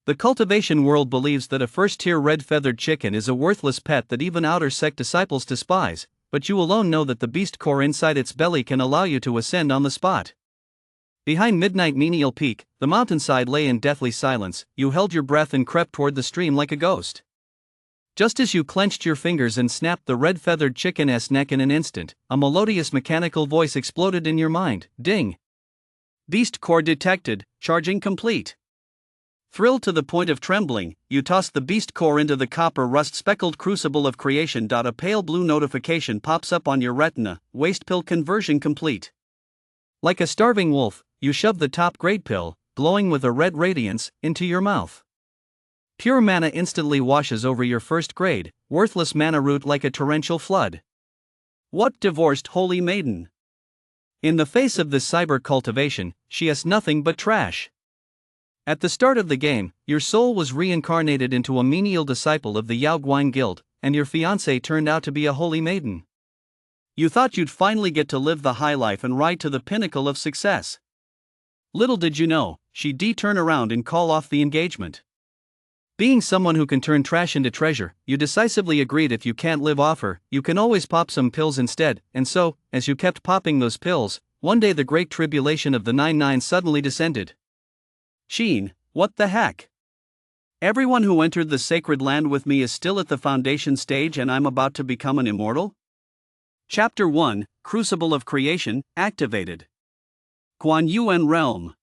The cultivation world believes that a first-tier red-feathered chicken is a worthless pet that even outer sect disciples despise, but you alone know that the beast core inside its belly can allow you to ascend on the spot. Behind Midnight Menial Peak, the mountainside lay in deathly silence. You held your breath and crept toward the stream like a ghost. Just as you clenched your fingers and snapped the red-feathered chicken's neck in an instant, a melodious mechanical voice exploded in your mind. Ding! Beast core detected, charging complete. Thrilled to the point of trembling, you tossed the beast core into the copper rust-speckled crucible of creation. A pale blue notification pops up on your retina. Waste pill conversion complete. Like a starving wolf, you shoved the top-grade pill, glowing with a red radiance, into your mouth. Pure mana instantly washes over your first-grade, worthless mana root like a torrential flood. What divorced holy maiden? In the face of this cyber cultivation, she has nothing but trash. At the start of the game, your soul was reincarnated into a menial disciple of the Yaoguang Guild, and your fiancée turned out to be a holy maiden. You thought you'd finally get to live the high life and ride to the pinnacle of success. Little did you know, she'd turn around and call off the engagement. Being someone who can turn trash into treasure, you decisively agreed if you can't live off her, you can always pop some pills instead, and so, as you kept popping those pills, one day the great tribulation of the 9-9 suddenly descended. Sheen, what the heck? Everyone who entered the sacred land with me is still at the foundation stage and I'm about to become an immortal? Chapter 1, Crucible of Creation, activated. Guan Yuan Realm.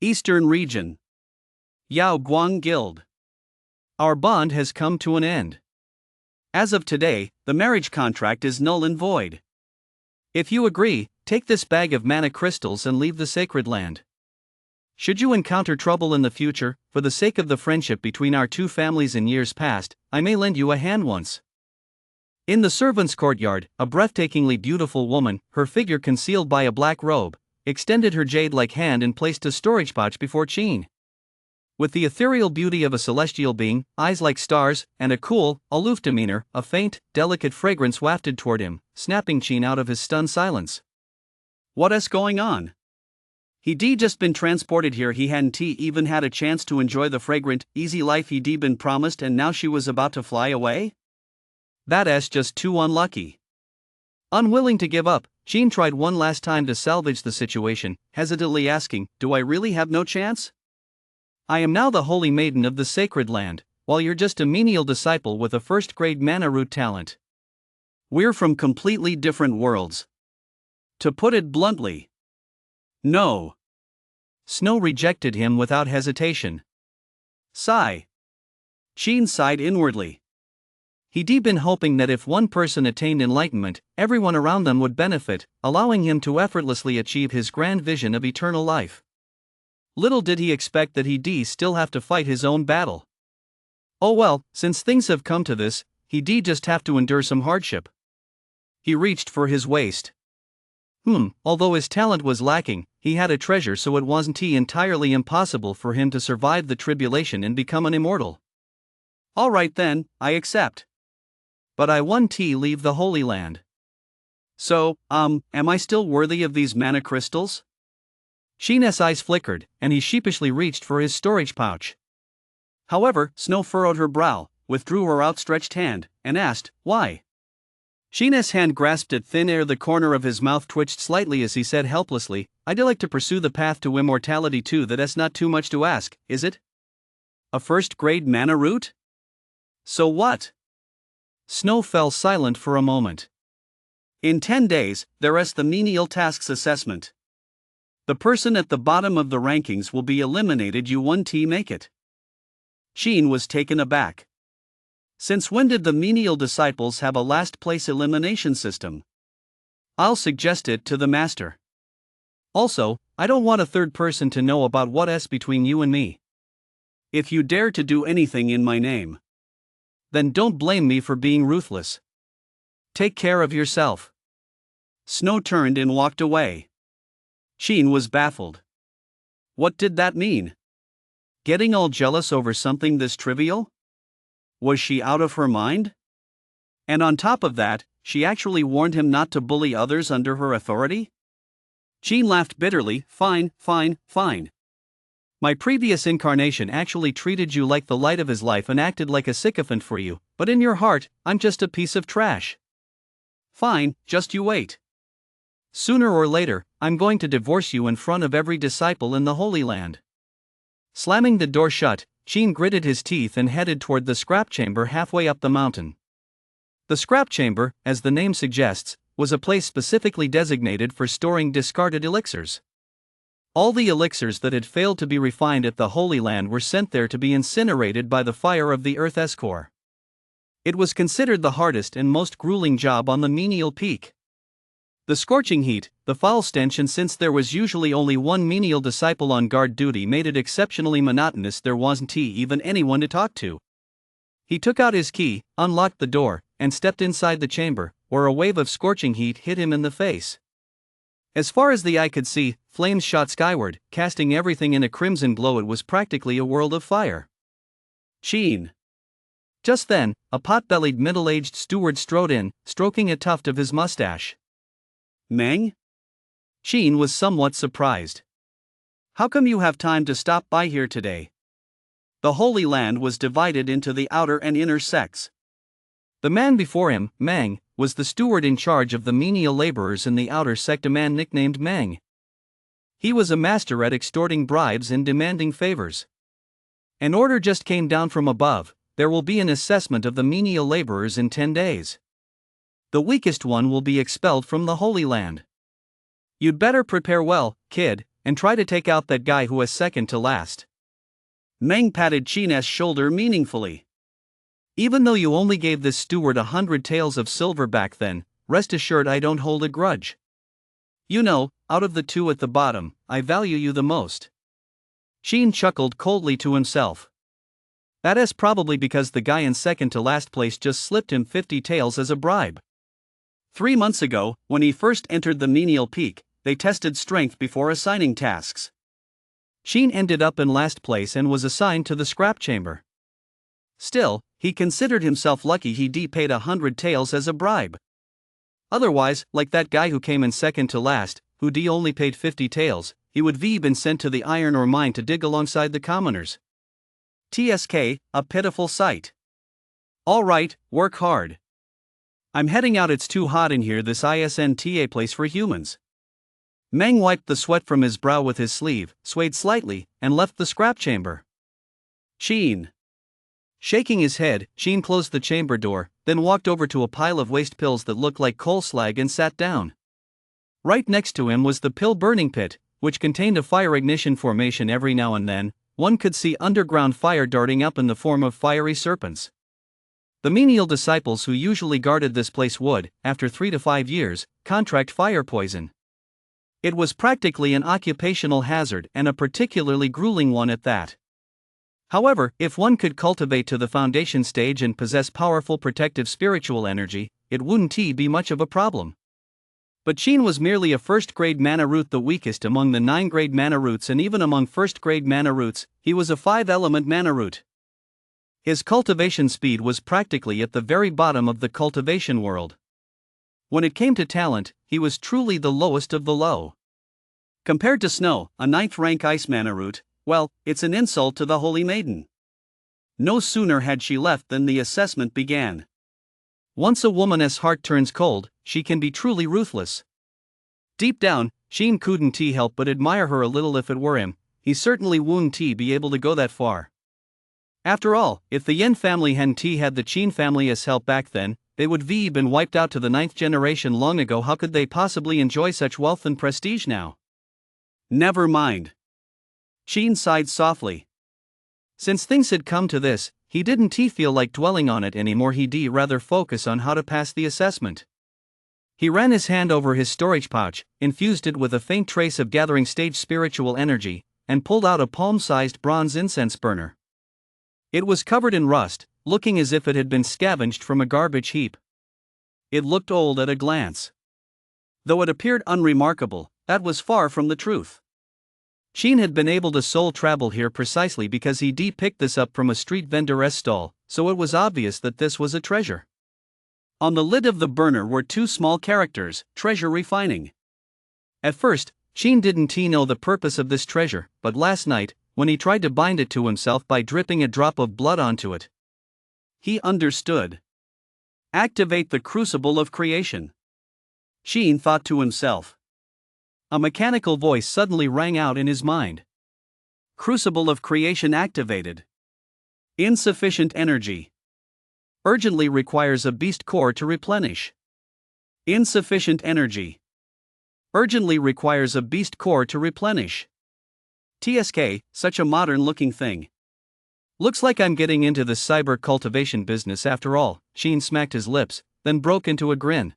Eastern Region. Yaoguang Guild. Our bond has come to an end. As of today, the marriage contract is null and void. If you agree, take this bag of mana crystals and leave the sacred land. Should you encounter trouble in the future, for the sake of the friendship between our two families in years past, I may lend you a hand once. In the servants' courtyard, a breathtakingly beautiful woman, her figure concealed by a black robe, extended her jade-like hand and placed a storage pouch before Qin. With the ethereal beauty of a celestial being, eyes like stars, and a cool, aloof demeanor, a faint, delicate fragrance wafted toward him, snapping Qin out of his stunned silence. What's going on? He'd just been transported here. He hadn't even had a chance to enjoy the fragrant, easy life he'd been promised, and now she was about to fly away? That's just too unlucky. Unwilling to give up, Qin tried one last time to salvage the situation, hesitantly asking, do I really have no chance? I am now the holy maiden of the sacred land, while you're just a menial disciple with a first-grade mana root talent. We're from completely different worlds. To put it bluntly. No. Snow rejected him without hesitation. Sigh. Qin sighed inwardly. He'd been hoping that if one person attained enlightenment, everyone around them would benefit, allowing him to effortlessly achieve his grand vision of eternal life. Little did he expect that he'd still have to fight his own battle. Oh well, since things have come to this, he'd just have to endure some hardship. He reached for his waist. Although his talent was lacking, he had a treasure, so it wasn't entirely impossible for him to survive the tribulation and become an immortal. Alright then, I accept. But I want to leave the Holy Land. So, am I still worthy of these mana crystals? Qin's eyes flickered, and he sheepishly reached for his storage pouch. However, Snow furrowed her brow, withdrew her outstretched hand, and asked, why? Qin's hand grasped at thin air. The corner of his mouth twitched slightly as he said helplessly, I'd like to pursue the path to immortality too. That's not too much to ask, is it? A first-grade mana root? So what? Snow fell silent for a moment. In 10 days, there's the menial tasks assessment. The person at the bottom of the rankings will be eliminated. You want to make it. Qin was taken aback. Since when did the menial disciples have a last-place elimination system? I'll suggest it to the master. Also, I don't want a third person to know about what's between you and me. If you dare to do anything in my name, then don't blame me for being ruthless. Take care of yourself. Snow turned and walked away. Qin was baffled. What did that mean? Getting all jealous over something this trivial? Was she out of her mind? And on top of that, she actually warned him not to bully others under her authority? Qin laughed bitterly. Fine. My previous incarnation actually treated you like the light of his life and acted like a sycophant for you, but in your heart, I'm just a piece of trash. Fine, just you wait. Sooner or later, I'm going to divorce you in front of every disciple in the Holy Land. Slamming the door shut, Sheen gritted his teeth and headed toward the scrap chamber halfway up the mountain. The scrap chamber, as the name suggests, was a place specifically designated for storing discarded elixirs. All the elixirs that had failed to be refined at the Holy Land were sent there to be incinerated by the fire of the Earth's core. It was considered the hardest and most grueling job on the menial peak. The scorching heat, the foul stench, and since there was usually only one menial disciple on guard duty, made it exceptionally monotonous. There wasn't even anyone to talk to. He took out his key, unlocked the door, and stepped inside the chamber, where a wave of scorching heat hit him in the face. As far as the eye could see, flames shot skyward, casting everything in a crimson glow. It was practically a world of fire. Sheen. Just then, a pot-bellied middle-aged steward strode in, stroking a tuft of his mustache. Meng? Sheen was somewhat surprised. How come you have time to stop by here today? The Holy Land was divided into the outer and inner sects. The man before him, Meng, was the steward in charge of the menial laborers in the outer sect, a man nicknamed Meng. He was a master at extorting bribes and demanding favors. An order just came down from above: there will be an assessment of the menial laborers in 10 days. The weakest one will be expelled from the Holy Land. You'd better prepare well, kid, and try to take out that guy who is second to last. Meng patted Sheen's shoulder meaningfully. Even though you only gave this steward 100 taels of silver back then, rest assured I don't hold a grudge. You know, out of the two at the bottom, I value you the most. Sheen chuckled coldly to himself. That is probably because the guy in second to last place just slipped him 50 taels as a bribe. 3 months ago, when he first entered the menial peak, they tested strength before assigning tasks. Sheen ended up in last place and was assigned to the scrap chamber. Still, he considered himself lucky he paid 100 taels as a bribe. Otherwise, like that guy who came in second to last, who only paid 50 taels, he would been sent to the iron ore mine to dig alongside the commoners. TSK, a pitiful sight. All right, work hard. I'm heading out. It's too hot in here. This isn't a place for humans. Meng wiped the sweat from his brow with his sleeve, swayed slightly, and left the scrap chamber. Sheen. Shaking his head, Sheen closed the chamber door, then walked over to a pile of waste pills that looked like coal slag and sat down. Right next to him was the pill burning pit, which contained a fire ignition formation. Every now and then, one could see underground fire darting up in the form of fiery serpents. The menial disciples who usually guarded this place would, after 3 to 5 years, contract fire poison. It was practically an occupational hazard, and a particularly grueling one at that. However, if one could cultivate to the foundation stage and possess powerful protective spiritual energy, it wouldn't be much of a problem. But Sheen was merely a first-grade mana root, the weakest among the 9-grade mana roots, and even among first-grade mana roots, he was a 5-element mana root. His cultivation speed was practically at the very bottom of the cultivation world. When it came to talent, he was truly the lowest of the low. Compared to Snow, a 9th-rank ice mana root, well, it's an insult to the Holy Maiden. No sooner had she left than the assessment began. Once a woman's heart turns cold, she can be truly ruthless. Deep down, Sheen couldn't help but admire her a little. If it were him, he certainly wouldn't be able to go that far. After all, if the Yen family hadn't had the Sheen family's help back then, they would been wiped out to the 9th generation long ago. How could they possibly enjoy such wealth and prestige now? Never mind. Sheen sighed softly. Since things had come to this, he didn't feel like dwelling on it anymore. He'd rather focus on how to pass the assessment. He ran his hand over his storage pouch, infused it with a faint trace of gathering stage spiritual energy, and pulled out a palm-sized bronze incense burner. It was covered in rust, looking as if it had been scavenged from a garbage heap. It looked old at a glance. Though it appeared unremarkable, that was far from the truth. Sheen had been able to soul travel here precisely because he picked this up from a street vendor's stall, so it was obvious that this was a treasure. On the lid of the burner were 2 small characters, treasure refining. At first, Sheen didn't know the purpose of this treasure, but last night, when he tried to bind it to himself by dripping a drop of blood onto it. He understood. Activate the crucible of creation. Sheen thought to himself. A mechanical voice suddenly rang out in his mind. Crucible of creation activated. Insufficient energy. Urgently requires a beast core to replenish. Insufficient energy. Urgently requires a beast core to replenish. TSK, such a modern-looking thing. Looks like I'm getting into the cyber cultivation business after all. Sheen smacked his lips, then broke into a grin.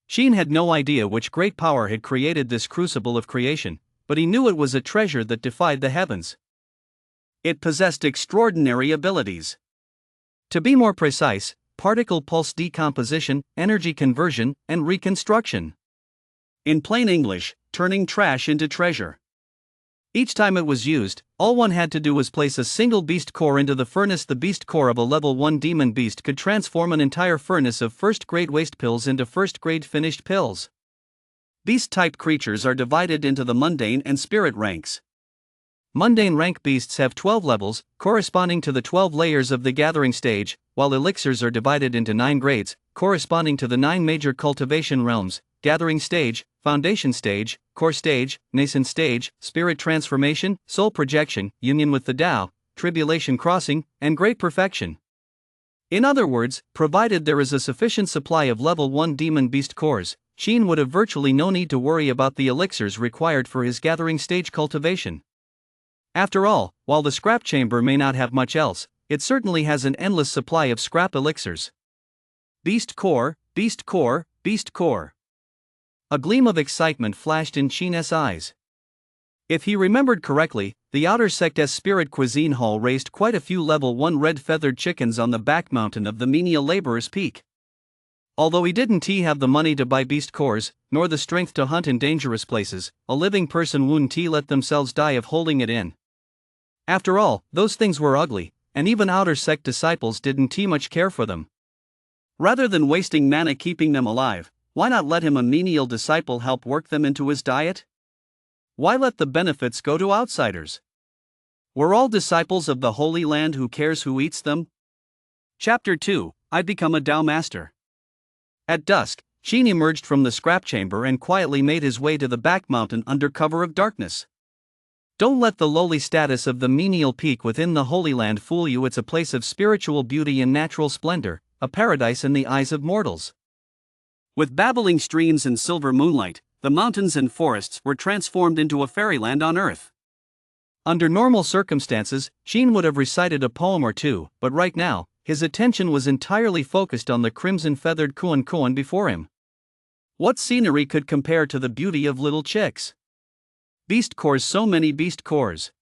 Sheen had no idea which great power had created this crucible of creation, but he knew it was a treasure that defied the heavens. It possessed extraordinary abilities. To be more precise, particle pulse decomposition, energy conversion, and reconstruction. In plain English, turning trash into treasure. Each time it was used, all one had to do was place a single beast core into the furnace. The beast core of a level 1 demon beast could transform an entire furnace of first-grade waste pills into first-grade finished pills. Beast-type creatures are divided into the mundane and spirit ranks. Mundane rank beasts have 12 levels, corresponding to the 12 layers of the gathering stage, while elixirs are divided into 9 grades, corresponding to the 9 major cultivation realms: gathering stage, foundation stage, core stage, nascent stage, spirit transformation, soul projection, union with the Tao, tribulation crossing, and great perfection. In other words, provided there is a sufficient supply of level 1 demon beast cores, Sheen would have virtually no need to worry about the elixirs required for his gathering stage cultivation. After all, while the scrap chamber may not have much else, it certainly has an endless supply of scrap elixirs. Beast core, beast core, beast core. A gleam of excitement flashed in Sheen's eyes. If he remembered correctly, the outer sect's spirit cuisine hall raised quite a few level 1 red-feathered chickens on the back mountain of the menial laborer's peak. Although he didn't have the money to buy beast cores, nor the strength to hunt in dangerous places, a living person wouldn't let themselves die of holding it in. After all, those things were ugly, and even outer sect disciples didn't much care for them. Rather than wasting mana keeping them alive, why not let him, a menial disciple, help work them into his diet? Why let the benefits go to outsiders? We're all disciples of the Holy Land. Who cares who eats them? Chapter 2, I Become a Tao Master. At dusk, Sheen emerged from the scrap chamber and quietly made his way to the back mountain under cover of darkness. Don't let the lowly status of the menial peak within the Holy Land fool you. It's a place of spiritual beauty and natural splendor, a paradise in the eyes of mortals. With babbling streams and silver moonlight, the mountains and forests were transformed into a fairyland on earth. Under normal circumstances, Sheen would have recited a poem or two, but right now, his attention was entirely focused on the crimson-feathered koan before him. What scenery could compare to the beauty of little chicks? Beast cores, so many beast cores.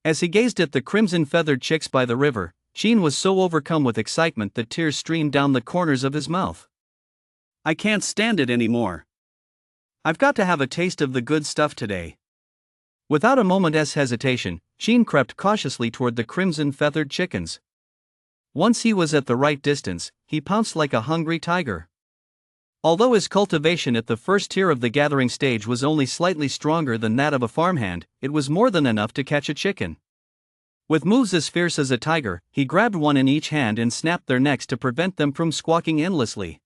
As he gazed at the crimson-feathered chicks by the river, Sheen was so overcome with excitement that tears streamed down the corners of his mouth. I can't stand it anymore. I've got to have a taste of the good stuff today. Without a moment's hesitation, Sheen crept cautiously toward the crimson-feathered chickens. Once he was at the right distance, he pounced like a hungry tiger. Although his cultivation at the first tier of the gathering stage was only slightly stronger than that of a farmhand, it was more than enough to catch a chicken. With moves as fierce as a tiger, he grabbed one in each hand and snapped their necks to prevent them from squawking endlessly.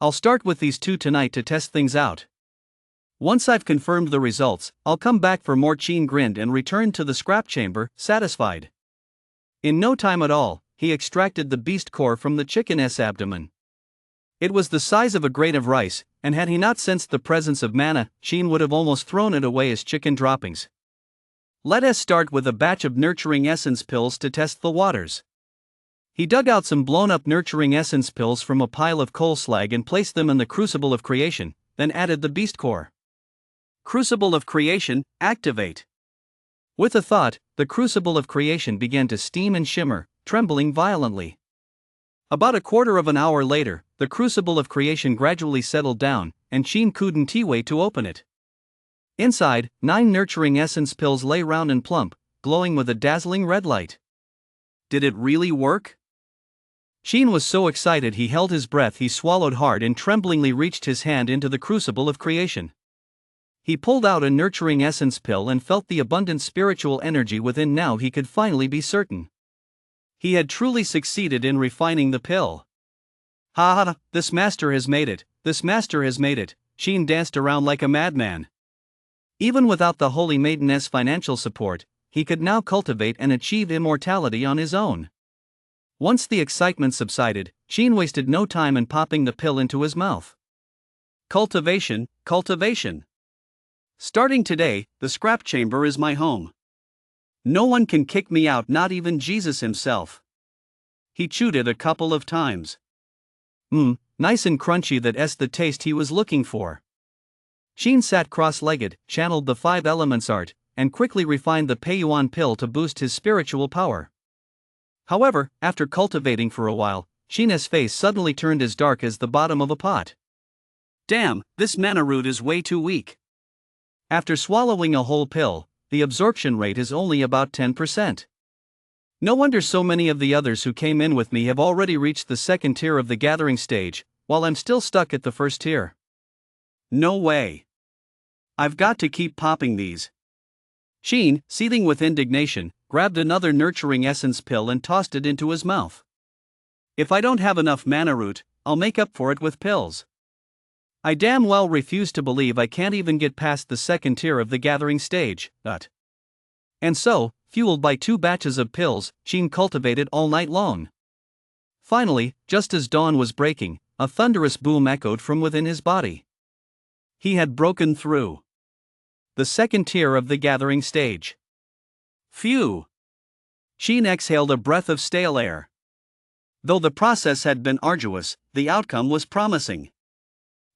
I'll start with these 2 tonight to test things out. Once I've confirmed the results, I'll come back for more. Sheen grinned and returned to the scrap chamber, satisfied. In no time at all, he extracted the beast core from the chicken's abdomen. It was the size of a grain of rice, and had he not sensed the presence of mana, Sheen would have almost thrown it away as chicken droppings. Let us start with a batch of nurturing essence pills to test the waters. He dug out some blown-up nurturing essence pills from a pile of coal slag and placed them in the crucible of creation, then added the beast core. Crucible of creation, activate. With a thought, the crucible of creation began to steam and shimmer, trembling violently. About a quarter of an hour later, the crucible of creation gradually settled down, and Sheen couldn't wait to open it. Inside, 9 nurturing essence pills lay round and plump, glowing with a dazzling red light. Did it really work? Sheen was so excited he held his breath. He swallowed hard and tremblingly reached his hand into the crucible of creation. He pulled out a nurturing essence pill and felt the abundant spiritual energy within. Now he could finally be certain. He had truly succeeded in refining the pill. Ha ha, this master has made it, this master has made it. Sheen danced around like a madman. Even without the Holy Maiden's financial support, he could now cultivate and achieve immortality on his own. Once the excitement subsided, Sheen wasted no time in popping the pill into his mouth. Cultivation, cultivation. Starting today, the scrap chamber is my home. No one can kick me out, not even Jesus himself. He chewed it a couple of times. Nice and crunchy, that's the taste he was looking for. Sheen sat cross-legged, channeled the 5 elements art, and quickly refined the Peiyuan pill to boost his spiritual power. However, after cultivating for a while, Sheen's face suddenly turned as dark as the bottom of a pot. Damn, this mana root is way too weak. After swallowing a whole pill, the absorption rate is only about 10%. No wonder so many of the others who came in with me have already reached the second tier of the gathering stage, while I'm still stuck at the first tier. No way. I've got to keep popping these. Sheen, seething with indignation, grabbed another nurturing essence pill and tossed it into his mouth. If I don't have enough mana root, I'll make up for it with pills. I damn well refuse to believe I can't even get past the second tier of the gathering stage, And so, fueled by 2 batches of pills, Sheen cultivated all night long. Finally, just as dawn was breaking, a thunderous boom echoed from within his body. He had broken through the second tier of the gathering stage. Phew! Sheen exhaled a breath of stale air. Though the process had been arduous, the outcome was promising.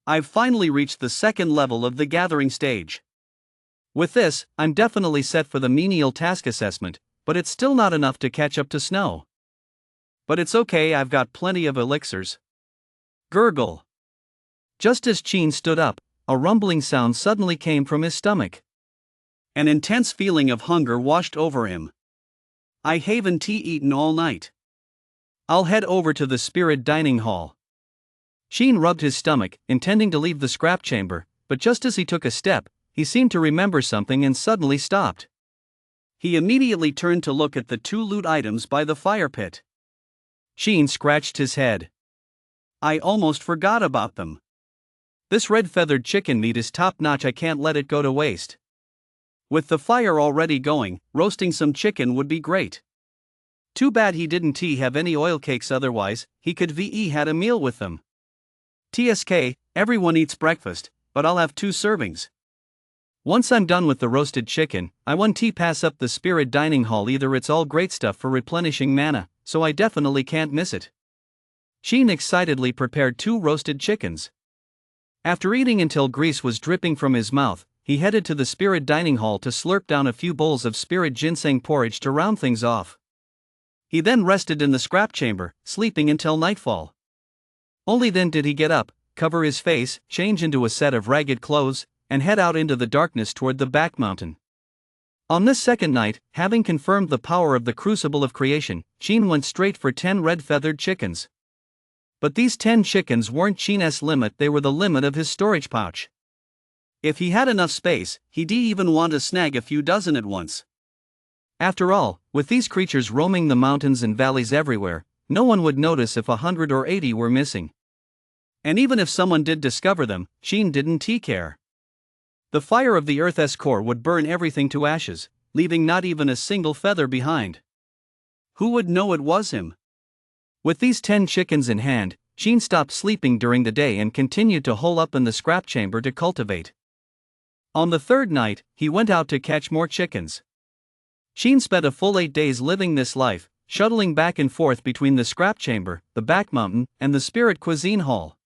I've finally reached the second level of the gathering stage. With this, I'm definitely set for the menial task assessment, but it's still not enough to catch up to Snow. But it's okay, I've got plenty of elixirs. Gurgle. Just as Sheen stood up, a rumbling sound suddenly came from his stomach. An intense feeling of hunger washed over him. I haven't tea eaten all night. I'll head over to the spirit dining hall. Sheen rubbed his stomach, intending to leave the scrap chamber, but just as he took a step, he seemed to remember something and suddenly stopped. He immediately turned to look at the 2 loot items by the fire pit. Sheen scratched his head. I almost forgot about them. This red-feathered chicken meat is top-notch, I can't let it go to waste. With the fire already going, roasting some chicken would be great. Too bad he didn't have any oil cakes, otherwise, he could had a meal with them. TSK, everyone eats breakfast, but I'll have 2 servings. Once I'm done with the roasted chicken, I want to pass up the spirit dining hall. Either it's all great stuff for replenishing mana, so I definitely can't miss it. Sheen excitedly prepared 2 roasted chickens. After eating until grease was dripping from his mouth, he headed to the spirit dining hall to slurp down a few bowls of spirit ginseng porridge to round things off. He then rested in the scrap chamber, sleeping until nightfall. Only then did he get up, cover his face, change into a set of ragged clothes, and head out into the darkness toward the back mountain. On this second night, having confirmed the power of the crucible of creation, Sheen went straight for 10 red-feathered chickens. But these 10 chickens weren't Sheen's limit, they were the limit of his storage pouch. If he had enough space, he'd even want to snag a few dozen at once. After all, with these creatures roaming the mountains and valleys everywhere, no one would notice if 100 or 80 were missing. And even if someone did discover them, Sheen didn't care. The fire of the Earth's core would burn everything to ashes, leaving not even a single feather behind. Who would know it was him? With these 10 chickens in hand, Sheen stopped sleeping during the day and continued to hole up in the scrap chamber to cultivate. On the 3rd night, he went out to catch more chickens. Sheen spent a full 8 days living this life, shuttling back and forth between the scrap chamber, the back mountain, and the spirit cuisine hall.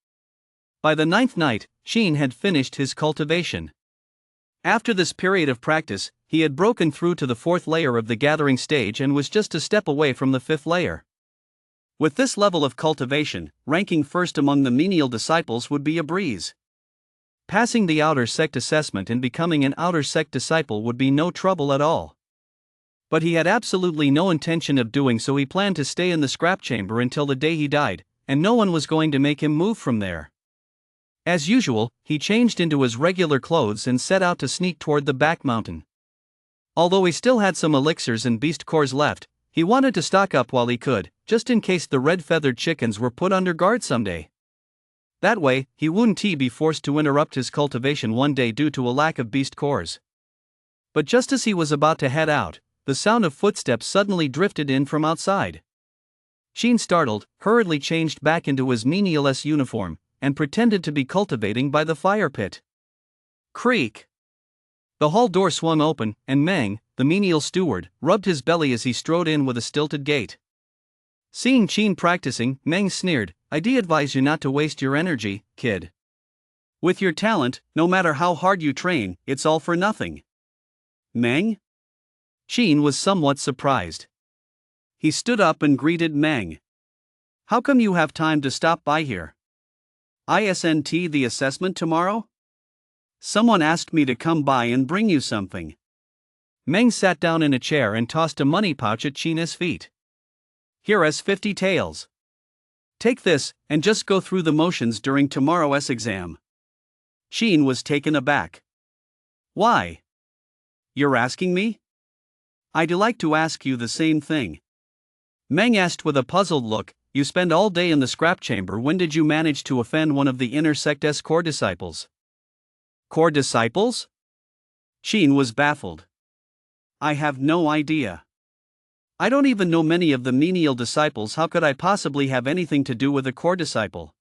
By the 9th night, Sheen had finished his cultivation. After this period of practice, he had broken through to the 4th layer of the gathering stage and was just a step away from the 5th layer. With this level of cultivation, ranking first among the menial disciples would be a breeze. Passing the outer sect assessment and becoming an outer sect disciple would be no trouble at all. But he had absolutely no intention of doing so. He planned to stay in the scrap chamber until the day he died, and no one was going to make him move from there. As usual, he changed into his regular clothes and set out to sneak toward the back mountain. Although he still had some elixirs and beast cores left, he wanted to stock up while he could, just in case the red-feathered chickens were put under guard someday. That way, he wouldn't be forced to interrupt his cultivation one day due to a lack of beast cores. But just as he was about to head out, the sound of footsteps suddenly drifted in from outside. Sheen, startled, hurriedly changed back into his menial-s uniform, and pretended to be cultivating by the fire pit. Creak! The hall door swung open, and Meng, the menial steward, rubbed his belly as he strode in with a stilted gait. Seeing Sheen practicing, Meng sneered, "I'd advise you not to waste your energy, kid. With your talent, no matter how hard you train, it's all for nothing." Meng? Sheen was somewhat surprised. He stood up and greeted Meng. "How come you have time to stop by here? Isn't the assessment tomorrow? Someone asked me to come by and bring you something." Meng sat down in a chair and tossed a money pouch at Sheen's feet. "Here's 50 taels. Take this, and just go through the motions during tomorrow's exam." Sheen was taken aback. "Why? You're asking me?" "I'd like to ask you the same thing." Meng asked with a puzzled look, "You spend all day in the scrap chamber. When did you manage to offend one of the inner sect's core disciples?" "Core disciples?" Sheen was baffled. "I have no idea. I don't even know many of the menial disciples. How could I possibly have anything to do with a core disciple?"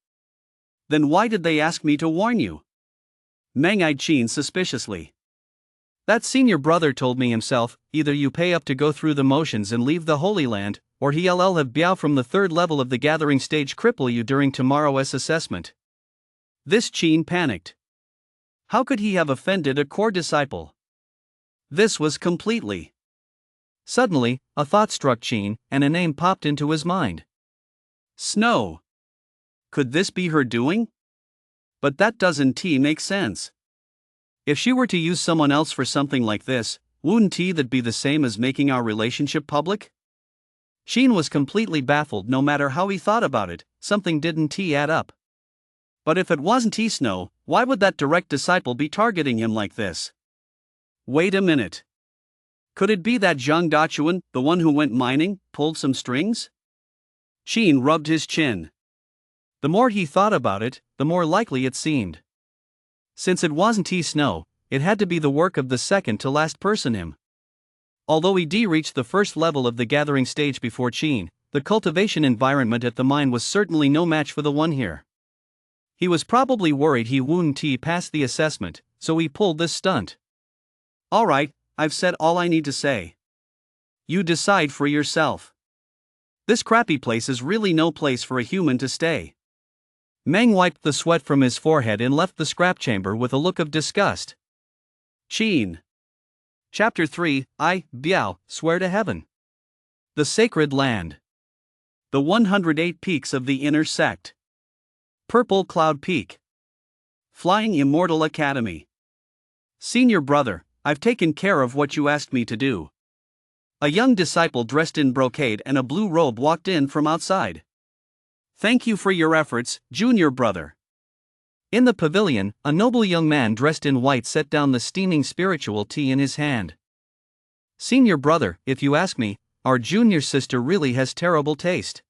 "Then why did they ask me to warn you?" Meng eyed Sheen suspiciously. "That senior brother told me himself, either you pay up to go through the motions and leave the Holy Land, or he'll have Biao from the third level of the gathering stage cripple you during tomorrow's assessment." This Sheen panicked. How could he have offended a core disciple? This was completely. Suddenly, a thought struck Sheen, and a name popped into his mind. Snow. Could this be her doing? But that doesn't make sense. If she were to use someone else for something like this, wouldn't that be the same as making our relationship public? Sheen was completely baffled. No matter how he thought about it, something didn't add up. But if it wasn't Snow, why would that direct disciple be targeting him like this? Wait a minute. Could it be that Zhang Dachuan, the one who went mining, pulled some strings? Sheen rubbed his chin. The more he thought about it, the more likely it seemed. Since it wasn't Snow, it had to be the work of the second to last person him. Although he reached the first level of the gathering stage before Sheen, the cultivation environment at the mine was certainly no match for the one here. He was probably worried he wouldn't pass the assessment, so he pulled this stunt. "Alright, I've said all I need to say. You decide for yourself. This crappy place is really no place for a human to stay." Meng wiped the sweat from his forehead and left the scrap chamber with a look of disgust. Sheen. Chapter 3, Biao, Swear to Heaven. The Sacred Land. The 108 Peaks of the Inner Sect. Purple Cloud Peak. Flying Immortal Academy. "Senior brother, I've taken care of what you asked me to do." A young disciple dressed in brocade and a blue robe walked in from outside. "Thank you for your efforts, junior brother." In the pavilion, a noble young man dressed in white set down the steaming spiritual tea in his hand. "Senior brother, if you ask me, our junior sister really has terrible taste.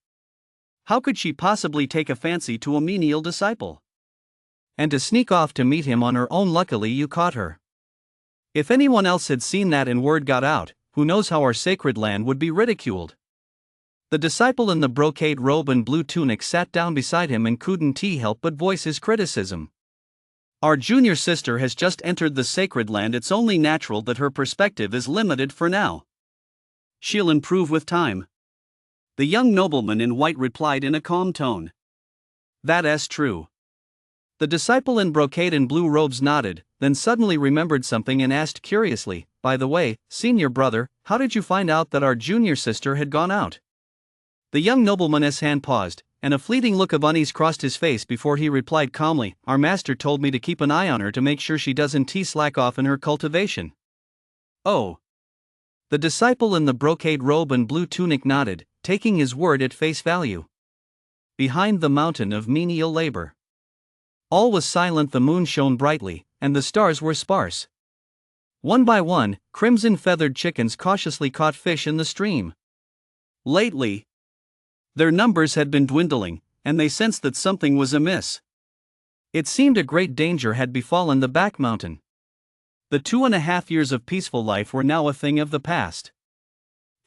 How could she possibly take a fancy to a menial disciple? And to sneak off to meet him on her own. Luckily you caught her. If anyone else had seen that and word got out, who knows how our sacred land would be ridiculed." The disciple in the brocade robe and blue tunic sat down beside him and couldn't help but voice his criticism. "Our junior sister has just entered the sacred land. It's only natural that her perspective is limited for now. She'll improve with time." The young nobleman in white replied in a calm tone. "That's true." The disciple in brocade and blue robes nodded, then suddenly remembered something and asked curiously, "By the way, senior brother, how did you find out that our junior sister had gone out?" The young nobleman's hand paused, and a fleeting look of unease crossed his face before he replied calmly, "Our master told me to keep an eye on her to make sure she doesn't slack off in her cultivation." "Oh." The disciple in the brocade robe and blue tunic nodded, taking his word at face value. Behind the mountain of menial labor. All was silent, the moon shone brightly, and the stars were sparse. One by one, crimson-feathered chickens cautiously caught fish in the stream. Lately, their numbers had been dwindling, and they sensed that something was amiss. It seemed a great danger had befallen the back mountain. The 2.5 years of peaceful life were now a thing of the past.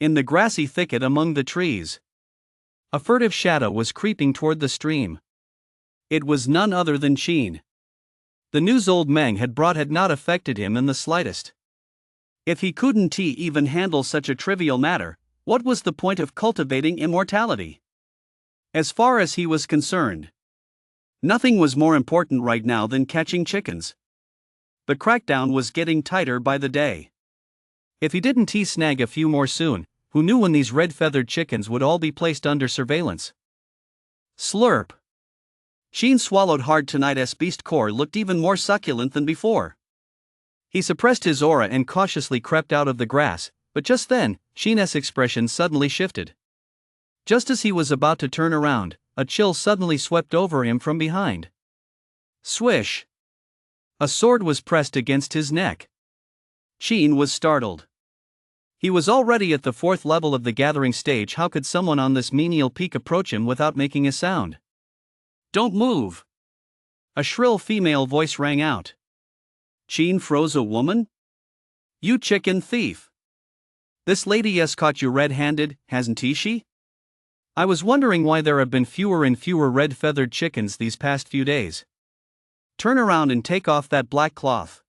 In the grassy thicket among the trees, a furtive shadow was creeping toward the stream. It was none other than Sheen. The news old Meng had brought had not affected him in the slightest. If he couldn't even handle such a trivial matter, what was the point of cultivating immortality? As far as he was concerned, nothing was more important right now than catching chickens. The crackdown was getting tighter by the day. If he didn't snag a few more soon, who knew when these red-feathered chickens would all be placed under surveillance? Slurp. Sheen swallowed hard. Tonight's beast core looked even more succulent than before. He suppressed his aura and cautiously crept out of the grass, but just then, Sheen's expression suddenly shifted. Just as he was about to turn around, a chill suddenly swept over him from behind. Swish! A sword was pressed against his neck. Sheen was startled. He was already at the 4th level of the gathering stage. How could someone on this menial peak approach him without making a sound? Don't move! A shrill female voice rang out. Sheen froze. A woman? You chicken thief! This lady has caught you red-handed, hasn't she? I was wondering why there have been fewer and fewer red-feathered chickens these past few days. Turn around and take off that black cloth.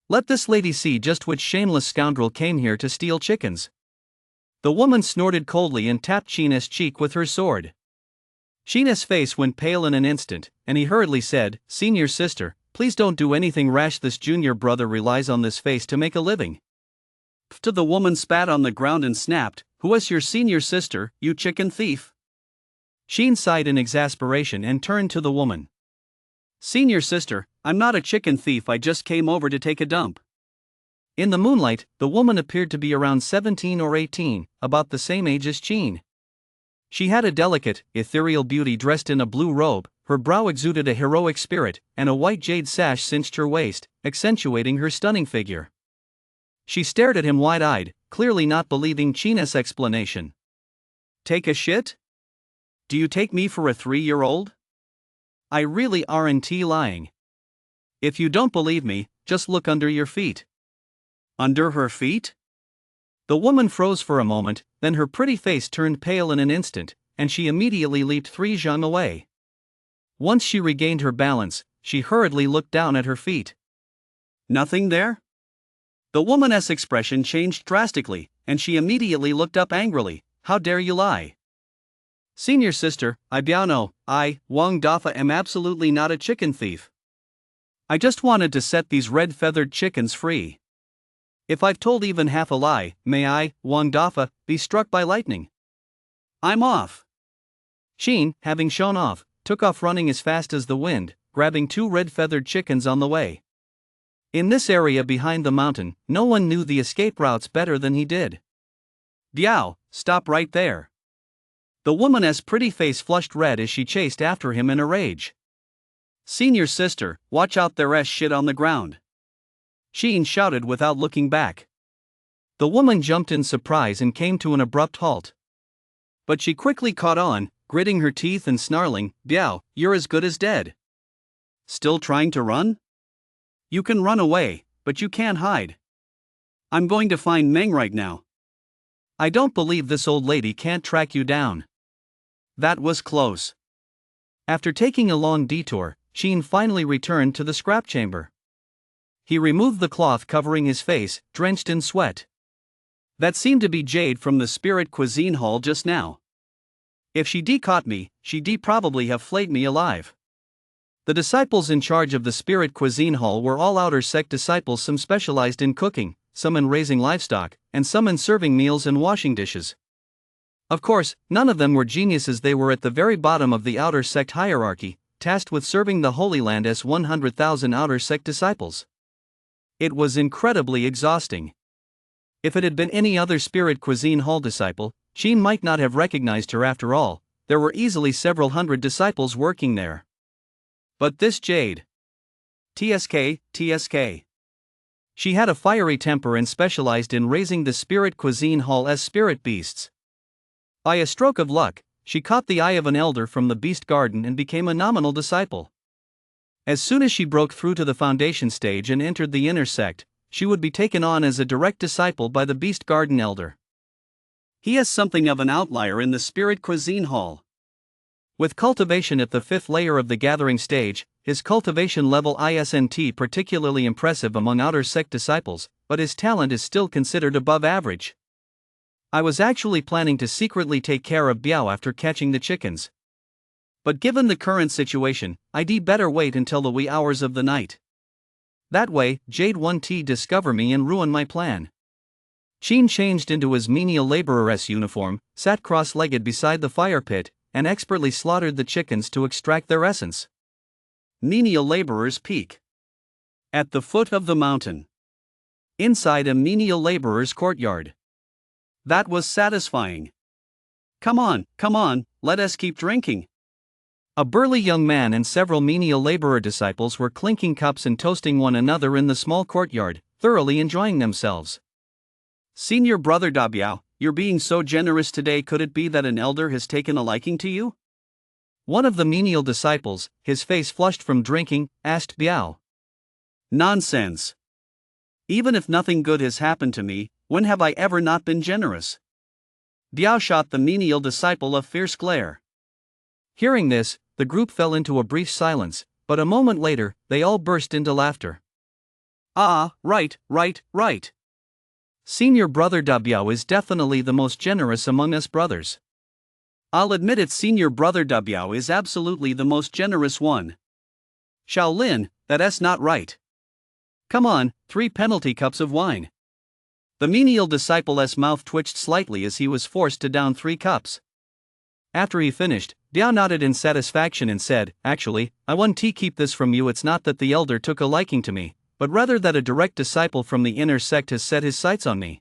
Let this lady see just which shameless scoundrel came here to steal chickens. The woman snorted coldly and tapped Sheen's cheek with her sword. Sheen's face went pale in an instant, and he hurriedly said, "Senior sister, please don't do anything rash. This junior brother relies on this face to make a living." The woman spat on the ground and snapped, "Who is your senior sister, you chicken thief?" Sheen sighed in exasperation and turned to the woman. "Senior sister, I'm not a chicken thief. I just came over to take a dump." In the moonlight, the woman appeared to be around 17 or 18, about the same age as Sheen. She had a delicate, ethereal beauty dressed in a blue robe, her brow exuded a heroic spirit, and a white jade sash cinched her waist, accentuating her stunning figure. She stared at him wide-eyed, clearly not believing Sheen's explanation. "Take a shit? Do you take me for a 3-year-old? I really aren't lying. If you don't believe me, just look under your feet." Under her feet? The woman froze for a moment, then her pretty face turned pale in an instant, and she immediately leaped 3 jumps away. Once she regained her balance, she hurriedly looked down at her feet. Nothing there? The woman's expression changed drastically, and she immediately looked up angrily. "How dare you lie? Senior sister, I bow no, I, Wang Dafa, am absolutely not a chicken thief. I just wanted to set these red-feathered chickens free. If I've told even half a lie, may I, Wang Dafa, be struck by lightning. I'm off." Sheen, having shown off, took off running as fast as the wind, grabbing 2 red-feathered chickens on the way. In this area behind the mountain, no one knew the escape routes better than he did. "Diao, stop right there." The woman's pretty face flushed red as she chased after him in a rage. "Senior sister, watch out, there's shit on the ground." Sheen shouted without looking back. The woman jumped in surprise and came to an abrupt halt. But she quickly caught on, gritting her teeth and snarling, "Biao, you're as good as dead. Still trying to run? You can run away, but you can't hide. I'm going to find Meng right now. I don't believe this old lady can't track you down." That was close. After taking a long detour, Sheen finally returned to the scrap chamber. He removed the cloth covering his face, drenched in sweat. That seemed to be Jade from the Spirit Cuisine Hall just now. If she caught me, she'd probably have flayed me alive. The disciples in charge of the Spirit Cuisine Hall were all outer sect disciples, some specialized in cooking, some in raising livestock, and some in serving meals and washing dishes. Of course, none of them were geniuses. They were at the very bottom of the outer sect hierarchy, tasked with serving the Holy Land as 100,000 outer sect disciples. It was incredibly exhausting. If it had been any other Spirit Cuisine Hall disciple, Sheen might not have recognized her. After all, there were easily several hundred disciples working there. But this Jade. TSK. She had a fiery temper and specialized in raising the spirit cuisine hall's spirit beasts. By a stroke of luck, she caught the eye of an elder from the beast garden and became a nominal disciple. As soon as she broke through to the foundation stage and entered the inner sect, she would be taken on as a direct disciple by the beast garden elder. He is something of an outlier in the spirit cuisine hall. With cultivation at the 5th layer of the gathering stage, his cultivation level isn't particularly impressive among outer sect disciples, but his talent is still considered above average. I was actually planning to secretly take care of Biao after catching the chickens. But given the current situation, I'd better wait until the wee hours of the night. That way, Jade won't discover me and ruin my plan. Qin changed into his menial laborer's uniform, sat cross-legged beside the fire pit, and expertly slaughtered the chickens to extract their essence. Menial laborer's peak. At the foot of the mountain. Inside a menial laborer's courtyard. That was satisfying. Come on, let us keep drinking. A burly young man and several menial laborer disciples were clinking cups and toasting one another in the small courtyard, thoroughly enjoying themselves. Senior brother Dabiao, you're being so generous today. Could it be that an elder has taken a liking to you? One of the menial disciples, his face flushed from drinking, asked Biao. Nonsense. Even if nothing good has happened to me, when have I ever not been generous? Biao shot the menial disciple a fierce glare. Hearing this, the group fell into a brief silence, but a moment later, they all burst into laughter. Right. Senior brother Dabiao is definitely the most generous among us brothers. I'll admit it, senior brother Dabiao is absolutely the most generous one. Shaolin, that's not right. Come on, 3 penalty cups of wine. The menial disciple's mouth twitched slightly as he was forced to down 3 cups. After he finished, Biao nodded in satisfaction and said, Actually, I won't keep this from you. It's not that the elder took a liking to me, but rather that a direct disciple from the inner sect has set his sights on me.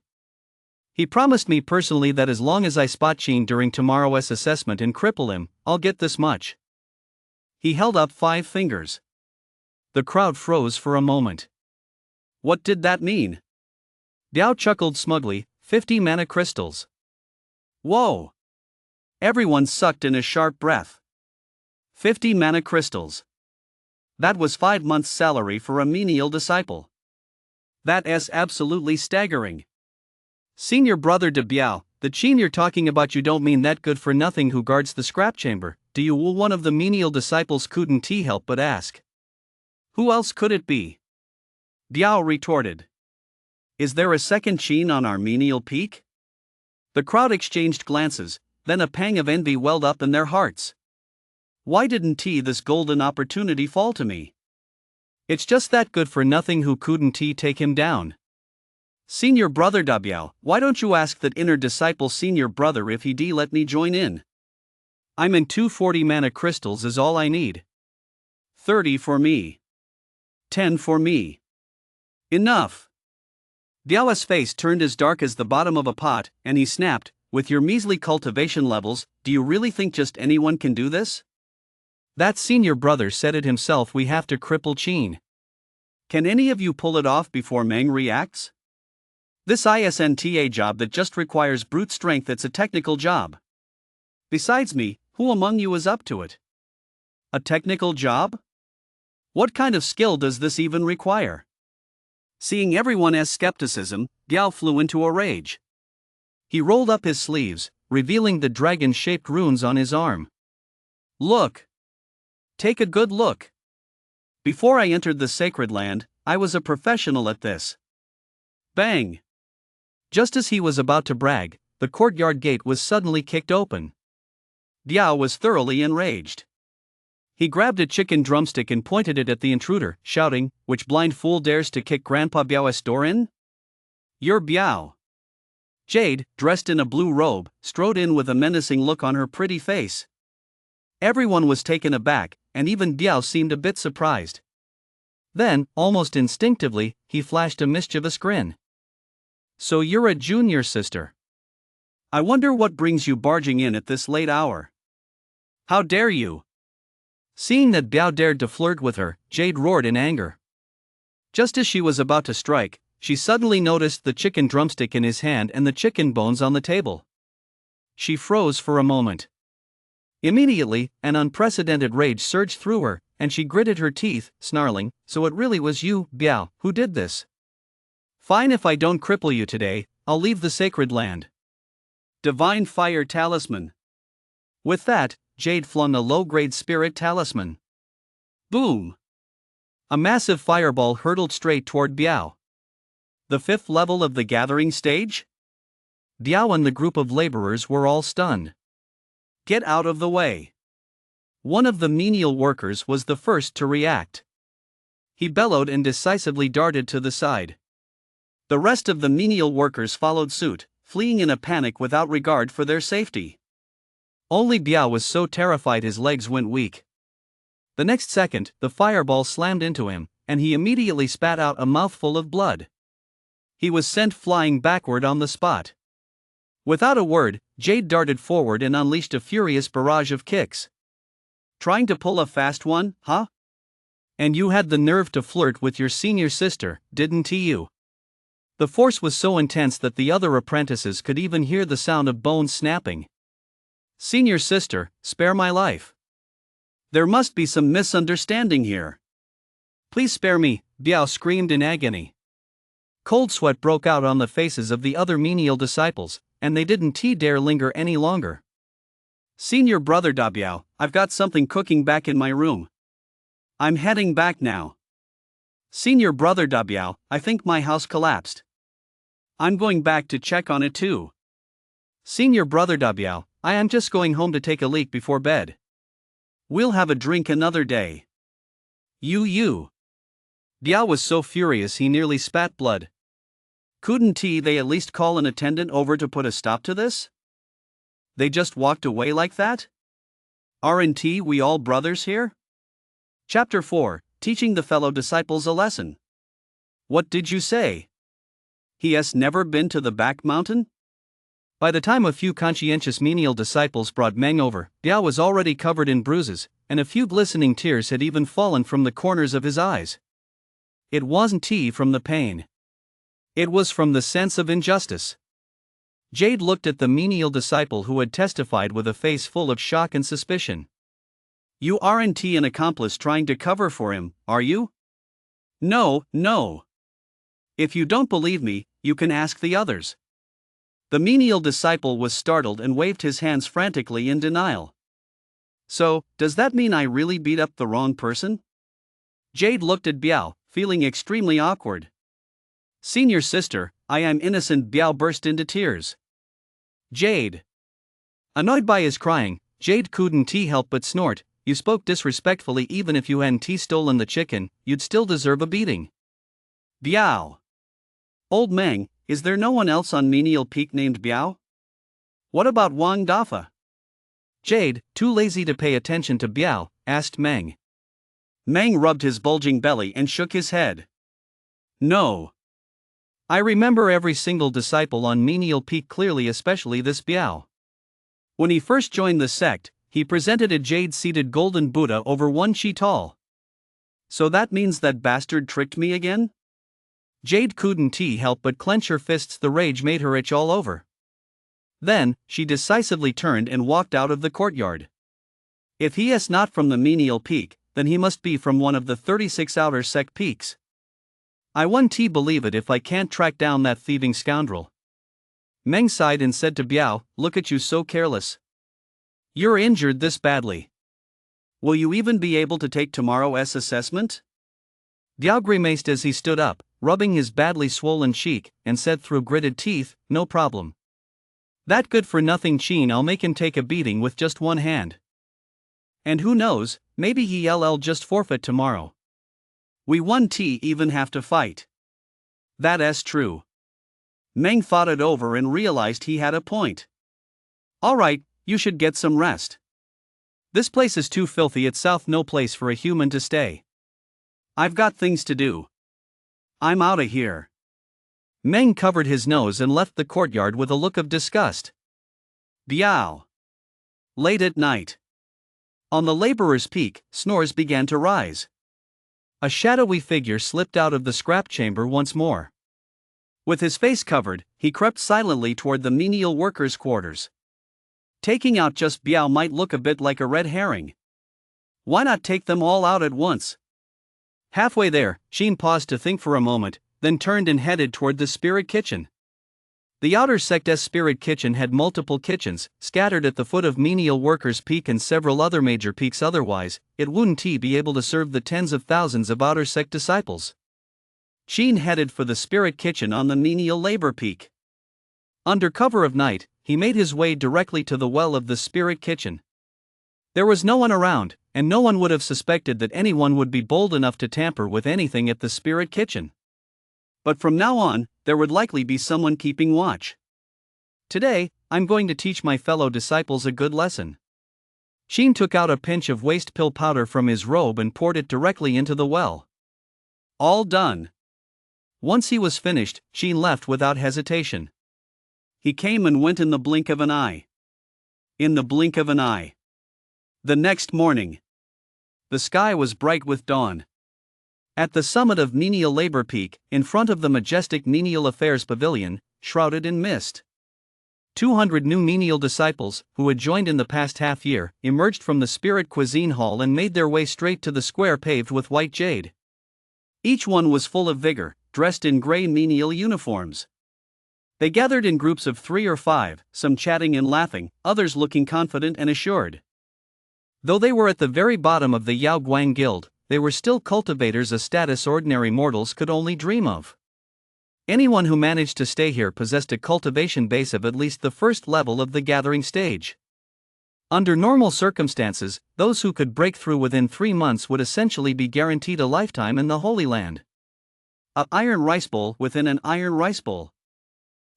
He promised me personally that as long as I spot Qin during tomorrow's assessment and cripple him, I'll get this much. He held up 5 fingers. The crowd froze for a moment. What did that mean? Biao chuckled smugly, 50 mana crystals. Whoa! Everyone sucked in a sharp breath. 50 mana crystals. That was 5 months' salary for a menial disciple. That is absolutely staggering. Senior brother de Biao, the Qin you're talking about, you don't mean that good for nothing who guards the scrap chamber, do you? One of the menial disciples couldn't help but ask. Who else could it be? Biao retorted. Is there a second Qin on our menial peak? The crowd exchanged glances, then a pang of envy welled up in their hearts. Why didn't this golden opportunity fall to me? It's just that good for nothing who couldn't take him down. Senior brother Dabiao, why don't you ask that inner disciple senior brother if he'd let me join in? I'm in 240 mana crystals is all I need. 30 for me. 10 for me. Enough. Biao's face turned as dark as the bottom of a pot, and he snapped, with your measly cultivation levels, do you really think just anyone can do this? That senior brother said it himself, we have to cripple Qin. Can any of you pull it off before Meng reacts? This isn't a job that just requires brute strength, it's a technical job. Besides me, who among you is up to it? A technical job? What kind of skill does this even require? Seeing everyone's skepticism, Biao flew into a rage. He rolled up his sleeves, revealing the dragon-shaped runes on his arm. Look! Take a good look. Before I entered the sacred land, I was a professional at this. Bang! Just as he was about to brag, the courtyard gate was suddenly kicked open. Biao was thoroughly enraged. He grabbed a chicken drumstick and pointed it at the intruder, shouting, which blind fool dares to kick Grandpa Biao's door in? You're Biao. Jade, dressed in a blue robe, strode in with a menacing look on her pretty face. Everyone was taken aback, and even Biao seemed a bit surprised. Then, almost instinctively, he flashed a mischievous grin. So you're a junior sister. I wonder what brings you barging in at this late hour. How dare you? Seeing that Biao dared to flirt with her, Jade roared in anger. Just as she was about to strike, she suddenly noticed the chicken drumstick in his hand and the chicken bones on the table. She froze for a moment. Immediately, an unprecedented rage surged through her, and she gritted her teeth, snarling, "So it really was you, Biao, who did this? Fine, if I don't cripple you today, I'll leave the sacred land." Divine Fire Talisman. With that, Jade flung a low-grade spirit talisman. Boom! A massive fireball hurtled straight toward Biao. The 5th level of the gathering stage? Biao and the group of laborers were all stunned. Get out of the way! One of the menial workers was the first to react. He bellowed and decisively darted to the side. The rest of the menial workers followed suit, fleeing in a panic without regard for their safety. Only Biao was so terrified his legs went weak. The next second, the fireball slammed into him, and he immediately spat out a mouthful of blood. He was sent flying backward on the spot. Without a word, Jade darted forward and unleashed a furious barrage of kicks. Trying to pull a fast one, huh? And you had the nerve to flirt with your senior sister, didn't you? The force was so intense that the other apprentices could even hear the sound of bones snapping. Senior sister, spare my life. There must be some misunderstanding here. Please spare me, Biao screamed in agony. Cold sweat broke out on the faces of the other menial disciples, and they didn't dare linger any longer. Senior brother Da Biao, I've got something cooking back in my room. I'm heading back now. Senior brother Da Biao, I think my house collapsed. I'm going back to check on it too. Senior brother Da Biao, I am just going home to take a leak before bed. We'll have a drink another day. You. Biao was so furious he nearly spat blood. Couldn't they at least call an attendant over to put a stop to this? They just walked away like that? Aren't we all brothers here? Chapter 4, Teaching the Fellow Disciples a Lesson. What did you say? He has never been to the back mountain? By the time a few conscientious menial disciples brought Meng over, Biao was already covered in bruises, and a few glistening tears had even fallen from the corners of his eyes. It wasn't from the pain. It was from the sense of injustice. Jade looked at the menial disciple who had testified with a face full of shock and suspicion. You aren't an accomplice trying to cover for him, are you? No. If you don't believe me, you can ask the others. The menial disciple was startled and waved his hands frantically in denial. So, does that mean I really beat up the wrong person? Jade looked at Biao, feeling extremely awkward. Senior sister, I am innocent. Biao burst into tears. Jade. Annoyed by his crying, Jade couldn't help but snort. You spoke disrespectfully. Even if you hadn't stolen the chicken, you'd still deserve a beating. Biao. Old Meng, is there no one else on Menial Peak named Biao? What about Wang Dafa? Jade, too lazy to pay attention to Biao, asked Meng. Meng rubbed his bulging belly and shook his head. No. I remember every single disciple on Menial Peak clearly, especially this Biao. When he first joined the sect, he presented a jade-seated golden Buddha over 1 chi tall. So that means that bastard tricked me again? Jade couldn't help but clench her fists. The rage made her itch all over. Then, she decisively turned and walked out of the courtyard. If he is not from the Menial Peak, then he must be from one of the 36 outer sect peaks. I won't believe it if I can't track down that thieving scoundrel. Meng sighed and said to Biao, look at you, so careless. You're injured this badly. Will you even be able to take tomorrow's assessment? Biao grimaced as he stood up, rubbing his badly swollen cheek, and said through gritted teeth, no problem. That good-for-nothing Chin, I'll make him take a beating with just one hand. And who knows, maybe he'll just forfeit tomorrow. We won't even have to fight. That's true. Meng thought it over and realized he had a point. Alright, you should get some rest. This place is too filthy itself, no place for a human to stay. I've got things to do. I'm outta here. Meng covered his nose and left the courtyard with a look of disgust. Biao. Late at night. On the laborer's peak, snores began to rise. A shadowy figure slipped out of the scrap chamber once more. With his face covered, he crept silently toward the menial workers' quarters. Taking out just Biao might look a bit like a red herring. Why not take them all out at once? Halfway there, Sheen paused to think for a moment, then turned and headed toward the spirit kitchen. The outer sect's spirit kitchen had multiple kitchens, scattered at the foot of menial workers' peak and several other major peaks. Otherwise, it wouldn't be able to serve the tens of thousands of outer sect disciples. Sheen headed for the spirit kitchen on the menial labor peak. Under cover of night, he made his way directly to the well of the spirit kitchen. There was no one around, and no one would have suspected that anyone would be bold enough to tamper with anything at the spirit kitchen. But from now on, there would likely be someone keeping watch. Today, I'm going to teach my fellow disciples a good lesson. Sheen took out a pinch of waste pill powder from his robe and poured it directly into the well. All done. Once he was finished, Sheen left without hesitation. He came and went in the blink of an eye. In the blink of an eye. The next morning. The sky was bright with dawn. At the summit of Menial Labor Peak, in front of the majestic Menial Affairs Pavilion, shrouded in mist, 200 new menial disciples, who had joined in the past half year, emerged from the Spirit Cuisine Hall and made their way straight to the square paved with white jade. Each one was full of vigor, dressed in gray menial uniforms. They gathered in groups of 3 or 5, some chatting and laughing, others looking confident and assured. Though they were at the very bottom of the Yao Guang Guild, they were still cultivators, a status ordinary mortals could only dream of. Anyone who managed to stay here possessed a cultivation base of at least the first level of the gathering stage. Under normal circumstances, those who could break through within 3 months would essentially be guaranteed a lifetime in the Holy Land. An iron rice bowl within an iron rice bowl.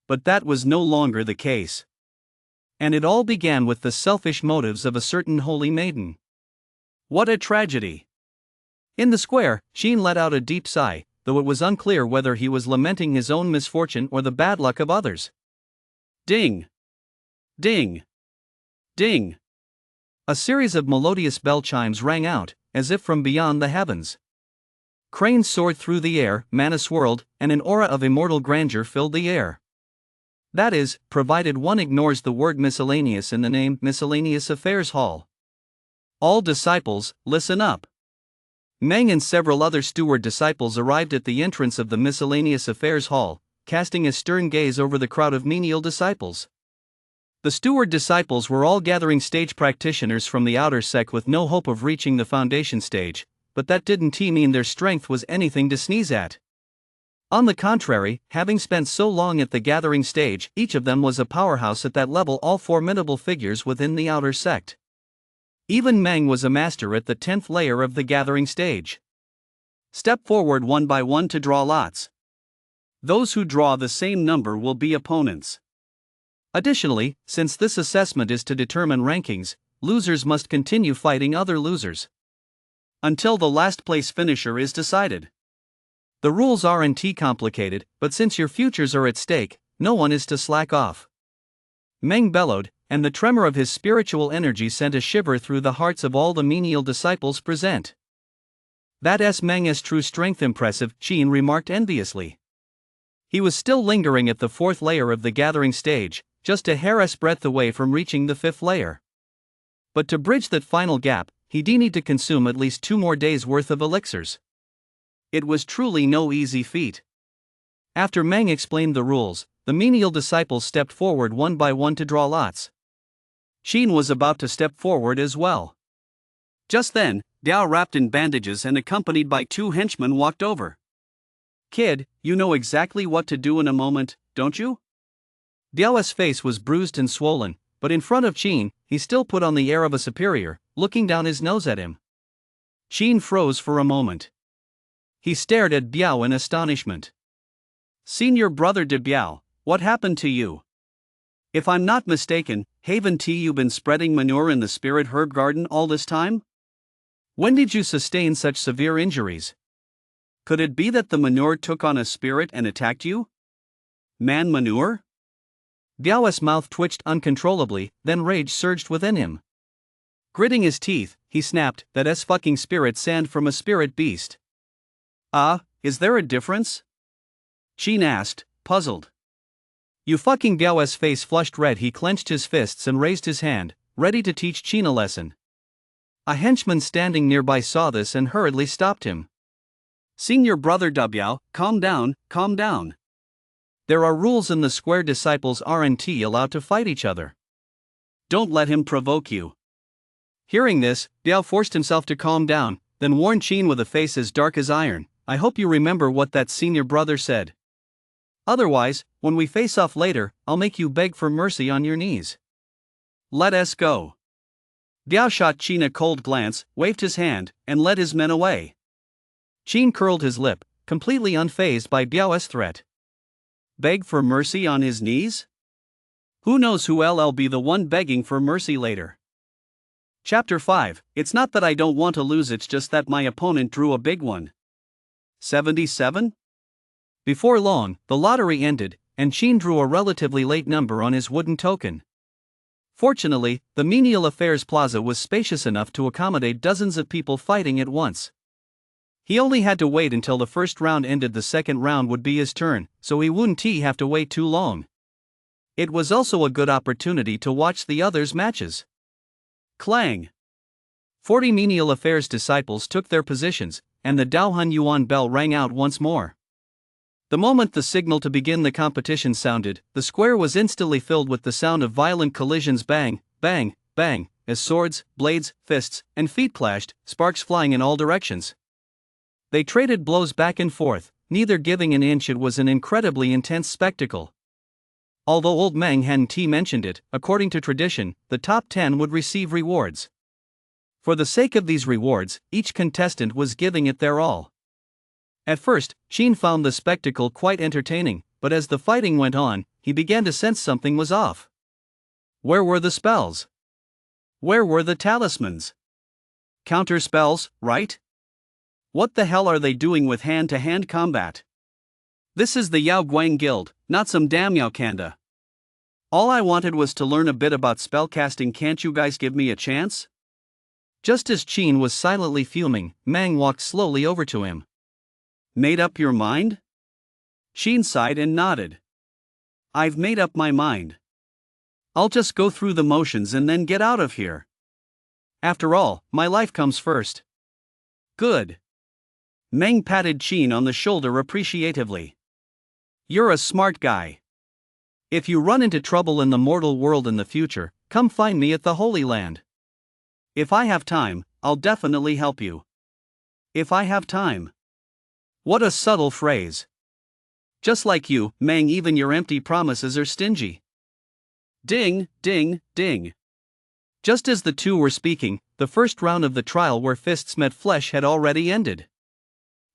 But that was no longer the case. And it all began with the selfish motives of a certain holy maiden. What a tragedy! In the square, Sheen let out a deep sigh, though it was unclear whether he was lamenting his own misfortune or the bad luck of others. Ding! Ding! Ding! A series of melodious bell chimes rang out, as if from beyond the heavens. Cranes soared through the air, manna swirled, and an aura of immortal grandeur filled the air. That is, provided one ignores the word miscellaneous in the name Miscellaneous Affairs Hall. All disciples, listen up. Meng and several other steward disciples arrived at the entrance of the Miscellaneous Affairs Hall, casting a stern gaze over the crowd of menial disciples. The steward disciples were all gathering stage practitioners from the outer sect with no hope of reaching the foundation stage, but that didn't mean their strength was anything to sneeze at. On the contrary, having spent so long at the gathering stage, each of them was a powerhouse at that level, all formidable figures within the outer sect. Even Meng was a master at the 10th layer of the gathering stage. Step forward one by one to draw lots. Those who draw the same number will be opponents. Additionally, since this assessment is to determine rankings, losers must continue fighting other losers until the last place finisher is decided. The rules aren't complicated, but since your futures are at stake, no one is to slack off. Meng bellowed, and the tremor of his spiritual energy sent a shiver through the hearts of all the menial disciples present. That's Meng's true strength. Impressive, Sheen remarked enviously. He was still lingering at the 4th layer of the gathering stage, just a hair's breadth away from reaching the 5th layer. But to bridge that final gap, he'd need to consume at least 2 more days' worth of elixirs. It was truly no easy feat. After Meng explained the rules, the menial disciples stepped forward one by one to draw lots. Sheen was about to step forward as well. Just then, Diao, wrapped in bandages and accompanied by 2 henchmen, walked over. "Kid, you know exactly what to do in a moment, don't you?" Diao's face was bruised and swollen, but in front of Sheen, he still put on the air of a superior, looking down his nose at him. Sheen froze for a moment. He stared at Biao in astonishment. "Senior brother de Biao, what happened to you? If I'm not mistaken, haven't you been spreading manure in the spirit herb garden all this time? When did you sustain such severe injuries? Could it be that the manure took on a spirit and attacked you? Man manure?" Biao's mouth twitched uncontrollably, then rage surged within him. Gritting his teeth, he snapped, "That's fucking spirit sand from a spirit beast." Is there a difference? Qin asked, puzzled. You fucking Biao's face flushed red. He clenched his fists and raised his hand, ready to teach Qin a lesson. A henchman standing nearby saw this and hurriedly stopped him. Senior brother Biao, calm down, calm down. There are rules in the square. Disciples aren't allowed to fight each other. Don't let him provoke you. Hearing this, Biao forced himself to calm down, then warned Qin with a face as dark as iron, "I hope you remember what that senior brother said. Otherwise, when we face off later, I'll make you beg for mercy on your knees. Let us go." Biao shot Qin a cold glance, waved his hand, and led his men away. Qin curled his lip, completely unfazed by Biao's threat. Beg for mercy on his knees? Who knows who'll be the one begging for mercy later. Chapter 5. It's not that I don't want to lose, it's just that my opponent drew a big one. 77? Before long, the lottery ended, and Qin drew a relatively late number on his wooden token. Fortunately, the menial affairs plaza was spacious enough to accommodate dozens of people fighting at once. He only had to wait until the first round ended. The second round would be his turn, so he wouldn't have to wait too long. It was also a good opportunity to watch the others' matches. Clang! 40 menial affairs disciples took their positions, and the Daohun Yuan bell rang out once more. The moment the signal to begin the competition sounded, the square was instantly filled with the sound of violent collisions. Bang, bang, bang, as swords, blades, fists, and feet clashed, sparks flying in all directions. They traded blows back and forth, neither giving an inch. It was an incredibly intense spectacle. Although old Meng hadn't mentioned it, according to tradition, the top 10 would receive rewards. For the sake of these rewards, each contestant was giving it their all. At first, Qin found the spectacle quite entertaining, but as the fighting went on, he began to sense something was off. Where were the spells? Where were the talismans? Counter spells, right? What the hell are they doing with hand-to-hand combat? This is the Yao Guang Guild, not some damn Yao Kanda. All I wanted was to learn a bit about spellcasting. Can't you guys give me a chance? Just as Qin was silently fuming, Meng walked slowly over to him. Made up your mind? Qin sighed and nodded. I've made up my mind. I'll just go through the motions and then get out of here. After all, my life comes first. Good. Meng patted Qin on the shoulder appreciatively. You're a smart guy. If you run into trouble in the mortal world in the future, come find me at the Holy Land. If I have time, I'll definitely help you. If I have time. What a subtle phrase. Just like you, Meng, even your empty promises are stingy. Ding, ding, ding. Just as the two were speaking, the first round of the trial where fists met flesh had already ended.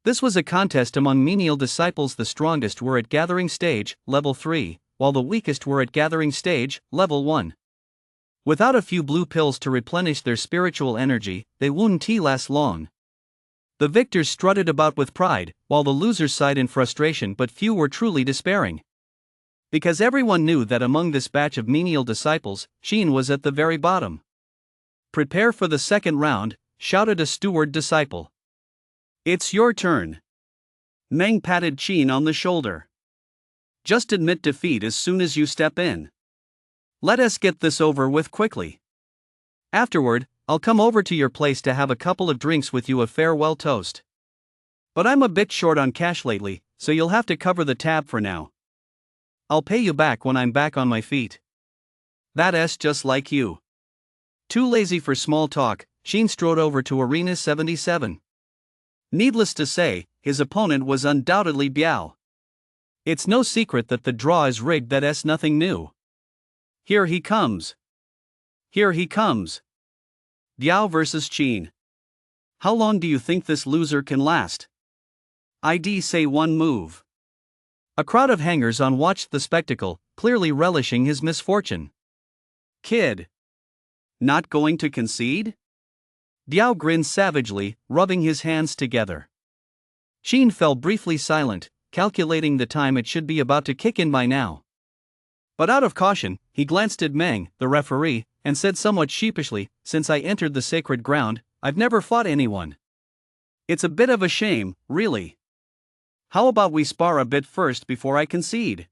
This was a contest among menial disciples. The strongest were at gathering stage, level 3, while the weakest were at gathering stage, level 1. Without a few blue pills to replenish their spiritual energy, they wouldn't last long. The victors strutted about with pride, while the losers sighed in frustration, but few were truly despairing. Because everyone knew that among this batch of menial disciples, Qin was at the very bottom. Prepare for the second round, shouted a steward disciple. It's your turn. Meng patted Qin on the shoulder. Just admit defeat as soon as you step in. Let us get this over with quickly. Afterward, I'll come over to your place to have a couple of drinks with you, a farewell toast. But I'm a bit short on cash lately, so you'll have to cover the tab for now. I'll pay you back when I'm back on my feet. That's just like you. Too lazy for small talk, Qin strode over to Arena 77. Needless to say, his opponent was undoubtedly Biao. It's no secret that the draw is rigged. That's nothing new. Here he comes. Here he comes. Biao versus Qin. How long do you think this loser can last? I'd say one move. A crowd of hangers-on watched the spectacle, clearly relishing his misfortune. Kid. Not going to concede? Biao grinned savagely, rubbing his hands together. Qin fell briefly silent, calculating the time. It should be about to kick in by now. But out of caution, he glanced at Meng, the referee, and said somewhat sheepishly, "Since I entered the sacred ground, I've never fought anyone. It's a bit of a shame, really. How about we spar a bit first before I concede?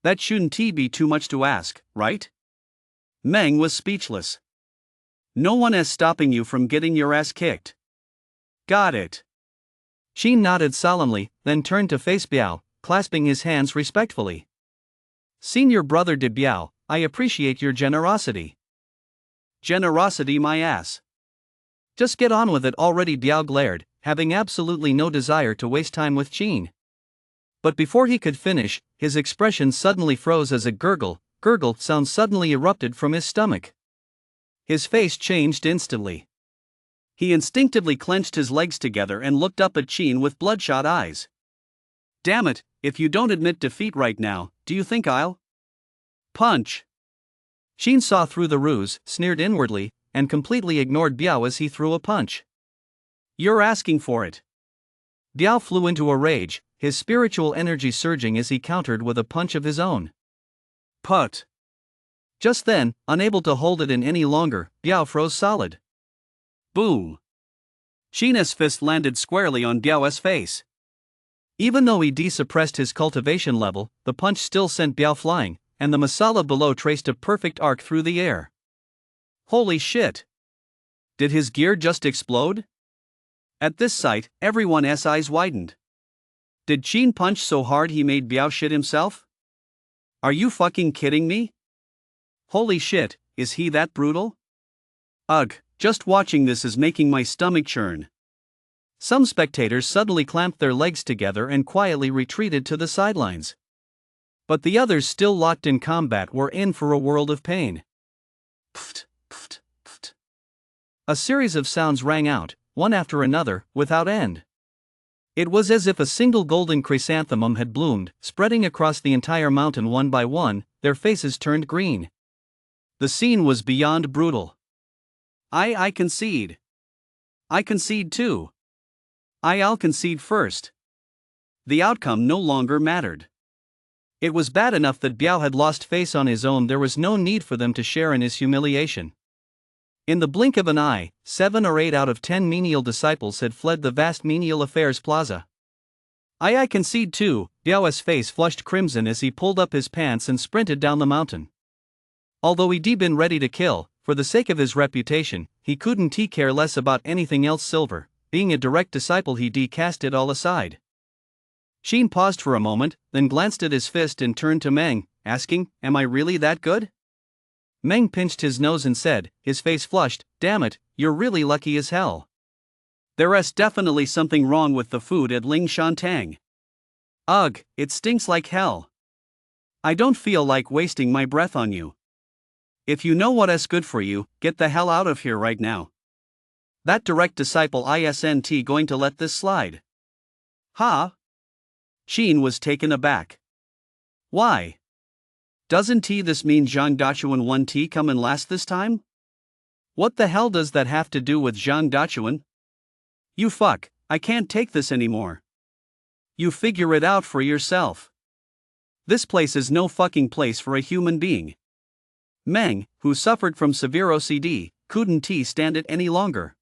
That shouldn't be too much to ask, right?" Meng was speechless. "No one is stopping you from getting your ass kicked." "Got it." Qin nodded solemnly, then turned to face Biao, clasping his hands respectfully. "Senior brother de Biao, I appreciate your generosity." "Generosity my ass. Just get on with it already," Biao glared, having absolutely no desire to waste time with Qin. But before he could finish, his expression suddenly froze as a gurgle sound suddenly erupted from his stomach. His face changed instantly. He instinctively clenched his legs together and looked up at Qin with bloodshot eyes. "Damn it, if you don't admit defeat right now, do you think I'll punch?" Qin saw through the ruse, sneered inwardly, and completely ignored Biao as he threw a punch. "You're asking for it." Biao flew into a rage, his spiritual energy surging as he countered with a punch of his own. Put. Just then, unable to hold it in any longer, Biao froze solid. Boom. Qin's fist landed squarely on Biao's face. Even though he suppressed his cultivation level, the punch still sent Biao flying, and the masala below traced a perfect arc through the air. Holy shit! Did his gear just explode? At this sight, everyone's eyes widened. Did Qin punch so hard he made Biao shit himself? Are you fucking kidding me? Holy shit, is he that brutal? Ugh, just watching this is making my stomach churn. Some spectators suddenly clamped their legs together and quietly retreated to the sidelines. But the others, still locked in combat, were in for a world of pain. Pft, pft, pft. A series of sounds rang out, one after another, without end. It was as if a single golden chrysanthemum had bloomed, spreading across the entire mountain one by one. Their faces turned green. The scene was beyond brutal. I concede. I concede too. I'll concede first. The outcome no longer mattered. It was bad enough that Biao had lost face on his own. There was no need for them to share in his humiliation. In the blink of an eye, 7 or 8 out of 10 menial disciples had fled the vast menial affairs plaza. I concede too. Biao's face flushed crimson as he pulled up his pants and sprinted down the mountain. Although he'd been ready to kill, for the sake of his reputation, he couldn't care less about anything else silver. Being a direct disciple, he cast it all aside. Qin paused for a moment, then glanced at his fist and turned to Meng, asking, "Am I really that good?" Meng pinched his nose and said, his face flushed, "Damn it, you're really lucky as hell. There's definitely something wrong with the food at Ling Shantang. Ugh, it stinks like hell. I don't feel like wasting my breath on you. If you know what's good for you, get the hell out of here right now. That direct disciple isn't going to let this slide." Huh? Qin was taken aback. Why? Doesn't this mean Zhang Dachuan won come in last this time? What the hell does that have to do with Zhang Dachuan? You fuck, I can't take this anymore. You figure it out for yourself. This place is no fucking place for a human being. Meng, who suffered from severe OCD, couldn't stand it any longer.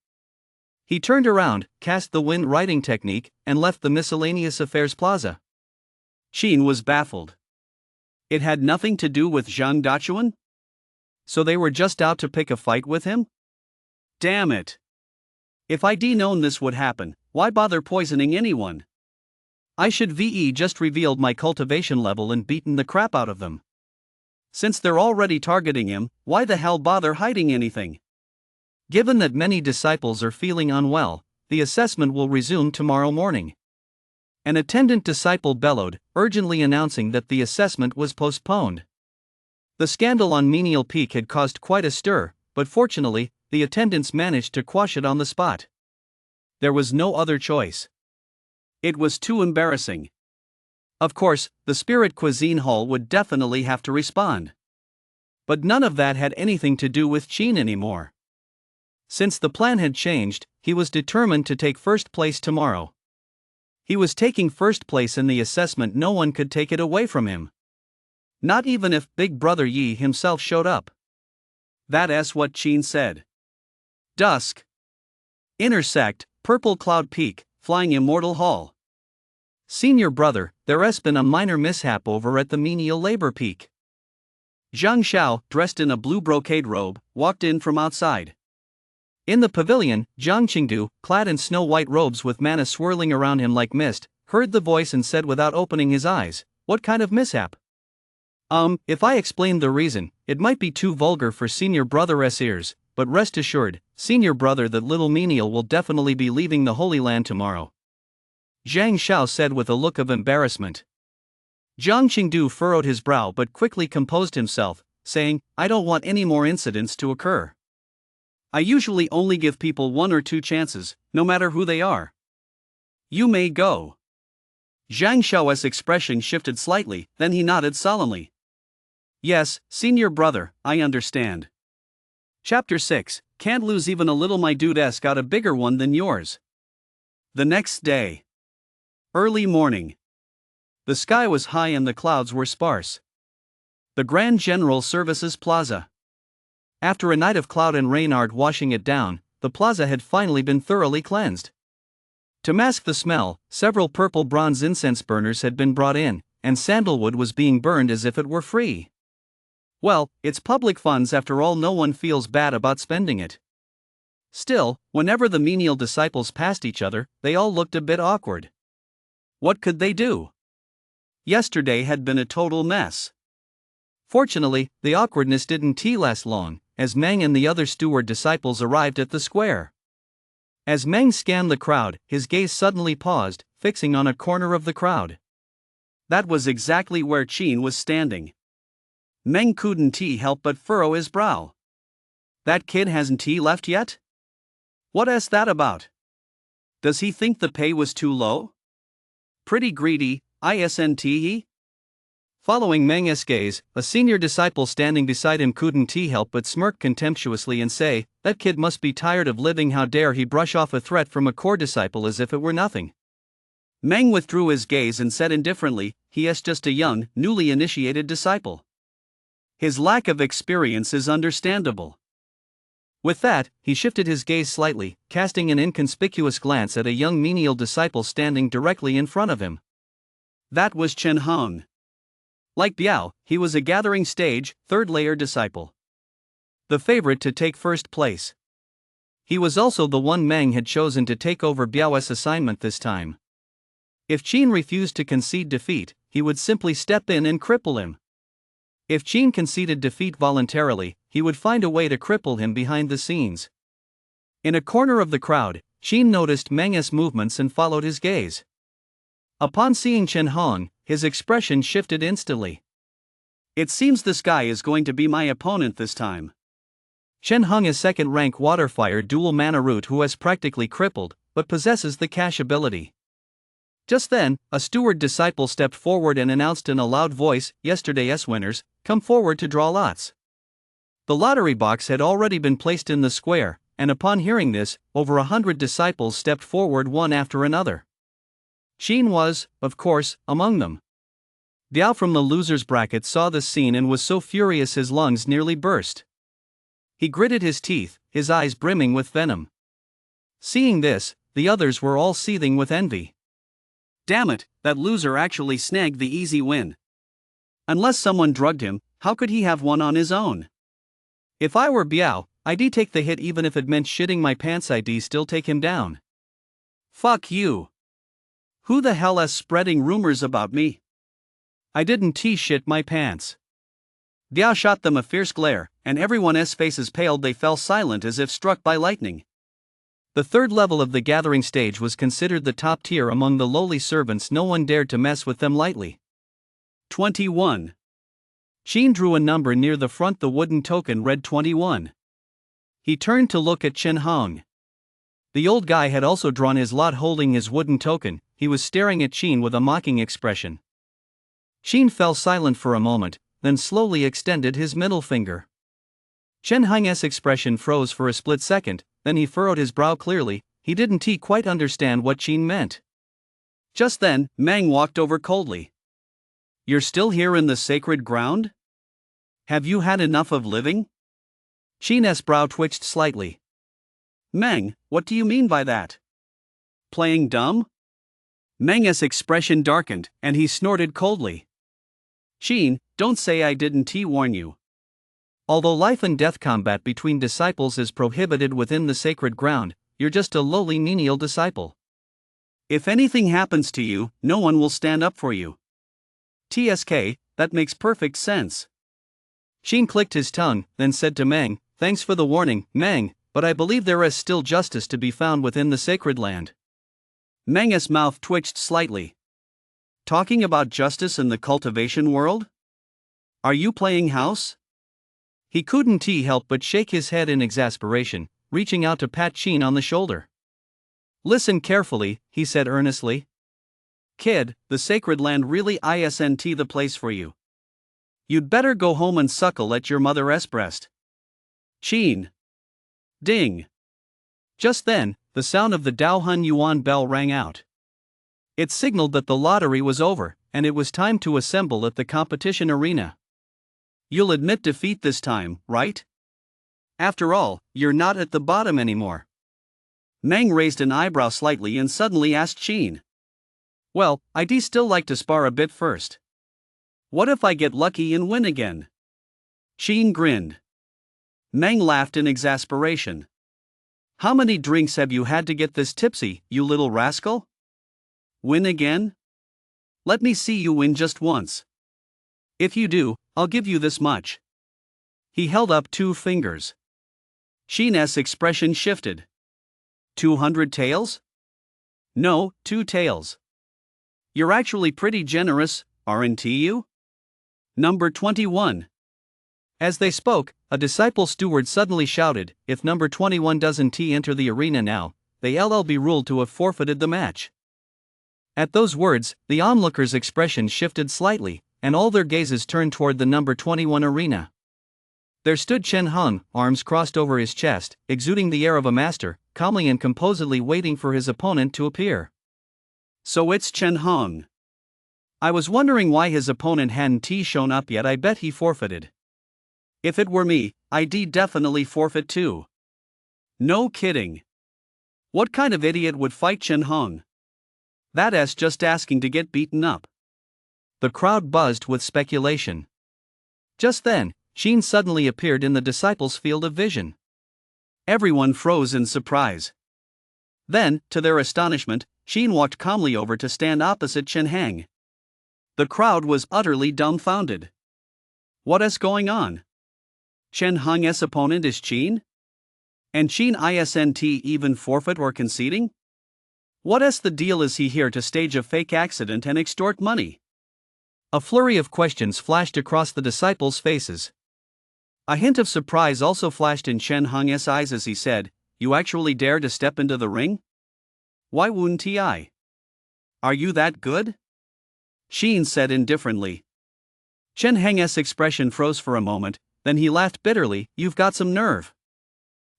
He turned around, cast the wind riding technique, and left the miscellaneous affairs plaza. Qin was baffled. It had nothing to do with Zhang Dachuan? So they were just out to pick a fight with him? Damn it. If I'd known this would happen, why bother poisoning anyone? I should just revealed my cultivation level and beaten the crap out of them. Since they're already targeting him, why the hell bother hiding anything? Given that many disciples are feeling unwell, the assessment will resume tomorrow morning. An attendant disciple bellowed, urgently announcing that the assessment was postponed. The scandal on Menial Peak had caused quite a stir, but fortunately, the attendants managed to quash it on the spot. There was no other choice. It was too embarrassing. Of course, the Spirit Cuisine Hall would definitely have to respond. But none of that had anything to do with Qin anymore. Since the plan had changed, he was determined to take first place tomorrow. He was taking first place in the assessment. No one could take it away from him. Not even if Big Brother Yi himself showed up. That's what Qin said. Dusk. Intersect, Purple Cloud Peak, Flying Immortal Hall. Senior brother, there's been a minor mishap over at the menial labor peak. Zhang Xiao, dressed in a blue brocade robe, walked in from outside. In the pavilion, Zhang Qingdu, clad in snow-white robes with mana swirling around him like mist, heard the voice and said without opening his eyes, "What kind of mishap?" If I explained the reason, it might be too vulgar for senior brother's ears, but rest assured, senior brother, that little menial will definitely be leaving the Holy Land tomorrow. Zhang Xiao said with a look of embarrassment. Zhang Qingdu furrowed his brow but quickly composed himself, saying, "I don't want any more incidents to occur. I usually only give people 1 or 2 chances, no matter who they are. You may go." Zhang Xiao's expression shifted slightly, then he nodded solemnly. "Yes, senior brother, I understand." Chapter 6, Can't lose even a little. My dude's got a bigger one than yours. The next day. Early morning. The sky was high and the clouds were sparse. The Grand General Services Plaza. After a night of cloud and rain art washing it down, the plaza had finally been thoroughly cleansed. To mask the smell, several purple bronze incense burners had been brought in, and sandalwood was being burned as if it were free. Well, it's public funds after all, no one feels bad about spending it. Still, whenever the menial disciples passed each other, they all looked a bit awkward. What could they do? Yesterday had been a total mess. Fortunately, the awkwardness didn't last long, as Meng and the other steward disciples arrived at the square. As Meng scanned the crowd, his gaze suddenly paused, fixing on a corner of the crowd. That was exactly where Qin was standing. Meng couldn't help but furrow his brow. That kid hasn't left yet? What's that about? Does he think the pay was too low? Pretty greedy, isn't he? Following Meng's gaze, a senior disciple standing beside him couldn't help but smirk contemptuously and say, "That kid must be tired of living. How dare he brush off a threat from a core disciple as if it were nothing." Meng withdrew his gaze and said indifferently, "He's just a young, newly initiated disciple. His lack of experience is understandable." With that, he shifted his gaze slightly, casting an inconspicuous glance at a young menial disciple standing directly in front of him. That was Chen Hong. Like Biao, he was a gathering stage, third-layer disciple. The favorite to take first place. He was also the one Meng had chosen to take over Biao's assignment this time. If Qin refused to concede defeat, he would simply step in and cripple him. If Qin conceded defeat voluntarily, he would find a way to cripple him behind the scenes. In a corner of the crowd, Qin noticed Meng's movements and followed his gaze. Upon seeing Chen Hong, his expression shifted instantly. "It seems this guy is going to be my opponent this time." Chen Hong is second-rank water-fire dual mana root who has practically crippled, but possesses the cash ability. Just then, a steward disciple stepped forward and announced in a loud voice, "Yesterday's winners, come forward to draw lots." The lottery box had already been placed in the square, and upon hearing this, over 100 disciples stepped forward one after another. Qin was, of course, among them. Biao from the losers bracket saw this scene and was so furious his lungs nearly burst. He gritted his teeth, his eyes brimming with venom. Seeing this, the others were all seething with envy. Damn it, that loser actually snagged the easy win. Unless someone drugged him, how could he have won on his own? If I were Biao, I'd take the hit even if it meant shitting my pants. I'd still take him down. Fuck you. Who the hell is spreading rumors about me? I didn't shit my pants. Biao shot them a fierce glare, and everyone's faces paled. They fell silent as if struck by lightning. The third level of the gathering stage was considered the top tier among the lowly servants. No one dared to mess with them lightly. 21. Qin drew a number near the front. The wooden token read 21. He turned to look at Chen Hong. The old guy had also drawn his lot holding his wooden token. He was staring at Qin with a mocking expression. Qin fell silent for a moment, then slowly extended his middle finger. Chen Hong's expression froze for a split second, then he furrowed his brow clearly. He didn't quite understand what Qin meant. Just then, Meng walked over coldly. "You're still here in the sacred ground? Have you had enough of living?" Qin's brow twitched slightly. Meng, what do you mean by that? Playing dumb? Meng's expression darkened, and he snorted coldly. Qin, don't say I didn't warn you. Although life and death combat between disciples is prohibited within the sacred ground, you're just a lowly menial disciple. If anything happens to you, no one will stand up for you. TSK, that makes perfect sense. Qin clicked his tongue, then said to Meng, thanks for the warning, Meng, but I believe there is still justice to be found within the sacred land. Meng's mouth twitched slightly. Talking about justice in the cultivation world? Are you playing house? He couldn't help but shake his head in exasperation, reaching out to pat Qin on the shoulder. Listen carefully, he said earnestly. Kid, the sacred land really isn't the place for you. You'd better go home and suckle at your mother's breast. Qin. Ding. Just then, the sound of the Daohun Yuan bell rang out. It signaled that the lottery was over, and it was time to assemble at the competition arena. You'll admit defeat this time, right? After all, you're not at the bottom anymore. Meng raised an eyebrow slightly and suddenly asked Qin. Well, I'd still like to spar a bit first. What if I get lucky and win again? Qin grinned. Meng laughed in exasperation. How many drinks have you had to get this tipsy, you little rascal? Win again? Let me see you win just once. If you do, I'll give you this much. He held up 2 fingers. Qin's expression shifted. 200 taels? No, 2 taels. You're actually pretty generous, aren't you? Number 21. As they spoke, a disciple steward suddenly shouted, if number 21 doesn't enter the arena now, they'll be ruled to have forfeited the match. At those words, the onlookers' expression shifted slightly, and all their gazes turned toward the number 21 arena. There stood Chen Hong, arms crossed over his chest, exuding the air of a master, calmly and composedly waiting for his opponent to appear. So it's Chen Hong. I was wondering why his opponent hadn't shown up yet. I bet he forfeited. If it were me, I'd definitely forfeit too. No kidding. What kind of idiot would fight Chen Hong? That's just asking to get beaten up. The crowd buzzed with speculation. Just then, Qin suddenly appeared in the disciples' field of vision. Everyone froze in surprise. Then, to their astonishment, Qin walked calmly over to stand opposite Chen Hang. The crowd was utterly dumbfounded. What's going on? Chen Hong's opponent is Qin? And Qin isn't even forfeit or conceding? What's the deal? Is he here to stage a fake accident and extort money? A flurry of questions flashed across the disciples' faces. A hint of surprise also flashed in Chen Hong's eyes as he said, You actually dare to step into the ring? Why wouldn't I? Are you that good? Qin said indifferently. Chen Hong's expression froze for a moment, then he laughed bitterly, You've got some nerve.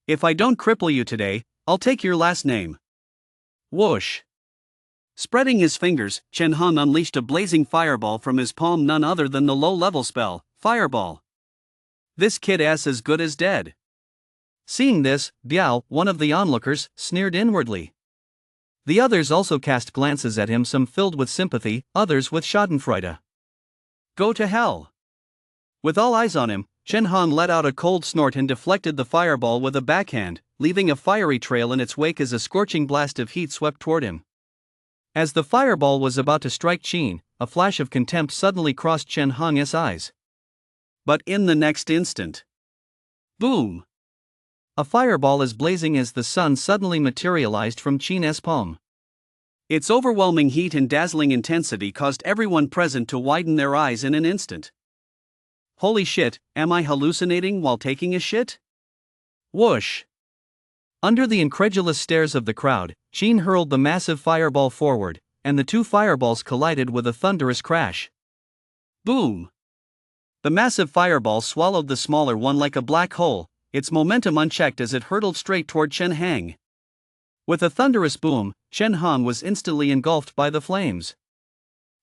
If I don't cripple you today, I'll take your last name. Whoosh. Spreading his fingers, Chen Hong unleashed a blazing fireball from his palm, none other than the low-level spell, Fireball. This kid-ass as good as dead. Seeing this, Biao, one of the onlookers, sneered inwardly. The others also cast glances at him, some filled with sympathy, others with schadenfreude. Go to hell. With all eyes on him, Chen Hong let out a cold snort and deflected the fireball with a backhand, leaving a fiery trail in its wake as a scorching blast of heat swept toward him. As the fireball was about to strike Qin, a flash of contempt suddenly crossed Chen Hong's eyes. But in the next instant, boom! A fireball as blazing as the sun suddenly materialized from Qin's palm. Its overwhelming heat and dazzling intensity caused everyone present to widen their eyes in an instant. Holy shit, am I hallucinating while taking a shit? Whoosh! Under the incredulous stares of the crowd, Qin hurled the massive fireball forward, and the 2 fireballs collided with a thunderous crash. Boom! The massive fireball swallowed the smaller one like a black hole, its momentum unchecked as it hurtled straight toward Chen Hang. With a thunderous boom, Chen Hong was instantly engulfed by the flames.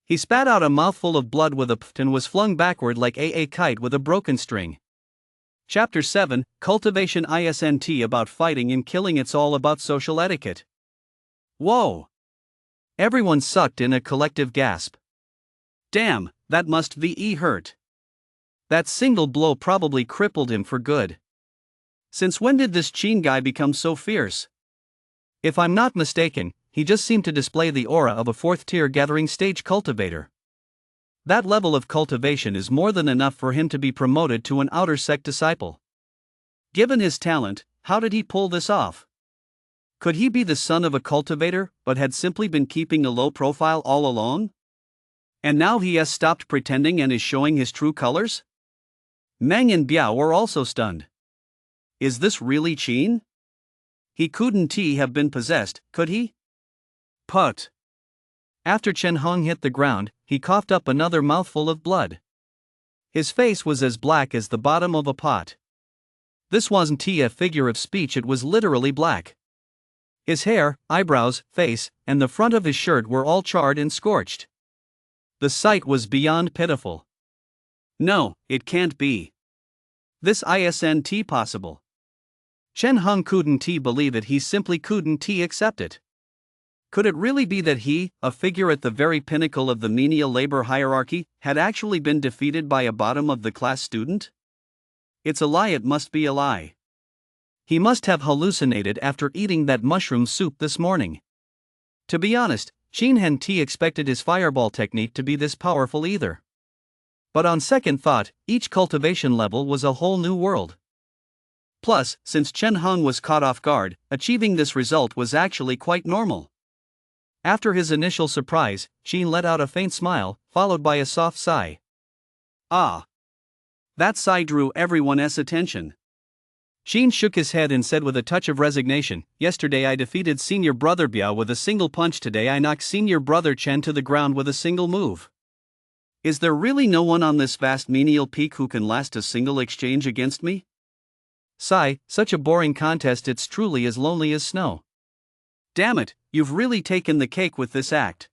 He spat out a mouthful of blood with a pft and was flung backward like a kite with a broken string. Chapter 7, Cultivation isn't about fighting and killing, it's all about social etiquette. Whoa! Everyone sucked in a collective gasp. Damn, that must be hurt. That single blow probably crippled him for good. Since when did this Qin guy become so fierce? If I'm not mistaken, he just seemed to display the aura of a fourth-tier gathering stage cultivator. That level of cultivation is more than enough for him to be promoted to an outer sect disciple. Given his talent, how did he pull this off? Could he be the son of a cultivator, but had simply been keeping a low profile all along? And now he has stopped pretending and is showing his true colors? Meng and Biao were also stunned. Is this really Qin? He couldn't have been possessed, could he? Put. After Chen Hong hit the ground, he coughed up another mouthful of blood. His face was as black as the bottom of a pot. This wasn't a figure of speech, it was literally black. His hair, eyebrows, face, and the front of his shirt were all charred and scorched. The sight was beyond pitiful. No, it can't be. This isn't possible. Chen Hong couldn't believe it, he simply couldn't accept it. Could it really be that he, a figure at the very pinnacle of the menial labor hierarchy, had actually been defeated by a bottom-of-the-class student? It's a lie, it must be a lie. He must have hallucinated after eating that mushroom soup this morning. To be honest, Qin hadn't expected his fireball technique to be this powerful either. But on second thought, each cultivation level was a whole new world. Plus, since Chen Hong was caught off guard, achieving this result was actually quite normal. After his initial surprise, Qin let out a faint smile, followed by a soft sigh. Ah! That sigh drew everyone's attention. Qin shook his head and said with a touch of resignation, "Yesterday I defeated senior brother Biao with a single punch, today I knocked senior brother Chen to the ground with a single move. Is there really no one on this vast menial peak who can last a single exchange against me? Sigh, such a boring contest, it's truly as lonely as snow. Damn it, you've really taken the cake with this act."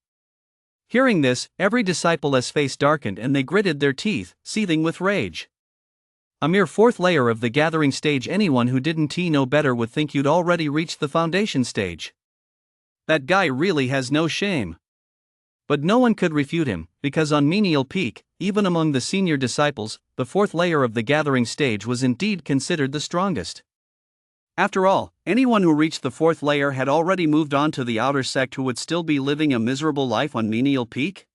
Hearing this, every disciple's face darkened and they gritted their teeth, seething with rage. A mere fourth layer of the gathering stage, anyone who didn't know better would think you'd already reached the foundation stage. That guy really has no shame. But no one could refute him, because on menial peak, even among the senior disciples, the fourth layer of the gathering stage was indeed considered the strongest. After all, anyone who reached the fourth layer had already moved on to the outer sect who would still be living a miserable life on menial peak.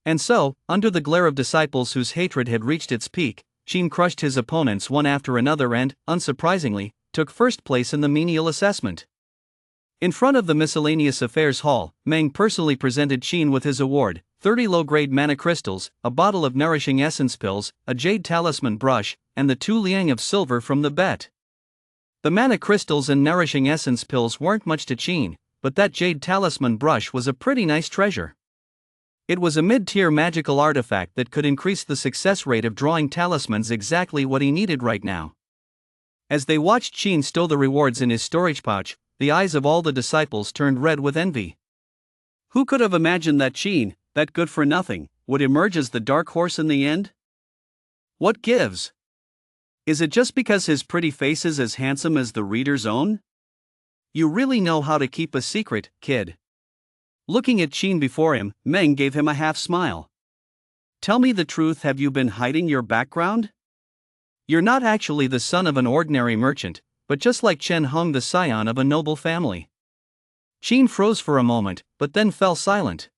And so, under the glare of disciples whose hatred had reached its peak, Qin crushed his opponents one after another and, unsurprisingly, took first place in the menial assessment. In front of the Miscellaneous Affairs Hall, Meng personally presented Qin with his award: 30 low-grade mana crystals, a bottle of nourishing essence pills, a jade talisman brush, and the 2 liang of silver from the bet. The mana crystals and nourishing essence pills weren't much to Qin, but that jade talisman brush was a pretty nice treasure. It was a mid-tier magical artifact that could increase the success rate of drawing talismans, exactly what he needed right now. As they watched Qin stow the rewards in his storage pouch, the eyes of all the disciples turned red with envy. Who could have imagined that Qin, that good-for-nothing, would emerge as the dark horse in the end? What gives? Is it just because his pretty face is as handsome as the reader's own? You really know how to keep a secret, kid. Looking at Qin before him, Meng gave him a half-smile. Tell me the truth, have you been hiding your background? You're not actually the son of an ordinary merchant, but just like Chen Hong, the scion of a noble family. Qin froze for a moment, but then fell silent.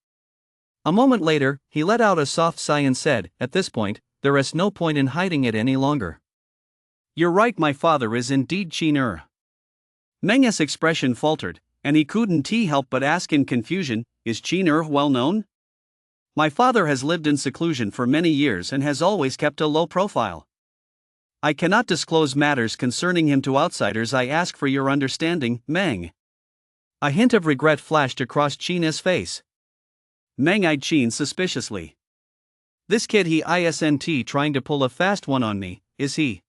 A moment later, he let out a soft sigh and said, "At this point, there is no point in hiding it any longer." You're right, my father is indeed Qin. Meng's expression faltered, and he couldn't help but ask in confusion, "Is Qin well known?" My father has lived in seclusion for many years and has always kept a low profile. I cannot disclose matters concerning him to outsiders, I ask for your understanding, Meng. A hint of regret flashed across Qin's face. Meng eyed Qin suspiciously. This kid, he isn't trying to pull a fast one on me, is he?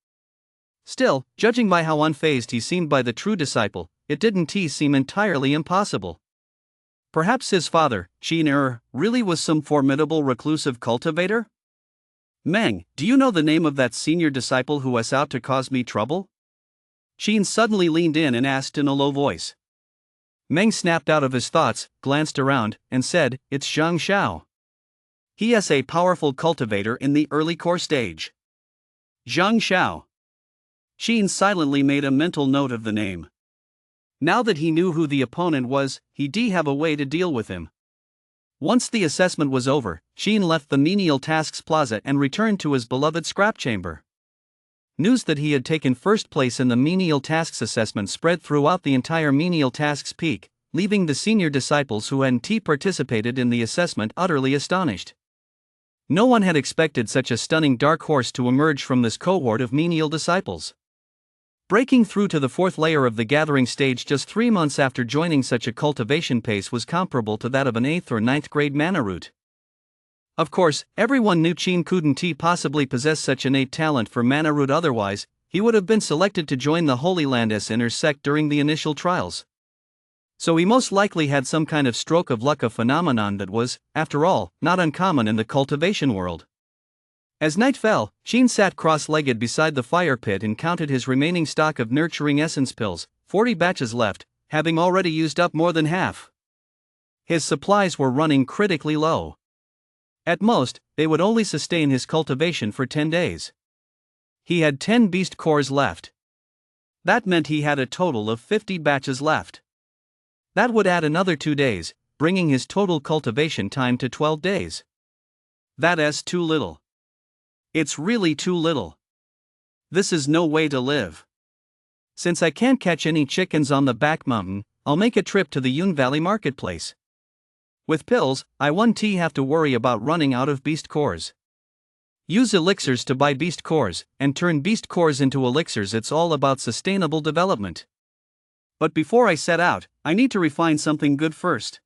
Still, judging by how unfazed he seemed by the true disciple, it didn't seem entirely impossible. Perhaps his father, Qin, really was some formidable reclusive cultivator? Meng, do you know the name of that senior disciple who was out to cause me trouble? Qin suddenly leaned in and asked in a low voice. Meng snapped out of his thoughts, glanced around, and said, "It's Zhang Xiao. He is a powerful cultivator in the early core stage." Zhang Xiao. Qin silently made a mental note of the name. Now that he knew who the opponent was, he did have a way to deal with him. Once the assessment was over, Qin left the menial tasks plaza and returned to his beloved scrap chamber. News that he had taken first place in the menial tasks assessment spread throughout the entire menial tasks peak, leaving the senior disciples who hadn't participated in the assessment utterly astonished. No one had expected such a stunning dark horse to emerge from this cohort of menial disciples. Breaking through to the fourth layer of the gathering stage just 3 months after joining such a cultivation pace was comparable to that of an 8th or 9th grade mana root. Of course, everyone knew Qin couldn't possibly possess such innate talent for mana root, otherwise, he would have been selected to join the Holy Land's inner sect during the initial trials. So he most likely had some kind of stroke of luck, a phenomenon that was, after all, not uncommon in the cultivation world. As night fell, Qin sat cross-legged beside the fire pit and counted his remaining stock of nurturing essence pills, 40 batches left, having already used up more than half. His supplies were running critically low. At most, they would only sustain his cultivation for 10 days. He had 10 beast cores left. That meant he had a total of 50 batches left. That would add another 2 days, bringing his total cultivation time to 12 days. That is too little. It's really too little. This is no way to live. Since I can't catch any chickens on the back mountain, I'll make a trip to the Yun Valley marketplace. With pills, I won't have to worry about running out of beast cores. Use elixirs to buy beast cores, and turn beast cores into elixirs. It's all about sustainable development. But before I set out, I need to refine something good first.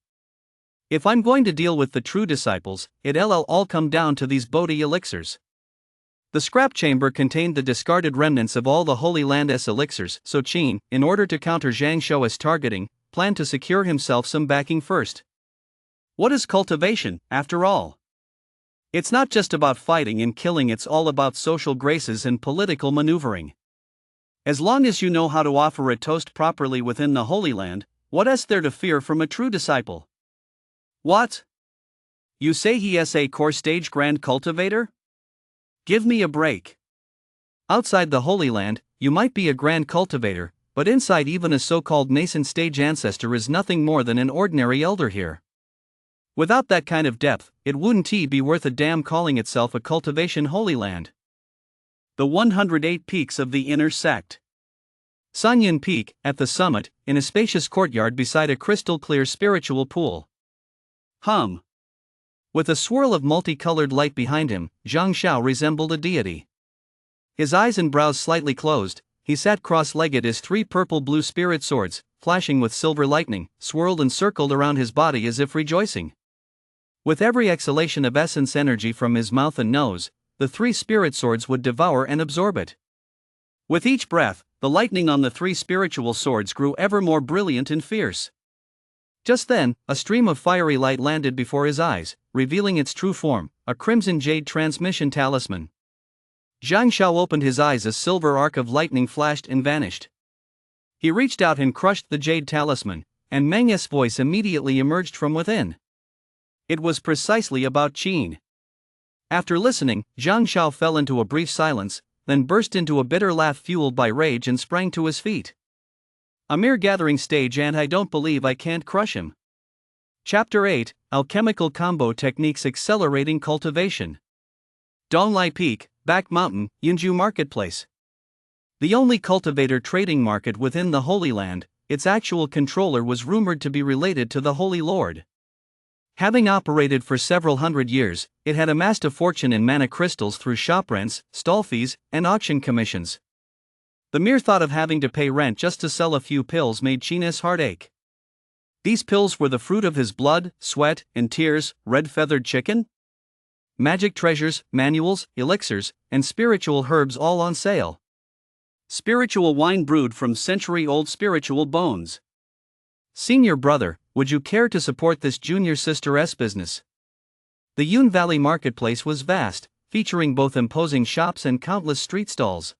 If I'm going to deal with the true disciples, it'll all come down to these Bodhi elixirs. The scrap chamber contained the discarded remnants of all the Holy Land's elixirs, so Qin, in order to counter Zhang Xiao's targeting, planned to secure himself some backing first. What is cultivation, after all? It's not just about fighting and killing, it's all about social graces and political maneuvering. As long as you know how to offer a toast properly within the Holy Land, what is there to fear from a true disciple? What? You say he is a core stage grand cultivator? Give me a break. Outside the Holy Land, you might be a grand cultivator, but inside, even a so-called nascent stage ancestor is nothing more than an ordinary elder here. Without that kind of depth, it wouldn't be worth a damn calling itself a cultivation Holy Land. The 108 Peaks of the Inner Sect. Sanyan Peak, at the summit, in a spacious courtyard beside a crystal-clear spiritual pool. With a swirl of multicolored light behind him, Zhang Xiao resembled a deity. His eyes and brows slightly closed, he sat cross-legged as 3 purple-blue spirit swords, flashing with silver lightning, swirled and circled around his body as if rejoicing. With every exhalation of essence energy from his mouth and nose, the 3 spirit swords would devour and absorb it. With each breath, the lightning on the 3 spiritual swords grew ever more brilliant and fierce. Just then, a stream of fiery light landed before his eyes, revealing its true form, a crimson jade transmission talisman. Zhang Xiao opened his eyes, a silver arc of lightning flashed and vanished. He reached out and crushed the jade talisman, and Meng's voice immediately emerged from within. It was precisely about Qin. After listening, Zhang Xiao fell into a brief silence, then burst into a bitter laugh fueled by rage and sprang to his feet. A mere gathering stage, and I don't believe I can't crush him. Chapter 8, Alchemical Combo Techniques Accelerating Cultivation. Donglai Peak, Back Mountain, Yunju Marketplace. The only cultivator trading market within the Holy Land, its actual controller was rumored to be related to the Holy Lord. Having operated for several hundred years, it had amassed a fortune in mana crystals through shop rents, stall fees, and auction commissions. The mere thought of having to pay rent just to sell a few pills made Qin's heart ache. These pills were the fruit of his blood, sweat, and tears. Red-feathered chicken? Magic treasures, manuals, elixirs, and spiritual herbs all on sale. Spiritual wine brewed from century-old spiritual bones. Senior brother, would you care to support this junior sister's business? The Yun Valley marketplace was vast, featuring both imposing shops and countless street stalls.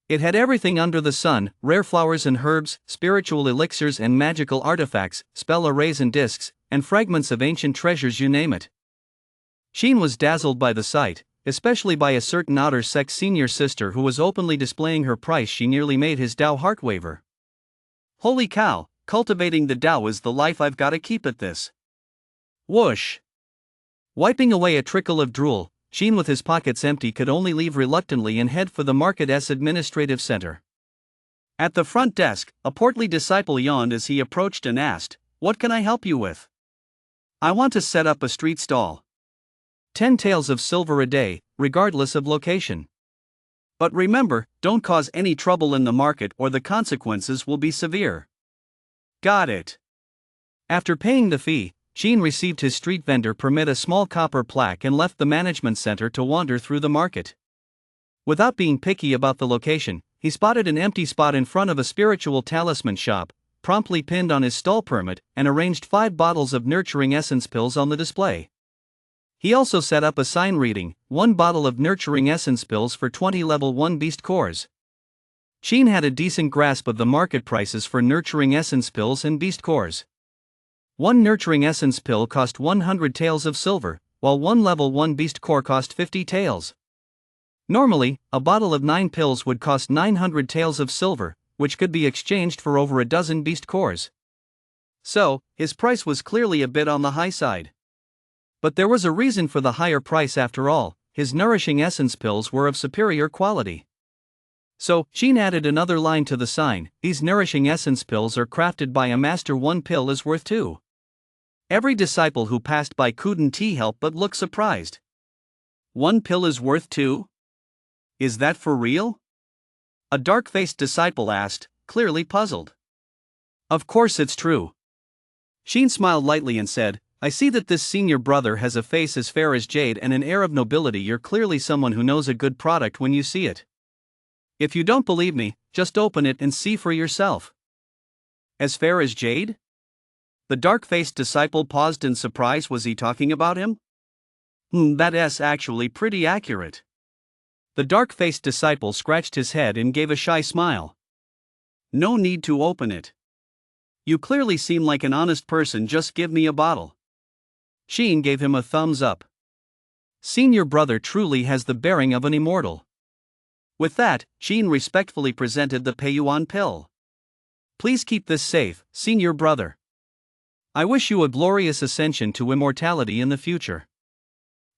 It had everything under the sun: rare flowers and herbs, spiritual elixirs and magical artifacts, spell arrays and discs, and fragments of ancient treasures, you name it. Sheen was dazzled by the sight, especially by a certain outer sex senior sister who was openly displaying her price. She nearly made his Tao heart waver. Holy cow, cultivating the Tao is the life I've gotta keep at this. Whoosh! Wiping away a trickle of drool, Sheen, with his pockets empty, could only leave reluctantly and head for the market's administrative center. At the front desk, a portly disciple yawned as he approached and asked, "What can I help you with?" "I want to set up a street stall. 10 taels of silver a day, regardless of location. But remember, don't cause any trouble in the market or the consequences will be severe." "Got it." After paying the fee, Sheen received his street vendor permit, a small copper plaque, and left the management center to wander through the market. Without being picky about the location, he spotted an empty spot in front of a spiritual talisman shop, promptly pinned on his stall permit, and arranged 5 bottles of nurturing essence pills on the display. He also set up a sign reading, 1 bottle of nurturing essence pills for 20 level 1 beast cores. Sheen had a decent grasp of the market prices for nurturing essence pills and beast cores. 1 nurturing essence pill cost 100 taels of silver, while 1 level 1 beast core cost 50 taels. Normally, a bottle of 9 pills would cost 900 taels of silver, which could be exchanged for over a dozen beast cores. So, his price was clearly a bit on the high side. But there was a reason for the higher price after all: his nourishing essence pills were of superior quality. So, Sheen added another line to the sign: "These nourishing essence pills are crafted by a master. 1 pill is worth 2. Every disciple who passed by couldn't help but look surprised. 1 pill is worth 2? Is that for real?" A dark-faced disciple asked, clearly puzzled. "Of course it's true." Sheen smiled lightly and said, "I see that this senior brother has a face as fair as jade and an air of nobility. You're clearly someone who knows a good product when you see it. If you don't believe me, just open it and see for yourself." "As fair as jade?" The dark-faced disciple paused in surprise. Was he talking about him? That's actually pretty accurate. The dark-faced disciple scratched his head and gave a shy smile. "No need to open it. You clearly seem like an honest person. Just give me a bottle." Sheen gave him a thumbs up. Senior brother truly has the bearing of an immortal. With that, Sheen respectfully presented the Peiyuan pill. "Please keep this safe, senior brother. I wish you a glorious ascension to immortality in the future."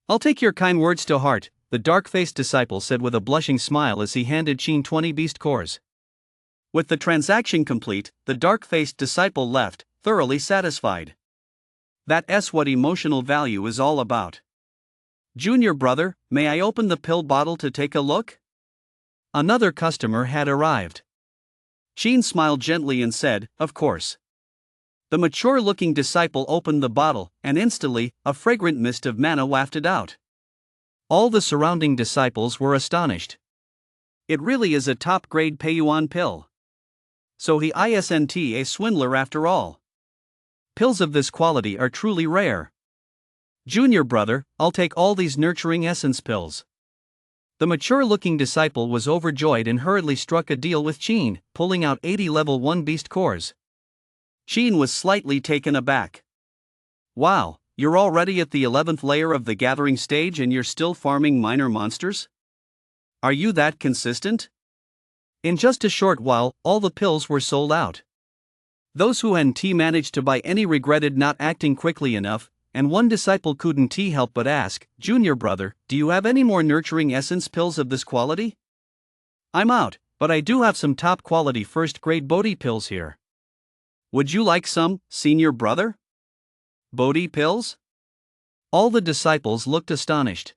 "I'll take your kind words to heart," the dark-faced disciple said with a blushing smile as he handed Sheen 20 beast cores. With the transaction complete, the dark-faced disciple left, thoroughly satisfied. That's what emotional value is all about. "Junior brother, may I open the pill bottle to take a look?" Another customer had arrived. Sheen smiled gently and said, "Of course." The mature-looking disciple opened the bottle, and instantly, a fragrant mist of mana wafted out. All the surrounding disciples were astonished. It really is a top-grade Peiyuan pill. So he isn't a swindler after all. Pills of this quality are truly rare. "Junior brother, I'll take all these nurturing essence pills." The mature-looking disciple was overjoyed and hurriedly struck a deal with Sheen, pulling out 80 level 1 beast cores. Sheen was slightly taken aback. "Wow, you're already at the 11th layer of the gathering stage and you're still farming minor monsters? Are you that consistent?" In just a short while, all the pills were sold out. Those who hadn't managed to buy any regretted not acting quickly enough, and one disciple couldn't help but ask, "Junior brother, do you have any more nurturing essence pills of this quality?" "I'm out, but I do have some top-quality first-grade Bodhi pills here. Would you like some, senior brother?" "Bodhi pills?" All the disciples looked astonished.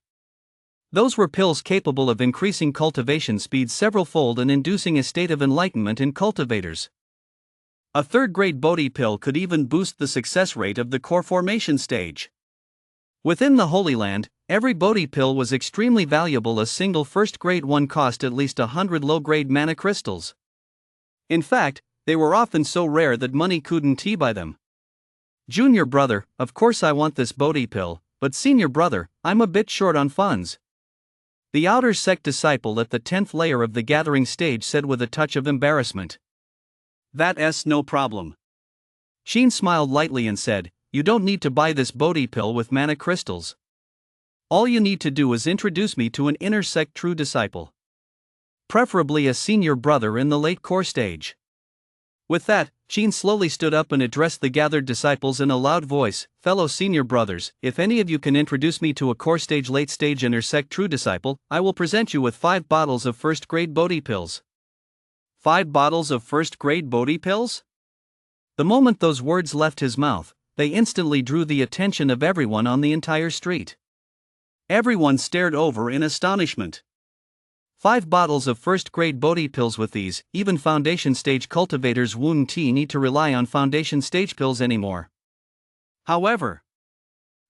Those were pills capable of increasing cultivation speed several-fold and inducing a state of enlightenment in cultivators. A third-grade Bodhi pill could even boost the success rate of the core formation stage. Within the Holy Land, every Bodhi pill was extremely valuable. A single first-grade one cost at least 100 low-grade mana crystals. In fact, they were often so rare that money couldn't buy them. "Junior brother, of course I want this Bodhi pill, but senior brother, I'm a bit short on funds. The outer sect disciple at the 10th layer of the gathering stage said with a touch of embarrassment. That's no problem. Sheen smiled lightly and said, "You don't need to buy this Bodhi pill with mana crystals. All you need to do is introduce me to an inner sect true disciple. Preferably a senior brother in the late core stage." With that, Sheen slowly stood up and addressed the gathered disciples in a loud voice, "Fellow senior brothers, if any of you can introduce me to a core stage late stage inner sect true disciple, I will present you with 5 bottles of first grade Bodhi pills." 5 bottles of first grade Bodhi pills? The moment those words left his mouth, they instantly drew the attention of everyone on the entire street. Everyone stared over in astonishment. 5 bottles of first-grade Bodhi pills. With these, even foundation stage cultivators wouldn't need to rely on foundation stage pills anymore. However,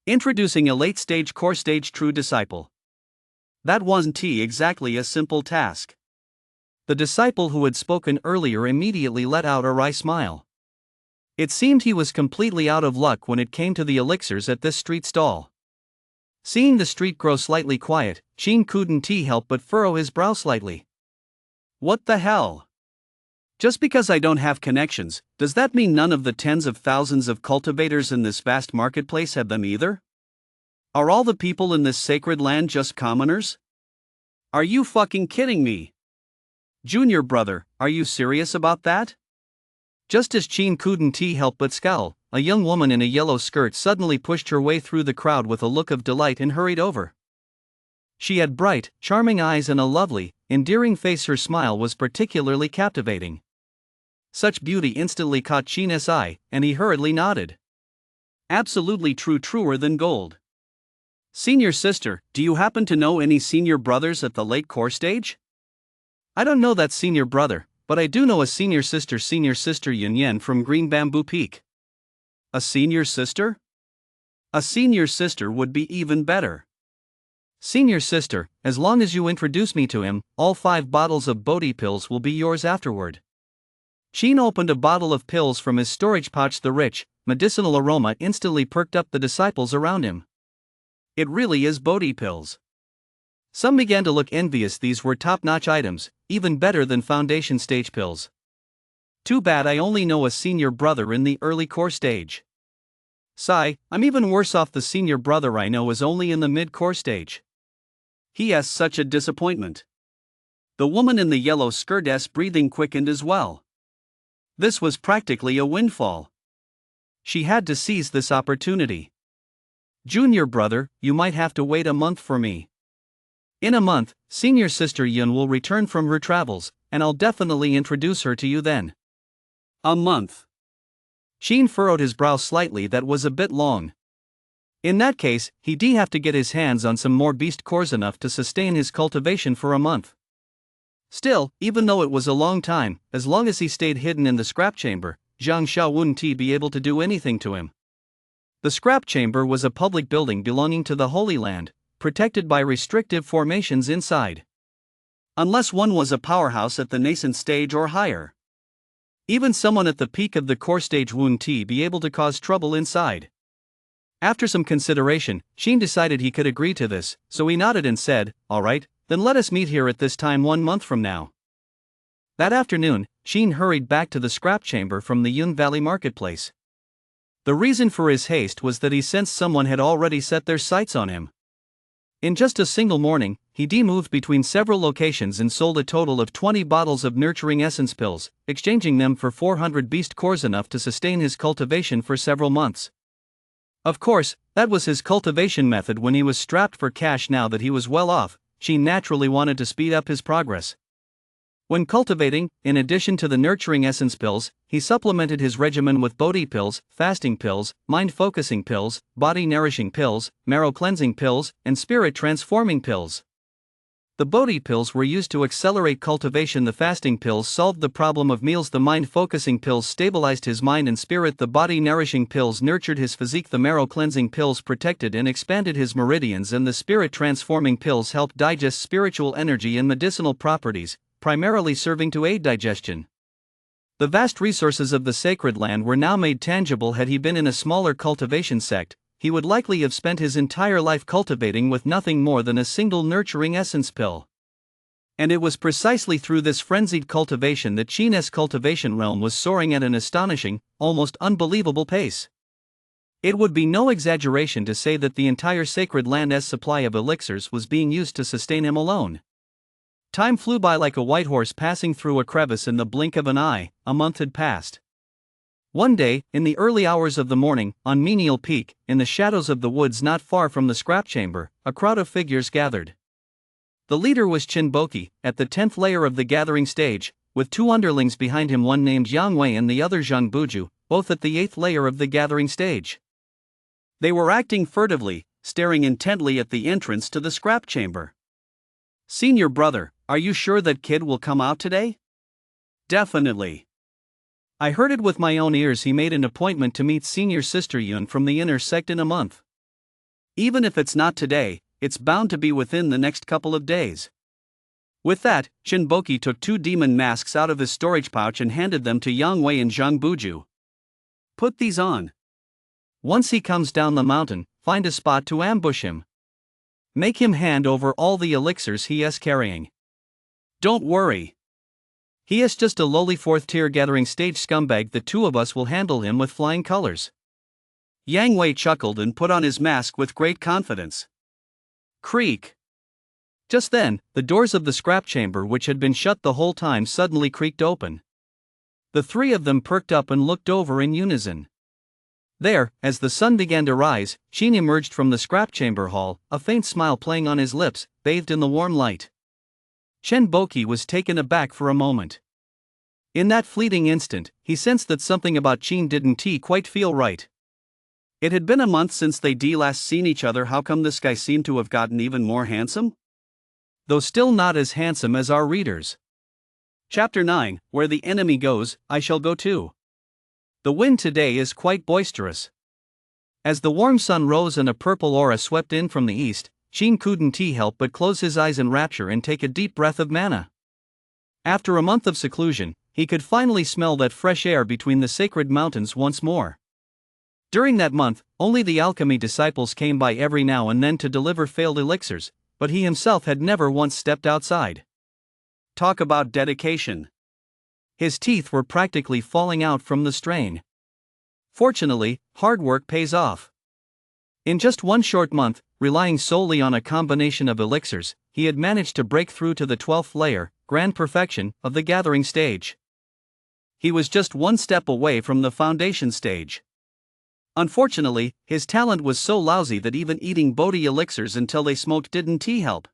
introducing a late-stage core stage true disciple. That wasn't exactly a simple task. The disciple who had spoken earlier immediately let out a wry smile. It seemed he was completely out of luck when it came to the elixirs at this street stall. Seeing the street grow slightly quiet, Sheen couldn't help but furrow his brow slightly. What the hell? Just because I don't have connections, does that mean none of the tens of thousands of cultivators in this vast marketplace have them either? Are all the people in this sacred land just commoners? Are you fucking kidding me? Junior brother, are you serious about that? Just as Sheen couldn't help but scowl, a young woman in a yellow skirt suddenly pushed her way through the crowd with a look of delight and hurried over. She had bright, charming eyes and a lovely, endearing face. Her smile was particularly captivating. Such beauty instantly caught Sheen's eye, and he hurriedly nodded. Absolutely true, truer than gold. Senior sister, do you happen to know any senior brothers at the late core stage? I don't know that senior brother, but I do know a senior sister Yin Yen from Green Bamboo Peak. A senior sister? A senior sister would be even better. Senior sister, as long as you introduce me to him, all 5 bottles of Bodhi pills will be yours afterward. Sheen opened a bottle of pills from his storage pouch. The rich, medicinal aroma instantly perked up the disciples around him. It really is Bodhi pills. Some began to look envious. These were top-notch items, even better than foundation stage pills. Too bad I only know a senior brother in the early core stage. Sigh, I'm even worse off. The senior brother I know is only in the mid-core stage. He has such a disappointment. The woman in the yellow skirt's breathing quickened as well. This was practically a windfall. She had to seize this opportunity. Junior brother, you might have to wait a month for me. In a month, senior sister Yun will return from her travels, and I'll definitely introduce her to you then. A month. Sheen furrowed his brow slightly. That was a bit long. In that case, he'd have to get his hands on some more beast cores enough to sustain his cultivation for a month. Still, even though it was a long time, as long as he stayed hidden in the scrap chamber, Zhang Xiao wouldn't be able to do anything to him. The scrap chamber was a public building belonging to the Holy Land, protected by restrictive formations inside. Unless one was a powerhouse at the nascent stage or higher. Even someone at the peak of the core stage wouldn't be able to cause trouble inside. After some consideration, Sheen decided he could agree to this, so he nodded and said, "All right, then let us meet here at this time 1 month from now." That afternoon, Sheen hurried back to the scrap chamber from the Yun Valley marketplace. The reason for his haste was that he sensed someone had already set their sights on him. In just a single morning, he moved between several locations and sold a total of 20 bottles of nurturing essence pills, exchanging them for 400 beast cores, enough to sustain his cultivation for several months. Of course, that was his cultivation method when he was strapped for cash. Now that he was well off, Sheen naturally wanted to speed up his progress. When cultivating, in addition to the nurturing essence pills, he supplemented his regimen with Bodhi pills, fasting pills, mind-focusing pills, body-nourishing pills, marrow-cleansing pills, and spirit-transforming pills. The Bodhi pills were used to accelerate cultivation. The fasting pills solved the problem of meals. The mind-focusing pills stabilized his mind and spirit. The body-nourishing pills nurtured his physique. The marrow-cleansing pills protected and expanded his meridians, and the spirit-transforming pills helped digest spiritual energy and medicinal properties, primarily serving to aid digestion. The vast resources of the sacred land were now made tangible. Had he been in a smaller cultivation sect, he would likely have spent his entire life cultivating with nothing more than a single nurturing essence pill. And it was precisely through this frenzied cultivation that Qin's cultivation realm was soaring at an astonishing, almost unbelievable pace. It would be no exaggeration to say that the entire sacred land's supply of elixirs was being used to sustain him alone. Time flew by like a white horse passing through a crevice in the blink of an eye. A month had passed. One day, in the early hours of the morning, on Menial Peak, in the shadows of the woods not far from the scrap chamber, a crowd of figures gathered. The leader was Qin, at the 10th layer of the gathering stage, with two underlings behind him, one named Yang Wei and the other Zhang Buju, both at the 8th layer of the gathering stage. They were acting furtively, staring intently at the entrance to the scrap chamber. "Senior brother, are you sure that kid will come out today?" "Definitely. I heard it with my own ears. He made an appointment to meet senior sister Yun from the inner sect in a month. Even if it's not today, it's bound to be within the next couple of days." With that, Qin took two demon masks out of his storage pouch and handed them to Yang Wei and Zhang Buju. "Put these on. Once he comes down the mountain, find a spot to ambush him. Make him hand over all the elixirs he is carrying. Don't worry. He is just a lowly 4th tier gathering stage scumbag. The two of us will handle him with flying colors." Yang Wei chuckled and put on his mask with great confidence. Creak. Just then, the doors of the scrap chamber, which had been shut the whole time, suddenly creaked open. The three of them perked up and looked over in unison. There, as the sun began to rise, Qin emerged from the scrap chamber hall, a faint smile playing on his lips, bathed in the warm light. Qin was taken aback for a moment. In that fleeting instant, he sensed that something about Qin didn't quite feel right. It had been a month since they'd last seen each other. How come this guy seemed to have gotten even more handsome? Though still not as handsome as our readers. Chapter 9, Where the Enemy Goes, I Shall Go Too. The wind today is quite boisterous. As the warm sun rose and a purple aura swept in from the east, Qin couldn't help but close his eyes in rapture and take a deep breath of mana. After a month of seclusion, he could finally smell that fresh air between the sacred mountains once more. During that month, only the alchemy disciples came by every now and then to deliver failed elixirs, but he himself had never once stepped outside. Talk about dedication. His teeth were practically falling out from the strain. Fortunately, hard work pays off. In just one short month, relying solely on a combination of elixirs, he had managed to break through to the 12th layer, grand perfection, of the gathering stage. He was just one step away from the foundation stage. Unfortunately, his talent was so lousy that even eating Bodhi elixirs until they smoked didn't help.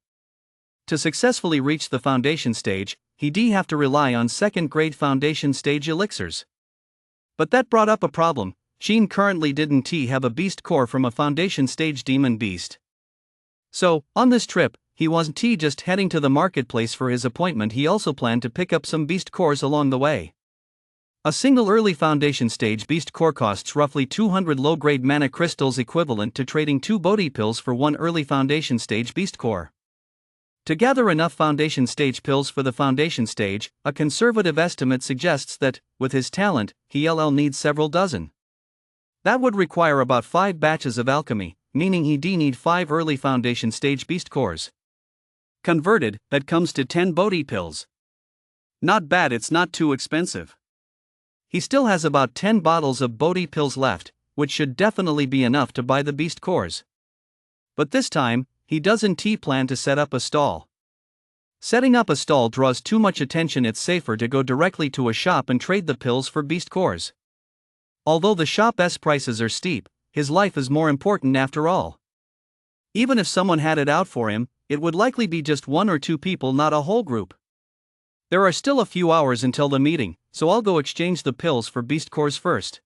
To successfully reach the foundation stage, he'd have to rely on second-grade foundation stage elixirs. But that brought up a problem. Qin currently didn't have a beast core from a foundation stage demon beast. So, on this trip, he wasn't just heading to the marketplace for his appointment. He also planned to pick up some beast cores along the way. A single early foundation stage beast core costs roughly 200 low-grade mana crystals, equivalent to trading 2 Bodhi pills for one early foundation stage beast core. To gather enough foundation stage pills for the foundation stage, a conservative estimate suggests that, with his talent, he'll need several dozen. That would require about 5 batches of alchemy, meaning he'd need 5 early foundation stage beast cores. Converted, that comes to 10 Bodhi pills. Not bad, it's not too expensive. He still has about 10 bottles of Bodhi pills left, which should definitely be enough to buy the beast cores. But this time, he doesn't plan to set up a stall. Setting up a stall draws too much attention. It's safer to go directly to a shop and trade the pills for beast cores. Although the shop's prices are steep, his life is more important after all. Even if someone had it out for him, it would likely be just 1 or 2 people, not a whole group. There are still a few hours until the meeting, so I'll go exchange the pills for beast cores first.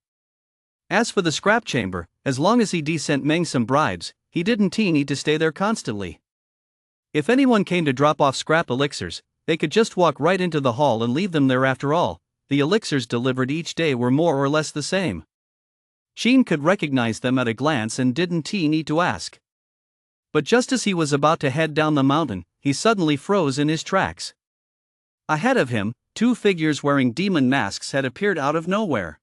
As for the scrap chamber, as long as he sent Meng some bribes, he didn't need to stay there constantly. If anyone came to drop off scrap elixirs, they could just walk right into the hall and leave them there. After all, the elixirs delivered each day were more or less the same. Qin could recognize them at a glance and didn't need to ask. But just as he was about to head down the mountain, he suddenly froze in his tracks. Ahead of him, 2 figures wearing demon masks had appeared out of nowhere.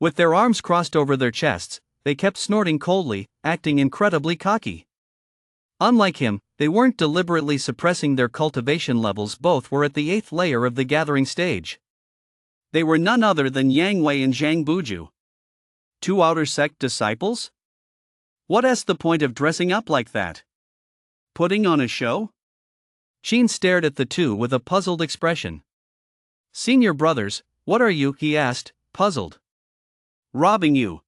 With their arms crossed over their chests, they kept snorting coldly, acting incredibly cocky. Unlike him, they weren't deliberately suppressing their cultivation levels, both were at the 8th layer of the gathering stage. They were none other than Yang Wei and Zhang Buju. Two outer sect disciples? What's the point of dressing up like that? Putting on a show? Qin stared at the two with a puzzled expression. Senior brothers, what are you? He asked, puzzled. Robbing you.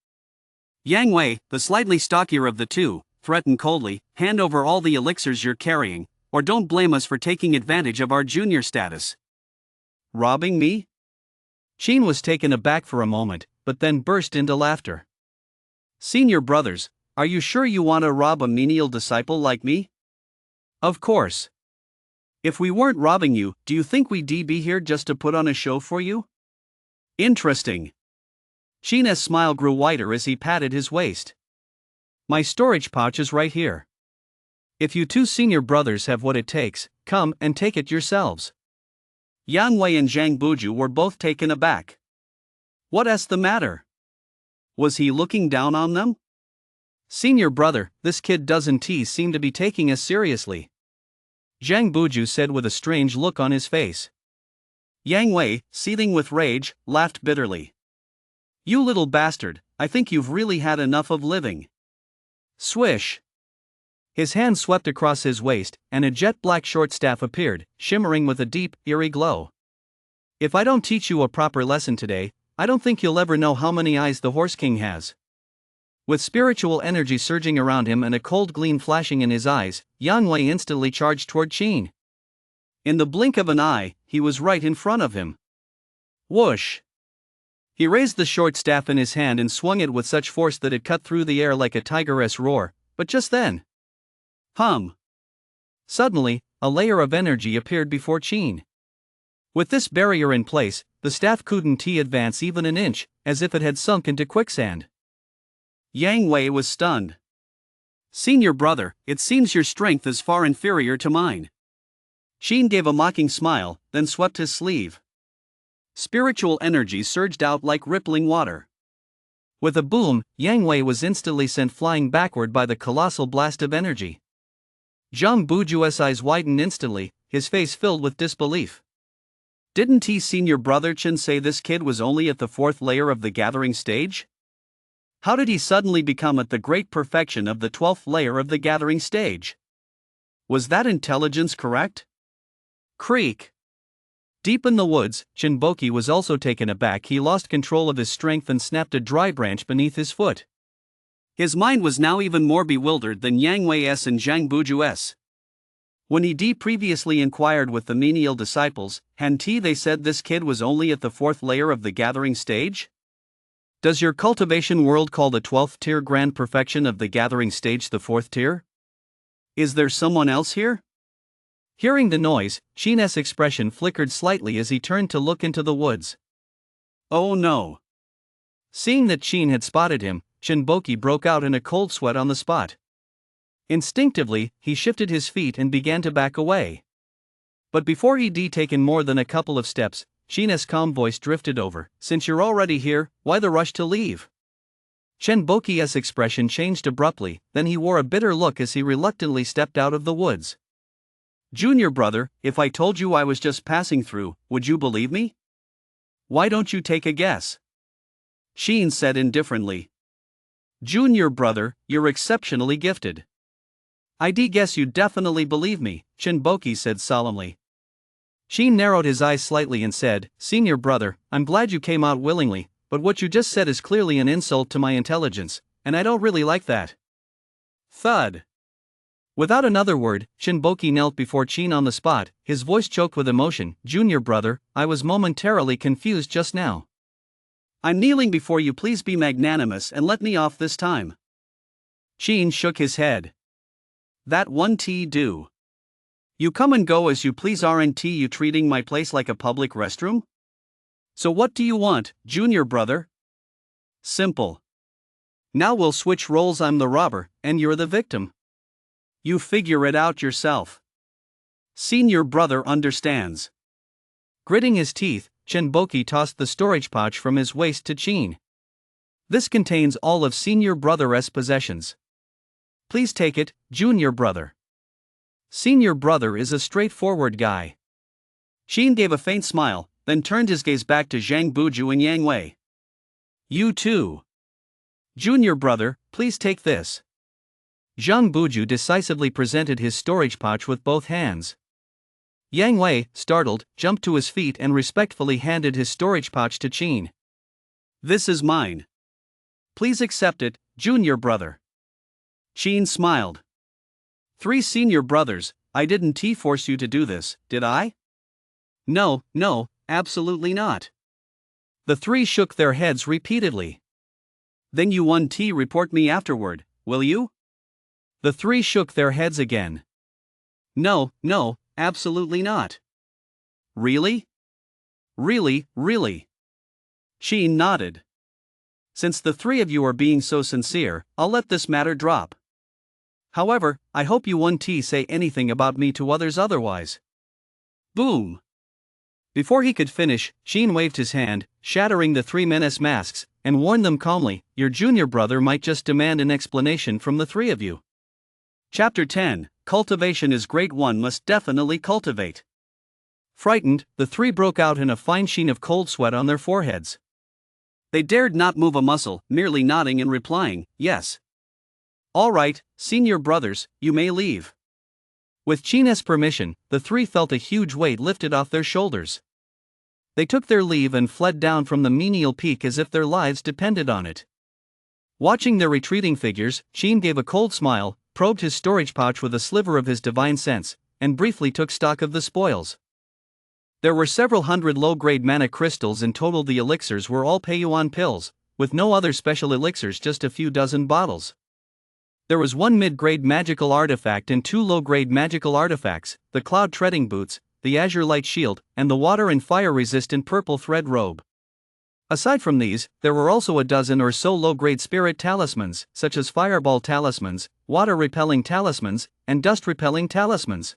Yang Wei, the slightly stockier of the two, threatened coldly, hand over all the elixirs you're carrying, or don't blame us for taking advantage of our junior status. Robbing me? Qin was taken aback for a moment, but then burst into laughter. Senior brothers, are you sure you want to rob a menial disciple like me? Of course. If we weren't robbing you, do you think we'd be here just to put on a show for you? Interesting. Qin's smile grew wider as he patted his waist. My storage pouch is right here. If you two senior brothers have what it takes, come and take it yourselves. Yang Wei and Zhang Buju were both taken aback. What's the matter? Was he looking down on them? Senior brother, this kid doesn't seem to be taking us seriously. Zhang Buju said with a strange look on his face. Yang Wei, seething with rage, laughed bitterly. You little bastard, I think you've really had enough of living. Swish. His hand swept across his waist, and a jet-black short staff appeared, shimmering with a deep, eerie glow. If I don't teach you a proper lesson today, I don't think you'll ever know how many eyes the Horse King has. With spiritual energy surging around him and a cold gleam flashing in his eyes, Yang Wei instantly charged toward Qin. In the blink of an eye, he was right in front of him. Whoosh! He raised the short staff in his hand and swung it with such force that it cut through the air like a tigress roar, but just then. Suddenly, a layer of energy appeared before Qin. With this barrier in place, the staff couldn't advance even an inch, as if it had sunk into quicksand. Yang Wei was stunned. Senior brother, it seems your strength is far inferior to mine. Qin gave a mocking smile, then swept his sleeve. Spiritual energy surged out like rippling water. With a boom, Yang Wei was instantly sent flying backward by the colossal blast of energy. Zhang Buju's eyes widened instantly, his face filled with disbelief. Didn't senior brother Qin say this kid was only at the 4th layer of the gathering stage? How did he suddenly become at the great perfection of the 12th layer of the gathering stage? Was that intelligence correct? Creak. Deep in the woods, Shinboki was also taken aback. He lost control of his strength and snapped a dry branch beneath his foot. His mind was now even more bewildered than Yang Wei's and Zhang Buju's. When he previously inquired with the menial disciples, they said this kid was only at the 4th layer of the gathering stage? Does your cultivation world call the 12th tier grand perfection of the gathering stage the 4th tier? Is there someone else here? Hearing the noise, Qin's expression flickered slightly as he turned to look into the woods. Oh no! Seeing that Qin had spotted him, Shinboki broke out in a cold sweat on the spot. Instinctively, he shifted his feet and began to back away. But before he'd taken more than a couple of steps, Qin's calm voice drifted over. Since you're already here, why the rush to leave? Shinboki's expression changed abruptly, then he wore a bitter look as he reluctantly stepped out of the woods. Junior brother, if I told you I was just passing through, would you believe me? Why don't you take a guess? Qin said indifferently. Junior brother, you're exceptionally gifted. I'd guess you'd definitely believe me, Shinboki said solemnly. Qin narrowed his eyes slightly and said, Senior brother, I'm glad you came out willingly, but what you just said is clearly an insult to my intelligence, and I don't really like that. Thud. Without another word, Shinboki knelt before Qin on the spot, his voice choked with emotion. Junior brother, I was momentarily confused just now. I'm kneeling before you, please be magnanimous and let me off this time. Qin shook his head. That won't do. You come and go as you please, aren't you treating my place like a public restroom? So what do you want, junior brother? Simple. Now we'll switch roles, I'm the robber, and you're the victim. You figure it out yourself. Senior brother understands. Gritting his teeth, Shinboki tossed the storage pouch from his waist to Qin. This contains all of Senior Brother's possessions. Please take it, Junior Brother. Senior Brother is a straightforward guy. Xin gave a faint smile, then turned his gaze back to Zhang Buju and Yang Wei. You too. Junior Brother, please take this. Zhang Buju decisively presented his storage pouch with both hands. Yang Wei, startled, jumped to his feet and respectfully handed his storage pouch to Qin. This is mine. Please accept it, Junior Brother. Qin smiled. 3 Senior Brothers, I didn't force you to do this, did I? No, absolutely not. The 3 shook their heads repeatedly. Then you report me afterward, will you? The 3 shook their heads again. No, absolutely not. Really? Really? Qin nodded. Since the 3 of you are being so sincere, I'll let this matter drop. However, I hope you won't say anything about me to others otherwise. Boom! Before he could finish, Qin waved his hand, shattering the 3 men's masks, and warned them calmly, your junior brother might just demand an explanation from the 3 of you. Chapter 10, Cultivation is great, one must definitely cultivate. Frightened, the 3 broke out in a fine sheen of cold sweat on their foreheads. They dared not move a muscle, merely nodding and replying, yes. All right, Senior Brothers, you may leave. With Qin's permission, the 3 felt a huge weight lifted off their shoulders. They took their leave and fled down from the menial peak as if their lives depended on it. Watching their retreating figures, Qin gave a cold smile, probed his storage pouch with a sliver of his divine sense, and briefly took stock of the spoils. There were several hundred low-grade mana crystals in total. The elixirs were all Peiyuan pills, with no other special elixirs, just a few dozen bottles. There was 1 mid-grade magical artifact and 2 low-grade magical artifacts, the cloud treading boots, the azure light shield, and the water and fire-resistant purple thread robe. Aside from these, there were also a dozen or so low-grade spirit talismans, such as fireball talismans, water-repelling talismans, and dust-repelling talismans.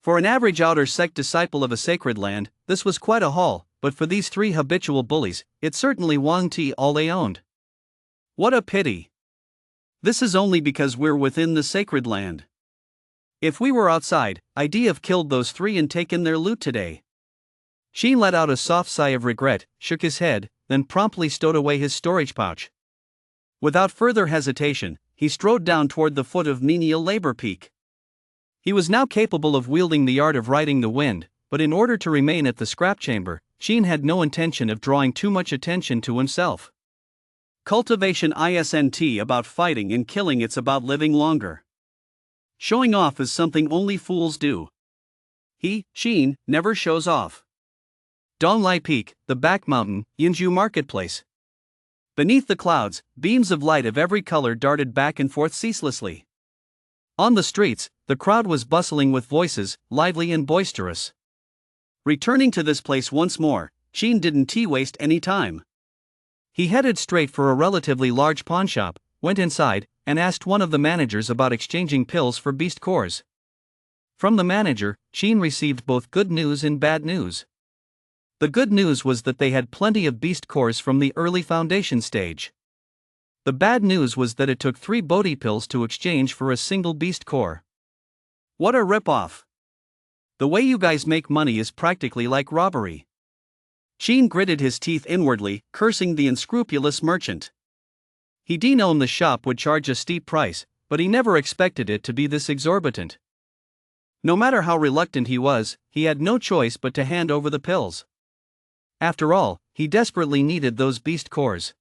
For an average outer sect disciple of a sacred land, this was quite a haul, but for these 3 habitual bullies, it certainly wasn't all they owned. What a pity. This is only because we're within the sacred land. If we were outside, I'd have killed those 3 and taken their loot today. Qin let out a soft sigh of regret, shook his head, then promptly stowed away his storage pouch. Without further hesitation, he strode down toward the foot of menial labor peak. He was now capable of wielding the art of riding the wind, but in order to remain at the scrap chamber, Qin had no intention of drawing too much attention to himself. Cultivation isn't about fighting and killing, it's about living longer. Showing off is something only fools do. He, Qin, never shows off. Donglai Peak, the back mountain, Yinzhu Marketplace. Beneath the clouds, beams of light of every color darted back and forth ceaselessly. On the streets, the crowd was bustling with voices, lively and boisterous. Returning to this place once more, Qin didn't waste any time. He headed straight for a relatively large pawnshop, went inside, and asked one of the managers about exchanging pills for beast cores. From the manager, Qin received both good news and bad news. The good news was that they had plenty of beast cores from the early foundation stage. The bad news was that it took 3 Bodhi pills to exchange for a single beast core. What a rip-off. The way you guys make money is practically like robbery. Qin gritted his teeth inwardly, cursing the unscrupulous merchant. He'd known the shop would charge a steep price, but he never expected it to be this exorbitant. No matter how reluctant he was, he had no choice but to hand over the pills. After all, he desperately needed those beast cores.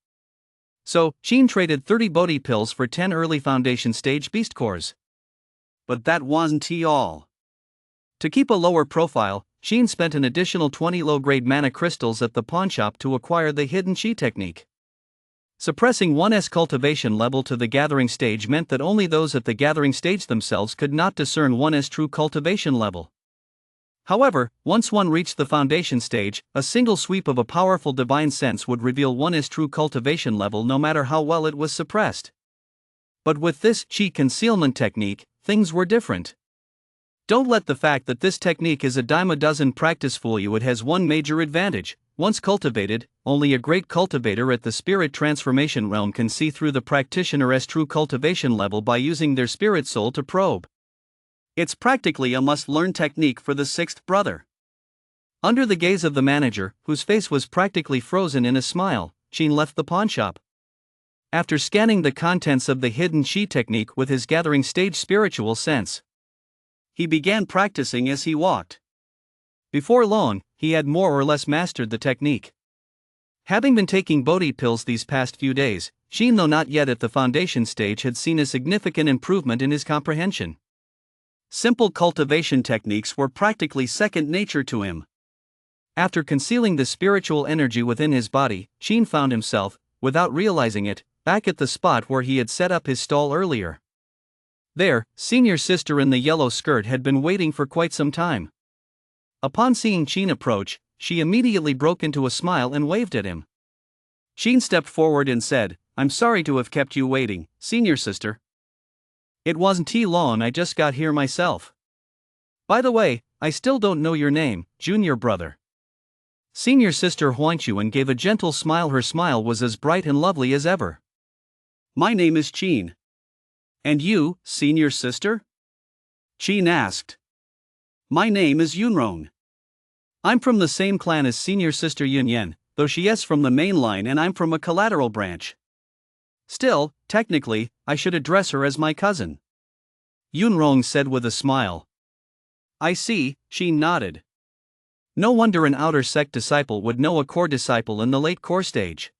So, Qin traded 30 Bodhi pills for 10 early foundation stage beast cores. But that wasn't all. To keep a lower profile, Qin spent an additional 20 low-grade mana crystals at the pawnshop to acquire the hidden chi technique. Suppressing 1's cultivation level to the gathering stage meant that only those at the gathering stage themselves could not discern 1's true cultivation level. However, once one reached the foundation stage, a single sweep of a powerful divine sense would reveal 1's true cultivation level no matter how well it was suppressed. But with this chi concealment technique, things were different. Don't let the fact that this technique is a dime a dozen practice fool you. It has one major advantage: once cultivated, only a great cultivator at the spirit transformation realm can see through the practitioner's true cultivation level by using their spirit soul to probe. It's practically a must-learn technique for the sixth brother. Under the gaze of the manager, whose face was practically frozen in a smile, Sheen left the pawnshop. After scanning the contents of the hidden chi technique with his gathering stage spiritual sense, he began practicing as he walked. Before long, he had more or less mastered the technique. Having been taking Bodhi pills these past few days, Sheen, though not yet at the foundation stage, had seen a significant improvement in his comprehension. Simple cultivation techniques were practically second nature to him. After concealing the spiritual energy within his body, Sheen found himself, without realizing it, back at the spot where he had set up his stall earlier. There, senior sister in the yellow skirt had been waiting for quite some time. Upon seeing Sheen approach, she immediately broke into a smile and waved at him. Sheen stepped forward and said, "I'm sorry to have kept you waiting, senior sister. It wasn't too long, I just got here myself. By the way, I still don't know your name, junior brother." Senior sister Huangshuan gave a gentle smile. Her smile was as bright and lovely as ever. "My name is Qin. And you, senior sister?" Qin asked. "My name is Yunrong. I'm from the same clan as senior sister Yunyan, though she is from the main line and I'm from a collateral branch. Still, technically, I should address her as my cousin," Yunrong said with a smile. "I see," Qin nodded. No wonder an outer sect disciple would know a core disciple in the late core stage.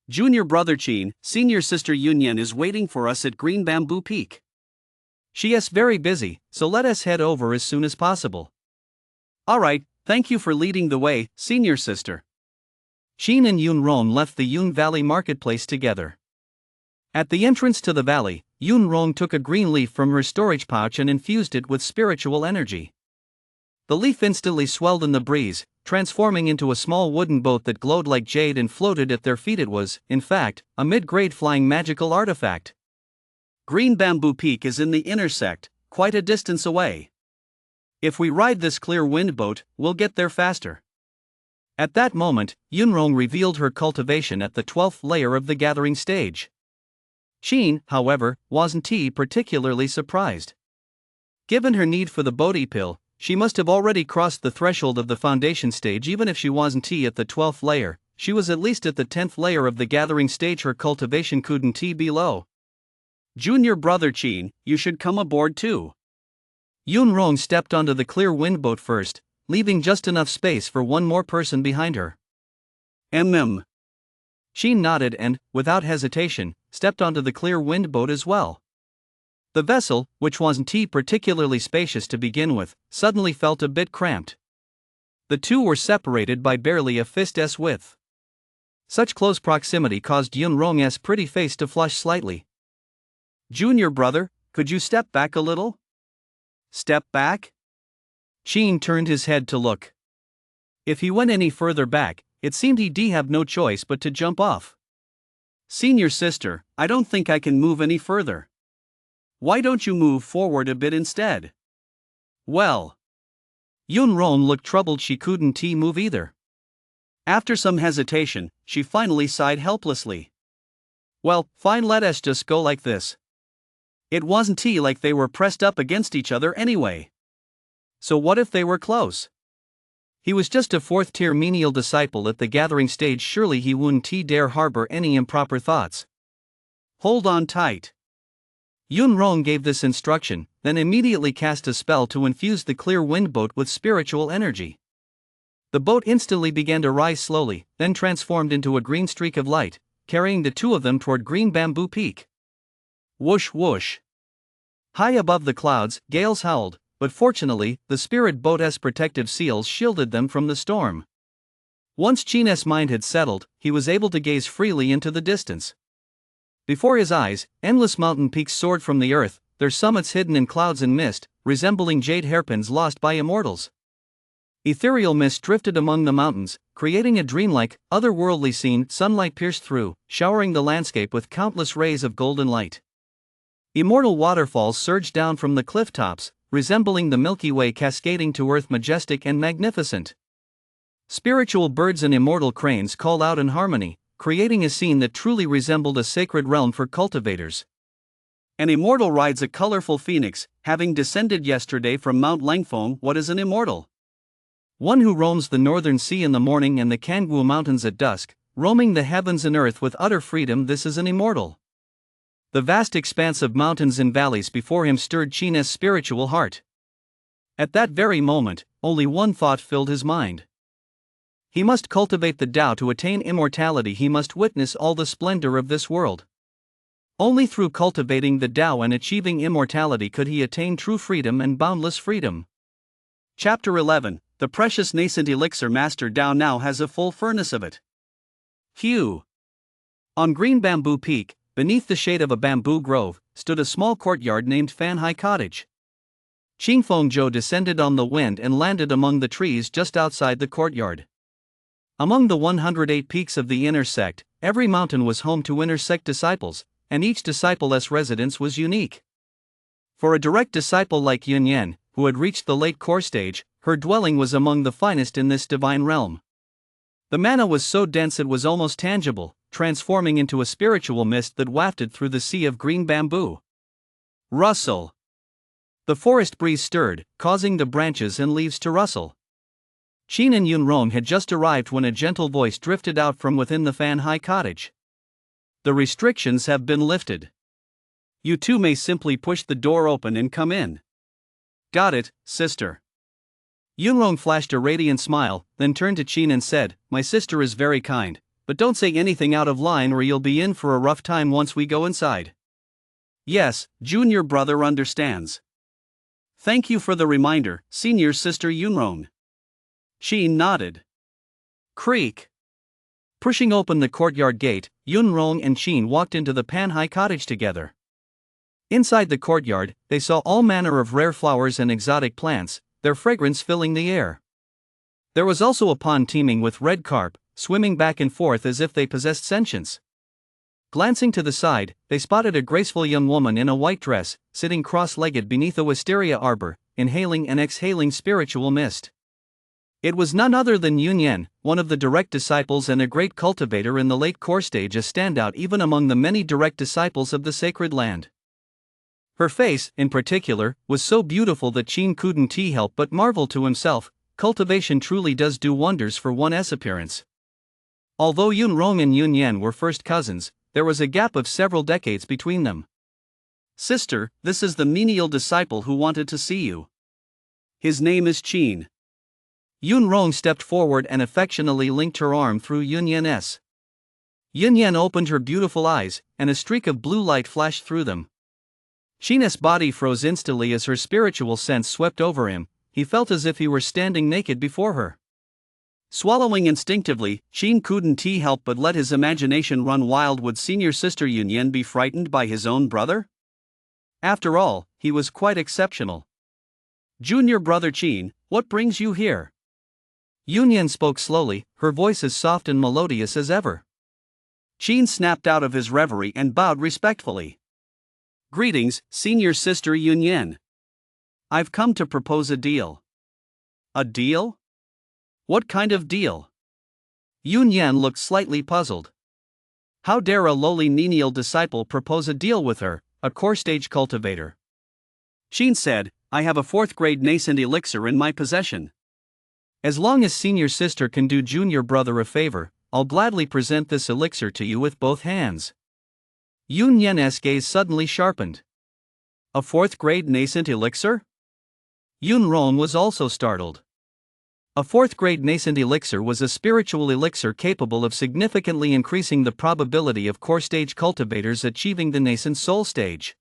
"Junior brother Qin, senior sister Yunyan is waiting for us at Green Bamboo Peak. She is very busy, so let us head over as soon as possible." "Alright, thank you for leading the way, senior sister." Qin and Yunrong left the Yun Valley marketplace together. At the entrance to the valley, Yunrong took a green leaf from her storage pouch and infused it with spiritual energy. The leaf instantly swelled in the breeze, transforming into a small wooden boat that glowed like jade and floated at their feet. It was, in fact, a mid-grade flying magical artifact. Green Bamboo Peak is in the inner sect, quite a distance away. If we ride this clear wind boat, we'll get there faster. At that moment, Yunrong revealed her cultivation at the 12th layer of the gathering stage. Qin, however, wasn't particularly surprised. Given her need for the Bodhi pill, she must have already crossed the threshold of the foundation stage. Even if she wasn't at the 12th layer, she was at least at the 10th layer of the gathering stage. Her cultivation couldn't be low. "Junior brother Qin, you should come aboard too." Yunrong stepped onto the clear wind boat first, leaving just enough space for one more person behind her. Qin nodded and, without hesitation, stepped onto the clear wind boat as well. The vessel, which wasn't particularly spacious to begin with, suddenly felt a bit cramped. The two were separated by barely a fist's width. Such close proximity caused Yunrong's pretty face to flush slightly. "Junior brother, could you step back a little?" "Step back?" Qin turned his head to look. If he went any further back, it seemed he'd have no choice but to jump off. "Senior sister, I don't think I can move any further. Why don't you move forward a bit instead?" "Well." Yunrong looked troubled. She couldn't move either. After some hesitation, she finally sighed helplessly. "Well, fine, let us just go like this." It wasn't like they were pressed up against each other anyway. So what if they were close? He was just a 4th-tier menial disciple at the gathering stage. Surely he wouldn't dare harbor any improper thoughts. "Hold on tight." Yunrong gave this instruction, then immediately cast a spell to infuse the clear wind boat with spiritual energy. The boat instantly began to rise slowly, then transformed into a green streak of light, carrying the two of them toward Green Bamboo Peak. Whoosh whoosh. High above the clouds, gales howled, but fortunately, the spirit boat's protective seals shielded them from the storm. Once Qin's mind had settled, he was able to gaze freely into the distance. Before his eyes, endless mountain peaks soared from the earth, their summits hidden in clouds and mist, resembling jade hairpins lost by immortals. Ethereal mist drifted among the mountains, creating a dreamlike, otherworldly scene. Sunlight pierced through, showering the landscape with countless rays of golden light. Immortal waterfalls surged down from the cliff tops, resembling the Milky Way cascading to earth, majestic and magnificent. Spiritual birds and immortal cranes called out in harmony, creating a scene that truly resembled a sacred realm for cultivators. An immortal rides a colorful phoenix, having descended yesterday from Mount Langfong. What is an immortal? One who roams the northern sea in the morning and the Kangwu mountains at dusk, roaming the heavens and earth with utter freedom. This is an immortal. The vast expanse of mountains and valleys before him stirred Qin's spiritual heart. At that very moment, only one thought filled his mind. He must cultivate the Tao to attain immortality. He must witness all the splendor of this world. Only through cultivating the Tao and achieving immortality could he attain true freedom and boundless freedom. Chapter 11. The precious nascent elixir. Master Tao now has a full furnace of it. Hugh. On Green Bamboo Peak, beneath the shade of a bamboo grove, stood a small courtyard named Fanhai Cottage. Qingfeng descended on the wind and landed among the trees just outside the courtyard. Among the 108 peaks of the inner sect, every mountain was home to inner sect disciples, and each disciple's residence was unique. For a direct disciple like Yunyan, who had reached the late core stage, her dwelling was among the finest in this divine realm. The manna was so dense it was almost tangible, transforming into a spiritual mist that wafted through the sea of green bamboo. Rustle. The forest breeze stirred, causing the branches and leaves to rustle. Qin and Yunrong had just arrived when a gentle voice drifted out from within the Fanhai Cottage. The restrictions have been lifted. You two may simply push the door open and come in. Got it, sister. Yunrong flashed a radiant smile, then turned to Qin and said, My sister is very kind, but don't say anything out of line or you'll be in for a rough time once we go inside. Yes, junior brother understands. Thank you for the reminder, senior sister Yunrong. Qin nodded. Creak. Pushing open the courtyard gate, Yunrong and Qin walked into the Panhai Cottage together. Inside the courtyard, they saw all manner of rare flowers and exotic plants, their fragrance filling the air. There was also a pond teeming with red carp, swimming back and forth as if they possessed sentience. Glancing to the side, they spotted a graceful young woman in a white dress, sitting cross-legged beneath a wisteria arbor, inhaling and exhaling spiritual mist. It was none other than Yunyan, one of the direct disciples and a great cultivator in the late core stage, a standout even among the many direct disciples of the sacred land. Her face, in particular, was so beautiful that Qin couldn't help but marvel to himself. Cultivation truly does do wonders for one's appearance. Although Yunrong and Yunyan were first cousins, there was a gap of several decades between them. Sister, this is the menial disciple who wanted to see you. His name is Qin. Yunrong stepped forward and affectionately linked her arm through Yunyan's. Yunyan opened her beautiful eyes, and a streak of blue light flashed through them. Qin's body froze instantly as her spiritual sense swept over him. He felt as if he were standing naked before her. Swallowing instinctively, Qin couldn't help but let his imagination run wild. Would senior sister Yunyan be frightened by his own brother? After all, he was quite exceptional. Junior brother Qin, what brings you here? Yunyan spoke slowly, her voice as soft and melodious as ever. Qin snapped out of his reverie and bowed respectfully. Greetings, senior sister Yunyan. I've come to propose a deal. A deal? What kind of deal? Yunyan looked slightly puzzled. How dare a lowly menial disciple propose a deal with her, a core stage cultivator? Qin said, I have a 4th grade nascent elixir in my possession. As long as senior sister can do junior brother a favor, I'll gladly present this elixir to you with both hands. Yunyan's gaze suddenly sharpened. A 4th grade nascent elixir? Yunrong was also startled. A 4th grade nascent elixir was a spiritual elixir capable of significantly increasing the probability of core stage cultivators achieving the nascent soul stage.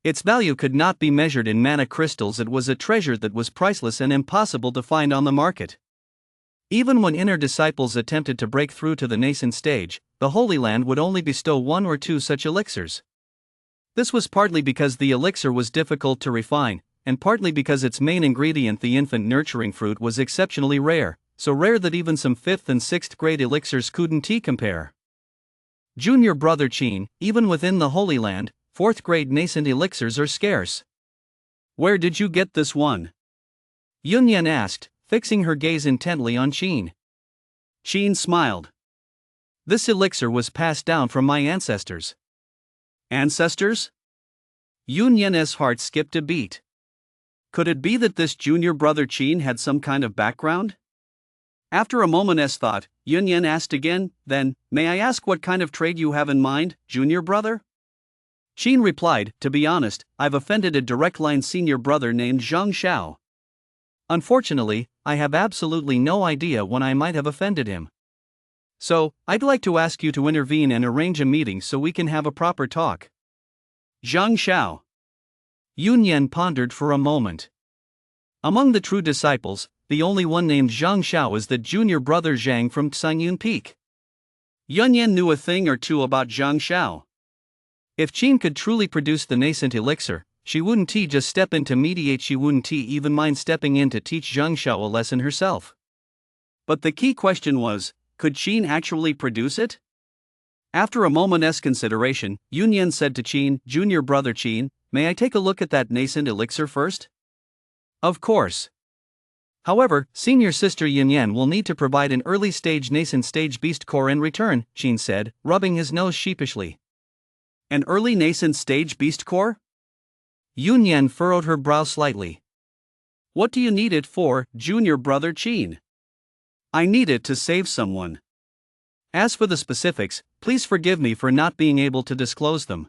Its value could not be measured in mana crystals. It was a treasure that was priceless and impossible to find on the market. Even when inner disciples attempted to break through to the nascent stage, the Holy Land would only bestow 1 or 2 such elixirs. This was partly because the elixir was difficult to refine, and partly because its main ingredient, the infant nurturing fruit, was exceptionally rare, so rare that even some 5th and 6th grade elixirs couldn't compare. Junior brother Qin, even within the Holy Land, 4th grade nascent elixirs are scarce. Where did you get this one? Yunyan asked, fixing her gaze intently on Qin. Qin smiled. This elixir was passed down from my ancestors. Ancestors? Yun Yan's heart skipped a beat. Could it be that this junior brother Qin had some kind of background? After a moment's thought, Yun Yan asked again, then, may I ask what kind of trade you have in mind, junior brother? Qin replied, to be honest, I've offended a direct line senior brother named Zhang Xiao. Unfortunately, I have absolutely no idea when I might have offended him. So, I'd like to ask you to intervene and arrange a meeting so we can have a proper talk. Zhang Xiao. Yun Yan pondered for a moment. Among the true disciples, the only one named Zhang Xiao is the junior brother Zhang from Tsangyun Peak. Yun Yan knew a thing or two about Zhang Xiao. If Qin could truly produce the nascent elixir, she wouldn't just step in to mediate, she wouldn't even mind stepping in to teach Zhang Xiao a lesson herself. But the key question was, could Qin actually produce it? After a moment's consideration, Yun Yan said to Qin, junior brother Qin, may I take a look at that nascent elixir first? Of course. However, senior sister Yun Yan will need to provide an early-stage nascent stage beast core in return, Qin said, rubbing his nose sheepishly. An early nascent stage beast core? Yun Yan furrowed her brow slightly. What do you need it for, junior brother Qin? I need it to save someone. As for the specifics, please forgive me for not being able to disclose them.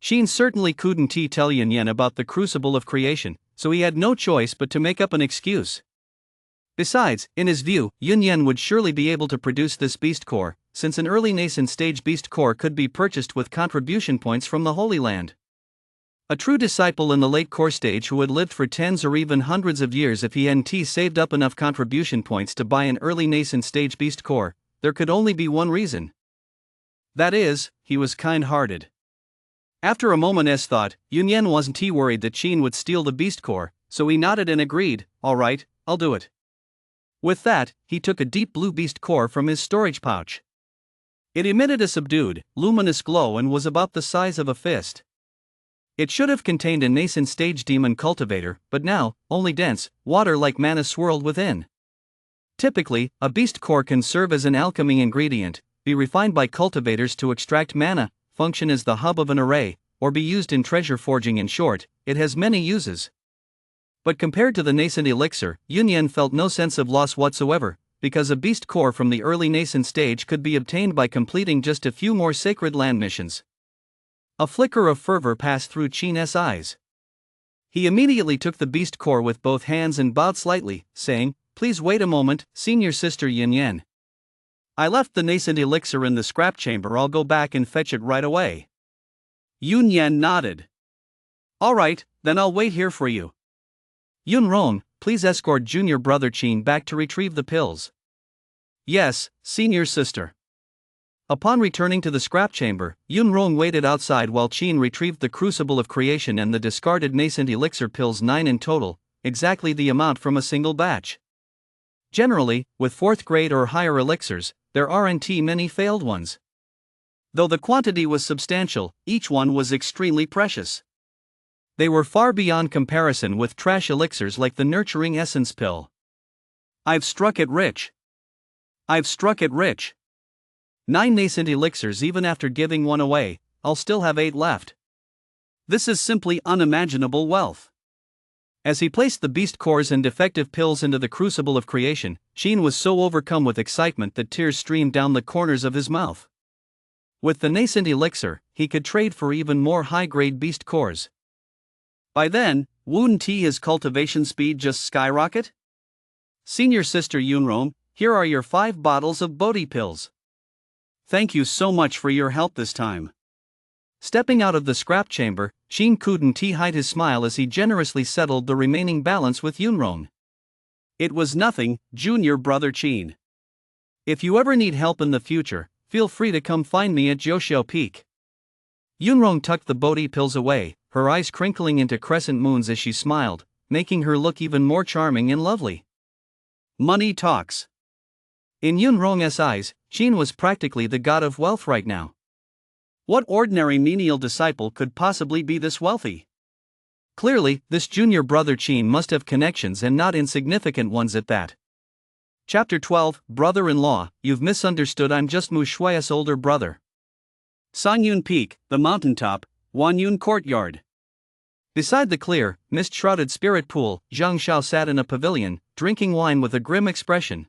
Qin certainly couldn't tell Yun Yan about the crucible of creation, so he had no choice but to make up an excuse. Besides, in his view, Yun Yan would surely be able to produce this beast core, since an early nascent stage beast core could be purchased with contribution points from the Holy Land. A true disciple in the late core stage who had lived for tens or even hundreds of years, if he hadn't saved up enough contribution points to buy an early nascent stage beast core, there could only be one reason. That is, he was kind-hearted. After a moment's thought, Yun Yan wasn't worried that Qin would steal the beast core, so he nodded and agreed, all right, I'll do it. With that, he took a deep blue beast core from his storage pouch. It emitted a subdued, luminous glow and was about the size of a fist. It should have contained a nascent stage demon cultivator, but now, only dense, water-like mana swirled within. Typically, a beast core can serve as an alchemy ingredient, be refined by cultivators to extract mana, function as the hub of an array, or be used in treasure forging. In short, it has many uses. But compared to the nascent elixir, Yun Yan felt no sense of loss whatsoever, because a beast core from the early nascent stage could be obtained by completing just a few more sacred land missions. A flicker of fervor passed through Qin's eyes. He immediately took the beast core with both hands and bowed slightly, saying, please wait a moment, senior sister Yun Yan. I left the nascent elixir in the scrap chamber, I'll go back and fetch it right away. Yun Yan nodded. All right, then I'll wait here for you. Yun Rong, please escort junior brother Qin back to retrieve the pills. Yes, senior sister. Upon returning to the scrap chamber, Yun Rong waited outside while Qin retrieved the crucible of creation and the discarded nascent elixir pills, 9 in total, exactly the amount from a single batch. Generally, with 4th grade or higher elixirs, there aren't many failed ones. Though the quantity was substantial, each one was extremely precious. They were far beyond comparison with trash elixirs like the nurturing essence pill. I've struck it rich. I've struck it rich. 9 nascent elixirs, even after giving one away, I'll still have 8 left. This is simply unimaginable wealth. As he placed the beast cores and defective pills into the crucible of creation, Qin was so overcome with excitement that tears streamed down the corners of his mouth. With the nascent elixir, he could trade for even more high-grade beast cores. By then, wouldn't his cultivation speed just skyrocket? Senior sister Yunrong, here are your 5 bottles of Bodhi pills. Thank you so much for your help this time. Stepping out of the scrap chamber, Qin couldn't hide his smile as he generously settled the remaining balance with Yunrong. It was nothing, junior brother Qin. If you ever need help in the future, feel free to come find me at Joshio Peak. Yunrong tucked the Bodhi pills away, her eyes crinkling into crescent moons as she smiled, making her look even more charming and lovely. Money talks. In Yunrong's eyes, Qin was practically the god of wealth right now. What ordinary menial disciple could possibly be this wealthy? Clearly, this junior brother Qin must have connections, and not insignificant ones at that. Chapter 12, Brother-in-Law, You've Misunderstood, I'm just Mu Shui's older brother. Sangyun Peak, the mountaintop, Wanyun Courtyard. Beside the clear, mist-shrouded spirit pool, Zhang Xiao sat in a pavilion, drinking wine with a grim expression.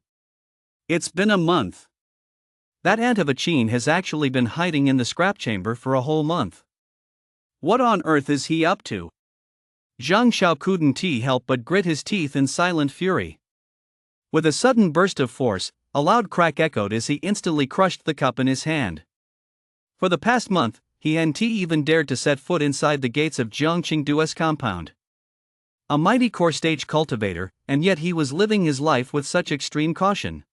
It's been a month. That ant of a Qin has actually been hiding in the scrap chamber for a whole month. What on earth is he up to? Zhang Xiao couldn't help but grit his teeth in silent fury. With a sudden burst of force, a loud crack echoed as he instantly crushed the cup in his hand. For the past month, he hadn't even dared to set foot inside the gates of Jiang Qingdu's compound. A mighty core stage cultivator, and yet he was living his life with such extreme caution.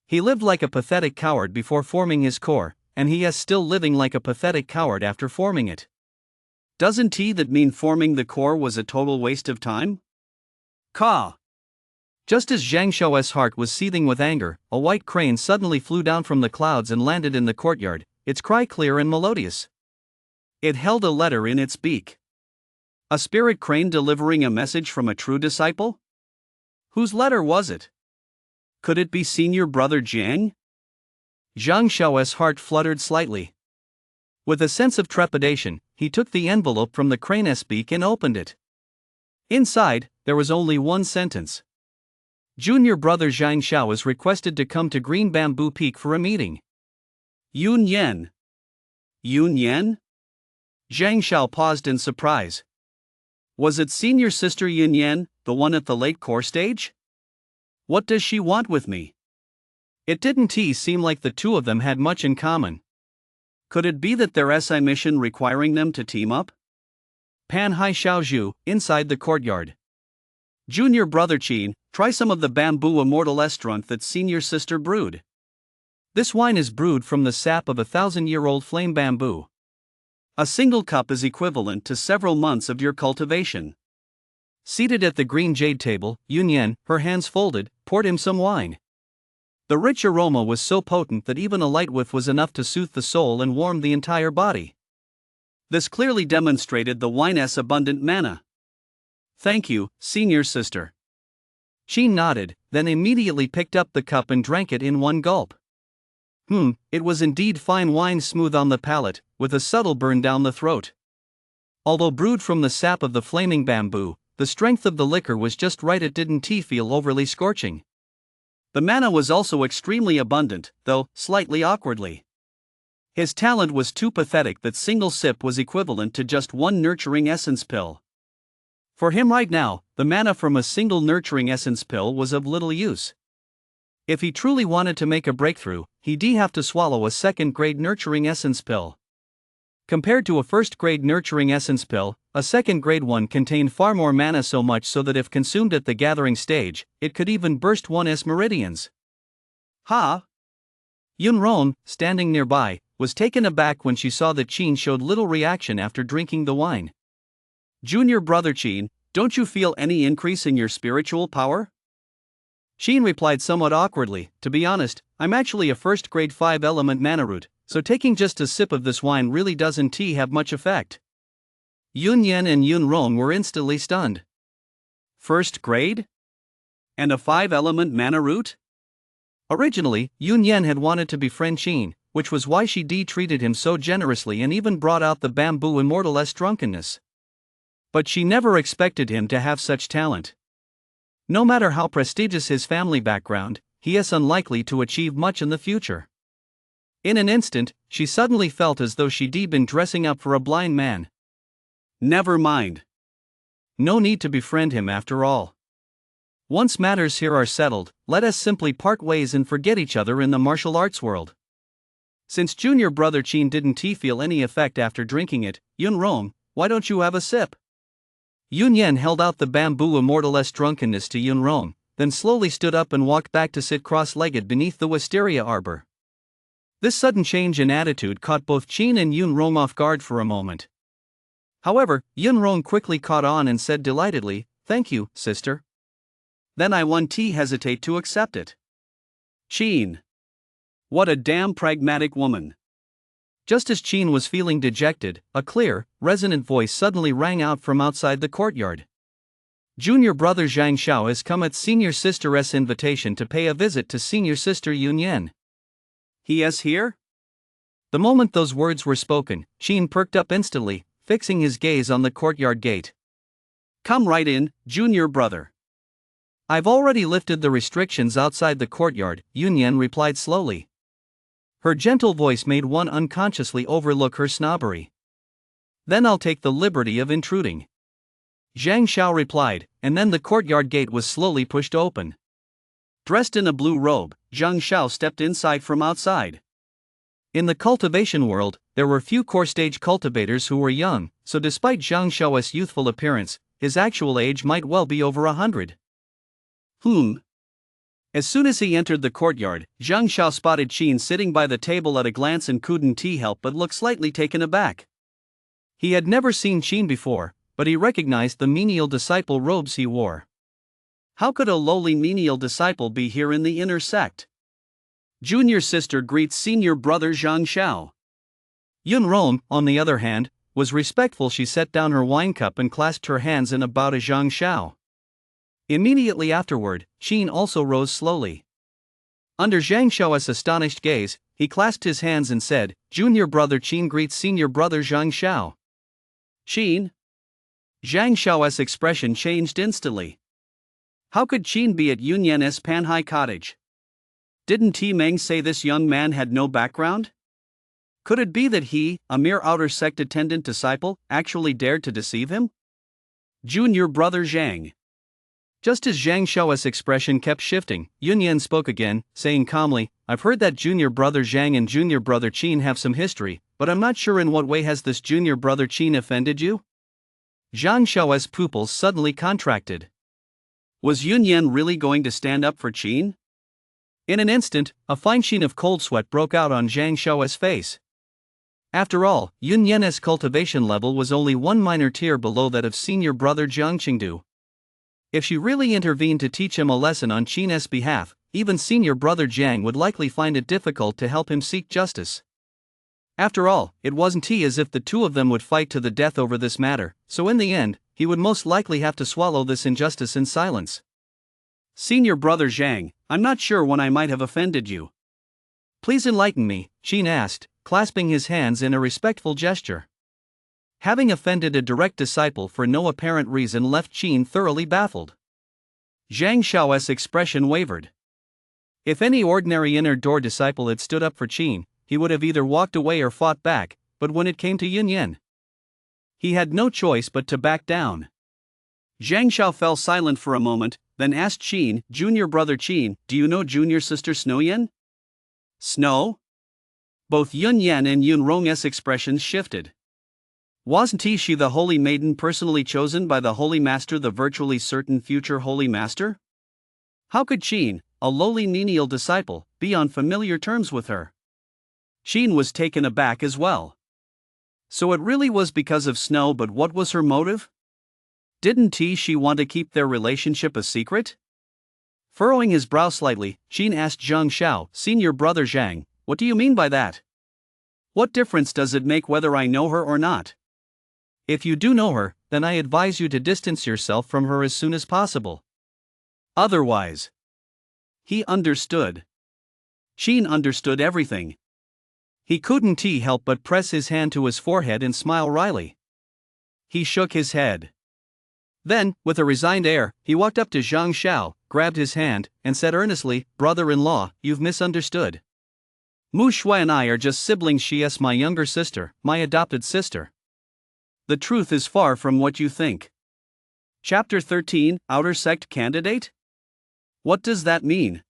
He lived like a pathetic coward before forming his core, and he is still living like a pathetic coward after forming it. Doesn't that mean forming the core was a total waste of time? Ka! Just as Zhang Xiao's heart was seething with anger, a white crane suddenly flew down from the clouds and landed in the courtyard, its cry clear and melodious. It held a letter in its beak. A spirit crane delivering a message from a true disciple? Whose letter was it? Could it be senior brother Jiang? Zhang Xiao's heart fluttered slightly. With a sense of trepidation, he took the envelope from the crane's beak and opened it. Inside, there was only one sentence. Junior brother Zhang Xiao is requested to come to Green Bamboo Peak for a meeting. Yun Yan. Yun Yan? Zhang Xiao paused in surprise. Was it senior sister Yun Yan, the one at the late core stage? What does she want with me? It didn't seem like the two of them had much in common. Could it be that their SI mission requiring them to team up? Pan Hai Xiaozhu, inside the courtyard. Junior brother Qin, try some of the bamboo immortal drunk that senior sister brewed. This wine is brewed from the sap of 1,000-year-old flame bamboo. A single cup is equivalent to several months of your cultivation. Seated at the green jade table, Yun Yan, her hands folded, poured him some wine. The rich aroma was so potent that even a light whiff was enough to soothe the soul and warm the entire body. This clearly demonstrated the wine's abundant mana. Thank you, senior sister. Qin nodded, then immediately picked up the cup and drank it in one gulp. It was indeed fine wine, smooth on the palate, with a subtle burn down the throat. Although brewed from the sap of the flaming bamboo, the strength of the liquor was just right. It didn't feel overly scorching. The mana was also extremely abundant, though slightly awkwardly. His talent was too pathetic that single sip was equivalent to just one nurturing essence pill. For him right now, the mana from a single nurturing essence pill was of little use. If he truly wanted to make a breakthrough, he'd have to swallow a second-grade nurturing essence pill. Compared to a first-grade nurturing essence pill, a second-grade one contained far more mana, so much so that if consumed at the gathering stage, it could even burst one's meridians. Ha! Yun Ron, standing nearby, was taken aback when she saw that Qin showed little reaction after drinking the wine. Junior brother Qin, don't you feel any increase in your spiritual power? Qin replied somewhat awkwardly, to be honest, I'm actually a first-grade 5-element mana root, so taking just a sip of this wine really doesn't have much effect. Yun Yan and Yun Ron were instantly stunned. First grade? And a 5-element mana root? Originally, Yun Yan had wanted to befriend Qin, which was why she treated him so generously and even brought out the bamboo immortal's drunkenness. But she never expected him to have such talent. No matter how prestigious his family background, he is unlikely to achieve much in the future. In an instant, she suddenly felt as though she'd been dressing up for a blind man. Never mind. No need to befriend him after all. Once matters here are settled, let us simply part ways and forget each other in the martial arts world. Since junior brother Qin didn't feel any effect after drinking it, Yun Ron, why don't you have a sip? Yun Yan held out the bamboo immortal's drunkenness to Yun Ron, then slowly stood up and walked back to sit cross-legged beneath the wisteria arbor. This sudden change in attitude caught both Qin and Yun Ron off guard for a moment. However, Yun Ron quickly caught on and said delightedly, "Thank you, sister." Then I won't hesitate to accept it. Qin. What a damn pragmatic woman. Just as Qin was feeling dejected, a clear, resonant voice suddenly rang out from outside the courtyard. Junior brother Zhang Xiao has come at senior sister's invitation to pay a visit to senior sister Yun Yan. He is here? The moment those words were spoken, Qin perked up instantly, fixing his gaze on the courtyard gate. Come right in, junior brother. I've already lifted the restrictions outside the courtyard, Yun Yan replied slowly. Her gentle voice made one unconsciously overlook her snobbery. Then I'll take the liberty of intruding. Zhang Xiao replied, and then the courtyard gate was slowly pushed open. Dressed in a blue robe, Zhang Xiao stepped inside from outside. In the cultivation world, there were few core stage cultivators who were young, so despite Zhang Xiao's youthful appearance, his actual age might well be over 100. As soon as he entered the courtyard, Zhang Xiao spotted Qin sitting by the table at a glance and couldn't help but look slightly taken aback. He had never seen Qin before, but he recognized the menial disciple robes he wore. How could a lowly menial disciple be here in the inner sect? Junior sister greets senior brother Zhang Xiao. Yun Rong, on the other hand, was respectful. She set down her wine cup and clasped her hands in a bow to Zhang Xiao. Immediately afterward, Qin also rose slowly. Under Zhang Xiao's astonished gaze, he clasped his hands and said, Junior brother Qin greets senior brother Zhang Xiao. Qin? Zhang Xiao's expression changed instantly. How could Qin be at Yun Yan's Panhai cottage? Didn't T Meng say this young man had no background? Could it be that he, a mere outer sect attendant disciple, actually dared to deceive him? Junior brother Zhang. Just as Zhang Xiao's expression kept shifting, Yun Yan spoke again, saying calmly, I've heard that junior brother Zhang and junior brother Qin have some history, but I'm not sure in what way has this junior brother Qin offended you? Zhang Xiao's pupils suddenly contracted. Was Yun Yan really going to stand up for Qin? In an instant, a fine sheen of cold sweat broke out on Zhang Xiao's face. After all, Yun Yan's cultivation level was only one minor tier below that of senior brother Jiang Qingdu. If she really intervened to teach him a lesson on Qin's behalf, even senior brother Jiang would likely find it difficult to help him seek justice. After all, it wasn't as if the two of them would fight to the death over this matter, so in the end, he would most likely have to swallow this injustice in silence. Senior brother Zhang, I'm not sure when I might have offended you. Please enlighten me, Qin asked, clasping his hands in a respectful gesture. Having offended a direct disciple for no apparent reason left Qin thoroughly baffled. Zhang Xiao's expression wavered. If any ordinary inner door disciple had stood up for Qin, he would have either walked away or fought back, but when it came to Yun Yan, he had no choice but to back down. Zhang Xiao fell silent for a moment, then asked Qin, Junior brother Qin, do you know junior sister Snow Yan? Snow? Both Yun Yan and Yun Rong's expressions shifted. Wasn't she the holy maiden personally chosen by the holy master, the virtually certain future holy master? How could Qin, a lowly menial disciple, be on familiar terms with her? Qin was taken aback as well. So it really was because of Snow, but what was her motive? Didn't she want to keep their relationship a secret? Furrowing his brow slightly, Qin asked Zhang Xiao, Senior brother Zhang, what do you mean by that? What difference does it make whether I know her or not? If you do know her, then I advise you to distance yourself from her as soon as possible. Otherwise. He understood. Qin understood everything. He couldn't help but press his hand to his forehead and smile wryly. He shook his head. Then, with a resigned air, he walked up to Zhang Xiao, grabbed his hand, and said earnestly, Brother-in-law, you've misunderstood. Mu Shui and I are just siblings. She is my younger sister, my adopted sister. The truth is far from what you think. Chapter 13, Outer Sect Candidate? What does that mean?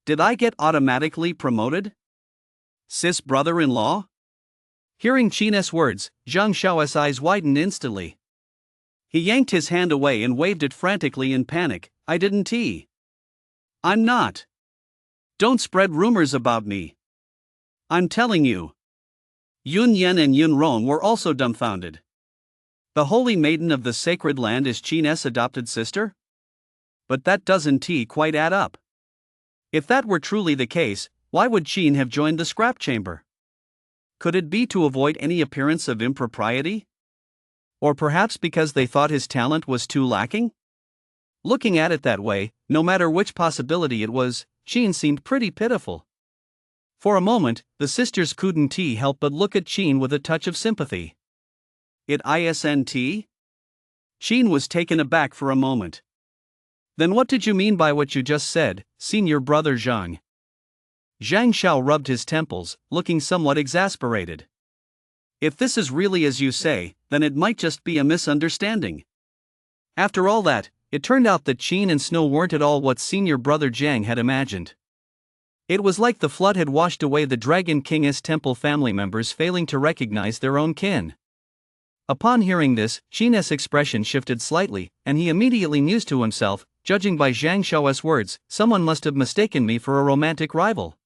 Did I get automatically promoted? Sis brother-in-law? Hearing Qin's words, Zhang Xiao's eyes widened instantly. He yanked his hand away and waved it frantically in panic. I didn't. I'm not. Don't spread rumors about me. I'm telling you. Yun Yan and Yun Rong were also dumbfounded. The holy maiden of the sacred land is Qin's adopted sister? But that doesn't quite add up. If that were truly the case, why would Qin have joined the scrap chamber? Could it be to avoid any appearance of impropriety? Or perhaps because they thought his talent was too lacking? Looking at it that way, no matter which possibility it was, Chin seemed pretty pitiful. For a moment, the sisters couldn't help but look at Chin with a touch of sympathy. It isn't? Chin was taken aback for a moment. Then what did you mean by what you just said, senior brother Zhang? Zhang Xiao rubbed his temples, looking somewhat exasperated. If this is really as you say, then it might just be a misunderstanding. After all that, it turned out that Qin and Snow weren't at all what senior brother Jiang had imagined. It was like the flood had washed away the Dragon King's temple family members failing to recognize their own kin. Upon hearing this, Qin's expression shifted slightly, and he immediately mused to himself, judging by Zhang Xiao's words, someone must have mistaken me for a romantic rival.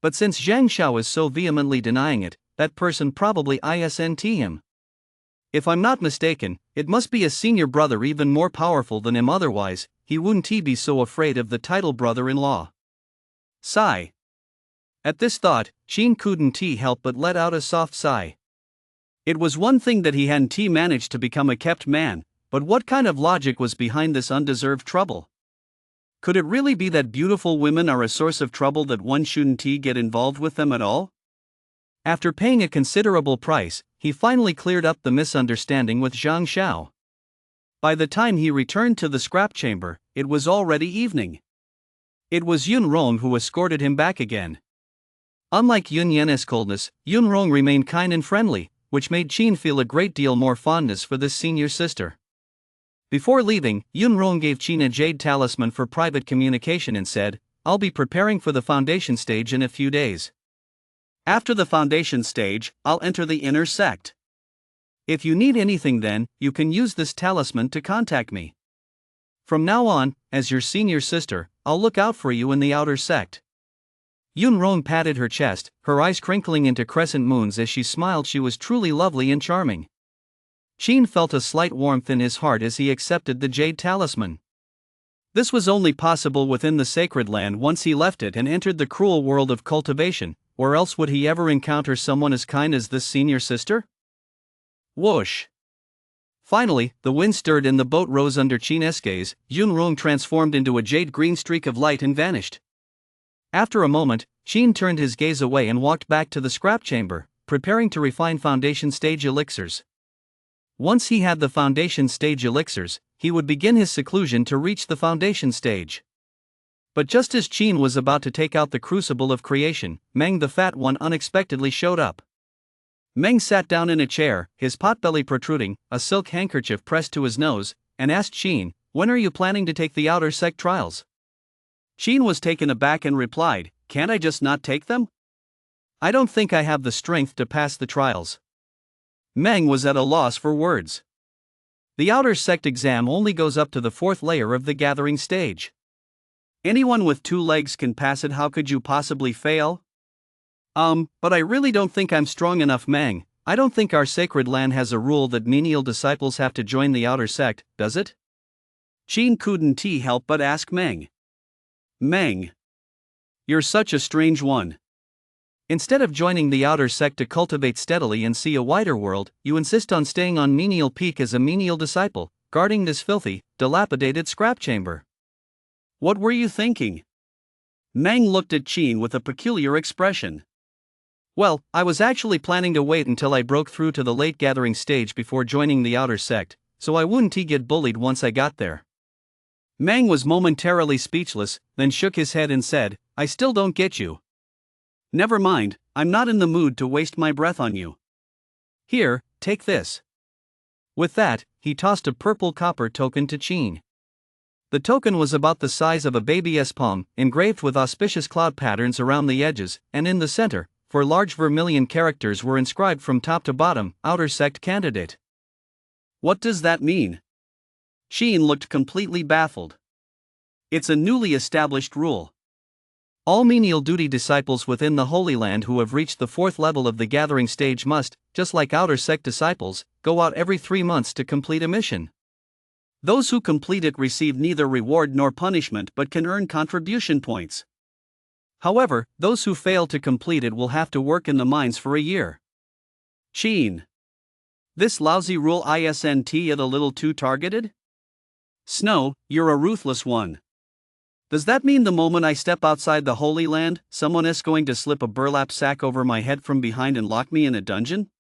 But since Zhang Xiao is so vehemently denying it, that person probably isn't him. If I'm not mistaken, it must be a senior brother even more powerful than him, otherwise, he wouldn't be so afraid of the title brother-in-law. Sigh. At this thought, Qin couldn't help but let out a soft sigh. It was one thing that he hadn't managed to become a kept man, but what kind of logic was behind this undeserved trouble? Could it really be that beautiful women are a source of trouble that one shouldn't get involved with them at all? After paying a considerable price, he finally cleared up the misunderstanding with Zhang Xiao. By the time he returned to the scrap chamber, it was already evening. It was Yun Rong who escorted him back again. Unlike Yun Yan's coldness, Yun Rong remained kind and friendly, which made Qin feel a great deal more fondness for this senior sister. Before leaving, Yun Rong gave Qin a jade talisman for private communication and said, "I'll be preparing for the foundation stage in a few days. After the foundation stage, I'll enter the inner sect. If you need anything then, you can use this talisman to contact me. From now on, as your senior sister, I'll look out for you in the outer sect." Yun Rong patted her chest, her eyes crinkling into crescent moons as she smiled. She was truly lovely and charming. Qin felt a slight warmth in his heart as he accepted the jade talisman. This was only possible within the sacred land once he left it and entered the cruel world of cultivation. Where else would he ever encounter someone as kind as this senior sister? Whoosh! Finally, the wind stirred and the boat rose under Qin's gaze. Yun Rong transformed into a jade-green streak of light and vanished. After a moment, Qin turned his gaze away and walked back to the scrap chamber, preparing to refine foundation stage elixirs. Once he had the foundation stage elixirs, he would begin his seclusion to reach the foundation stage. But just as Qin was about to take out the crucible of creation, Meng the Fat One unexpectedly showed up. Meng sat down in a chair, his potbelly protruding, a silk handkerchief pressed to his nose, and asked Qin, "When are you planning to take the outer sect trials?" Qin was taken aback and replied, "Can't I just not take them? I don't think I have the strength to pass the trials." Meng was at a loss for words. The outer sect exam only goes up to the 4th layer of the gathering stage. Anyone with 2 legs can pass it. How could you possibly fail? But I really don't think I'm strong enough, Meng. I don't think our sacred land has a rule that menial disciples have to join the outer sect, does it? Qin couldn't help but ask Meng. Meng, you're such a strange one. Instead of joining the outer sect to cultivate steadily and see a wider world, you insist on staying on menial peak as a menial disciple, guarding this filthy, dilapidated scrap chamber. What were you thinking? Meng looked at Qin with a peculiar expression. Well, I was actually planning to wait until I broke through to the late gathering stage before joining the outer sect, so I wouldn't get bullied once I got there. Meng was momentarily speechless, then shook his head and said, "I still don't get you." "Never mind, I'm not in the mood to waste my breath on you. Here, take this." With that, he tossed a purple copper token to Qin. The token was about the size of a baby's palm, engraved with auspicious cloud patterns around the edges, and in the center, 4 large vermilion characters were inscribed from top to bottom, "Outer Sect Candidate." What does that mean? Qin looked completely baffled. It's a newly established rule. All menial duty disciples within the Holy Land who have reached the 4th level of the gathering stage must, just like outer sect disciples, go out every 3 months to complete a mission. Those who complete it receive neither reward nor punishment but can earn contribution points. However, those who fail to complete it will have to work in the mines for a year. Qin, this lousy rule isn't it a little too targeted? Snow, you're a ruthless one. Does that mean the moment I step outside the Holy Land, someone is going to slip a burlap sack over my head from behind and lock me in a dungeon?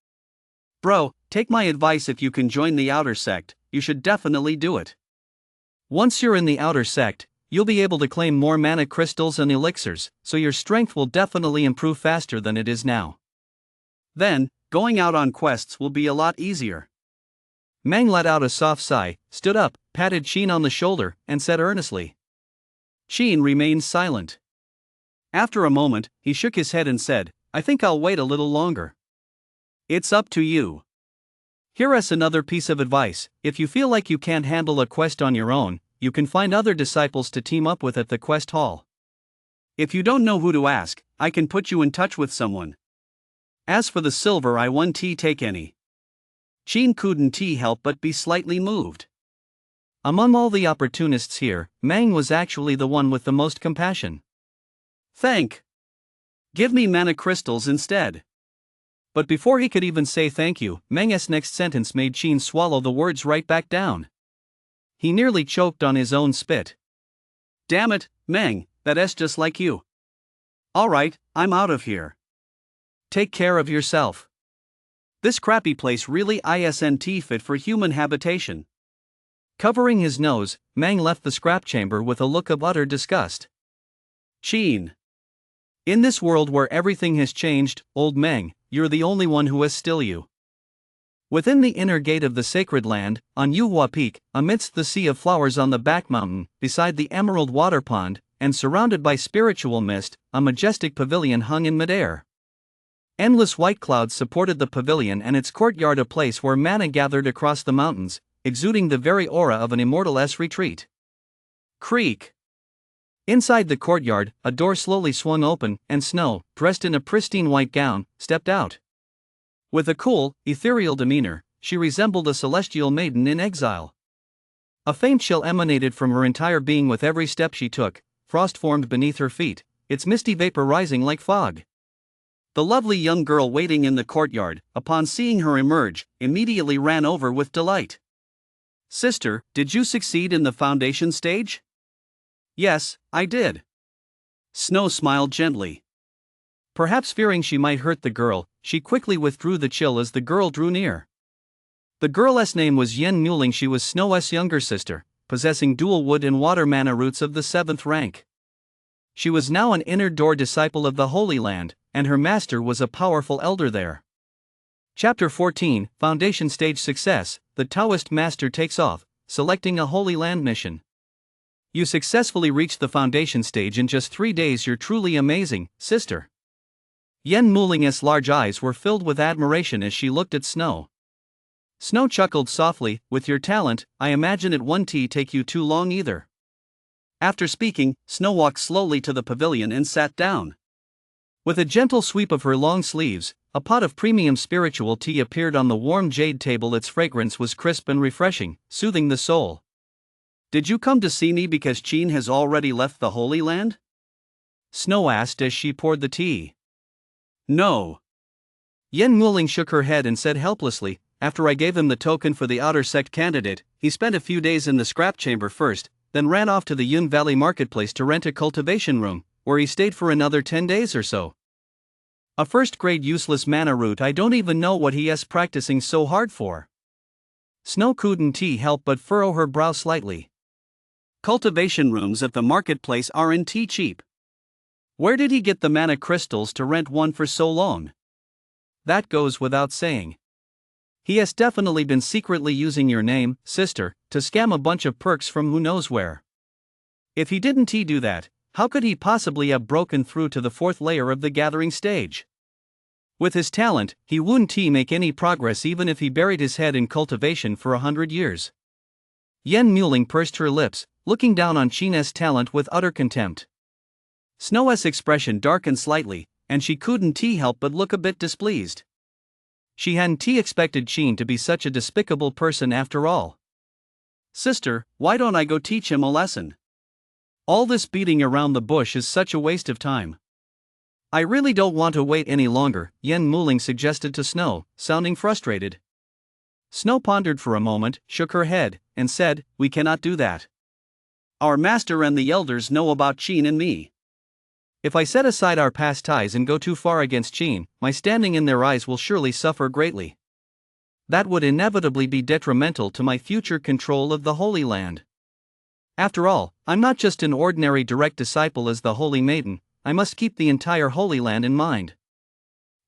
Bro, take my advice, if you can join the outer sect, you should definitely do it. Once you're in the outer sect, you'll be able to claim more mana crystals and elixirs, so your strength will definitely improve faster than it is now. Then, going out on quests will be a lot easier. Meng let out a soft sigh, stood up, patted Qin on the shoulder, and said earnestly. Qin remained silent. After a moment, he shook his head and said, I think I'll wait a little longer. It's up to you. Here is another piece of advice: if you feel like you can't handle a quest on your own, you can find other disciples to team up with at the quest hall. If you don't know who to ask, I can put you in touch with someone. As for the silver, I won't take any. Qin couldn't help but be slightly moved. Among all the opportunists here, Meng was actually the one with the most compassion. Give me mana crystals instead. But before he could even say thank you, Meng's next sentence made Qin swallow the words right back down. He nearly choked on his own spit. Damn it, Meng, that's just like you. Alright, I'm out of here. Take care of yourself. This crappy place really isn't fit for human habitation. Covering his nose, Meng left the scrap chamber with a look of utter disgust. Qin. In this world where everything has changed, old Meng, you're the only one who is still you. Within the inner gate of the sacred land, on Yuhua Peak, amidst the sea of flowers on the back mountain, beside the emerald water pond, and surrounded by spiritual mist, a majestic pavilion hung in midair. Endless white clouds supported the pavilion and its courtyard, a place where mana gathered across the mountains, exuding the very aura of an immortal's retreat. Creak. Inside the courtyard, a door slowly swung open, and Snow, dressed in a pristine white gown, stepped out. With a cool, ethereal demeanor, she resembled a celestial maiden in exile. A faint chill emanated from her entire being with every step she took. Frost formed beneath her feet, its misty vapor rising like fog. The lovely young girl waiting in the courtyard, upon seeing her emerge, immediately ran over with delight. Sister, did you succeed in the foundation stage? Yes, I did. Snow smiled gently. Perhaps fearing she might hurt the girl, she quickly withdrew the chill as the girl drew near. The girl's name was Yen Muling. She was Snow's younger sister, possessing dual wood and water mana roots of the 7th rank. She was now an inner door disciple of the Holy Land, and her master was a powerful elder there. Chapter 14, Foundation Stage Success. The Taoist Master takes off, selecting a Holy Land mission. You successfully reached the foundation stage in just 3 days. You're truly amazing, sister. Yen Muling's large eyes were filled with admiration as she looked at Snow. Snow chuckled softly, with your talent, I imagine it won't take you too long either. After speaking, Snow walked slowly to the pavilion and sat down. With a gentle sweep of her long sleeves, a pot of premium spiritual tea appeared on the warm jade table. Its fragrance was crisp and refreshing, soothing the soul. Did you come to see me because Qin has already left the Holy Land? Snow asked as she poured the tea. No. Yen Muling shook her head and said helplessly, after I gave him the token for the outer sect candidate, he spent a few days in the scrap chamber first, then ran off to the Yun Valley marketplace to rent a cultivation room, where he stayed for another 10 days or so. A first-grade useless mana root. I don't even know what he is practicing so hard for. Snow couldn't help but furrow her brow slightly. Cultivation rooms at the marketplace aren't cheap. Where did he get the mana crystals to rent one for so long? That goes without saying. He has definitely been secretly using your name, sister, to scam a bunch of perks from who knows where. If he didn't do that, how could he possibly have broken through to the 4th layer of the gathering stage? With his talent, he wouldn't make any progress even if he buried his head in cultivation for 100 years. Yen Muling pursed her lips, looking down on Qin's talent with utter contempt. Snow's expression darkened slightly, and she couldn't help but look a bit displeased. She hadn't expected Qin to be such a despicable person after all. Sister, why don't I go teach him a lesson? All this beating around the bush is such a waste of time. I really don't want to wait any longer, Yen Muling suggested to Snow, sounding frustrated. Snow pondered for a moment, shook her head, and said, "We cannot do that. Our master and the elders know about Qin and me. If I set aside our past ties and go too far against Qin, my standing in their eyes will surely suffer greatly. That would inevitably be detrimental to my future control of the Holy Land. After all, I'm not just an ordinary direct disciple as the Holy Maiden, I must keep the entire Holy Land in mind.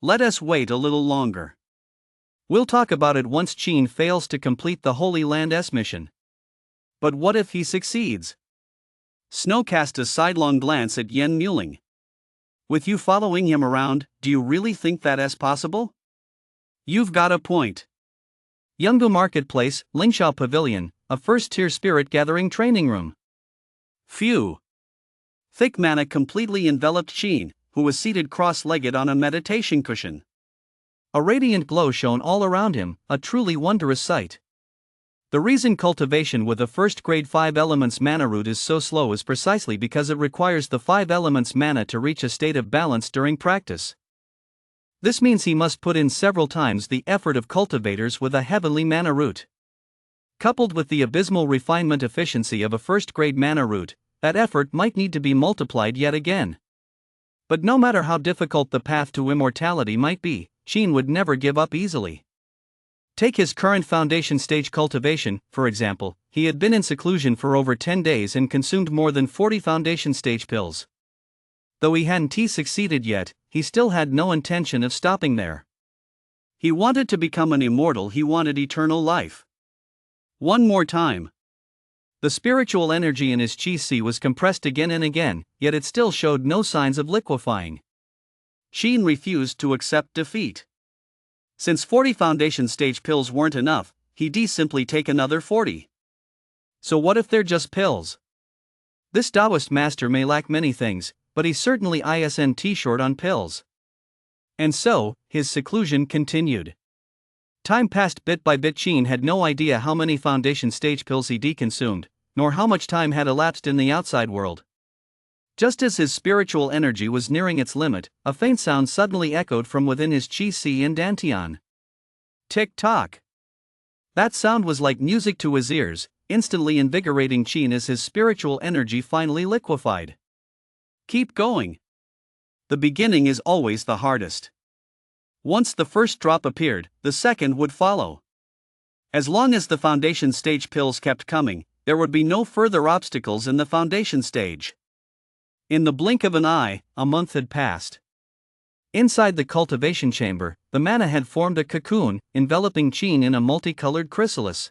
Let us wait a little longer. We'll talk about it once Qin fails to complete the Holy Land's mission." But what if he succeeds? Snow cast a sidelong glance at Yen Muling. With you following him around, do you really think that's possible? You've got a point. Yanggu Marketplace, Lingxiao Pavilion, a first-tier spirit gathering training room. Phew. Thick mana completely enveloped Qin, who was seated cross-legged on a meditation cushion. A radiant glow shone all around him, a truly wondrous sight. The reason cultivation with a first-grade 5 elements mana root is so slow is precisely because it requires the 5 elements mana to reach a state of balance during practice. This means he must put in several times the effort of cultivators with a heavenly mana root. Coupled with the abysmal refinement efficiency of a first-grade mana root, that effort might need to be multiplied yet again. But no matter how difficult the path to immortality might be, Qin would never give up easily. Take his current foundation stage cultivation, for example. He had been in seclusion for over 10 days and consumed more than 40 foundation stage pills. Though he hadn't succeeded yet, he still had no intention of stopping there. He wanted to become an immortal, he wanted eternal life. One more time. The spiritual energy in his qi was compressed again and again, yet it still showed no signs of liquefying. Qin refused to accept defeat. Since 40 foundation stage pills weren't enough, he'd simply take another 40. So what if they're just pills? This Taoist master may lack many things, but he's certainly isn't short on pills. And so, his seclusion continued. Time passed bit by bit. Qin had no idea how many foundation stage pills he'd consumed, nor how much time had elapsed in the outside world. Just as his spiritual energy was nearing its limit, a faint sound suddenly echoed from within his qi and dantian. Tick-tock. That sound was like music to his ears, instantly invigorating Qin as his spiritual energy finally liquefied. Keep going. The beginning is always the hardest. Once the first drop appeared, the second would follow. As long as the foundation stage pills kept coming, there would be no further obstacles in the foundation stage. In the blink of an eye, a month had passed. Inside the cultivation chamber, the mana had formed a cocoon, enveloping Qin in a multicolored chrysalis.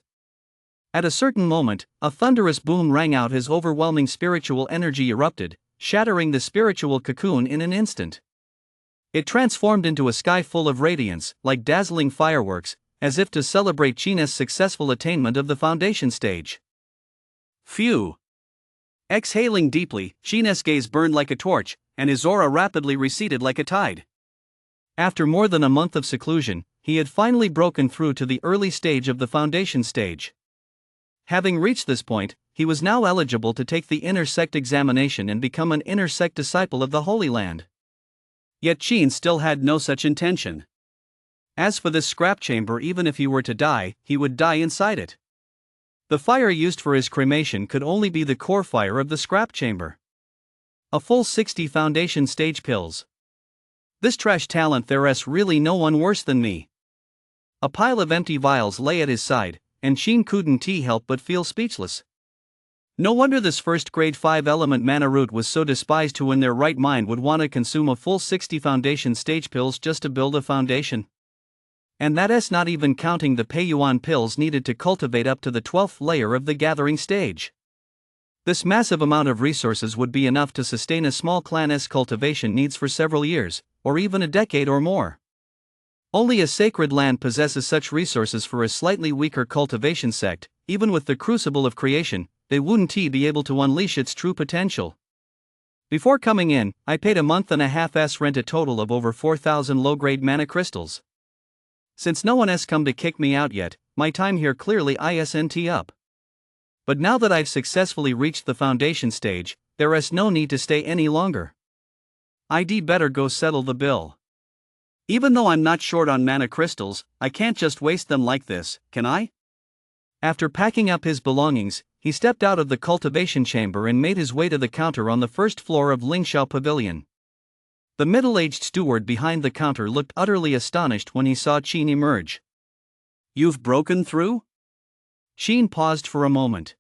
At a certain moment, a thunderous boom rang out as overwhelming spiritual energy erupted, shattering the spiritual cocoon in an instant. It transformed into a sky full of radiance, like dazzling fireworks, as if to celebrate Qin's successful attainment of the foundation stage. Phew! Exhaling deeply, Qin's gaze burned like a torch, and his aura rapidly receded like a tide. After more than a month of seclusion, he had finally broken through to the early stage of the foundation stage. Having reached this point, he was now eligible to take the inner sect examination and become an inner sect disciple of the Holy Land. Yet Qin still had no such intention. As for this scrap chamber, even if he were to die, he would die inside it. The fire used for his cremation could only be the core fire of the scrap chamber. A full 60 foundation stage pills. This trash talent, there's really no one worse than me. A pile of empty vials lay at his side, and Qin couldn't help but feel speechless. No wonder this first-grade 5-element mana root was so despised. Who in their right mind would want to consume a full 60 foundation stage pills just to build a foundation? And that's not even counting the Peiyuan pills needed to cultivate up to the 12th layer of the gathering stage. This massive amount of resources would be enough to sustain a small clan's cultivation needs for several years, or even a decade or more. Only a sacred land possesses such resources for a slightly weaker cultivation sect. Even with the crucible of creation, they wouldn't be able to unleash its true potential. Before coming in, I paid a month and a half's rent, a total of over 4,000 low-grade mana crystals. Since no one has come to kick me out yet, my time here clearly isn't up. But now that I've successfully reached the foundation stage, there is no need to stay any longer. I'd better go settle the bill. Even though I'm not short on mana crystals, I can't just waste them like this, can I? After packing up his belongings, he stepped out of the cultivation chamber and made his way to the counter on the first floor of Lingxiao Pavilion. The middle-aged steward behind the counter looked utterly astonished when he saw Qin emerge. You've broken through? Qin paused for a moment.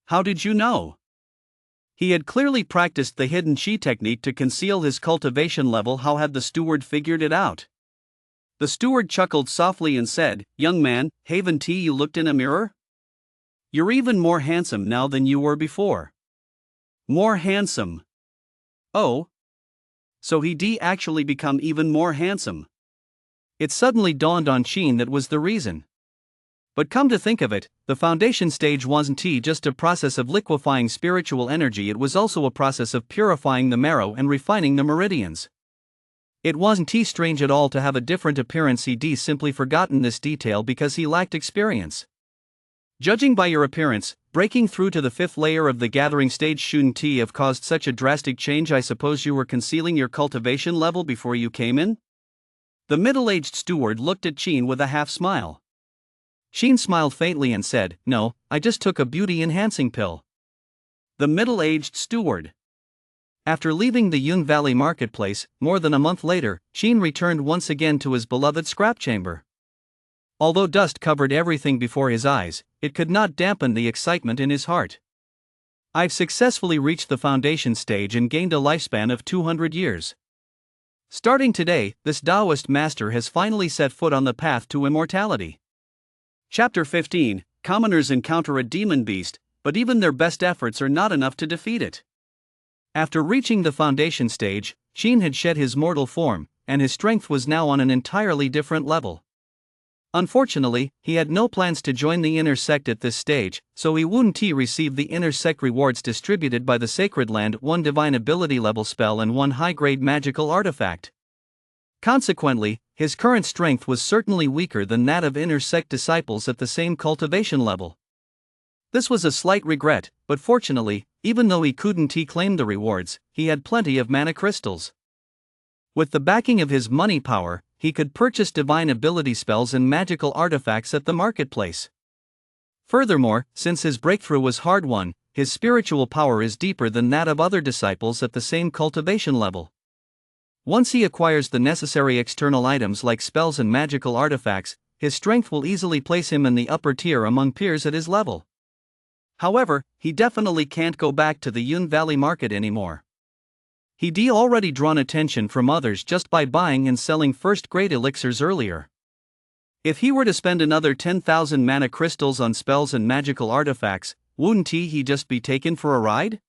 How did you know? He had clearly practiced the hidden qi technique to conceal his cultivation level. How had the steward figured it out? The steward chuckled softly and said, "Young man, haven't you looked in a mirror? You're even more handsome now than you were before." More handsome? Oh. So he'd actually become even more handsome. It suddenly dawned on Qin that was the reason. But come to think of it, the foundation stage wasn't just a process of liquefying spiritual energy, it was also a process of purifying the marrow and refining the meridians. It wasn't strange at all to have a different appearance. He'd simply forgotten this detail because he lacked experience. Judging by your appearance, breaking through to the fifth layer of the gathering stage shouldn't have caused such a drastic change. I suppose you were concealing your cultivation level before you came in? The middle-aged steward looked at Qin with a half-smile. Qin smiled faintly and said, "No, I just took a beauty-enhancing pill." The middle-aged steward. After leaving the Yun Valley marketplace, more than a month later, Qin returned once again to his beloved scrap chamber. Although dust covered everything before his eyes, it could not dampen the excitement in his heart. I've successfully reached the foundation stage and gained a lifespan of 200 years. Starting today, this Taoist master has finally set foot on the path to immortality. Chapter 15, Commoners encounter a demon beast, but even their best efforts are not enough to defeat it. After reaching the foundation stage, Qin had shed his mortal form, and his strength was now on an entirely different level. Unfortunately, he had no plans to join the inner sect at this stage, so he wouldn't receive the inner sect rewards distributed by the Sacred Land, one divine ability level spell and one high-grade magical artifact. Consequently, his current strength was certainly weaker than that of inner sect disciples at the same cultivation level. This was a slight regret, but fortunately, even though he couldn't claim the rewards, he had plenty of mana crystals. With the backing of his money power, he could purchase divine ability spells and magical artifacts at the marketplace. Furthermore, since his breakthrough was hard-won, his spiritual power is deeper than that of other disciples at the same cultivation level. Once he acquires the necessary external items like spells and magical artifacts, his strength will easily place him in the upper tier among peers at his level. However, he definitely can't go back to the Yun Valley market anymore. He'd already drawn attention from others just by buying and selling first-grade elixirs earlier. If he were to spend another 10,000 mana crystals on spells and magical artifacts, wouldn't he just be taken for a ride?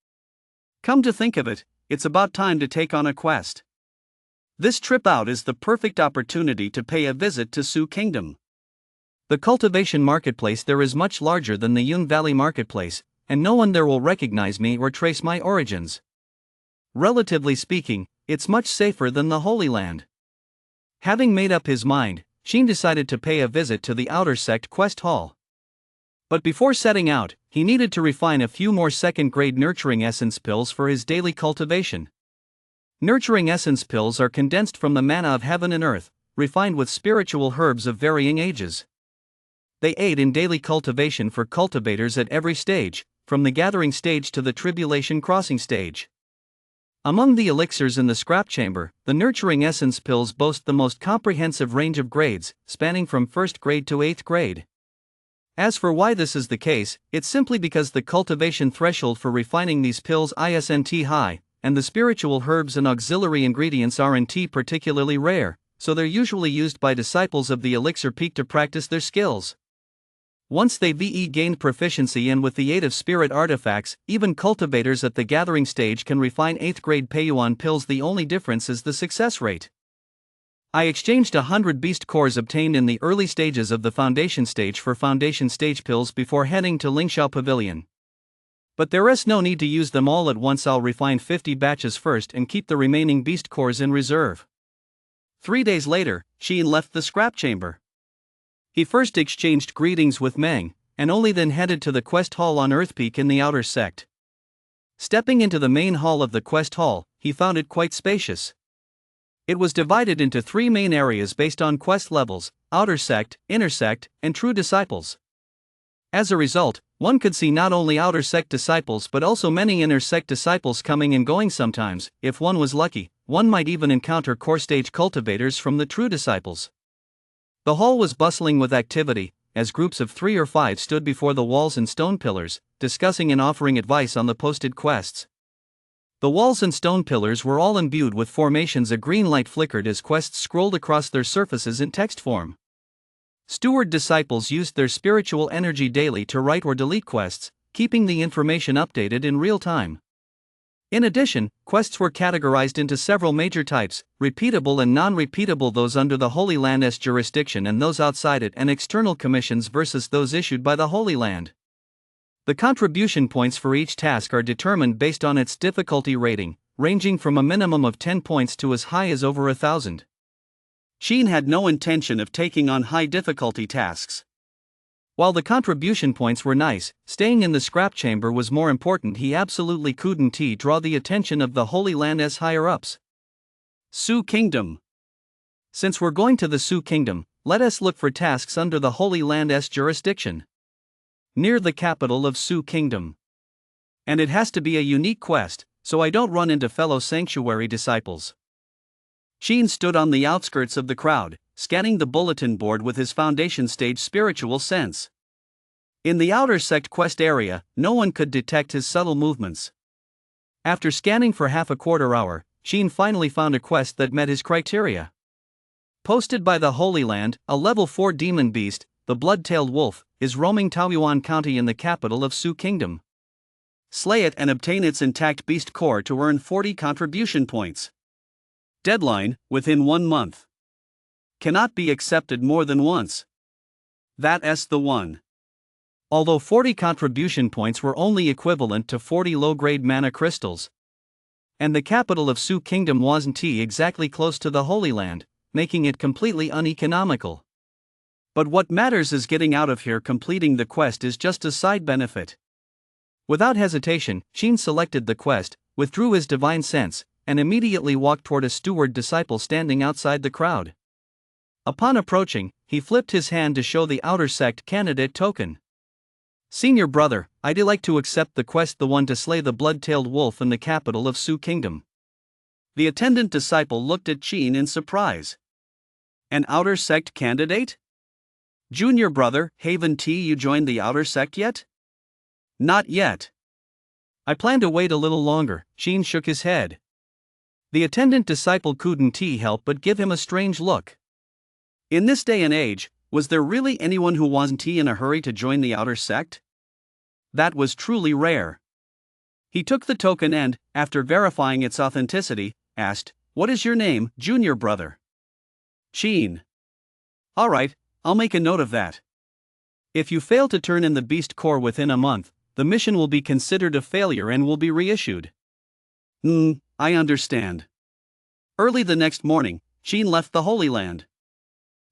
Come to think of it, it's about time to take on a quest. This trip out is the perfect opportunity to pay a visit to Su Kingdom. The cultivation marketplace there is much larger than the Yun Valley marketplace, and no one there will recognize me or trace my origins. Relatively speaking, it's much safer than the Holy Land. Having made up his mind, Qin decided to pay a visit to the Outer Sect Quest Hall. But before setting out, he needed to refine a few more second-grade nurturing essence pills for his daily cultivation. Nurturing essence pills are condensed from the mana of heaven and earth, refined with spiritual herbs of varying ages. They aid in daily cultivation for cultivators at every stage, from the gathering stage to the tribulation crossing stage. Among the elixirs in the scrap chamber, the nurturing essence pills boast the most comprehensive range of grades, spanning from 1st grade to 8th grade. As for why this is the case, it's simply because the cultivation threshold for refining these pills isn't high, and the spiritual herbs and auxiliary ingredients aren't particularly rare, so they're usually used by disciples of the elixir peak to practice their skills. Once they've gained proficiency and with the aid of spirit artifacts, even cultivators at the gathering stage can refine 8th grade Peyuan pills. The only difference is the success rate. I exchanged 100 beast cores obtained in the early stages of the foundation stage for foundation stage pills before heading to Lingxiao Pavilion. But there is no need to use them all at once. I'll refine 50 batches first and keep the remaining beast cores in reserve. 3 days later, Qin left the scrap chamber. He first exchanged greetings with Meng, and only then headed to the quest hall on Earthpeak in the Outer Sect. Stepping into the main hall of the quest hall, he found it quite spacious. It was divided into 3 main areas based on quest levels: outer sect, inner sect, and true disciples. As a result, one could see not only outer sect disciples but also many inner sect disciples coming and going. Sometimes, if one was lucky, one might even encounter core stage cultivators from the true disciples. The hall was bustling with activity, as groups of 3 or 5 stood before the walls and stone pillars, discussing and offering advice on the posted quests. The walls and stone pillars were all imbued with formations. A green light flickered as quests scrolled across their surfaces in text form. Steward disciples used their spiritual energy daily to write or delete quests, keeping the information updated in real time. In addition, quests were categorized into several major types: repeatable and non-repeatable, those under the Holy Land's jurisdiction and those outside it, and external commissions versus those issued by the Holy Land. The contribution points for each task are determined based on its difficulty rating, ranging from a minimum of 10 points to as high as over 1,000. Sheen had no intention of taking on high difficulty tasks. While the contribution points were nice, staying in the scrap chamber was more important. He absolutely couldn't draw the attention of the Holy Land's higher-ups. Sioux Kingdom. Since we're going to the Sioux Kingdom, let us look for tasks under the Holy Land's jurisdiction. Near the capital of Sioux Kingdom. And it has to be a unique quest, so I don't run into fellow sanctuary disciples. Sheen stood on the outskirts of the crowd, scanning the bulletin board with his foundation stage spiritual sense. In the outer sect quest area, no one could detect his subtle movements. After scanning for half a quarter hour, Sheen finally found a quest that met his criteria. Posted by the Holy Land, a level 4 demon beast, the blood-tailed wolf, is roaming Taoyuan County in the capital of Sioux Kingdom. Slay it and obtain its intact beast core to earn 40 contribution points. Deadline, within 1 month. Cannot be accepted more than once. That's the one. Although 40 contribution points were only equivalent to 40 low-grade mana crystals. And the capital of Sioux Kingdom wasn't exactly close to the Holy Land, making it completely uneconomical. But what matters is getting out of here. Completing the quest is just a side benefit. Without hesitation, Sheen selected the quest, withdrew his divine sense, and immediately walked toward a steward disciple standing outside the crowd. Upon approaching, he flipped his hand to show the outer sect candidate token. "Senior brother, I'd like to accept the quest, the one to slay the blood-tailed wolf in the capital of Sioux Kingdom." The attendant disciple looked at Sheen in surprise. "An outer sect candidate? Junior brother, Haven T, you joined the outer sect yet?" "Not yet. I plan to wait a little longer." Sheen shook his head. The attendant disciple couldn't help but give him a strange look. In this day and age, was there really anyone who wasn't in a hurry to join the outer sect? That was truly rare. He took the token and, after verifying its authenticity, asked, "What is your name, junior brother?" "Sheen." "All right, I'll make a note of that. If you fail to turn in the beast core within a month, the mission will be considered a failure and will be reissued." I understand." Early the next morning, Sheen left the Holy Land.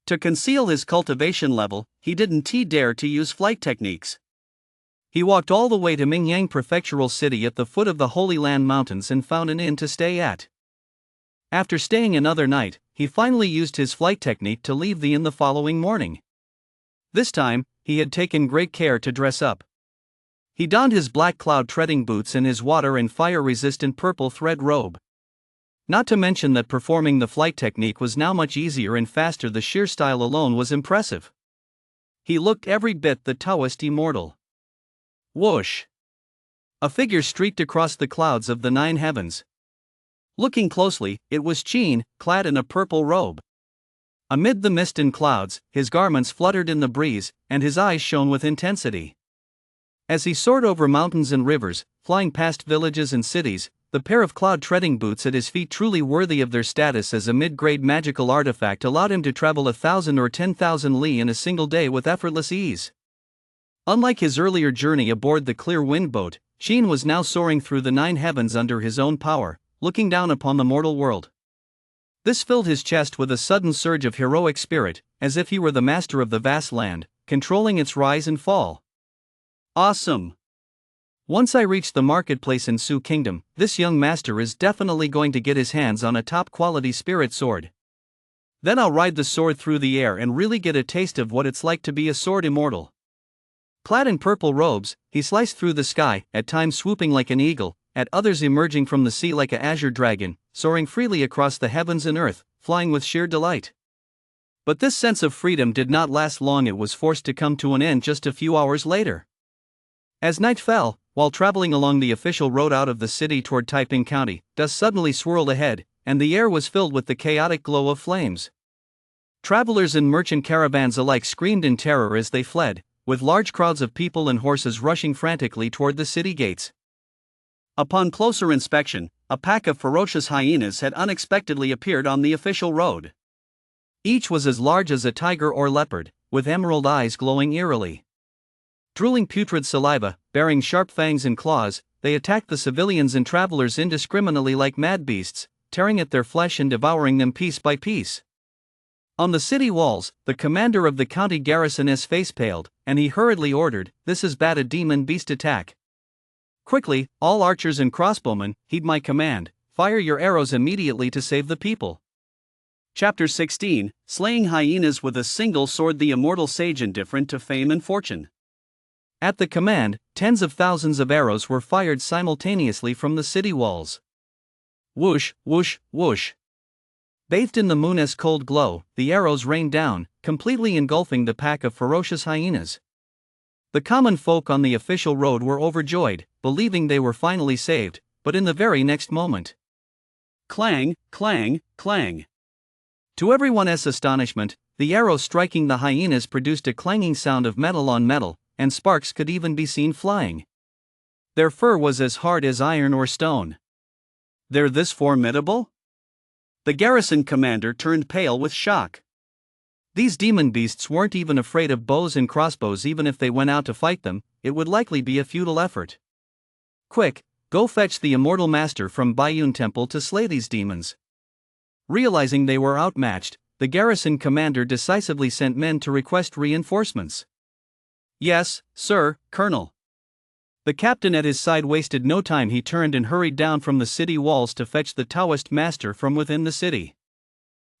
To conceal his cultivation level, he didn't dare to use flight techniques. He walked all the way to Mingyang Prefectural City at the foot of the Holy Land Mountains and found an inn to stay at. After staying another night, he finally used his flight technique to leave the inn the following morning. This time, he had taken great care to dress up. He donned his black cloud-treading boots and his water and fire-resistant purple thread robe. Not to mention that performing the flight technique was now much easier and faster. The sheer style alone was impressive. He looked every bit the Taoist immortal. Whoosh! A figure streaked across the clouds of the 9 heavens. Looking closely, it was Sheen, clad in a purple robe. Amid the mist and clouds, his garments fluttered in the breeze, and his eyes shone with intensity. As he soared over mountains and rivers, flying past villages and cities, the pair of cloud-treading boots at his feet, truly worthy of their status as a mid-grade magical artifact, allowed him to travel 1,000 or 10,000 li in a single day with effortless ease. Unlike his earlier journey aboard the clear wind boat, Sheen was now soaring through the 9 heavens under his own power, looking down upon the mortal world. This filled his chest with a sudden surge of heroic spirit, as if he were the master of the vast land, controlling its rise and fall. Awesome! Once I reach the marketplace in Sioux Kingdom, this young master is definitely going to get his hands on a top-quality spirit sword. Then I'll ride the sword through the air and really get a taste of what it's like to be a sword immortal. Clad in purple robes, he sliced through the sky, at times swooping like an eagle, at others emerging from the sea like a azure dragon, soaring freely across the heavens and earth, flying with sheer delight. But this sense of freedom did not last long. It was forced to come to an end just a few hours later. As night fell, while traveling along the official road out of the city toward Taiping County, dust suddenly swirled ahead, and the air was filled with the chaotic glow of flames. Travelers and merchant caravans alike screamed in terror as they fled, with large crowds of people and horses rushing frantically toward the city gates. Upon closer inspection, a pack of ferocious hyenas had unexpectedly appeared on the official road. Each was as large as a tiger or leopard, with emerald eyes glowing eerily. Drooling putrid saliva, bearing sharp fangs and claws, they attacked the civilians and travelers indiscriminately like mad beasts, tearing at their flesh and devouring them piece by piece. On the city walls, the commander of the county garrison's face paled, and he hurriedly ordered, "This is bad, a demon beast attack. Quickly, all archers and crossbowmen, heed my command, fire your arrows immediately to save the people." Chapter 16, Slaying Hyenas with a Single Sword. The immortal sage indifferent to fame and fortune. At the command, tens of thousands of arrows were fired simultaneously from the city walls. Whoosh, whoosh, whoosh. Bathed in the moon's cold glow, the arrows rained down, completely engulfing the pack of ferocious hyenas. The common folk on the official road were overjoyed, believing they were finally saved, but in the very next moment. Clang, clang, clang. To everyone's astonishment, the arrow striking the hyenas produced a clanging sound of metal on metal, and sparks could even be seen flying. Their fur was as hard as iron or stone. "They're this formidable?" The garrison commander turned pale with shock. These demon beasts weren't even afraid of bows and crossbows. Even if they went out to fight them, it would likely be a futile effort. "Quick, go fetch the immortal master from Bayun Temple to slay these demons." Realizing they were outmatched, the garrison commander decisively sent men to request reinforcements. "Yes, sir, Colonel." The captain at his side wasted no time. He turned and hurried down from the city walls to fetch the Taoist master from within the city.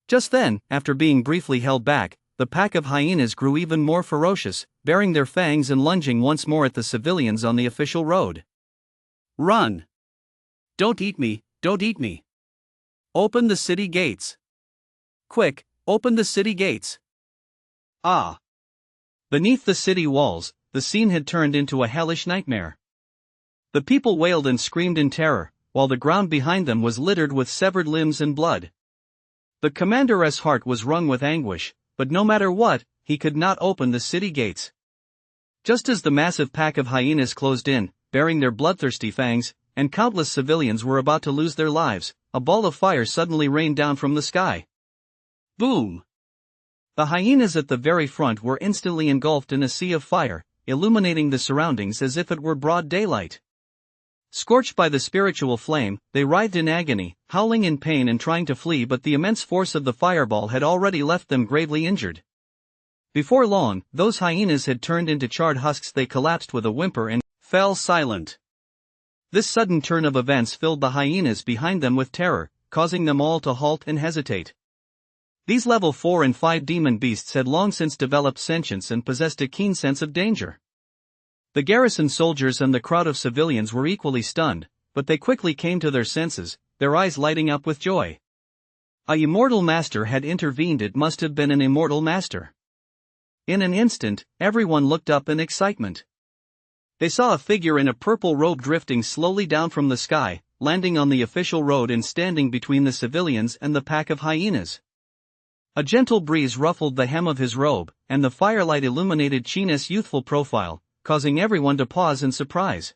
Just then, after being briefly held back, the pack of hyenas grew even more ferocious, baring their fangs and lunging once more at the civilians on the official road. "Run! Don't eat me, don't eat me! Open the city gates! Quick, open the city gates!" Ah! Beneath the city walls, the scene had turned into a hellish nightmare. The people wailed and screamed in terror, while the ground behind them was littered with severed limbs and blood. The commander's heart was wrung with anguish, but no matter what, he could not open the city gates. Just as the massive pack of hyenas closed in, bearing their bloodthirsty fangs, and countless civilians were about to lose their lives, a ball of fire suddenly rained down from the sky. Boom! The hyenas at the very front were instantly engulfed in a sea of fire, illuminating the surroundings as if it were broad daylight. Scorched by the spiritual flame, they writhed in agony, howling in pain and trying to flee, but the immense force of the fireball had already left them gravely injured. Before long, those hyenas had turned into charred husks. They collapsed with a whimper and fell silent. This sudden turn of events filled the hyenas behind them with terror, causing them all to halt and hesitate. These level 4 and 5 demon beasts had long since developed sentience and possessed a keen sense of danger. The garrison soldiers and the crowd of civilians were equally stunned, but they quickly came to their senses, their eyes lighting up with joy. A immortal master had intervened. It must have been an immortal master. In an instant, everyone looked up in excitement. They saw a figure in a purple robe drifting slowly down from the sky, landing on the official road and standing between the civilians and the pack of hyenas. A gentle breeze ruffled the hem of his robe, and the firelight illuminated China's youthful profile, causing everyone to pause in surprise.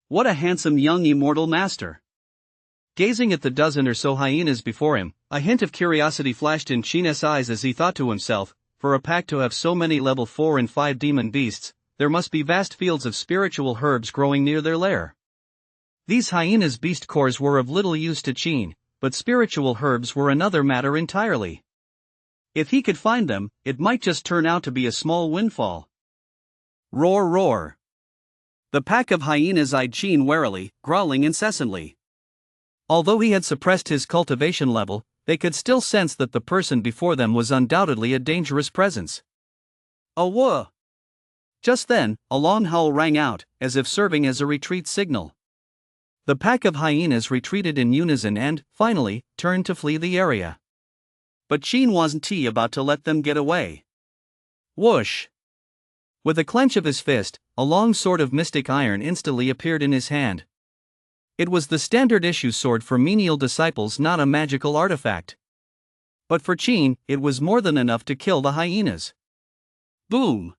What a handsome young immortal master! Gazing at the dozen or so hyenas before him, a hint of curiosity flashed in China's eyes as he thought to himself, for a pack to have so many level 4 and 5 demon beasts, there must be vast fields of spiritual herbs growing near their lair. These hyenas' beast cores were of little use to Qin, but spiritual herbs were another matter entirely. If he could find them, it might just turn out to be a small windfall. Roar, roar! The pack of hyenas eyed Qin warily, growling incessantly. Although he had suppressed his cultivation level, they could still sense that the person before them was undoubtedly a dangerous presence. A whoa! Just then, a long howl rang out, as if serving as a retreat signal. The pack of hyenas retreated in unison and, finally, turned to flee the area. But Qin wasn't about to let them get away. Whoosh! With a clench of his fist, a long sword of mystic iron instantly appeared in his hand. It was the standard issue sword for menial disciples, not a magical artifact. But for Qin, it was more than enough to kill the hyenas. Boom!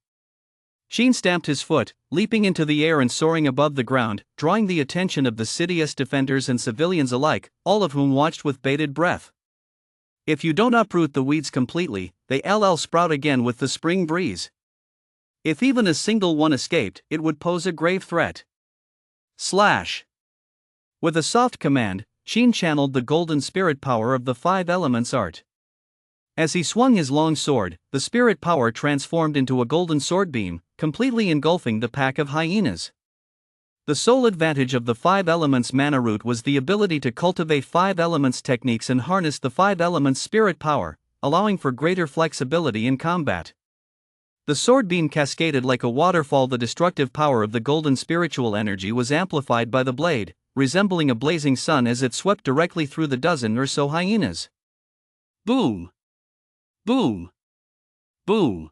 Qin stamped his foot, leaping into the air and soaring above the ground, drawing the attention of the city's defenders and civilians alike, all of whom watched with bated breath. If you don't uproot the weeds completely, they'll sprout again with the spring breeze. If even a single one escaped, it would pose a grave threat. Slash! With a soft command, Qin channeled the golden spirit power of the five elements art. As he swung his long sword, the spirit power transformed into a golden sword beam, completely engulfing the pack of hyenas. The sole advantage of the five elements mana root was the ability to cultivate five elements techniques and harness the five elements spirit power, allowing for greater flexibility in combat. The sword beam cascaded like a waterfall. The destructive power of the golden spiritual energy was amplified by the blade, resembling a blazing sun as it swept directly through the dozen or so hyenas. Boom! Boom! Boom!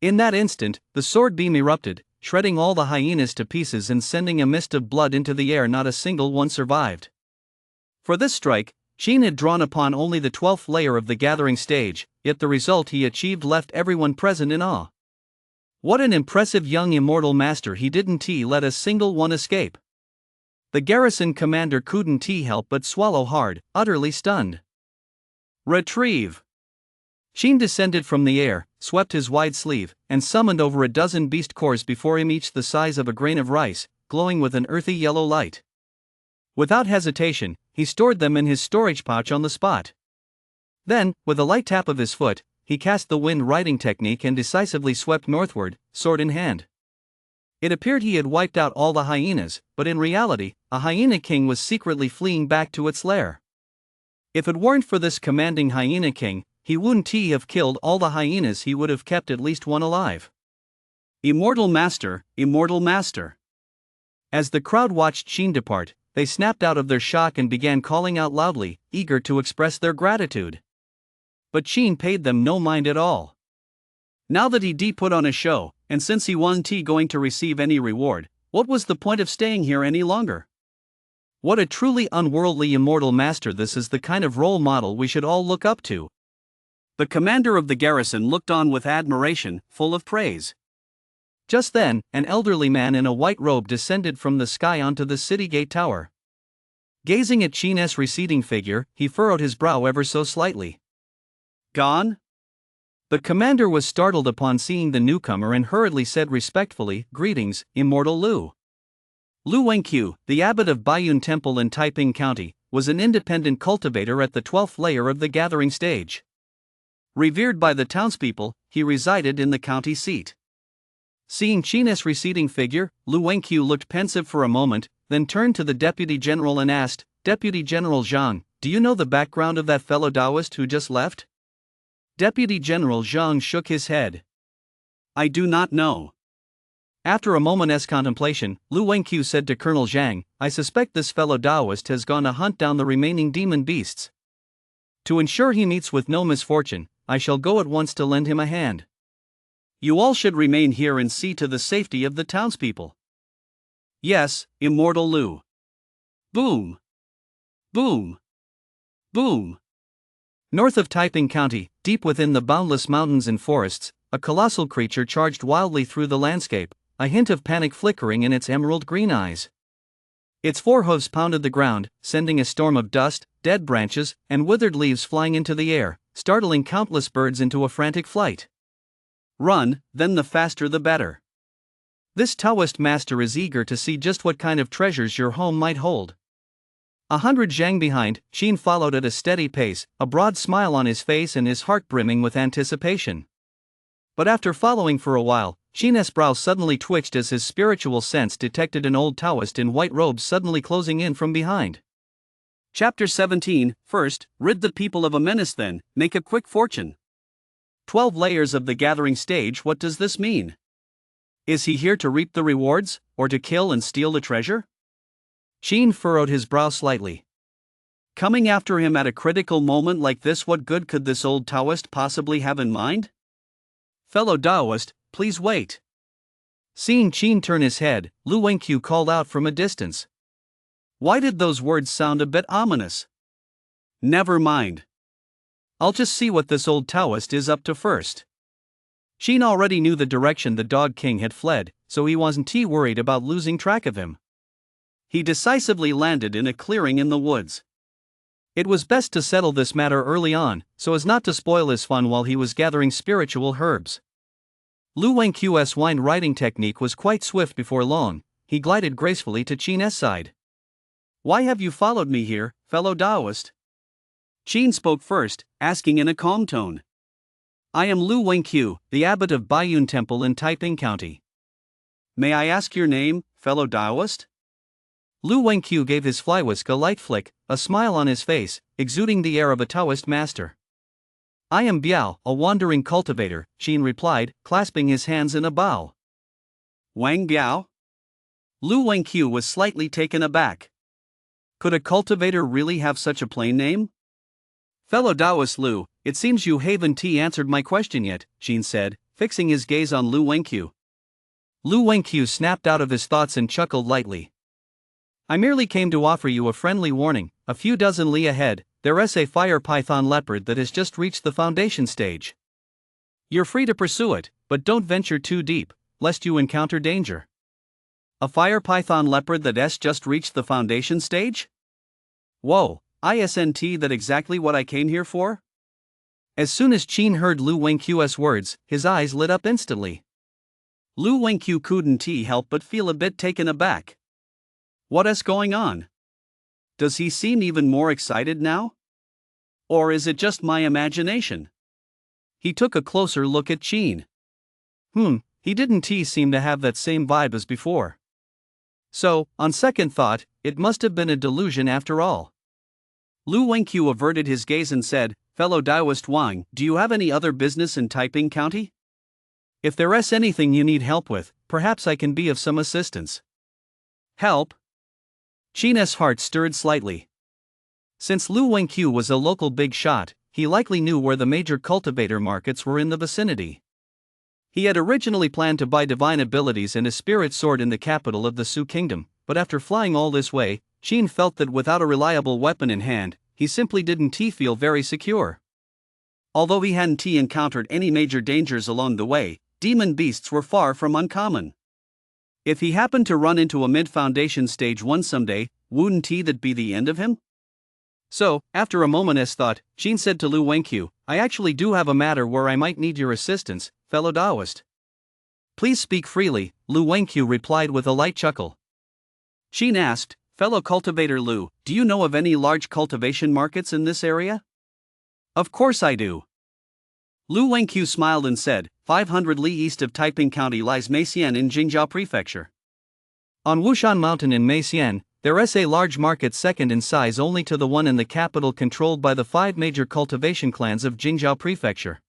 In that instant, the sword beam erupted, shredding all the hyenas to pieces and sending a mist of blood into the air. Not a single one survived. For this strike, Qin had drawn upon only the 12th layer of the gathering stage, yet the result he achieved left everyone present in awe. What an impressive young immortal master! He didn't let a single one escape. The garrison commander couldn't help but swallow hard, utterly stunned. Retrieve! Qin descended from the air, swept his wide sleeve, and summoned over a dozen beast cores before him, each the size of a grain of rice, glowing with an earthy yellow light. Without hesitation, he stored them in his storage pouch on the spot. Then, with a light tap of his foot, he cast the wind riding technique and decisively swept northward, sword in hand. It appeared he had wiped out all the hyenas, but in reality, a hyena king was secretly fleeing back to its lair. If it weren't for this commanding hyena king, he wouldn't have killed all the hyenas. He would have kept at least one alive. Immortal master, immortal master. As the crowd watched Qin depart, they snapped out of their shock and began calling out loudly, eager to express their gratitude. But Qin paid them no mind at all. Now that he'd put on a show, and since he wasn't going to receive any reward, what was the point of staying here any longer? What a truly unworldly immortal master! This is the kind of role model we should all look up to. The commander of the garrison looked on with admiration, full of praise. Just then, an elderly man in a white robe descended from the sky onto the city gate tower. Gazing at Qin's receding figure, he furrowed his brow ever so slightly. Gone? The commander was startled upon seeing the newcomer and hurriedly said respectfully, "Greetings, Immortal Lu." Lu Wenqiu, the abbot of Baiyun Temple in Taiping County, was an independent cultivator at the 12th layer of the gathering stage. Revered by the townspeople, he resided in the county seat. Seeing Qin's receding figure, Lu Wenqiu looked pensive for a moment, then turned to the deputy general and asked, "Deputy General Zhang, do you know the background of that fellow Taoist who just left?" Deputy General Zhang shook his head. "I do not know." After a moment's contemplation, Lu Wenqiu said to Colonel Zhang, "I suspect this fellow Taoist has gone to hunt down the remaining demon beasts. To ensure he meets with no misfortune, I shall go at once to lend him a hand. You all should remain here and see to the safety of the townspeople." "Yes, Immortal Lu." Boom! Boom! Boom! North of Taiping County, deep within the boundless mountains and forests, a colossal creature charged wildly through the landscape, a hint of panic flickering in its emerald green eyes. Its forehooves pounded the ground, sending a storm of dust, dead branches, and withered leaves flying into the air, startling countless birds into a frantic flight. Run, then the faster the better. This Taoist master is eager to see just what kind of treasures your home might hold. 100 zhang behind, Qin followed at a steady pace, a broad smile on his face and his heart brimming with anticipation. But after following for a while, Qin's brow suddenly twitched as his spiritual sense detected an old Taoist in white robes suddenly closing in from behind. Chapter 17. First, rid the people of a menace, then make a quick fortune. 12 layers of the gathering stage. What does this mean? Is he here to reap the rewards, or to kill and steal the treasure? Qin furrowed his brow slightly. Coming after him at a critical moment like this, what good could this old Taoist possibly have in mind? Fellow Taoist, please wait. Seeing Qin turn his head, Lu Wenqiu called out from a distance. Why did those words sound a bit ominous? Never mind. I'll just see what this old Taoist is up to first. Qin already knew the direction the Dog King had fled, so he wasn't too worried about losing track of him. He decisively landed in a clearing in the woods. It was best to settle this matter early on, so as not to spoil his fun while he was gathering spiritual herbs. Lu Wenqiu's wind riding technique was quite swift. Before long, he glided gracefully to Qin's side. Why have you followed me here, fellow Taoist? Qin spoke first, asking in a calm tone. I am Lu Wenqiu, the abbot of Baiyun Temple in Taiping County. May I ask your name, fellow Taoist? Lu Wenqiu gave his flywhisk a light flick, a smile on his face, exuding the air of a Taoist master. I am Biao, a wandering cultivator, Qin replied, clasping his hands in a bow. Wang Biao? Lu Wenqiu was slightly taken aback. Could a cultivator really have such a plain name? Fellow Taoist Lu, it seems you haven't answered my question yet, Qin said, fixing his gaze on Lu Wenqiu. Lu Wenqiu snapped out of his thoughts and chuckled lightly. I merely came to offer you a friendly warning. A few dozen li ahead, there's a fire python leopard that has just reached the foundation stage. You're free to pursue it, but don't venture too deep, lest you encounter danger. A fire python leopard that's just reached the foundation stage? Whoa, isn't that exactly what I came here for? As soon as Qin heard Lu Wenqiu's words, his eyes lit up instantly. Lu Wenqiu couldn't help but feel a bit taken aback. What's going on? Does he seem even more excited now? Or is it just my imagination? He took a closer look at Qin. He didn't seem to have that same vibe as before. So, on second thought, it must have been a delusion after all. Lu Wenqiu averted his gaze and said, Fellow Taoist Wang, do you have any other business in Taiping County? If there's anything you need help with, perhaps I can be of some assistance. Help? Qin's heart stirred slightly. Since Lu Wenqiu was a local big shot, he likely knew where the major cultivator markets were in the vicinity. He had originally planned to buy divine abilities and a spirit sword in the capital of the Su Kingdom, but after flying all this way, Qin felt that without a reliable weapon in hand, he simply didn't feel very secure. Although he hadn't encountered any major dangers along the way, demon beasts were far from uncommon. If he happened to run into a mid-foundation stage one someday, wouldn't that be the end of him? So, after a moment's thought, Qin said to Lu Wenqiu, I actually do have a matter where I might need your assistance, fellow Taoist. Please speak freely, Lu Wenqiu replied with a light chuckle. Qin asked, Fellow cultivator Lu, do you know of any large cultivation markets in this area? Of course I do. Lu Wenqiu smiled and said, 500 li east of Taiping County lies Meixian in Jingzhou Prefecture. On Wushan Mountain in Meixian, there's a large market second in size only to the one in the capital controlled by the 5 major cultivation clans of Jingzhou Prefecture.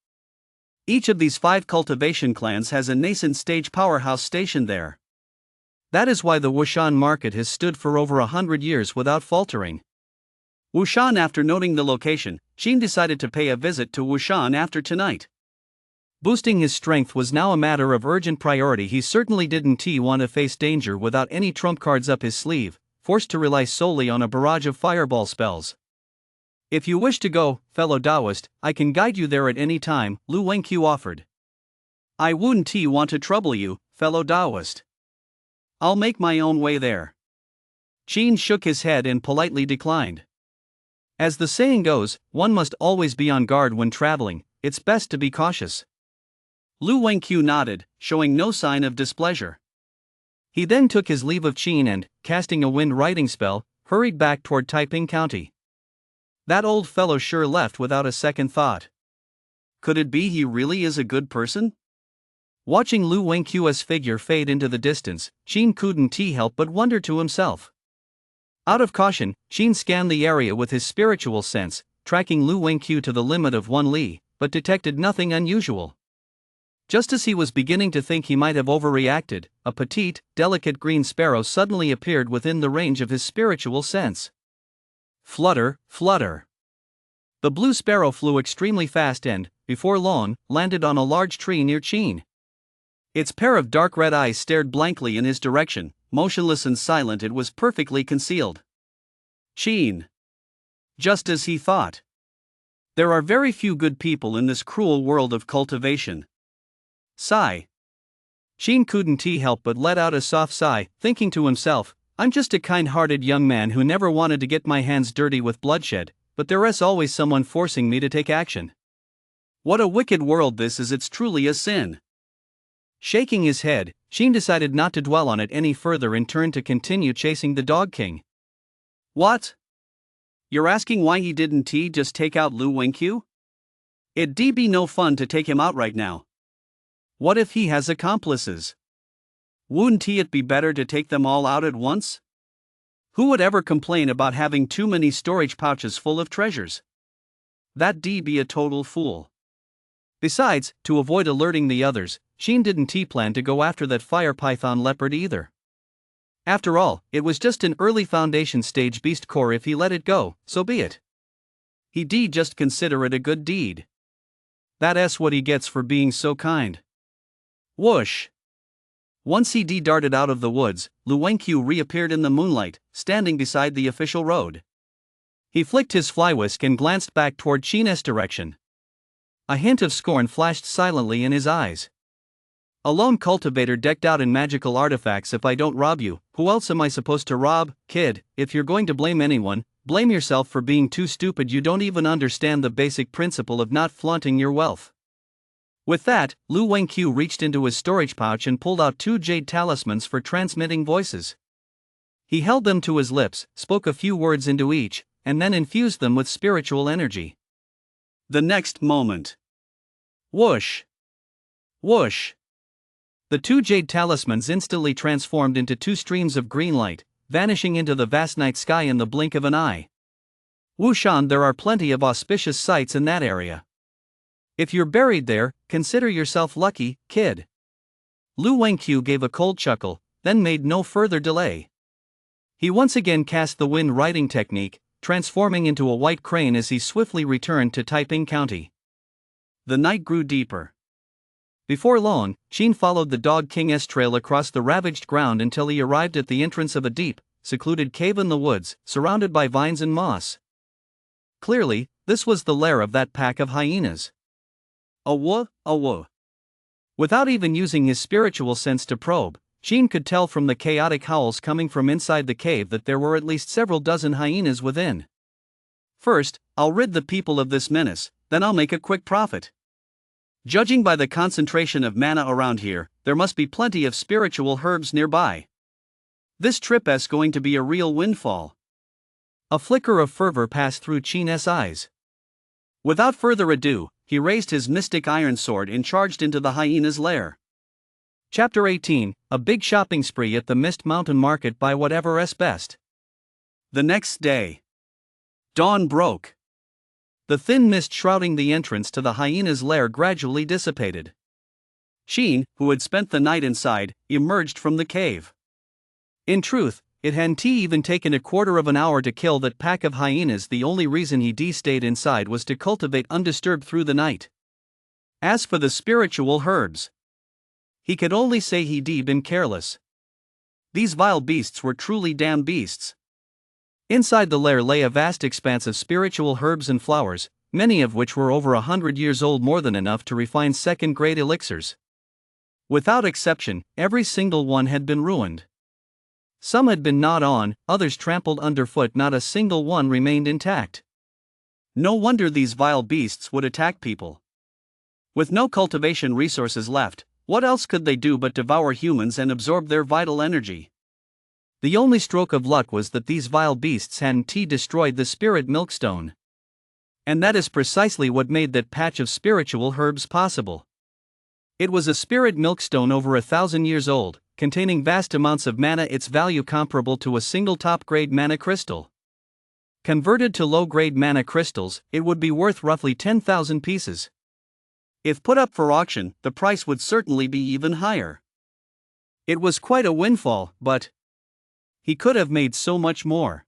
Each of these 5 cultivation clans has a nascent stage powerhouse stationed there. That is why the Wushan market has stood for over 100 years without faltering. Wushan. After noting the location, Qin decided to pay a visit to Wushan after tonight. Boosting his strength was now a matter of urgent priority. He certainly didn't want to face danger without any trump cards up his sleeve, forced to rely solely on a barrage of fireball spells. If you wish to go, fellow Taoist, I can guide you there at any time, Lu Wenqiu offered. I wouldn't want to trouble you, fellow Taoist. I'll make my own way there. Qin shook his head and politely declined. As the saying goes, one must always be on guard when traveling. It's best to be cautious. Lu Wenqiu nodded, showing no sign of displeasure. He then took his leave of Qin and, casting a wind riding spell, hurried back toward Taiping County. That old fellow sure left without a second thought. Could it be he really is a good person? Watching Lu Wenqiu's figure fade into the distance, Qin couldn't help but wonder to himself. Out of caution, Qin scanned the area with his spiritual sense, tracking Lu Wenqiu to the limit of 1 li, but detected nothing unusual. Just as he was beginning to think he might have overreacted, a petite, delicate green sparrow suddenly appeared within the range of his spiritual sense. Flutter, flutter. The blue sparrow flew extremely fast and, before long, landed on a large tree near Qin. Its pair of dark red eyes stared blankly in his direction, motionless and silent. It was perfectly concealed. Qin. Just as he thought. There are very few good people in this cruel world of cultivation. Sigh. Qin couldn't help but let out a soft sigh, thinking to himself, I'm just a kind-hearted young man who never wanted to get my hands dirty with bloodshed, but there's always someone forcing me to take action. What a wicked world this is, it's truly a sin. Shaking his head, Qin decided not to dwell on it any further and turned to continue chasing the Dog King. What? You're asking why he didn't just take out Lu Wenqiu? It'd be no fun to take him out right now. What if he has accomplices? Wouldn't it be better to take them all out at once? Who would ever complain about having too many storage pouches full of treasures? That'd be a total fool. Besides, to avoid alerting the others, Qin didn't plan to go after that fire python leopard either. After all, it was just an early foundation stage beast core. If he let it go, so be it. He'd just consider it a good deed. That's what he gets for being so kind. Whoosh! Once he darted out of the woods, Lu Wenqiu reappeared in the moonlight, standing beside the official road. He flicked his flywhisk and glanced back toward Qin's direction. A hint of scorn flashed silently in his eyes. A lone cultivator decked out in magical artifacts. If I don't rob you, who else am I supposed to rob? Kid, if you're going to blame anyone, blame yourself for being too stupid. You don't even understand the basic principle of not flaunting your wealth. With that, Lu Wenqiu reached into his storage pouch and pulled out 2 jade talismans for transmitting voices. He held them to his lips, spoke a few words into each, and then infused them with spiritual energy. The next moment. Whoosh! Whoosh! The 2 jade talismans instantly transformed into 2 streams of green light, vanishing into the vast night sky in the blink of an eye. Wushan, there are plenty of auspicious sights in that area. If you're buried there, consider yourself lucky, kid. Lu Wenqiu gave a cold chuckle, then made no further delay. He once again cast the wind riding technique, transforming into a white crane as he swiftly returned to Taiping County. The night grew deeper. Before long, Qin followed the Dog King's trail across the ravaged ground until he arrived at the entrance of a deep, secluded cave in the woods, surrounded by vines and moss. Clearly, this was the lair of that pack of hyenas. Awoo. Without even using his spiritual sense to probe, Qin could tell from the chaotic howls coming from inside the cave that there were at least several dozen hyenas within. First, I'll rid the people of this menace, then I'll make a quick profit. Judging by the concentration of mana around here, there must be plenty of spiritual herbs nearby. This trip's going to be a real windfall. A flicker of fervor passed through Qin's eyes. Without further ado, he raised his mystic iron sword and charged into the hyena's lair. Chapter 18, a big shopping spree at the Mist Mountain Market by whatever's best. The next day. Dawn broke. The thin mist shrouding the entrance to the hyena's lair gradually dissipated. Qin, who had spent the night inside, emerged from the cave. In truth, it hadn't even taken a quarter of an hour to kill that pack of hyenas. The only reason he stayed inside was to cultivate undisturbed through the night. As for the spiritual herbs, he could only say he'd been careless. These vile beasts were truly damn beasts. Inside the lair lay a vast expanse of spiritual herbs and flowers, many of which were over 100 years old, more than enough to refine second-grade elixirs. Without exception, every single one had been ruined. Some had been gnawed on, others trampled underfoot. Not a single one remained intact. No wonder these vile beasts would attack people. With no cultivation resources left, what else could they do but devour humans and absorb their vital energy? The only stroke of luck was that these vile beasts hadn't destroyed the spirit milkstone. And that is precisely what made that patch of spiritual herbs possible. It was a spirit milkstone over 1,000 years old, containing vast amounts of mana, its value comparable to a single top-grade mana crystal. Converted to low-grade mana crystals, it would be worth roughly 10,000 pieces. If put up for auction, the price would certainly be even higher. It was quite a windfall, but he could have made so much more.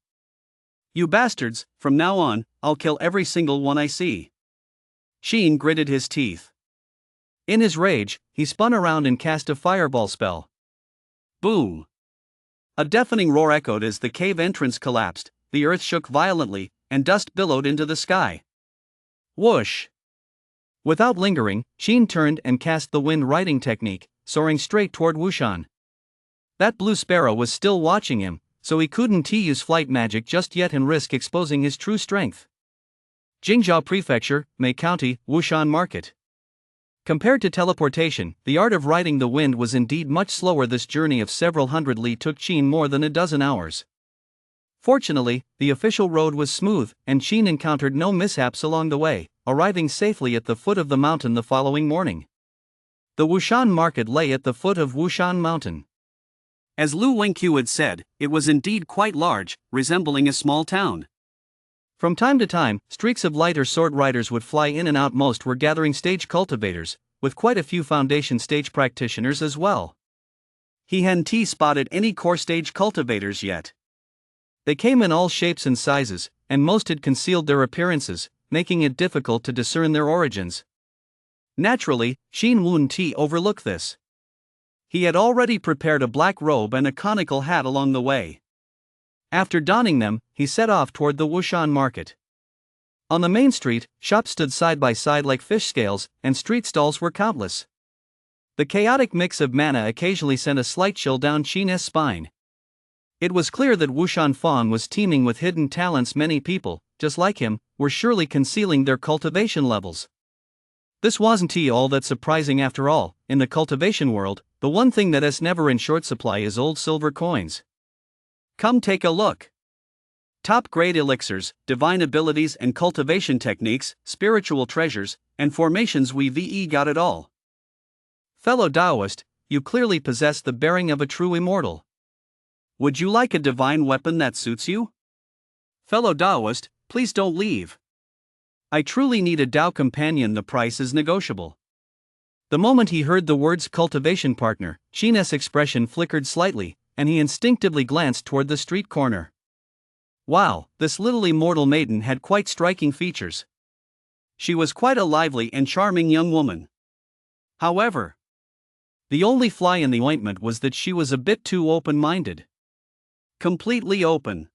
"You bastards, from now on, I'll kill every single one I see." Sheen gritted his teeth. In his rage, he spun around and cast a fireball spell. Boom! A deafening roar echoed as the cave entrance collapsed, the earth shook violently, and dust billowed into the sky. Whoosh! Without lingering, Sheen turned and cast the wind riding technique, soaring straight toward Wushan. That blue sparrow was still watching him, so he couldn't use flight magic just yet and risk exposing his true strength. Jingzhou Prefecture, Mei County, Wushan Market. Compared to teleportation, the art of riding the wind was indeed much slower. This journey of several hundred li took Sheen more than a dozen hours. Fortunately, the official road was smooth, and Sheen encountered no mishaps along the way, arriving safely at the foot of the mountain the following morning. The Wushan market lay at the foot of Wushan Mountain. As Lu Wengqiu had said, it was indeed quite large, resembling a small town. From time to time, streaks of lighter sword riders would fly in and out. Most were gathering stage cultivators, with quite a few foundation stage practitioners as well. He hadn't spotted any core stage cultivators yet. They came in all shapes and sizes, and most had concealed their appearances, making it difficult to discern their origins. Naturally, Sheen wouldn't overlook this. He had already prepared a black robe and a conical hat along the way. After donning them, he set off toward the Wushan market. On the main street, shops stood side by side like fish scales, and street stalls were countless. The chaotic mix of mana occasionally sent a slight chill down Sheen's spine. It was clear that Wushan Fang was teeming with hidden talents. Many people, just like him, were surely concealing their cultivation levels. This wasn't all that surprising after all. In the cultivation world, the one thing that is never in short supply is old silver coins. Come take a look. Top-grade elixirs, divine abilities and cultivation techniques, spiritual treasures, and formations, we've got it all. Fellow Taoist, you clearly possess the bearing of a true immortal. Would you like a divine weapon that suits you? Fellow Taoist, please don't leave. I truly need a Tao companion. The price is negotiable. The moment he heard the words cultivation partner, Sheen's expression flickered slightly, and he instinctively glanced toward the street corner. Wow, this little immortal maiden had quite striking features. She was quite a lively and charming young woman. However, the only fly in the ointment was that she was a bit too open-minded. Completely open.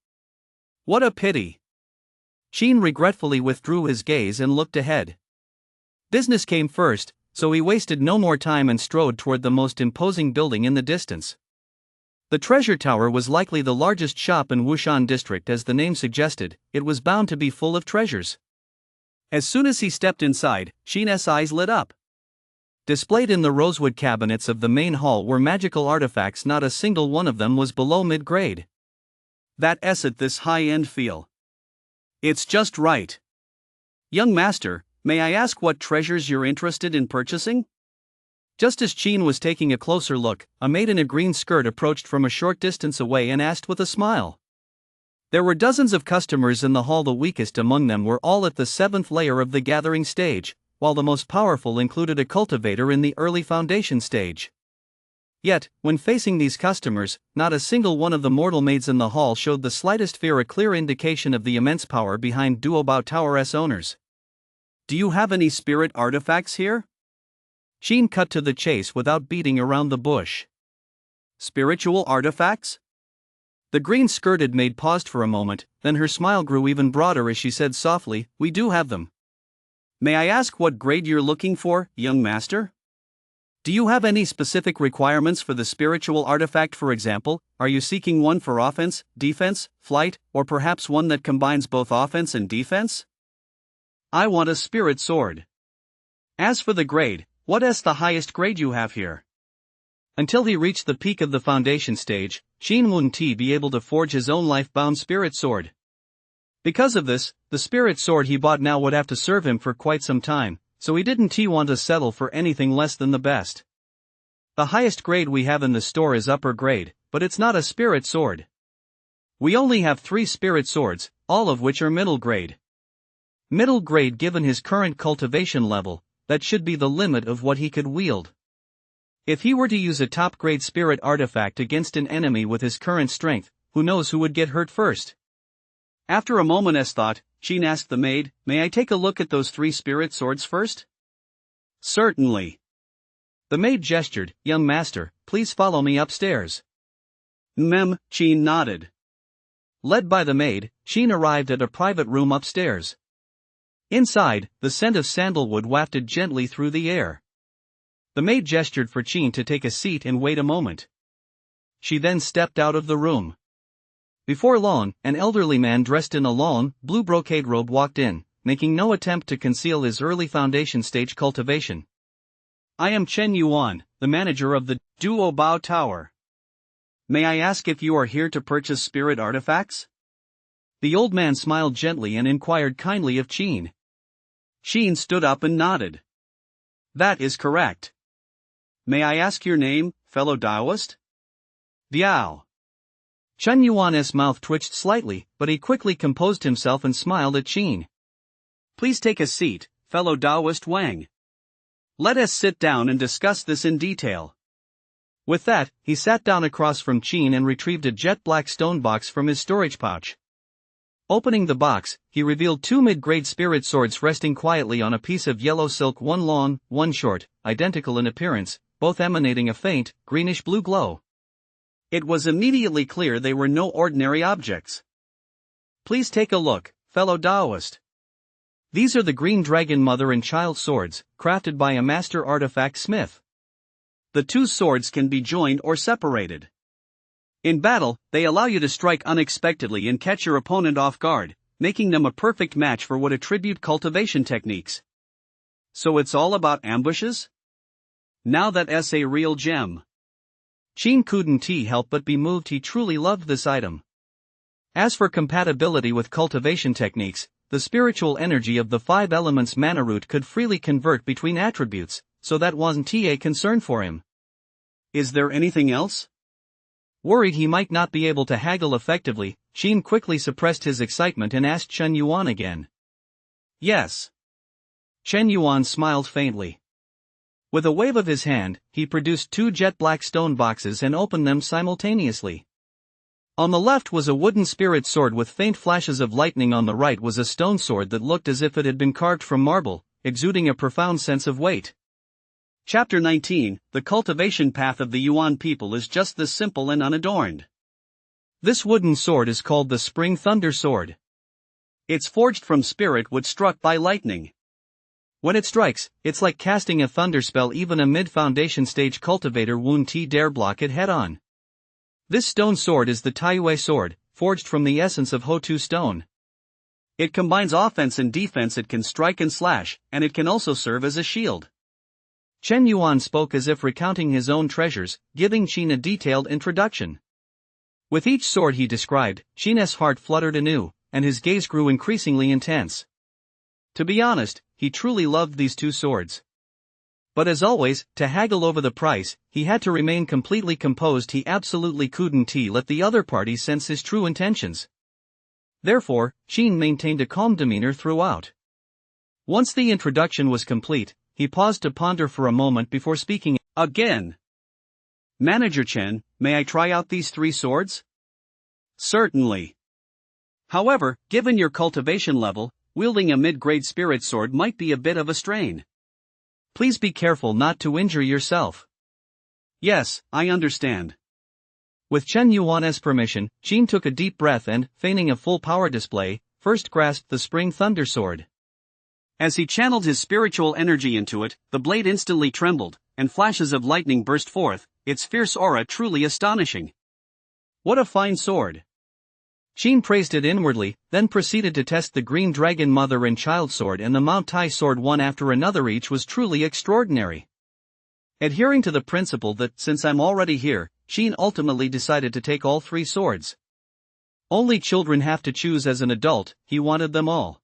What a pity. Sheen regretfully withdrew his gaze and looked ahead. Business came first, so he wasted no more time and strode toward the most imposing building in the distance. The Treasure Tower was likely the largest shop in Wushan district. As the name suggested, it was bound to be full of treasures. As soon as he stepped inside, Sheen's eyes lit up. Displayed in the rosewood cabinets of the main hall were magical artifacts. Not a single one of them was below mid-grade. That's it, this high-end feel. It's just right. Young master, may I ask what treasures you're interested in purchasing? Just as Sheen was taking a closer look, a maid in a green skirt approached from a short distance away and asked with a smile. There were dozens of customers in the hall. The weakest among them were all at the 7th layer of the gathering stage, while the most powerful included a cultivator in the early foundation stage. Yet, when facing these customers, not a single one of the mortal maids in the hall showed the slightest fear, a clear indication of the immense power behind Duobao Tower's owners. Do you have any spirit artifacts here? Sheen cut to the chase without beating around the bush. Spiritual artifacts? The green-skirted maid paused for a moment, then her smile grew even broader as she said softly, "We do have them." May I ask what grade you're looking for, young master? Do you have any specific requirements for the spiritual artifact? For example, are you seeking one for offense, defense, flight, or perhaps one that combines both offense and defense? I want a spirit sword. As for the grade, what is the highest grade you have here? Until he reached the peak of the foundation stage, Sheen wouldn't be able to forge his own life-bound spirit sword. Because of this, the spirit sword he bought now would have to serve him for quite some time, so he didn't want to settle for anything less than the best. The highest grade we have in the store is upper grade, but it's not a spirit sword. We only have 3 spirit swords, all of which are middle grade. Middle grade given his current cultivation level, that should be the limit of what he could wield. If he were to use a top grade spirit artifact against an enemy with his current strength, who knows who would get hurt first? After a moment's thought, Qin asked the maid, "May I take a look at those 3 spirit swords first?" "Certainly." The maid gestured, "Young master, please follow me upstairs." Qin nodded. Led by the maid, Qin arrived at a private room upstairs. Inside, the scent of sandalwood wafted gently through the air. The maid gestured for Qin to take a seat and wait a moment. She then stepped out of the room. Before long, an elderly man dressed in a long, blue brocade robe walked in, making no attempt to conceal his early foundation stage cultivation. "I am Chen Yuan, the manager of the Duo Bao Tower. May I ask if you are here to purchase spirit artifacts?" The old man smiled gently and inquired kindly of Qin. Qin stood up and nodded. "That is correct. May I ask your name, fellow Taoist?" "Biao." Chen Yuan's mouth twitched slightly, but he quickly composed himself and smiled at Qin. "Please take a seat, fellow Taoist Wang. Let us sit down and discuss this in detail." With that, he sat down across from Qin and retrieved a jet-black stone box from his storage pouch. Opening the box, he revealed 2 mid-grade spirit swords resting quietly on a piece of yellow silk, one long, one short, identical in appearance, both emanating a faint, greenish-blue glow. It was immediately clear they were no ordinary objects. "Please take a look, fellow Taoist. These are the Green Dragon Mother and Child swords, crafted by a master artifact smith. The 2 swords can be joined or separated. In battle, they allow you to strike unexpectedly and catch your opponent off guard, making them a perfect match for what attribute cultivation techniques. So it's all about ambushes? Now that's a real gem." Qin couldn't help but be moved. He truly loved this item. As for compatibility with cultivation techniques, the spiritual energy of the 5 elements mana root could freely convert between attributes, so that wasn't a concern for him. "Is there anything else?" Worried he might not be able to haggle effectively, Qin quickly suppressed his excitement and asked Chen Yuan again. "Yes." Chen Yuan smiled faintly. With a wave of his hand, he produced 2 jet-black stone boxes and opened them simultaneously. On the left was a wooden spirit sword with faint flashes of lightning. On the right was a stone sword that looked as if it had been carved from marble, exuding a profound sense of weight. Chapter 19, The cultivation path of the Yuan people is just this simple and unadorned. This wooden sword is called the Spring Thunder Sword. It's forged from spirit wood struck by lightning. When it strikes, it's like casting a thunder spell. Even a mid-foundation stage cultivator won't dare block it head-on. This stone sword is the Taiyue sword, forged from the essence of Hotu stone. It combines offense and defense. It can strike and slash, and it can also serve as a shield. Chen Yuan spoke as if recounting his own treasures, giving Qin a detailed introduction. With each sword he described, Qin's heart fluttered anew, and his gaze grew increasingly intense. To be honest, he truly loved these 2 swords. But as always, to haggle over the price, he had to remain completely composed. He absolutely couldn't let the other party sense his true intentions. Therefore, Qin maintained a calm demeanor throughout. Once the introduction was complete, he paused to ponder for a moment before speaking again. "Manager Chen, may I try out these 3 swords?" "Certainly. However, given your cultivation level, wielding a mid-grade spirit sword might be a bit of a strain. Please be careful not to injure yourself." "Yes, I understand." With Chen Yuan's permission, Qin took a deep breath and, feigning a full power display, first grasped the Spring Thunder Sword. As he channeled his spiritual energy into it, the blade instantly trembled, and flashes of lightning burst forth, its fierce aura truly astonishing. "What a fine sword." Qin praised it inwardly, then proceeded to test the Green Dragon Mother and Child sword and the Mount Tai sword one after another. Each was truly extraordinary. Adhering to the principle that, since I'm already here, Qin ultimately decided to take all 3 swords. Only children have to choose. As an adult, he wanted them all.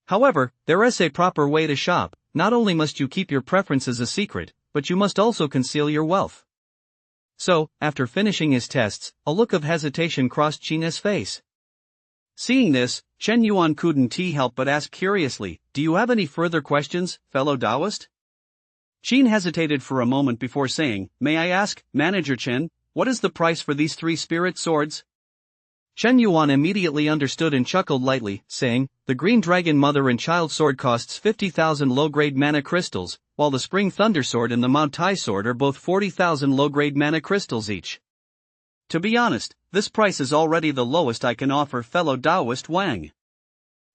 However, there is a proper way to shop, not only must you keep your preferences a secret, but you must also conceal your wealth. So, after finishing his tests, a look of hesitation crossed Qin's face. Seeing this, Chen Yuan couldn't help but ask curiously, "Do you have any further questions, fellow Taoist?" Qin hesitated for a moment before saying, "May I ask, Manager Chen, what is the price for these 3 spirit swords?" Chen Yuan immediately understood and chuckled lightly, saying, "The Green Dragon Mother and Child Sword costs 50,000 low-grade mana crystals, while the Spring Thunder Sword and the Mount Tai Sword are both 40,000 low-grade mana crystals each. To be honest, this price is already the lowest I can offer, fellow Taoist Wang.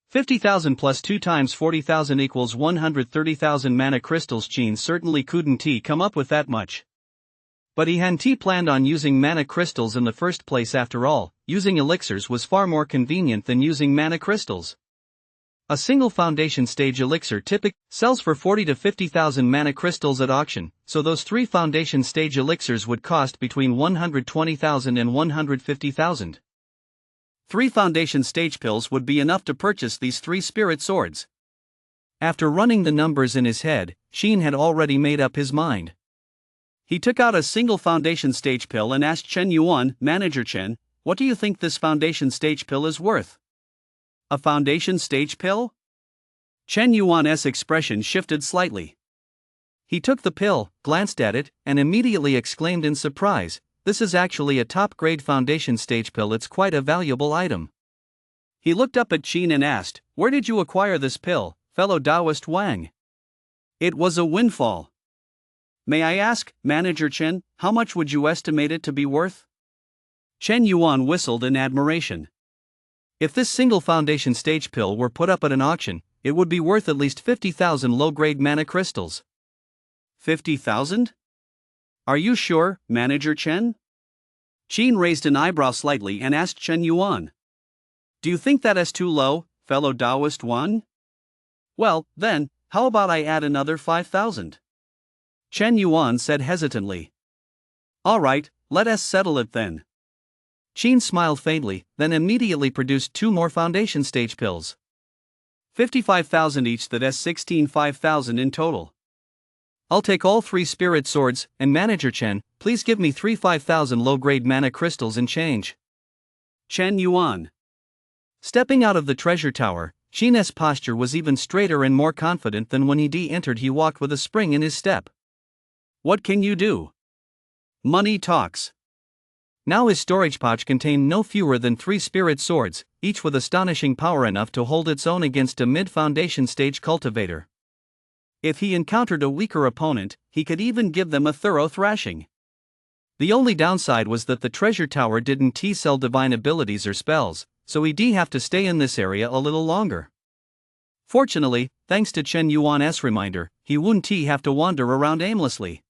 50,000 plus 2 times 40,000 equals 130,000 mana crystals." Qin certainly couldn't come up with that much. But he hadn't planned on using mana crystals in the first place. After all, using elixirs was far more convenient than using mana crystals. A single foundation stage elixir typically sells for 40 to 50,000 mana crystals at auction, so those 3 foundation stage elixirs would cost between 120,000 and 150,000. 3 foundation stage pills would be enough to purchase these 3 spirit swords. After running the numbers in his head, Qin had already made up his mind. He took out a single foundation stage pill and asked Chen Yuan, "Manager Chen, what do you think this foundation stage pill is worth?" "A foundation stage pill?" Chen Yuan's expression shifted slightly. He took the pill, glanced at it, and immediately exclaimed in surprise, "This is actually a top-grade foundation stage pill. It's quite a valuable item." He looked up at Qin and asked, "Where did you acquire this pill, fellow Taoist Wang?" "It was a windfall. May I ask, Manager Chen, how much would you estimate it to be worth?" Chen Yuan whistled in admiration. "If this single foundation stage pill were put up at an auction, it would be worth at least 50,000 low-grade mana crystals." 50,000? Are you sure, Manager Chen? Qin raised an eyebrow slightly and asked Chen Yuan, "Do you think that is too low, fellow Taoist Wan?" "Well, then, how about I add another 5,000? Chen Yuan said hesitantly. "All right, let us settle it then." Qin smiled faintly, then immediately produced 2 more foundation stage pills. 55,000 each, that's 16,500 in total. "I'll take all 3 spirit swords, and Manager Chen, please give me 3 5,000 low-grade mana crystals in change." Chen Yuan. Stepping out of the treasure tower, Qin's posture was even straighter and more confident than when he entered. He walked with a spring in his step. What can you do? Money talks. Now his storage pouch contained no fewer than 3 spirit swords, each with astonishing power enough to hold its own against a mid-foundation stage cultivator. If he encountered a weaker opponent, he could even give them a thorough thrashing. The only downside was that the treasure tower didn't sell divine abilities or spells, so he'd have to stay in this area a little longer. Fortunately, thanks to Chen Yuan's reminder, he wouldn't have to wander around aimlessly.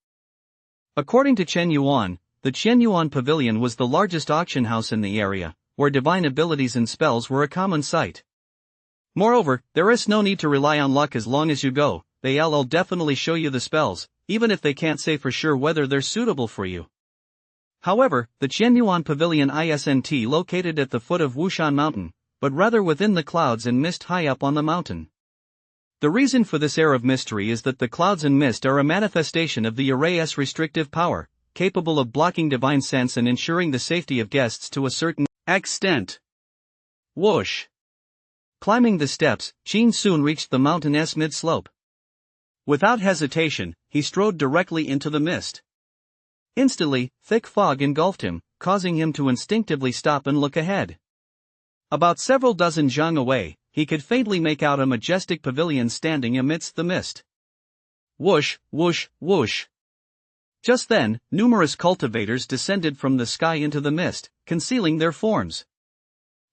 According to Chen Yuan, the Chen Yuan Pavilion was the largest auction house in the area, where divine abilities and spells were a common sight. Moreover, there is no need to rely on luck as long as you go. They'll definitely show you the spells, even if they can't say for sure whether they're suitable for you. However, the Chen Yuan Pavilion isn't located at the foot of Wushan Mountain, but rather within the clouds and mist high up on the mountain. The reason for this air of mystery is that the clouds and mist are a manifestation of the array's restrictive power, capable of blocking divine sense and ensuring the safety of guests to a certain extent. Whoosh! Climbing the steps, Qin soon reached the mountain's mid-slope. Without hesitation, he strode directly into the mist. Instantly, thick fog engulfed him, causing him to instinctively stop and look ahead. About several dozen zhang away, he could faintly make out a majestic pavilion standing amidst the mist. Whoosh, whoosh, whoosh. Just then, numerous cultivators descended from the sky into the mist, concealing their forms.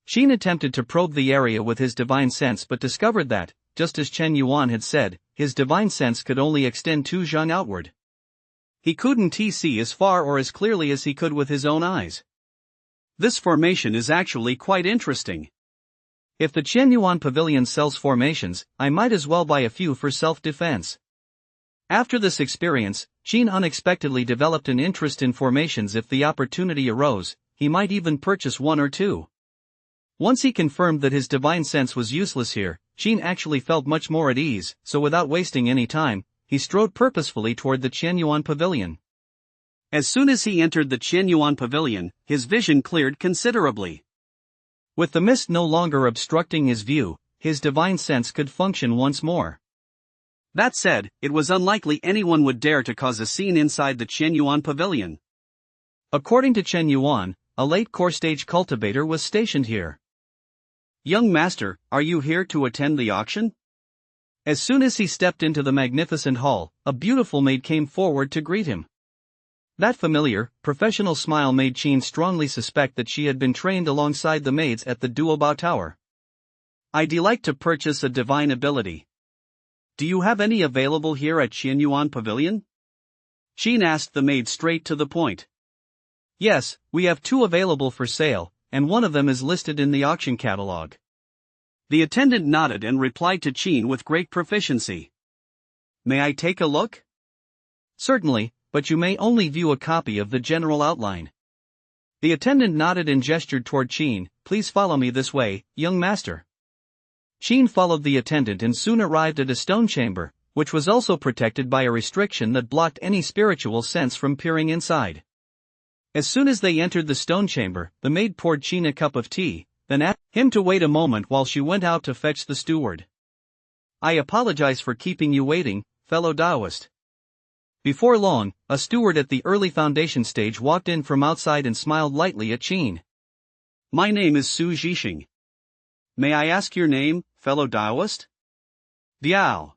Qin attempted to probe the area with his divine sense but discovered that, just as Chen Yuan had said, his divine sense could only extend 2 zhang outward. He couldn't see as far or as clearly as he could with his own eyes. This formation is actually quite interesting. If the Chen Yuan Pavilion sells formations, I might as well buy a few for self-defense. After this experience, Qin unexpectedly developed an interest in formations. If the opportunity arose, he might even purchase 1 or 2. Once he confirmed that his divine sense was useless here, Qin actually felt much more at ease, so without wasting any time, he strode purposefully toward the Qianyuan pavilion. As soon as he entered the Qianyuan pavilion, his vision cleared considerably. With the mist no longer obstructing his view, his divine sense could function once more. That said, it was unlikely anyone would dare to cause a scene inside the Qianyuan pavilion. According to Chen Yuan, a late core stage cultivator was stationed here. Young master, are you here to attend the auction? As soon as he stepped into the magnificent hall, a beautiful maid came forward to greet him. That familiar, professional smile made Qin strongly suspect that she had been trained alongside the maids at the Duobao Tower. I'd like to purchase a divine ability. Do you have any available here at Qianyuan Pavilion? Qin asked the maid straight to the point. Yes, we have 2 available for sale, and one of them is listed in the auction catalog. The attendant nodded and replied to Qin with great proficiency. May I take a look? Certainly, but you may only view a copy of the general outline. The attendant nodded and gestured toward Qin. Please follow me this way, young master. Qin followed the attendant and soon arrived at a stone chamber, which was also protected by a restriction that blocked any spiritual sense from peering inside. As soon as they entered the stone chamber, the maid poured Qin a cup of tea, then asked him to wait a moment while she went out to fetch the steward. I apologize for keeping you waiting, fellow Taoist. Before long, a steward at the early foundation stage walked in from outside and smiled lightly at Qin. My name is Su Zhixing. May I ask your name, fellow Taoist? Diao.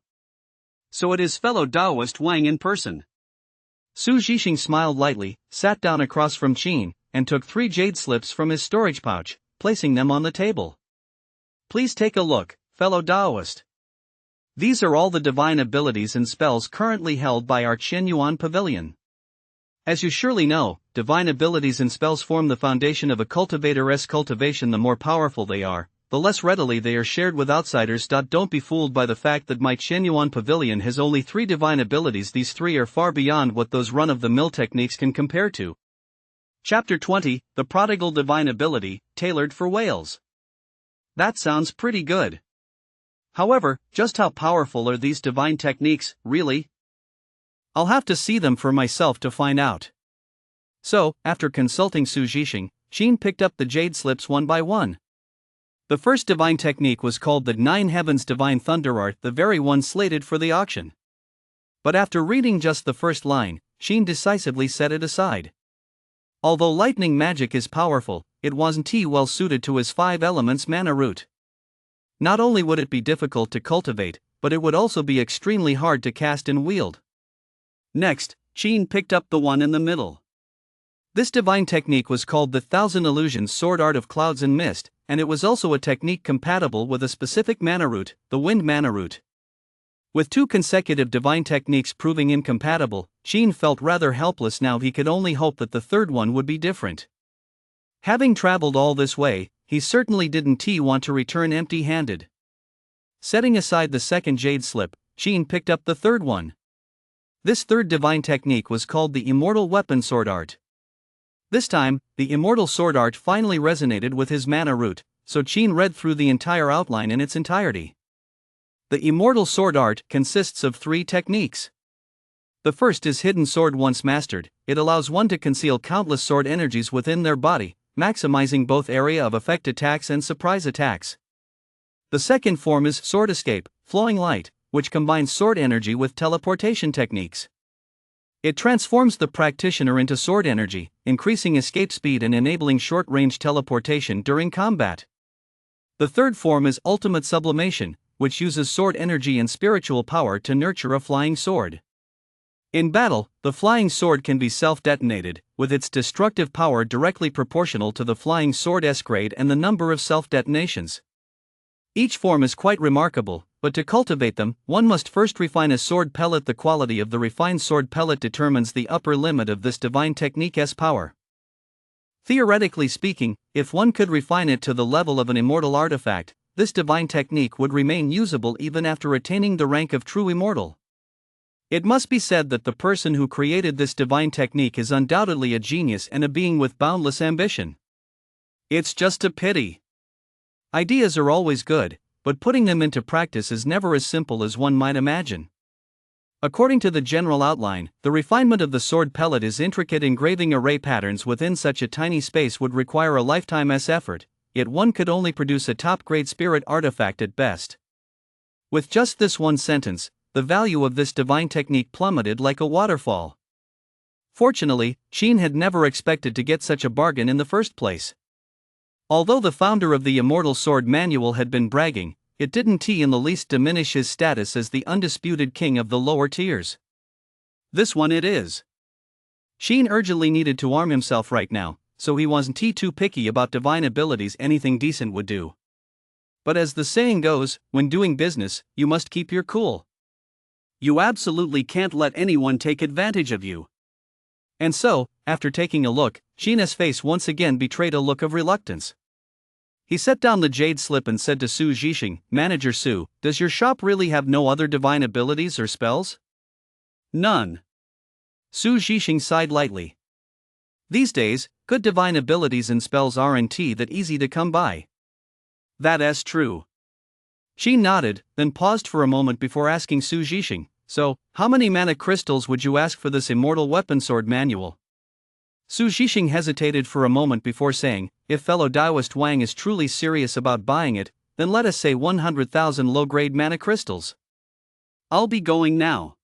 So it is fellow Taoist Wang in person. Su Zhixing smiled lightly, sat down across from Qin, and took 3 jade slips from his storage pouch, placing them on the table. Please take a look, fellow Taoist. These are all the divine abilities and spells currently held by our Qianyuan Pavilion. As you surely know, divine abilities and spells form the foundation of a cultivator's cultivation. The more powerful they are, the less readily they are shared with outsiders. Don't be fooled by the fact that my Qianyuan Pavilion has only 3 divine abilities. These 3 are far beyond what those run-of-the-mill techniques can compare to. Chapter 20, The Prodigal Divine Ability, Tailored for Whales. That sounds pretty good. However, just how powerful are these divine techniques, really? I'll have to see them for myself to find out. So, after consulting Su Zhixing, Qin picked up the jade slips one by one. The first divine technique was called the 9 Heavens Divine Thunder Art, the very one slated for the auction. But after reading just the first line, Qin decisively set it aside. Although lightning magic is powerful, it wasn't well suited to his 5 elements mana root. Not only would it be difficult to cultivate, but it would also be extremely hard to cast and wield. Next, Qin picked up the one in the middle. This divine technique was called the 1000 Illusions Sword Art of Clouds and Mist, and it was also a technique compatible with a specific mana root, the Wind mana root. With 2 consecutive divine techniques proving incompatible, Qin felt rather helpless now. He could only hope that the third one would be different. Having traveled all this way, he certainly didn't want to return empty-handed. Setting aside the second jade slip, Qin picked up the third one. This third divine technique was called the Immortal Weapon Sword Art. This time, the Immortal Sword Art finally resonated with his mana root, so Qin read through the entire outline in its entirety. The Immortal Sword Art consists of 3 techniques. The first is Hidden Sword. Once mastered, it allows one to conceal countless sword energies within their body, maximizing both area of effect attacks and surprise attacks. The second form is Sword Escape, Flowing Light, which combines sword energy with teleportation techniques. It transforms the practitioner into sword energy, increasing escape speed and enabling short-range teleportation during combat. The third form is Ultimate Sublimation, which uses sword energy and spiritual power to nurture a flying sword. In battle, the flying sword can be self-detonated, with its destructive power directly proportional to the flying sword's grade and the number of self-detonations. Each form is quite remarkable, but to cultivate them, one must first refine a sword pellet. The quality of the refined sword pellet determines the upper limit of this divine technique's power. Theoretically speaking, if one could refine it to the level of an immortal artifact, this divine technique would remain usable even after attaining the rank of true immortal. It must be said that the person who created this divine technique is undoubtedly a genius and a being with boundless ambition. It's just a pity. Ideas are always good, but putting them into practice is never as simple as one might imagine. According to the general outline, the refinement of the sword pellet is intricate. Engraving array patterns within such a tiny space would require a lifetime's effort, yet one could only produce a top-grade spirit artifact at best. With just this one sentence, the value of this divine technique plummeted like a waterfall. Fortunately, Sheen had never expected to get such a bargain in the first place. Although the founder of the Immortal Sword Manual had been bragging, it didn't in the least diminish his status as the undisputed king of the lower tiers. This one it is. Sheen urgently needed to arm himself right now, so he wasn't too picky about divine abilities. Anything decent would do. But as the saying goes, when doing business, you must keep your cool. You absolutely can't let anyone take advantage of you. And so, after taking a look, Sheen's face once again betrayed a look of reluctance. He set down the jade slip and said to Su Zhixing, "Manager Su, does your shop really have no other divine abilities or spells?" "None." Su Zhixing sighed lightly. "These days, good divine abilities and spells aren't that easy to come by." "That's true." She nodded, then paused for a moment before asking Su Zhixing, "So, how many mana crystals would you ask for this immortal weapon sword manual?" Su Zhixing hesitated for a moment before saying, "If fellow Daoist Wang is truly serious about buying it, then let us say 100,000 low-grade mana crystals. I'll be going now."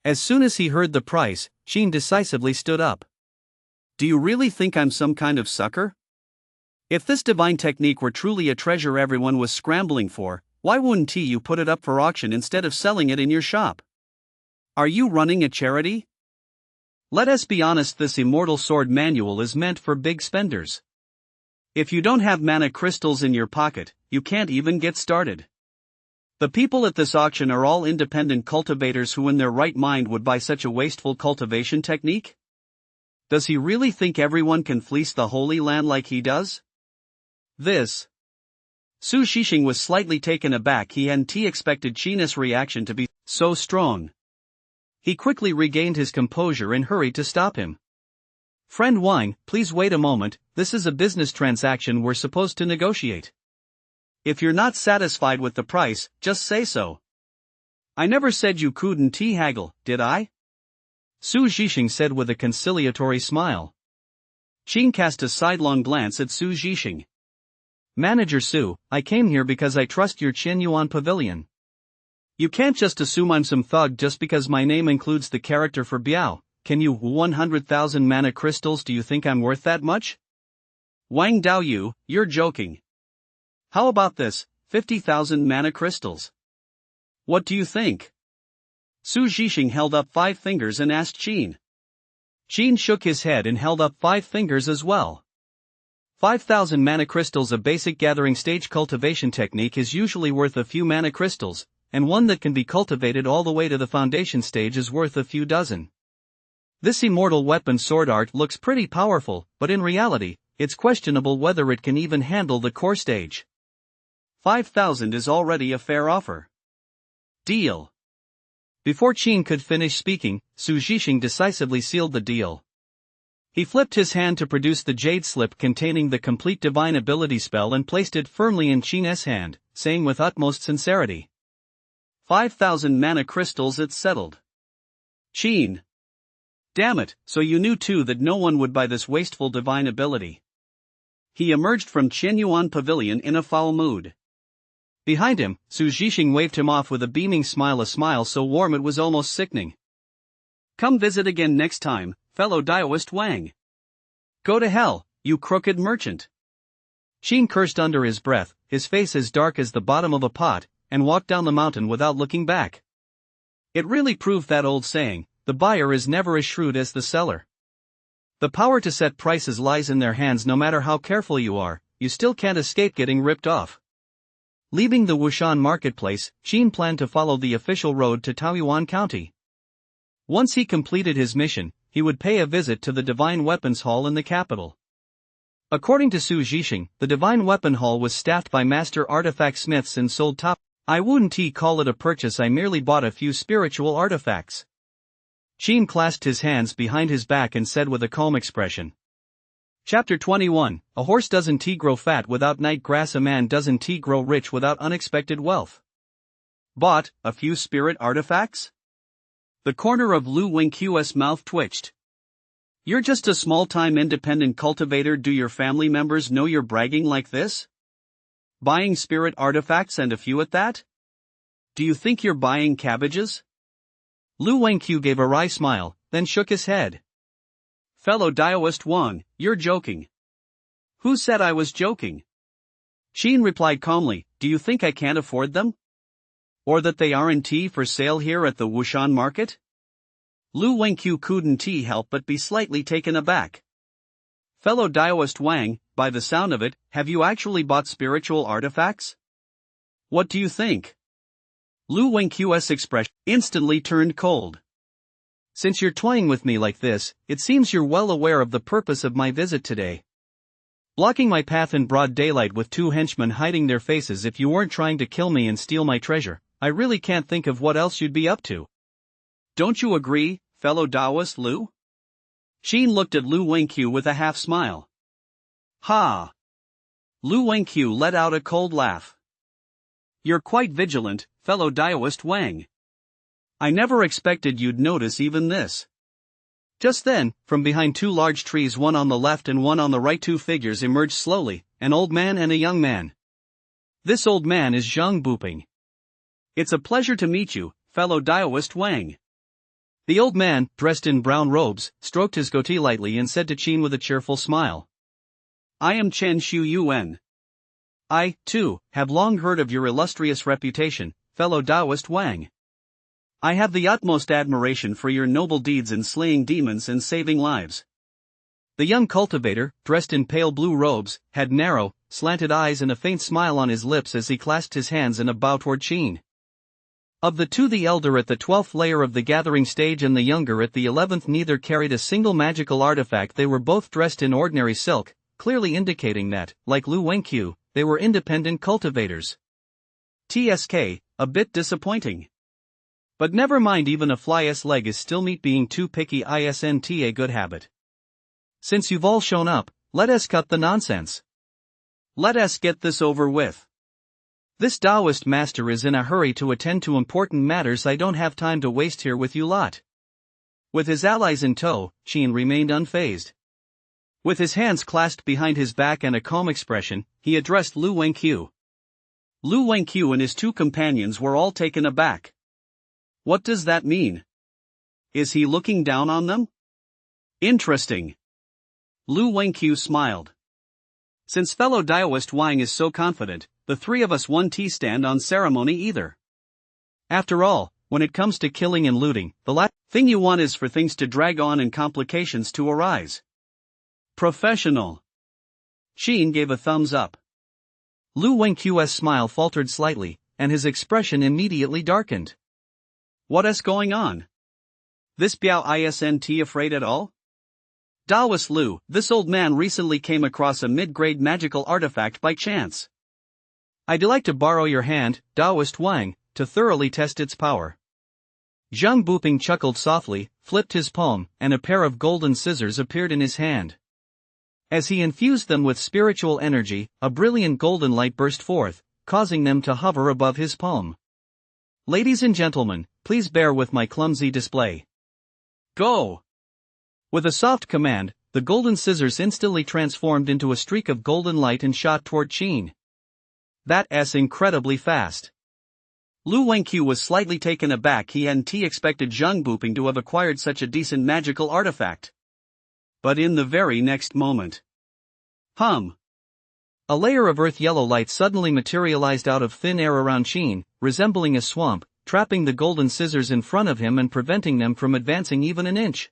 As soon as he heard the price, Sheen decisively stood up. "Do you really think I'm some kind of sucker? If this divine technique were truly a treasure everyone was scrambling for, why wouldn't you put it up for auction instead of selling it in your shop? Are you running a charity? Let us be honest, this Immortal Sword Manual is meant for big spenders. If you don't have mana crystals in your pocket, you can't even get started. The people at this auction are all independent cultivators who in their right mind would buy such a wasteful cultivation technique? Does he really think everyone can fleece the Holy Land like he does?" This. Su Zhixing was slightly taken aback. He hadn't expected Sheen's reaction to be so strong. He quickly regained his composure and hurried to stop him. "Friend Wang, please wait a moment, this is a business transaction, we're supposed to negotiate. If you're not satisfied with the price, just say so. I never said you couldn't haggle, did I?" Su Zhixing said with a conciliatory smile. Sheen cast a sidelong glance at Su Zhixing. "Manager Su, I came here because I trust your Qianyuan pavilion. You can't just assume I'm some thug just because my name includes the character for Biao. Can you 100,000 mana crystals? Do you think I'm worth that much?" "Wang Daoyu, you're joking. How about this, 50,000 mana crystals? What do you think?" Su Zhixing held up 5 fingers and asked Sheen. Sheen shook his head and held up 5 fingers as well. 5,000 mana crystals. A basic gathering stage cultivation technique is usually worth a few mana crystals, and one that can be cultivated all the way to the foundation stage is worth a few dozen. This immortal weapon sword art looks pretty powerful, but in reality, it's questionable whether it can even handle the core stage. 5,000 is already a fair offer. Deal. Before Qin could finish speaking, Su Zhixing decisively sealed the deal. He flipped his hand to produce the jade slip containing the complete divine ability spell and placed it firmly in Qin's hand, saying with utmost sincerity, 5,000 mana crystals. It's settled. Qin. Damn it, so you knew too that no one would buy this wasteful divine ability. He emerged from Qianyuan Pavilion in a foul mood. Behind him, Su Zhixing waved him off with a beaming smile, a smile so warm it was almost sickening. Come visit again next time, fellow Daoist Wang. Go to hell, you crooked merchant. Qin cursed under his breath, his face as dark as the bottom of a pot, and walked down the mountain without looking back. It really proved that old saying, the buyer is never as shrewd as the seller. The power to set prices lies in their hands. No matter how careful you are, you still can't escape getting ripped off. Leaving the Wushan marketplace, Qin planned to follow the official road to Taoyuan County. Once he completed his mission, he would pay a visit to the Divine Weapons Hall in the capital. According to Su Zhixing, the Divine Weapon Hall was staffed by master artifact smiths and sold top. I wouldn't call it a purchase, I merely bought a few spiritual artifacts. Qin clasped his hands behind his back and said with a calm expression. Chapter 21, A horse doesn't grow fat without night grass. A man doesn't grow rich without unexpected wealth. Bought a few spirit artifacts? The corner of Lu Wenqiu's mouth twitched. You're just a small-time independent cultivator. Do your family members know you're bragging like this? Buying spirit artifacts, and a few at that? Do you think you're buying cabbages? Lu Wenqiu gave a wry smile, then shook his head. Fellow Daoist Wang, you're joking. Who said I was joking? Xin replied calmly, do you think I can't afford them? Or that they aren't for sale here at the Wushan market? Lu Wenqiu couldn't help but be slightly taken aback. Fellow Daoist Wang, by the sound of it, have you actually bought spiritual artifacts? What do you think? Lu Wenqiu's expression instantly turned cold. Since you're toying with me like this, it seems you're well aware of the purpose of my visit today. Blocking my path in broad daylight with two henchmen hiding their faces. If you weren't trying to kill me and steal my treasure, I really can't think of what else you'd be up to. Don't you agree, fellow Daoist Lu? Xin looked at Lu Wenqiu with a half smile. Ha! Lu Wenqiu let out a cold laugh. You're quite vigilant, fellow Daoist Wang. I never expected you'd notice even this. Just then, from behind two large trees, one on the left and one on the right, two figures emerged slowly, an old man and a young man. This old man is Zhang Buping. It's a pleasure to meet you, fellow Daoist Wang. The old man, dressed in brown robes, stroked his goatee lightly and said to Qin with a cheerful smile. I am Chen Xu Yuan. I, too, have long heard of your illustrious reputation, fellow Daoist Wang. I have the utmost admiration for your noble deeds in slaying demons and saving lives. The young cultivator, dressed in pale blue robes, had narrow, slanted eyes and a faint smile on his lips as he clasped his hands in a bow toward Qin. Of the two, the elder at the 12th layer of the gathering stage and the younger at the 11th, neither carried a single magical artifact. They were both dressed in ordinary silk, clearly indicating that, like Lu Wenqiu, they were independent cultivators. TSK, a bit disappointing. But never mind, even a fly's leg is still meat. Being too picky isn't a good habit. Since you've all shown up, let us cut the nonsense. Let us get this over with. This Taoist master is in a hurry to attend to important matters. I don't have time to waste here with you lot. With his allies in tow, Qin remained unfazed. With his hands clasped behind his back and a calm expression, he addressed Lu Wenqiu. Lu Wenqiu and his two companions were all taken aback. What does that mean? Is he looking down on them? Interesting. Lu Wenqiu smiled. Since fellow Daoist Wang is so confident, the three of us won't stand on ceremony either. After all, when it comes to killing and looting, the last thing you want is for things to drag on and complications to arise. Professional. Qin gave a thumbs up. Lu Wenqiu's smile faltered slightly, and his expression immediately darkened. What's going on? This Biao isn't afraid at all? Daoist Lu, this old man recently came across a mid-grade magical artifact by chance. I'd like to borrow your hand, Daoist Wang, to thoroughly test its power. Zhang Buping chuckled softly, flipped his palm, and a pair of golden scissors appeared in his hand. As he infused them with spiritual energy, a brilliant golden light burst forth, causing them to hover above his palm. Ladies and gentlemen, please bear with my clumsy display. Go! With a soft command, the golden scissors instantly transformed into a streak of golden light and shot toward Qin. That's incredibly fast. Lu Wenqiu was slightly taken aback. He hadn't expected Zhang Buping to have acquired such a decent magical artifact. But in the very next moment, a layer of earth-yellow light suddenly materialized out of thin air around Qin, resembling a swamp, trapping the golden scissors in front of him and preventing them from advancing even an inch.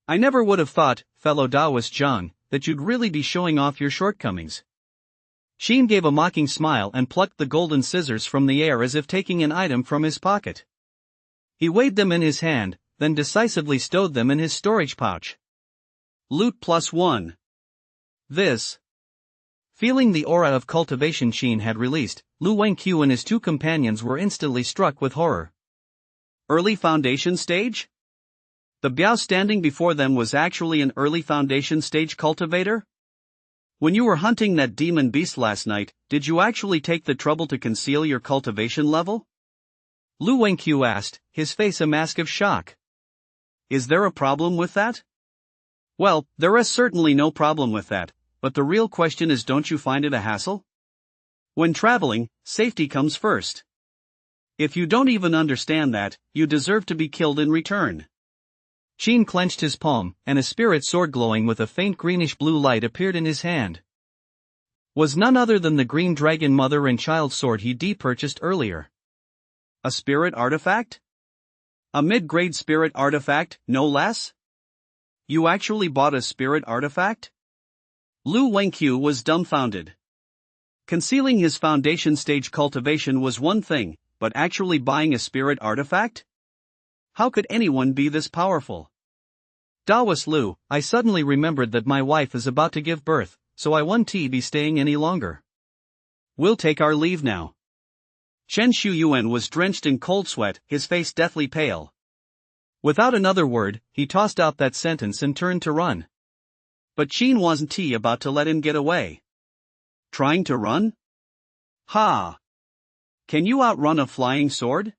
I never would have thought, fellow Taoist Zhang, that you'd really be showing off your shortcomings. Qin gave a mocking smile and plucked the golden scissors from the air as if taking an item from his pocket. He weighed them in his hand, then decisively stowed them in his storage pouch. Loot +1. This. Feeling the aura of cultivation Qin had released, Lu Wenqiu and his two companions were instantly struck with horror. Early foundation stage? The Biao standing before them was actually an early foundation stage cultivator? When you were hunting that demon beast last night, did you actually take the trouble to conceal your cultivation level? Lu Wenqiu asked, his face a mask of shock. Is there a problem with that? Well, there is certainly no problem with that, but the real question is, don't you find it a hassle? When traveling, safety comes first. If you don't even understand that, you deserve to be killed in return. Qin clenched his palm, and a spirit sword glowing with a faint greenish-blue light appeared in his hand. Was none other than the green dragon mother and child sword he purchased earlier. A spirit artifact? A mid-grade spirit artifact, no less? You actually bought a spirit artifact? Lu Wenqiu was dumbfounded. Concealing his foundation stage cultivation was one thing, but actually buying a spirit artifact? How could anyone be this powerful? Daoist Lu, I suddenly remembered that my wife is about to give birth, so I won't be staying any longer. We'll take our leave now. Chen Shuyuan was drenched in cold sweat, his face deathly pale. Without another word, he tossed out that sentence and turned to run. But Qin wasn't about to let him get away. Trying to run? Ha! Can you outrun a flying sword?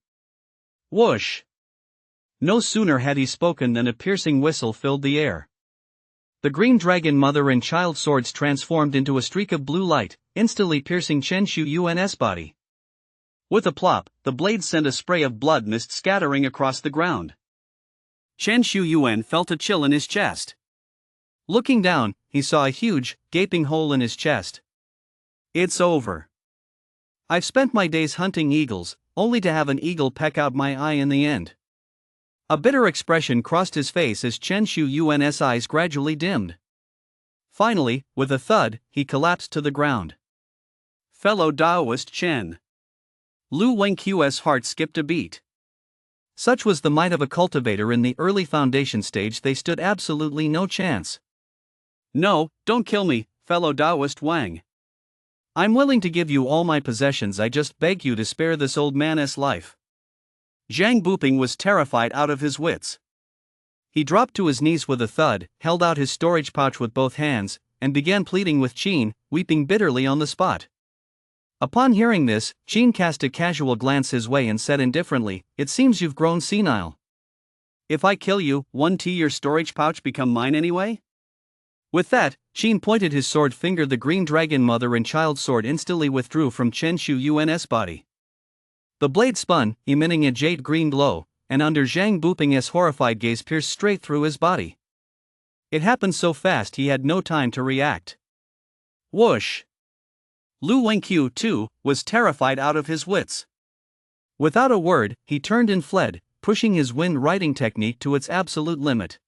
Whoosh! No sooner had he spoken than a piercing whistle filled the air. The green dragon mother and child swords transformed into a streak of blue light, instantly piercing Chen Shuyuan's body. With a plop, the blade sent a spray of blood mist scattering across the ground. Chen Shuyuan felt a chill in his chest. Looking down, he saw a huge, gaping hole in his chest. It's over. I've spent my days hunting eagles, only to have an eagle peck out my eye in the end. A bitter expression crossed his face as Chen Shuyuan's eyes gradually dimmed. Finally, with a thud, he collapsed to the ground. Fellow Daoist Chen. Lu Wenqiu's heart skipped a beat. Such was the might of a cultivator in the early foundation stage, they stood absolutely no chance. No, don't kill me, fellow Daoist Wang. I'm willing to give you all my possessions, I just beg you to spare this old man's life. Zhang Buping was terrified out of his wits. He dropped to his knees with a thud, held out his storage pouch with both hands, and began pleading with Qin, weeping bitterly on the spot. Upon hearing this, Qin cast a casual glance his way and said indifferently, "It seems you've grown senile. If I kill you, won't your storage pouch become mine anyway?" With that, Qin pointed his sword finger. The green dragon mother and child sword instantly withdrew from Chen Shuyuan's body. The blade spun, emitting a jade-green glow, and under Zhang Buping's horrified gaze pierced straight through his body. It happened so fast he had no time to react. Whoosh! Lu Wenqiu, too, was terrified out of his wits. Without a word, he turned and fled, pushing his wind riding technique to its absolute limit.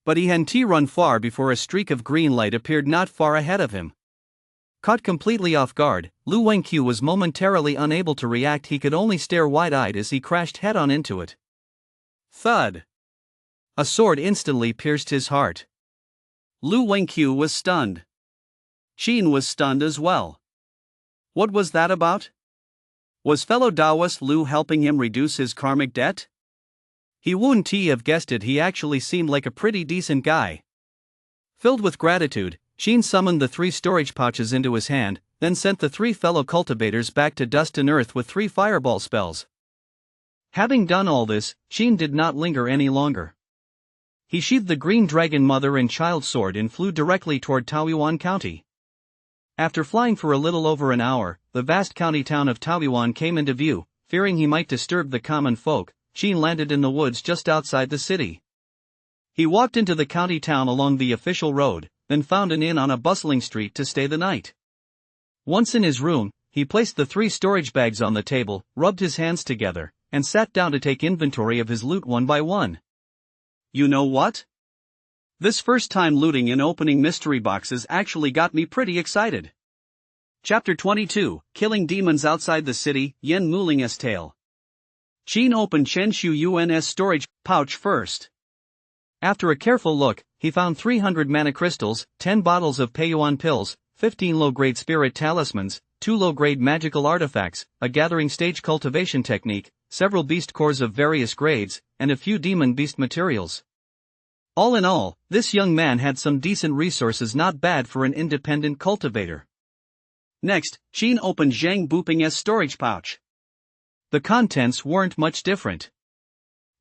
But he hadn't run far before a streak of green light appeared not far ahead of him. Caught completely off guard, Lu Wenqiu was momentarily unable to react. He could only stare wide-eyed as he crashed head-on into it. Thud! A sword instantly pierced his heart. Lu Wenqiu was stunned. Qin was stunned as well. What was that about? Was fellow Daoist Lu helping him reduce his karmic debt? He wouldn't have guessed it. He actually seemed like a pretty decent guy. Filled with gratitude, Qin summoned the 3 storage pouches into his hand, then sent the 3 fellow cultivators back to dust and earth with 3 fireball spells. Having done all this, Qin did not linger any longer. He sheathed the green dragon mother and child sword and flew directly toward Taoyuan County. After flying for a little over an hour, the vast county town of Taoyuan came into view. Fearing he might disturb the common folk, Qin landed in the woods just outside the city. He walked into the county town along the official road, then found an inn on a bustling street to stay the night. Once in his room, he placed the 3 storage bags on the table, rubbed his hands together, and sat down to take inventory of his loot one by one. You know what? This first time looting and opening mystery boxes actually got me pretty excited. Chapter 22, Killing Demons Outside the City, Yen Muling's Tale. Qin opened Chen Shuyuan's storage pouch first. After a careful look, he found 300 mana crystals, 10 bottles of Peiyuan pills, 15 low-grade spirit talismans, 2 low-grade magical artifacts, a gathering stage cultivation technique, several beast cores of various grades, and a few demon beast materials. All in all, this young man had some decent resources, not bad for an independent cultivator. Next, Jean opened Zhang Buping's storage pouch. The contents weren't much different.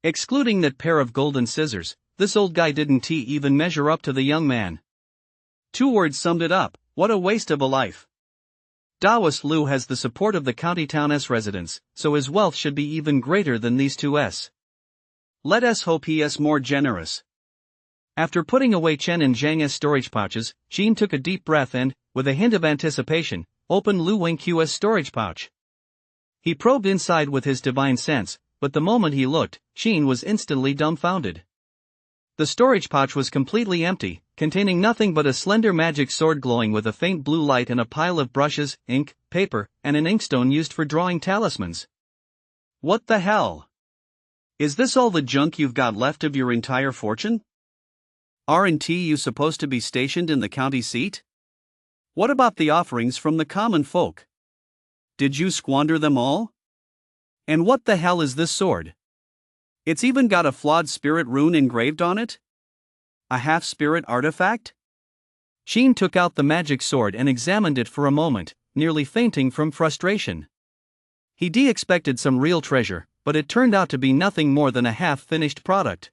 Excluding that pair of golden scissors, this old guy didn't even measure up to the young man. 2 words summed it up: what a waste of a life. Daoist Liu has the support of the county town's residents, so his wealth should be even greater than these 2s. Let us hope he is more generous. After putting away Chen and Zhang's storage pouches, Jean took a deep breath and, with a hint of anticipation, opened Lu Wenqiu's storage pouch. He probed inside with his divine sense, but the moment he looked, Jean was instantly dumbfounded. The storage pouch was completely empty, containing nothing but a slender magic sword glowing with a faint blue light and a pile of brushes, ink, paper, and an inkstone used for drawing talismans. What the hell? Is this all the junk you've got left of your entire fortune? Aren't you supposed to be stationed in the county seat? What about the offerings from the common folk? Did you squander them all? And what the hell is this sword? It's even got a flawed spirit rune engraved on it? A half-spirit artifact? Jean took out the magic sword and examined it for a moment, nearly fainting from frustration. He expected some real treasure, but it turned out to be nothing more than a half-finished product.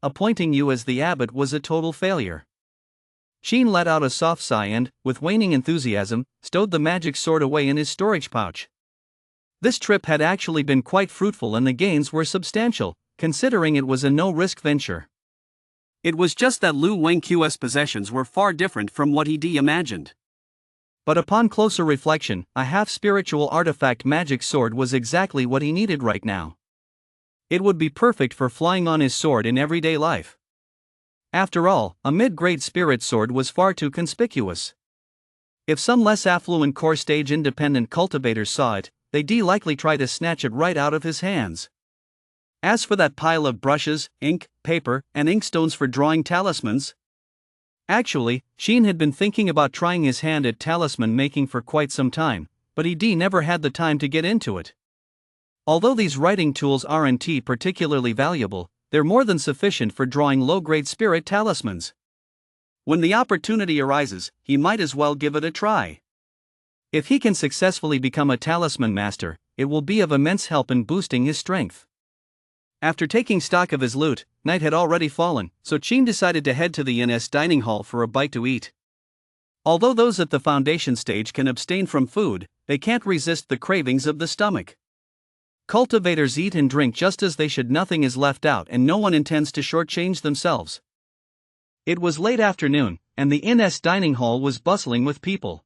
Appointing you as the abbot was a total failure. Jean let out a soft sigh and, with waning enthusiasm, stowed the magic sword away in his storage pouch. This trip had actually been quite fruitful and the gains were substantial, considering it was a no-risk venture. It was just that Lu Wenqiu's possessions were far different from what he imagined. But upon closer reflection, a half-spiritual artifact magic sword was exactly what he needed right now. It would be perfect for flying on his sword in everyday life. After all, a mid-grade spirit sword was far too conspicuous. If some less affluent core-stage independent cultivators saw it, they'd likely try to snatch it right out of his hands. As for that pile of brushes, ink, paper, and inkstones for drawing talismans, actually, Jean had been thinking about trying his hand at talisman making for quite some time, but he never had the time to get into it. Although these writing tools aren't particularly valuable, they're more than sufficient for drawing low-grade spirit talismans. When the opportunity arises, he might as well give it a try. If he can successfully become a talisman master, it will be of immense help in boosting his strength. After taking stock of his loot, night had already fallen, so Jean decided to head to the inn's dining hall for a bite to eat. Although those at the foundation stage can abstain from food, they can't resist the cravings of the stomach. Cultivators eat and drink just as they should, nothing is left out and no one intends to shortchange themselves. It was late afternoon, and the inn's dining hall was bustling with people.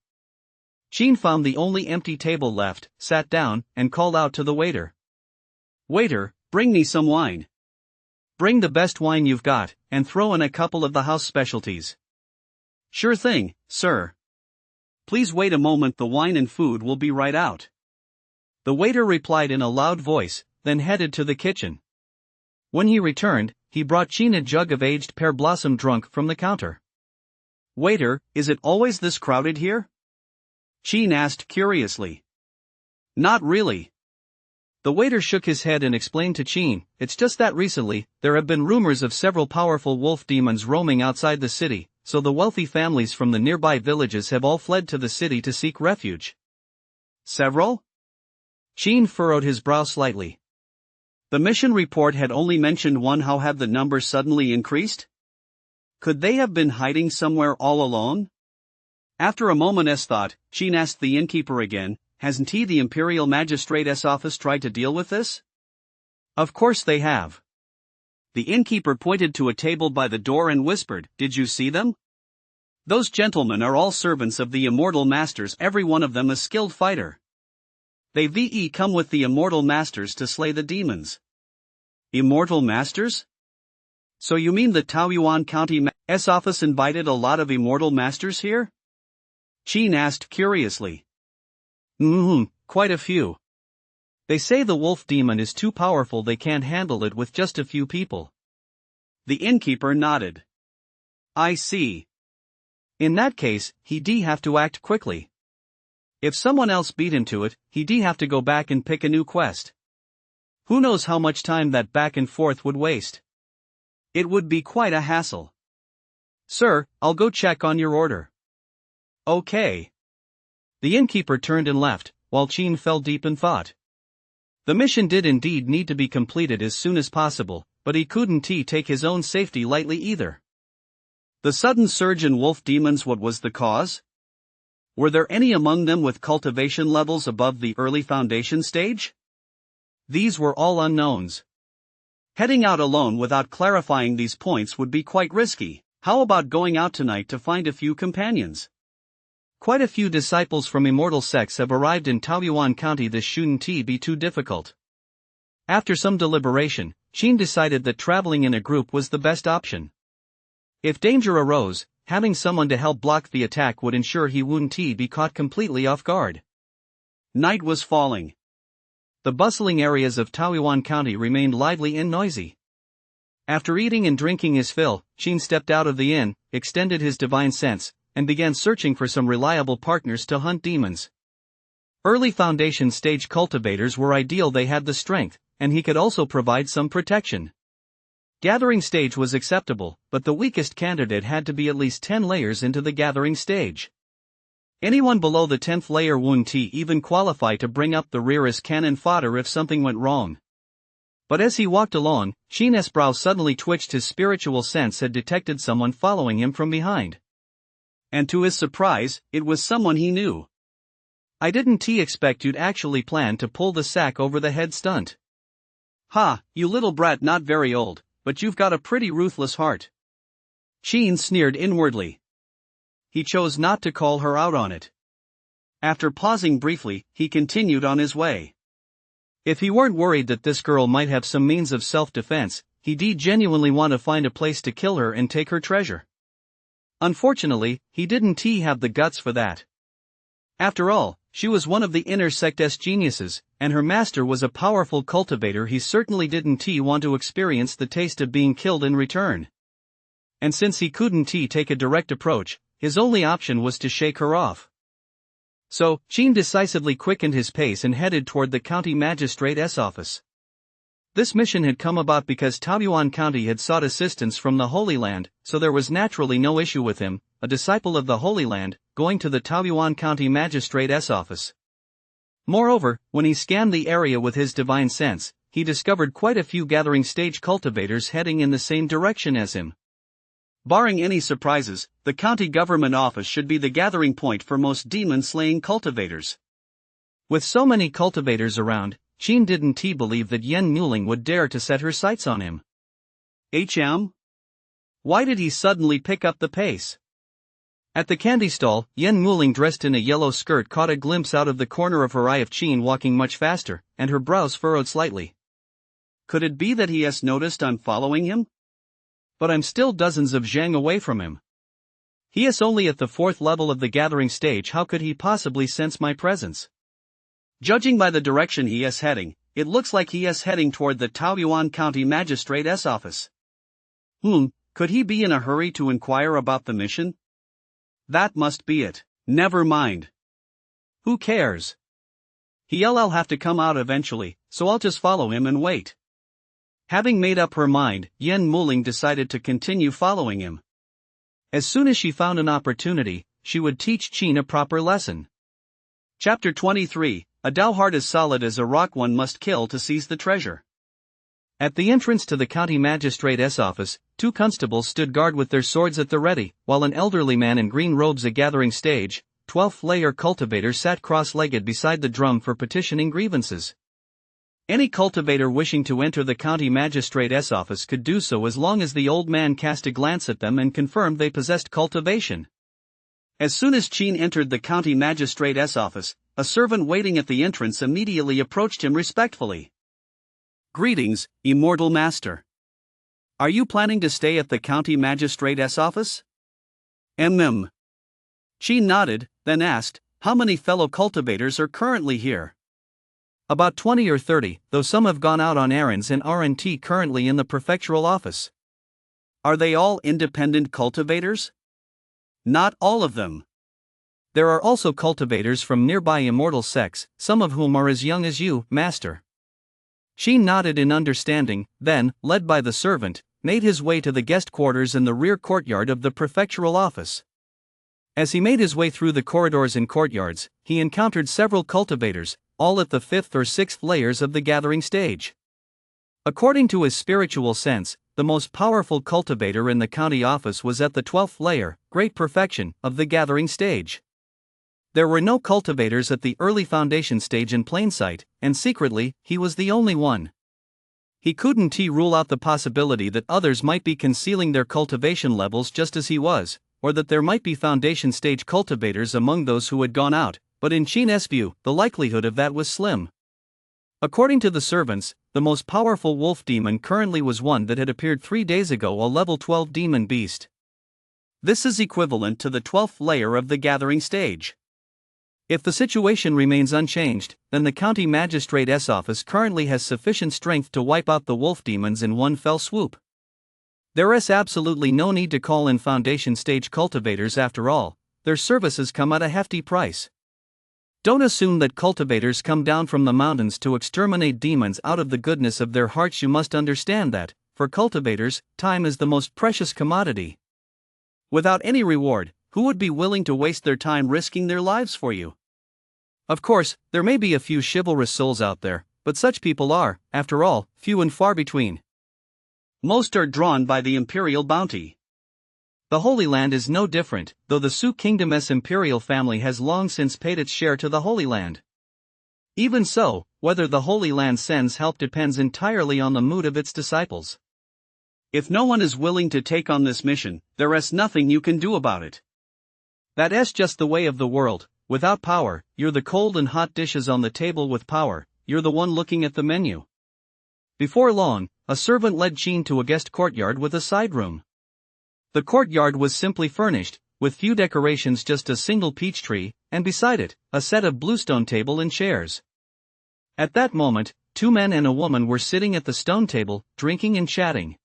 Jean found the only empty table left, sat down, and called out to the waiter. "Waiter, bring me some wine. Bring the best wine you've got, and throw in a couple of the house specialties." "Sure thing, sir. Please wait a moment, the wine and food will be right out." The waiter replied in a loud voice, then headed to the kitchen. When he returned, he brought Jean a jug of aged pear blossom drunk from the counter. "Waiter, is it always this crowded here?" Jean asked curiously. "Not really." The waiter shook his head and explained to Jean, "It's just that recently, there have been rumors of several powerful wolf demons roaming outside the city, so the wealthy families from the nearby villages have all fled to the city to seek refuge." "Several?" Jean furrowed his brow slightly. The mission report had only mentioned one. How have the numbers suddenly increased? Could they have been hiding somewhere all along? After a moment's thought, Jean asked the innkeeper again, "Hasn't the Imperial Magistrate's office tried to deal with this?" "Of course they have." The innkeeper pointed to a table by the door and whispered, "Did you see them? Those gentlemen are all servants of the immortal masters, every one of them a skilled fighter. They've come with the immortal masters to slay the demons." "Immortal masters? So you mean the Taoyuan County's office invited a lot of immortal masters here?" Jean asked curiously. Quite a few. They say the wolf demon is too powerful, they can't handle it with just a few people." The innkeeper nodded. "I see. In that case, he'd have to act quickly. If someone else beat him to it, he'd have to go back and pick a new quest. Who knows how much time that back and forth would waste." It would be quite a hassle. Sir, I'll go check on your order. Okay. The innkeeper turned and left, while Qin fell deep in thought. The mission did indeed need to be completed as soon as possible, but he couldn't take his own safety lightly either. The sudden surge in wolf demons, what was the cause? Were there any among them with cultivation levels above the early foundation stage? These were all unknowns. Heading out alone without clarifying these points would be quite risky. How about going out tonight to find a few companions? Quite a few disciples from immortal sects have arrived in Taoyuan County. This shouldn't be too difficult. After some deliberation, Qin decided that traveling in a group was the best option. If danger arose, having someone to help block the attack would ensure he wouldn't be caught completely off guard. Night was falling. The bustling areas of Taoyuan County remained lively and noisy. After eating and drinking his fill, Qin stepped out of the inn, extended his divine sense, and began searching for some reliable partners to hunt demons. Early foundation stage cultivators were ideal. They had the strength, and he could also provide some protection. Gathering stage was acceptable, but the weakest candidate had to be at least 10 layers into the gathering stage. Anyone below the 10th layer wouldn't even qualify to bring up the rear as cannon fodder if something went wrong. But as he walked along, Qin's brow suddenly twitched. His spiritual sense had detected someone following him from behind. And to his surprise, it was someone he knew. I didn't expect you'd actually plan to pull the sack over the head stunt. Ha, you little brat, not very old, but you've got a pretty ruthless heart. Qin sneered inwardly. He chose not to call her out on it. After pausing briefly, he continued on his way. If he weren't worried that this girl might have some means of self-defense, he'd genuinely want to find a place to kill her and take her treasure. Unfortunately, he didn't have the guts for that. After all, she was one of the inner sect's geniuses, and her master was a powerful cultivator. He certainly didn't want to experience the taste of being killed in return. And since he couldn't take a direct approach, his only option was to shake her off. So, Qin decisively quickened his pace and headed toward the county magistrate's office. This mission had come about because Taoyuan County had sought assistance from the Holy Land, so there was naturally no issue with him, a disciple of the Holy Land, going to the Taoyuan County magistrate's office. Moreover, when he scanned the area with his divine sense, he discovered quite a few gathering stage cultivators heading in the same direction as him. Barring any surprises, the county government office should be the gathering point for most demon-slaying cultivators. With so many cultivators around, Qin didn't believe that Yen Muling would dare to set her sights on him. Why did he suddenly pick up the pace? At the candy stall, Yen Muling, dressed in a yellow skirt, caught a glimpse out of the corner of her eye of Qin walking much faster, and her brows furrowed slightly. Could it be that he has noticed I'm following him? But I'm still dozens of zhang away from him. He is only at the 4th level of the gathering stage. How could he possibly sense my presence? Judging by the direction he is heading, it looks like he is heading toward the Taoyuan County magistrate's office. Could he be in a hurry to inquire about the mission? That must be it. Never mind. Who cares? He'll have to come out eventually, so I'll just follow him and wait. Having made up her mind, Yen Muling decided to continue following him. As soon as she found an opportunity, she would teach Qin a proper lesson. Chapter 23, A Dao heart as solid as a rock, one must kill to seize the treasure. At the entrance to the county magistrate's office, 2 constables stood guard with their swords at the ready, while an elderly man in green robes, a gathering stage, 12th layer cultivator, sat cross-legged beside the drum for petitioning grievances. Any cultivator wishing to enter the county magistrate's office could do so as long as the old man cast a glance at them and confirmed they possessed cultivation. As soon as Qin entered the county magistrate's office, a servant waiting at the entrance immediately approached him respectfully. Greetings, immortal master. Are you planning to stay at the county magistrate's office? Qin nodded, then asked, how many fellow cultivators are currently here? About 20 or 30, though some have gone out on errands and aren't currently in the prefectural office. Are they all independent cultivators? Not all of them. There are also cultivators from nearby immortal sects, some of whom are as young as you, master. Qin nodded in understanding, then, led by the servant, made his way to the guest quarters in the rear courtyard of the prefectural office. As he made his way through the corridors and courtyards, he encountered several cultivators, all at the 5th or 6th layers of the gathering stage. According to his spiritual sense, the most powerful cultivator in the county office was at the 12th layer, great perfection, of the gathering stage. There were no cultivators at the early foundation stage in plain sight, and secretly, he was the only one. He couldn't rule out the possibility that others might be concealing their cultivation levels just as he was, or that there might be foundation stage cultivators among those who had gone out, but in Qin's view, the likelihood of that was slim. According to the servants, the most powerful wolf demon currently was one that had appeared 3 days ago, a level 12 demon beast. This is equivalent to the 12th layer of the gathering stage. If the situation remains unchanged, then the county magistrate's office currently has sufficient strength to wipe out the wolf demons in one fell swoop. There is absolutely no need to call in foundation stage cultivators after all, their services come at a hefty price. Don't assume that cultivators come down from the mountains to exterminate demons out of the goodness of their hearts. You must understand that, for cultivators, time is the most precious commodity. Without any reward, who would be willing to waste their time risking their lives for you? Of course, there may be a few chivalrous souls out there, but such people are, after all, few and far between. Most are drawn by the imperial bounty. The Holy Land is no different, though the Su Kingdom's imperial family has long since paid its share to the Holy Land. Even so, whether the Holy Land sends help depends entirely on the mood of its disciples. If no one is willing to take on this mission, there is nothing you can do about it. That is just the way of the world. Without power, you're the cold and hot dishes on the table. With power, you're the one looking at the menu. Before long, a servant led Qin to a guest courtyard with a side room. The courtyard was simply furnished, with few decorations, just a single peach tree, and beside it, a set of bluestone table and chairs. At that moment, 2 men and a woman were sitting at the stone table, drinking and chatting.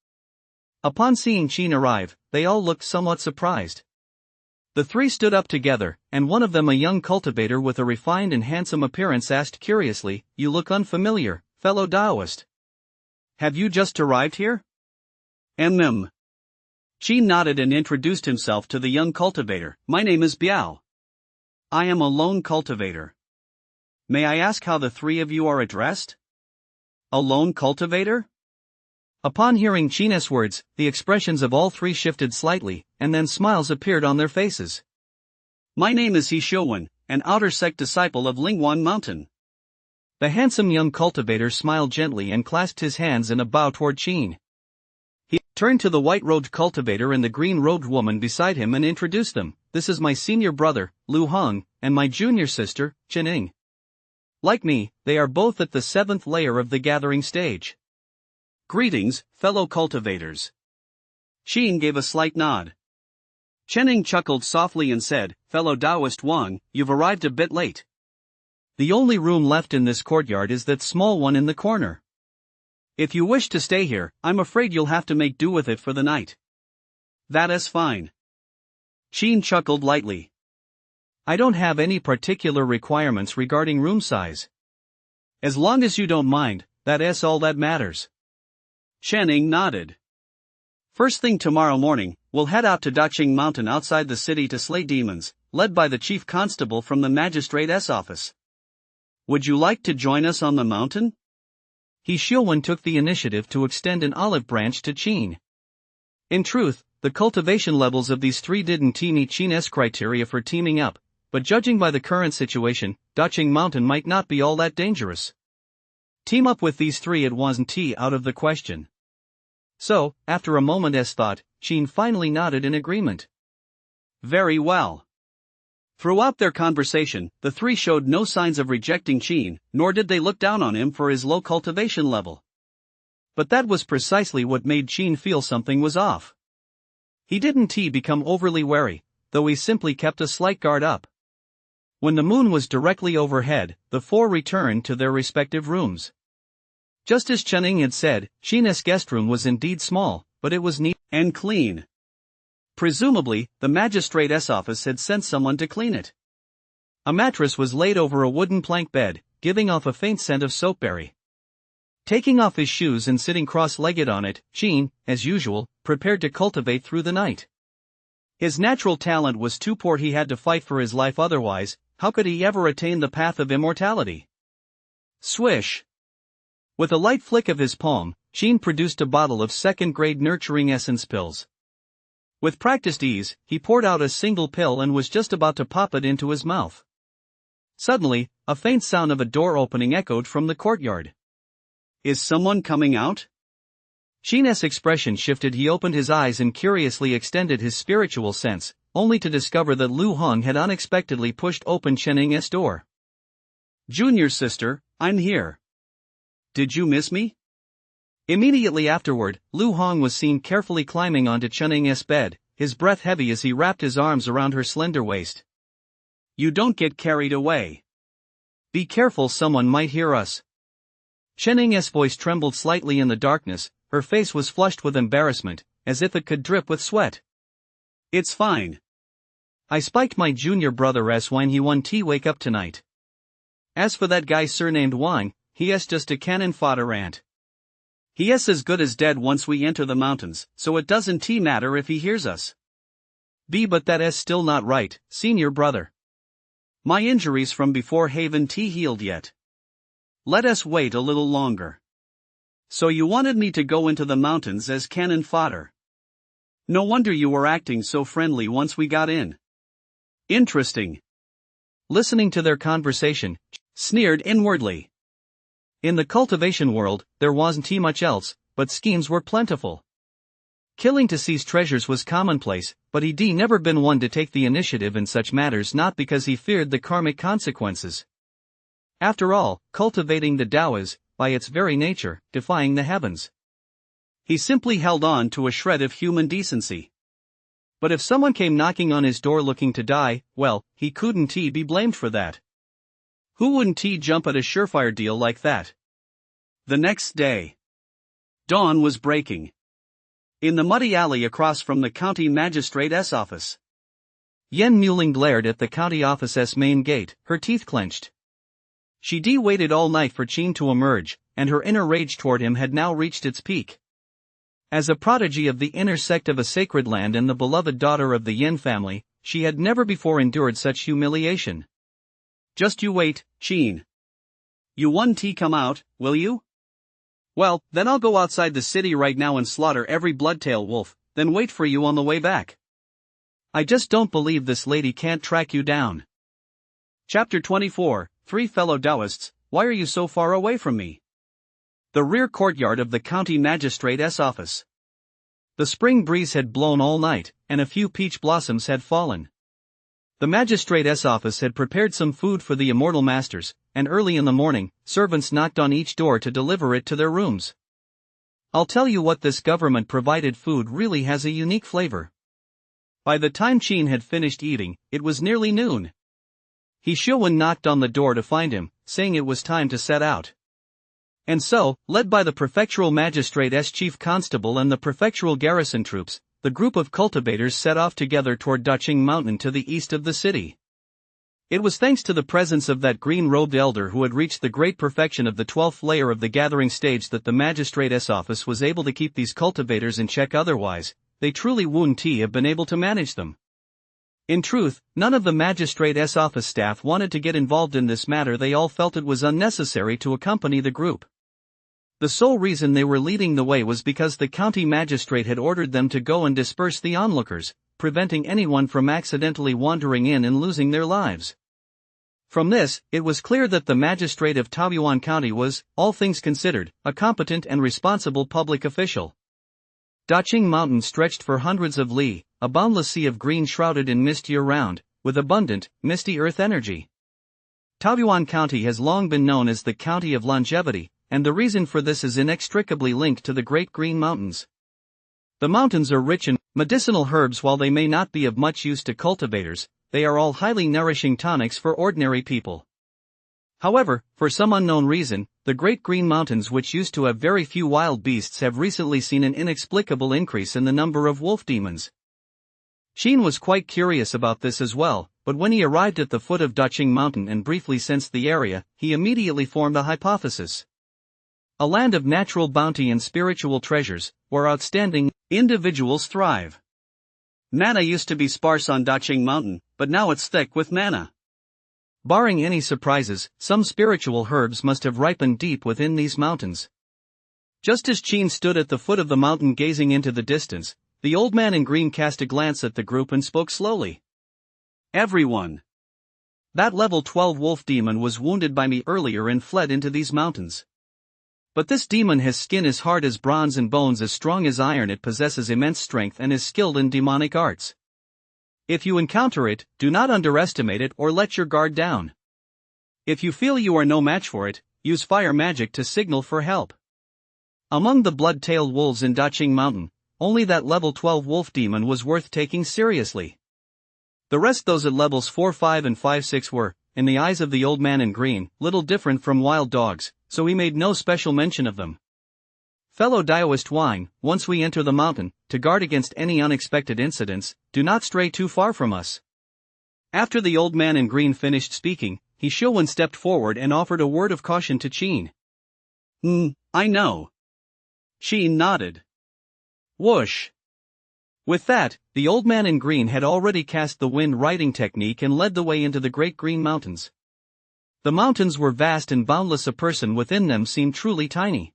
Upon seeing Qin arrive, they all looked somewhat surprised. The 3 stood up together, and one of them, a young cultivator with a refined and handsome appearance, asked curiously, "You look unfamiliar, fellow Taoist. Have you just arrived here?" "Mm." Qin nodded and introduced himself to the young cultivator. "My name is Biao. I am a lone cultivator. May I ask how the 3 of you are addressed?" "A lone cultivator?" Upon hearing Qin's words, the expressions of all 3 shifted slightly, and then smiles appeared on their faces. "My name is He Xiuwen, an outer sect disciple of Lingwan Mountain." The handsome young cultivator smiled gently and clasped his hands in a bow toward Qin. He turned to the white-robed cultivator and the green-robed woman beside him and introduced them. "This is my senior brother, Lu Heng, and my junior sister, Qining. Like me, they are both at the 7th layer of the gathering stage. Greetings, fellow cultivators." Qin gave a slight nod. Qining chuckled softly and said, "Fellow Taoist Wang, you've arrived a bit late. The only room left in this courtyard is that small one in the corner. If you wish to stay here, I'm afraid you'll have to make do with it for the night." "That is fine." Qin chuckled lightly. "I don't have any particular requirements regarding room size. As long as you don't mind, that is all that matters." Qining nodded. "First thing tomorrow morning, we'll head out to Daqing Mountain outside the city to slay demons, led by the chief constable from the magistrate's office. Would you like to join us on the mountain?" He Xiuwen took the initiative to extend an olive branch to Qin. In truth, the cultivation levels of these 3 didn't meet Qin's criteria for teaming up, but judging by the current situation, Daqing Mountain might not be all that dangerous. Team up with these 3, it wasn't out of the question. So, after a moment's thought, Qin finally nodded in agreement. "Very well." Throughout their conversation, the 3 showed no signs of rejecting Qin, nor did they look down on him for his low cultivation level. But that was precisely what made Qin feel something was off. He didn't become overly wary, though he simply kept a slight guard up. When the moon was directly overhead, the 4 returned to their respective rooms. Just as Qining had said, Qin's guest room was indeed small, but it was neat and clean. Presumably, the magistrate's office had sent someone to clean it. A mattress was laid over a wooden plank bed, giving off a faint scent of soapberry. Taking off his shoes and sitting cross-legged on it, Qin, as usual, prepared to cultivate through the night. His natural talent was too poor, he had to fight for his life, otherwise, how could he ever attain the path of immortality? Swish! With a light flick of his palm, Qin produced a bottle of second-grade nurturing essence pills. With practiced ease, he poured out a single pill and was just about to pop it into his mouth. Suddenly, a faint sound of a door opening echoed from the courtyard. Is someone coming out? Qin's expression shifted. He opened his eyes and curiously extended his spiritual sense, only to discover that Lu Hong had unexpectedly pushed open Chenning's door. Junior sister, I'm here. Did you miss me? Immediately afterward, Lu Hong was seen carefully climbing onto Chenning's bed, his breath heavy as he wrapped his arms around her slender waist. You don't get carried away. Be careful, someone might hear us. Chenning's voice trembled slightly in the darkness, her face was flushed with embarrassment, as if it could drip with sweat. It's fine. I spiked my junior brother's when he won wake up tonight. As for that guy surnamed Wang, he's just a cannon fodder ant. He's as good as dead once we enter the mountains, so it doesn't matter if he hears us. But that's still not right, senior brother. My injuries from before haven't healed yet. Let us wait a little longer. So you wanted me to go into the mountains as cannon fodder. No wonder you were acting so friendly once we got in. Interesting. Listening to their conversation, sneered inwardly. In the cultivation world, there wasn't much else, but schemes were plentiful. Killing to seize treasures was commonplace, but he'd never been one to take the initiative in such matters, not because he feared the karmic consequences. After all, cultivating the Tao is, by its very nature, defying the heavens. He simply held on to a shred of human decency. But if someone came knocking on his door looking to die, well, he couldn't be blamed for that. Who wouldn't jump at a surefire deal like that? The next day, dawn was breaking. In the muddy alley across from the county magistrate's office, Yen Muling glared at the county office's main gate, her teeth clenched. She'd waited all night for Qin to emerge, and her inner rage toward him had now reached its peak. As a prodigy of the inner sect of a sacred land and the beloved daughter of the Yen family, she had never before endured such humiliation. Just you wait, Qin. You won come out, will you? Well, then I'll go outside the city right now and slaughter every bloodtail wolf, then wait for you on the way back. I just don't believe this lady can't track you down. Chapter 24, Three fellow Taoists, why are you so far away from me? The rear courtyard of the county magistrate's office. The spring breeze had blown all night, and a few peach blossoms had fallen. The magistrate's office had prepared some food for the immortal masters, and early in the morning, servants knocked on each door to deliver it to their rooms. I'll tell you what, this government-provided food really has a unique flavor. By the time Qin had finished eating, it was nearly noon. He Xiuwen knocked on the door to find him, saying it was time to set out. And so, led by the prefectural magistrate's chief constable and the prefectural garrison troops, the group of cultivators set off together toward Dacheng Mountain to the east of the city. It was thanks to the presence of that green-robed elder who had reached the great perfection of the 12th layer of the gathering stage that the magistrate's office was able to keep these cultivators in check, otherwise, they truly wouldn't have been able to manage them. In truth, none of the magistrate's office staff wanted to get involved in this matter. They all felt it was unnecessary to accompany the group. The sole reason they were leading the way was because the county magistrate had ordered them to go and disperse the onlookers, preventing anyone from accidentally wandering in and losing their lives. From this, it was clear that the magistrate of Taoyuan County was, all things considered, a competent and responsible public official. Dacheng Mountain stretched for hundreds of li, a boundless sea of green shrouded in mist year-round, with abundant, misty earth energy. Taoyuan County has long been known as the County of Longevity, and the reason for this is inextricably linked to the Great Green Mountains. The mountains are rich in medicinal herbs. While they may not be of much use to cultivators, they are all highly nourishing tonics for ordinary people. However, for some unknown reason, the Great Green Mountains, which used to have very few wild beasts, have recently seen an inexplicable increase in the number of wolf demons. Qin was quite curious about this as well, but when he arrived at the foot of Dacheng Mountain and briefly sensed the area, he immediately formed a hypothesis. A land of natural bounty and spiritual treasures, where outstanding individuals thrive. Mana used to be sparse on Dacheng Mountain, but now it's thick with mana. Barring any surprises, some spiritual herbs must have ripened deep within these mountains. Just as Qin stood at the foot of the mountain gazing into the distance, the old man in green cast a glance at the group and spoke slowly. Everyone. That level 12 wolf demon was wounded by me earlier and fled into these mountains. But this demon has skin as hard as bronze and bones as strong as iron. It possesses immense strength and is skilled in demonic arts. If you encounter it, do not underestimate it or let your guard down. If you feel you are no match for it, use fire magic to signal for help. Among the blood-tailed wolves in Dacheng Mountain, only that level 12 wolf demon was worth taking seriously. The rest, those at levels 4, 5 and 5, 6 were, in the eyes of the old man in green, little different from wild dogs, so he made no special mention of them. Fellow Daoist Wang, once we enter the mountain, to guard against any unexpected incidents, do not stray too far from us. After the old man in green finished speaking, He Xiuwen stepped forward and offered a word of caution to Qin. I know. Qin nodded. Whoosh! With that, the old man in green had already cast the wind riding technique and led the way into the great green mountains. The mountains were vast and boundless. A person within them seemed truly tiny.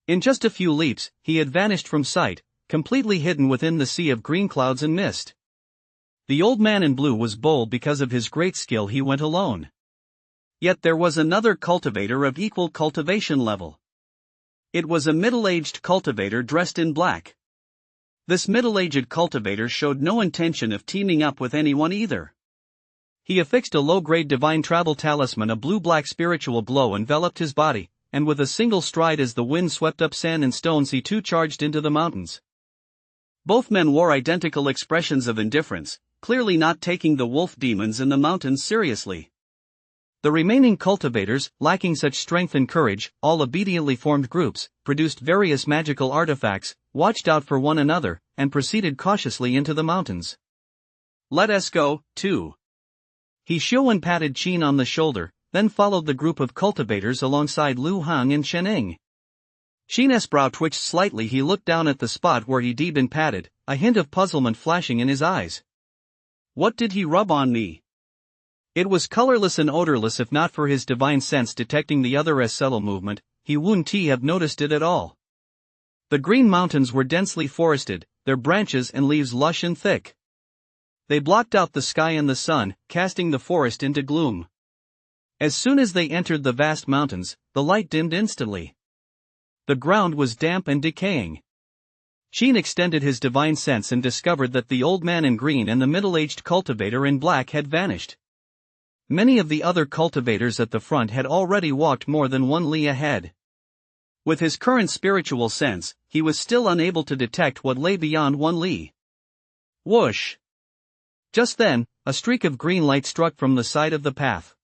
In just a few leaps, he had vanished from sight, completely hidden within the sea of green clouds and mist. The old man in blue was bold because of his great skill. He went alone. Yet there was another cultivator of equal cultivation level. It was a middle-aged cultivator dressed in black. This middle-aged cultivator showed no intention of teaming up with anyone either. He affixed a low-grade divine travel talisman. A blue-black spiritual glow enveloped his body, and with a single stride as the wind swept up sand and stones, he too charged into the mountains. Both men wore identical expressions of indifference, clearly not taking the wolf demons in the mountains seriously. The remaining cultivators, lacking such strength and courage, all obediently formed groups, produced various magical artifacts, watched out for one another, and proceeded cautiously into the mountains. Let us go, too. He Xiuwen patted Qin on the shoulder, then followed the group of cultivators alongside Lu Hang and Sheneng. Qin's brow twitched slightly. He looked down at the spot where he'd been patted, a hint of puzzlement flashing in his eyes. What did he rub on me? It was colorless and odorless. If not for his divine sense detecting the other's subtle movement, he wouldn't have noticed it at all. The green mountains were densely forested, their branches and leaves lush and thick. They blocked out the sky and the sun, casting the forest into gloom. As soon as they entered the vast mountains, the light dimmed instantly. The ground was damp and decaying. Qin extended his divine sense and discovered that the old man in green and the middle-aged cultivator in black had vanished. Many of the other cultivators at the front had already walked more than 1 li ahead. With his current spiritual sense, he was still unable to detect what lay beyond 1 li. Whoosh! Just then, a streak of green light struck from the side of the path.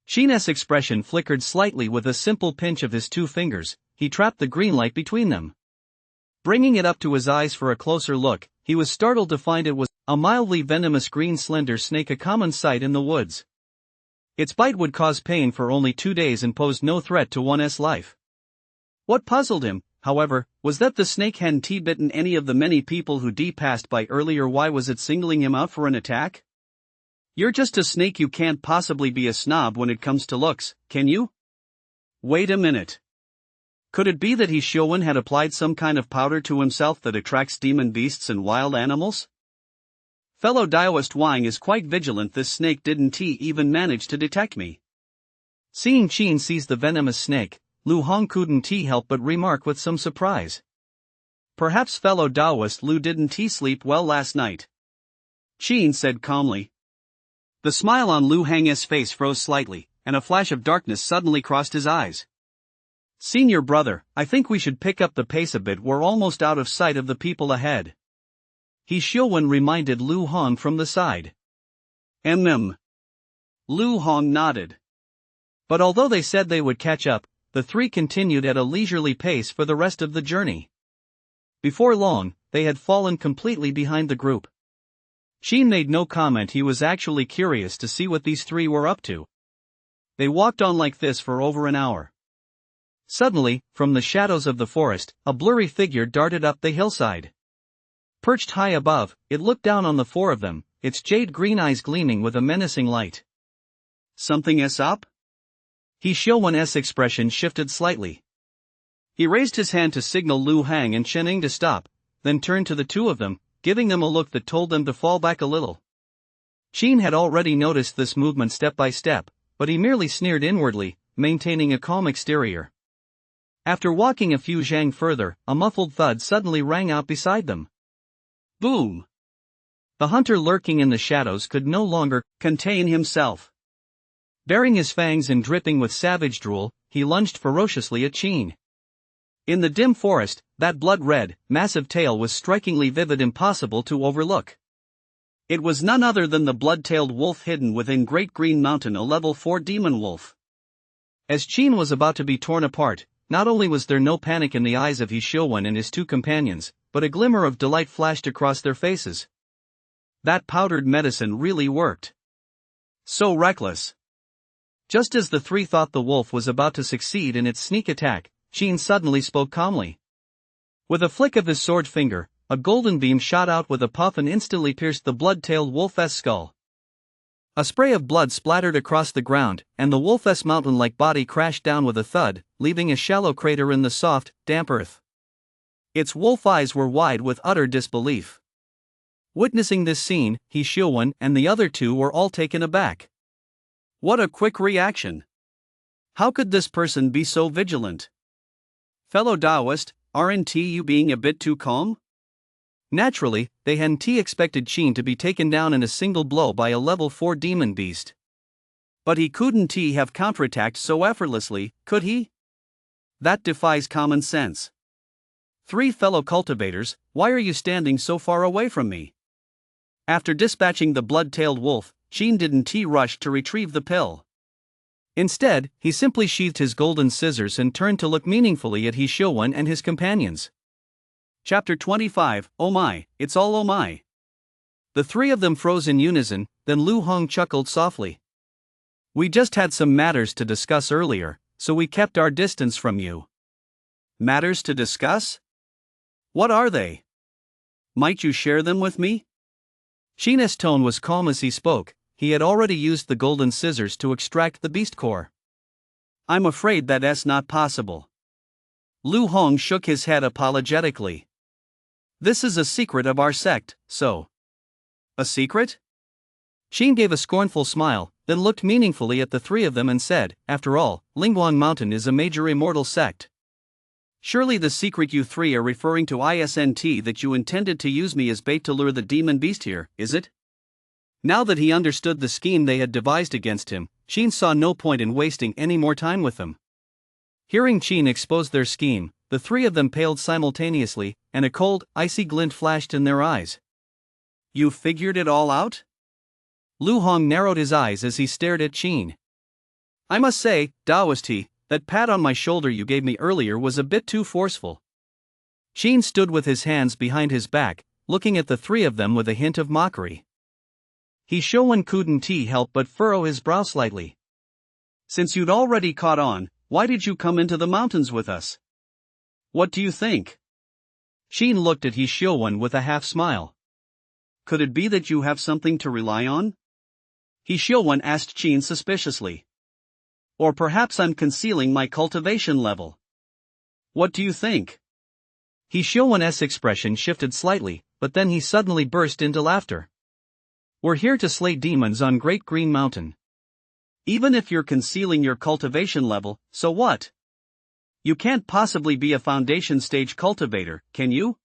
Qin's expression flickered slightly. With a simple pinch of his 2 fingers, he trapped the green light between them. Bringing it up to his eyes for a closer look, he was startled to find it was a mildly venomous green slender snake, a common sight in the woods. Its bite would cause pain for only 2 days and posed no threat to one's life. What puzzled him, however, was that the snake hadn't bitten any of the many people who passed by earlier. Why was it singling him out for an attack? You're just a snake. You can't possibly be a snob when it comes to looks, can you? Wait a minute. Could it be that He Xiuwen had applied some kind of powder to himself that attracts demon beasts and wild animals? Fellow Daoist Wang is quite vigilant. This snake didn't even manage to detect me. Seeing Qin seize the venomous snake, Lu Hong couldn't help but remark with some surprise. Perhaps fellow Daoist Lu didn't sleep well last night. Qin said calmly. The smile on Lu Hang's face froze slightly, and a flash of darkness suddenly crossed his eyes. Senior brother, I think we should pick up the pace a bit. We're almost out of sight of the people ahead. He Xiuwen reminded Lu Hong from the side. Lu Hong nodded. But although they said they would catch up, the 3 continued at a leisurely pace for the rest of the journey. Before long, they had fallen completely behind the group. Qin made no comment. He was actually curious to see what these 3 were up to. They walked on like this for over an hour. Suddenly, from the shadows of the forest, a blurry figure darted up the hillside. Perched high above, it looked down on the four of them, its jade-green eyes gleaming with a menacing light. Something's up? He Xiuwen's expression shifted slightly. He raised his hand to signal Lu Hang and Chening to stop, then turned to the two of them, giving them a look that told them to fall back a little. Qin had already noticed this movement step by step, but he merely sneered inwardly, maintaining a calm exterior. After walking a few zhang further, a muffled thud suddenly rang out beside them. Boom! The hunter lurking in the shadows could no longer contain himself. Baring his fangs and dripping with savage drool, he lunged ferociously at Qin. In the dim forest, that blood-red, massive tail was strikingly vivid, impossible to overlook. It was none other than the blood-tailed wolf hidden within Great Green Mountain, a level 4 demon wolf. As Qin was about to be torn apart, not only was there no panic in the eyes of He Xiuwen and his two companions, but a glimmer of delight flashed across their faces. That powdered medicine really worked. So reckless. Just as the three thought the wolf was about to succeed in its sneak attack, Qin suddenly spoke calmly. With a flick of his sword finger, a golden beam shot out with a puff and instantly pierced the blood-tailed wolf's skull. A spray of blood splattered across the ground, and the wolf's mountain-like body crashed down with a thud, leaving a shallow crater in the soft, damp earth. Its wolf eyes were wide with utter disbelief. Witnessing this scene, He Xiuwen and the other two were all taken aback. What a quick reaction! How could this person be so vigilant? Fellow Taoist, aren't you being a bit too calm? Naturally, they hadn't expected Qin to be taken down in a single blow by a level 4 demon beast. But he couldn't have counterattacked so effortlessly, could he? That defies common sense. Three fellow cultivators, why are you standing so far away from me? After dispatching the blood-tailed wolf, Qin didn't rush to retrieve the pill. Instead, he simply sheathed his golden scissors and turned to look meaningfully at He Xiuwen and his companions. Chapter 25, Oh my, it's all oh my. The three of them froze in unison, then Lu Hong chuckled softly. We just had some matters to discuss earlier, so we kept our distance from you. Matters to discuss? What are they? Might you share them with me? Qin's tone was calm as he spoke. He had already used the golden scissors to extract the beast core. I'm afraid that's not possible. Lu Hong shook his head apologetically. This is a secret of our sect, so. A secret? Qin gave a scornful smile, then looked meaningfully at the three of them and said, after all, Lingguang Mountain is a major immortal sect. Surely the secret you three are referring to isn't that you intended to use me as bait to lure the demon beast here, is it? Now that he understood the scheme they had devised against him, Qin saw no point in wasting any more time with them. Hearing Qin expose their scheme, the three of them paled simultaneously, and a cold, icy glint flashed in their eyes. You figured it all out? Lu Hong narrowed his eyes as he stared at Qin. I must say, Taoist, that pat on my shoulder you gave me earlier was a bit too forceful. Qin stood with his hands behind his back, looking at the three of them with a hint of mockery. He Xiuwen couldn't help but furrow his brow slightly. Since you'd already caught on, why did you come into the mountains with us? What do you think? Qin looked at He Xiuwen with a half-smile. Could it be that you have something to rely on? He Xiuwen asked Qin suspiciously. Or perhaps I'm concealing my cultivation level. What do you think? He Xiuwen's expression shifted slightly, but then he suddenly burst into laughter. We're here to slay demons on Great Green Mountain. Even if you're concealing your cultivation level, so what? You can't possibly be a foundation stage cultivator, can you?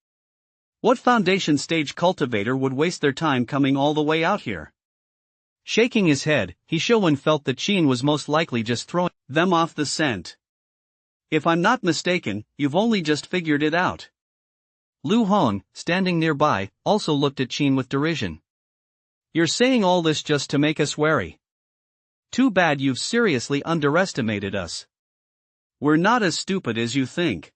What foundation stage cultivator would waste their time coming all the way out here? Shaking his head, He Xiuwen felt that Qin was most likely just throwing them off the scent. If I'm not mistaken, you've only just figured it out. Lu Hong, standing nearby, also looked at Qin with derision. You're saying all this just to make us wary. Too bad you've seriously underestimated us. We're not as stupid as you think.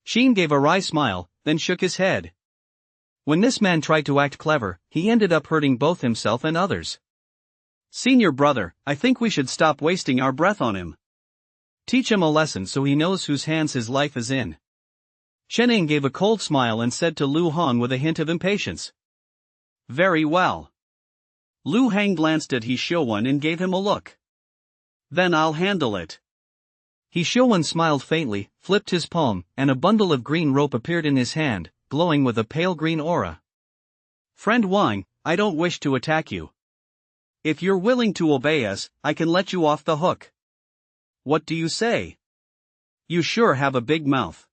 Qin gave a wry smile, then shook his head. When this man tried to act clever, he ended up hurting both himself and others. Senior brother, I think we should stop wasting our breath on him. Teach him a lesson so he knows whose hands his life is in. Chen gave a cold smile and said to Lu Hong with a hint of impatience. Very well. Lu Hang glanced at He Xiuwen and gave him a look. Then I'll handle it. He Xiuwen smiled faintly, flipped his palm, and a bundle of green rope appeared in his hand, glowing with a pale green aura. Friend Wang, I don't wish to attack you. If you're willing to obey us, I can let you off the hook. What do you say? You sure have a big mouth.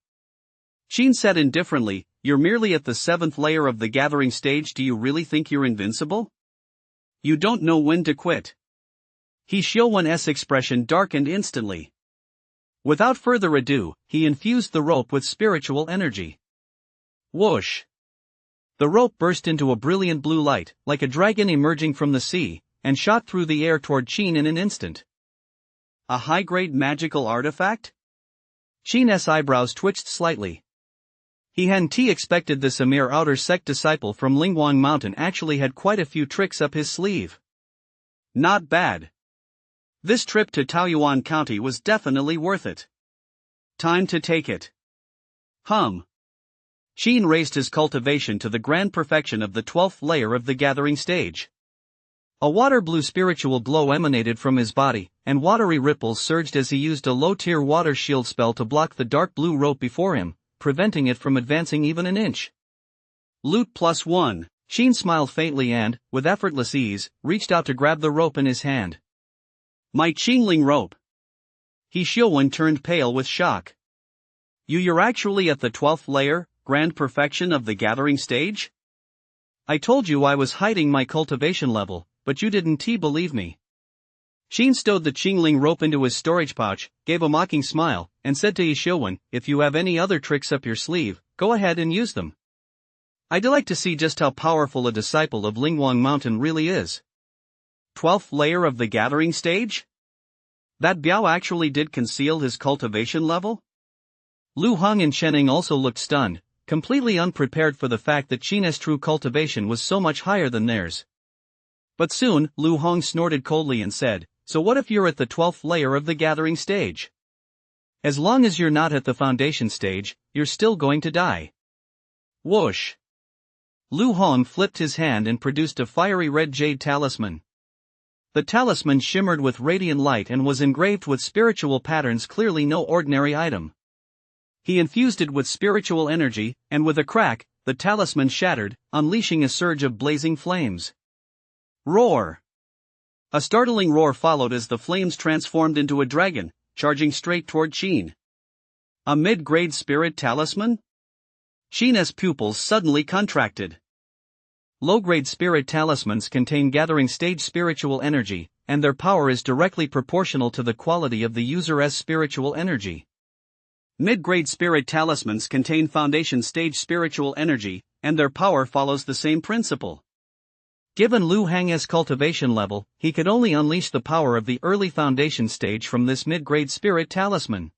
Qin said indifferently, you're merely at the 7th layer of the gathering stage. Do you really think you're invincible? You don't know when to quit. He Xiuwen's expression darkened instantly. Without further ado, he infused the rope with spiritual energy. Whoosh! The rope burst into a brilliant blue light, like a dragon emerging from the sea, and shot through the air toward Qin in an instant. A high-grade magical artifact? Qin's eyebrows twitched slightly. He hadn't expected this. A mere outer sect disciple from Lingwang Mountain actually had quite a few tricks up his sleeve. Not bad. This trip to Taoyuan County was definitely worth it. Time to take it. Qin raised his cultivation to the grand perfection of the 12th layer of the gathering stage. A water-blue spiritual glow emanated from his body, and watery ripples surged as he used a low-tier water shield spell to block the dark blue rope before him, preventing it from advancing even an inch. Loot +1, Qin smiled faintly and, with effortless ease, reached out to grab the rope in his hand. My Qingling rope. He Xiuwen turned pale with shock. You're actually at the 12th layer, grand perfection of the gathering stage? I told you I was hiding my cultivation level, but you didn't believe me. Qin stowed the Qingling rope into his storage pouch, gave a mocking smile, and said to He Xiuwen, if you have any other tricks up your sleeve, go ahead and use them. I'd like to see just how powerful a disciple of Lingwang Mountain really is. 12th layer of the gathering stage? That Biao actually did conceal his cultivation level? Lu Hong and Chen also looked stunned, completely unprepared for the fact that Qin's true cultivation was so much higher than theirs. But soon, Lu Hong snorted coldly and said, so what if you're at the 12th layer of the gathering stage? As long as you're not at the foundation stage, you're still going to die. Whoosh! Lu Hong flipped his hand and produced a fiery red jade talisman. The talisman shimmered with radiant light and was engraved with spiritual patterns, clearly no ordinary item. He infused it with spiritual energy, and with a crack, the talisman shattered, unleashing a surge of blazing flames. Roar! A startling roar followed as the flames transformed into a dragon, charging straight toward Qin. A mid-grade spirit talisman? Qin's pupils suddenly contracted. Low-grade spirit talismans contain gathering stage spiritual energy, and their power is directly proportional to the quality of the user's spiritual energy. Mid-grade spirit talismans contain foundation stage spiritual energy, and their power follows the same principle. Given Lu Hang's cultivation level, he could only unleash the power of the early foundation stage from this mid-grade spirit talisman.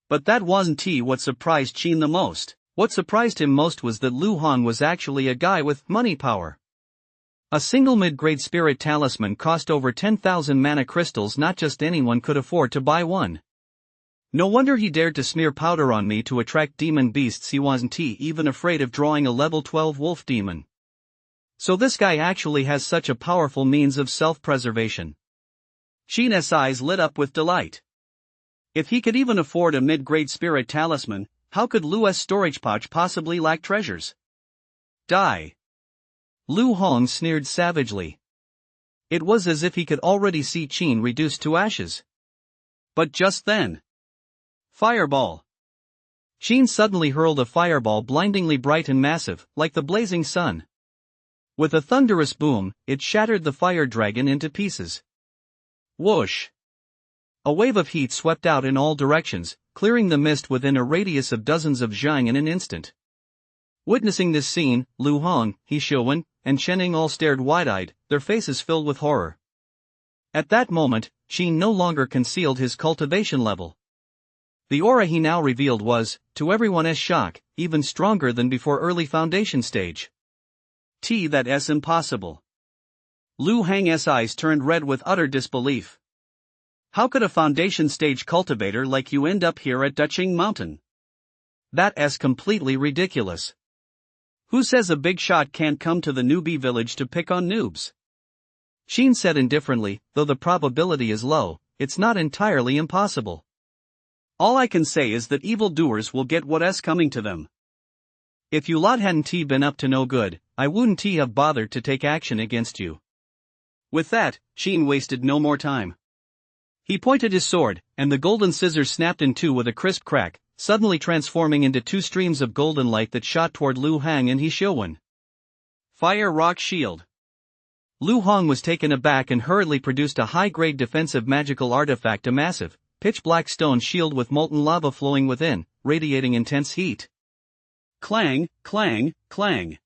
But that wasn't what surprised Qin the most. What surprised him most was that Lu Hong was actually a guy with money power. A single mid-grade spirit talisman cost over 10,000 mana crystals. Not just anyone could afford to buy one. No wonder he dared to smear powder on me to attract demon beasts. He wasn't even afraid of drawing a level 12 wolf demon. So this guy actually has such a powerful means of self-preservation. Qin's eyes lit up with delight. If he could even afford a mid-grade spirit talisman, how could Lu's storage pouch possibly lack treasures? Die! Lu Hong sneered savagely. It was as if he could already see Qin reduced to ashes. But just then, fireball! Qin suddenly hurled a fireball blindingly bright and massive, like the blazing sun. With a thunderous boom, it shattered the fire dragon into pieces. Whoosh! A wave of heat swept out in all directions, clearing the mist within a radius of dozens of zhang in an instant. Witnessing this scene, Lu Hong, He Xiuwen, and Chen all stared wide-eyed, their faces filled with horror. At that moment, Qin no longer concealed his cultivation level. The aura he now revealed was, to everyone's shock, even stronger than before early foundation stage. That's impossible. Lu Hang's eyes turned red with utter disbelief. How could a foundation stage cultivator like you end up here at Duching Mountain? That's completely ridiculous. Who says a big shot can't come to the newbie village to pick on noobs? Sheen said indifferently, though the probability is low, it's not entirely impossible. All I can say is that evildoers will get what's coming to them. If you lot hadn't been up to no good, I wouldn't have bothered to take action against you. With that, Sheen wasted no more time. He pointed his sword, and the golden scissors snapped in two with a crisp crack, suddenly transforming into two streams of golden light that shot toward Lu Hang and He Xiuwen. Fire Rock Shield. Lu Hong was taken aback and hurriedly produced a high-grade defensive magical artifact, a massive, pitch-black stone shield with molten lava flowing within, radiating intense heat. Clang, clang, clang.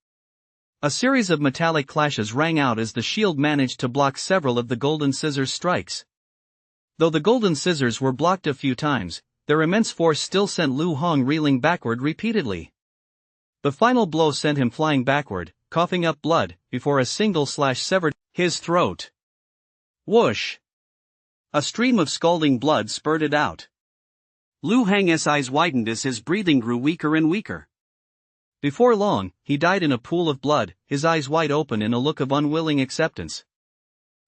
A series of metallic clashes rang out as the shield managed to block several of the golden scissors' strikes. Though the golden scissors were blocked a few times, their immense force still sent Lu Hong reeling backward repeatedly. The final blow sent him flying backward, coughing up blood, before a single slash severed his throat. Whoosh! A stream of scalding blood spurted out. Lu Hang's eyes widened as his breathing grew weaker and weaker. Before long, he died in a pool of blood, his eyes wide open in a look of unwilling acceptance.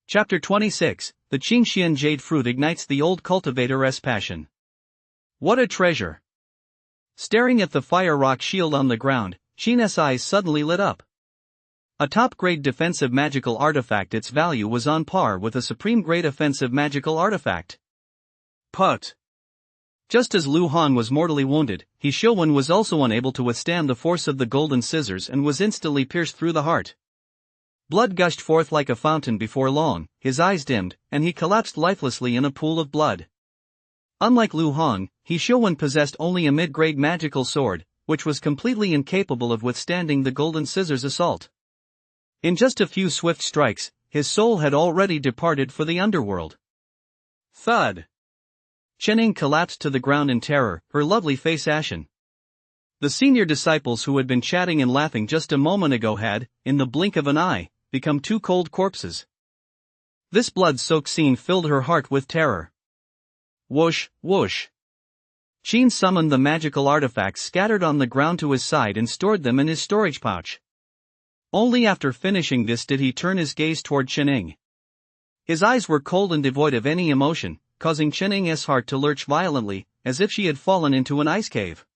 Chapter 26, The Qingxian Jade Fruit Ignites the Old Cultivator's Passion. What a treasure! Staring at the fire rock shield on the ground, Sheen's eyes suddenly lit up. A top-grade defensive magical artifact, its value was on par with a supreme-grade offensive magical artifact. Put! Just as Lu Hong was mortally wounded, He Xiuwen was also unable to withstand the force of the golden scissors and was instantly pierced through the heart. Blood gushed forth like a fountain before long, his eyes dimmed, and he collapsed lifelessly in a pool of blood. Unlike Lu Hong, He Xiuwen possessed only a mid-grade magical sword, which was completely incapable of withstanding the golden scissors' assault. In just a few swift strikes, his soul had already departed for the underworld. Thud! Qianing collapsed to the ground in terror, her lovely face ashen. The senior disciples who had been chatting and laughing just a moment ago had, in the blink of an eye, become two cold corpses. This blood-soaked scene filled her heart with terror. Whoosh, whoosh. Sheen summoned the magical artifacts scattered on the ground to his side and stored them in his storage pouch. Only after finishing this did he turn his gaze toward Qianing. His eyes were cold and devoid of any emotion, causing Qianing's heart to lurch violently, as if she had fallen into an ice cave.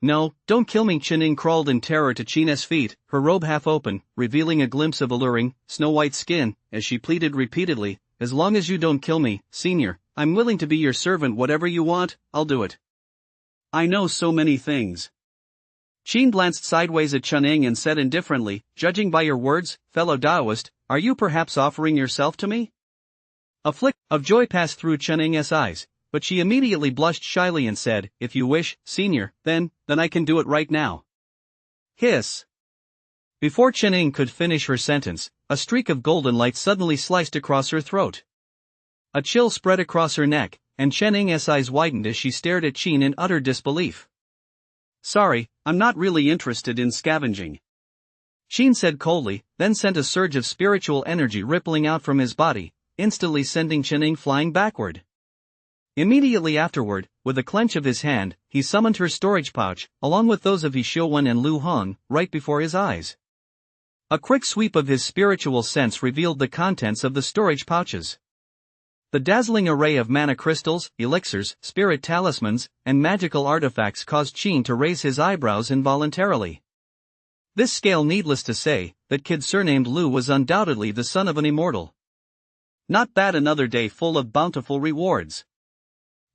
No, don't kill me. Qianing crawled in terror to Qin's feet, her robe half open, revealing a glimpse of alluring, snow-white skin, as she pleaded repeatedly, as long as you don't kill me, senior, I'm willing to be your servant. Whatever you want, I'll do it. I know so many things. Qin glanced sideways at Qianing and said indifferently, judging by your words, fellow Taoist, are you perhaps offering yourself to me? A flick of joy passed through Qianing's eyes, but she immediately blushed shyly and said, if you wish, senior, then I can do it right now. Hiss! Before Qianing could finish her sentence, a streak of golden light suddenly sliced across her throat. A chill spread across her neck, and Qianing's eyes widened as she stared at Qin in utter disbelief. Sorry, I'm not really interested in scavenging. Qin said coldly, then sent a surge of spiritual energy rippling out from his body, instantly sending Qianing flying backward. Immediately afterward, with a clench of his hand, he summoned her storage pouch, along with those of He Xiuwen and Lu Hong, right before his eyes. A quick sweep of his spiritual sense revealed the contents of the storage pouches. The dazzling array of mana crystals, elixirs, spirit talismans, and magical artifacts caused Qin to raise his eyebrows involuntarily. This scale, needless to say, that kid surnamed Lu was undoubtedly the son of an immortal. Not bad, another day full of bountiful rewards.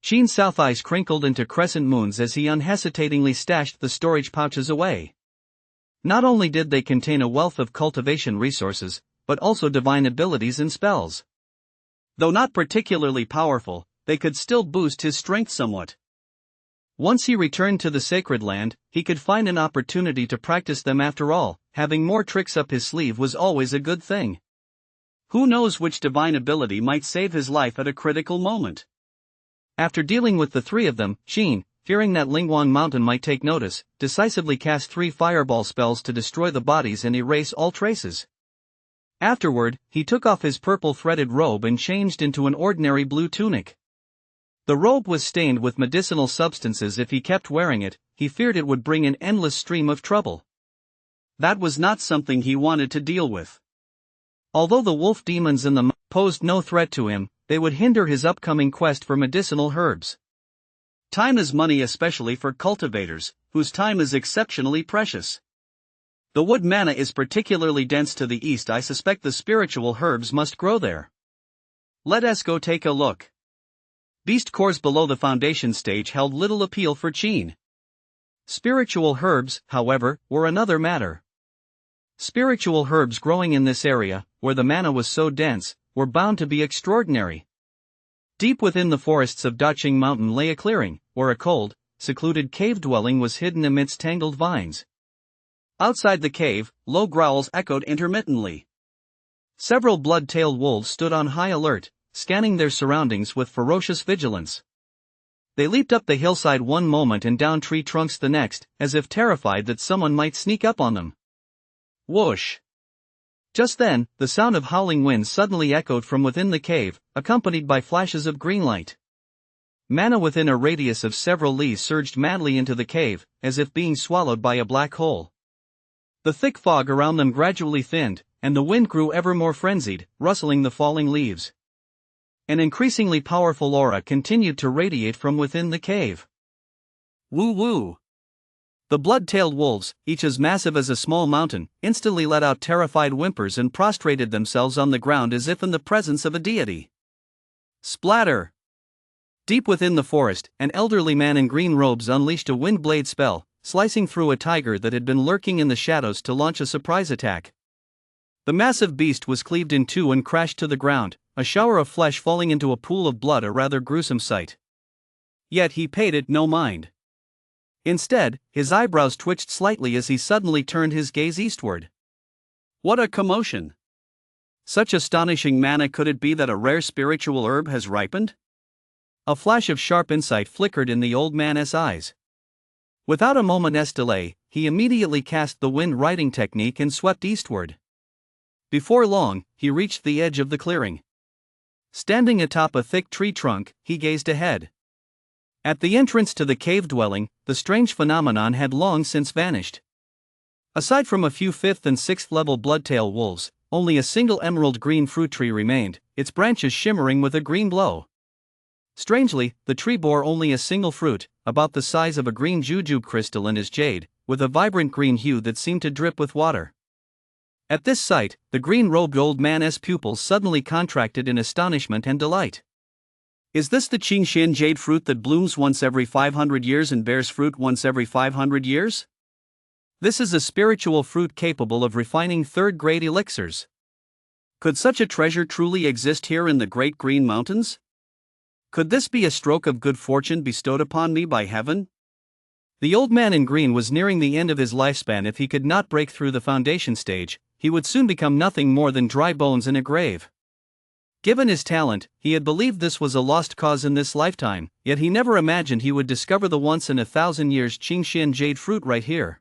Qin's south eyes crinkled into crescent moons as he unhesitatingly stashed the storage pouches away. Not only did they contain a wealth of cultivation resources, but also divine abilities and spells. Though not particularly powerful, they could still boost his strength somewhat. Once he returned to the sacred land, he could find an opportunity to practice them. After all, having more tricks up his sleeve was always a good thing. Who knows which divine ability might save his life at a critical moment? After dealing with the three of them, Qin, fearing that Lingguang Mountain might take notice, decisively cast 3 fireball spells to destroy the bodies and erase all traces. Afterward, he took off his purple threaded robe and changed into an ordinary blue tunic. The robe was stained with medicinal substances. If he kept wearing it, he feared it would bring an endless stream of trouble. That was not something he wanted to deal with. Although the wolf demons in the posed no threat to him, they would hinder his upcoming quest for medicinal herbs. Time is money, especially for cultivators, whose time is exceptionally precious. The wood mana is particularly dense to the east. I suspect the spiritual herbs must grow there. Let us go take a look. Beast cores below the foundation stage held little appeal for Qin. Spiritual herbs, however, were another matter. Spiritual herbs growing in this area, where the mana was so dense, were bound to be extraordinary. Deep within the forests of Daqing Mountain lay a clearing, where a cold, secluded cave dwelling was hidden amidst tangled vines. Outside the cave, low growls echoed intermittently. Several blood-tailed wolves stood on high alert, scanning their surroundings with ferocious vigilance. They leaped up the hillside one moment and down tree trunks the next, as if terrified that someone might sneak up on them. Whoosh! Just then, the sound of howling winds suddenly echoed from within the cave, accompanied by flashes of green light. Mana within a radius of several leagues surged madly into the cave, as if being swallowed by a black hole. The thick fog around them gradually thinned, and the wind grew ever more frenzied, rustling the falling leaves. An increasingly powerful aura continued to radiate from within the cave. Woo-woo! The blood-tailed wolves, each as massive as a small mountain, instantly let out terrified whimpers and prostrated themselves on the ground as if in the presence of a deity. Splatter! Deep within the forest, an elderly man in green robes unleashed a wind blade spell, slicing through a tiger that had been lurking in the shadows to launch a surprise attack. The massive beast was cleaved in two and crashed to the ground, a shower of flesh falling into a pool of blood, a rather gruesome sight. Yet he paid it no mind. Instead, his eyebrows twitched slightly as he suddenly turned his gaze eastward. What a commotion! Such astonishing mana! Could it be that a rare spiritual herb has ripened? A flash of sharp insight flickered in the old man's eyes. Without a moment's delay, he immediately cast the wind riding technique and swept eastward. Before long, he reached the edge of the clearing. Standing atop a thick tree trunk, he gazed ahead. At the entrance to the cave dwelling, the strange phenomenon had long since vanished. Aside from a few 5th and 6th level bloodtail wolves, only a single emerald green fruit tree remained, its branches shimmering with a green glow. Strangely, the tree bore only a single fruit, about the size of a green jujube crystal and as jade, with a vibrant green hue that seemed to drip with water. At this sight, the green-robed old man's pupils suddenly contracted in astonishment and delight. Is this the Qingshan jade fruit that blooms once every 500 years and bears fruit once every 500 years? This is a spiritual fruit capable of refining third-grade elixirs. Could such a treasure truly exist here in the Great Green Mountains? Could this be a stroke of good fortune bestowed upon me by heaven? The old man in green was nearing the end of his lifespan. If he could not break through the foundation stage, he would soon become nothing more than dry bones in a grave. Given his talent, he had believed this was a lost cause in this lifetime, yet he never imagined he would discover the once-in-a-thousand-years Qingshan jade fruit right here.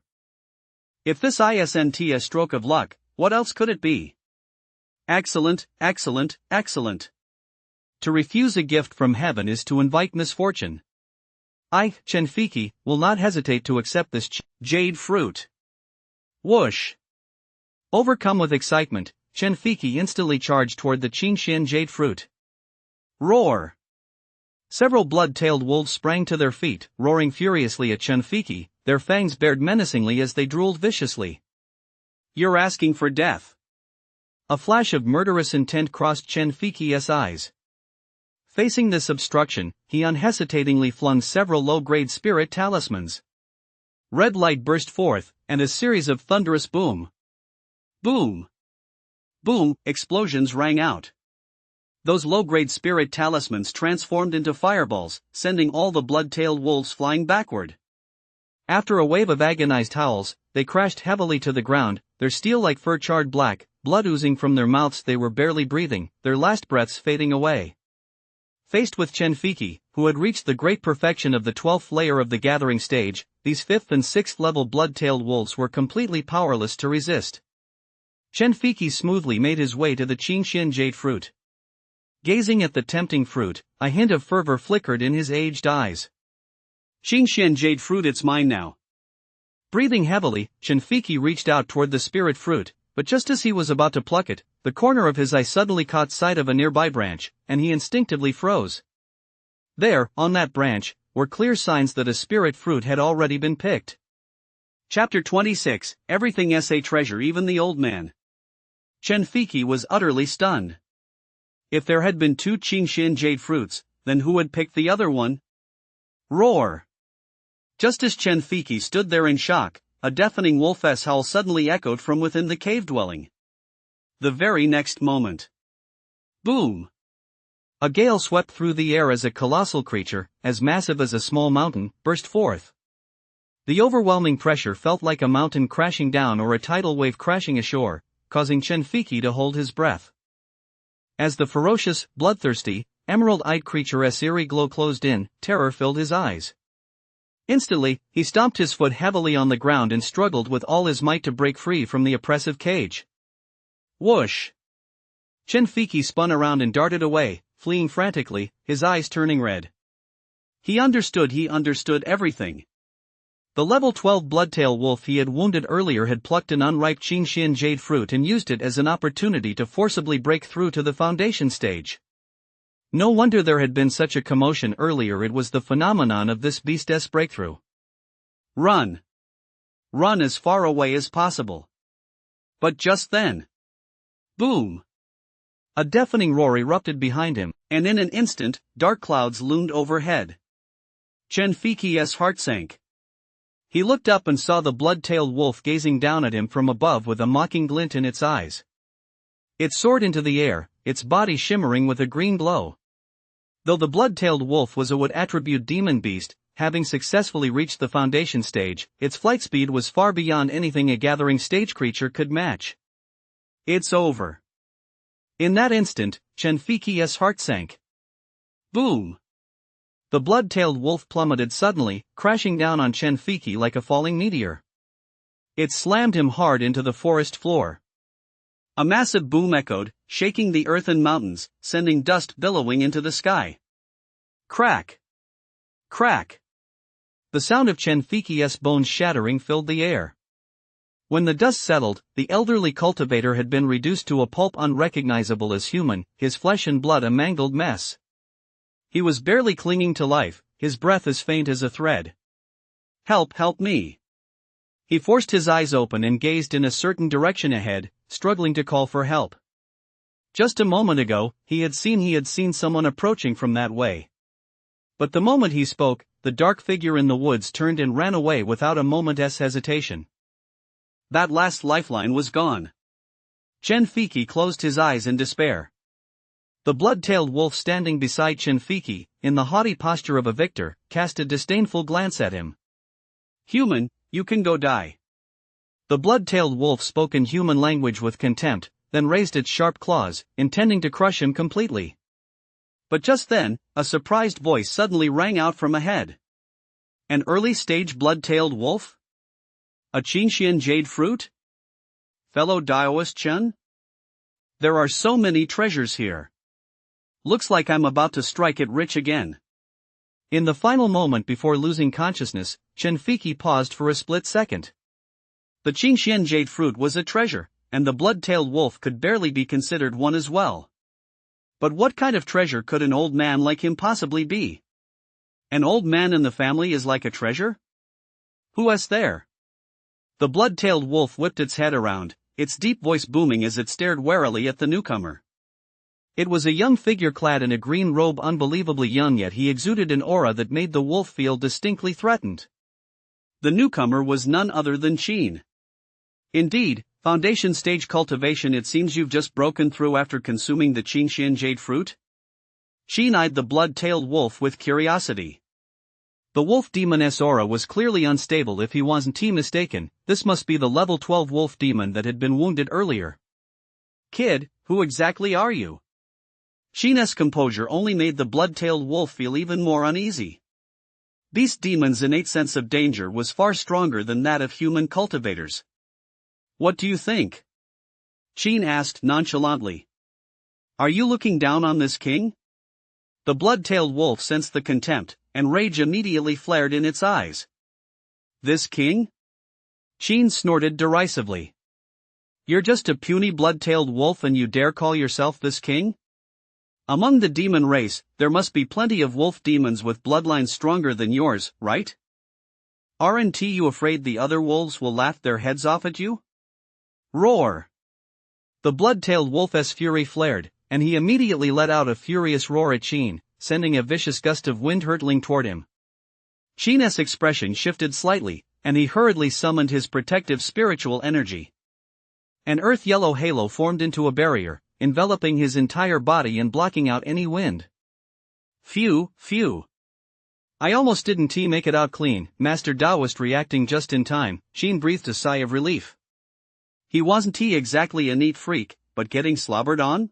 If this isn't a stroke of luck, what else could it be? Excellent, excellent, excellent. To refuse a gift from heaven is to invite misfortune. I, Chenfiki, will not hesitate to accept this jade fruit. Whoosh! Overcome with excitement, Chenfiki instantly charged toward the Qingshan jade fruit. Roar! Several blood-tailed wolves sprang to their feet, roaring furiously at Chenfiki, their fangs bared menacingly as they drooled viciously. You're asking for death. A flash of murderous intent crossed Chenfiki's eyes. Facing this obstruction, he unhesitatingly flung several low-grade spirit talismans. Red light burst forth, and a series of thunderous boom, boom, explosions rang out. Those low-grade spirit talismans transformed into fireballs, sending all the blood-tailed wolves flying backward. After a wave of agonized howls, they crashed heavily to the ground, their steel-like fur charred black, blood oozing from their mouths. They were barely breathing, their last breaths fading away. Faced with Chenfiki, who had reached the great perfection of the 12th layer of the gathering stage, these 5th and 6th level blood-tailed wolves were completely powerless to resist. Chen Fiki smoothly made his way to the Qingxian jade fruit. Gazing at the tempting fruit, a hint of fervor flickered in his aged eyes. Qingxian jade fruit, it's mine now. Breathing heavily, Chen Fiki reached out toward the spirit fruit, but just as he was about to pluck it, the corner of his eye suddenly caught sight of a nearby branch, and he instinctively froze. There, on that branch, were clear signs that a spirit fruit had already been picked. Chapter 26, Everything's a treasure, even the old man. Chen Fiki was utterly stunned. If there had been 2 Qingxian jade fruits, then who had picked the other one? Roar! Just as Chen Fiki stood there in shock, a deafening wolf's howl suddenly echoed from within the cave dwelling. The very next moment. Boom! A gale swept through the air as a colossal creature, as massive as a small mountain, burst forth. The overwhelming pressure felt like a mountain crashing down or a tidal wave crashing ashore, causing Chen Fiki to hold his breath. As the ferocious, bloodthirsty, emerald-eyed creature's eerie glow closed in, terror filled his eyes. Instantly, he stomped his foot heavily on the ground and struggled with all his might to break free from the oppressive cage. Whoosh! Chen Fiki spun around and darted away, fleeing frantically, his eyes turning red. He understood everything. The level 12 bloodtail wolf he had wounded earlier had plucked an unripe Qingxian jade fruit and used it as an opportunity to forcibly break through to the foundation stage. No wonder there had been such a commotion earlier. It was the phenomenon of this beast's breakthrough. Run! Run as far away as possible. But just then. Boom! A deafening roar erupted behind him, and in an instant, dark clouds loomed overhead. Chen Fiki's heart sank. He looked up and saw the blood-tailed wolf gazing down at him from above with a mocking glint in its eyes. It soared into the air, its body shimmering with a green glow. Though the blood-tailed wolf was a wood attribute demon beast, having successfully reached the foundation stage, its flight speed was far beyond anything a gathering stage creature could match. It's over. In that instant, Chen Fiki's heart sank. Boom! The blood-tailed wolf plummeted suddenly, crashing down on Chen Fiki like a falling meteor. It slammed him hard into the forest floor. A massive boom echoed, shaking the earth and mountains, sending dust billowing into the sky. Crack! Crack! The sound of Chen Fiki's bones shattering filled the air. When the dust settled, the elderly cultivator had been reduced to a pulp unrecognizable as human, his flesh and blood a mangled mess. He was barely clinging to life, his breath as faint as a thread. Help me! He forced his eyes open and gazed in a certain direction ahead, struggling to call for help. Just a moment ago, he had seen someone approaching from that way. But the moment he spoke, the dark figure in the woods turned and ran away without a moment's hesitation. That last lifeline was gone. Chen Fiki closed his eyes in despair. The blood-tailed wolf standing beside Chen Fiki, in the haughty posture of a victor, cast a disdainful glance at him. Human, you can go die. The blood-tailed wolf spoke in human language with contempt, then raised its sharp claws, intending to crush him completely. But just then, a surprised voice suddenly rang out from ahead. An early-stage blood-tailed wolf? A Qingxian jade fruit? Fellow Daoist Chen? There are so many treasures here. Looks like I'm about to strike it rich again. In the final moment before losing consciousness, Chen Fiki paused for a split second. The Qingxian jade fruit was a treasure, and the blood-tailed wolf could barely be considered one as well. But what kind of treasure could an old man like him possibly be? An old man in the family is like a treasure? Who's there? The blood-tailed wolf whipped its head around, its deep voice booming as it stared warily at the newcomer. It was a young figure clad in a green robe, unbelievably young, yet he exuded an aura that made the wolf feel distinctly threatened. The newcomer was none other than Qin. Indeed, foundation stage cultivation. It seems you've just broken through after consuming the Qingxian jade fruit? Qin eyed the blood-tailed wolf with curiosity. The wolf demon's aura was clearly unstable. If he wasn't mistaken, this must be the level 12 wolf demon that had been wounded earlier. Kid, who exactly are you? Qin's composure only made the blood-tailed wolf feel even more uneasy. Beast demon's innate sense of danger was far stronger than that of human cultivators. What do you think? Qin asked nonchalantly. Are you looking down on this king? The blood-tailed wolf sensed the contempt, and rage immediately flared in its eyes. This king? Qin snorted derisively. You're just a puny blood-tailed wolf and you dare call yourself this king? Among the demon race, there must be plenty of wolf demons with bloodlines stronger than yours, right? Aren't you afraid the other wolves will laugh their heads off at you? Roar! The blood-tailed wolf's fury flared, and he immediately let out a furious roar at Qin, sending a vicious gust of wind hurtling toward him. Qin's expression shifted slightly, and he hurriedly summoned his protective spiritual energy. An earth-yellow halo formed into a barrier, enveloping his entire body and blocking out any wind. Phew, phew. I almost didn't make it out clean. Master Taoist reacting just in time, Qin breathed a sigh of relief. He wasn't exactly a neat freak, but getting slobbered on?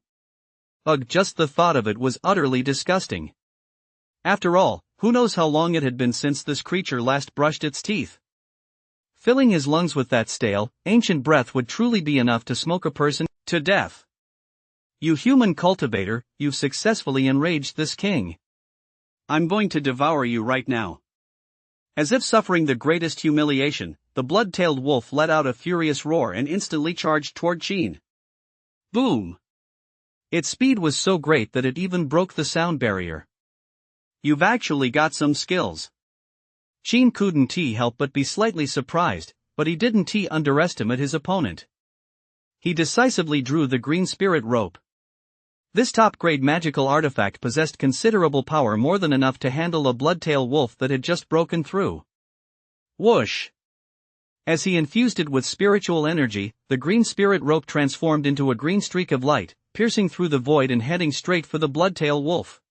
Ugh, just the thought of it was utterly disgusting. After all, who knows how long it had been since this creature last brushed its teeth? Filling his lungs with that stale, ancient breath would truly be enough to smoke a person to death. You human cultivator, you've successfully enraged this king. I'm going to devour you right now. As if suffering the greatest humiliation, the blood-tailed wolf let out a furious roar and instantly charged toward Qin. Boom! Its speed was so great that it even broke the sound barrier. You've actually got some skills. Qin couldn't help but be slightly surprised, but he didn't underestimate his opponent. He decisively drew the green spirit rope. This top-grade magical artifact possessed considerable power, more than enough to handle a blood-tail wolf that had just broken through. Whoosh! As he infused it with spiritual energy, the green spirit rope transformed into a green streak of light, piercing through the void and heading straight for the blood-tail wolf.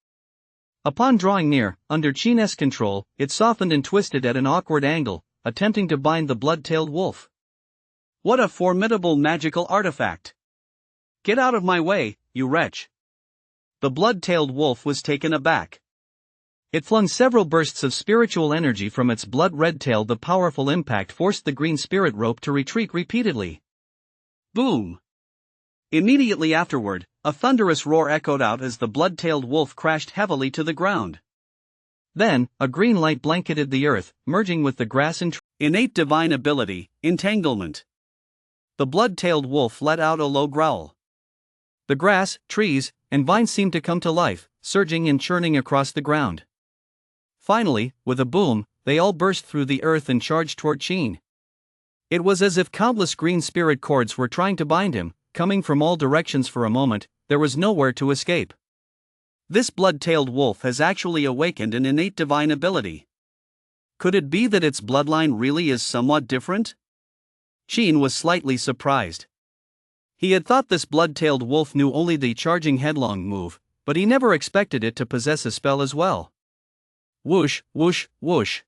Upon drawing near, under Qin's control, it softened and twisted at an awkward angle, attempting to bind the blood-tailed wolf. What a formidable magical artifact! Get out of my way, you wretch! The blood-tailed wolf was taken aback. It flung several bursts of spiritual energy from its blood-red tail. The powerful impact forced the green spirit rope to retreat repeatedly. Boom! Immediately afterward, a thunderous roar echoed out as the blood-tailed wolf crashed heavily to the ground. Then, a green light blanketed the earth, merging with the grass and innate divine ability, entanglement. The blood-tailed wolf let out a low growl. The grass, trees, and vines seemed to come to life, surging and churning across the ground. Finally, with a boom, they all burst through the earth and charged toward Qin. It was as if countless green spirit cords were trying to bind him, coming from all directions. For a moment, there was nowhere to escape. This blood-tailed wolf has actually awakened an innate divine ability. Could it be that its bloodline really is somewhat different? Qin was slightly surprised. He had thought this blood-tailed wolf knew only the charging headlong move, but he never expected it to possess a spell as well. Whoosh, whoosh, whoosh.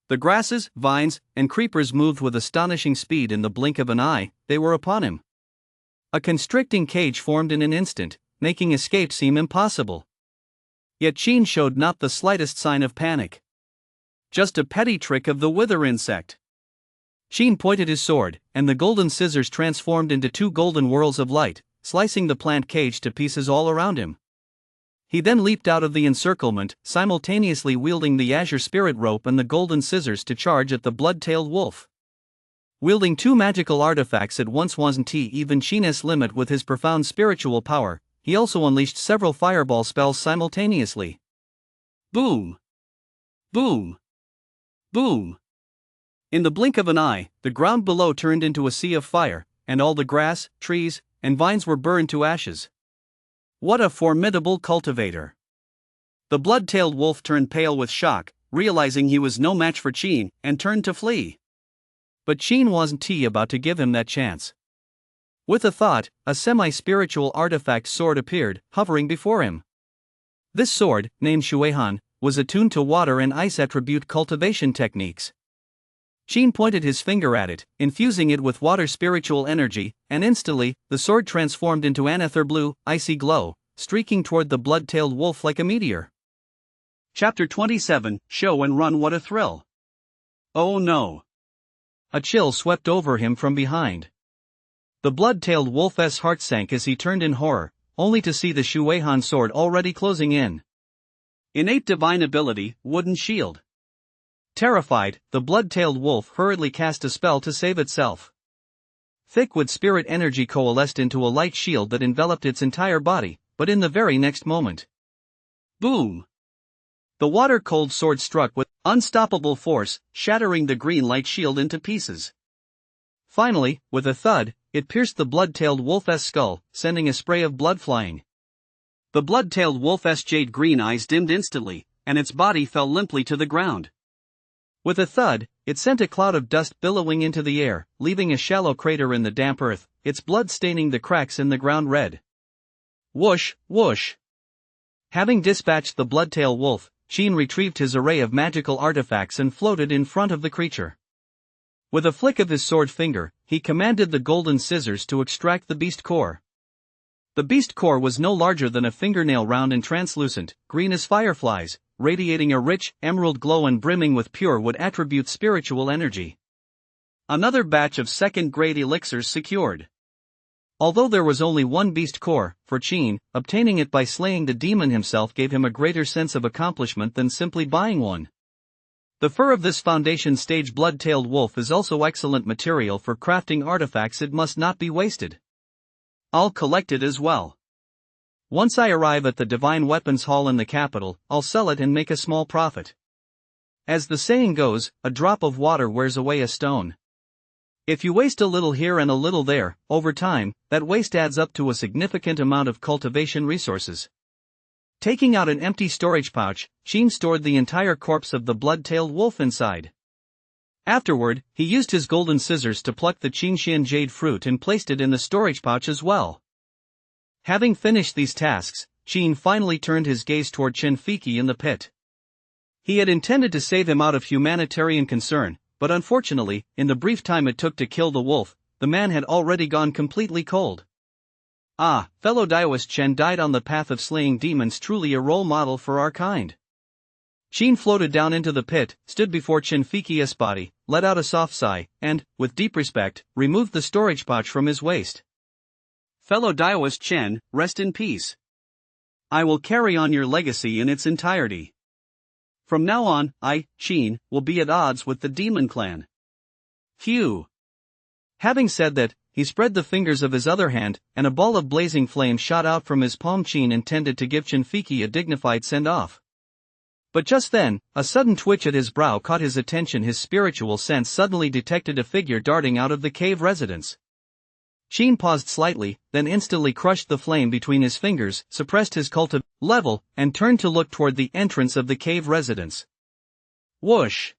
The grasses, vines, and creepers moved with astonishing speed. In the blink of an eye, they were upon him. A constricting cage formed in an instant, making escape seem impossible. Yet Qin showed not the slightest sign of panic. Just a petty trick of the wither insect. Qin pointed his sword, and the golden scissors transformed into two golden whirls of light, slicing the plant cage to pieces all around him. He then leaped out of the encirclement, simultaneously wielding the azure spirit rope and the golden scissors to charge at the blood-tailed wolf. Wielding two magical artifacts at once wasn't even Qin's limit. With his profound spiritual power, he also unleashed several fireball spells simultaneously. Boom! Boom! Boom! In the blink of an eye, the ground below turned into a sea of fire, and all the grass, trees, and vines were burned to ashes. What a formidable cultivator! The blood-tailed wolf turned pale with shock, realizing he was no match for Qin, and turned to flee. But Qin wasn't about to give him that chance. With a thought, a semi-spiritual artifact sword appeared, hovering before him. This sword, named Shuehan, was attuned to water and ice attribute cultivation techniques. Qin pointed his finger at it, infusing it with water spiritual energy, and instantly, the sword transformed into an ether blue, icy glow, streaking toward the blood-tailed wolf like a meteor. Chapter 27, Show and Run. What a thrill! Oh no! A chill swept over him from behind. The The blood-tailed wolf's heart sank as he turned in horror, only to see the Shueihan sword already closing in. Innate divine ability, wooden shield. Terrified, the blood-tailed wolf hurriedly cast a spell to save itself. Thick wood spirit energy coalesced into a light shield that enveloped its entire body, but in the very next moment. Boom! The water-cold sword struck with unstoppable force, shattering the green light shield into pieces. Finally, with a thud, it pierced the blood-tailed wolf's skull, sending a spray of blood flying. The blood-tailed wolf's jade green eyes dimmed instantly, and its body fell limply to the ground. With a thud, it sent a cloud of dust billowing into the air, leaving a shallow crater in the damp earth, its blood staining the cracks in the ground red. Whoosh, whoosh. Having dispatched the blood-tailed wolf, Sheen retrieved his array of magical artifacts and floated in front of the creature. With a flick of his sword finger, he commanded the golden scissors to extract the beast core. The beast core was no larger than a fingernail, round and translucent, green as fireflies, radiating a rich, emerald glow and brimming with pure wood attribute spiritual energy. Another batch of second-grade elixirs secured. Although there was only one beast core, for Sheen, obtaining it by slaying the demon himself gave him a greater sense of accomplishment than simply buying one. The fur of this foundation stage blood-tailed wolf is also excellent material for crafting artifacts. It must not be wasted. I'll collect it as well. Once I arrive at the Divine Weapons Hall in the capital, I'll sell it and make a small profit. As the saying goes, a drop of water wears away a stone. If you waste a little here and a little there, over time, that waste adds up to a significant amount of cultivation resources. Taking out an empty storage pouch, Sheen stored the entire corpse of the blood-tailed wolf inside. Afterward, he used his golden scissors to pluck the Qingshan jade fruit and placed it in the storage pouch as well. Having finished these tasks, Sheen finally turned his gaze toward Chenfiki in the pit. He had intended to save him out of humanitarian concern, but unfortunately, in the brief time it took to kill the wolf, the man had already gone completely cold. Ah, fellow Daoist Chen died on the path of slaying demons, truly a role model for our kind. Sheen floated down into the pit, stood before Chenfiki's body, let out a soft sigh, and, with deep respect, removed the storage pouch from his waist. Fellow Daoist Chen, rest in peace. I will carry on your legacy in its entirety. From now on, I, Sheen, will be at odds with the demon clan. Phew. Having said that, he spread the fingers of his other hand, and a ball of blazing flame shot out from his palm. Sheen intended to give Chenfiki a dignified send-off. But just then, a sudden twitch at his brow caught his attention. His spiritual sense suddenly detected a figure darting out of the cave residence. Sheen paused slightly, then instantly crushed the flame between his fingers, suppressed his cultive level, and turned to look toward the entrance of the cave residence. Whoosh!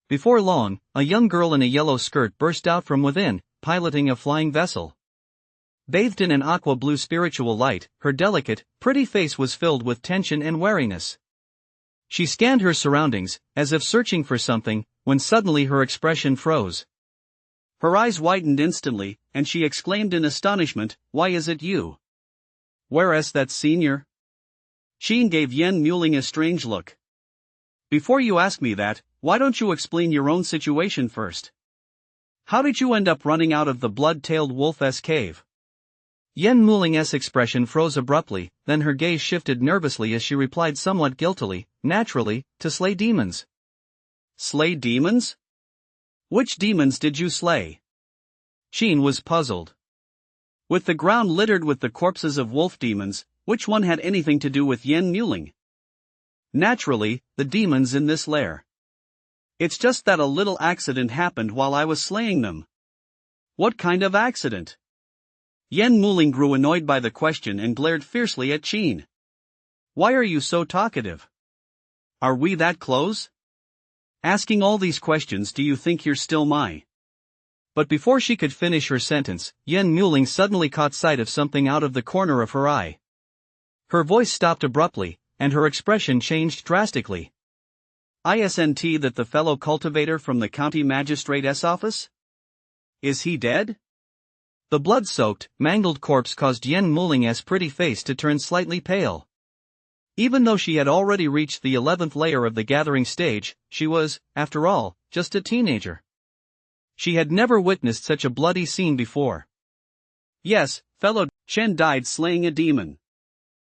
Before long, a young girl in a yellow skirt burst out from within, piloting a flying vessel. Bathed in an aqua-blue spiritual light, her delicate, pretty face was filled with tension and wariness. She scanned her surroundings, as if searching for something, when suddenly her expression froze. Her eyes widened instantly, and she exclaimed in astonishment, "Why is it you? Whereas that senior?" Sheen gave Yen Muling a strange look. "Before you ask me that, why don't you explain your own situation first? How did you end up running out of the blood-tailed wolf's cave?" Yen Muling's expression froze abruptly, then her gaze shifted nervously as she replied somewhat guiltily, "Naturally, to slay demons." "Slay demons? Which demons did you slay?" Sheen was puzzled. With the ground littered with the corpses of wolf demons, which one had anything to do with Yen Muling? Naturally, the demons in this lair. It's just that a little accident happened while I was slaying them. What kind of accident? Yen Muling grew annoyed by the question and glared fiercely at Sheen. Why are you so talkative? Are we that close? Asking all these questions, do you think you're still my? But before she could finish her sentence, Yen Muling suddenly caught sight of something out of the corner of her eye. Her voice stopped abruptly, and her expression changed drastically. Isn't that the fellow cultivator from the county magistrate's office? Is he dead? The blood-soaked, mangled corpse caused Yen Muling's pretty face to turn slightly pale. Even though she had already reached the 11th layer of the gathering stage, she was, after all, just a teenager. She had never witnessed such a bloody scene before. Yes, fellow Chen died slaying a demon.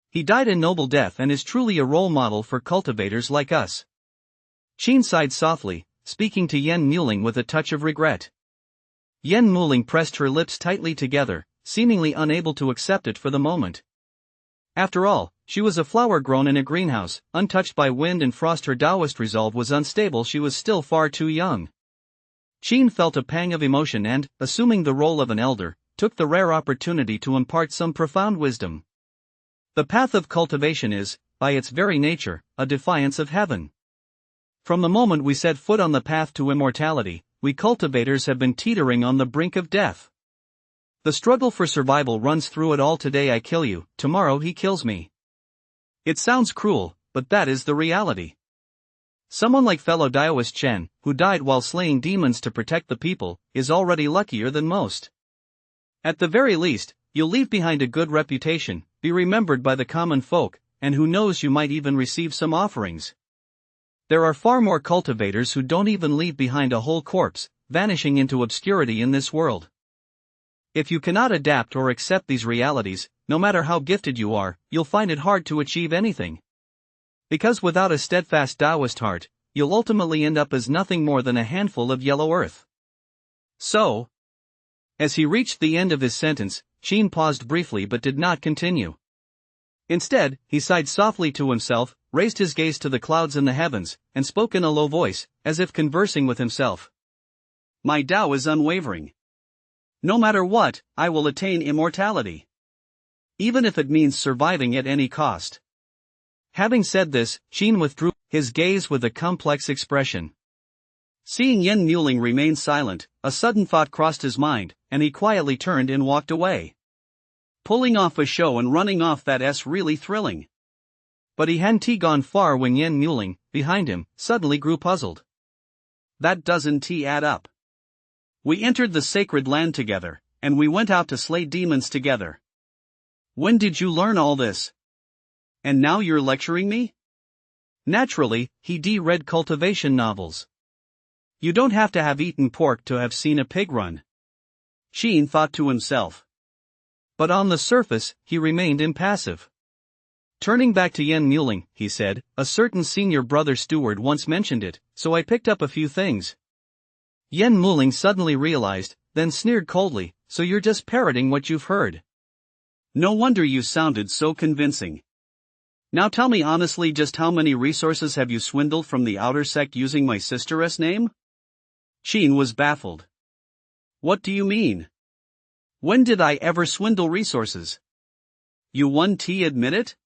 He died a noble death and is truly a role model for cultivators like us. Qin sighed softly, speaking to Yen Muling with a touch of regret. Yen Muling pressed her lips tightly together, seemingly unable to accept it for the moment. After all, she was a flower grown in a greenhouse, untouched by wind and frost. Her Taoist resolve was unstable. She was still far too young. Qin felt a pang of emotion and, assuming the role of an elder, took the rare opportunity to impart some profound wisdom. The path of cultivation is, by its very nature, a defiance of heaven. From the moment we set foot on the path to immortality, we cultivators have been teetering on the brink of death. The struggle for survival runs through it all. Today I kill you, tomorrow he kills me. It sounds cruel, but that is the reality. Someone like fellow Taoist Chen, who died while slaying demons to protect the people, is already luckier than most. At the very least, you'll leave behind a good reputation, be remembered by the common folk, and who knows, you might even receive some offerings. There are far more cultivators who don't even leave behind a whole corpse, vanishing into obscurity in this world. If you cannot adapt or accept these realities, no matter how gifted you are, you'll find it hard to achieve anything. Because without a steadfast Taoist heart, you'll ultimately end up as nothing more than a handful of yellow earth. So, as he reached the end of his sentence, Qin paused briefly but did not continue. Instead, he sighed softly to himself, raised his gaze to the clouds in the heavens, and spoke in a low voice, as if conversing with himself. My Tao is unwavering. No matter what, I will attain immortality. Even if it means surviving at any cost. Having said this, Qin withdrew his gaze with a complex expression. Seeing Yen Muling remain silent, a sudden thought crossed his mind, and he quietly turned and walked away. Pulling off a show and running off, that's really thrilling. But he hadn't gone far when Yen Muling, behind him, suddenly grew puzzled. That doesn't add up. We entered the sacred land together, and we went out to slay demons together. When did you learn all this? And now you're lecturing me? Naturally, he read cultivation novels. You don't have to have eaten pork to have seen a pig run. Qin thought to himself. But on the surface, he remained impassive. Turning back to Yen Muling, he said, a certain senior brother steward once mentioned it, so I picked up a few things. Yen Muling suddenly realized, then sneered coldly, so you're just parroting what you've heard. No wonder you sounded so convincing. Now tell me honestly, just how many resources have you swindled from the outer sect using my sister's name? Qin was baffled. What do you mean? When did I ever swindle resources? You won't admit it?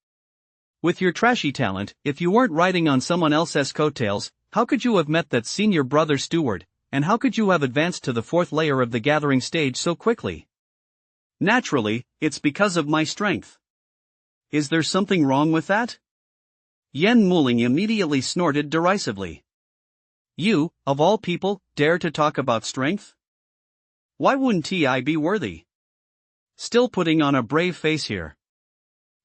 With your trashy talent, if you weren't riding on someone else's coattails, how could you have met that senior brother steward, and how could you have advanced to the fourth layer of the gathering stage so quickly? Naturally, it's because of my strength. Is there something wrong with that? Yen Muling immediately snorted derisively. You, of all people, dare to talk about strength? Why wouldn't I be worthy? Still putting on a brave face here.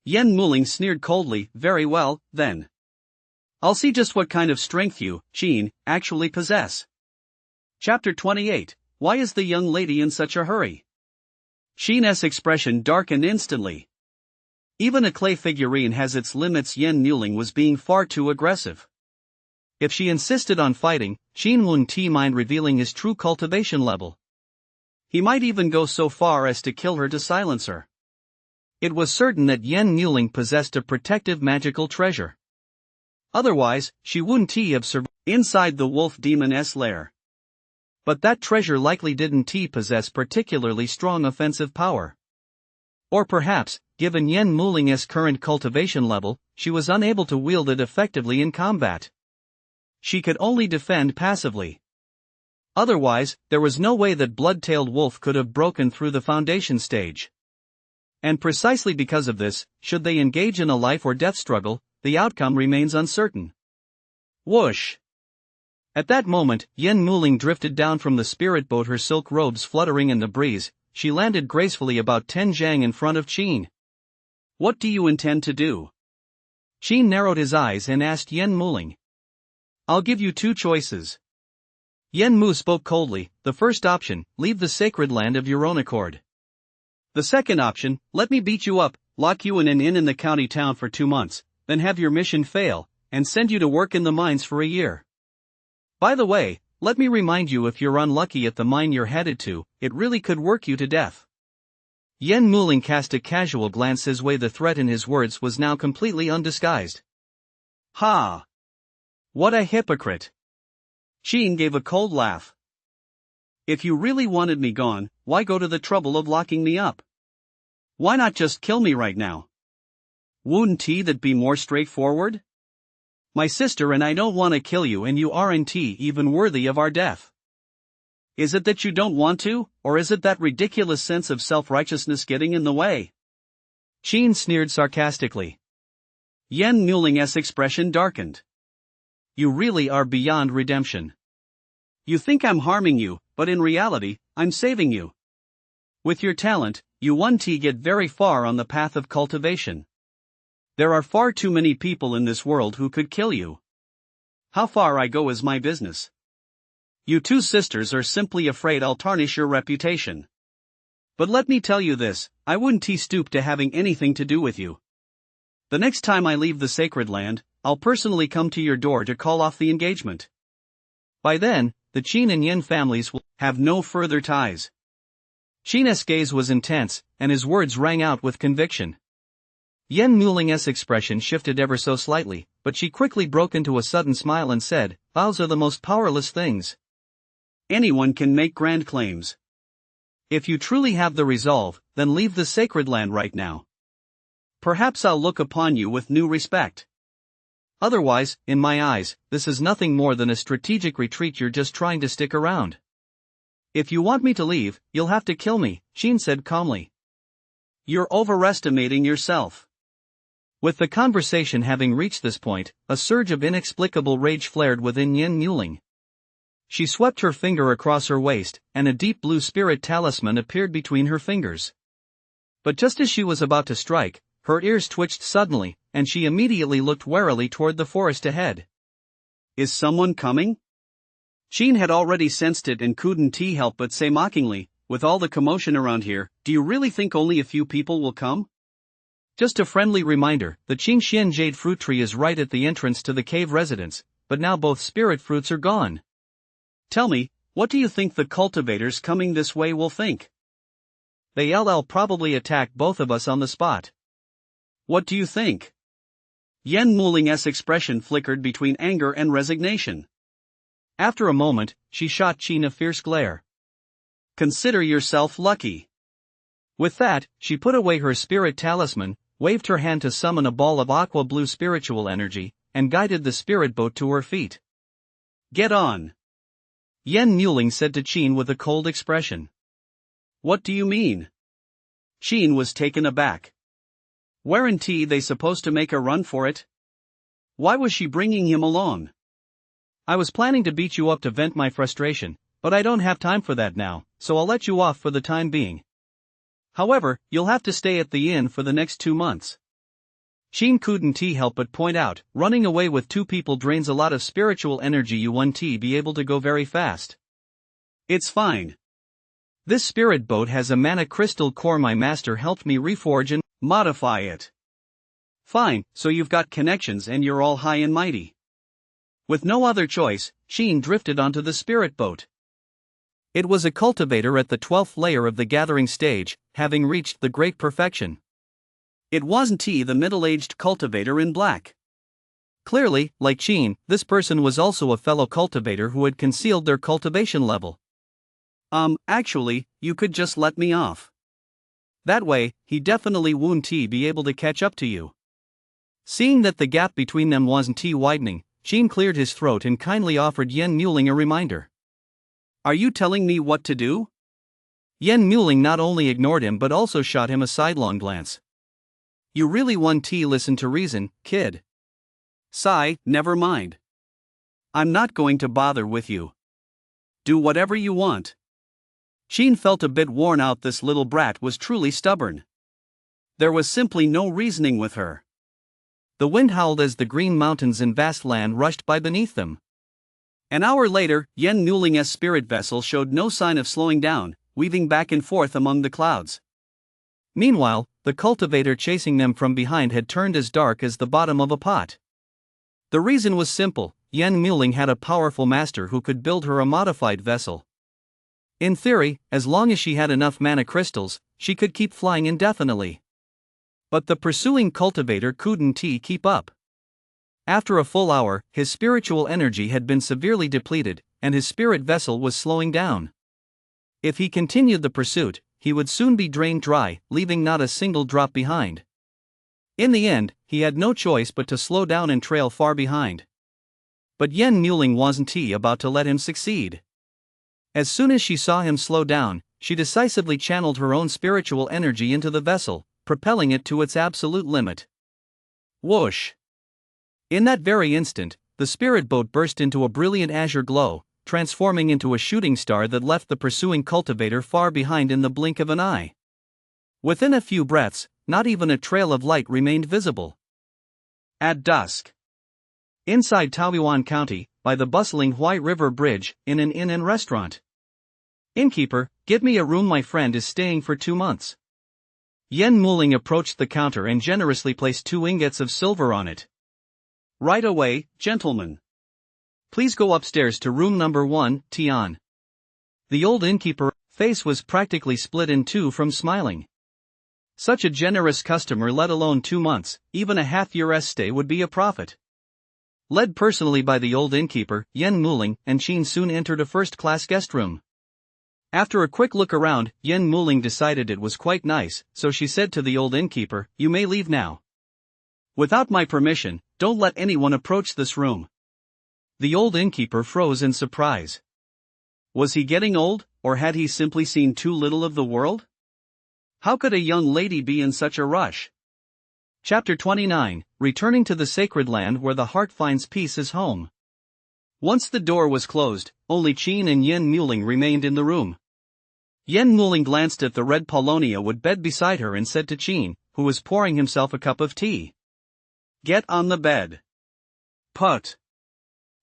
Yen Muling sneered coldly. Very well, then. I'll see just what kind of strength you, Qin, actually possess. Chapter 28. Why is the young lady in such a hurry? Qin's expression darkened instantly. Even a clay figurine has its limits. Yen Muling was being far too aggressive. If she insisted on fighting, Qin wouldn't mind revealing his true cultivation level. He might even go so far as to kill her to silence her. It was certain that Yen Muling possessed a protective magical treasure. Otherwise, she wouldn't have survived inside the wolf demon's lair. But that treasure likely didn't possess particularly strong offensive power. Or perhaps, given Yen Muling's current cultivation level, she was unable to wield it effectively in combat. She could only defend passively. Otherwise, there was no way that blood-tailed wolf could have broken through the foundation stage. And precisely because of this, should they engage in a life or death struggle, the outcome remains uncertain. Whoosh! At that moment, Yen Muling drifted down from the spirit boat, her silk robes fluttering in the breeze. She landed gracefully about 10 zhang in front of Qin. What do you intend to do? Qin narrowed his eyes and asked Yen Muling. I'll give you two choices. Yen Mu spoke coldly. The first option, leave the sacred land of your own accord. The second option, let me beat you up, lock you in an inn in the county town for 2 months, then have your mission fail, and send you to work in the mines for a year. By the way, let me remind you, if you're unlucky at the mine you're headed to, it really could work you to death. Yen Muling cast a casual glance his way. The threat in his words was now completely undisguised. Ha! What a hypocrite! Qin gave a cold laugh. If you really wanted me gone, why go to the trouble of locking me up? Why not just kill me right now? Wouldn't that be more straightforward? My sister and I don't want to kill you, and you aren't even worthy of our death. Is it that you don't want to, or is it that ridiculous sense of self-righteousness getting in the way? Qin sneered sarcastically. Yen Muling's expression darkened. You really are beyond redemption. You think I'm harming you, but in reality, I'm saving you. With your talent, you won't get very far on the path of cultivation. There are far too many people in this world who could kill you. How far I go is my business. You two sisters are simply afraid I'll tarnish your reputation. But let me tell you this, I wouldn't stoop to having anything to do with you. The next time I leave the sacred land, I'll personally come to your door to call off the engagement. By then, the Qin and Yen families will have no further ties. Qin's gaze was intense, and his words rang out with conviction. Yen Muling's expression shifted ever so slightly, but she quickly broke into a sudden smile and said, vows are the most powerless things. Anyone can make grand claims. If you truly have the resolve, then leave the sacred land right now. Perhaps I'll look upon you with new respect. Otherwise, in my eyes, this is nothing more than a strategic retreat. You're just trying to stick around. If you want me to leave, you'll have to kill me, Qin said calmly. You're overestimating yourself. With the conversation having reached this point, a surge of inexplicable rage flared within Yen Muling. She swept her finger across her waist, and a deep blue spirit talisman appeared between her fingers. But just as she was about to strike, her ears twitched suddenly, and she immediately looked warily toward the forest ahead. Is someone coming? Qin had already sensed it and couldn't help but say mockingly, with all the commotion around here, do you really think only a few people will come? Just a friendly reminder, the Qingxian jade fruit tree is right at the entrance to the cave residence, but now both spirit fruits are gone. Tell me, what do you think the cultivators coming this way will think? They'll probably attack both of us on the spot. What do you think? Yen Muling's expression flickered between anger and resignation. After a moment, she shot Qin a fierce glare. Consider yourself lucky. With that, she put away her spirit talisman, waved her hand to summon a ball of aqua blue spiritual energy, and guided the spirit boat to her feet. Get on. Yen Muling said to Qin with a cold expression. What do you mean? Qin was taken aback. Weren't they supposed to make a run for it? Why was she bringing him along? I was planning to beat you up to vent my frustration, but I don't have time for that now, so I'll let you off for the time being. However, you'll have to stay at the inn for the next 2 months. Qin couldn't help but point out, running away with 2 people drains a lot of spiritual energy. You won't be able to go very fast. It's fine. This spirit boat has a mana crystal core my master helped me reforge and modify it. Fine, so you've got connections and you're all high and mighty. With no other choice, Qin drifted onto the spirit boat. It was a cultivator at the 12th layer of the gathering stage, having reached the great perfection. It wasn't the middle-aged cultivator in black. Clearly, like Qin, this person was also a fellow cultivator who had concealed their cultivation level. Actually, you could just let me off. That way, he definitely won't be able to catch up to you. Seeing that the gap between them wasn't widening, Qin cleared his throat and kindly offered Yen Muling a reminder. Are you telling me what to do? Yen Muling not only ignored him but also shot him a sidelong glance. You really won't listen to reason, kid. Sigh, never mind. I'm not going to bother with you. Do whatever you want. Qin felt a bit worn out. This little brat was truly stubborn. There was simply no reasoning with her. The wind howled as the green mountains and vast land rushed by beneath them. An hour later, Yen Muling's spirit vessel showed no sign of slowing down, weaving back and forth among the clouds. Meanwhile, the cultivator chasing them from behind had turned as dark as the bottom of a pot. The reason was simple: Yen Muling had a powerful master who could build her a modified vessel. In theory, as long as she had enough mana crystals, she could keep flying indefinitely. But the pursuing cultivator couldn't keep up. After a full hour, his spiritual energy had been severely depleted, and his spirit vessel was slowing down. If he continued the pursuit, he would soon be drained dry, leaving not a single drop behind. In the end, he had no choice but to slow down and trail far behind. But Yen Muling wasn't about to let him succeed. As soon as she saw him slow down, she decisively channeled her own spiritual energy into the vessel, propelling it to its absolute limit. Whoosh! In that very instant, the spirit boat burst into a brilliant azure glow, transforming into a shooting star that left the pursuing cultivator far behind in the blink of an eye. Within a few breaths, not even a trail of light remained visible. At dusk, inside Taoyuan County, by the bustling White River Bridge, in an inn and restaurant. "Innkeeper, give me a room, my friend is staying for 2 months." Yen Muling approached the counter and generously placed 2 ingots of silver on it. "Right away, gentlemen. Please go upstairs to room number 1, Tian." The old innkeeper's face was practically split in two from smiling. Such a generous customer, let alone 2 months, even a half-year's stay would be a profit. Led personally by the old innkeeper, Yen Muling and Qin soon entered a first-class guest room. After a quick look around, Yen Muling decided it was quite nice, so she said to the old innkeeper, "You may leave now. Without my permission, don't let anyone approach this room." The old innkeeper froze in surprise. Was he getting old, or had he simply seen too little of the world? How could a young lady be in such a rush? Chapter 29, Returning to the Sacred Land where the heart finds peace is home. Once the door was closed, only Qin and Yen Muling remained in the room. Yen Muling glanced at the red Polonia wood bed beside her and said to Qin, who was pouring himself a cup of tea, "Get on the bed." "Put."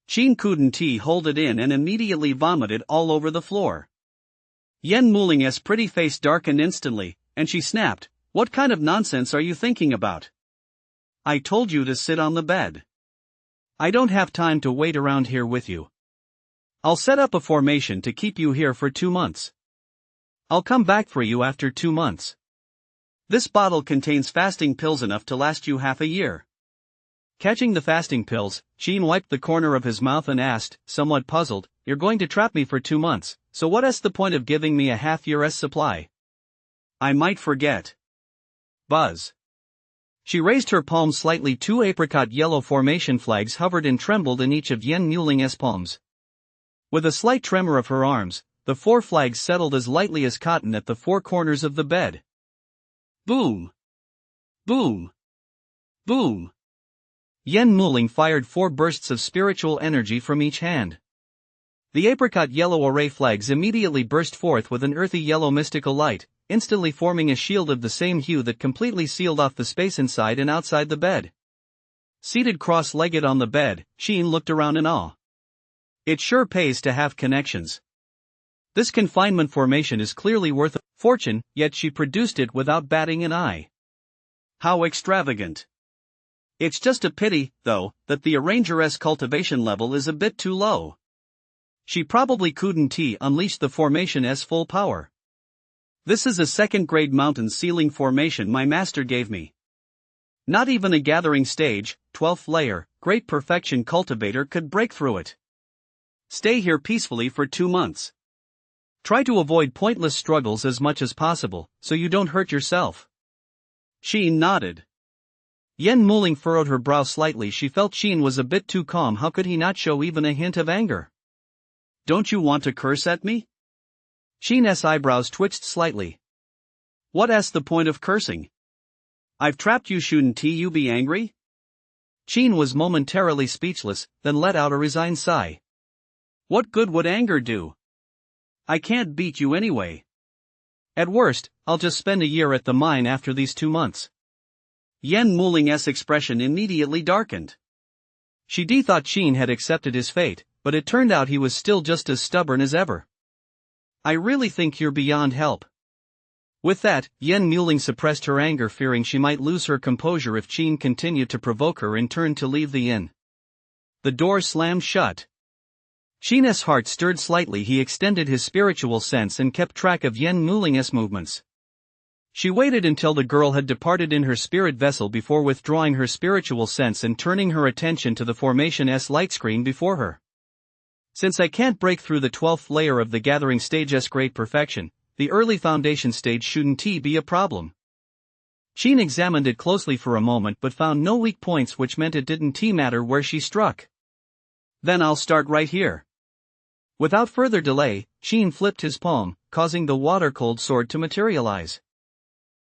Qin couldn't hold it in and immediately vomited all over the floor. Yen Muling's pretty face darkened instantly, and she snapped, "What kind of nonsense are you thinking about? I told you to sit on the bed. I don't have time to wait around here with you. I'll set up a formation to keep you here for 2 months. I'll come back for you after 2 months. This bottle contains fasting pills enough to last you half a year." Catching the fasting pills, Qin wiped the corner of his mouth and asked, somewhat puzzled, "You're going to trap me for 2 months, so what's the point of giving me a half-year's supply? I might forget." Buzz. She raised her palm slightly. 2 apricot yellow formation flags hovered and trembled in each of Yen Muling's palms. With a slight tremor of her arms, the 4 flags settled as lightly as cotton at the 4 corners of the bed. Boom! Boom! Boom! Yen Muling fired 4 bursts of spiritual energy from each hand. The apricot yellow array flags immediately burst forth with an earthy yellow mystical light, instantly forming a shield of the same hue that completely sealed off the space inside and outside the bed. Seated cross-legged on the bed, Qin looked around in awe. It sure pays to have connections. This confinement formation is clearly worth a fortune, yet she produced it without batting an eye. How extravagant. It's just a pity, though, that the arranger's cultivation level is a bit too low. She probably couldn't unleash the formation's full power. This is a second-grade mountain ceiling formation my master gave me. Not even a gathering stage, 12th layer, great perfection cultivator could break through it. Stay here peacefully for 2 months. Try to avoid pointless struggles as much as possible, so you don't hurt yourself. Qin nodded. Yen Muling furrowed her brow slightly. She felt Qin was a bit too calm. How could he not show even a hint of anger? Don't you want to curse at me? Qin's eyebrows twitched slightly. What's the point of cursing? I've trapped you, shouldn't you be angry? Qin was momentarily speechless, then let out a resigned sigh. What good would anger do? I can't beat you anyway. At worst, I'll just spend a year at the mine after these 2 months. Yen Muling's expression immediately darkened. She thought Qin had accepted his fate, but it turned out he was still just as stubborn as ever. I really think you're beyond help. With that, Yen Muling suppressed her anger, fearing she might lose her composure if Qin continued to provoke her and turned to leave the inn. The door slammed shut. Qin's heart stirred slightly. He extended his spiritual sense and kept track of Yen Muling's movements. She waited until the girl had departed in her spirit vessel before withdrawing her spiritual sense and turning her attention to the formation's light screen before her. Since I can't break through the 12th layer of the gathering stage's great perfection, the early foundation stage shouldn't be a problem. Qin examined it closely for a moment but found no weak points, which meant it didn't matter where she struck. Then I'll start right here. Without further delay, Qin flipped his palm, causing the water-cold sword to materialize.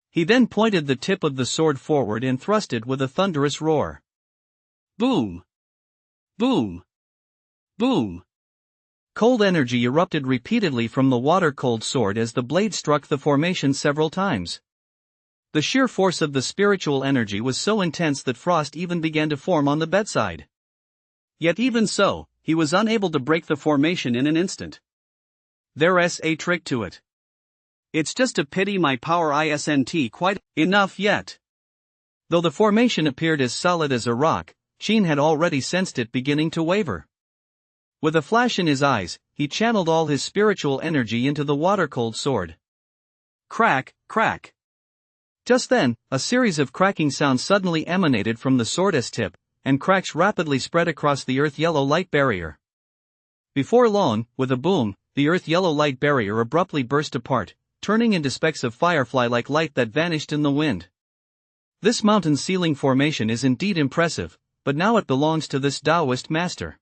He then pointed the tip of the sword forward and thrust it with a thunderous roar. Boom! Boom! Boom! Cold energy erupted repeatedly from the water-cold sword as the blade struck the formation several times. The sheer force of the spiritual energy was so intense that frost even began to form on the bedside. Yet even so, he was unable to break the formation in an instant. There's a trick to it. It's just a pity my power isn't quite enough yet. Though the formation appeared as solid as a rock, Qin had already sensed it beginning to waver. With a flash in his eyes, he channeled all his spiritual energy into the water-cold sword. Crack, crack. Just then, a series of cracking sounds suddenly emanated from the sword's tip, and cracks rapidly spread across the earth-yellow light barrier. Before long, with a boom, the earth-yellow light barrier abruptly burst apart, turning into specks of firefly-like light that vanished in the wind. This mountain ceiling formation is indeed impressive, but now it belongs to this Taoist master.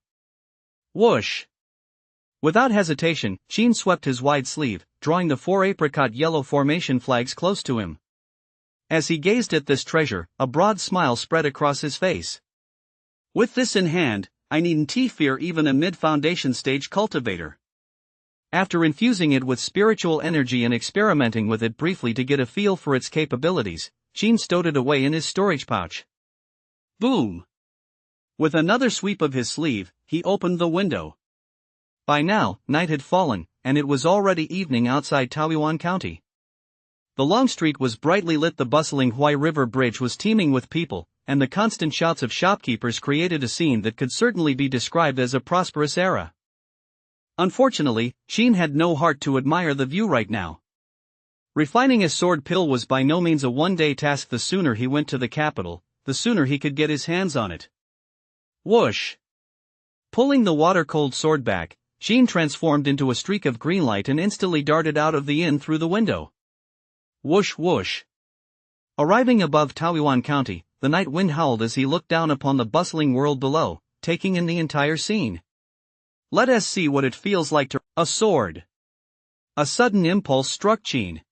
Whoosh! Without hesitation, Qin swept his wide sleeve, drawing the 4 apricot yellow formation flags close to him. As he gazed at this treasure, a broad smile spread across his face. With this in hand, I needn't fear even a mid-foundation stage cultivator. After infusing it with spiritual energy and experimenting with it briefly to get a feel for its capabilities, Qin stowed it away in his storage pouch. Boom! With another sweep of his sleeve, he opened the window. By now, night had fallen, and it was already evening outside Taoyuan County. The long street was brightly lit. The bustling Huai River Bridge was teeming with people, and the constant shouts of shopkeepers created a scene that could certainly be described as a prosperous era. Unfortunately, Qin had no heart to admire the view right now. Refining his sword pill was by no means a one-day task. The sooner he went to the capital, the sooner he could get his hands on it. Whoosh! Pulling the water-cold sword back, Qin transformed into a streak of green light and instantly darted out of the inn through the window. Whoosh whoosh! Arriving above Taoyuan County, the night wind howled as he looked down upon the bustling world below, taking in the entire scene. Let us see what it feels like to a sword. A sudden impulse struck Qin.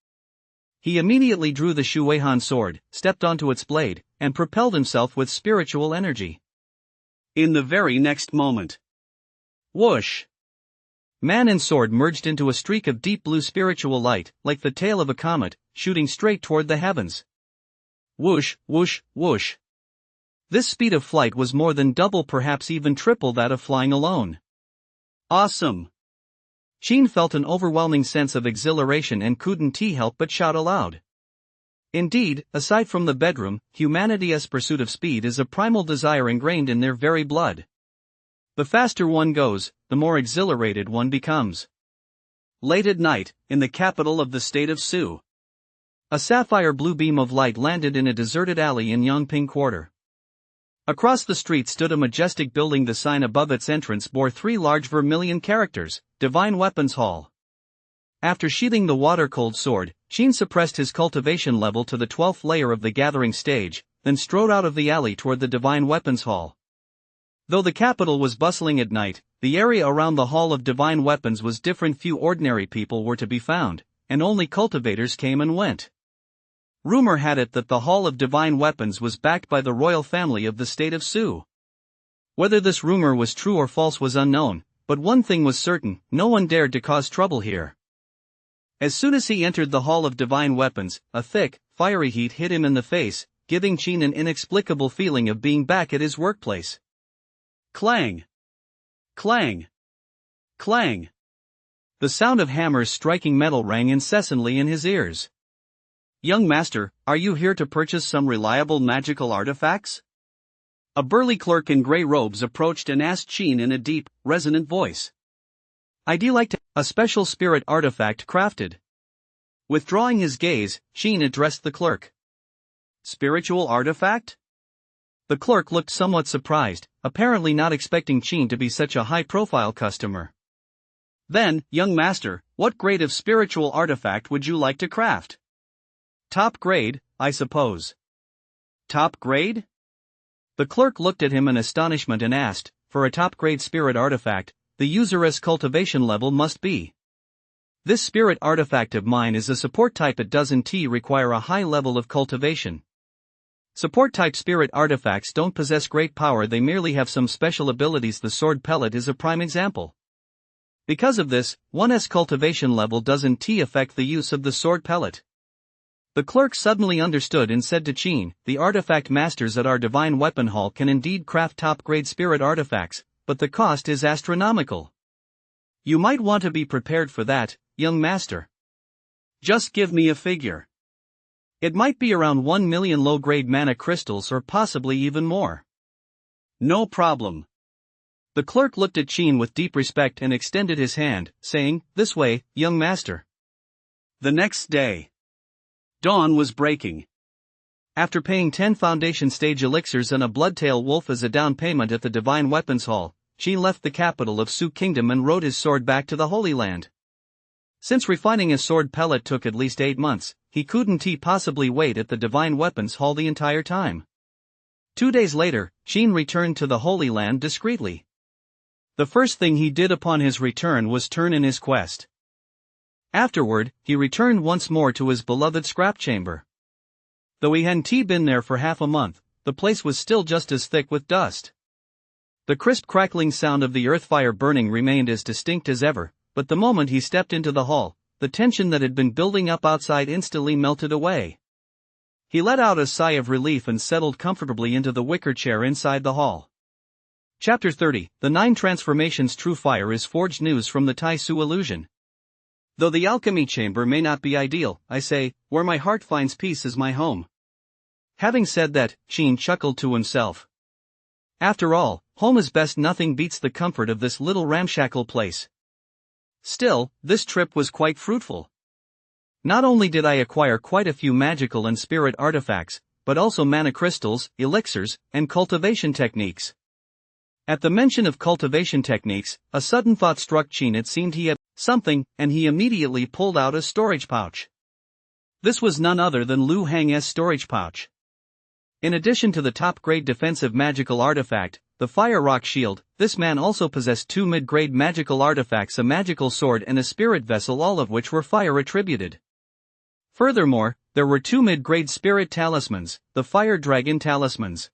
He immediately drew the Shuweihan sword, stepped onto its blade, and propelled himself with spiritual energy. In the very next moment, whoosh! Man and sword merged into a streak of deep blue spiritual light, like the tail of a comet, shooting straight toward the heavens. Whoosh, whoosh, whoosh. This speed of flight was more than double, perhaps even triple that of flying alone. Awesome! Qin felt an overwhelming sense of exhilaration and couldn't help but shout aloud. Indeed, aside from the bedroom, humanity's pursuit of speed is a primal desire ingrained in their very blood. The faster one goes, the more exhilarated one becomes. Late at night, in the capital of the state of Su, a sapphire blue beam of light landed in a deserted alley in Yongping Quarter. Across the street stood a majestic building. The sign above its entrance bore 3 large vermilion characters, Divine Weapons Hall. After sheathing the water-cold sword, Qin suppressed his cultivation level to the 12th layer of the gathering stage, then strode out of the alley toward the Divine Weapons Hall. Though the capital was bustling at night, the area around the Hall of Divine Weapons was different. Few ordinary people were to be found, and only cultivators came and went. Rumor had it that the Hall of Divine Weapons was backed by the royal family of the state of Su. Whether this rumor was true or false was unknown, but one thing was certain: no one dared to cause trouble here. As soon as he entered the Hall of Divine Weapons, a thick, fiery heat hit him in the face, giving Qin an inexplicable feeling of being back at his workplace. Clang! Clang! Clang! The sound of hammers striking metal rang incessantly in his ears. "Young master, are you here to purchase some reliable magical artifacts?" A burly clerk in gray robes approached and asked Sheen in a deep, resonant voice. "I'd like to a special spirit artifact crafted." Withdrawing his gaze, Sheen addressed the clerk. "Spiritual artifact?" The clerk looked somewhat surprised, apparently not expecting Sheen to be such a high-profile customer. "Then, young master, what grade of spiritual artifact would you like to craft?" "Top grade, I suppose." "Top grade?" The clerk looked at him in astonishment and asked, "For a top-grade spirit artifact, the user's cultivation level must be." "This spirit artifact of mine is a support type. It doesn't require a high level of cultivation." Support-type spirit artifacts don't possess great power, they merely have some special abilities. The sword pellet is a prime example. Because of this, one's cultivation level doesn't affect the use of the sword pellet. The clerk suddenly understood and said to Sheen, "The artifact masters at our divine weapon hall can indeed craft top-grade spirit artifacts, but the cost is astronomical. You might want to be prepared for that, young master." "Just give me a figure." "It might be around 1 million low-grade mana crystals or possibly even more." "No problem." The clerk looked at Sheen with deep respect and extended his hand, saying, "This way, young master." The next day. Dawn was breaking. After paying 10 Foundation Stage elixirs and a Bloodtail Wolf as a down payment at the Divine Weapons Hall, Sheen left the capital of Su Kingdom and rode his sword back to the Holy Land. Since refining a sword pellet took at least 8 months, he couldn't possibly wait at the Divine Weapons Hall the entire time. 2 days later, Sheen returned to the Holy Land discreetly. The first thing he did upon his return was turn in his quest. Afterward, he returned once more to his beloved scrap chamber. Though he hadn't been there for half a month, the place was still just as thick with dust. The crisp crackling sound of the earth fire burning remained as distinct as ever, but the moment he stepped into the hall, the tension that had been building up outside instantly melted away. He let out a sigh of relief and settled comfortably into the wicker chair inside the hall. Chapter 30, The 9 Transformations. True fire is forged. News from the Tai Su illusion. Though the alchemy chamber may not be ideal, I say, where my heart finds peace is my home. Having said that, Sheen chuckled to himself. After all, home is best. Nothing beats the comfort of this little ramshackle place. Still, this trip was quite fruitful. Not only did I acquire quite a few magical and spirit artifacts, but also mana crystals, elixirs, and cultivation techniques. At the mention of cultivation techniques, a sudden thought struck Sheen. It seemed he had something, and he immediately pulled out a storage pouch. This was none other than Lu Hang's storage pouch. In addition to the top-grade defensive magical artifact, the Fire Rock Shield, this man also possessed 2 mid-grade magical artifacts, a magical sword and a spirit vessel, all of which were fire attributed. Furthermore, there were 2 mid-grade spirit talismans, the Fire Dragon talismans.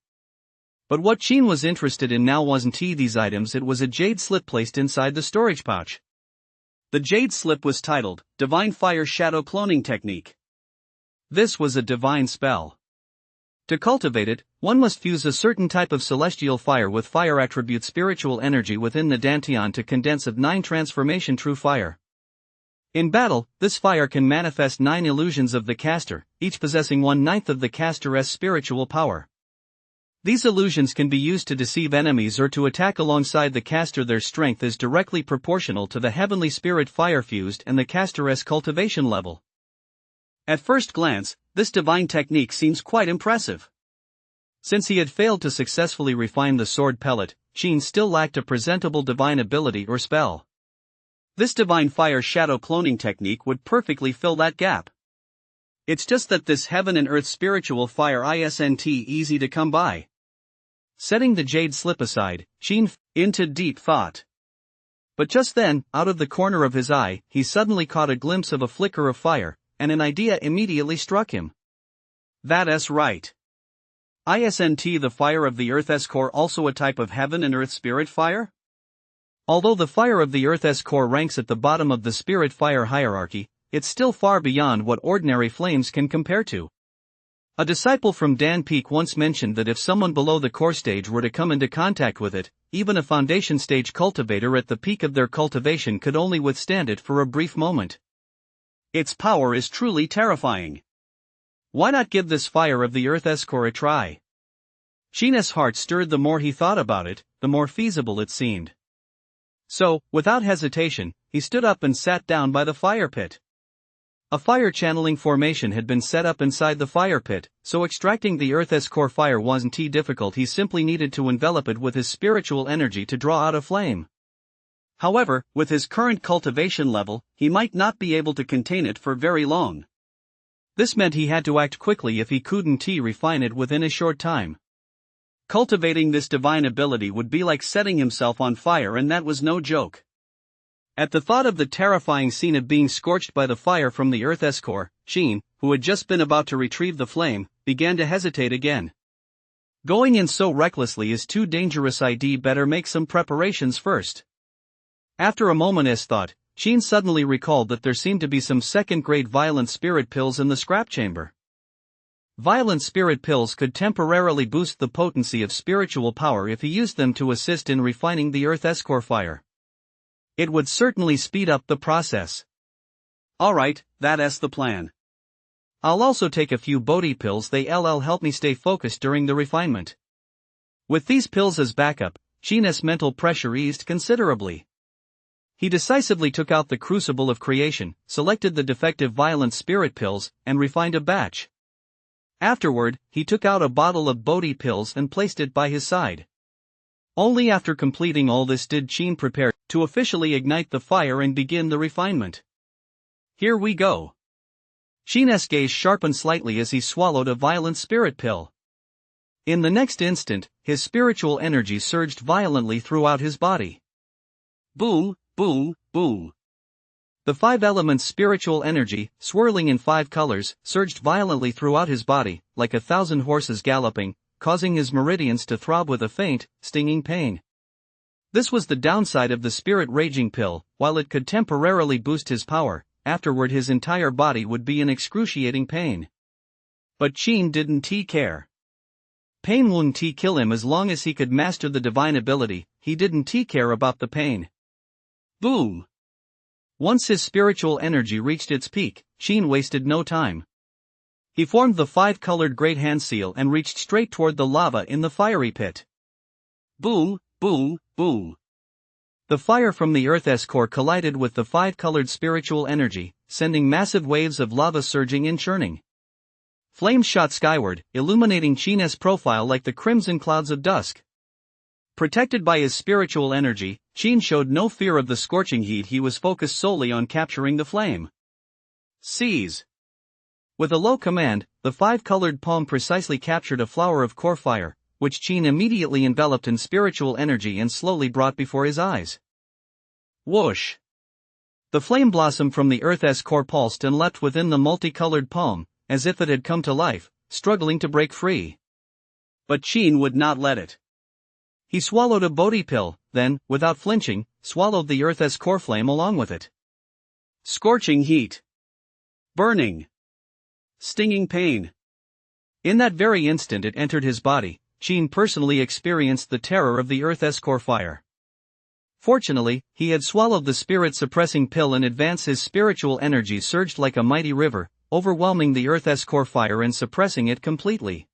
But what Sheen was interested in now wasn't these items, it was a jade slip placed inside the storage pouch. The jade slip was titled, Divine Fire Shadow Cloning Technique. This was a divine spell. To cultivate it, one must fuse a certain type of celestial fire with fire attribute spiritual energy within the Dantian to condense of 9 transformation true fire. In battle, this fire can manifest 9 illusions of the caster, each possessing 1/9 of the caster's spiritual power. These illusions can be used to deceive enemies or to attack alongside the caster. Their strength is directly proportional to the heavenly spirit fire fused and the caster's cultivation level. At first glance, this divine technique seems quite impressive. Since he had failed to successfully refine the sword pellet, Sheen still lacked a presentable divine ability or spell. This divine fire shadow cloning technique would perfectly fill that gap. It's just that this heaven and earth spiritual fire isn't easy to come by. Setting the jade slip aside, Sheen fell into deep thought. But just then, out of the corner of his eye, he suddenly caught a glimpse of a flicker of fire, and an idea immediately struck him. That's right. Isn't the fire of the earth's core also a type of heaven and earth spirit fire? Although the fire of the earth's core ranks at the bottom of the spirit fire hierarchy, it's still far beyond what ordinary flames can compare to. A disciple from Dan Peak once mentioned that if someone below the core stage were to come into contact with it, even a foundation stage cultivator at the peak of their cultivation could only withstand it for a brief moment. Its power is truly terrifying. Why not give this fire of the earth's core a try? Sheen's heart stirred. The more he thought about it, the more feasible it seemed. So, without hesitation, he stood up and sat down by the fire pit. A fire channeling formation had been set up inside the fire pit, so extracting the earth's core fire wasn't too difficult. He simply needed to envelop it with his spiritual energy to draw out a flame. However, with his current cultivation level, he might not be able to contain it for very long. This meant he had to act quickly if he couldn't refine it within a short time. Cultivating this divine ability would be like setting himself on fire, and that was no joke. At the thought of the terrifying scene of being scorched by the fire from the earth's core, Sheen, who had just been about to retrieve the flame, began to hesitate again. Going in so recklessly is too dangerous. I'd better make some preparations first. After a moment's thought, Sheen suddenly recalled that there seemed to be some second-grade violent spirit pills in the scrap chamber. Violent spirit pills could temporarily boost the potency of spiritual power if he used them to assist in refining the earth's core fire. It would certainly speed up the process. Alright, that's the plan. I'll also take a few Bodhi pills. They'll help me stay focused during the refinement. With these pills as backup, Sheen's mental pressure eased considerably. He decisively took out the crucible of creation, selected the defective violent spirit pills, and refined a batch. Afterward, he took out a bottle of Bodhi pills and placed it by his side. Only after completing all this did Sheen prepare to officially ignite the fire and begin the refinement. Here we go. Sheen's gaze sharpened slightly as he swallowed a violent spirit pill. In the next instant, his spiritual energy surged violently throughout his body. Boom, boom, boom. The 5 elements spiritual energy, swirling in 5 colors, surged violently throughout his body, like 1,000 horses galloping, causing his meridians to throb with a faint, stinging pain. This was the downside of the spirit raging pill. While it could temporarily boost his power, afterward his entire body would be in excruciating pain. But Sheen didn't care. Pain wouldn't kill him as long as he could master the divine ability. He didn't care about the pain. Boom! Once his spiritual energy reached its peak, Sheen wasted no time. He formed the 5-colored great hand seal and reached straight toward the lava in the fiery pit. Boom, boom, boom. The fire from the earth's core collided with the 5-colored spiritual energy, sending massive waves of lava surging and churning. Flames shot skyward, illuminating Sheen's profile like the crimson clouds of dusk. Protected by his spiritual energy, Sheen showed no fear of the scorching heat. He was focused solely on capturing the flame. Seize! With a low command, the 5-colored palm precisely captured a flower of core fire, which Sheen immediately enveloped in spiritual energy and slowly brought before his eyes. Whoosh! The flame blossom from the earth's core pulsed and leapt within the multicolored palm, as if it had come to life, struggling to break free. But Sheen would not let it. He swallowed a Bodhi pill, then, without flinching, swallowed the earth's core flame along with it. Scorching heat. Burning. Stinging pain. In that very instant it entered his body, Sheen personally experienced the terror of the earth's core fire. Fortunately, he had swallowed the spirit-suppressing pill in advance. His spiritual energy surged like a mighty river, overwhelming the earth's core fire and suppressing it completely.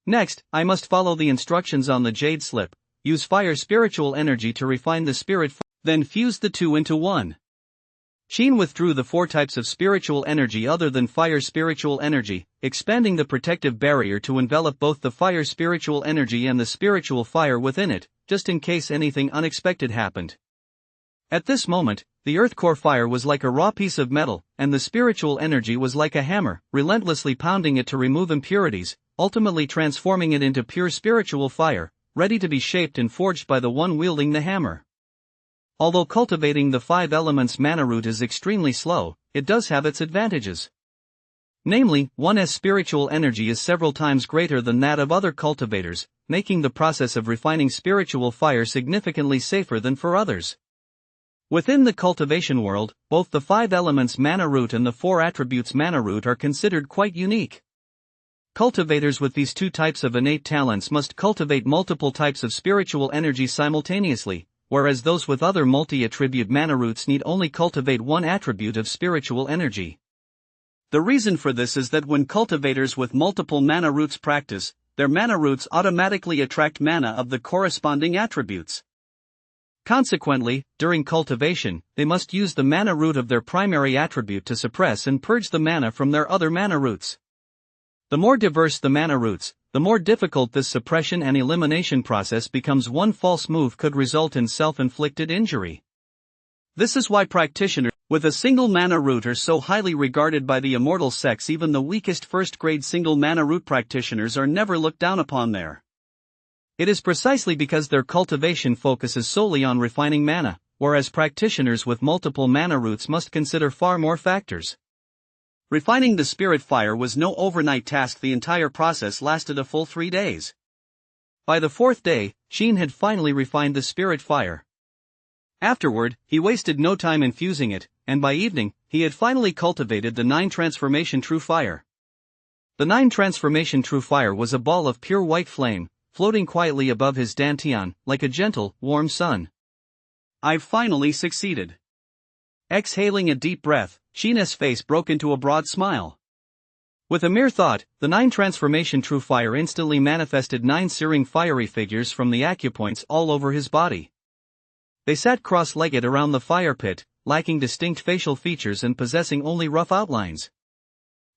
Next, I must follow the instructions on the jade slip, use fire spiritual energy to refine the spirit, then fuse the two into one. Sheen withdrew the 4 types of spiritual energy other than fire spiritual energy, expanding the protective barrier to envelop both the fire spiritual energy and the spiritual fire within it, just in case anything unexpected happened. At this moment, the earth core fire was like a raw piece of metal, and the spiritual energy was like a hammer, relentlessly pounding it to remove impurities, ultimately transforming it into pure spiritual fire, ready to be shaped and forged by the one wielding the hammer. Although cultivating the 5 elements mana root is extremely slow, it does have its advantages. Namely, one's spiritual energy is several times greater than that of other cultivators, making the process of refining spiritual fire significantly safer than for others. Within the cultivation world, both the 5 elements mana root and the 4 attributes mana root are considered quite unique. Cultivators with these 2 types of innate talents must cultivate multiple types of spiritual energy simultaneously, whereas those with other multi-attribute mana roots need only cultivate one attribute of spiritual energy. The reason for this is that when cultivators with multiple mana roots practice, their mana roots automatically attract mana of the corresponding attributes. Consequently, during cultivation, they must use the mana root of their primary attribute to suppress and purge the mana from their other mana roots. The more diverse the mana roots, the more difficult this suppression and elimination process becomes. One false move could result in self-inflicted injury. This is why practitioners with a single mana root are so highly regarded by the immortal sects. Even the weakest first-grade single mana root practitioners are never looked down upon there. It is precisely because their cultivation focuses solely on refining mana, whereas practitioners with multiple mana roots must consider far more factors. Refining the spirit fire was no overnight task. The entire process lasted a full 3 days. By the 4th day, Sheen had finally refined the spirit fire. Afterward, he wasted no time infusing it, and by evening, he had finally cultivated the 9 transformation true fire. The 9 transformation true fire was a ball of pure white flame, floating quietly above his dantian, like a gentle, warm sun. I've finally succeeded. Exhaling a deep breath, Sheen's face broke into a broad smile. With a mere thought, the 9 transformation true fire instantly manifested 9 searing fiery figures from the acupoints all over his body. They sat cross-legged around the fire pit, lacking distinct facial features and possessing only rough outlines.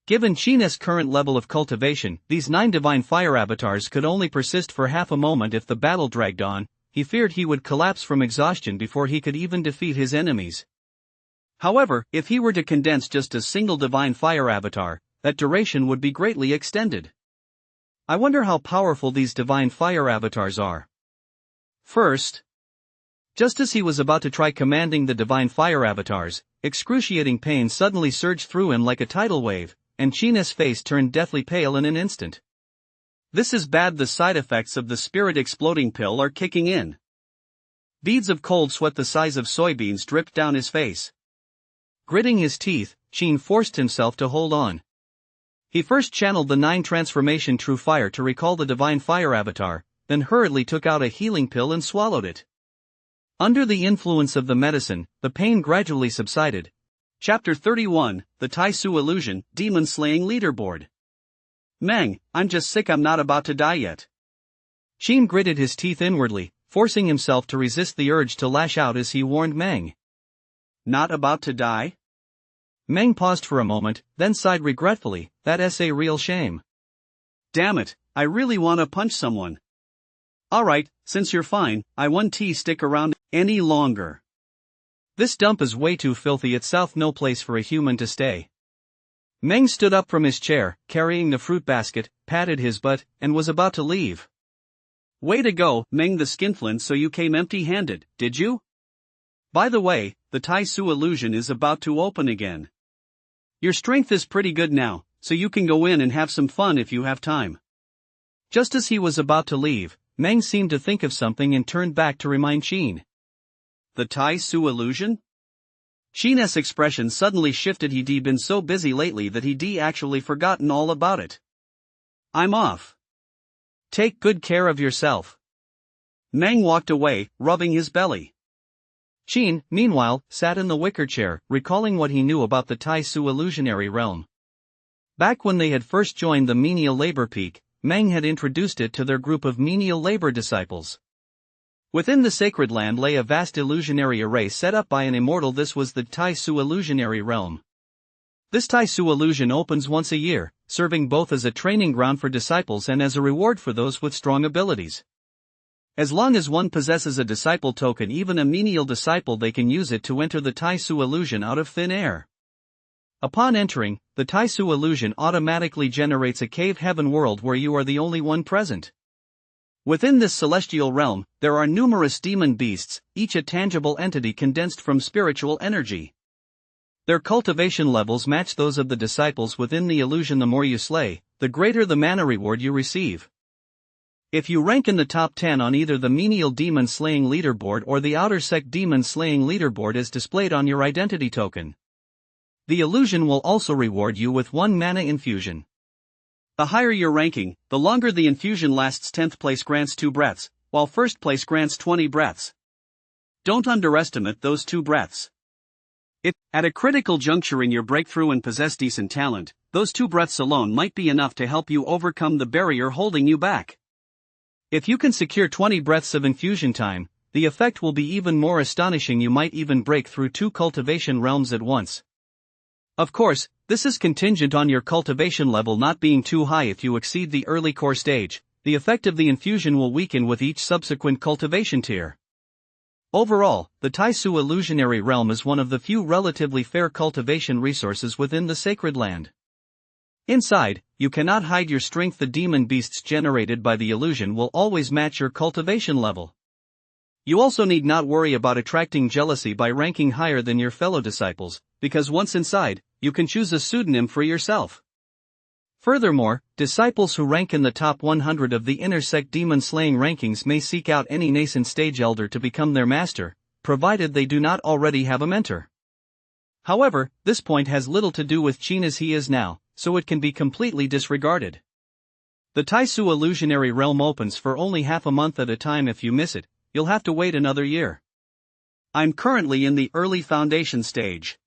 Given Sheen's current level of cultivation, these 9 divine fire avatars could only persist for half a moment. If the battle dragged on, he feared he would collapse from exhaustion before he could even defeat his enemies. However, if he were to condense just a single divine fire avatar, that duration would be greatly extended. I wonder how powerful these divine fire avatars are. First, just as he was about to try commanding the divine fire avatars, excruciating pain suddenly surged through him like a tidal wave, and Sheen's face turned deathly pale in an instant. This is bad. The side effects of the spirit exploding pill are kicking in. Beads of cold sweat the size of soybeans dripped down his face. Gritting his teeth, Sheen forced himself to hold on. He first channeled the 9 transformation true fire to recall the divine fire avatar, then hurriedly took out a healing pill and swallowed it. Under the influence of the medicine, the pain gradually subsided. Chapter 31, The Taisu Illusion, Demon Slaying Leaderboard. Meng, I'm just sick. I'm not about to die yet. Sheen gritted his teeth inwardly, forcing himself to resist the urge to lash out as he warned Meng. Not about to die? Meng paused for a moment, then sighed regretfully. That's a real shame. Damn it, I really want to punch someone. Alright, since you're fine, I won't stick around any longer. This dump is way too filthy. It's south, no place for a human to stay. Meng stood up from his chair, carrying the fruit basket, patted his butt, and was about to leave. Way to go, Meng the skinflint. So you came empty-handed, did you? By the way, the Taisu illusion is about to open again. Your strength is pretty good now, so you can go in and have some fun if you have time. Just as he was about to leave, Meng seemed to think of something and turned back to remind Sheen. The Taisu illusion? Sheen's expression suddenly shifted. He'd been so busy lately that he'd actually forgotten all about it. I'm off. Take good care of yourself. Meng walked away, rubbing his belly. Sheen, meanwhile, sat in the wicker chair, recalling what he knew about the Taisu illusionary realm. Back when they had first joined the menial labor peak, Meng had introduced it to their group of menial labor disciples. Within the sacred land lay a vast illusionary array set up by an immortal. This was the Taisu illusionary realm. This Taisu illusion opens once a year, serving both as a training ground for disciples and as a reward for those with strong abilities. As long as one possesses a disciple token, even a menial disciple, they can use it to enter the Taisu illusion out of thin air. Upon entering, the Taisu illusion automatically generates a cave heaven world where you are the only one present. Within this celestial realm, there are numerous demon beasts, each a tangible entity condensed from spiritual energy. Their cultivation levels match those of the disciples within the illusion. The more you slay, the greater the mana reward you receive. If you rank in the top 10 on either the menial demon slaying leaderboard or the outer sect demon slaying leaderboard as displayed on your identity token, the illusion will also reward you with 1 mana infusion. The higher your ranking, the longer the infusion lasts. 10th place grants 2 breaths, while 1st place grants 20 breaths. Don't underestimate those 2 breaths. At a critical juncture in your breakthrough and possess decent talent, those 2 breaths alone might be enough to help you overcome the barrier holding you back. If you can secure 20 breaths of infusion time, the effect will be even more astonishing. You might even break through 2 cultivation realms at once. Of course, this is contingent on your cultivation level not being too high. If you exceed the early core stage, the effect of the infusion will weaken with each subsequent cultivation tier. Overall, the Taisu illusionary realm is one of the few relatively fair cultivation resources within the sacred land. Inside, you cannot hide your strength. The demon beasts generated by the illusion will always match your cultivation level. You also need not worry about attracting jealousy by ranking higher than your fellow disciples, because once inside, you can choose a pseudonym for yourself. Furthermore, disciples who rank in the top 100 of the inner sect demon slaying rankings may seek out any nascent stage elder to become their master, provided they do not already have a mentor. However, this point has little to do with Qin as he is now, so it can be completely disregarded. The Taisu illusionary realm opens for only half a month at a time. If you miss it, you'll have to wait another year. I'm currently in the early foundation stage.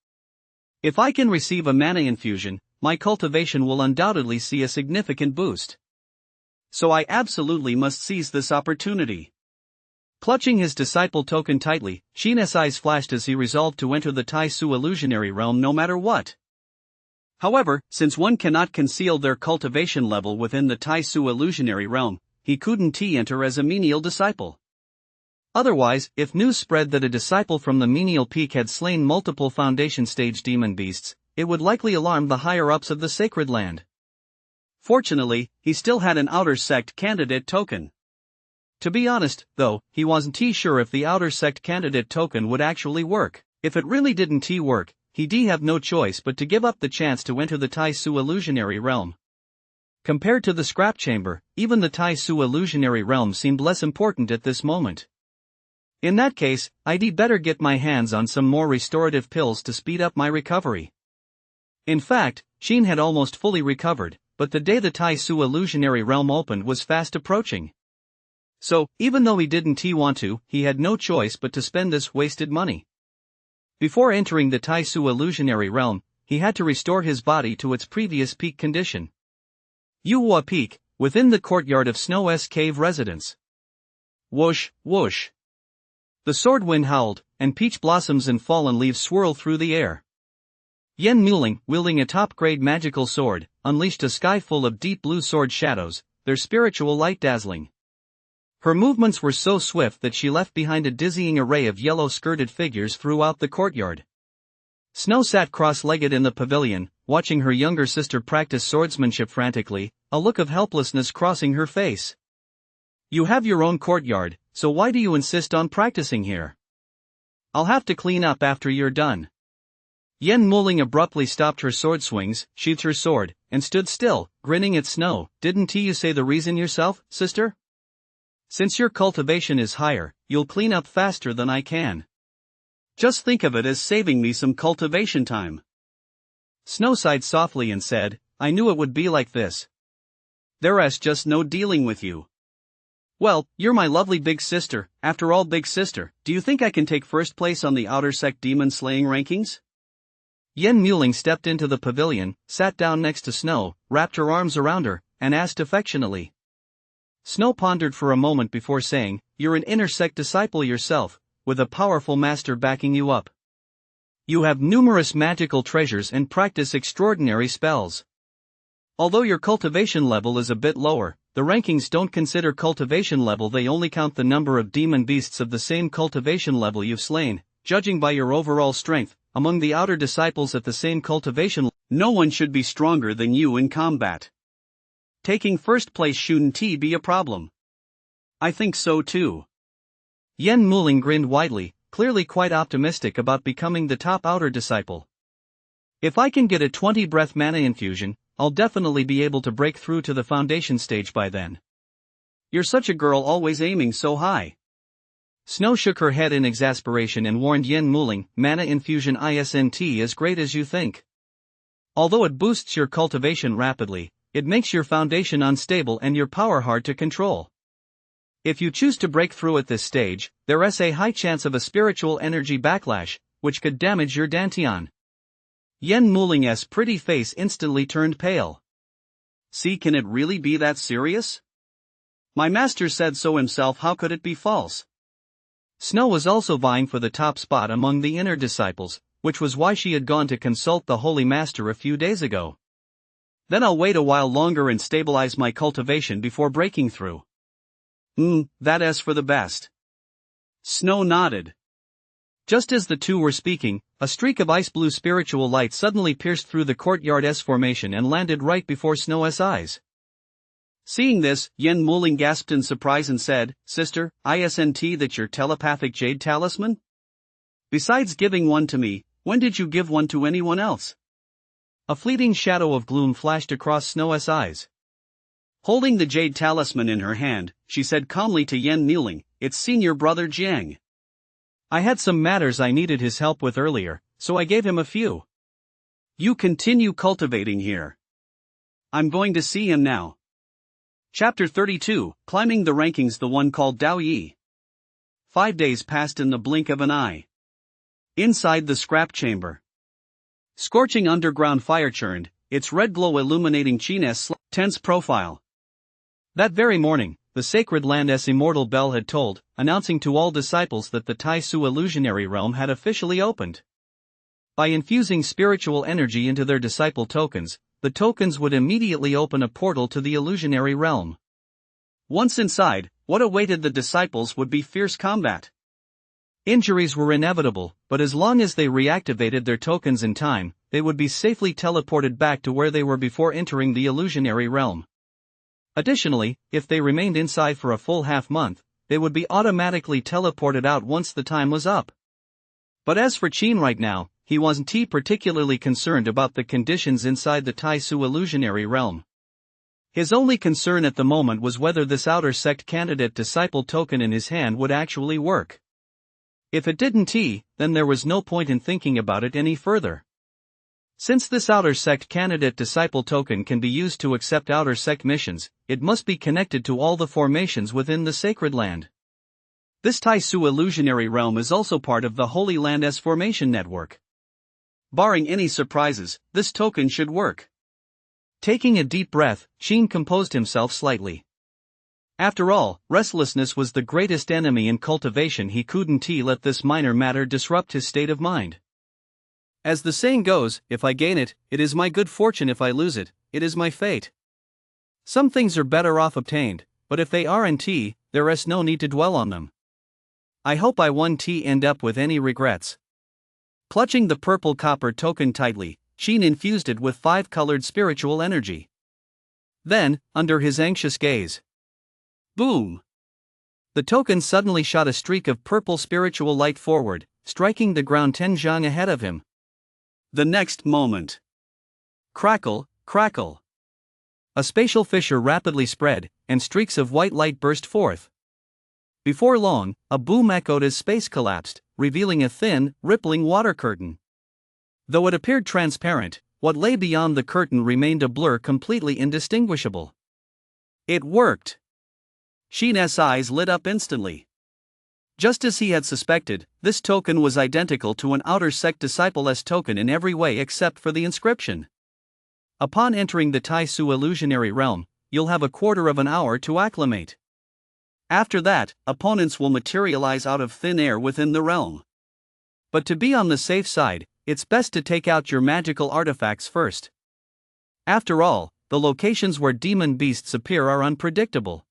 If I can receive a mana infusion, my cultivation will undoubtedly see a significant boost. So I absolutely must seize this opportunity. Clutching his disciple token tightly, Qin's eyes flashed as he resolved to enter the Taisu illusionary realm no matter what. However, since one cannot conceal their cultivation level within the Taisu illusionary realm, he couldn't enter as a menial disciple. Otherwise, if news spread that a disciple from the menial peak had slain multiple foundation stage demon beasts, it would likely alarm the higher-ups of the sacred land. Fortunately, he still had an outer sect candidate token. To be honest, though, he wasn't sure if the outer sect candidate token would actually work. If it really didn't work, he'd have no choice but to give up the chance to enter the Taisu illusionary realm. Compared to the scrap chamber, even the Taisu illusionary realm seemed less important at this moment. In that case, I'd better get my hands on some more restorative pills to speed up my recovery. In fact, Qin had almost fully recovered, but the day the Taisu illusionary realm opened was fast approaching. So, even though he didn't want to, he had no choice but to spend this wasted money. Before entering the Taisu illusionary realm, he had to restore his body to its previous peak condition. Yuhua Peak, within the courtyard of Snow's cave residence. Whoosh, whoosh. The sword wind howled, and peach blossoms and fallen leaves swirled through the air. Yen Muling, wielding a top-grade magical sword, unleashed a sky full of deep blue sword shadows, their spiritual light dazzling. Her movements were so swift that she left behind a dizzying array of yellow-skirted figures throughout the courtyard. Snow sat cross-legged in the pavilion, watching her younger sister practice swordsmanship frantically, a look of helplessness crossing her face. You have your own courtyard, so why do you insist on practicing here? I'll have to clean up after you're done. Yen Muling abruptly stopped her sword swings, sheathed her sword, and stood still, grinning at Snow. Didn't you say the reason yourself, sister? Since your cultivation is higher, you'll clean up faster than I can. Just think of it as saving me some cultivation time. Snow sighed softly and said, I knew it would be like this. There's just no dealing with you. Well, you're my lovely big sister. After all, big sister, do you think I can take first place on the outer sect demon slaying rankings? Yen Muling stepped into the pavilion, sat down next to Snow, wrapped her arms around her, and asked affectionately. Snow pondered for a moment before saying, You're an inner sect disciple yourself, with a powerful master backing you up. You have numerous magical treasures and practice extraordinary spells. Although your cultivation level is a bit lower, the rankings don't consider cultivation level, they only count the number of demon beasts of the same cultivation level you've slain. Judging by your overall strength, among the outer disciples at the same cultivation level, no one should be stronger than you in combat. Taking first place shouldn't be a problem. I think so too. Yen Muling grinned widely, clearly quite optimistic about becoming the top outer disciple. If I can get a 20-breath mana infusion, I'll definitely be able to break through to the foundation stage by then. You're such a girl, always aiming so high. Snow shook her head in exasperation and warned Yen Muling, mana infusion isn't as great as you think. Although it boosts your cultivation rapidly, it makes your foundation unstable and your power hard to control. If you choose to break through at this stage, there's a high chance of a spiritual energy backlash, which could damage your dantian. Yen Muling's pretty face instantly turned pale. See, can it really be that serious? My master said so himself, how could it be false? Snow was also vying for the top spot among the inner disciples, which was why she had gone to consult the Holy Master a few days ago. Then I'll wait a while longer and stabilize my cultivation before breaking through. That is for the best. Snow nodded. Just as the two were speaking, a streak of ice-blue spiritual light suddenly pierced through the courtyard's formation and landed right before Snow's eyes. Seeing this, Yen Muling gasped in surprise and said, "Sister, isn't that your telepathic jade talisman? Besides giving one to me, when did you give one to anyone else?" A fleeting shadow of gloom flashed across Snow's eyes. Holding the jade talisman in her hand, she said calmly to Yen Muling, "It's senior brother Jiang. I had some matters I needed his help with earlier, so I gave him a few." "You continue cultivating here. I'm going to see him now." Chapter 32, Climbing the Rankings, the one called Dao Yi. 5 days passed in the blink of an eye. Inside the scrap chamber. Scorching underground fire churned, its red glow illuminating Qin's tense profile. That very morning, the sacred land's immortal bell had tolled, announcing to all disciples that the Tai Su illusionary realm had officially opened. By infusing spiritual energy into their disciple tokens, the tokens would immediately open a portal to the illusionary realm. Once inside, what awaited the disciples would be fierce combat. Injuries were inevitable, but as long as they reactivated their tokens in time, they would be safely teleported back to where they were before entering the illusionary realm. Additionally, if they remained inside for a full half-month, they would be automatically teleported out once the time was up. But as for Qin right now, he wasn't particularly concerned about the conditions inside the Tai Su illusionary realm. His only concern at the moment was whether this outer sect candidate disciple token in his hand would actually work. If it didn't, then there was no point in thinking about it any further. Since this outer sect candidate disciple token can be used to accept outer sect missions, it must be connected to all the formations within the sacred land. This Tai Su illusionary realm is also part of the Holy Land's formation network. Barring any surprises, this token should work. Taking a deep breath, Qin composed himself slightly. After all, restlessness was the greatest enemy in cultivation. He couldn't let this minor matter disrupt his state of mind. As the saying goes, if I gain it, it is my good fortune; if I lose it, it is my fate. Some things are better off obtained, but if they aren't, there is no need to dwell on them. I hope I won't end up with any regrets. Clutching the purple copper token tightly, Qin infused it with 5-colored spiritual energy. Then, under his anxious gaze, boom! The token suddenly shot a streak of purple spiritual light forward, striking the ground 10 zhang ahead of him. The next moment, crackle, crackle. A spatial fissure rapidly spread, and streaks of white light burst forth. Before long, a boom echoed as space collapsed, revealing a thin, rippling water curtain. Though it appeared transparent, what lay beyond the curtain remained a blur completely indistinguishable. It worked! Qin's eyes lit up instantly. Just as he had suspected, this token was identical to an outer sect disciple's token in every way except for the inscription. Upon entering the Tai Su illusionary realm, you'll have a quarter of an hour to acclimate. After that, opponents will materialize out of thin air within the realm. But to be on the safe side, it's best to take out your magical artifacts first. After all, the locations where demon beasts appear are unpredictable.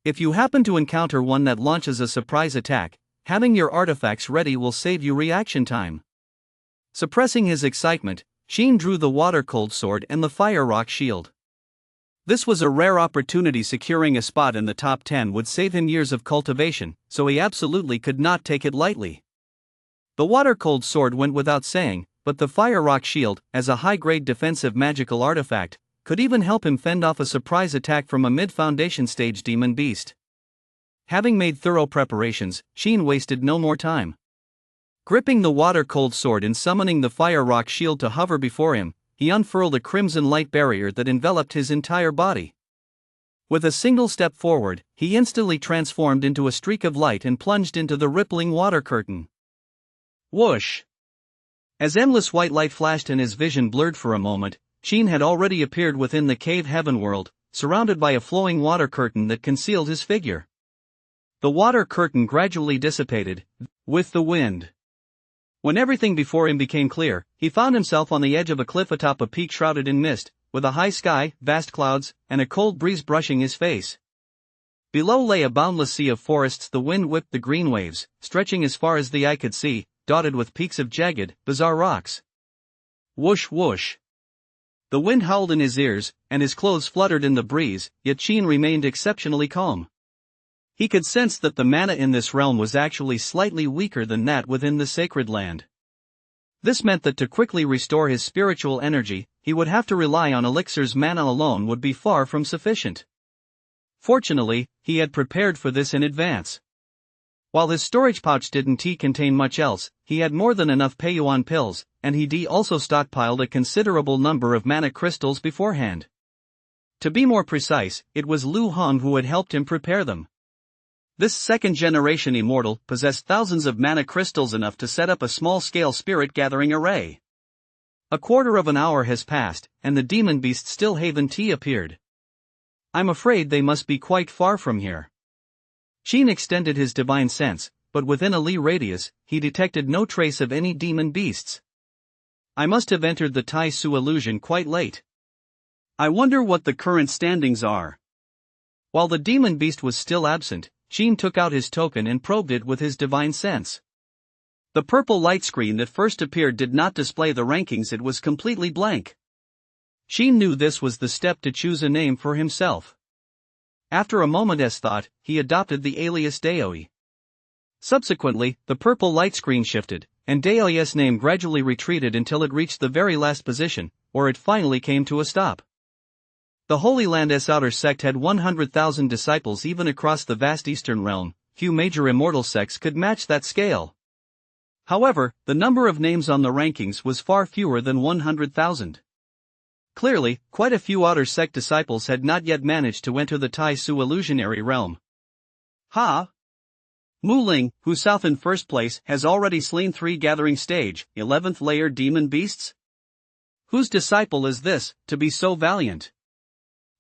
If you happen to encounter one that launches a surprise attack, having your artifacts ready will save you reaction time. Suppressing his excitement, Qin drew the water-cold sword and the fire rock shield. This was a rare opportunity. Securing a spot in the top 10 would save him years of cultivation, so he absolutely could not take it lightly. The water-cold sword went without saying, but the fire rock shield, as a high-grade defensive magical artifact, could even help him fend off a surprise attack from a mid-foundation stage demon beast. Having made thorough preparations, Qin wasted no more time. Gripping the water-cold sword and summoning the fire rock shield to hover before him, he unfurled a crimson light barrier that enveloped his entire body. With a single step forward, he instantly transformed into a streak of light and plunged into the rippling water curtain. Whoosh! As endless white light flashed and his vision blurred for a moment, Sheen had already appeared within the cave heaven world, surrounded by a flowing water curtain that concealed his figure. The water curtain gradually dissipated, with the wind. When everything before him became clear, he found himself on the edge of a cliff atop a peak shrouded in mist, with a high sky, vast clouds, and a cold breeze brushing his face. Below lay a boundless sea of forests. The wind whipped the green waves, stretching as far as the eye could see, dotted with peaks of jagged, bizarre rocks. Whoosh whoosh. The wind howled in his ears, and his clothes fluttered in the breeze, yet Sheen remained exceptionally calm. He could sense that the mana in this realm was actually slightly weaker than that within the sacred land. This meant that to quickly restore his spiritual energy, he would have to rely on elixirs. Mana alone would be far from sufficient. Fortunately, he had prepared for this in advance. While his storage pouch didn't contain much else, he had more than enough Peyuan pills, and he also stockpiled a considerable number of mana crystals beforehand. To be more precise, it was Lu Hong who had helped him prepare them. This second-generation immortal possessed thousands of mana crystals, enough to set up a small-scale spirit-gathering array. A quarter of an hour has passed, and the demon beast still haven't appeared. I'm afraid they must be quite far from here. Sheen extended his divine sense, but within a li radius, he detected no trace of any demon beasts. I must have entered the Tai Su illusion quite late. I wonder what the current standings are. While the demon beast was still absent, Sheen took out his token and probed it with his divine sense. The purple light screen that first appeared did not display the rankings. It was completely blank. Sheen knew this was the step to choose a name for himself. After a moment's thought, he adopted the alias Daoi. Subsequently, the purple light screen shifted, and Daoi's name gradually retreated until it reached the very last position, or it finally came to a stop. The Holy Land's outer sect had 100,000 disciples. Even across the vast eastern realm, few major immortal sects could match that scale. However, the number of names on the rankings was far fewer than 100,000. Clearly, quite a few outer sect disciples had not yet managed to enter the Tai Su illusionary realm. Mu Ling, who's south in first place, has already slain 3 gathering stage, 11th layer demon beasts? Whose disciple is this, to be so valiant?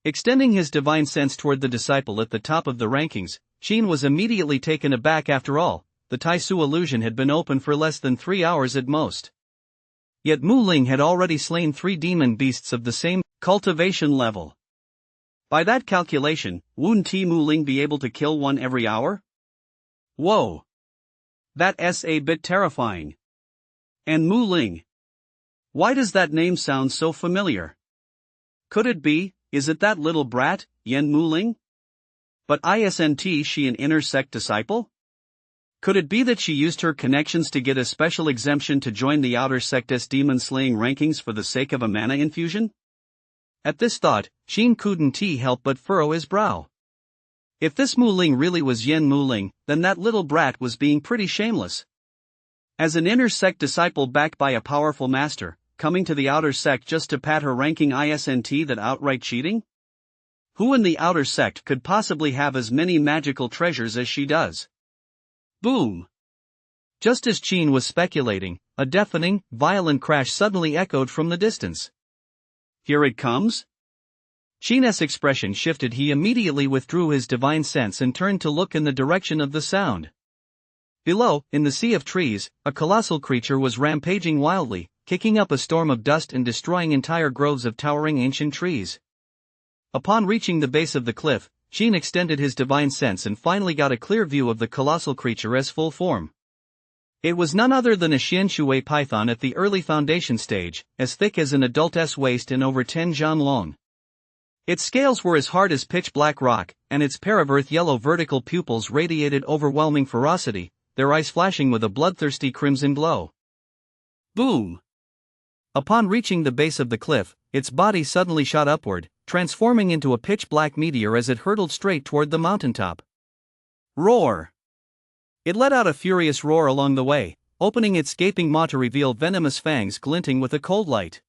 Extending his divine sense toward the disciple at the top of the rankings, Sheen was immediately taken aback. After all, the Tai Su illusion had been open for less than 3 hours at most. Yet Mu Ling had already slain 3 demon beasts of the same cultivation level. By that calculation, wouldn't Mu Ling be able to kill one every hour? Whoa! That's a bit terrifying. And Mu Ling. Why does that name sound so familiar? Could it be, is it that little brat, Yen Mu Ling? But isn't she an inner sect disciple? Could it be that she used her connections to get a special exemption to join the outer sect's demon-slaying rankings for the sake of a mana infusion? At this thought, Sheen couldn't help but furrow his brow. If this Mu Ling really was Yen Mu Ling, then that little brat was being pretty shameless. As an inner sect disciple backed by a powerful master, coming to the outer sect just to pad her ranking, isn't that outright cheating? Who in the outer sect could possibly have as many magical treasures as she does? Boom! Just as Sheen was speculating, a deafening, violent crash suddenly echoed from the distance. Here it comes? Sheen's expression shifted. He immediately withdrew his divine sense and turned to look in the direction of the sound. Below, in the sea of trees, a colossal creature was rampaging wildly, kicking up a storm of dust and destroying entire groves of towering ancient trees. Upon reaching the base of the cliff, Sheen extended his divine sense and finally got a clear view of the colossal creature's full form. It was none other than a Xian Shui python at the early foundation stage, as thick as an adult's waist and over 10 zhan long. Its scales were as hard as pitch-black rock, and its pair of earth-yellow vertical pupils radiated overwhelming ferocity, their eyes flashing with a bloodthirsty crimson glow. Boom! Upon reaching the base of the cliff, its body suddenly shot upward, transforming into a pitch-black meteor as it hurtled straight toward the mountaintop. Roar! It let out a furious roar along the way, opening its gaping maw to reveal venomous fangs glinting with a cold light.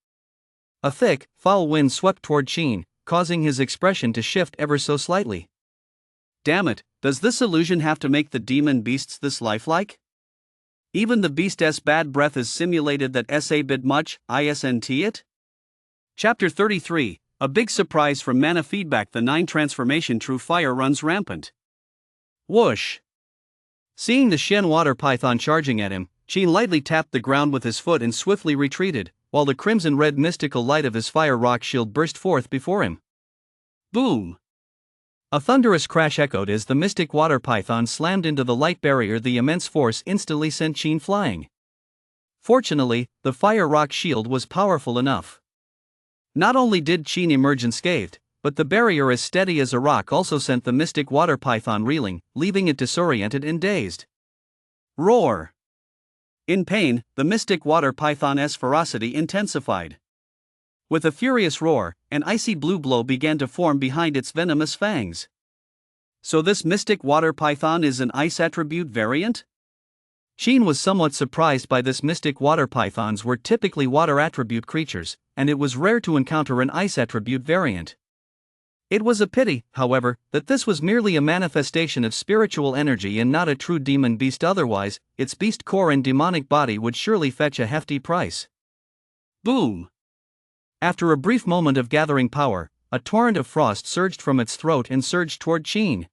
A thick, foul wind swept toward Sheen, causing his expression to shift ever so slightly. Damn it, does this illusion have to make the demon beasts this lifelike? Even the beast's bad breath is simulated that sa bit much, isn't it? Chapter 33, a big surprise from mana feedback. The 9 transformation true fire runs rampant. Whoosh! Seeing the Shen water python charging at him, Qin lightly tapped the ground with his foot and swiftly retreated, while the crimson-red mystical light of his fire rock shield burst forth before him. Boom! A thunderous crash echoed as the mystic water python slammed into the light barrier. The immense force instantly sent Qin flying. Fortunately, the fire rock shield was powerful enough. Not only did Qin emerge unscathed, but the barrier as steady as a rock also sent the mystic water python reeling, leaving it disoriented and dazed. Roar! In pain, the mystic water python's ferocity intensified. With a furious roar, an icy blue glow began to form behind its venomous fangs. So this mystic water python is an ice attribute variant? Qin was somewhat surprised by this. Mystic water pythons were typically water attribute creatures, and it was rare to encounter an ice attribute variant. It was a pity, however, that this was merely a manifestation of spiritual energy and not a true demon beast. Otherwise, its beast core and demonic body would surely fetch a hefty price. Boom! After a brief moment of gathering power, a torrent of frost surged from its throat and surged toward Qin.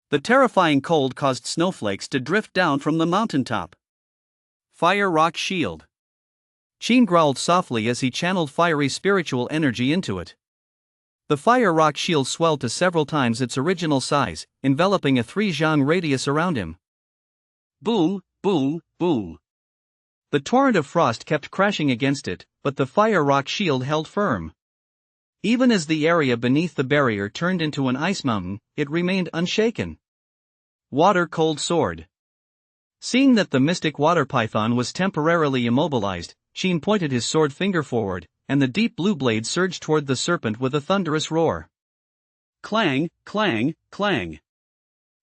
The terrifying cold caused snowflakes to drift down from the mountaintop. Fire rock shield. Qin growled softly as he channeled fiery spiritual energy into it. The fire rock shield swelled to several times its original size, enveloping a 3-zhang radius around him. Boom, boom, boom. The torrent of frost kept crashing against it, but the fire rock shield held firm. Even as the area beneath the barrier turned into an ice mountain, it remained unshaken. Water cold sword. Seeing that the mystic water python was temporarily immobilized, Qin pointed his sword finger forward, and the deep blue blade surged toward the serpent with a thunderous roar. Clang, clang, clang.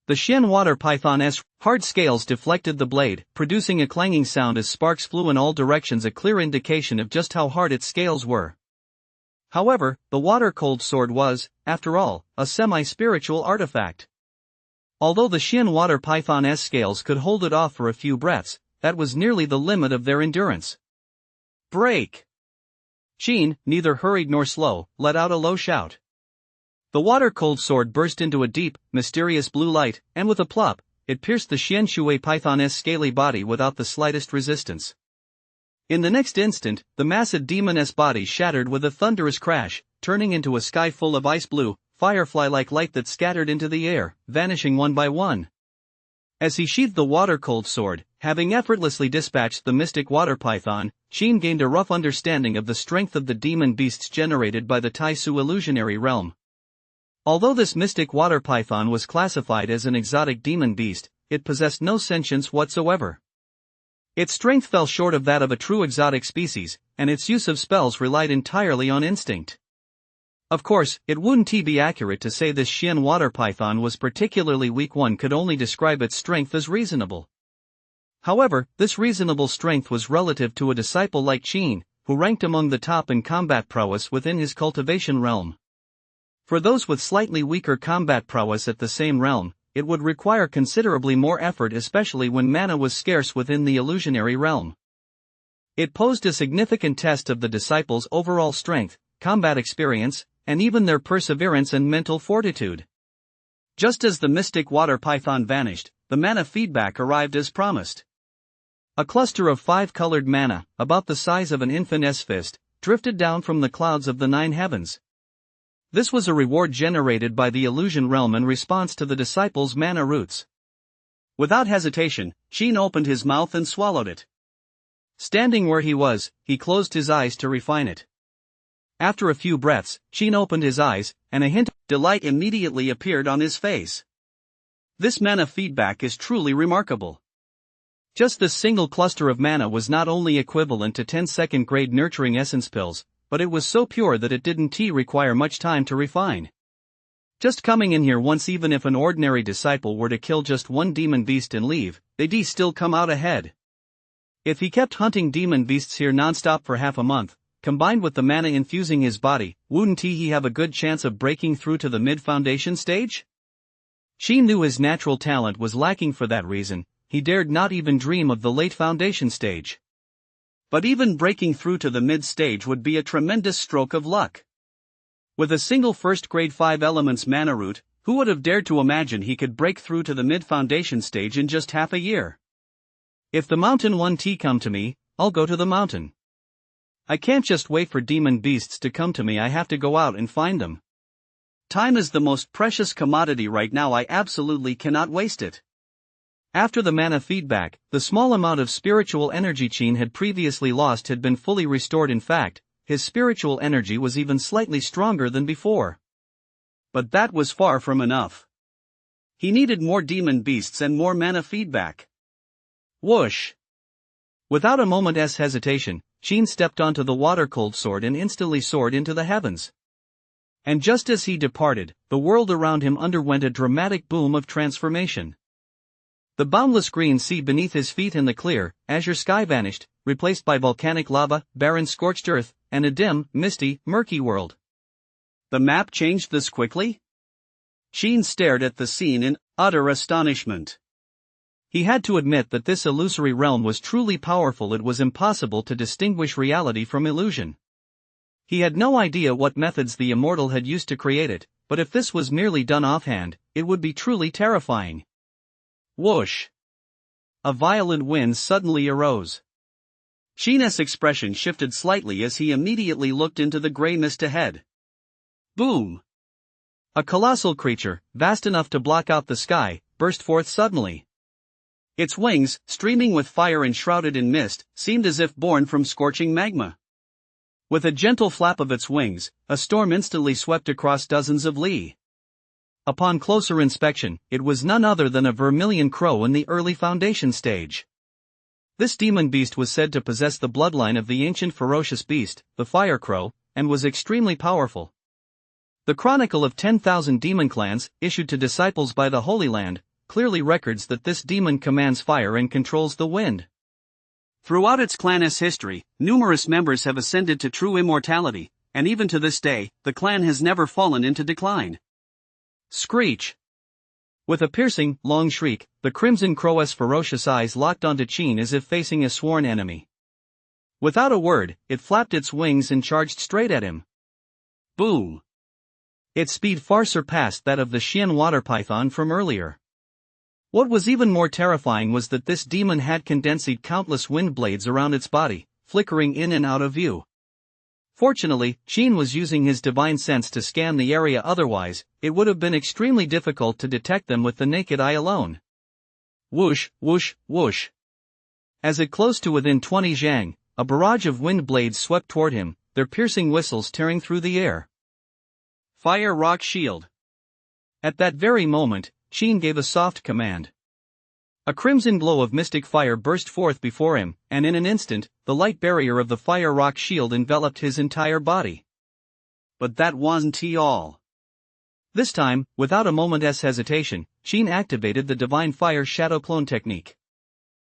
The Shen water python's hard scales deflected the blade, producing a clanging sound as sparks flew in all directions, a clear indication of just how hard its scales were. However, the water-cold sword was, after all, a semi-spiritual artifact. Although the Shen water python's scales could hold it off for a few breaths, that was nearly the limit of their endurance. Break! Qin, neither hurried nor slow, let out a low shout. The water-cold sword burst into a deep, mysterious blue light, and with a plop, it pierced the Shen shui python's scaly body without the slightest resistance. In the next instant, the massive demon's body shattered with a thunderous crash, turning into a sky full of ice blue, firefly-like light that scattered into the air, vanishing one by one. As he sheathed the water-cold sword, having effortlessly dispatched the mystic water python, Qin gained a rough understanding of the strength of the demon beasts generated by the Taisu illusionary realm. Although this mystic water python was classified as an exotic demon beast, it possessed no sentience whatsoever. Its strength fell short of that of a true exotic species, and its use of spells relied entirely on instinct. Of course, it wouldn't be accurate to say this Shen water python was particularly weak. One could only describe its strength as reasonable. However, this reasonable strength was relative to a disciple like Qin, who ranked among the top in combat prowess within his cultivation realm. For those with slightly weaker combat prowess at the same realm, it would require considerably more effort, especially when mana was scarce within the illusionary realm. It posed a significant test of the disciples' overall strength, combat experience, and even their perseverance and mental fortitude. Just as the mystic water python vanished, the mana feedback arrived as promised. A cluster of 5 colored mana, about the size of an infant's fist, drifted down from the clouds of the 9 heavens. This was a reward generated by the illusion realm in response to the disciples' mana roots. Without hesitation, Qin opened his mouth and swallowed it. Standing where he was, he closed his eyes to refine it. After a few breaths, Qin opened his eyes, and a hint of delight immediately appeared on his face. This mana feedback is truly remarkable. Just this single cluster of mana was not only equivalent to 10 second-grade nurturing essence pills, but it was so pure that it didn't require much time to refine. Just coming in here once, even if an ordinary disciple were to kill just one demon beast and leave, they'd still come out ahead. If he kept hunting demon beasts here non-stop for half a month, combined with the mana infusing his body, wouldn't he have a good chance of breaking through to the mid-foundation stage? Qin knew his natural talent was lacking for that reason, he dared not even dream of the late foundation stage. But even breaking through to the mid-stage would be a tremendous stroke of luck. With a single first grade 5 elements mana root, who would have dared to imagine he could break through to the mid-foundation stage in just half a year? If the mountain 1T come to me, I'll go to the mountain. I can't just wait for demon beasts to come to me, I have to go out and find them. Time is the most precious commodity right now, I absolutely cannot waste it. After the mana feedback, the small amount of spiritual energy Qin had previously lost had been fully restored. In fact, his spiritual energy was even slightly stronger than before. But that was far from enough. He needed more demon beasts and more mana feedback. Whoosh! Without a moment's hesitation, Qin stepped onto the water-cold sword and instantly soared into the heavens. And just as he departed, the world around him underwent a dramatic boom of transformation. The boundless green sea beneath his feet and the clear, azure sky vanished, replaced by volcanic lava, barren scorched earth, and a dim, misty, murky world. The map changed this quickly? Qin stared at the scene in utter astonishment. He had to admit that this illusory realm was truly powerful. It was impossible to distinguish reality from illusion. He had no idea what methods the immortal had used to create it, but if this was merely done offhand, it would be truly terrifying. Whoosh! A violent wind suddenly arose. Qin's expression shifted slightly as he immediately looked into the gray mist ahead. Boom! A colossal creature, vast enough to block out the sky, burst forth suddenly. Its wings, streaming with fire and shrouded in mist, seemed as if born from scorching magma. With a gentle flap of its wings, a storm instantly swept across dozens of li. Upon closer inspection, it was none other than a vermilion crow in the early foundation stage. This demon beast was said to possess the bloodline of the ancient ferocious beast, the fire crow, and was extremely powerful. The Chronicle of 10,000 Demon Clans, issued to disciples by the Holy Land, clearly records that this demon commands fire and controls the wind. Throughout its clan's history, numerous members have ascended to true immortality, and even to this day, the clan has never fallen into decline. Screech! With a piercing, long shriek, the Crimson Crow's ferocious eyes locked onto Qin as if facing a sworn enemy. Without a word, it flapped its wings and charged straight at him. Boom! Its speed far surpassed that of the Xian water python from earlier. What was even more terrifying was that this demon had condensed countless wind blades around its body, flickering in and out of view. Fortunately, Qin was using his divine sense to scan the area, otherwise, it would have been extremely difficult to detect them with the naked eye alone. Whoosh, whoosh, whoosh. As it closed to within 20 zhang, a barrage of wind blades swept toward him, their piercing whistles tearing through the air. Fire rock shield. At that very moment, Qin gave a soft command. A crimson glow of mystic fire burst forth before him, and in an instant, the light barrier of the fire rock shield enveloped his entire body. But that wasn't all. This time, without a moment's hesitation, Qin activated the divine fire shadow clone technique.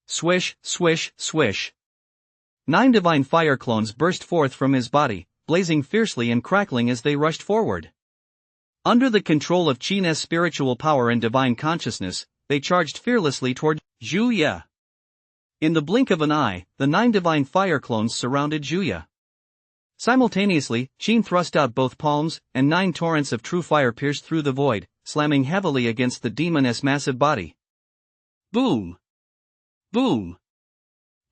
Swish, swish, swish. 9 divine fire clones burst forth from his body, blazing fiercely and crackling as they rushed forward. Under the control of Qin's spiritual power and divine consciousness, they charged fearlessly toward Zhuya. In the blink of an eye, the 9 divine fire clones surrounded Zhuya. Simultaneously, Qin thrust out both palms, and 9 torrents of true fire pierced through the void, slamming heavily against the demon's massive body. Boom! Boom!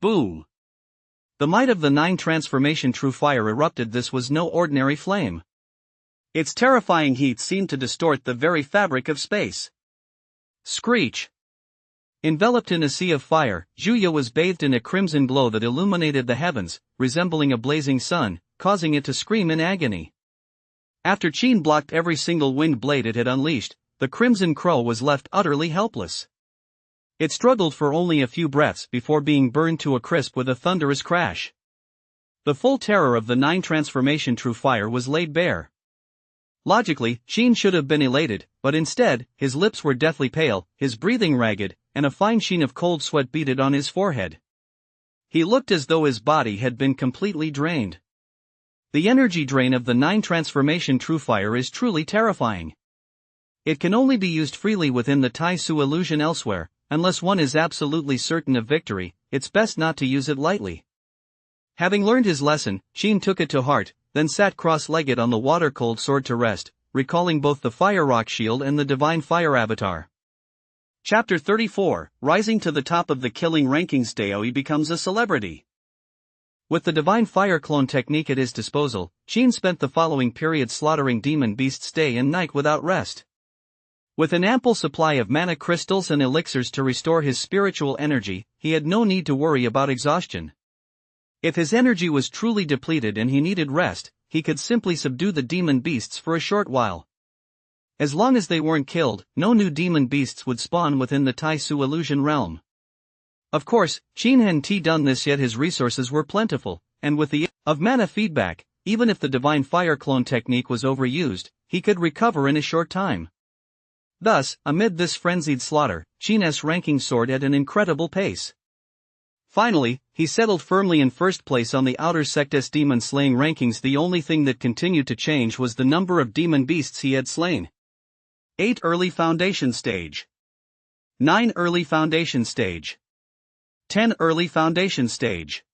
Boom! The might of the 9 transformation true fire erupted. This was no ordinary flame. Its terrifying heat seemed to distort the very fabric of space. Screech! Enveloped in a sea of fire, Zhuya was bathed in a crimson glow that illuminated the heavens, resembling a blazing sun, causing it to scream in agony. After Qin blocked every single wind blade it had unleashed, the Crimson Crow was left utterly helpless. It struggled for only a few breaths before being burned to a crisp with a thunderous crash. The full terror of the 9 transformation true fire was laid bare. Logically, Qin should have been elated, but instead, his lips were deathly pale, his breathing ragged, and a fine sheen of cold sweat beaded on his forehead. He looked as though his body had been completely drained. The energy drain of the 9 transformation true fire is truly terrifying. It can only be used freely within the Tai Su illusion. Elsewhere, unless one is absolutely certain of victory, it's best not to use it lightly. Having learned his lesson, Sheen took it to heart, then sat cross-legged on the water-cold sword to rest, recalling both the Fire Rock Shield and the Divine Fire Avatar. Chapter 34, Rising to the top of the killing rankings. Daoi becomes a celebrity. With the Divine Fire clone technique at his disposal, Sheen spent the following period slaughtering demon beasts day and night without rest. With an ample supply of mana crystals and elixirs to restore his spiritual energy, he had no need to worry about exhaustion. If his energy was truly depleted and he needed rest, he could simply subdue the demon beasts for a short while. As long as they weren't killed, no new demon beasts would spawn within the Taisu illusion realm. Of course, Sheen hadn't done this yet. His resources were plentiful, and with the of mana feedback, even if the Divine Fire clone technique was overused, he could recover in a short time. Thus, amid this frenzied slaughter, Sheen's ranking soared at an incredible pace. Finally, he settled firmly in first place on the Outer Sect's demon slaying rankings. The only thing that continued to change was the number of demon beasts he had slain. 8 early foundation stage. 9 early foundation stage. 10 early foundation stage.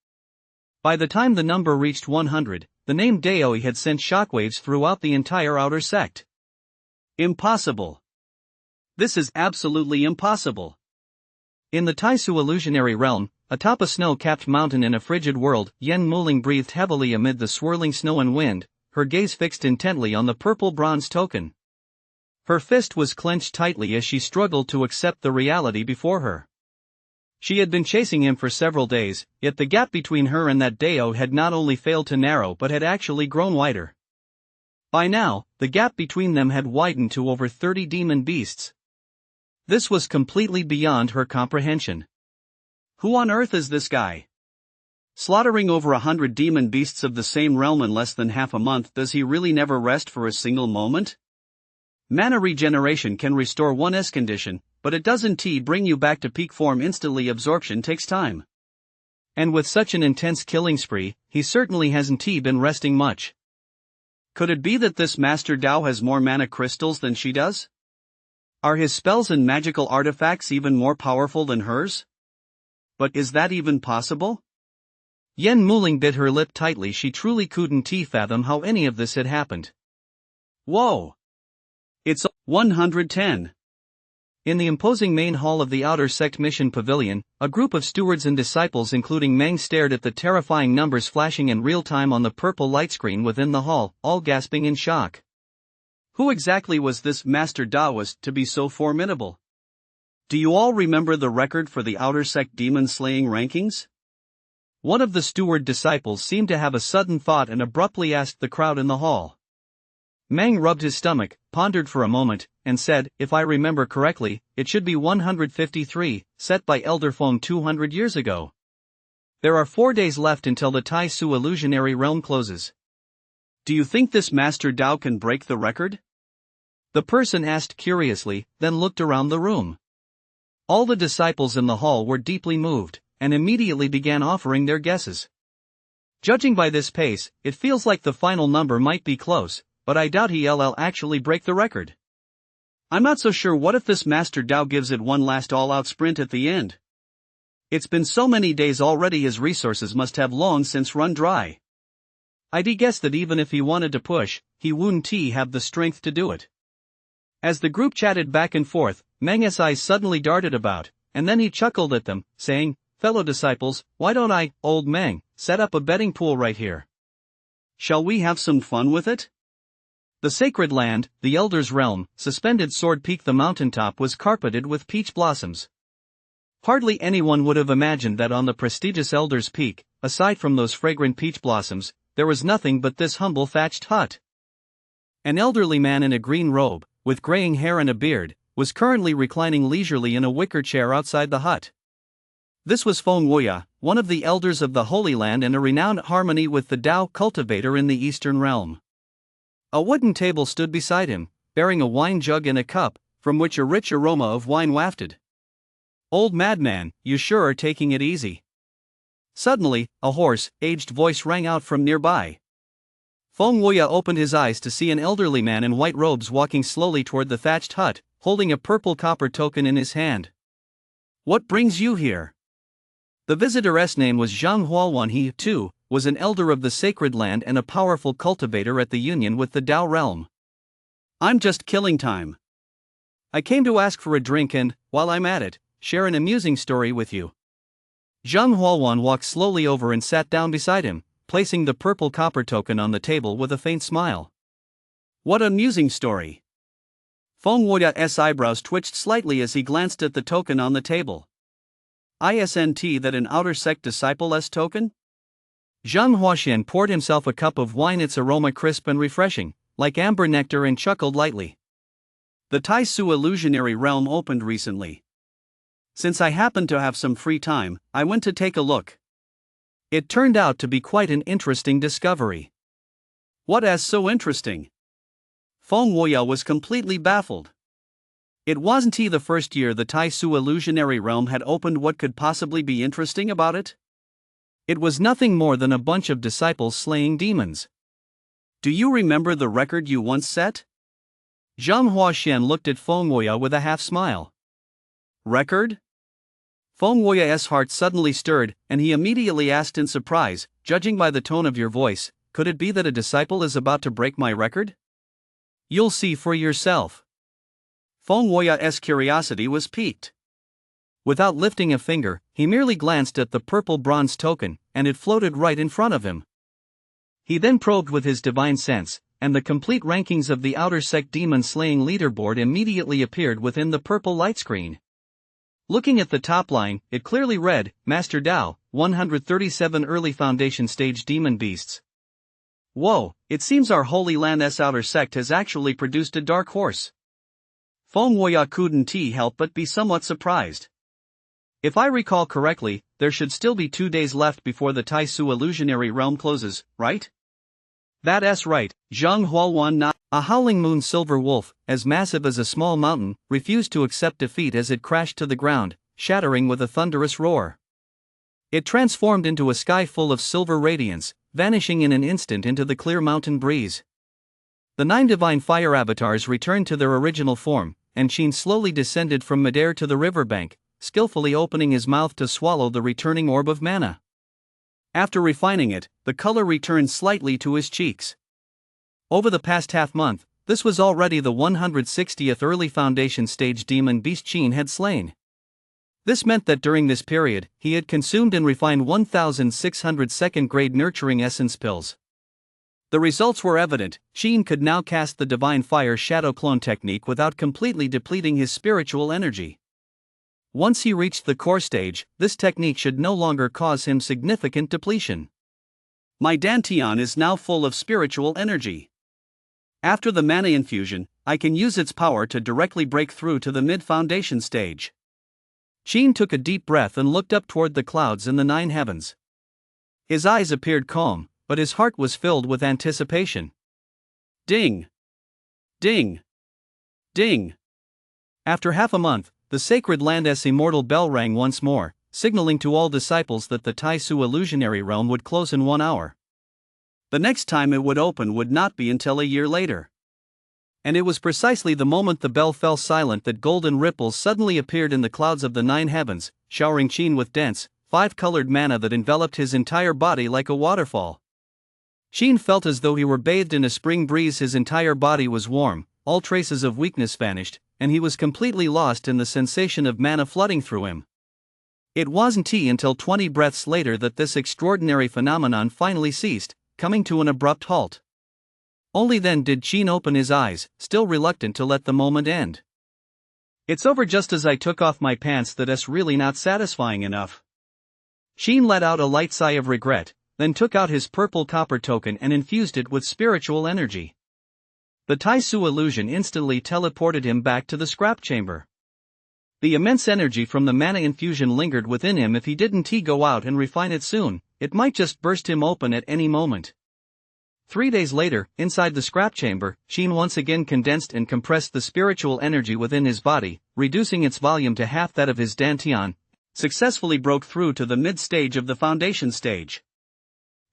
By the time the number reached 100, the name Daoi had sent shockwaves throughout the entire Outer Sect. Impossible. This is absolutely impossible. In the Taisu illusionary realm, atop a snow-capped mountain in a frigid world, Yen Muling breathed heavily amid the swirling snow and wind, her gaze fixed intently on the purple bronze token. Her fist was clenched tightly as she struggled to accept the reality before her. She had been chasing him for several days, yet the gap between her and that Dao had not only failed to narrow but had actually grown wider. By now, the gap between them had widened to over 30 demon beasts. This was completely beyond her comprehension. Who on earth is this guy? Slaughtering over 100 demon beasts of the same realm in less than half a month, does he really never rest for a single moment? Mana regeneration can restore one's condition, but it doesn't bring you back to peak form instantly. Absorption takes time. And with such an intense killing spree, he certainly hasn't been resting much. Could it be that this Master Dao has more mana crystals than she does? Are his spells and magical artifacts even more powerful than hers? But is that even possible? Yen Muling bit her lip tightly. She truly couldn't fathom how any of this had happened. Whoa! It's 110. In the imposing main hall of the Outer Sect Mission Pavilion, a group of stewards and disciples including Meng stared at the terrifying numbers flashing in real time on the purple light screen within the hall, all gasping in shock. Who exactly was this Master Daoist to be so formidable? Do you all remember the record for the Outer Sect demon slaying rankings? One of the steward disciples seemed to have a sudden thought and abruptly asked the crowd in the hall. Meng rubbed his stomach, pondered for a moment, and said, "If I remember correctly, it should be 153, set by Elder Feng 200 years ago. There are 4 days left until the Taisu illusionary realm closes. Do you think this Master Dao can break the record?" The person asked curiously, then looked around the room. All the disciples in the hall were deeply moved, and immediately began offering their guesses. Judging by this pace, it feels like the final number might be close, but I doubt he'll actually break the record. I'm not so sure. What if this Master Dao gives it one last all-out sprint at the end? It's been so many days already, his resources must have long since run dry. I'd guess that even if he wanted to push, he wouldn't have the strength to do it. As the group chatted back and forth, Meng's eyes suddenly darted about, and then he chuckled at them, saying, "Fellow disciples, why don't I, old Meng, set up a betting pool right here? Shall we have some fun with it?" The sacred land, the Elder's realm, suspended Sword Peak, the mountaintop, was carpeted with peach blossoms. Hardly anyone would have imagined that on the prestigious Elder's Peak, aside from those fragrant peach blossoms, there was nothing but this humble thatched hut. An elderly man in a green robe, with graying hair and a beard, was currently reclining leisurely in a wicker chair outside the hut. This was Feng Wuya, one of the elders of the Holy Land and a renowned harmony with the Dao cultivator in the Eastern Realm. A wooden table stood beside him, bearing a wine jug and a cup, from which a rich aroma of wine wafted. "Old madman, you sure are taking it easy." Suddenly, a hoarse, aged voice rang out from nearby. Feng Wuya opened his eyes to see an elderly man in white robes walking slowly toward the thatched hut, holding a purple copper token in his hand. What brings you here? The visitor's name was Zhang Huawan. He, too, was an elder of the sacred land and a powerful cultivator at the union with the Dao realm. I'm just killing time. I came to ask for a drink and, while I'm at it, share an amusing story with you. Zhang Huawan walked slowly over and sat down beside him, placing the purple copper token on the table with a faint smile. What amusing story? Feng Woya's eyebrows twitched slightly as he glanced at the token on the table. Isn't that an outer sect disciple's token? Zhang Huaxian poured himself a cup of wine, its aroma crisp and refreshing, like amber nectar, and chuckled lightly. The Tai Su illusionary realm opened recently. Since I happened to have some free time, I went to take a look. It turned out to be quite an interesting discovery. What is so interesting? Feng Woya was completely baffled. It wasn't the first year the Tai Su illusionary realm had opened. What could possibly be interesting about it? It was nothing more than a bunch of disciples slaying demons. Do you remember the record you once set? Zhang Huaxian looked at Feng Woya with a half-smile. Record? Feng Woya's heart suddenly stirred, and he immediately asked in surprise, judging by the tone of your voice, could it be that a disciple is about to break my record? You'll see for yourself. Feng Woya's curiosity was piqued. Without lifting a finger, he merely glanced at the purple bronze token, and it floated right in front of him. He then probed with his divine sense, and the complete rankings of the outer sect demon slaying leaderboard immediately appeared within the purple light screen. Looking at the top line, it clearly read, Master Dao, 137 early foundation stage demon beasts. Whoa, it seems our Holy Land's outer sect has actually produced a dark horse. Feng Woya couldn't help but be somewhat surprised. If I recall correctly, there should still be 2 days left before the Tai Su illusionary realm closes, right? That's right, Zhang Huawan nodded. A howling moon silver wolf, as massive as a small mountain, refused to accept defeat as it crashed to the ground, shattering with a thunderous roar. It transformed into a sky full of silver radiance, vanishing in an instant into the clear mountain breeze. The 9 divine fire avatars returned to their original form, and Qin slowly descended from midair to the riverbank, skillfully opening his mouth to swallow the returning orb of mana. After refining it, the color returned slightly to his cheeks. Over the past half-month, this was already the 160th early foundation stage demon beast Qin had slain. This meant that during this period, he had consumed and refined 1,600 second-grade nurturing essence pills. The results were evident. Qin could now cast the divine fire shadow clone technique without completely depleting his spiritual energy. Once he reached the core stage, this technique should no longer cause him significant depletion. My Dantian is now full of spiritual energy. After the mana infusion, I can use its power to directly break through to the mid-foundation stage. Qin took a deep breath and looked up toward the clouds in the 9 heavens. His eyes appeared calm, but his heart was filled with anticipation. Ding! Ding! Ding! After half a month, the sacred land's immortal bell rang once more, signaling to all disciples that the Tai Su illusionary realm would close in 1 hour. The next time it would open would not be until a year later. And it was precisely the moment the bell fell silent that golden ripples suddenly appeared in the clouds of the 9 heavens, showering Qin with dense, 5-colored mana that enveloped his entire body like a waterfall. Qin felt as though he were bathed in a spring breeze. His entire body was warm, all traces of weakness vanished, and he was completely lost in the sensation of mana flooding through him. It wasn't until 20 breaths later that this extraordinary phenomenon finally ceased, coming to an abrupt halt. Only then did Qin open his eyes, still reluctant to let the moment end. It's over just as I took off my pants. That's really not satisfying enough. Qin let out a light sigh of regret, then took out his purple copper token and infused it with spiritual energy. The Tai Su illusion instantly teleported him back to the scrap chamber. The immense energy from the mana infusion lingered within him. If he didn't go out and refine it soon, it might just burst him open at any moment. 3 days later, inside the scrap chamber, Qin once again condensed and compressed the spiritual energy within his body, reducing its volume to half that of his Dantian, successfully broke through to the mid-stage of the foundation stage.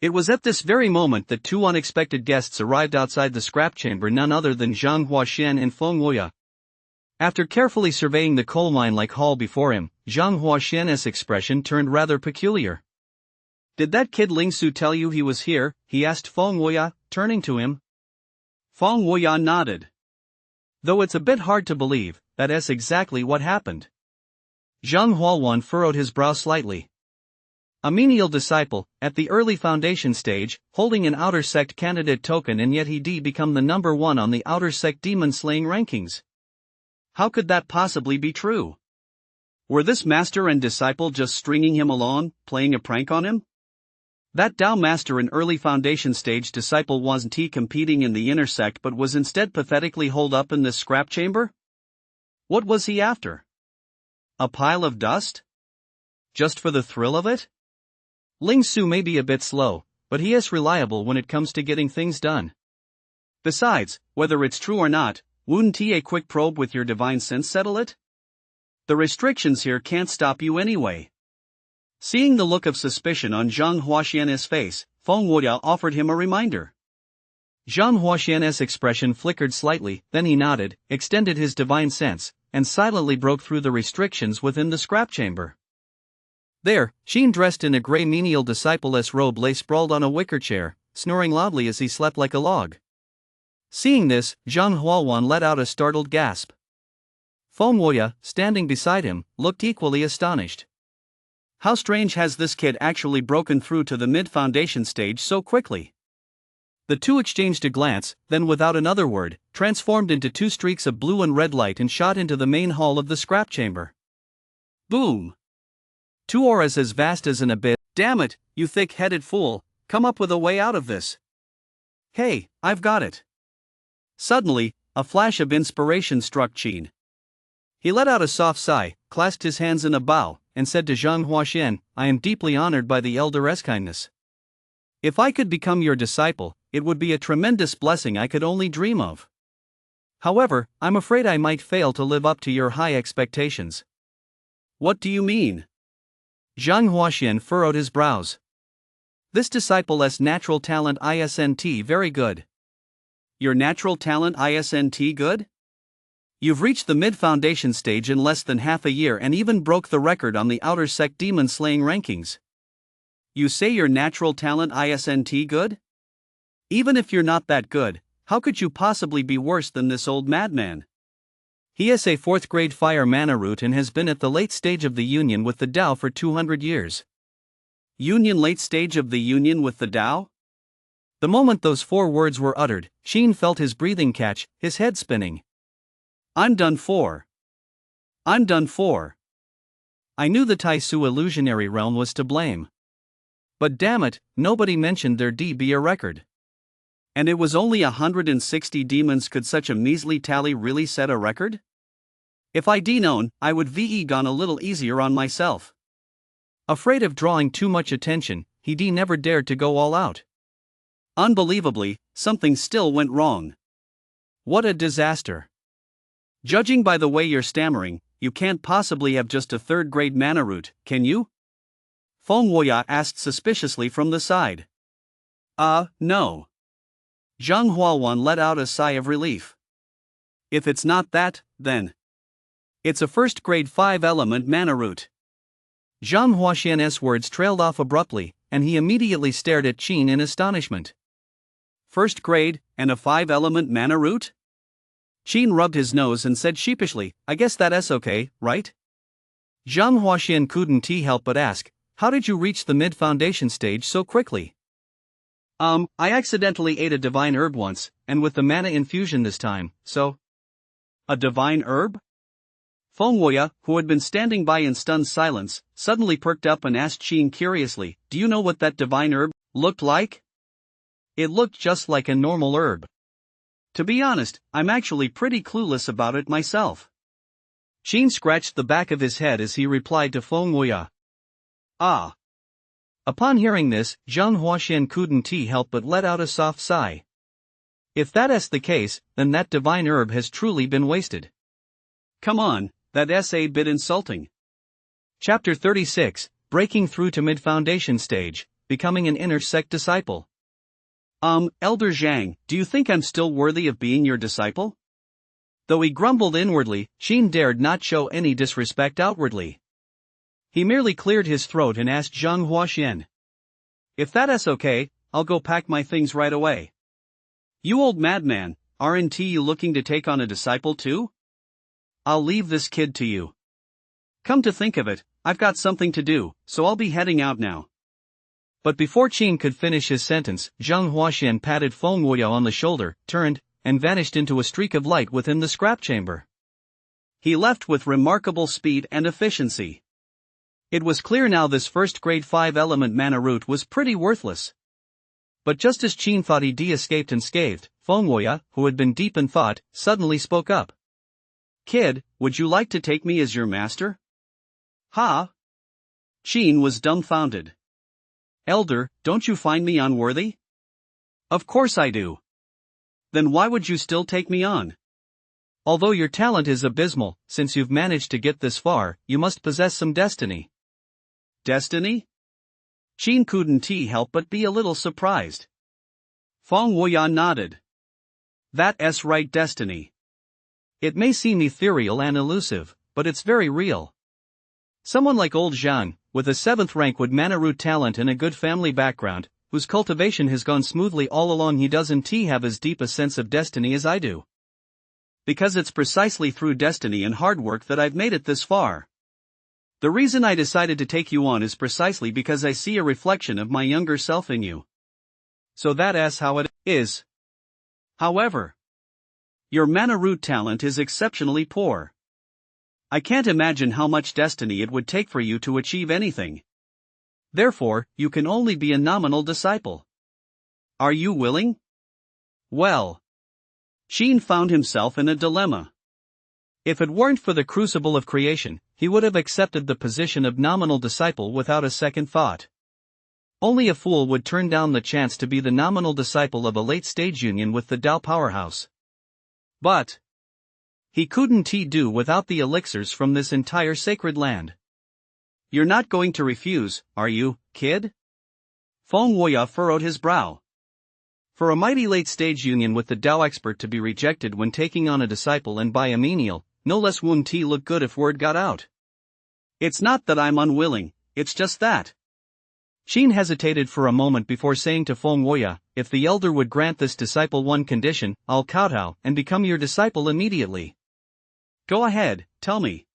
It was at this very moment that 2 unexpected guests arrived outside the scrap chamber, none other than Zhang Huaxian and Feng Woya. After carefully surveying the coal mine-like hall before him, Zhang Huaxian's expression turned rather peculiar. Did that kid Ling Su tell you he was here? He asked Feng Wuya, turning to him. Feng Wuya nodded. Though it's a bit hard to believe, that's exactly what happened. Zhang Huawan furrowed his brow slightly. A menial disciple, at the early foundation stage, holding an outer sect candidate token, and yet he'd become the #1 on the outer sect demon-slaying rankings. How could that possibly be true? Were this master and disciple just stringing him along, playing a prank on him? That Dao master and early foundation stage disciple wasn't he competing in the inner sect but was instead pathetically holed up in this scrap chamber? What was he after? A pile of dust? Just for the thrill of it? Ling Su may be a bit slow, but he is reliable when it comes to getting things done. Besides, whether it's true or not, wouldn't a quick probe with your divine sense settle it? The restrictions here can't stop you anyway. Seeing the look of suspicion on Zhang Huaxian's face, Feng Wuya offered him a reminder. Zhang Huaxian's expression flickered slightly, then he nodded, extended his divine sense, and silently broke through the restrictions within the scrap chamber. There, Xin, dressed in a grey menial disciple-less robe, lay sprawled on a wicker chair, snoring loudly as he slept like a log. Seeing this, Zhang Huawan let out a startled gasp. Feng Wuya, standing beside him, looked equally astonished. How strange has this kid actually broken through to the mid-foundation stage so quickly? The two exchanged a glance, then without another word, transformed into two streaks of blue and red light and shot into the main hall of the scrap chamber. Boom! Two auras as vast as an abyss. Damn it, you thick-headed fool, come up with a way out of this. Hey, I've got it. Suddenly, a flash of inspiration struck Qin. He let out a soft sigh, clasped his hands in a bow, and said to Zhang Huaxian, I am deeply honored by the elder's kindness. If I could become your disciple, it would be a tremendous blessing I could only dream of. However, I'm afraid I might fail to live up to your high expectations. What do you mean? Zhang Huaxian furrowed his brows. This disciple's natural talent isn't very good. Your natural talent isn't good? You've reached the mid-foundation stage in less than half a year and even broke the record on the outer sect demon-slaying rankings. You say your natural talent isn't good? Even if you're not that good, how could you possibly be worse than this old madman? He is a 4th grade fire mana root and has been at the late stage of the union with the Tao for 200 years. Late stage of the union with the Tao? The moment those 4 words were uttered, Xin felt his breathing catch, his head spinning. I'm done for. I knew the Taisu illusionary realm was to blame. But damn it, nobody mentioned there'd be a record. And it was only 160 demons. Could such a measly tally really set a record? If I'd known, I would gone a little easier on myself. Afraid of drawing too much attention, he never dared to go all out. Unbelievably, something still went wrong. What a disaster. Judging by the way you're stammering, you can't possibly have just a 3rd grade mana root, can you? Feng Wuya asked suspiciously from the side. No. Zhang Huawan let out a sigh of relief. If it's not that, then it's a 1st grade 5-element mana root. Zhang Huaxian's words trailed off abruptly, and he immediately stared at Qin in astonishment. 1st grade, and a 5-element mana root? Qin rubbed his nose and said sheepishly, I guess that's okay, right? Zhang Huaxian couldn't help but ask, how did you reach the mid-foundation stage so quickly? I accidentally ate a divine herb once, and with the mana infusion this time, so. A divine herb? Feng Wuya, who had been standing by in stunned silence, suddenly perked up and asked Qin curiously, do you know what that divine herb looked like? It looked just like a normal herb. To be honest, I'm actually pretty clueless about it myself. Qin scratched the back of his head as he replied to Feng Wuya. Ah. Upon hearing this, Zhang Huaxian couldn't help but let out a soft sigh. If that's the case, then that divine herb has truly been wasted. Come on, that's a bit insulting. Chapter 36, Breaking Through to Mid-Foundation Stage, Becoming an Inner Sect Disciple. Elder Zhang, do you think I'm still worthy of being your disciple? Though he grumbled inwardly, Qin dared not show any disrespect outwardly. He merely cleared his throat and asked Zhang Huaxian. If that's okay, I'll go pack my things right away. You old madman, aren't you looking to take on a disciple too? I'll leave this kid to you. Come to think of it, I've got something to do, so I'll be heading out now. But before Qin could finish his sentence, Zhang Huaxian patted Feng Wuya on the shoulder, turned, and vanished into a streak of light within the scrap chamber. He left with remarkable speed and efficiency. It was clear now this first grade 5 element mana root was pretty worthless. But just as Qin thought he'd escaped unscathed, Feng Wuya, who had been deep in thought, suddenly spoke up. Kid, would you like to take me as your master? Ha! Qin was dumbfounded. Elder, don't you find me unworthy? Of course I do. Then why would you still take me on? Although your talent is abysmal, since you've managed to get this far, you must possess some destiny. Destiny? Qin couldn't help but be a little surprised. Feng Wuya nodded. That's right, destiny. It may seem ethereal and elusive, but it's very real. Someone like old Zhang, with a 7th rank wood mana root talent and a good family background, whose cultivation has gone smoothly all along, he doesn't have as deep a sense of destiny as I do. Because it's precisely through destiny and hard work that I've made it this far. The reason I decided to take you on is precisely because I see a reflection of my younger self in you. So that's how it is. However, your mana root talent is exceptionally poor. I can't imagine how much destiny it would take for you to achieve anything. Therefore, you can only be a nominal disciple. Are you willing? Well, Qin found himself in a dilemma. If it weren't for the crucible of creation, he would have accepted the position of nominal disciple without a second thought. Only a fool would turn down the chance to be the nominal disciple of a late-stage union with the Dao powerhouse. But he couldn't do without the elixirs from this entire sacred land. You're not going to refuse, are you, kid? Feng Wuya furrowed his brow. For a mighty late-stage union with the Dao expert to be rejected when taking on a disciple and by a menial, no less wouldn't look good if word got out. It's not that I'm unwilling, it's just that. Qin hesitated for a moment before saying to Feng Wuya, if the elder would grant this disciple one condition, I'll kowtow and become your disciple immediately. Go ahead, tell me.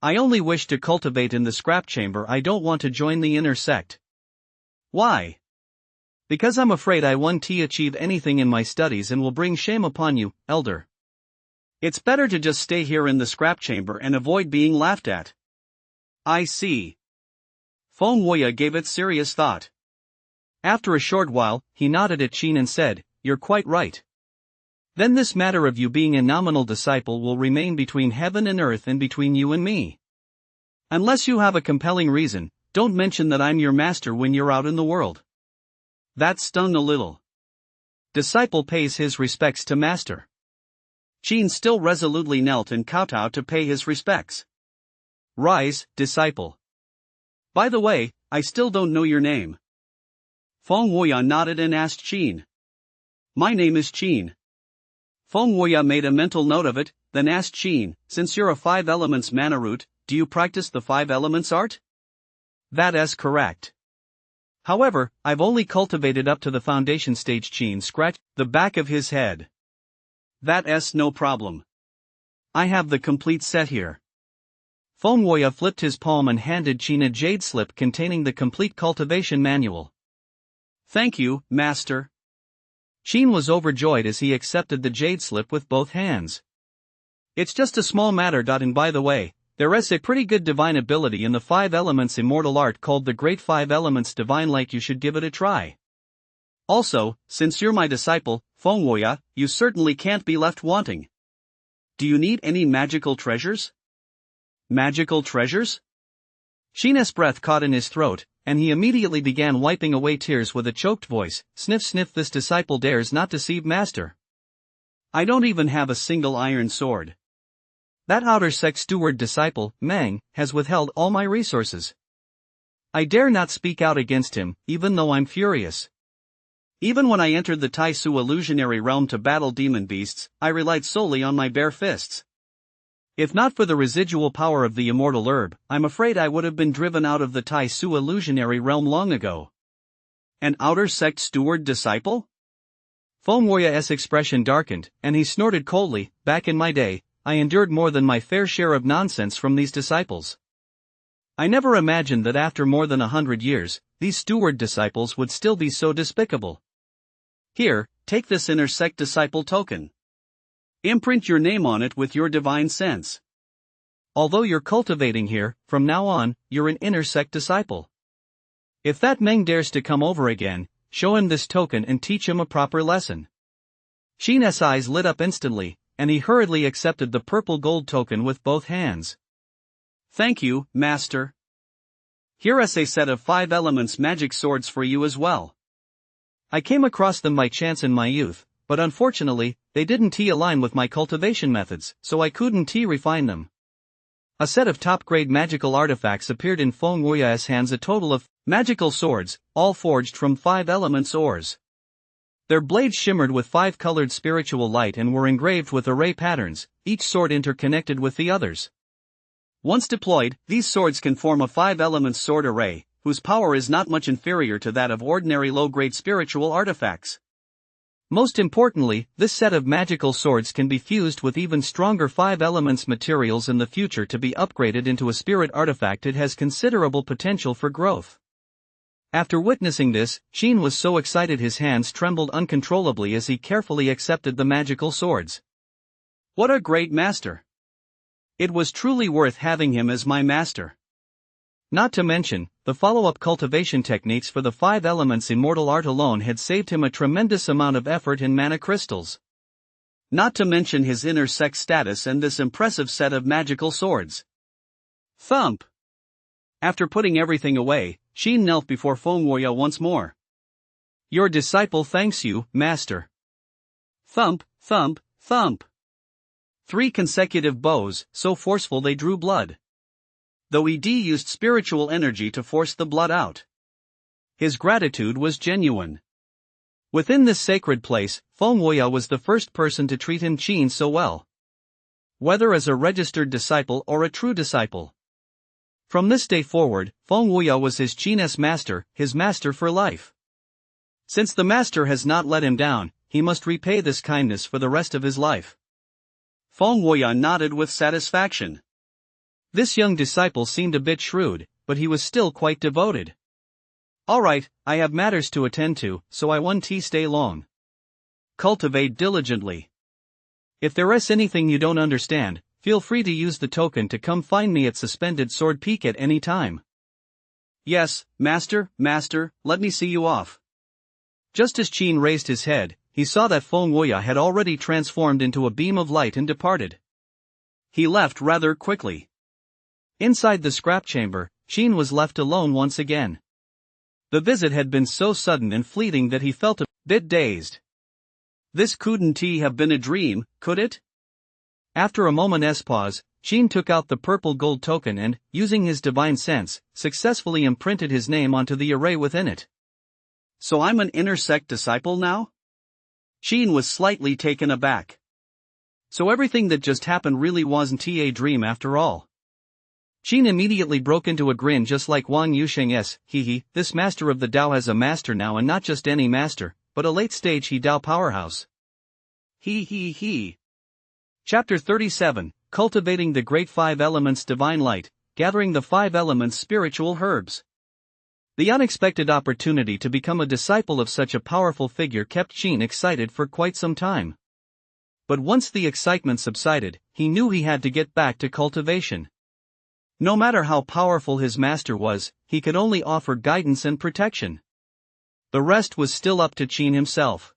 I only wish to cultivate in the scrap chamber. I don't want to join the inner sect. Why? Because I'm afraid I won't achieve anything in my studies and will bring shame upon you, elder. It's better to just stay here in the scrap chamber and avoid being laughed at. I see. Feng Wuya gave it serious thought. After a short while, he nodded at Qin and said, you're quite right. Then this matter of you being a nominal disciple will remain between heaven and earth and between you and me. Unless you have a compelling reason, don't mention that I'm your master when you're out in the world. That stung a little. Disciple pays his respects to master. Qin still resolutely knelt and kowtowed to pay his respects. Rise, disciple. By the way, I still don't know your name. Feng Wuya nodded and asked Qin. My name is Qin. Feng Wuya made a mental note of it, then asked Qin, since you're a 5 elements mana root, do you practice the 5 elements art? That's correct. However, I've only cultivated up to the foundation stage. Qin scratched the back of his head. That's no problem. I have the complete set here. Feng Wuya flipped his palm and handed Qin a jade slip containing the complete cultivation manual. Thank you, master. Qin was overjoyed as he accepted the jade slip with both hands. It's just a small matter. And by the way, there is a pretty good divine ability in the 5 elements immortal art called the Great 5 Elements Divine Light. You should give it a try. Also, since you're my disciple, Feng Wuya, you certainly can't be left wanting. Do you need any magical treasures? Magical treasures? Qin's breath caught in his throat, and he immediately began wiping away tears with a choked voice. Sniff sniff, this disciple dares not deceive master. I don't even have a single iron sword. That outer sect steward disciple, Meng, has withheld all my resources. I dare not speak out against him, even though I'm furious. Even when I entered the Taisu illusionary realm to battle demon beasts, I relied solely on my bare fists. If not for the residual power of the immortal herb, I'm afraid I would have been driven out of the Tai Su illusionary realm long ago. An outer sect steward disciple? Feng Wuya's expression darkened, and he snorted coldly. Back in my day, I endured more than my fair share of nonsense from these disciples. I never imagined that after more than 100 years, these steward disciples would still be so despicable. Here, take this inner sect disciple token. Imprint your name on it with your divine sense. Although you're cultivating here, from now on, you're an inner sect disciple. If that Meng dares to come over again, show him this token and teach him a proper lesson. Shin's eyes lit up instantly, and he hurriedly accepted the purple gold token with both hands. Thank you, Master. Here's a set of 5 elements magic swords for you as well. I came across them by chance in my youth, but unfortunately, they didn't align with my cultivation methods, so I couldn't refine them. A set of top-grade magical artifacts appeared in Feng Wuya's hands, a total of magical swords, all forged from 5 elements ores. Their blades shimmered with 5-colored spiritual light and were engraved with array patterns, each sword interconnected with the others. Once deployed, these swords can form a 5-element sword array, whose power is not much inferior to that of ordinary low-grade spiritual artifacts. Most importantly, this set of magical swords can be fused with even stronger 5 elements materials in the future to be upgraded into a spirit artifact. It has considerable potential for growth. After witnessing this, Shin was so excited his hands trembled uncontrollably as he carefully accepted the magical swords. What a great master! It was truly worth having him as my master. Not to mention, the follow-up cultivation techniques for the 5 elements immortal art alone had saved him a tremendous amount of effort in mana crystals. Not to mention his inner sect status and this impressive set of magical swords. Thump! After putting everything away, Shin knelt before Feng Wuya once more. Your disciple thanks you, Master. Thump, thump, thump. 3 consecutive blows, so forceful they drew blood. Though Ed used spiritual energy to force the blood out. His gratitude was genuine. Within this sacred place, Feng Wuya was the first person to treat him Shin so well. Whether as a registered disciple or a true disciple. From this day forward, Feng Wuya was his Shin's master, his master for life. Since the master has not let him down, he must repay this kindness for the rest of his life. Feng Wuya nodded with satisfaction. This young disciple seemed a bit shrewd, but he was still quite devoted. All right, I have matters to attend to, so I won't stay long. Cultivate diligently. If there is anything you don't understand, feel free to use the token to come find me at Suspended Sword Peak at any time. Yes, Master, let me see you off. Just as Shin raised his head, he saw that Feng Wuya had already transformed into a beam of light and departed. He left rather quickly. Inside the scrap chamber, Shin was left alone once again. The visit had been so sudden and fleeting that he felt a bit dazed. This couldn't have been a dream, could it? After a moment's pause, Shin took out the purple gold token and, using his divine sense, successfully imprinted his name onto the array within it. So I'm an inner sect disciple now? Shin was slightly taken aback. So everything that just happened really wasn't a dream after all. Shin immediately broke into a grin just like Wang Yusheng's. This master of the Dao has a master now, and not just any master, but a late-stage Dao powerhouse. Chapter 37, Cultivating the Great 5 Elements Divine Light, Gathering the 5 Elements Spiritual Herbs. The unexpected opportunity to become a disciple of such a powerful figure kept Shin excited for quite some time. But once the excitement subsided, he knew he had to get back to cultivation. No matter how powerful his master was, he could only offer guidance and protection. The rest was still up to Shin himself.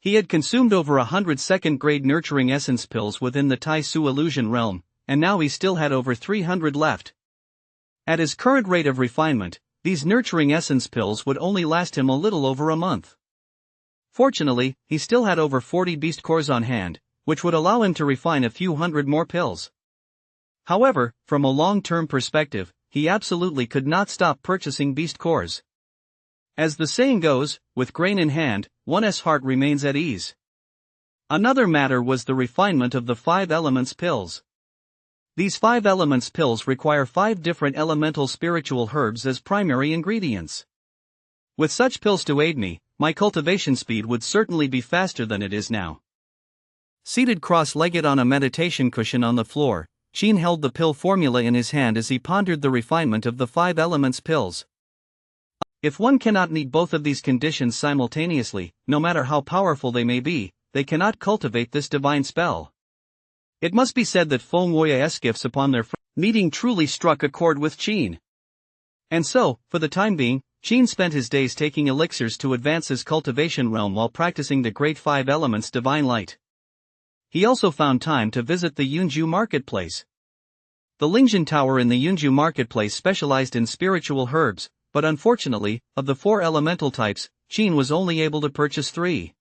He had consumed over 100 second-grade nurturing essence pills within the Tai Su illusion realm, and now he still had over 300 left. At his current rate of refinement, these nurturing essence pills would only last him a little over a month. Fortunately, he still had over 40 beast cores on hand, which would allow him to refine a few hundred more pills. However, from a long-term perspective, he absolutely could not stop purchasing beast cores. As the saying goes, with grain in hand, one's heart remains at ease. Another matter was the refinement of the 5 elements pills. These 5 elements pills require 5 different elemental spiritual herbs as primary ingredients. With such pills to aid me, my cultivation speed would certainly be faster than it is now. Seated cross-legged on a meditation cushion on the floor, Qin held the pill formula in his hand as he pondered the refinement of the 5 elements pills. If one cannot meet both of these conditions simultaneously, no matter how powerful they may be, they cannot cultivate this divine spell. It must be said that Feng Wuye's gifts upon their meeting truly struck a chord with Qin. And so, for the time being, Qin spent his days taking elixirs to advance his cultivation realm while practicing the great 5 elements divine light. He also found time to visit the Yunju marketplace. The Lingjin Tower in the Yunju marketplace specialized in spiritual herbs, but unfortunately, of the 4 elemental types, Qin was only able to purchase 3.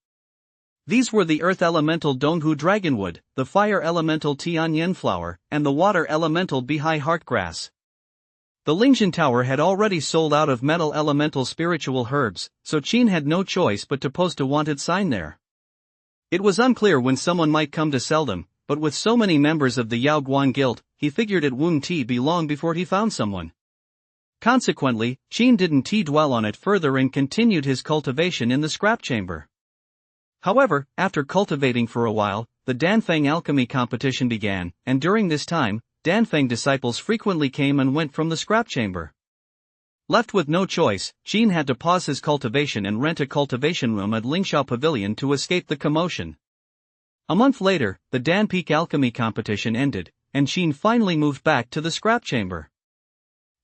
These were the earth elemental Donghu dragonwood, the fire elemental Tianyan flower, and the water elemental Bihai heartgrass. The Lingjin Tower had already sold out of metal elemental spiritual herbs, so Qin had no choice but to post a wanted sign there. It was unclear when someone might come to sell them, but with so many members of the Yaoguan Guild, he figured it wouldn't be long before he found someone. Consequently, Qin didn't dwell on it further and continued his cultivation in the scrap chamber. However, after cultivating for a while, the Danfeng alchemy competition began, and during this time, Danfeng disciples frequently came and went from the scrap chamber. Left with no choice, Qin had to pause his cultivation and rent a cultivation room at Lingxiao Pavilion to escape the commotion. A month later, the Dan Peak alchemy competition ended, and Qin finally moved back to the scrap chamber.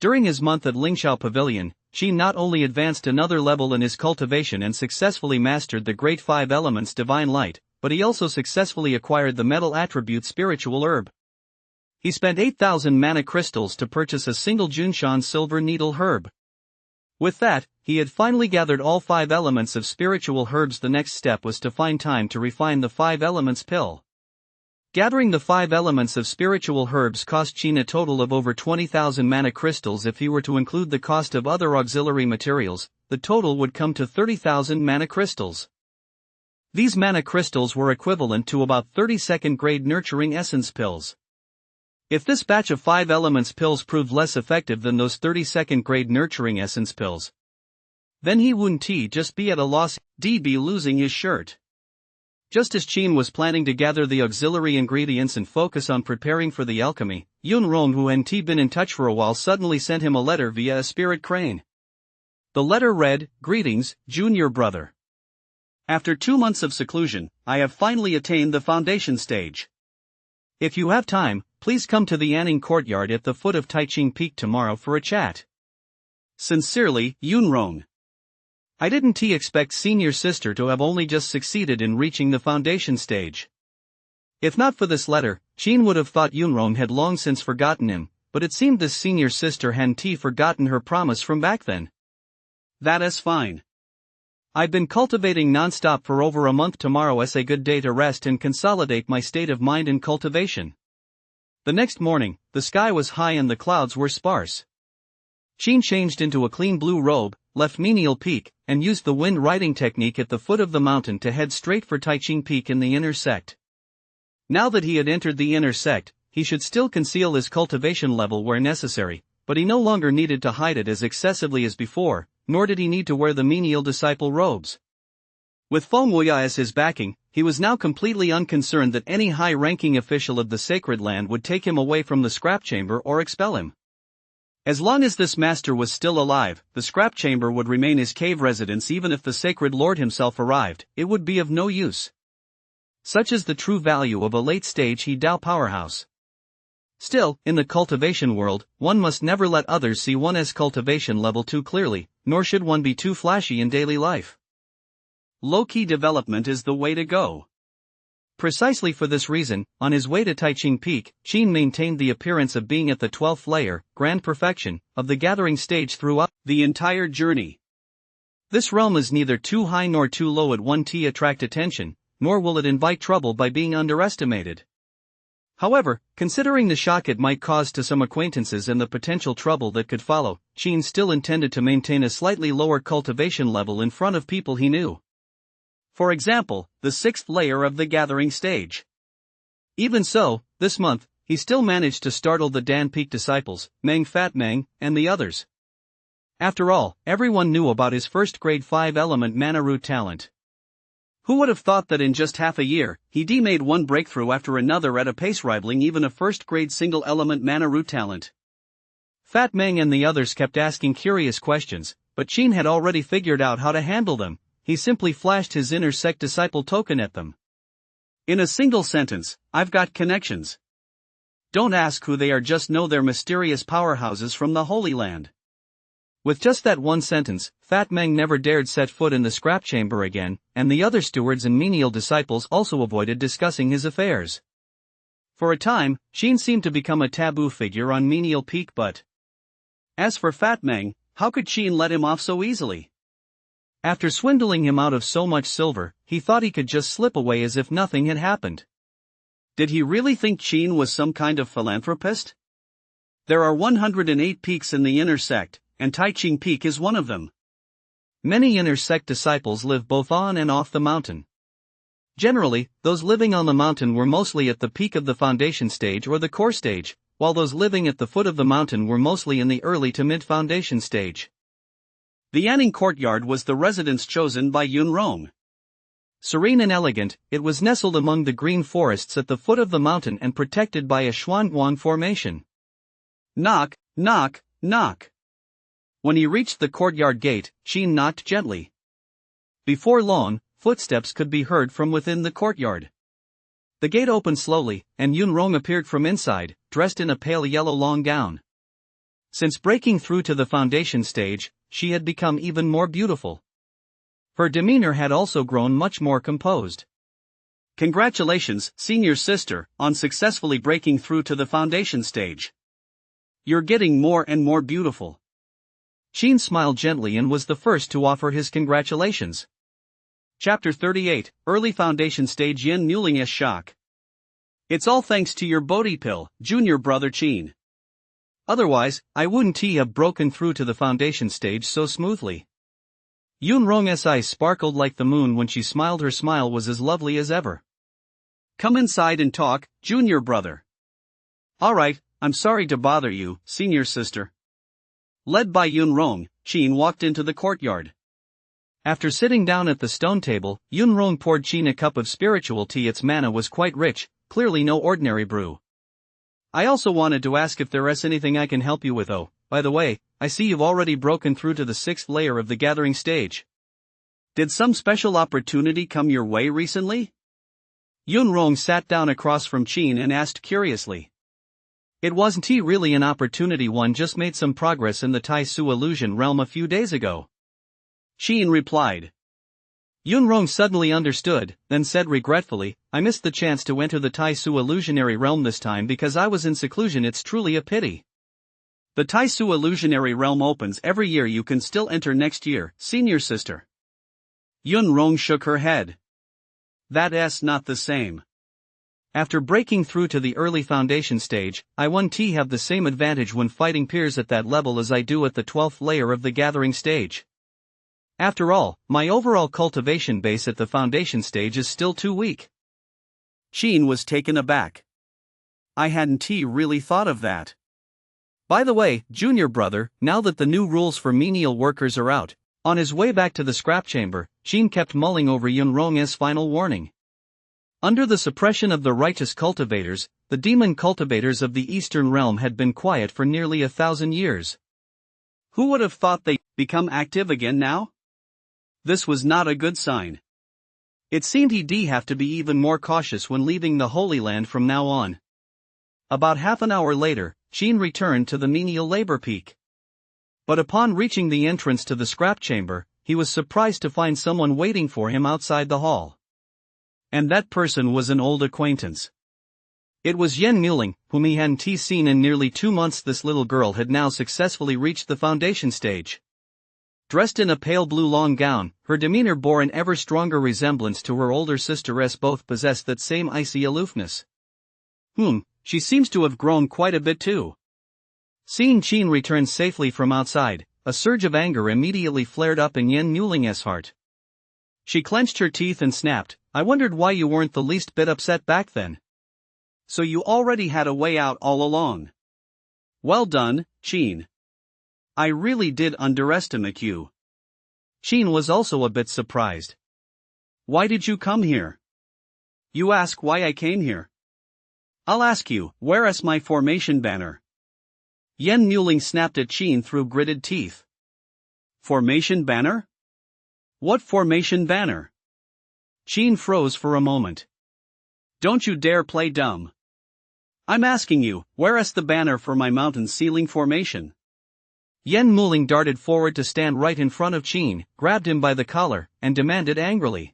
During his month at Lingxiao Pavilion, Qin not only advanced another level in his cultivation and successfully mastered the great 5 elements divine light, but he also successfully acquired the metal attribute spiritual herb. He spent 8,000 mana crystals to purchase a single Junshan silver needle herb. With that, he had finally gathered all 5 elements of spiritual herbs. The next step was to find time to refine the 5 elements pill. Gathering the 5 elements of spiritual herbs cost Qin a total of over 20,000 mana crystals. If he were to include the cost of other auxiliary materials, the total would come to 30,000 mana crystals. These mana crystals were equivalent to about 32nd grade nurturing essence pills. If this batch of 5 elements pills proved less effective than those 32nd grade nurturing essence pills, then he wouldn't just be at a loss, he'd be losing his shirt. Just as Qin was planning to gather the auxiliary ingredients and focus on preparing for the alchemy, Yun Rong, who hadn't been in touch for a while, suddenly sent him a letter via a spirit crane. The letter read, "Greetings, junior brother. After 2 months of seclusion, I have finally attained the foundation stage. If you have time, please come to the Anning courtyard at the foot of Taiching Peak tomorrow for a chat. Sincerely, Yun Rong." I didn't expect senior sister to have only just succeeded in reaching the foundation stage. If not for this letter, Qin would have thought Yunrong had long since forgotten him, but it seemed this senior sister hadn't forgotten her promise from back then. That is fine. I've been cultivating non-stop for over a month. Tomorrow is a good day to rest and consolidate my state of mind in cultivation. The next morning, the sky was high and the clouds were sparse. Qin changed into a clean blue robe, left Menial Peak, and used the wind riding technique at the foot of the mountain to head straight for Taiching Peak in the inner sect. Now that he had entered the inner sect, he should still conceal his cultivation level where necessary, but he no longer needed to hide it as excessively as before, nor did he need to wear the menial disciple robes. With Feng Wuya as his backing, he was now completely unconcerned that any high-ranking official of the sacred land would take him away from the scrap chamber or expel him. As long as this master was still alive, the scrap chamber would remain his cave residence. Even if the sacred lord himself arrived, it would be of no use. Such is the true value of a late-stage He Dao powerhouse. Still, in the cultivation world, one must never let others see one's cultivation level too clearly, nor should one be too flashy in daily life. Low-key development is the way to go. Precisely for this reason, on his way to Taiching Peak, Qin maintained the appearance of being at the 12th layer, grand perfection, of the gathering stage throughout the entire journey. This realm is neither too high nor too low at one to attract attention, nor will it invite trouble by being underestimated. However, considering the shock it might cause to some acquaintances and the potential trouble that could follow, Qin still intended to maintain a slightly lower cultivation level in front of people he knew. For example, the 6th layer of the gathering stage. Even so, this month, he still managed to startle the Dan Peak disciples, Meng Fat Meng, and the others. After all, everyone knew about his first grade 5-element mana root talent. Who would have thought that in just half a year, he'd made one breakthrough after another at a pace rivaling even a first-grade single-element mana root talent? Fat Meng and the others kept asking curious questions, but Qin had already figured out how to handle them. He simply flashed his inner sect disciple token at them. In a single sentence, I've got connections. Don't ask who they are, just know they're mysterious powerhouses from the Holy Land. With just that one sentence, Fat Meng never dared set foot in the scrap chamber again, and the other stewards and menial disciples also avoided discussing his affairs. For a time, Qin seemed to become a taboo figure on Menial Peak, but as for Fat Meng, how could Qin let him off so easily? After swindling him out of so much silver, he thought he could just slip away as if nothing had happened. Did he really think Qin was some kind of philanthropist? There are 108 peaks in the inner sect, and Taiqing Peak is one of them. Many inner sect disciples live both on and off the mountain. Generally, those living on the mountain were mostly at the peak of the foundation stage or the core stage, while those living at the foot of the mountain were mostly in the early to mid-foundation stage. The Anning courtyard was the residence chosen by Yun Rong. Serene and elegant, it was nestled among the green forests at the foot of the mountain and protected by a Xuanguang formation. Knock, knock, knock. When he reached the courtyard gate, Qin knocked gently. Before long, footsteps could be heard from within the courtyard. The gate opened slowly, and Yun Rong appeared from inside, dressed in a pale yellow long gown. Since breaking through to the foundation stage, she had become even more beautiful. Her demeanor had also grown much more composed. Congratulations, senior sister, on successfully breaking through to the foundation stage. You're getting more and more beautiful. Qin smiled gently and was the first to offer his congratulations. Chapter 38, Early Foundation Stage. Yin Muling's shock. It's all thanks to your Bodhi pill, junior brother Qin. Otherwise, I wouldn't have broken through to the foundation stage so smoothly. Yun Rong's eyes sparkled like the moon when she smiled. Her smile was as lovely as ever. Come inside and talk, junior brother. Alright, I'm sorry to bother you, senior sister. Led by Yun Rong, Qin walked into the courtyard. After sitting down at the stone table, Yun Rong poured Qin a cup of spiritual tea. Its mana was quite rich, clearly no ordinary brew. I also wanted to ask if there is anything I can help you with. Oh, by the way, I see you've already broken through to the 6th layer of the gathering stage. Did some special opportunity come your way recently? Yun Rong sat down across from Qin and asked curiously. It wasn't really an opportunity, one just made some progress in the Tai Su illusion realm a few days ago. Qin replied. Yun Rong suddenly understood, then said regretfully, I missed the chance to enter the Tai Su illusionary realm this time because I was in seclusion. It's truly a pity. The Tai Su illusionary realm opens every year. You can still enter next year, senior sister. Yun Rong shook her head. That's not the same. After breaking through to the early foundation stage, I won't have the same advantage when fighting peers at that level as I do at the 12th layer of the gathering stage. After all, my overall cultivation base at the foundation stage is still too weak. Qin was taken aback. I hadn't really thought of that. By the way, junior brother, now that the new rules for menial workers are out, on his way back to the scrap chamber, Qin kept mulling over Yun Rong's final warning. Under the suppression of the righteous cultivators, the demon cultivators of the Eastern Realm had been quiet for nearly 1,000 years. Who would have thought they'd become active again now? This was not a good sign. It seemed he'd have to be even more cautious when leaving the Holy Land from now on. About half an hour later, Qin returned to the menial labor peak. But upon reaching the entrance to the scrap chamber, he was surprised to find someone waiting for him outside the hall. And that person was an old acquaintance. It was Yen Muling, whom he hadn't seen in nearly 2 months. This little girl had now successfully reached the foundation stage. Dressed in a pale blue long gown, her demeanor bore an ever stronger resemblance to her older sisteress. Both possessed that same icy aloofness. She seems to have grown quite a bit too. Seeing Qin return safely from outside, a surge of anger immediately flared up in Yen Muling's heart. She clenched her teeth and snapped, I wondered why you weren't the least bit upset back then. So you already had a way out all along. Well done, Qin. I really did underestimate you. Qin was also a bit surprised. Why did you come here? You ask why I came here. I'll ask you, where is my formation banner? Yen Muling snapped at Qin through gritted teeth. Formation banner? What formation banner? Qin froze for a moment. Don't you dare play dumb. I'm asking you, where is the banner for my mountain ceiling formation? Yen Muling darted forward to stand right in front of Qin, grabbed him by the collar, and demanded angrily.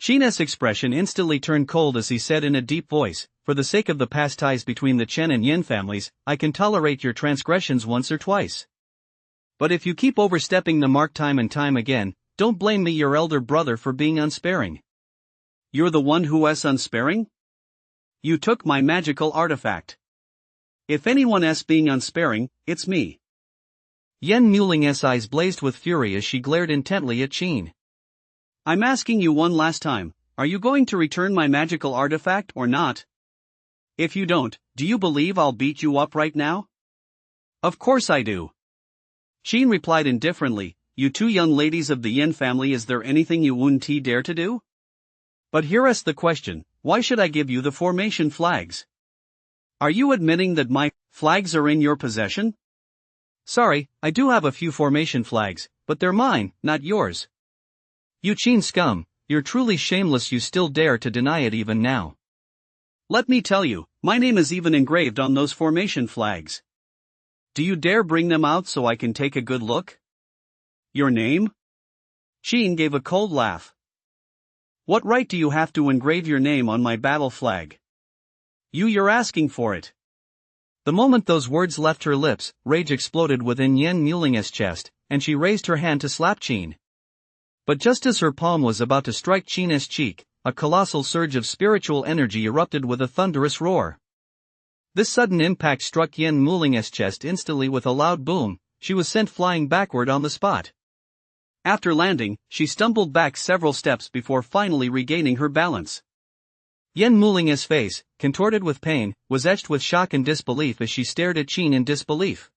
Qin's expression instantly turned cold as he said in a deep voice, "For the sake of the past ties between the Chen and Yin families, I can tolerate your transgressions once or twice. But if you keep overstepping the mark time and time again, don't blame me, your elder brother, for being unsparing." You're the one who is unsparing? You took my magical artifact. If anyone is being unsparing, it's me. Yen Muling's eyes blazed with fury as she glared intently at Qin. I'm asking you one last time, are you going to return my magical artifact or not? If you don't, do you believe I'll beat you up right now? Of course I do. Qin replied indifferently, You two young ladies of the Yin family, is there anything you wouldn't dare to do? But here is the question, why should I give you the formation flags? Are you admitting that my flags are in your possession? Sorry, I do have a few formation flags, but they're mine, not yours. You Qin scum, you're truly shameless, you still dare to deny it even now. Let me tell you, my name is even engraved on those formation flags. Do you dare bring them out so I can take a good look? Your name? Qin gave a cold laugh. What right do you have to engrave your name on my battle flag? You're asking for it. The moment those words left her lips, rage exploded within Yen Muling's chest, and she raised her hand to slap Qin. But just as her palm was about to strike Qin's cheek, a colossal surge of spiritual energy erupted with a thunderous roar. This sudden impact struck Yen Muling's chest instantly with a loud boom. She was sent flying backward on the spot. After landing, she stumbled back several steps before finally regaining her balance. Yen Muling's face, contorted with pain, was etched with shock and disbelief as she stared at Qin in disbelief.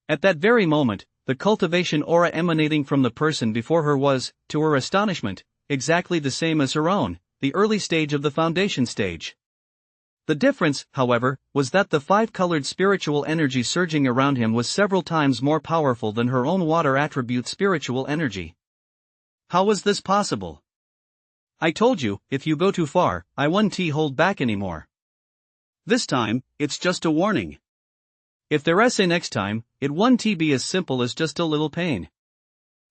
At that very moment, the cultivation aura emanating from the person before her was, to her astonishment, exactly the same as her own, the early stage of the foundation stage. The difference, however, was that the five-colored spiritual energy surging around him was several times more powerful than her own water attribute spiritual energy. How was this possible? I told you, if you go too far, I won't hold back anymore. This time, it's just a warning. If there is a next time, it won't be as simple as just a little pain.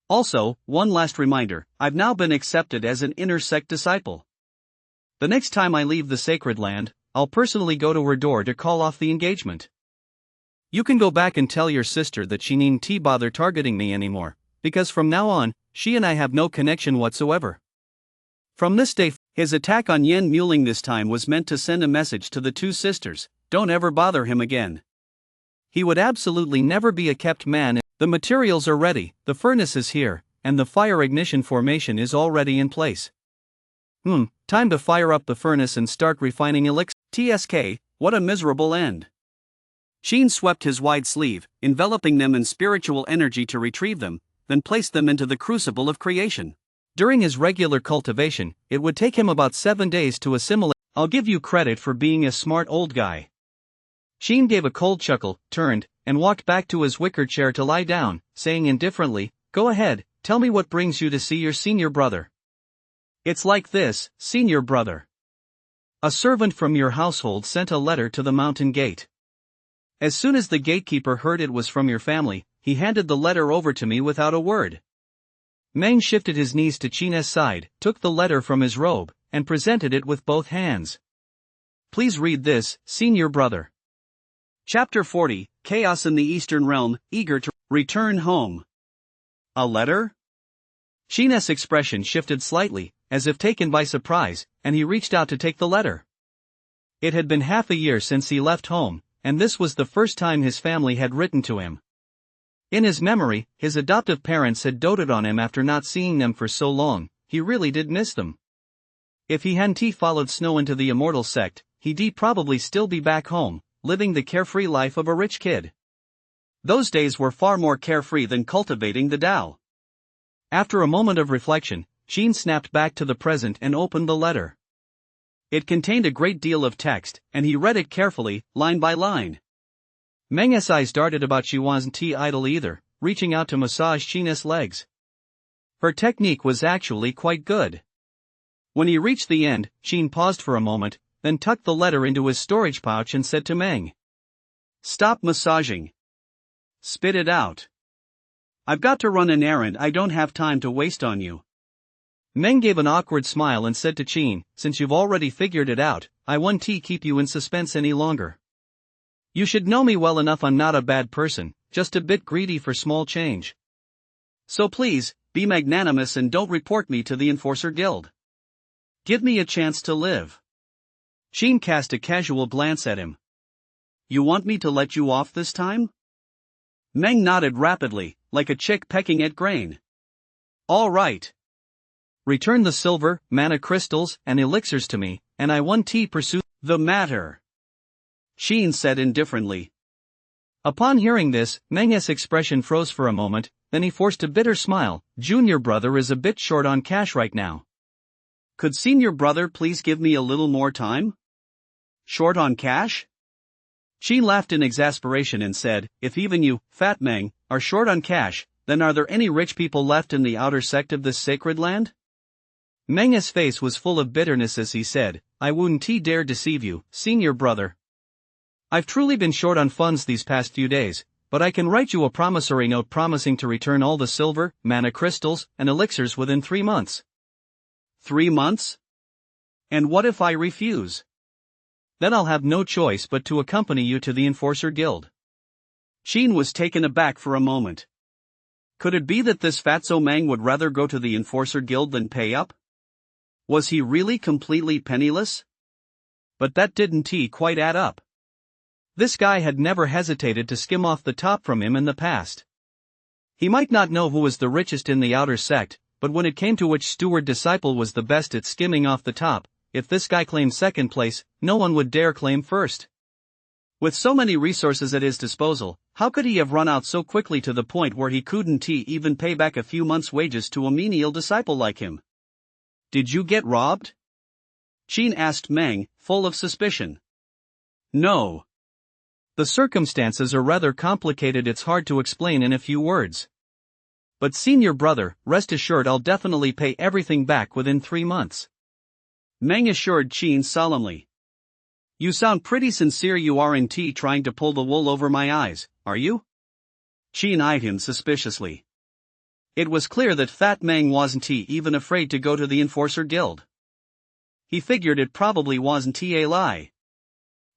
Also, one last reminder, I've now been accepted as an inner sect disciple. The next time I leave the sacred land, I'll personally go to her door to call off the engagement. You can go back and tell your sister that she needn't bother targeting me anymore, because from now on, she and I have no connection whatsoever. From this day, his attack on Yen Muling this time was meant to send a message to the two sisters, don't ever bother him again. He would absolutely never be a kept man. The materials are ready, the furnace is here, and the fire ignition formation is already in place. Time to fire up the furnace and start refining elixir. TSK, what a miserable end. Qin swept his wide sleeve, enveloping them in spiritual energy to retrieve them, then placed them into the crucible of creation. During his regular cultivation, it would take him about 7 days to assimilate. I'll give you credit for being a smart old guy. Qin gave a cold chuckle, turned, and walked back to his wicker chair to lie down, saying indifferently, Go ahead, tell me what brings you to see your senior brother. It's like this, senior brother. A servant from your household sent a letter to the mountain gate. As soon as the gatekeeper heard it was from your family, he handed the letter over to me without a word. Meng shifted his knees to Qin's side, took the letter from his robe, and presented it with both hands. Please read this, senior brother. Chapter 40, Chaos in the Eastern Realm, eager to return home. A letter? Qin's expression shifted slightly, as if taken by surprise, and he reached out to take the letter. It had been half a year since he left home, and this was the first time his family had written to him. In his memory, his adoptive parents had doted on him after not seeing them for so long. He really did miss them. If he hadn't followed Snow into the immortal sect, he'd probably still be back home, living the carefree life of a rich kid. Those days were far more carefree than cultivating the Tao. After a moment of reflection, Jean snapped back to the present and opened the letter. It contained a great deal of text, and he read it carefully, line by line. Meng's eyes darted about. She wasn't idle either, reaching out to massage Jean's legs. Her technique was actually quite good. When he reached the end, Jean paused for a moment, then tucked the letter into his storage pouch and said to Meng, "Stop massaging. Spit it out. I've got to run an errand. I don't have time to waste on you." Meng gave an awkward smile and said to Jean, "Since you've already figured it out, I won't keep you in suspense any longer. You should know me well enough. I'm not a bad person, just a bit greedy for small change. So please, be magnanimous and don't report me to the Enforcer Guild. Give me a chance to live." Jean cast a casual glance at him. "You want me to let you off this time?" Meng nodded rapidly, like a chick pecking at grain. "All right. Return the silver, mana crystals, and elixirs to me, and I won't pursue the matter," Jean said indifferently. Upon hearing this, Meng's expression froze for a moment, then he forced a bitter smile. "Junior brother is a bit short on cash right now. Could senior brother please give me a little more time?" "Short on cash?" She laughed in exasperation and said, "If even you, Fat Meng, are short on cash, then are there any rich people left in the outer sect of this sacred land?" Meng's face was full of bitterness as he said, "I wouldn't dare deceive you, senior brother. I've truly been short on funds these past few days, but I can write you a promissory note promising to return all the silver, mana crystals, and elixirs within 3 months. 3 months? And what if I refuse? Then I'll have no choice but to accompany you to the Enforcer Guild." Jean was taken aback for a moment. Could it be that this fatso Meng would rather go to the Enforcer Guild than pay up? Was he really completely penniless? But that didn't quite add up. This guy had never hesitated to skim off the top from him in the past. He might not know who was the richest in the outer sect, but when it came to which steward disciple was the best at skimming off the top, if this guy claimed second place, no one would dare claim first. With so many resources at his disposal, how could he have run out so quickly to the point where he couldn't even pay back a few months' wages to a menial disciple like him? "Did you get robbed?" Jean asked Meng, full of suspicion. "No. The circumstances are rather complicated. It's hard to explain in a few words. But senior brother, rest assured I'll definitely pay everything back within 3 months." Meng assured Jean solemnly. "You sound pretty sincere. You aren't trying to pull the wool over my eyes, are you?" Jean eyed him suspiciously. It was clear that Fat Meng wasn't even afraid to go to the Enforcer Guild. He figured it probably wasn't a lie.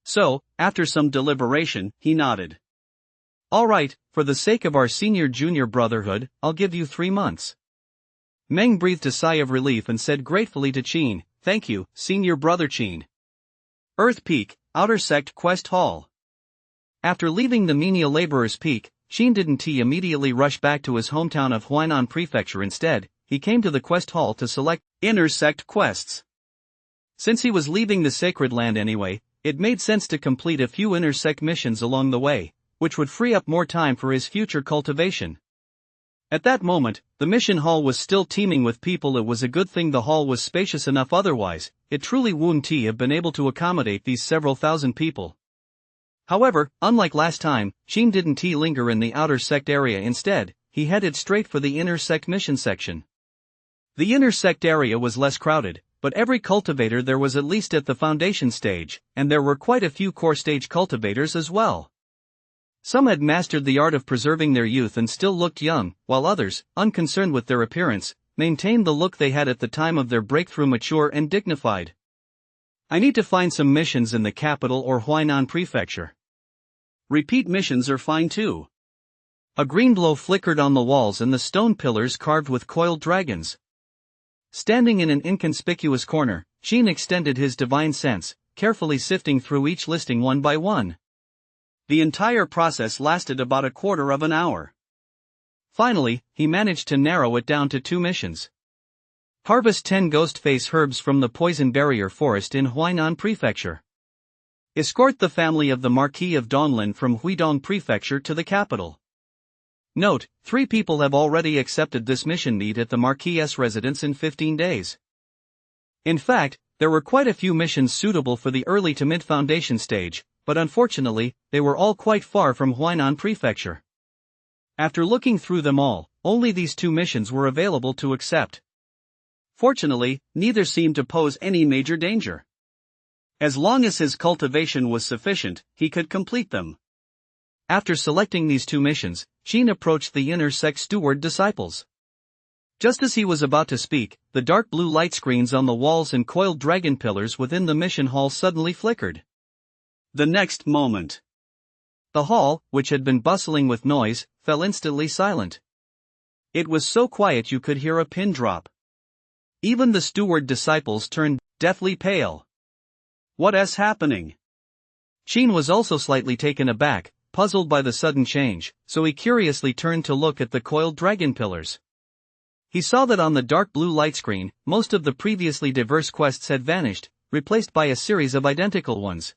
So, after some deliberation, he nodded. "All right, for the sake of our senior-junior brotherhood, I'll give you 3 months." Meng breathed a sigh of relief and said gratefully to Jean, "Thank you, senior brother Jean." Earth Peak, Outer Sect Quest Hall. After leaving the menial laborer's peak, Jean didn't immediately rush back to his hometown of Huainan Prefecture. Instead, he came to the quest hall to select inner sect quests. Since he was leaving the sacred land anyway, it made sense to complete a few inner sect missions along the way, which would free up more time for his future cultivation. At that moment, the mission hall was still teeming with people. It was a good thing the hall was spacious enough, otherwise, it truly wouldn't have been able to accommodate these several thousand people. However, unlike last time, Jean didn't linger in the outer sect area. Instead, he headed straight for the inner sect mission section. The inner sect area was less crowded, but every cultivator there was at least at the foundation stage, and there were quite a few core stage cultivators as well. Some had mastered the art of preserving their youth and still looked young, while others, unconcerned with their appearance, maintained the look they had at the time of their breakthrough, mature and dignified. "I need to find some missions in the capital or Huainan Prefecture. Repeat missions are fine too." A green glow flickered on the walls and the stone pillars carved with coiled dragons. Standing in an inconspicuous corner, Jean extended his divine sense, carefully sifting through each listing one by one. The entire process lasted about a quarter of an hour. Finally, he managed to narrow it down to 2 missions. Harvest 10 ghost face herbs from the poison barrier forest in Huainan Prefecture. Escort the family of the Marquis of Donlin from Huidong Prefecture to the capital. Note, 3 people have already accepted this mission need at the Marquis's residence in 15 days. In fact, there were quite a few missions suitable for the early to mid-foundation stage, but unfortunately, they were all quite far from Huainan Prefecture. After looking through them all, only these 2 missions were available to accept. Fortunately, neither seemed to pose any major danger. As long as his cultivation was sufficient, he could complete them. After selecting these 2 missions, Qin approached the inner sect steward disciples. Just as he was about to speak, the dark blue light screens on the walls and coiled dragon pillars within the mission hall suddenly flickered. The next moment, the hall, which had been bustling with noise, fell instantly silent. It was so quiet you could hear a pin drop. Even the steward disciples turned deathly pale. What's happening? Qin was also slightly taken aback, puzzled by the sudden change, so he curiously turned to look at the coiled dragon pillars. He saw that on the dark blue light screen, most of the previously diverse quests had vanished, replaced by a series of identical ones.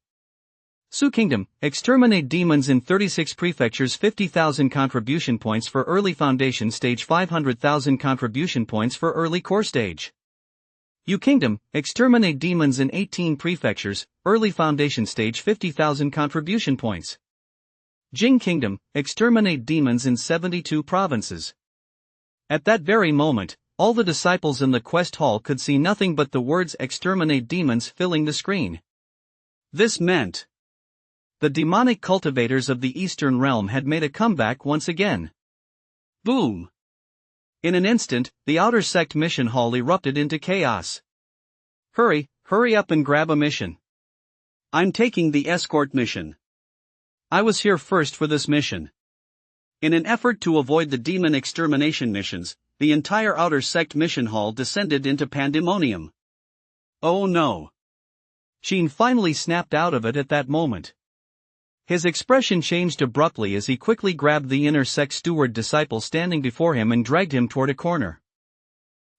Su Kingdom, exterminate demons in 36 prefectures, 50,000 contribution points for early foundation stage, 500,000 contribution points for early core stage. Yu Kingdom, exterminate demons in 18 prefectures, early foundation stage, 50,000 contribution points. Jing Kingdom, exterminate demons in 72 provinces. At that very moment, all the disciples in the quest hall could see nothing but the words exterminate demons filling the screen. This meant the demonic cultivators of the Eastern Realm had made a comeback once again. Boom! In an instant, the outer sect mission hall erupted into chaos. Hurry up and grab a mission. I'm taking the escort mission. I was here first for this mission. In an effort to avoid the demon extermination missions, the entire outer sect mission hall descended into pandemonium. Oh no! Qin finally snapped out of it at that moment. His expression changed abruptly as he quickly grabbed the inner sect steward disciple standing before him and dragged him toward a corner.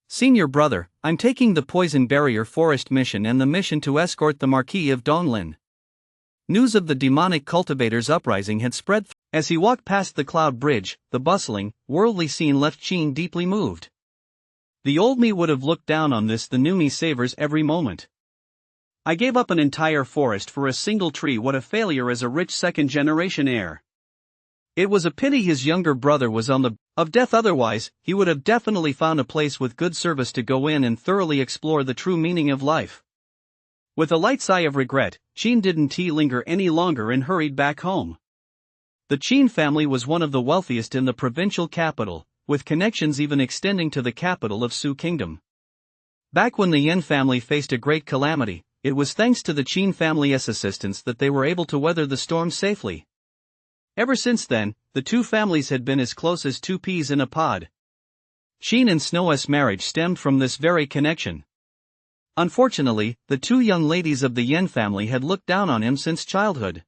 Senior brother, I'm taking the Poison Barrier Forest mission and the mission to escort the Marquis of Donlin. News of the demonic cultivators' uprising had spread. As he walked past the cloud bridge, the bustling, worldly scene left Qin deeply moved. The old me would have looked down on this, the new me savors every moment. I gave up an entire forest for a single tree. What a failure as a rich second-generation heir. It was a pity his younger brother was on the of death, otherwise, he would have definitely found a place with good service to go in and thoroughly explore the true meaning of life. With a light sigh of regret, Qin didn't linger any longer and hurried back home. The Qin family was one of the wealthiest in the provincial capital, with connections even extending to the capital of Su Kingdom. Back when the Yan family faced a great calamity, it was thanks to the Qin family's assistance that they were able to weather the storm safely. Ever since then, the two families had been as close as 2 peas in a pod. Qin and Snow's marriage stemmed from this very connection. Unfortunately, the 2 young ladies of the Yan family had looked down on him since childhood.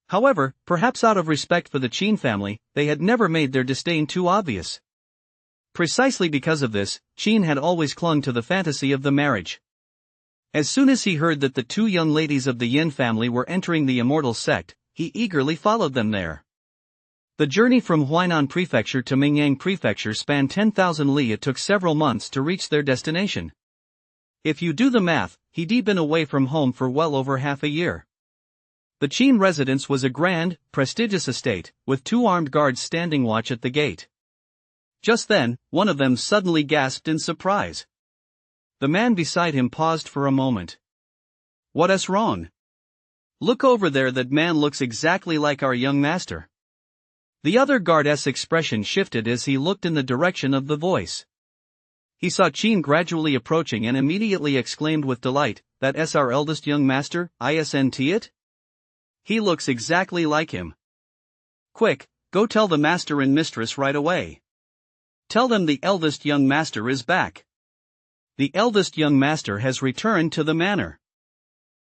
However, perhaps out of respect for the Qin family, they had never made their disdain too obvious. Precisely because of this, Qin had always clung to the fantasy of the marriage. As soon as he heard that the 2 young ladies of the Yin family were entering the immortal sect, he eagerly followed them there. The journey from Huainan Prefecture to Mingyang Prefecture spanned 10,000 li. It took several months to reach their destination. If you do the math, he'd been away from home for well over half a year. The Qin residence was a grand, prestigious estate, with 2 armed guards standing watch at the gate. Just then, one of them suddenly gasped in surprise. The man beside him paused for a moment. What's wrong? Look over there, that man looks exactly like our young master. The other guard's expression shifted as he looked in the direction of the voice. He saw Qin gradually approaching and immediately exclaimed with delight, "That's our eldest young master, isn't it? He looks exactly like him. Quick, go tell the master and mistress right away. Tell them the eldest young master is back. The eldest young master has returned to the manor."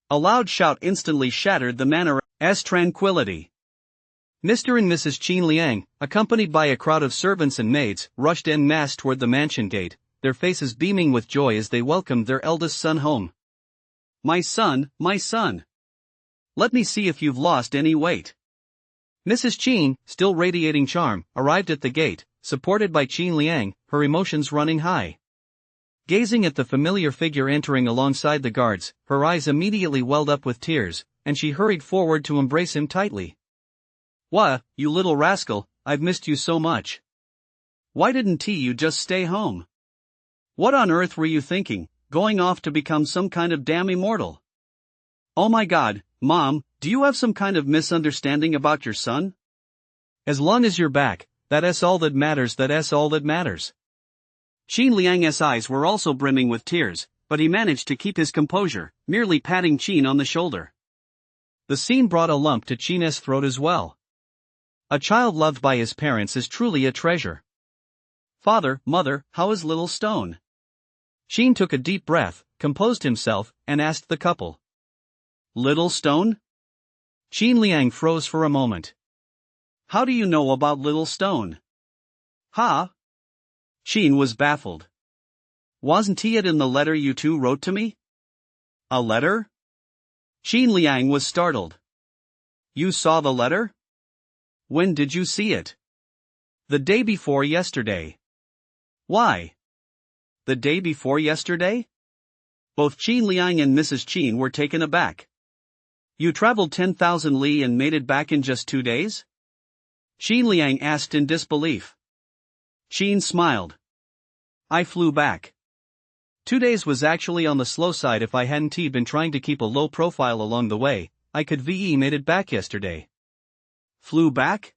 A loud shout instantly shattered the manor's tranquility. Mr. and Mrs. Qin Liang, accompanied by a crowd of servants and maids, rushed en masse toward the mansion gate, their faces beaming with joy as they welcomed their eldest son home. My son, my son! Let me see if you've lost any weight. Mrs. Qin, still radiating charm, arrived at the gate, supported by Qin Liang, her emotions running high. Gazing at the familiar figure entering alongside the guards, her eyes immediately welled up with tears, and she hurried forward to embrace him tightly. "Wah, you little rascal, I've missed you so much. Why didn't you just stay home? What on earth were you thinking, going off to become some kind of damn immortal? Oh my god, Mom, do you have some kind of misunderstanding about your son?" "As long as you're back, that's all that matters, that's all that matters." Qin Liang's eyes were also brimming with tears, but he managed to keep his composure, merely patting Qin on the shoulder. The scene brought a lump to Qin's throat as well. A child loved by his parents is truly a treasure. "Father, Mother, how is little Stone?" Qin took a deep breath, composed himself, and asked the couple. "Little Stone?" Qin Liang froze for a moment. "How do you know about little Stone?" "Huh?" Qin was baffled. "Wasn't it in the letter you two wrote to me?" "A letter?" Qin Liang was startled. "You saw the letter? When did you see it?" "The day before yesterday." "Why? The day before yesterday?" Both Qin Liang and Mrs. Qin were taken aback. "You traveled 10,000 li and made it back in just 2 days?" Qin Liang asked in disbelief. Qin smiled. "I flew back. 2 days was actually on the slow side. If I hadn't been trying to keep a low profile along the way, I could made it back yesterday." "Flew back?"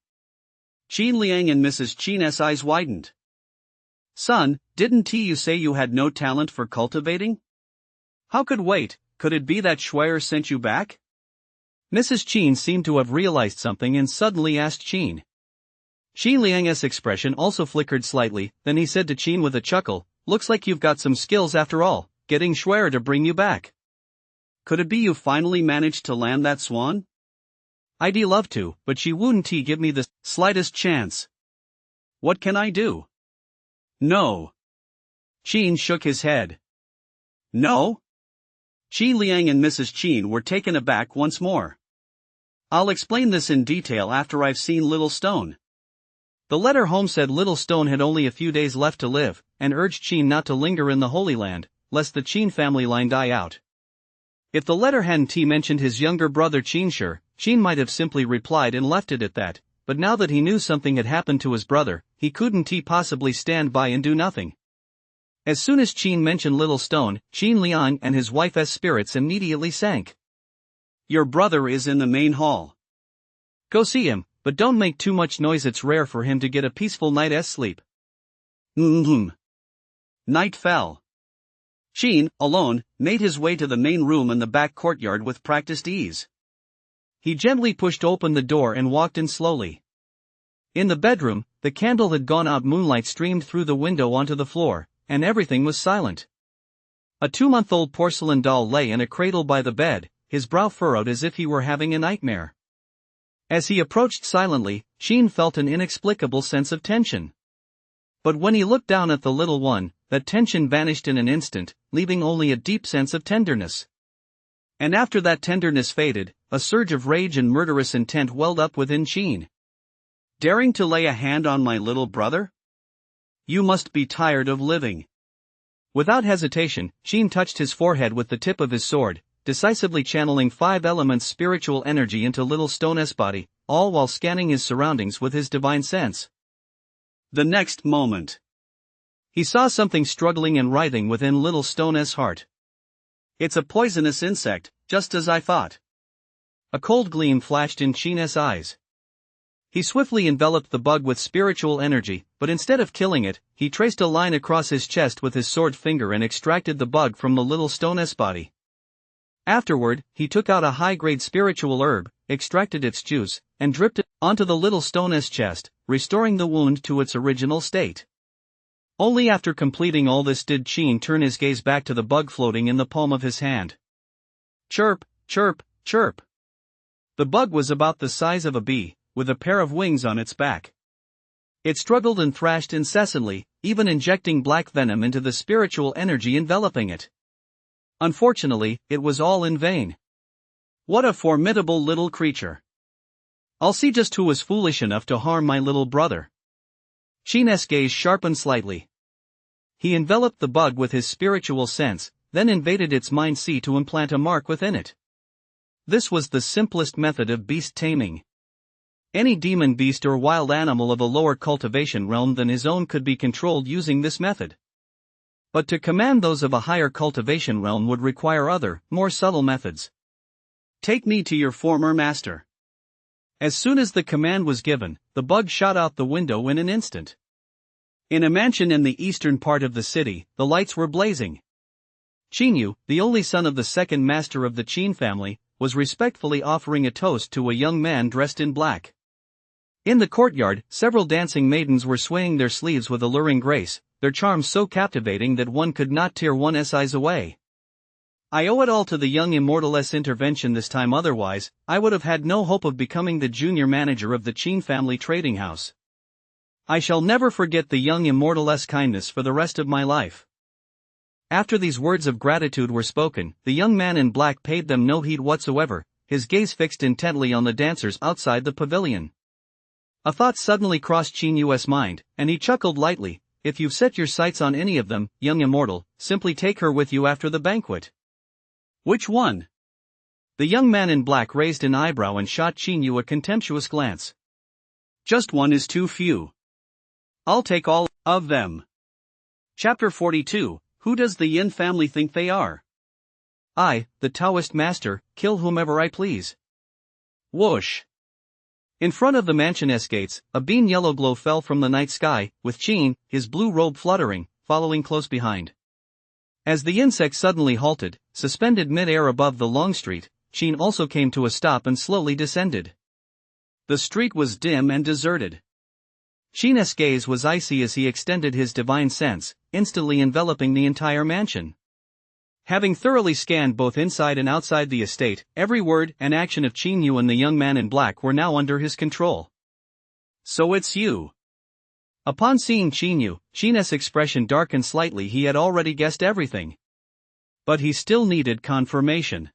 Qin Liang and Mrs. Qin's eyes widened. "Son, didn't you say you had no talent for cultivating? How could it be that Schwer sent you back?" Mrs. Qin seemed to have realized something and suddenly asked Qin. Qin Liang's expression also flickered slightly, then he said to Qin with a chuckle, "Looks like you've got some skills after all, getting Schwer to bring you back." "Could it be you finally managed to land that swan?" "I'd love to, but she wouldn't give me the slightest chance." "What can I do?" "No." Qin shook his head. "No?" Qin Liang and Mrs. Qin were taken aback once more. "I'll explain this in detail after I've seen little Stone." The letter home said little Stone had only a few days left to live, and urged Qin not to linger in the Holy Land, lest the Qin family line die out. If the letter hadn't mentioned his younger brother Qinshi, Qin might have simply replied and left it at that, but now that he knew something had happened to his brother, he couldn't possibly stand by and do nothing. As soon as Qin mentioned little Stone, Qin Liang and his wife's spirits immediately sank. "Your brother is in the main hall. Go see him, but don't make too much noise. It's rare for him to get a peaceful night's sleep." Night fell. Qin, alone, made his way to the main room in the back courtyard with practiced ease. He gently pushed open the door and walked in slowly. In the bedroom, the candle had gone out. Moonlight streamed through the window onto the floor, and everything was silent. A 2-month-old porcelain doll lay in a cradle by the bed, his brow furrowed as if he were having a nightmare. As he approached silently, Qin felt an inexplicable sense of tension. But when he looked down at the little one, that tension vanished in an instant, leaving only a deep sense of tenderness. And after that tenderness faded, a surge of rage and murderous intent welled up within Qin. "Daring to lay a hand on my little brother? You must be tired of living." Without hesitation, Qin touched his forehead with the tip of his sword, decisively channeling 5 elements spiritual energy into little Stone's body, all while scanning his surroundings with his divine sense. The next moment, he saw something struggling and writhing within little Stone's heart. "It's a poisonous insect, just as I thought." A cold gleam flashed in Qin's eyes. He swiftly enveloped the bug with spiritual energy, but instead of killing it, he traced a line across his chest with his sword finger and extracted the bug from the little Stone's body. Afterward, he took out a high-grade spiritual herb, extracted its juice, and dripped it onto the little Stone's chest, restoring the wound to its original state. Only after completing all this did Qin turn his gaze back to the bug floating in the palm of his hand. Chirp, chirp, chirp. The bug was about the size of a bee, with a pair of wings on its back. It struggled and thrashed incessantly, even injecting black venom into the spiritual energy enveloping it. Unfortunately, it was all in vain. What a formidable little creature. I'll see just who was foolish enough to harm my little brother. Sheen's gaze sharpened slightly. He enveloped the bug with his spiritual sense, then invaded its mind to implant a mark within it. This was the simplest method of beast taming. Any demon beast or wild animal of a lower cultivation realm than his own could be controlled using this method. But to command those of a higher cultivation realm would require other, more subtle methods. Take me to your former master. As soon as the command was given, the bug shot out the window in an instant. In a mansion in the eastern part of the city, the lights were blazing. Chinyu, the only son of the second master of the Qin family, was respectfully offering a toast to a young man dressed in black. In the courtyard, several dancing maidens were swaying their sleeves with alluring grace, their charms so captivating that one could not tear one's eyes away. I owe it all to the young immortal's intervention this time, otherwise, I would have had no hope of becoming the junior manager of the Qin family trading house. I shall never forget the young immortal's kindness for the rest of my life. After these words of gratitude were spoken, the young man in black paid them no heed whatsoever, his gaze fixed intently on the dancers outside the pavilion. A thought suddenly crossed Chinyu's mind, and he chuckled lightly. If you've set your sights on any of them, young immortal, simply take her with you after the banquet. Which one? The young man in black raised an eyebrow and shot Chinyu a contemptuous glance. Just one is too few. I'll take all of them. Chapter 42. Who does the Yin family think they are? I, the Taoist master, kill whomever I please. Whoosh. In front of the mansion's gates, a bean-yellow glow fell from the night sky, with Qin, his blue robe fluttering, following close behind. As the insect suddenly halted, suspended mid-air above the long street, Qin also came to a stop and slowly descended. The street was dim and deserted. Qin's gaze was icy as he extended his divine sense, instantly enveloping the entire mansion. Having thoroughly scanned both inside and outside the estate, every word and action of Chinyu and the young man in black were now under his control. So it's you. Upon seeing Chinyu, Qin's expression darkened slightly. He had already guessed everything. But he still needed confirmation.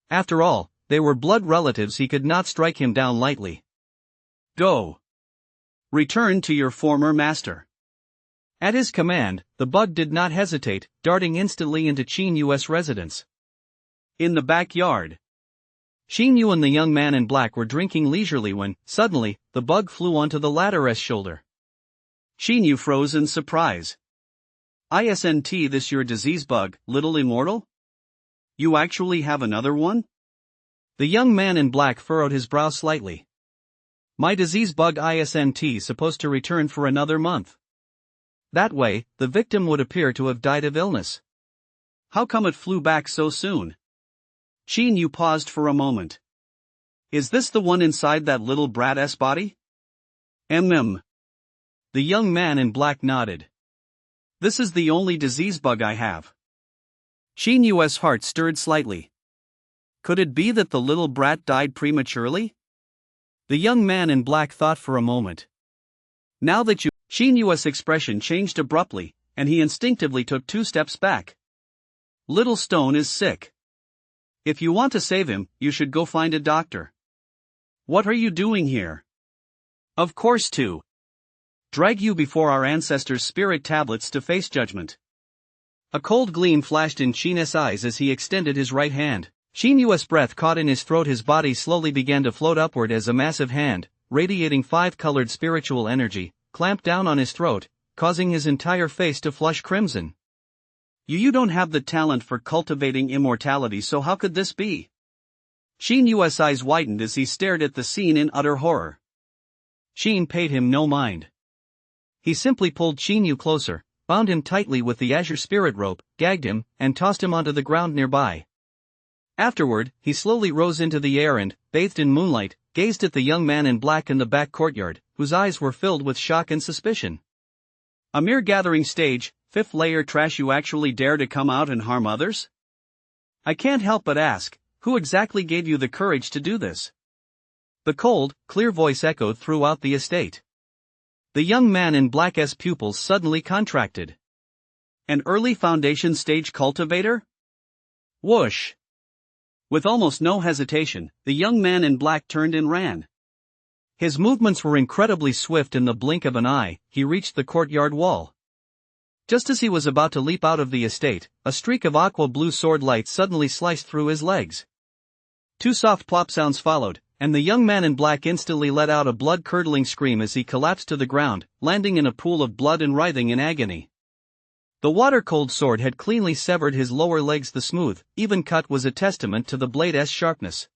After all, they were blood relatives. He could not strike him down lightly. Go. Return to your former master. At his command, the bug did not hesitate, darting instantly into Chinyu's residence. In the backyard, Chinyu and the young man in black were drinking leisurely when, suddenly, the bug flew onto the latter's shoulder. Chinyu froze in surprise. Isn't this your disease bug, little immortal? You actually have another one? The young man in black furrowed his brow slightly. My disease bug isn't supposed to return for another month. That way, the victim would appear to have died of illness. How come it flew back so soon? Chinyu paused for a moment. Is this the one inside that little brat's body? The young man in black nodded. This is the only disease bug I have. Chinyu's heart stirred slightly. Could it be that the little brat died prematurely? The young man in black thought for a moment. Now that you... Chinyu's expression changed abruptly, and he instinctively took 2 steps back. Little Stone is sick. If you want to save him, you should go find a doctor. What are you doing here? Of course to drag you before our ancestors' spirit tablets to face judgment. A cold gleam flashed in Qin's eyes as he extended his right hand. Chinyu's breath caught in his throat. His body slowly began to float upward as a massive hand, radiating 5-colored spiritual energy, clamped down on his throat, causing his entire face to flush crimson. You don't have the talent for cultivating immortality, so how could this be? Chinyu's eyes widened as he stared at the scene in utter horror. Qin paid him no mind. He simply pulled Chinyu closer, bound him tightly with the azure spirit rope, gagged him, and tossed him onto the ground nearby. Afterward, he slowly rose into the air and, bathed in moonlight, gazed at the young man in black in the back courtyard, whose eyes were filled with shock and suspicion. A mere gathering stage, 5th layer trash, you actually dare to come out and harm others? I can't help but ask, who exactly gave you the courage to do this? The cold, clear voice echoed throughout the estate. The young man in black's pupils suddenly contracted. An early foundation stage cultivator? Whoosh! With almost no hesitation, the young man in black turned and ran. His movements were incredibly swift. In the blink of an eye, he reached the courtyard wall. Just as he was about to leap out of the estate, a streak of aqua-blue sword light suddenly sliced through his legs. Two soft plop sounds followed, and the young man in black instantly let out a blood-curdling scream as he collapsed to the ground, landing in a pool of blood and writhing in agony. The water-cold sword had cleanly severed his lower legs. The smooth, even cut was a testament to the blade's sharpness.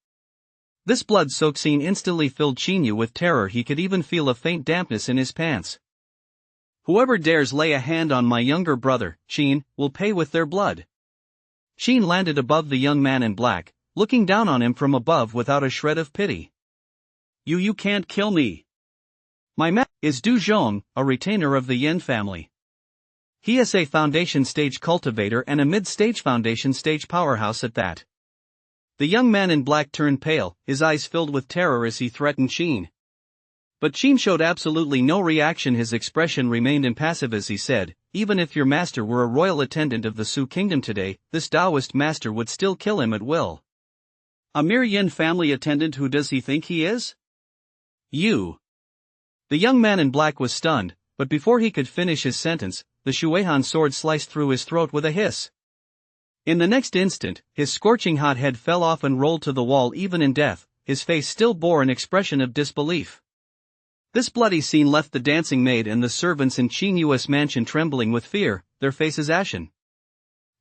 This blood-soaked scene instantly filled Chinyu with terror. He could even feel a faint dampness in his pants. Whoever dares lay a hand on my younger brother, Qin, will pay with their blood. Qin landed above the young man in black, looking down on him from above without a shred of pity. You can't kill me. My master is Du Zhong, a retainer of the Yin family. He is a foundation stage cultivator and a mid-stage foundation stage powerhouse at that. The young man in black turned pale, his eyes filled with terror as he threatened Qin. But Qin showed absolutely no reaction. His expression remained impassive as he said, "Even if your master were a royal attendant of the Su kingdom today, this Taoist master would still kill him at will." A mere Yin family attendant. Who does he think he is? You. The young man in black was stunned, but before he could finish his sentence, the Shuehan sword sliced through his throat with a hiss. In the next instant, his scorching hot head fell off and rolled to the wall. Even in death, his face still bore an expression of disbelief. This bloody scene left the dancing maid and the servants in Qinyu's mansion trembling with fear, their faces ashen.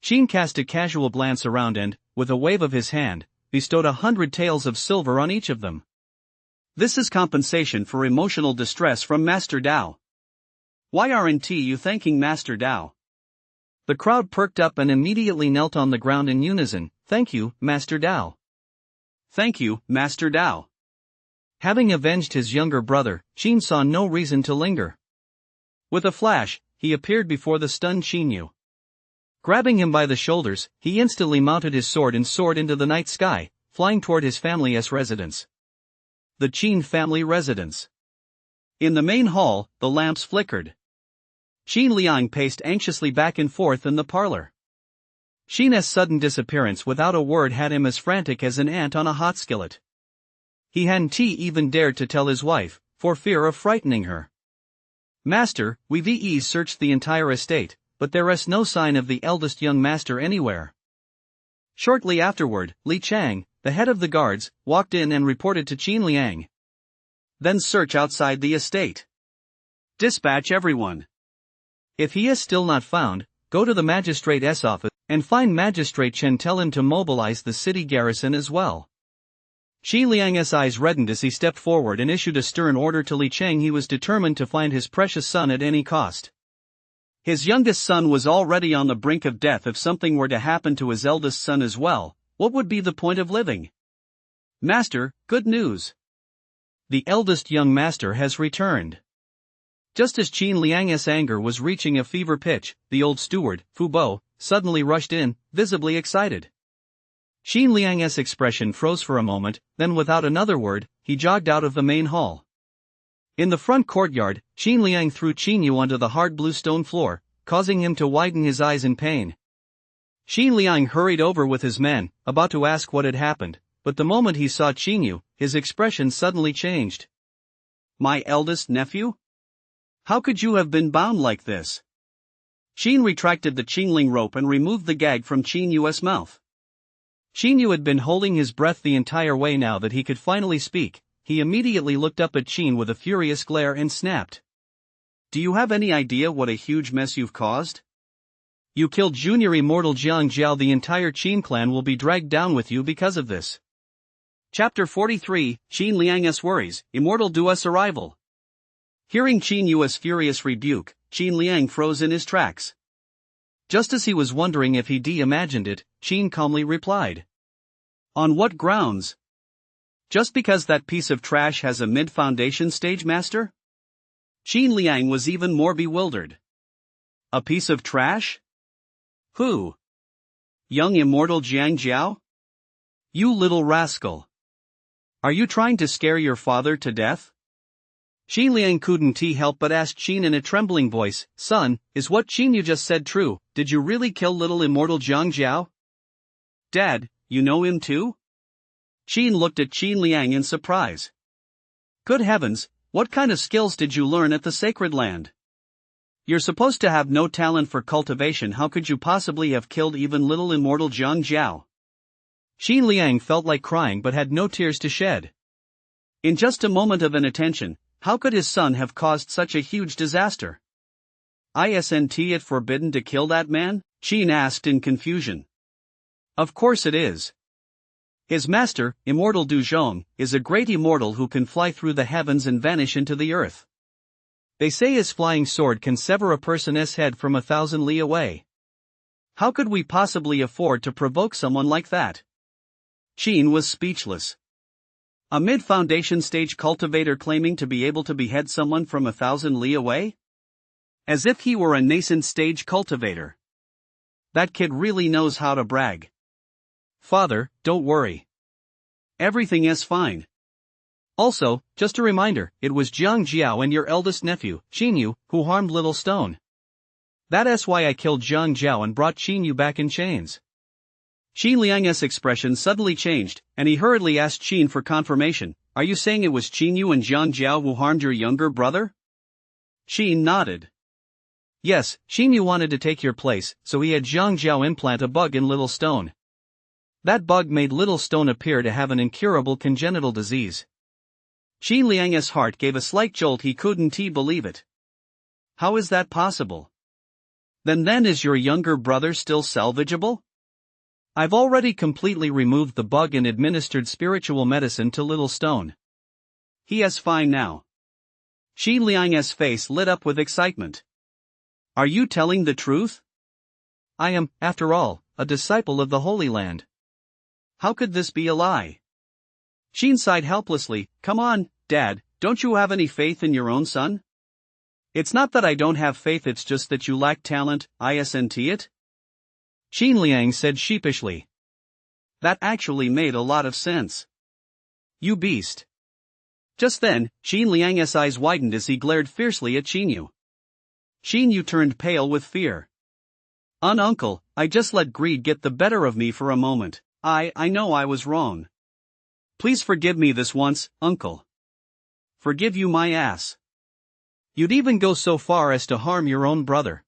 Qin cast a casual glance around and, with a wave of his hand, bestowed 100 taels of silver on each of them. This is compensation for emotional distress from Master Dao. Why aren't you thanking Master Dao? The crowd perked up and immediately knelt on the ground in unison. "Thank you, Master Dao." "Thank you, Master Dao." Having avenged his younger brother, Qin saw no reason to linger. With a flash, he appeared before the stunned Qinyu. Grabbing him by the shoulders, he instantly mounted his sword and soared into the night sky, flying toward his family's residence. The Qin family residence. In the main hall, the lamps flickered. Qin Liang paced anxiously back and forth in the parlor. Qin's sudden disappearance without a word had him as frantic as an ant on a hot skillet. He hadn't even dared to tell his wife, for fear of frightening her. "Master, we've searched the entire estate, but there is no sign of the eldest young master anywhere." Shortly afterward, Li Chang, the head of the guards, walked in and reported to Qin Liang. "Then search outside the estate. Dispatch everyone. If he is still not found, go to the magistrate's office and find Magistrate Chen. Tell him to mobilize the city garrison as well." Qin Liang's eyes reddened as he stepped forward and issued a stern order to Li Chang. He was determined to find his precious son at any cost. His youngest son was already on the brink of death. If something were to happen to his eldest son as well, what would be the point of living? "Master, good news. The eldest young master has returned." Just as Qin Liang's anger was reaching a fever pitch, the old steward, Fu Bo, suddenly rushed in, visibly excited. Qin Liang's expression froze for a moment, then without another word, he jogged out of the main hall. In the front courtyard, Qin Liang threw Qinyu onto the hard blue stone floor, causing him to widen his eyes in pain. Qin Liang hurried over with his men, about to ask what had happened, but the moment he saw Qinyu, his expression suddenly changed. "My eldest nephew? How could you have been bound like this?" Qin retracted the Qingling rope and removed the gag from Qinyu's mouth. Qinyu had been holding his breath the entire way. Now that he could finally speak, he immediately looked up at Qin with a furious glare and snapped. "Do you have any idea what a huge mess you've caused? You killed Junior Immortal Jiang Jiao. The entire Qin clan will be dragged down with you because of this." Chapter 43, Qin Liang's worries, Immortal Duo's arrival. Hearing Qinyu's furious rebuke, Qin Liang froze in his tracks. Just as he was wondering if he'd imagined it, Qin calmly replied. "On what grounds? Just because that piece of trash has a mid-foundation stage master?" Qin Liang was even more bewildered. "A piece of trash? Who? Young Immortal Jiang Jiao? You little rascal. Are you trying to scare your father to death?" Qin Liang couldn't help but ask Qin in a trembling voice, "Son, is what Qinyu just said true? Did you really kill little Immortal Jiang Jiao?" "Dad, you know him too?" Qin looked at Qin Liang in surprise. Good heavens, what kind of skills did you learn at the Sacred Land? You're supposed to have no talent for cultivation. How could you possibly have killed even little immortal Zhang Jiao? Qin Liang felt like crying but had no tears to shed. In just a moment of inattention, how could his son have caused such a huge disaster? Isn't it forbidden to kill that man? Qin asked in confusion. Of course it is. His master, immortal Du Zhong, is a great immortal who can fly through the heavens and vanish into the earth. They say his flying sword can sever a person's head from 1,000 li away. How could we possibly afford to provoke someone like that? Qin was speechless. A mid-foundation stage cultivator claiming to be able to behead someone from 1,000 li away? As if he were a nascent stage cultivator. That kid really knows how to brag. Father, don't worry. Everything is fine. Also, just a reminder, it was Zhang Jiao and your eldest nephew, Xinyu, who harmed Little Stone. That's why I killed Zhang Jiao and brought Xinyu back in chains. Qin Liang's expression suddenly changed, and he hurriedly asked Qin for confirmation. Are you saying it was Xinyu and Zhang Jiao who harmed your younger brother? Qin nodded. Yes, Xinyu wanted to take your place, so he had Zhang Jiao implant a bug in Little Stone. That bug made Little Stone appear to have an incurable congenital disease. Qin Liang's heart gave a slight jolt. He couldn't believe it. How is that possible? Then is your younger brother still salvageable? I've already completely removed the bug and administered spiritual medicine to Little Stone. He is fine now. Qin Liang's face lit up with excitement. Are you telling the truth? I am, after all, a disciple of the Holy Land. How could this be a lie? Qin sighed helplessly. Come on, Dad, don't you have any faith in your own son? It's not that I don't have faith, it's just that you lack talent, isn't it? Qin Liang said sheepishly. That actually made a lot of sense. You beast. Just then, Qin Liang's eyes widened as he glared fiercely at Xinyu. Xinyu turned pale with fear. Uncle, I just let greed get the better of me for a moment. I know I was wrong. Please forgive me this once, Uncle. Forgive you my ass. You'd even go so far as to harm your own brother.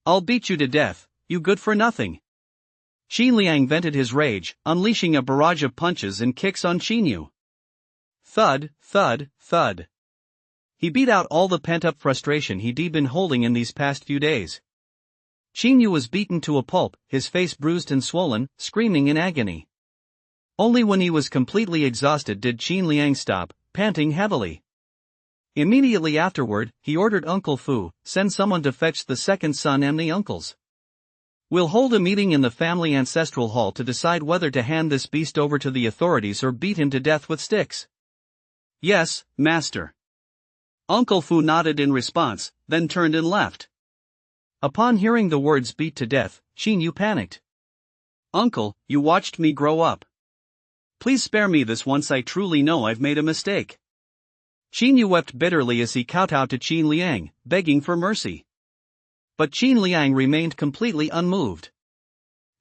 I'll beat you to death, you good for nothing. Qin Liang vented his rage, unleashing a barrage of punches and kicks on Xinyu. Thud, thud, thud. He beat out all the pent-up frustration he'd been holding in these past few days. Xinyu was beaten to a pulp, his face bruised and swollen, screaming in agony. Only when he was completely exhausted did Qin Liang stop, panting heavily. Immediately afterward, he ordered Uncle Fu, send someone to fetch the second son and the uncles. We'll hold a meeting in the family ancestral hall to decide whether to hand this beast over to the authorities or beat him to death with sticks. Yes, Master. Uncle Fu nodded in response, then turned and left. Upon hearing the words beat to death, Xinyu panicked. Uncle, you watched me grow up. Please spare me this once. I truly know I've made a mistake. Xinyu wept bitterly as he kowtowed to Qin Liang, begging for mercy. But Qin Liang remained completely unmoved.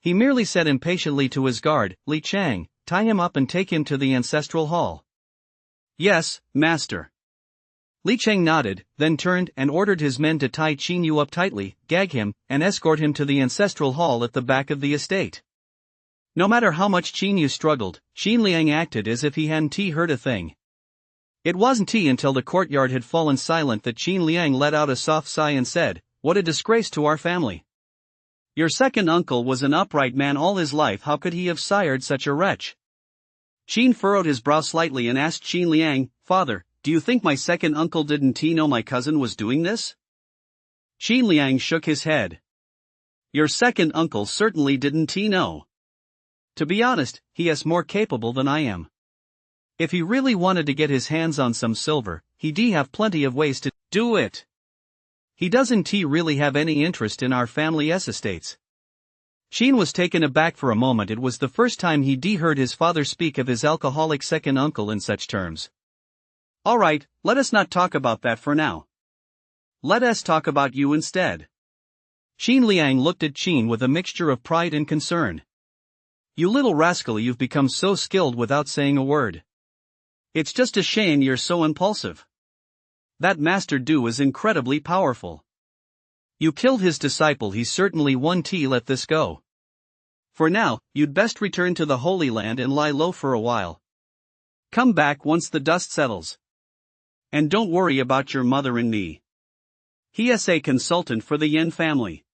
He merely said impatiently to his guard, Li Chang, tie him up and take him to the ancestral hall. Yes, Master. Li Chang nodded, then turned and ordered his men to tie Xinyu up tightly, gag him, and escort him to the ancestral hall at the back of the estate. No matter how much Xinyu struggled, Qin Liang acted as if he hadn't heard a thing. It wasn't until the courtyard had fallen silent that Qin Liang let out a soft sigh and said, What a disgrace to our family. Your second uncle was an upright man all his life. How could he have sired such a wretch? Qin furrowed his brow slightly and asked Qin Liang, Father, do you think my second uncle didn't know my cousin was doing this? Qin Liang shook his head. Your second uncle certainly didn't know. To be honest, he is more capable than I am. If he really wanted to get his hands on some silver, he'd have plenty of ways to do it. He doesn't really have any interest in our family's estates. Qin was taken aback for a moment. It was the first time he'd heard his father speak of his alcoholic second uncle in such terms. All right, let us not talk about that for now. Let us talk about you instead. Qin Liang looked at Qin with a mixture of pride and concern. You little rascal, you've become so skilled without saying a word. It's just a shame you're so impulsive. That Master Du is incredibly powerful. You killed his disciple, he certainly won't let this go. For now, you'd best return to the Holy Land and lie low for a while. Come back once the dust settles. And don't worry about your mother and me. He is a consultant for the Yan family.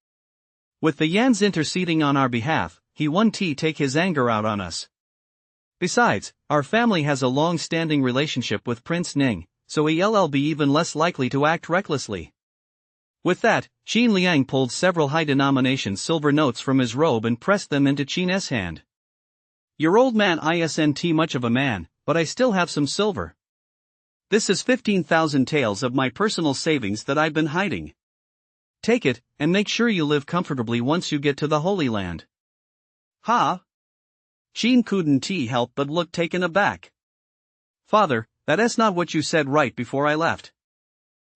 With the Yans interceding on our behalf, he won't take his anger out on us. Besides, our family has a long-standing relationship with Prince Ning, so he'll be even less likely to act recklessly. With that, Qin Liang pulled several high-denomination silver notes from his robe and pressed them into Qin's hand. Your old man isn't much of a man, but I still have some silver. This is 15,000 taels of my personal savings that I've been hiding. Take it, and make sure you live comfortably once you get to the Holy Land. Ha! Qin couldn't help but look taken aback. Father, that's not what you said right before I left.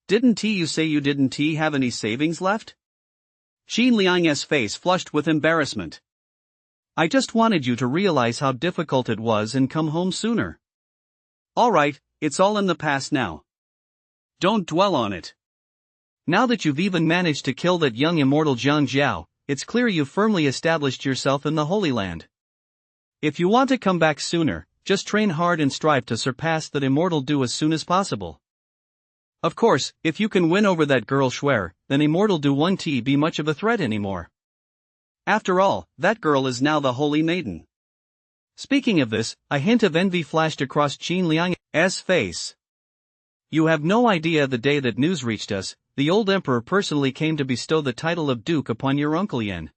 Didn't you say you didn't have any savings left? Qin Liang's face flushed with embarrassment. I just wanted you to realize how difficult it was and come home sooner. Alright, it's all in the past now. Don't dwell on it. Now that you've even managed to kill that young immortal Zhang Jiao, it's clear you've firmly established yourself in the Holy Land. If you want to come back sooner, just train hard and strive to surpass that immortal Du as soon as possible. Of course, if you can win over that girl Shuer, then immortal Du won't be much of a threat anymore. After all, that girl is now the Holy Maiden. Speaking of this, a hint of envy flashed across Qin Liang's face. You have no idea the day that news reached us, the old emperor personally came to bestow the title of Duke upon your uncle Yan.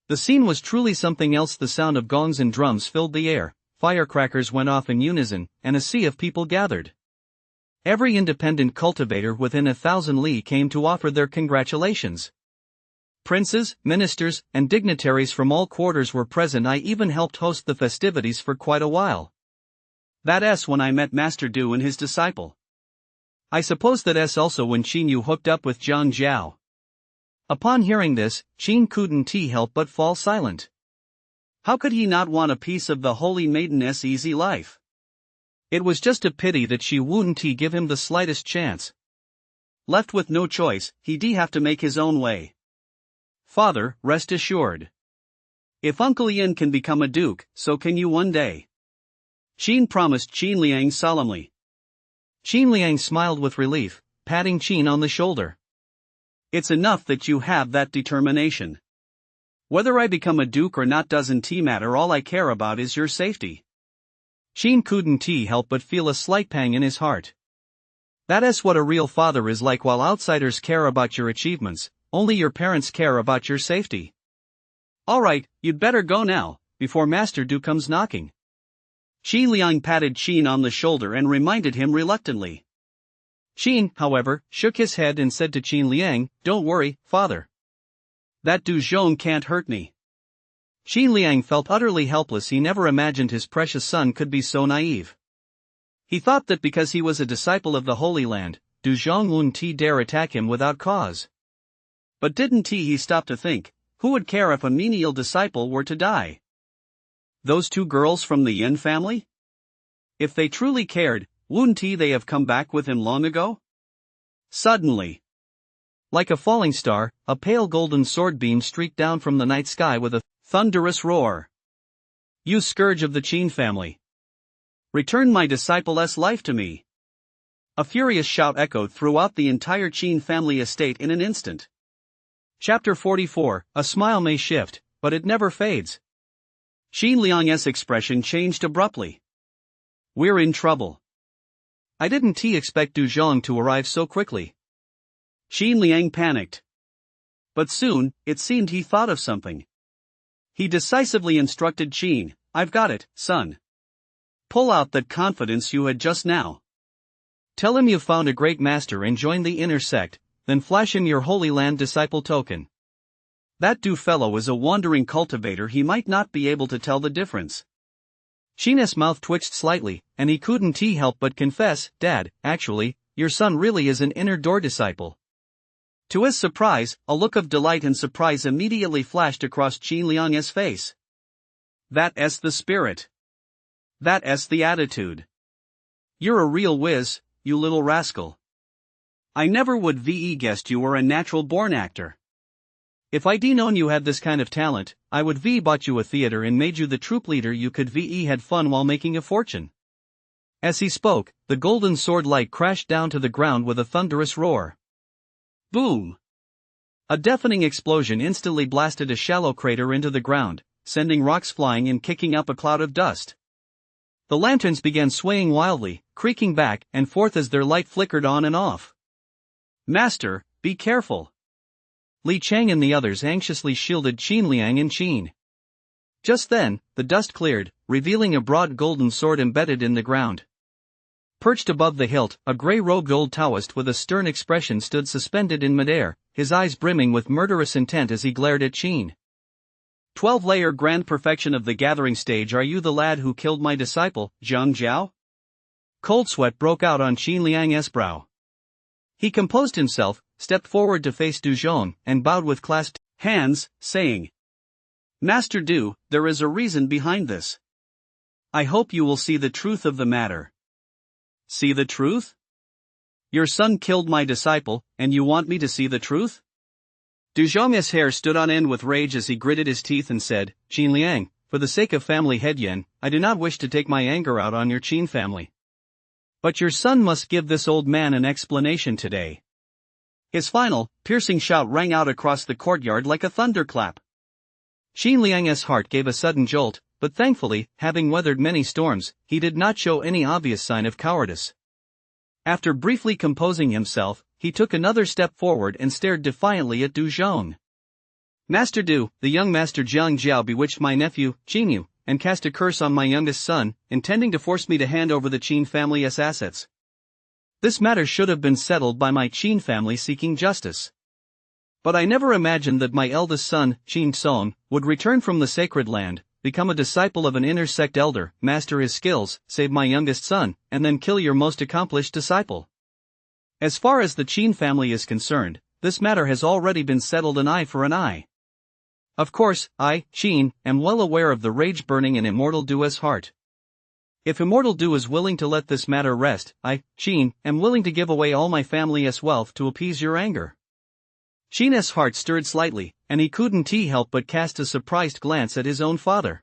The scene was truly something else. The sound of gongs and drums filled the air, firecrackers went off in unison, and a sea of people gathered. Every independent cultivator within 1,000 li came to offer their congratulations. Princes, ministers, and dignitaries from all quarters were present. I even helped host the festivities for quite a while. That's when I met Master Du and his disciple. I suppose that's also when Qin Yu hooked up with Zhang Jiao. Upon hearing this, Qin couldn't help but fall silent. How could he not want a piece of the Holy Maiden's easy life? It was just a pity that she wouldn't give him the slightest chance. Left with no choice, he'd have to make his own way. Father, rest assured. If Uncle Yan can become a duke, so can you one day. Qin promised Qin Liang solemnly. Qin Liang smiled with relief, patting Qin on the shoulder. It's enough that you have that determination. Whether I become a duke or not doesn't matter, all I care about is your safety. Qin couldn't help but feel a slight pang in his heart. That's what a real father is like. While outsiders care about your achievements, only your parents care about your safety. Alright, you'd better go now, before Master Du comes knocking. Qin Liang patted Qin on the shoulder and reminded him reluctantly. Qin, however, shook his head and said to Qin Liang, "Don't worry, father. That Du Zhong can't hurt me." Qin Liang felt utterly helpless. He never imagined his precious son could be so naive. He thought that because he was a disciple of the Holy Land, Du Zhong wouldn't dare attack him without cause. But didn't he stop to think, who would care if a menial disciple were to die? Those two girls from the Yan family? If they truly cared, wouldn't they have come back with him long ago? Suddenly, like a falling star, a pale golden sword beam streaked down from the night sky with a thunderous roar. You scourge of the Qin family! Return my disciple's life to me! A furious shout echoed throughout the entire Qin family estate in an instant. Chapter 44, A smile may shift, but it never fades. Qin Liang's expression changed abruptly. We're in trouble. I didn't expect Du Zhong to arrive so quickly. Qin Liang panicked. But soon, it seemed he thought of something. He decisively instructed Qin, "I've got it, son. Pull out that confidence you had just now. Tell him you've found a great master and joined the inner sect, then flash him your Holy Land disciple token. That Du fellow is a wandering cultivator, he might not be able to tell the difference." Qin's mouth twitched slightly, and he couldn't help but confess, "Dad, actually, your son really is an inner door disciple." To his surprise, a look of delight and surprise immediately flashed across Qin Liang's face. That's the spirit. That's the attitude. You're a real whiz, you little rascal. I never would ve guessed you were a natural-born actor. If I'd known you had this kind of talent, I would ve bought you a theater and made you the troupe leader. You could ve had fun while making a fortune. As he spoke, the golden sword light crashed down to the ground with a thunderous roar. Boom! A deafening explosion instantly blasted a shallow crater into the ground, sending rocks flying and kicking up a cloud of dust. The lanterns began swaying wildly, creaking back and forth as their light flickered on and off. Master, be careful! Li Chang and the others anxiously shielded Qin Liang and Qin. Just then, the dust cleared, revealing a broad golden sword embedded in the ground. Perched above the hilt, a grey-robed old Taoist with a stern expression stood suspended in midair, his eyes brimming with murderous intent as he glared at Qin. 12-layer grand perfection of the gathering stage. Are you the lad who killed my disciple, Zhang Jiao? Cold sweat broke out on Qin Liang's brow. He composed himself, stepped forward to face Du Zhong, and bowed with clasped hands, saying, Master Du, there is a reason behind this. I hope you will see the truth of the matter. See the truth? Your son killed my disciple, and you want me to see the truth? Du Zhong's hair stood on end with rage as he gritted his teeth and said, Qin Liang, for the sake of family head Yen, I do not wish to take my anger out on your Qin family. But your son must give this old man an explanation today. His final, piercing shout rang out across the courtyard like a thunderclap. Qin Liang's heart gave a sudden jolt, but thankfully, having weathered many storms, he did not show any obvious sign of cowardice. After briefly composing himself, he took another step forward and stared defiantly at Du Zhong. Master Du, the young master Zhang Jiao bewitched my nephew, Qinyu, and cast a curse on my youngest son, intending to force me to hand over the Qin family's assets. This matter should have been settled by my Qin family seeking justice. But I never imagined that my eldest son, Qin Song, would return from the sacred land, become a disciple of an inner sect elder, master his skills, save my youngest son, and then kill your most accomplished disciple. As far as the Qin family is concerned, this matter has already been settled an eye for an eye. Of course, I, Qin, am well aware of the rage burning in Immortal Du's heart. If Immortal Du is willing to let this matter rest, I, Qin, am willing to give away all my family's wealth to appease your anger. Qin's heart stirred slightly, and he couldn't help but cast a surprised glance at his own father.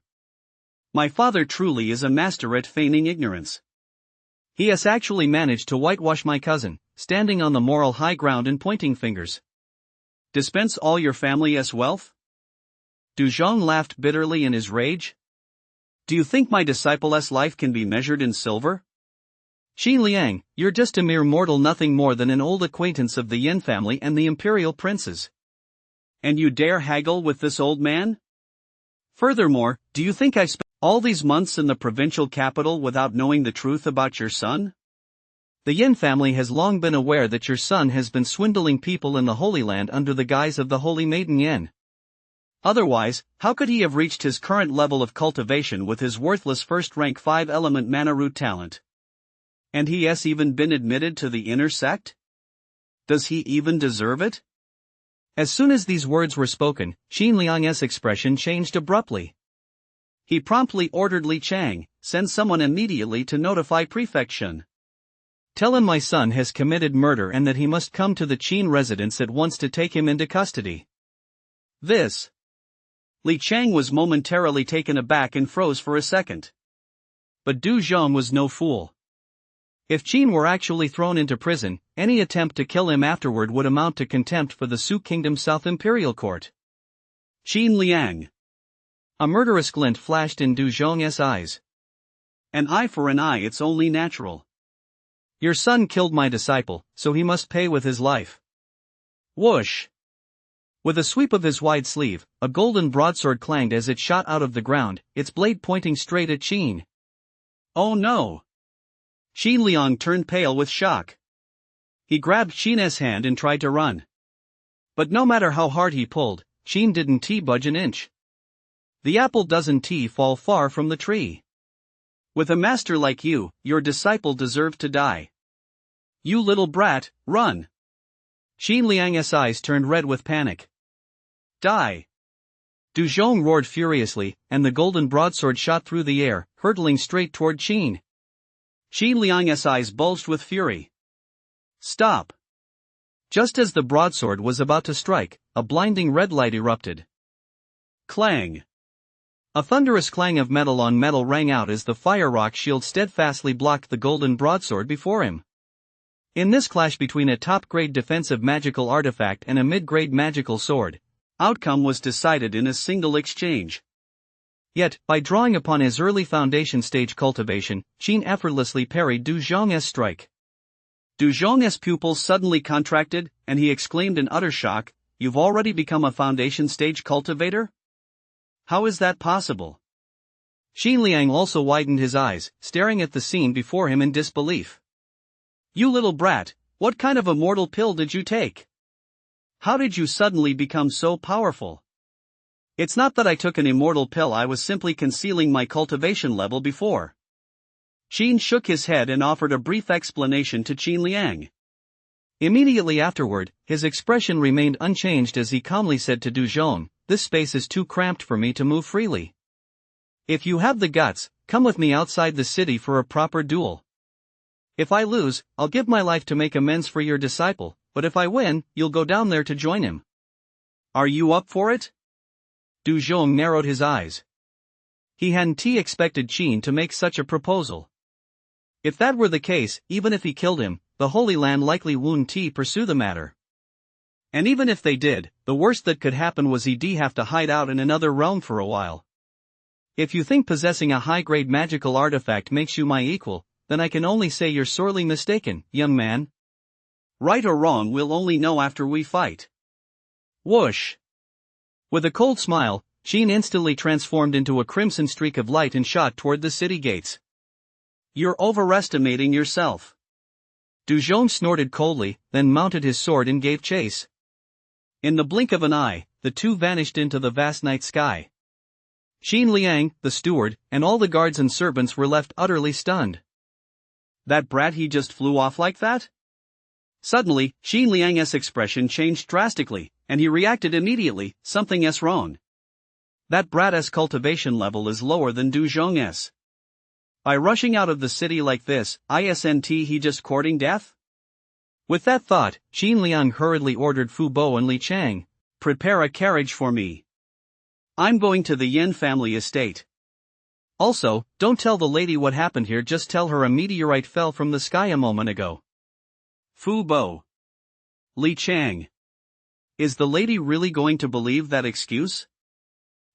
My father truly is a master at feigning ignorance. He has actually managed to whitewash my cousin, standing on the moral high ground and pointing fingers. Dispense all your family's wealth? Du Zhong laughed bitterly in his rage. Do you think my disciple's life can be measured in silver? Qin Liang, you're just a mere mortal, nothing more than an old acquaintance of the Yin family and the imperial princes. And you dare haggle with this old man? Furthermore, do you think I spent all these months in the provincial capital without knowing the truth about your son? The Yin family has long been aware that your son has been swindling people in the Holy Land under the guise of the Holy Maiden Yin. Otherwise, how could he have reached his current level of cultivation with his worthless first-rank 5-element mana root talent? And he has even been admitted to the inner sect? Does he even deserve it? As soon as these words were spoken, Qin Liang's expression changed abruptly. He promptly ordered Li Chang, send someone immediately to notify Prefect Shun. Tell him my son has committed murder and that he must come to the Qin residence at once to take him into custody. This. Li Chang was momentarily taken aback and froze for a second. But Du Zhong was no fool. If Qin were actually thrown into prison, any attempt to kill him afterward would amount to contempt for the Su Kingdom's South Imperial Court. Qin Liang. A murderous glint flashed in Du Zhong's eyes. An eye for an eye, it's only natural. Your son killed my disciple, so he must pay with his life. Whoosh! With a sweep of his wide sleeve, a golden broadsword clanged as it shot out of the ground, its blade pointing straight at Qin. Oh no! Qin Liang turned pale with shock. He grabbed Qin's hand and tried to run. But no matter how hard he pulled, Qin didn't budge an inch. The apple doesn't fall far from the tree. With a master like you, your disciple deserved to die. You little brat, run! Qin Liang's eyes turned red with panic. Die! Du Zhong roared furiously, and the golden broadsword shot through the air, hurtling straight toward Qin. Qin Liang's eyes bulged with fury. Stop! Just as the broadsword was about to strike, a blinding red light erupted. Clang! A thunderous clang of metal on metal rang out as the fire rock shield steadfastly blocked the golden broadsword before him. In this clash between a top-grade defensive magical artifact and a mid-grade magical sword, outcome was decided in a single exchange. Yet, by drawing upon his early foundation stage cultivation, Qin effortlessly parried Du Zhong's strike. Du Zhong's pupils suddenly contracted, and he exclaimed in utter shock, "You've already become a foundation stage cultivator? How is that possible?" Qin Liang also widened his eyes, staring at the scene before him in disbelief. "You little brat, what kind of immortal pill did you take? How did you suddenly become so powerful?" "It's not that I took an immortal pill, I was simply concealing my cultivation level before." Qin shook his head and offered a brief explanation to Qin Liang. Immediately afterward, his expression remained unchanged as he calmly said to Du Zhong, "This space is too cramped for me to move freely. If you have the guts, come with me outside the city for a proper duel. If I lose, I'll give my life to make amends for your disciple, but if I win, you'll go down there to join him. Are you up for it?" Du Zhong narrowed his eyes. He hadn't expected Qin to make such a proposal. If that were the case, even if he killed him, the Holy Land likely wouldn't pursue the matter. And even if they did, the worst that could happen was he'd have to hide out in another realm for a while. If you think possessing a high-grade magical artifact makes you my equal, then I can only say you're sorely mistaken, young man. Right or wrong we'll only know after we fight. Whoosh! With a cold smile, Qin instantly transformed into a crimson streak of light and shot toward the city gates. "You're overestimating yourself." Du Zhong snorted coldly, then mounted his sword and gave chase. In the blink of an eye, the two vanished into the vast night sky. Qin Liang, the steward, and all the guards and servants were left utterly stunned. "That brat, he just flew off like that?" Suddenly, Qin Liang's expression changed drastically, and he reacted immediately, "Something's wrong. That brat's cultivation level is lower than Du Zhong's. By rushing out of the city like this, isn't he just courting death?" With that thought, Qin Liang hurriedly ordered Fu Bo and Li Chang, "Prepare a carriage for me. I'm going to the Yin family estate. Also, don't tell the lady what happened here, just tell her a meteorite fell from the sky a moment ago." Fu Bo. Li Chang. Is the lady really going to believe that excuse?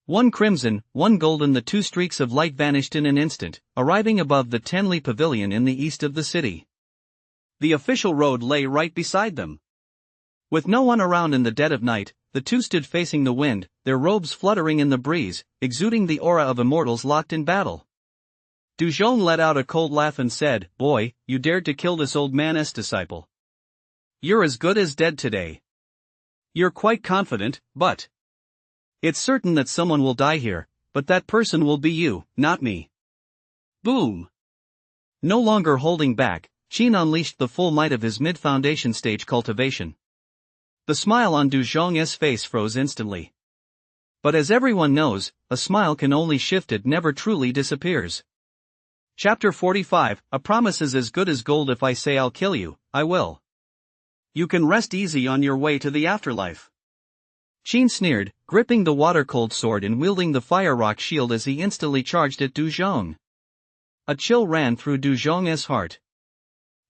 One crimson, one golden, the two streaks of light vanished in an instant, arriving above the Tenli Pavilion in the east of the city. The official road lay right beside them. With no one around in the dead of night, the two stood facing the wind, their robes fluttering in the breeze, exuding the aura of immortals locked in battle. Du Zhong let out a cold laugh and said, "Boy, you dared to kill this old man's disciple. You're as good as dead today. You're quite confident, but it's certain that someone will die here, but that person will be you, not me." Boom! No longer holding back, Qin unleashed the full might of his mid-foundation stage cultivation. The smile on Du Zhong's face froze instantly. But as everyone knows, a smile can only shift, it never truly disappears. Chapter 45, A promise is as good as gold. If I say I'll kill you, I will. You can rest easy on your way to the afterlife. Qin sneered, gripping the water-cold sword and wielding the fire rock shield as he instantly charged at Du Zhong. A chill ran through Du Zhong's heart.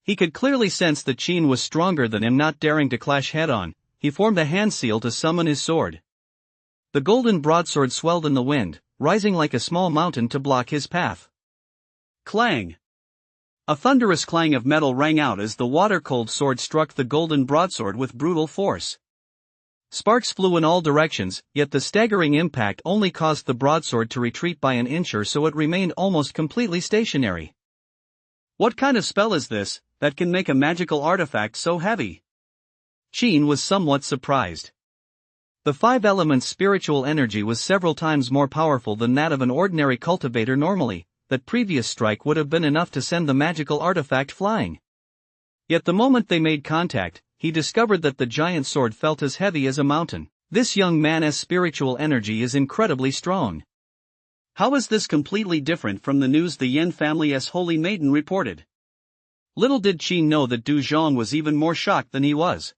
He could clearly sense that Qin was stronger than him. Not daring to clash head-on, he formed a hand seal to summon his sword. The golden broadsword swelled in the wind, rising like a small mountain to block his path. Clang! A thunderous clang of metal rang out as the water-cold sword struck the golden broadsword with brutal force. Sparks flew in all directions, yet the staggering impact only caused the broadsword to retreat by an inch or so. It remained almost completely stationary. What kind of spell is this that can make a magical artifact so heavy? Qin was somewhat surprised. The five elements' spiritual energy was several times more powerful than that of an ordinary cultivator normally. That previous strike would have been enough to send the magical artifact flying. Yet the moment they made contact, he discovered that the giant sword felt as heavy as a mountain. This young man's spiritual energy is incredibly strong. How is this completely different from the news the Yan family's holy maiden reported? Little did Qin know that Du Zhong was even more shocked than he was.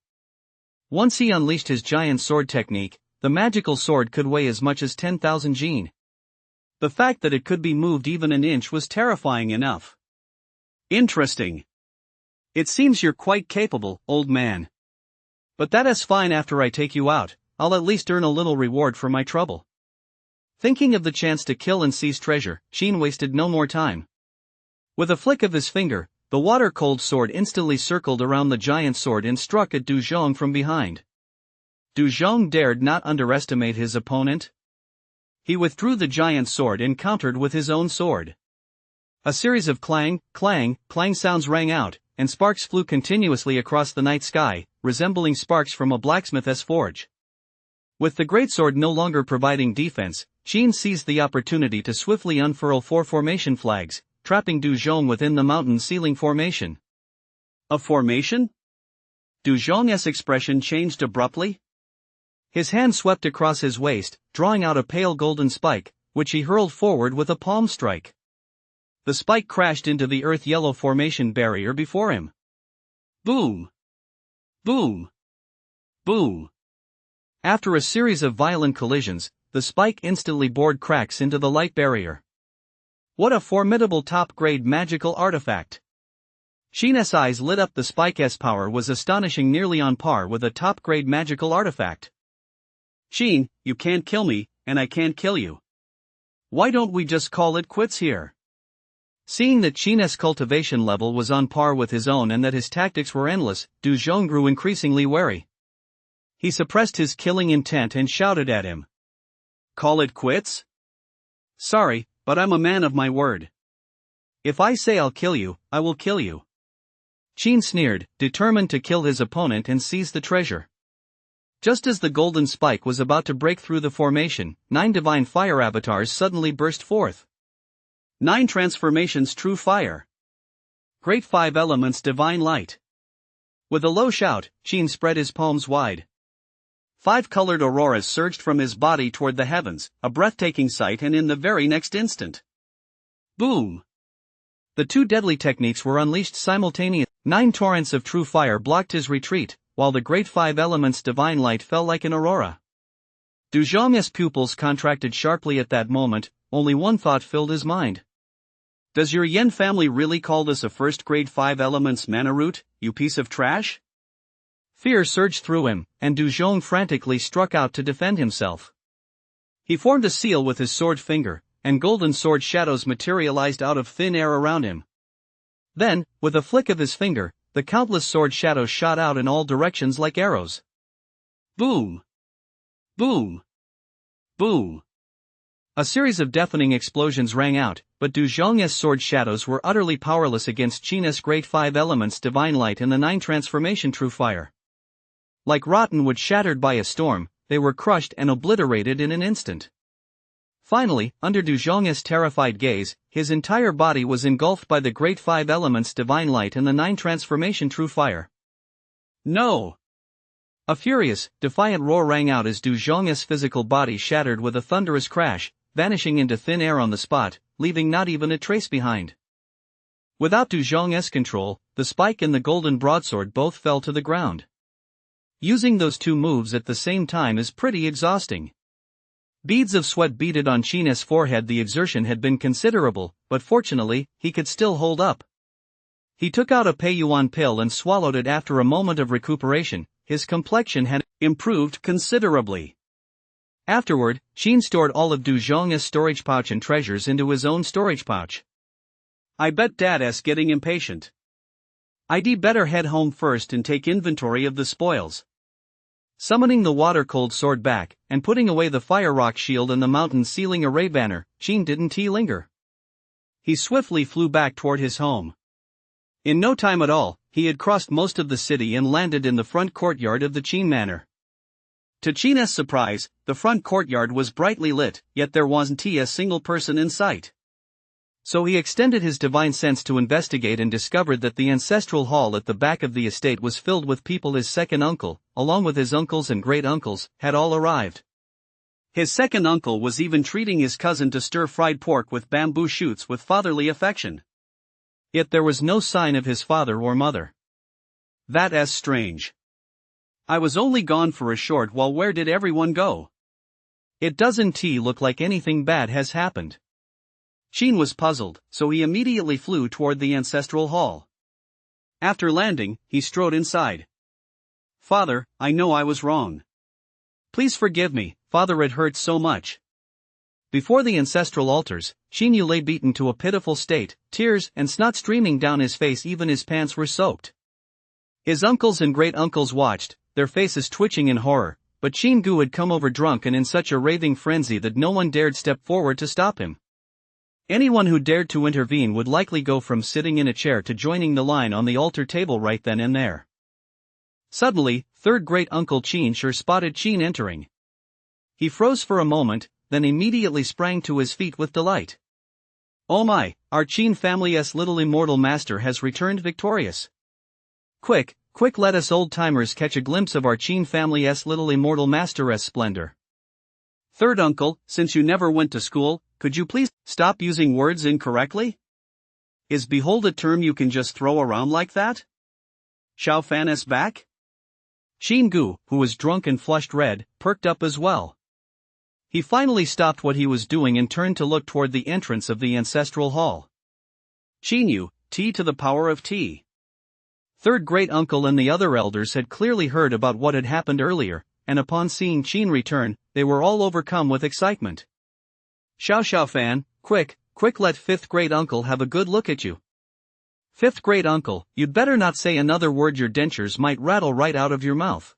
Once he unleashed his giant sword technique, the magical sword could weigh as much as 10,000 jin. The fact that it could be moved even an inch was terrifying enough. Interesting. It seems you're quite capable, old man. But that is fine. After I take you out, I'll at least earn a little reward for my trouble. Thinking of the chance to kill and seize treasure, Qin wasted no more time. With a flick of his finger, the water-cold sword instantly circled around the giant sword and struck at Du Zhong from behind. Du Zhong dared not underestimate his opponent. He withdrew the giant sword and countered with his own sword. A series of clang, clang, clang sounds rang out, and sparks flew continuously across the night sky, resembling sparks from a blacksmith's forge. With the greatsword no longer providing defense, Qin seized the opportunity to swiftly unfurl 4 formation flags, trapping Du Zhong within the mountain ceiling formation. A formation? Du Zhong's expression changed abruptly. His hand swept across his waist, drawing out a pale golden spike, which he hurled forward with a palm strike. The spike crashed into the earth-yellow formation barrier before him. Boom! Boom! Boom! After a series of violent collisions, the spike instantly bored cracks into the light barrier. What a formidable top-grade magical artifact! Qin's eyes lit up. The spike's power was astonishing, nearly on par with a top-grade magical artifact. Qin, you can't kill me, and I can't kill you. Why don't we just call it quits here? Seeing that Qin's cultivation level was on par with his own and that his tactics were endless, Du Zhong grew increasingly wary. He suppressed his killing intent and shouted at him. Call it quits? Sorry, but I'm a man of my word. If I say I'll kill you, I will kill you. Qin sneered, determined to kill his opponent and seize the treasure. Just as the golden spike was about to break through the formation, 9 divine fire avatars suddenly burst forth. 9 transformations true fire. Great 5 elements divine light. With a low shout, Qin spread his palms wide. 5 colored auroras surged from his body toward the heavens, a breathtaking sight, and in the very next instant. Boom! The 2 deadly techniques were unleashed simultaneously. 9 torrents of true fire blocked his retreat, while the great 5 elements divine light fell like an aurora. Du Zhong's pupils contracted sharply at that moment. Only one thought filled his mind. Does your Yan family really call this a first-grade 5 elements mana root, you piece of trash? Fear surged through him, and Du Zhong frantically struck out to defend himself. He formed a seal with his sword finger, and golden sword shadows materialized out of thin air around him. Then, with a flick of his finger, the countless sword shadows shot out in all directions like arrows. Boom! Boom! Boom! A series of deafening explosions rang out, but Du Zhong's sword shadows were utterly powerless against Qin's great 5 elements divine light and the 9 transformation true fire. Like rotten wood shattered by a storm, they were crushed and obliterated in an instant. Finally, under Du Zhong's terrified gaze, his entire body was engulfed by the great 5 elements divine light and the 9 transformation true fire. No! A furious, defiant roar rang out as Du Zhong's physical body shattered with a thunderous crash, vanishing into thin air on the spot, leaving not even a trace behind. Without Du Zhong's control, the spike and the golden broadsword both fell to the ground. Using those 2 moves at the same time is pretty exhausting. Beads of sweat beaded on Qin's forehead. The exertion had been considerable, but fortunately, he could still hold up. He took out a Peiyuan pill and swallowed it. After a moment of recuperation, his complexion had improved considerably. Afterward, Qin stored all of Du Zhong's storage pouch and treasures into his own storage pouch. I bet Dad's getting impatient. I'd better head home first and take inventory of the spoils. Summoning the water-cold sword back, and putting away the fire rock shield and the mountain ceiling array banner, Qin didn't linger. He swiftly flew back toward his home. In no time at all, he had crossed most of the city and landed in the front courtyard of the Qin Manor. To Qin's surprise, the front courtyard was brightly lit, yet there wasn't a single person in sight. So he extended his divine sense to investigate and discovered that the ancestral hall at the back of the estate was filled with people his second uncle, along with his uncles and great-uncles, had all arrived. His second uncle was even treating his cousin to stir-fried pork with bamboo shoots with fatherly affection. Yet there was no sign of his father or mother. That's strange. I was only gone for a short while. Where did everyone go? It doesn't look like anything bad has happened. Sheen was puzzled, so he immediately flew toward the ancestral hall. After landing, he strode inside. Father, I know I was wrong. Please forgive me, Father, it hurts so much. Before the ancestral altars, Sheen lay beaten to a pitiful state, tears and snot streaming down his face, even his pants were soaked. His uncles and great-uncles watched, their faces twitching in horror, but Sheen had come over drunk and in such a raving frenzy that no one dared step forward to stop him. Anyone who dared to intervene would likely go from sitting in a chair to joining the line on the altar table right then and there. Suddenly, third great-uncle Sheen spotted Sheen entering. He froze for a moment, then immediately sprang to his feet with delight. Oh my, our Sheen family's little immortal master has returned victorious. Quick, let us old-timers catch a glimpse of our Sheen family's little immortal master's splendor. Third uncle, since you never went to school, could you please stop using words incorrectly? Is behold a term you can just throw around like that? Xiao Fan is back? Sheen, who was drunk and flushed red, perked up as well. He finally stopped what he was doing and turned to look toward the entrance of the ancestral hall. Sheen, T to the power of T. Third great-uncle and the other elders had clearly heard about what had happened earlier, and upon seeing Sheen return, they were all overcome with excitement. Xiao Fan, quick, let fifth great-uncle have a good look at you. Fifth great-uncle, you'd better not say another word, your dentures might rattle right out of your mouth.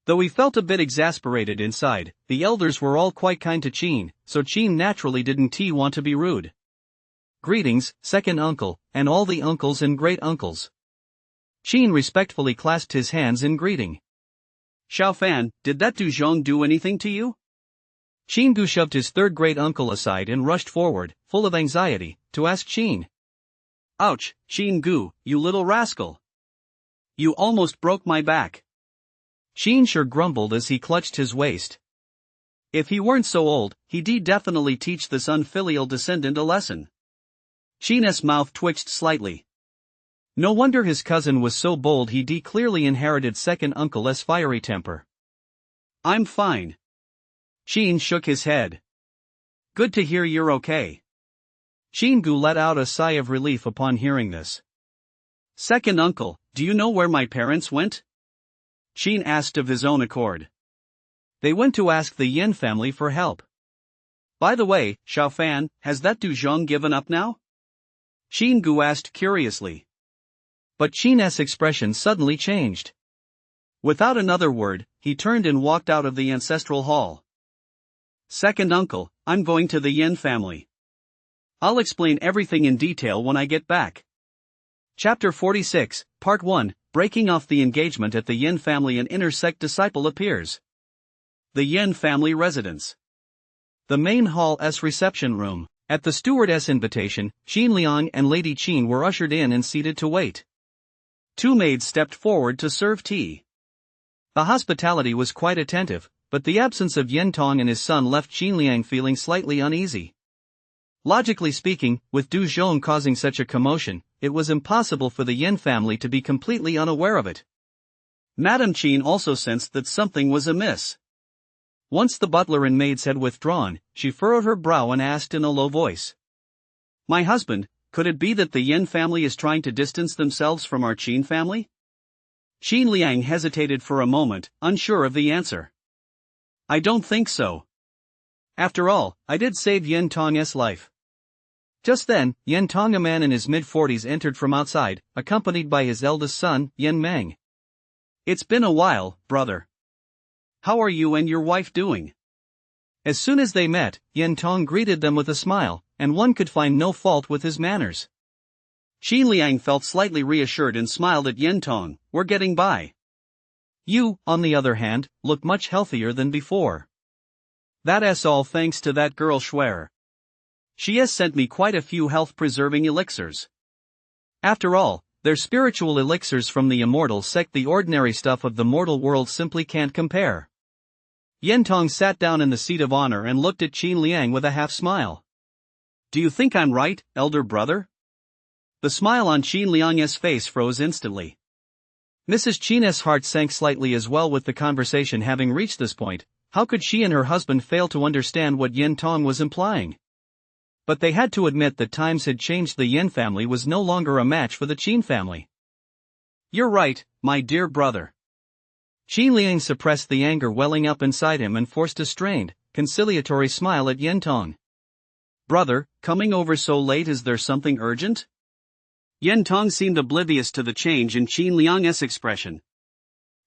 Though he felt a bit exasperated inside, the elders were all quite kind to Sheen, so Sheen naturally didn't want to be rude. Greetings, second uncle, and all the uncles and great-uncles. Sheen respectfully clasped his hands in greeting. Xiao Fan, did that Du Zhong do anything to you? Sheen shoved his third great-uncle aside and rushed forward, full of anxiety, to ask Sheen. Ouch, Sheen, you little rascal. You almost broke my back. Sheen grumbled as he clutched his waist. If he weren't so old, he'd definitely teach this unfilial descendant a lesson. Sheen's mouth twitched slightly. No wonder his cousin was so bold. He clearly inherited second uncle's fiery temper. I'm fine. Sheen shook his head. Good to hear you're okay. Sheen let out a sigh of relief upon hearing this. Second uncle, do you know where my parents went? Sheen asked of his own accord. They went to ask the Yin family for help. By the way, Xiao Fan, has that Du Zhong given up now? Sheen asked curiously. But Sheen's expression suddenly changed. Without another word, he turned and walked out of the ancestral hall. Second uncle, I'm going to the Yin family. I'll explain everything in detail when I get back. Chapter 46, Part 1, Breaking off the engagement at the Yin family. An inner-sect disciple appears. The Yin family residence. The main hall's reception room. At the stewardess' invitation, Xin Liang and Lady Qin were ushered in and seated to wait. Two maids stepped forward to serve tea. The hospitality was quite attentive, but the absence of Yin Tong and his son left Xin Liang feeling slightly uneasy. Logically speaking, with Du Zhong causing such a commotion, it was impossible for the Yin family to be completely unaware of it. Madame Qin also sensed that something was amiss. Once the butler and maids had withdrawn, she furrowed her brow and asked in a low voice. My husband, could it be that the Yin family is trying to distance themselves from our Qin family? Xin Liang hesitated for a moment, unsure of the answer. I don't think so. After all, I did save Yin Tong's life. Just then, Yin Tong, a man in his mid-40s, entered from outside, accompanied by his eldest son, Yin Meng. It's been a while, brother. How are you and your wife doing? As soon as they met, Yin Tong greeted them with a smile, and one could find no fault with his manners. Xin Liang felt slightly reassured and smiled at Yin Tong. We're getting by. You, on the other hand, look much healthier than before. That's all thanks to that girl Schwer. She has sent me quite a few health-preserving elixirs. After all, they're spiritual elixirs from the immortal sect. The ordinary stuff of the mortal world simply can't compare. Yentong sat down in the seat of honor and looked at Qin Liang with a half-smile. Do you think I'm right, elder brother? The smile on Qin Liang's face froze instantly. Mrs. Qin's heart sank slightly as well. With the conversation having reached this point, how could she and her husband fail to understand what Yentong was implying? But they had to admit that times had changed. The Yin family was no longer a match for the Qin family. You're right, my dear brother. Qin Liang suppressed the anger welling up inside him and forced a strained, conciliatory smile at Yentong. Brother, coming over so late, is there something urgent? Yentong seemed oblivious to the change in Qin Liang's expression.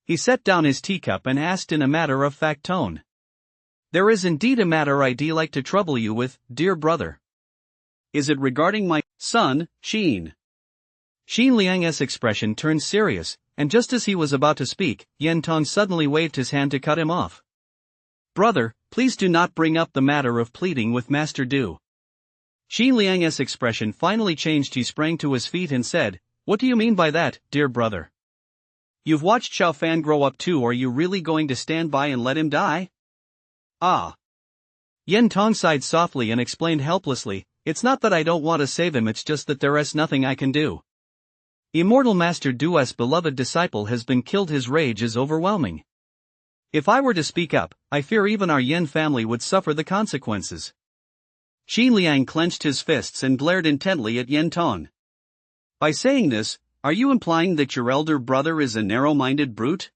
He set down his teacup and asked in a matter-of-fact tone. There is indeed a matter I'd like to trouble you with, dear brother. Is it regarding my son, Qin? Qin Liang's expression turned serious, and just as he was about to speak, Yentong suddenly waved his hand to cut him off. Brother, please do not bring up the matter of pleading with Master Du. Qin Liang's expression finally changed. He sprang to his feet and said, What do you mean by that, dear brother? You've watched Xiaofan grow up too. Are you really going to stand by and let him die? Ah. Yentong sighed softly and explained helplessly, It's not that I don't want to save him, it's just that there is nothing I can do. Immortal Master Du's beloved disciple has been killed. His rage is overwhelming. If I were to speak up, I fear even our Yin family would suffer the consequences. Qin Liang clenched his fists and glared intently at Yentong. By saying this, are you implying that your elder brother is a narrow-minded brute?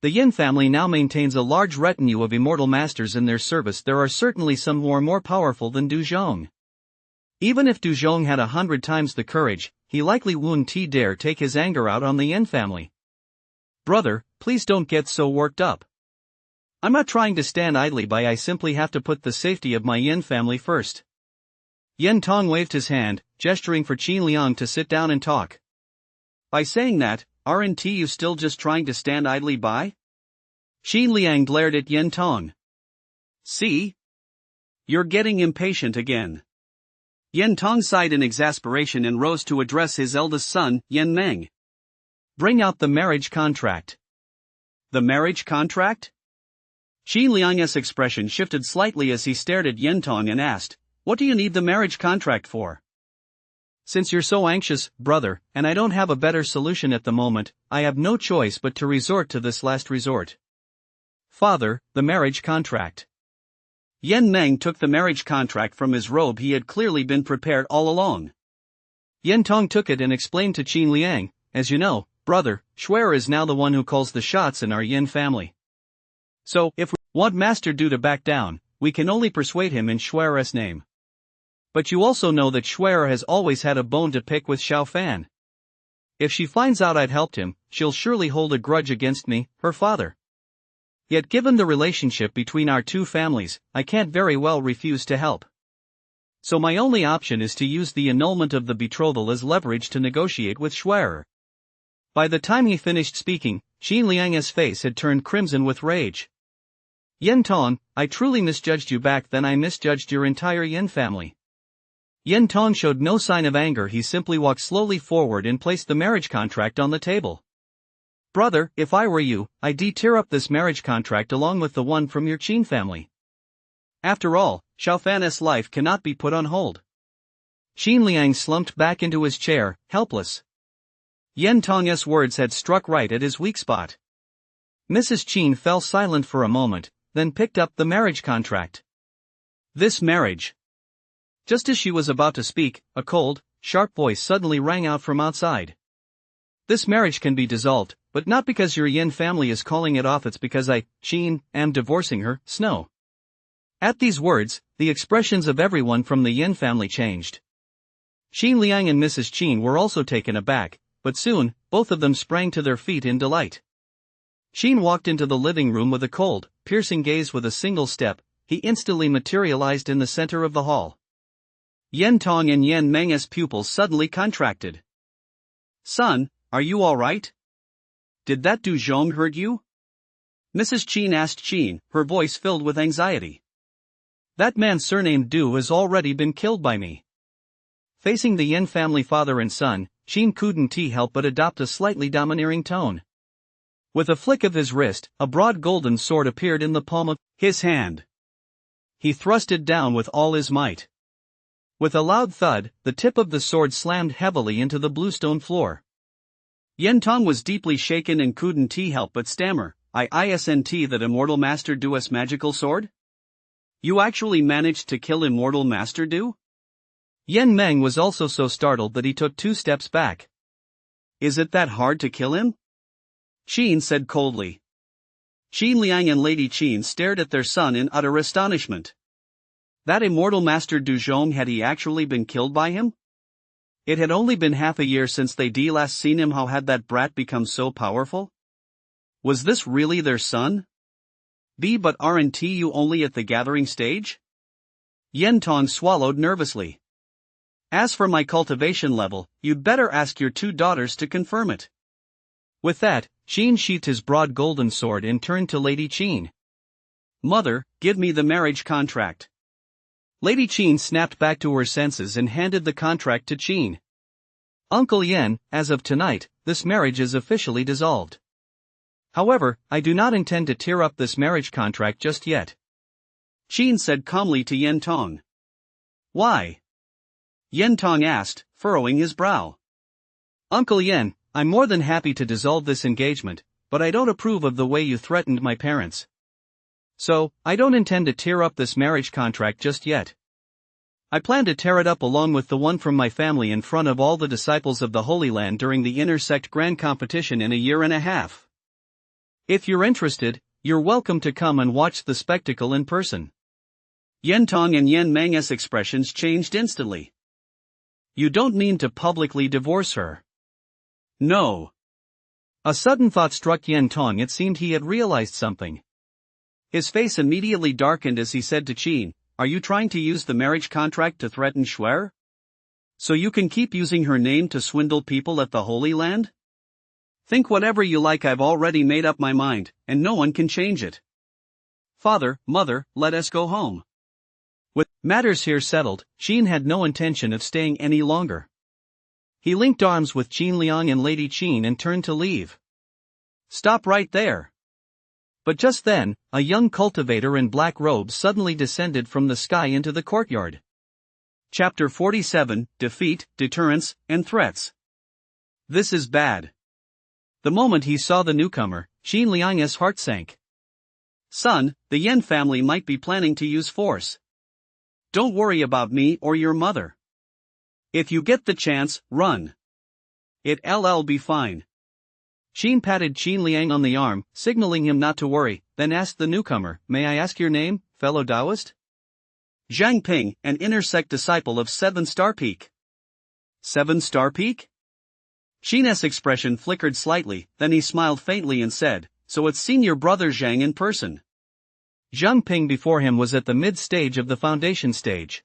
The Yin family now maintains a large retinue of immortal masters in their service. There are certainly some who are more powerful than Du Zhong. Even if Du Zhong had 100 times the courage, he likely wouldn't dare take his anger out on the Yin family. Brother, please don't get so worked up. I'm not trying to stand idly by. I simply have to put the safety of my Yin family first. Yentong waved his hand, gesturing for Qin Liang to sit down and talk. By saying that, aren't you still just trying to stand idly by? Qin Liang glared at Yentong. See? You're getting impatient again. Yentong sighed in exasperation and rose to address his eldest son, Yen Meng. Bring out the marriage contract. The marriage contract? Qin Liang's expression shifted slightly as he stared at Yentong and asked, What do you need the marriage contract for? Since you're so anxious, brother, and I don't have a better solution at the moment, I have no choice but to resort to this last resort. Father, the marriage contract. Yen Meng took the marriage contract from his robe. He had clearly been prepared all along. Yentong took it and explained to Qin Liang, As you know, brother, Xuer is now the one who calls the shots in our Yin family. So, if we want Master Du to back down, we can only persuade him in Xuer's name. But you also know that Xuer has always had a bone to pick with Xiaofan. If she finds out I'd helped him, she'll surely hold a grudge against me, her father. Yet given the relationship between our two families, I can't very well refuse to help. So my only option is to use the annulment of the betrothal as leverage to negotiate with Xuer. By the time he finished speaking, Qin Liang's face had turned crimson with rage. Yentong, I truly misjudged you back then. I misjudged your entire Yin family. Yentong showed no sign of anger. He simply walked slowly forward and placed the marriage contract on the table. Brother, if I were you, I'd tear up this marriage contract along with the one from your Qin family. After all, Xiaofan's life cannot be put on hold. Qin Liang slumped back into his chair, helpless. Yentong's words had struck right at his weak spot. Mrs. Qin fell silent for a moment, then picked up the marriage contract. This marriage. Just as she was about to speak, a cold, sharp voice suddenly rang out from outside. This marriage can be dissolved, but not because your Yin family is calling it off. It's because I, Qin, am divorcing her, Snow. At these words, the expressions of everyone from the Yin family changed. Qin Liang and Mrs. Qin were also taken aback, but soon, both of them sprang to their feet in delight. Qin walked into the living room with a cold, piercing gaze. With a single step, he instantly materialized in the center of the hall. Yentong and Yen Meng's pupils suddenly contracted. Son, are you all right? Did that Du Zhong hurt you? Mrs. Qin asked Qin, her voice filled with anxiety. That man surnamed Du has already been killed by me. Facing the Yen family father and son, Qin couldn't help but adopt a slightly domineering tone. With a flick of his wrist, a broad golden sword appeared in the palm of his hand. He thrust it down with all his might. With a loud thud, the tip of the sword slammed heavily into the bluestone floor. Yen Tong was deeply shaken and couldn't help but stammer, "Isn't that immortal Master Du's magical sword? You actually managed to kill immortal Master Du?" Yen Meng was also so startled that he took 2 steps back. "Is it that hard to kill him?" Qin said coldly. Qin Liang and Lady Qin stared at their son in utter astonishment. That immortal Master Du Zhong, had he actually been killed by him? It had only been half a year since they'd last seen him. How had that brat become so powerful? Was this really their son? But aren't you only at the gathering stage? Yen Tong swallowed nervously. As for my cultivation level, you'd better ask your 2 daughters to confirm it. With that, Qin sheathed his broad golden sword and turned to Lady Qin. "Mother, give me the marriage contract." Lady Qin snapped back to her senses and handed the contract to Qin. "Uncle Yen, as of tonight, this marriage is officially dissolved. However, I do not intend to tear up this marriage contract just yet," Qin said calmly to Yen Tong. "Why?" Yen Tong asked, furrowing his brow. "Uncle Yen, I'm more than happy to dissolve this engagement, but I don't approve of the way you threatened my parents. So, I don't intend to tear up this marriage contract just yet. I plan to tear it up along with the one from my family in front of all the disciples of the Holy Land during the Intersect Grand Competition in a year and a half. If you're interested, you're welcome to come and watch the spectacle in person." Yen Tong and Yen Meng's expressions changed instantly. "You don't mean to publicly divorce her?" "No." A sudden thought struck Yen Tong. It seemed he had realized something. His face immediately darkened as he said to Qin, "Are you trying to use the marriage contract to threaten Shuer? So you can keep using her name to swindle people at the Holy Land? Think whatever you like, I've already made up my mind, and no one can change it. Father, Mother, let us go home." With matters here settled, Qin had no intention of staying any longer. He linked arms with Qin Liang and Lady Qin and turned to leave. "Stop right there." But just then, a young cultivator in black robes suddenly descended from the sky into the courtyard. Chapter 47, Defeat, Deterrence, and Threats. This is bad. The moment he saw the newcomer, Qin Liang's heart sank. "Son, the Yen family might be planning to use force. Don't worry about me or your mother. If you get the chance, run. It'll be fine." Qin patted Qin Liang on the arm, signaling him not to worry, then asked the newcomer, "May I ask your name, fellow Taoist?" "Zhang Ping, an intersect disciple of 7 Star Peak." 7 Star Peak? Qin's expression flickered slightly, then he smiled faintly and said, "So it's seen your brother Zhang in person." Zhang Ping before him was at the mid-stage of the foundation stage.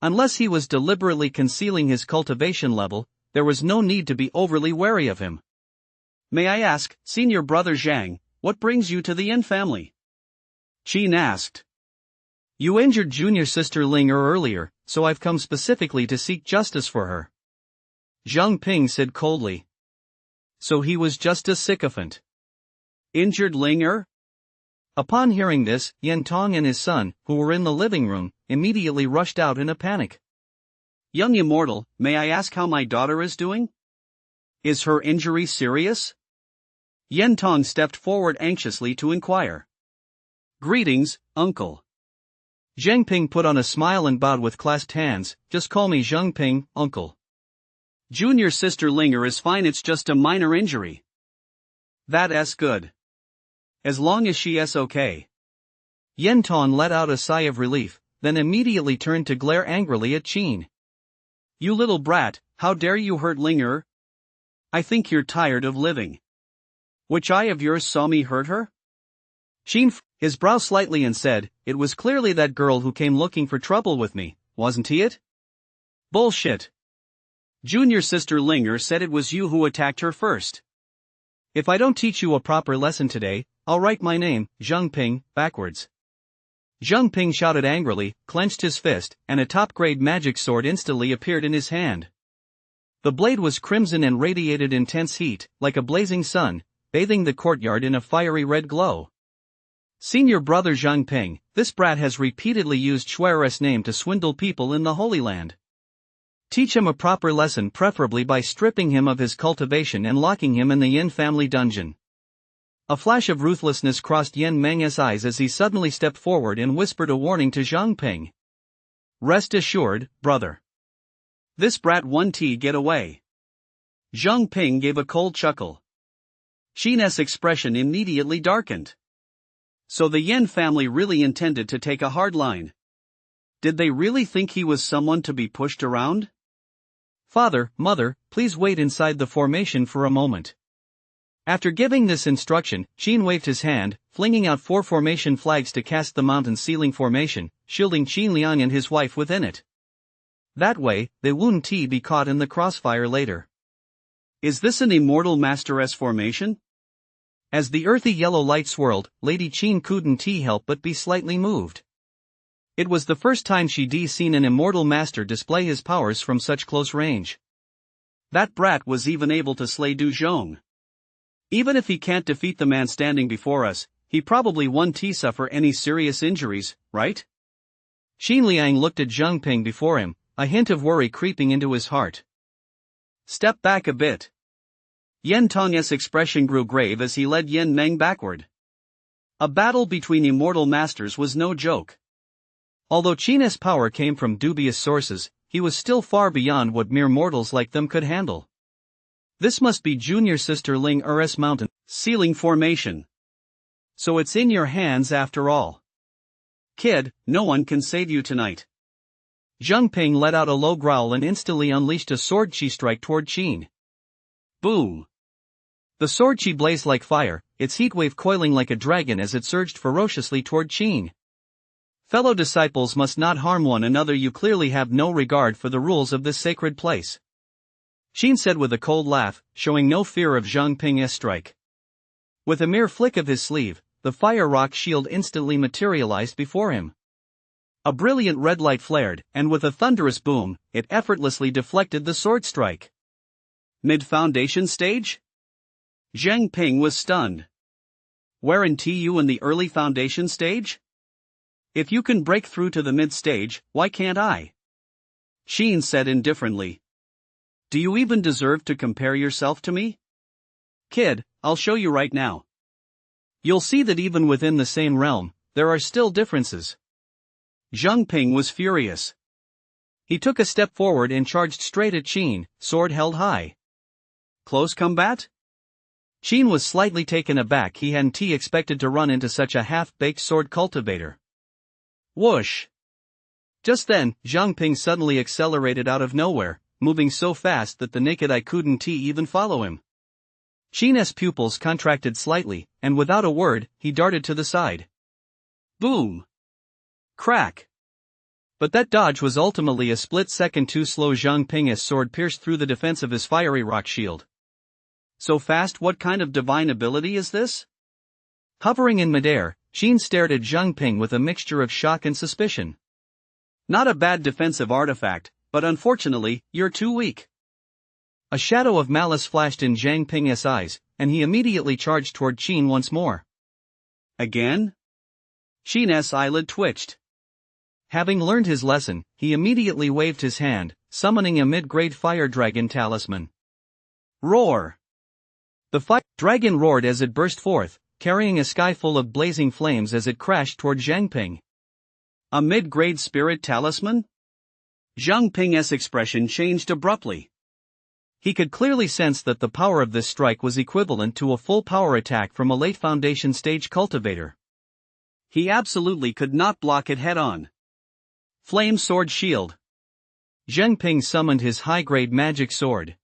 Unless he was deliberately concealing his cultivation level, there was no need to be overly wary of him. "May I ask, senior brother Zhang, what brings you to the Yin family?" Qin asked. "You injured junior sister Ling earlier, so I've come specifically to seek justice for her," Zhang Ping said coldly. So he was just a sycophant. Injured Ling Upon hearing this, Yen Tong and his son, who were in the living room, immediately rushed out in a panic. "Young immortal, may I ask how my daughter is doing? Is her injury serious?" Yen Tong stepped forward anxiously to inquire. "Greetings, uncle." Zhang Ping put on a smile and bowed with clasped hands. "Just call me Zhang Ping, uncle. Junior sister Linger is fine, it's just a minor injury." "That's good. As long as she's okay." Yen Tong let out a sigh of relief, then immediately turned to glare angrily at Qin. "You little brat, how dare you hurt Linger? I think you're tired of living. Which eye of yours saw me hurt her?" Qin his brow slightly and said, "It was clearly that girl who came looking for trouble with me, wasn't it?" "Bullshit. Junior sister Linger said it was you who attacked her first. If I don't teach you a proper lesson today, I'll write my name, Zhang Ping, backwards." Zhang Ping shouted angrily, clenched his fist, and a top-grade magic sword instantly appeared in his hand. The blade was crimson and radiated intense heat, like a blazing sun, bathing the courtyard in a fiery red glow. Senior brother Zhang Ping, this brat has repeatedly used Xuer's name to swindle people in the Holy Land. Teach him a proper lesson, preferably by stripping him of his cultivation and locking him in the Yin family dungeon. A flash of ruthlessness crossed Yen Meng's eyes as he suddenly stepped forward and whispered a warning to Zhang Ping. Rest assured, brother. This brat won't get away. Zhang Ping gave a cold chuckle. Qin's expression immediately darkened. So the Yen family really intended to take a hard line. Did they really think he was someone to be pushed around? Father, mother, please wait inside the formation for a moment. After giving this instruction, Qin waved his hand, flinging out 4 formation flags to cast the mountain ceiling formation, shielding Qin Liang and his wife within it. That way, they wouldn't be caught in the crossfire later. Is this an immortal masteress formation? As the earthy yellow light swirled, Lady Qin couldn't help but be slightly moved. It was the first time she'd seen an immortal master display his powers from such close range. That brat was even able to slay Du Zhong. Even if he can't defeat the man standing before us, he probably won't suffer any serious injuries, right? Qin Liang looked at Zhang Ping before him, a hint of worry creeping into his heart. Step back a bit. Yen Tong's expression grew grave as he led Yen Meng backward. A battle between immortal masters was no joke. Although Qin's power came from dubious sources, he was still far beyond what mere mortals like them could handle. This must be junior sister Ling Er's mountain ceiling formation. So it's in your hands after all. Kid, no one can save you tonight. Zhang Ping let out a low growl and instantly unleashed a sword chi strike toward Qin. Boom! The sword chi blazed like fire, its heat wave coiling like a dragon as it surged ferociously toward Qin. Fellow disciples must not harm one another. You clearly have no regard for the rules of this sacred place. Qin said with a cold laugh, showing no fear of Zhang Ping's strike. With a mere flick of his sleeve, the fire rock shield instantly materialized before him. A brilliant red light flared, and with a thunderous boom, it effortlessly deflected the sword strike. Mid-foundation stage? Zhang Ping was stunned. Weren't you in the early foundation stage? If you can break through to the mid-stage, why can't I? Qin said indifferently. Do you even deserve to compare yourself to me? Kid, I'll show you right now. You'll see that even within the same realm, there are still differences. Zhang Ping was furious. He took a step forward and charged straight at Qin, sword held high. Close combat? Qin was slightly taken aback. He hadn't expected to run into such a half-baked sword cultivator. Whoosh! Just then, Zhang Ping suddenly accelerated out of nowhere, moving so fast that the naked eye couldn't even follow him. Qin's pupils contracted slightly, and without a word, he darted to the side. Boom! Crack! But that dodge was ultimately a split second too slow. Zhang Ping's sword pierced through the defense of his fiery rock shield. So fast, what kind of divine ability is this? Hovering in midair, Qin stared at Zhang Ping with a mixture of shock and suspicion. Not a bad defensive artifact, but unfortunately, you're too weak. A shadow of malice flashed in Zhang Ping's eyes, and he immediately charged toward Qin once more. Again? Qin's eyelid twitched. Having learned his lesson, he immediately waved his hand, summoning a mid-grade fire dragon talisman. Roar! The fire dragon roared as it burst forth, carrying a sky full of blazing flames as it crashed toward Zhang Ping. A mid-grade spirit talisman? Zhang Ping's expression changed abruptly. He could clearly sense that the power of this strike was equivalent to a full power attack from a late foundation stage cultivator. He absolutely could not block it head-on. Flame Sword Shield. Zhang Ping summoned his high-grade magic sword.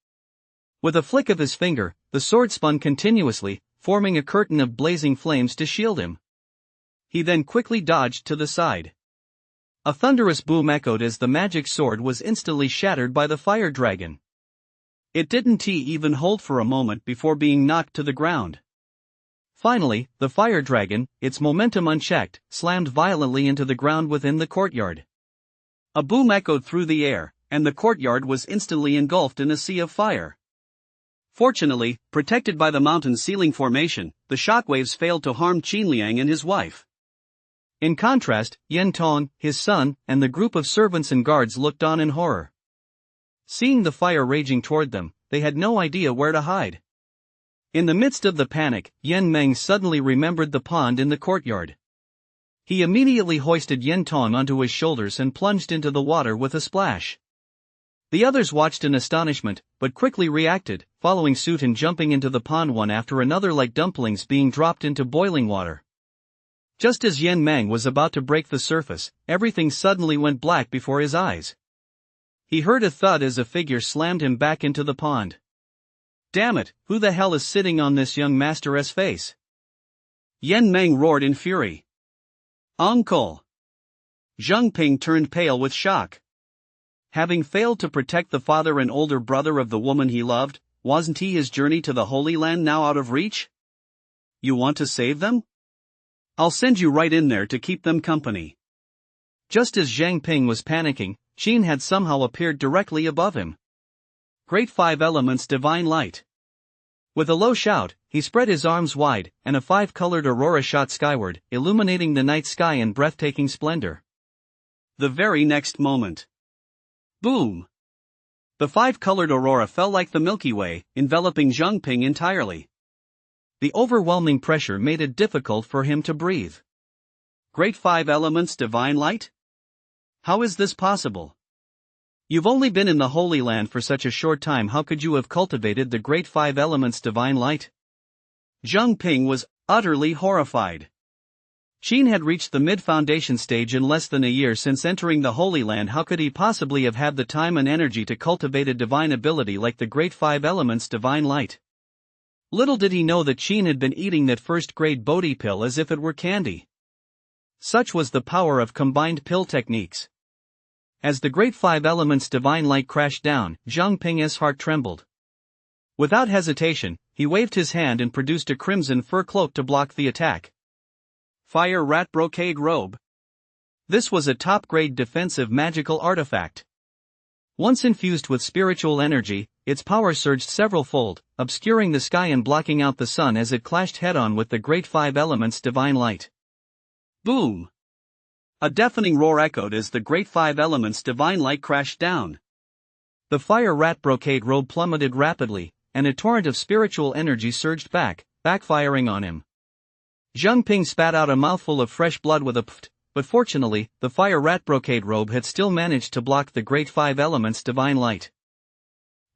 With a flick of his finger, the sword spun continuously, forming a curtain of blazing flames to shield him. He then quickly dodged to the side. A thunderous boom echoed as the magic sword was instantly shattered by the fire dragon. It didn't even hold for a moment before being knocked to the ground. Finally, the fire dragon, its momentum unchecked, slammed violently into the ground within the courtyard. A boom echoed through the air, and the courtyard was instantly engulfed in a sea of fire. Fortunately, protected by the mountain's ceiling formation, the shockwaves failed to harm Qinliang and his wife. In contrast, Yen Tong, his son, and the group of servants and guards looked on in horror. Seeing the fire raging toward them, they had no idea where to hide. In the midst of the panic, Yen Meng suddenly remembered the pond in the courtyard. He immediately hoisted Yen Tong onto his shoulders and plunged into the water with a splash. The others watched in astonishment, but quickly reacted, following suit and jumping into the pond one after another like dumplings being dropped into boiling water. Just as Yen Meng was about to break the surface, everything suddenly went black before his eyes. He heard a thud as a figure slammed him back into the pond. Damn it, who the hell is sitting on this young master's face? Yen Meng roared in fury. Uncle! Zheng Ping turned pale with shock. Having failed to protect the father and older brother of the woman he loved, wasn't his journey to the Holy Land now out of reach? You want to save them? I'll send you right in there to keep them company. Just as Zhang Ping was panicking, Qin had somehow appeared directly above him. Great Five Elements Divine Light. With a low shout, he spread his arms wide, and a five-colored aurora shot skyward, illuminating the night sky in breathtaking splendor. The very next moment. Boom! The five-colored aurora fell like the Milky Way, enveloping Zheng Ping entirely. The overwhelming pressure made it difficult for him to breathe. Great Five Elements Divine Light? How is this possible? You've only been in the Holy Land for such a short time, how could you have cultivated the Great Five Elements Divine Light? Zheng Ping was utterly horrified. Qin had reached the mid-foundation stage in less than a year since entering the Holy Land. How could he possibly have had the time and energy to cultivate a divine ability like the Great Five Elements Divine Light? Little did he know that Qin had been eating that first-grade Bodhi pill as if it were candy. Such was the power of combined pill techniques. As the Great Five Elements Divine Light crashed down, Zheng Ping's heart trembled. Without hesitation, he waved his hand and produced a crimson fur cloak to block the attack. Fire Rat Brocade Robe. This was a top-grade defensive magical artifact. Once infused with spiritual energy, its power surged several-fold, obscuring the sky and blocking out the sun as it clashed head-on with the Great Five Elements Divine Light. Boom! A deafening roar echoed as the Great Five Elements Divine Light crashed down. The Fire Rat Brocade Robe plummeted rapidly, and a torrent of spiritual energy surged back, backfiring on him. Zheng Ping spat out a mouthful of fresh blood with a pft, but fortunately, the Fire Rat Brocade Robe had still managed to block the Great Five Elements Divine Light.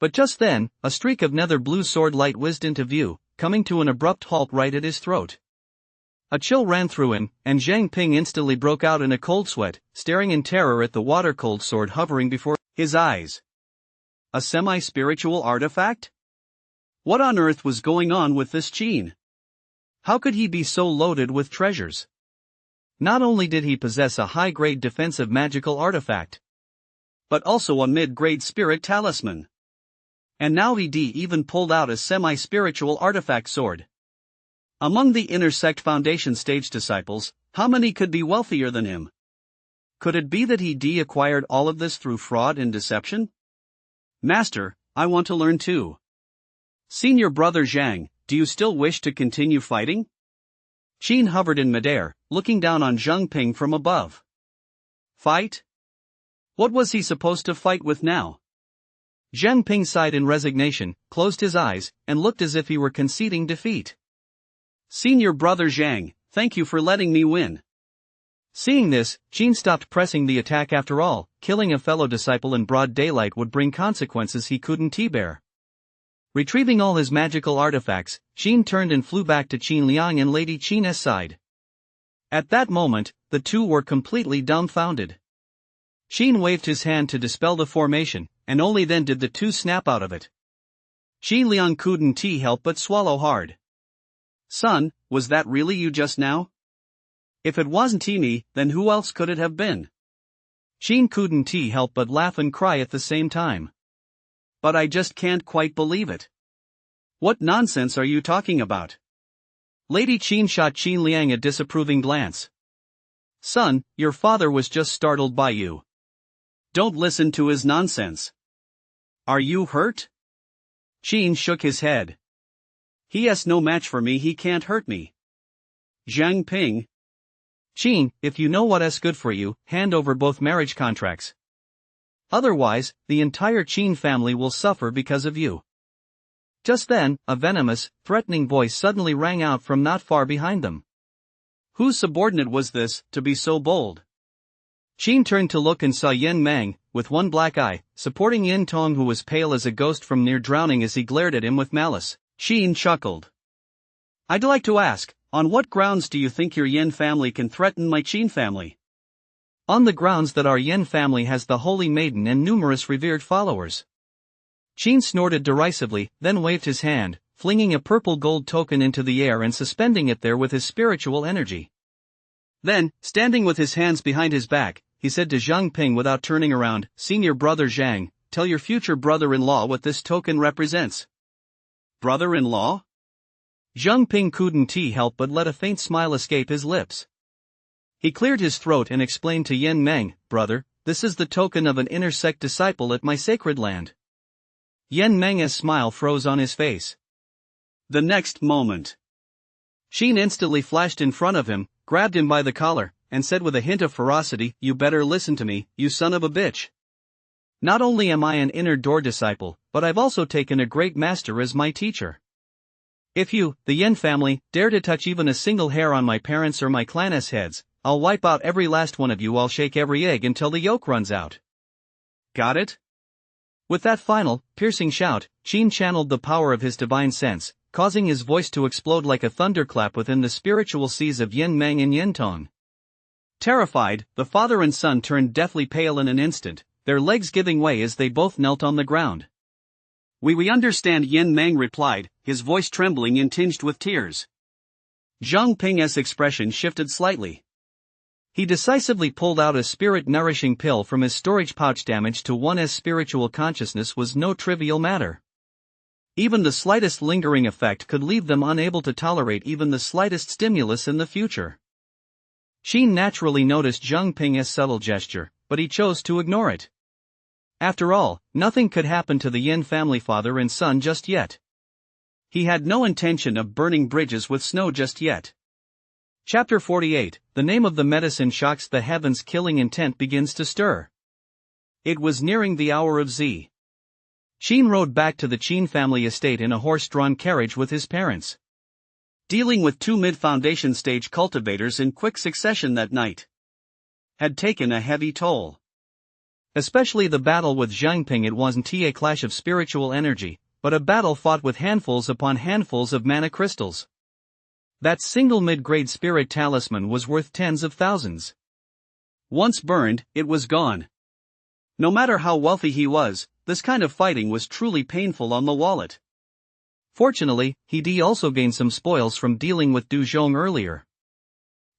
But just then, a streak of nether blue sword light whizzed into view, coming to an abrupt halt right at his throat. A chill ran through him, and Zhang Ping instantly broke out in a cold sweat, staring in terror at the water-cold sword hovering before his eyes. A semi-spiritual artifact? What on earth was going on with this Qin? How could he be so loaded with treasures? Not only did he possess a high-grade defensive magical artifact, but also a mid-grade spirit talisman. And now he even pulled out a semi-spiritual artifact sword. Among the inner sect foundation stage disciples, how many could be wealthier than him? Could it be that he acquired all of this through fraud and deception? Master, I want to learn too. Senior brother Zhang, do you still wish to continue fighting? Qin hovered in midair, looking down on Zheng Ping from above. Fight? What was he supposed to fight with now? Zheng Ping sighed in resignation, closed his eyes, and looked as if he were conceding defeat. Senior brother Zhang, thank you for letting me win. Seeing this, Qin stopped pressing the attack. After all, killing a fellow disciple in broad daylight would bring consequences he couldn't bear. Retrieving all his magical artifacts, Qin turned and flew back to Qin Liang and Lady Qin's side. At that moment, the two were completely dumbfounded. Qin waved his hand to dispel the formation, and only then did the two snap out of it. Qin Liang couldn't help but swallow hard. Son, was that really you just now? If it wasn't me, then who else could it have been? Qin couldn't help but laugh and cry at the same time. But I just can't quite believe it. What nonsense are you talking about? Lady Qin shot Qin Liang a disapproving glance. Son, your father was just startled by you. Don't listen to his nonsense. Are you hurt? Qin shook his head. He has no match for me, he can't hurt me. Zhang Ping. Qin, if you know what's good for you, hand over both marriage contracts. Otherwise, the entire Qin family will suffer because of you. Just then, a venomous, threatening voice suddenly rang out from not far behind them. Whose subordinate was this, to be so bold? Qin turned to look and saw Yin Meng, with one black eye, supporting Yin Tong, who was pale as a ghost from near drowning as he glared at him with malice. Qin chuckled. I'd like to ask, on what grounds do you think your Yin family can threaten my Qin family? On the grounds that our Yin family has the Holy Maiden and numerous revered followers. Qin snorted derisively, then waved his hand, flinging a purple gold token into the air and suspending it there with his spiritual energy. Then, standing with his hands behind his back, he said to Zhang Ping without turning around, Senior brother Zhang, tell your future brother-in-law what this token represents. Brother-in-law? Zhang Ping couldn't help but let a faint smile escape his lips. He cleared his throat and explained to Yin Meng, brother, this is the token of an inner sect disciple at my sacred land. Yin Meng's smile froze on his face. The next moment, Qin instantly flashed in front of him, grabbed him by the collar, and said with a hint of ferocity, you better listen to me, you son of a bitch. Not only am I an inner door disciple, but I've also taken a great master as my teacher. If you, the Yin family, dare to touch even a single hair on my parents' or my clan's heads, I'll wipe out every last one of you. I'll shake every egg until the yolk runs out. Got it? With that final, piercing shout, Qin channeled the power of his divine sense, causing his voice to explode like a thunderclap within the spiritual seas of Yin Meng and Yin Tong. Terrified, the father and son turned deathly pale in an instant, their legs giving way as they both knelt on the ground. We understand, Yin Meng replied, his voice trembling and tinged with tears. Zhang Ping's expression shifted slightly. He decisively pulled out a spirit-nourishing pill from his storage pouch. Damage to one's spiritual consciousness was no trivial matter. Even the slightest lingering effect could leave them unable to tolerate even the slightest stimulus in the future. Qin naturally noticed Zhang Ping's subtle gesture, but he chose to ignore it. After all, nothing could happen to the Yin family father and son just yet. He had no intention of burning bridges with snow just yet. Chapter 48, the name of the medicine shocks the heavens. Killing intent begins to stir. It was nearing the hour of Z. Qin rode back to the Qin family estate in a horse-drawn carriage with his parents. Dealing with two mid-foundation stage cultivators in quick succession that night had taken a heavy toll. Especially the battle with Zhang Ping. It wasn't a clash of spiritual energy, but a battle fought with handfuls upon handfuls of mana crystals. That single mid-grade spirit talisman was worth tens of thousands. Once burned, it was gone. No matter how wealthy he was, this kind of fighting was truly painful on the wallet. Fortunately, he also gained some spoils from dealing with Du Zhong earlier.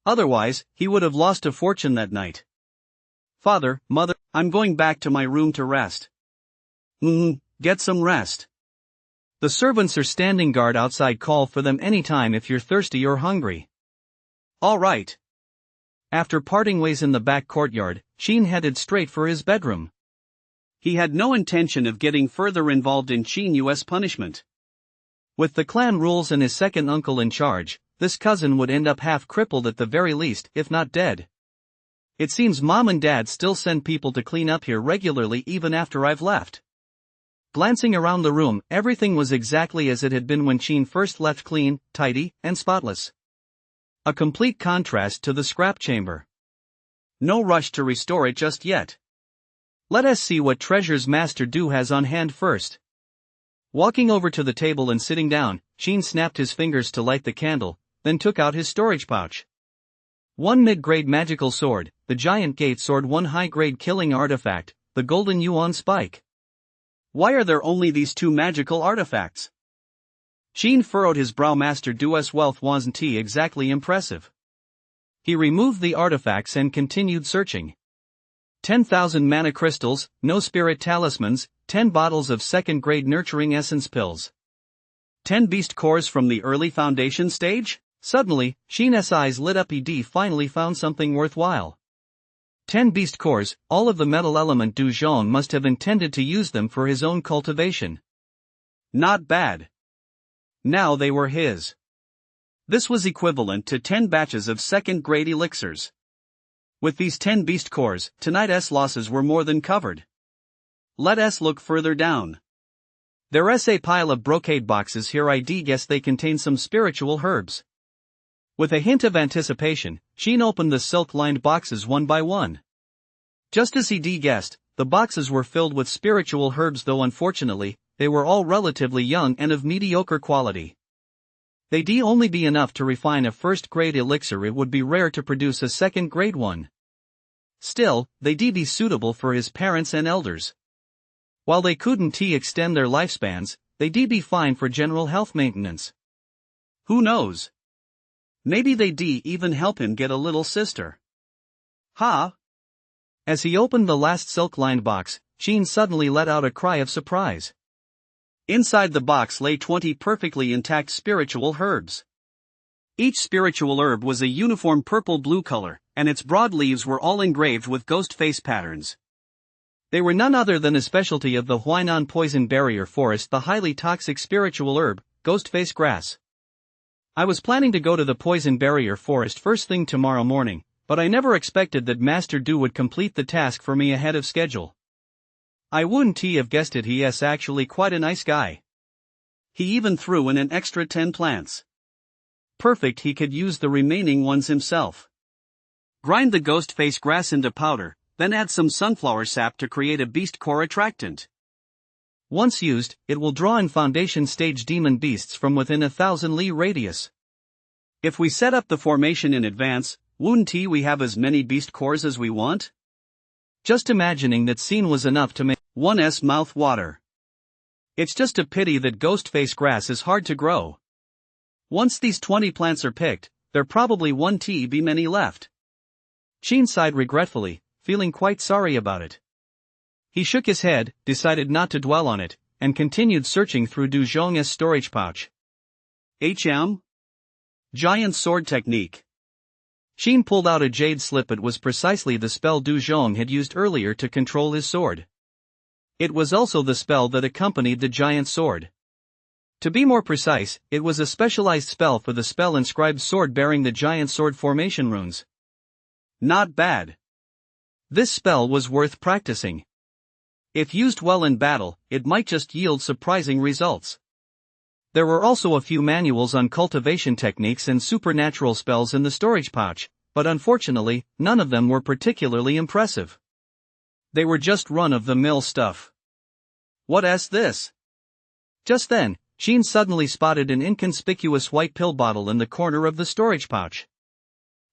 Otherwise, he would have lost a fortune that night. Father, mother, I'm going back to my room to rest. Get some rest. The servants are standing guard outside. Call for them anytime if you're thirsty or hungry. All right. After parting ways in the back courtyard, Qin headed straight for his bedroom. He had no intention of getting further involved in Qin-US punishment. With the clan rules and his second uncle in charge, this cousin would end up half crippled at the very least, if not dead. It seems mom and dad still send people to clean up here regularly even after I've left. Glancing around the room, everything was exactly as it had been when Qin first left, clean, tidy, and spotless. A complete contrast to the scrap chamber. No rush to restore it just yet. Let us see what treasures Master Du has on hand first. Walking over to the table and sitting down, Qin snapped his fingers to light the candle, then took out his storage pouch. One mid-grade magical sword, the giant gate sword. One high-grade killing artifact, the golden yuan spike. Why are there only these two magical artifacts? Qin furrowed his brow. Master Du's wealth wasn't exactly impressive. He removed the artifacts and continued searching. 10,000 mana crystals, no spirit talismans, 10 bottles of second-grade nurturing essence pills. 10 beast cores from the early foundation stage? Suddenly, Sheen's eyes lit up. Ed finally found something worthwhile. 10 beast cores, all of the metal element. Du Zhong must have intended to use them for his own cultivation. Not bad. Now they were his. This was equivalent to 10 batches of second-grade elixirs. With these 10 beast cores, tonight's losses were more than covered. Let us look further down. There's a pile of brocade boxes here. I'd guess they contain some spiritual herbs. With a hint of anticipation, Sheen opened the silk-lined boxes one by one. Just as he'd guessed, the boxes were filled with spiritual herbs, though unfortunately, they were all relatively young and of mediocre quality. They'd only be enough to refine a first-grade elixir. It would be rare to produce a second-grade one. Still, they'd be suitable for his parents and elders. While they couldn't extend their lifespans, they'd be fine for general health maintenance. Who knows? Maybe they'd even help him get a little sister. Ha! As he opened the last silk-lined box, Sheen suddenly let out a cry of surprise. Inside the box lay 20 perfectly intact spiritual herbs. Each spiritual herb was a uniform purple-blue color, and its broad leaves were all engraved with ghost face patterns. They were none other than a specialty of the Huainan poison barrier forest, the highly toxic spiritual herb, ghost face grass. I was planning to go to the poison barrier forest first thing tomorrow morning, but I never expected that Master Du would complete the task for me ahead of schedule. I wouldn't have guessed it. He's actually quite a nice guy. He even threw in an extra 10 plants. Perfect, he could use the remaining ones himself. Grind the ghost face grass into powder, then add some sunflower sap to create a beast core attractant. Once used, it will draw in foundation stage demon beasts from within 1,000 li radius. If we set up the formation in advance, wouldn't we have as many beast cores as we want? Just imagining that scene was enough to make one's mouth water. It's just a pity that ghost face grass is hard to grow. Once these 20 plants are picked, there probably won't be many left. Sheen sighed regretfully, feeling quite sorry about it. He shook his head, decided not to dwell on it, and continued searching through Du Zhong's storage pouch. Giant sword technique. Sheen pulled out a jade slip. It was precisely the spell Du Zhong had used earlier to control his sword. It was also the spell that accompanied the giant sword. To be more precise, it was a specialized spell for the spell-inscribed sword bearing the giant sword formation runes. Not bad. This spell was worth practicing. If used well in battle, it might just yield surprising results. There were also a few manuals on cultivation techniques and supernatural spells in the storage pouch, but unfortunately, none of them were particularly impressive. They were just run-of-the-mill stuff. What's this? Just then, Sheen suddenly spotted an inconspicuous white pill bottle in the corner of the storage pouch.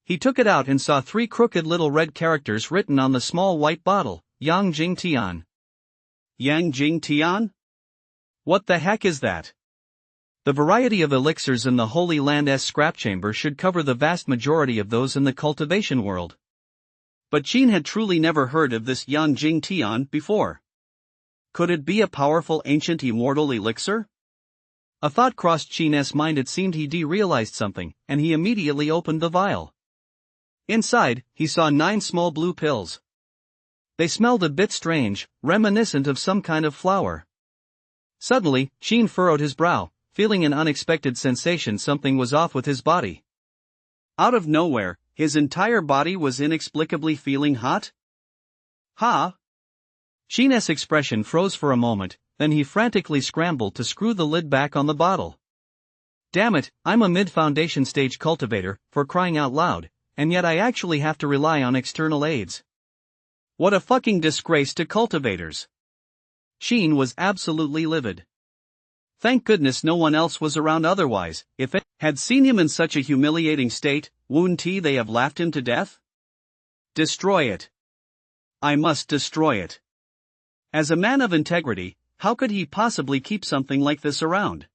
He took it out and saw 3 crooked little red characters written on the small white bottle, Yang Jing Tian. Yang Jing Tian? What the heck is that? The variety of elixirs in the Holy Land's scrap chamber should cover the vast majority of those in the cultivation world. But Sheen had truly never heard of this Yang Jing Tian before. Could it be a powerful ancient immortal elixir? A thought crossed Sheen's mind. It seemed he'd realized something, and he immediately opened the vial. Inside, he saw 9 small blue pills. They smelled a bit strange, reminiscent of some kind of flower. Suddenly, Sheen furrowed his brow, feeling an unexpected sensation. Something was off with his body. Out of nowhere, his entire body was inexplicably feeling hot. Ha! Sheen's expression froze for a moment, then he frantically scrambled to screw the lid back on the bottle. Damn it, I'm a mid-foundation stage cultivator, for crying out loud, and yet I actually have to rely on external aids. What a fucking disgrace to cultivators. Sheen was absolutely livid. Thank goodness no one else was around, otherwise, if it had seen him in such a humiliating state, wouldn't they have laughed him to death? Destroy it. I must destroy it. As a man of integrity, how could he possibly keep something like this around?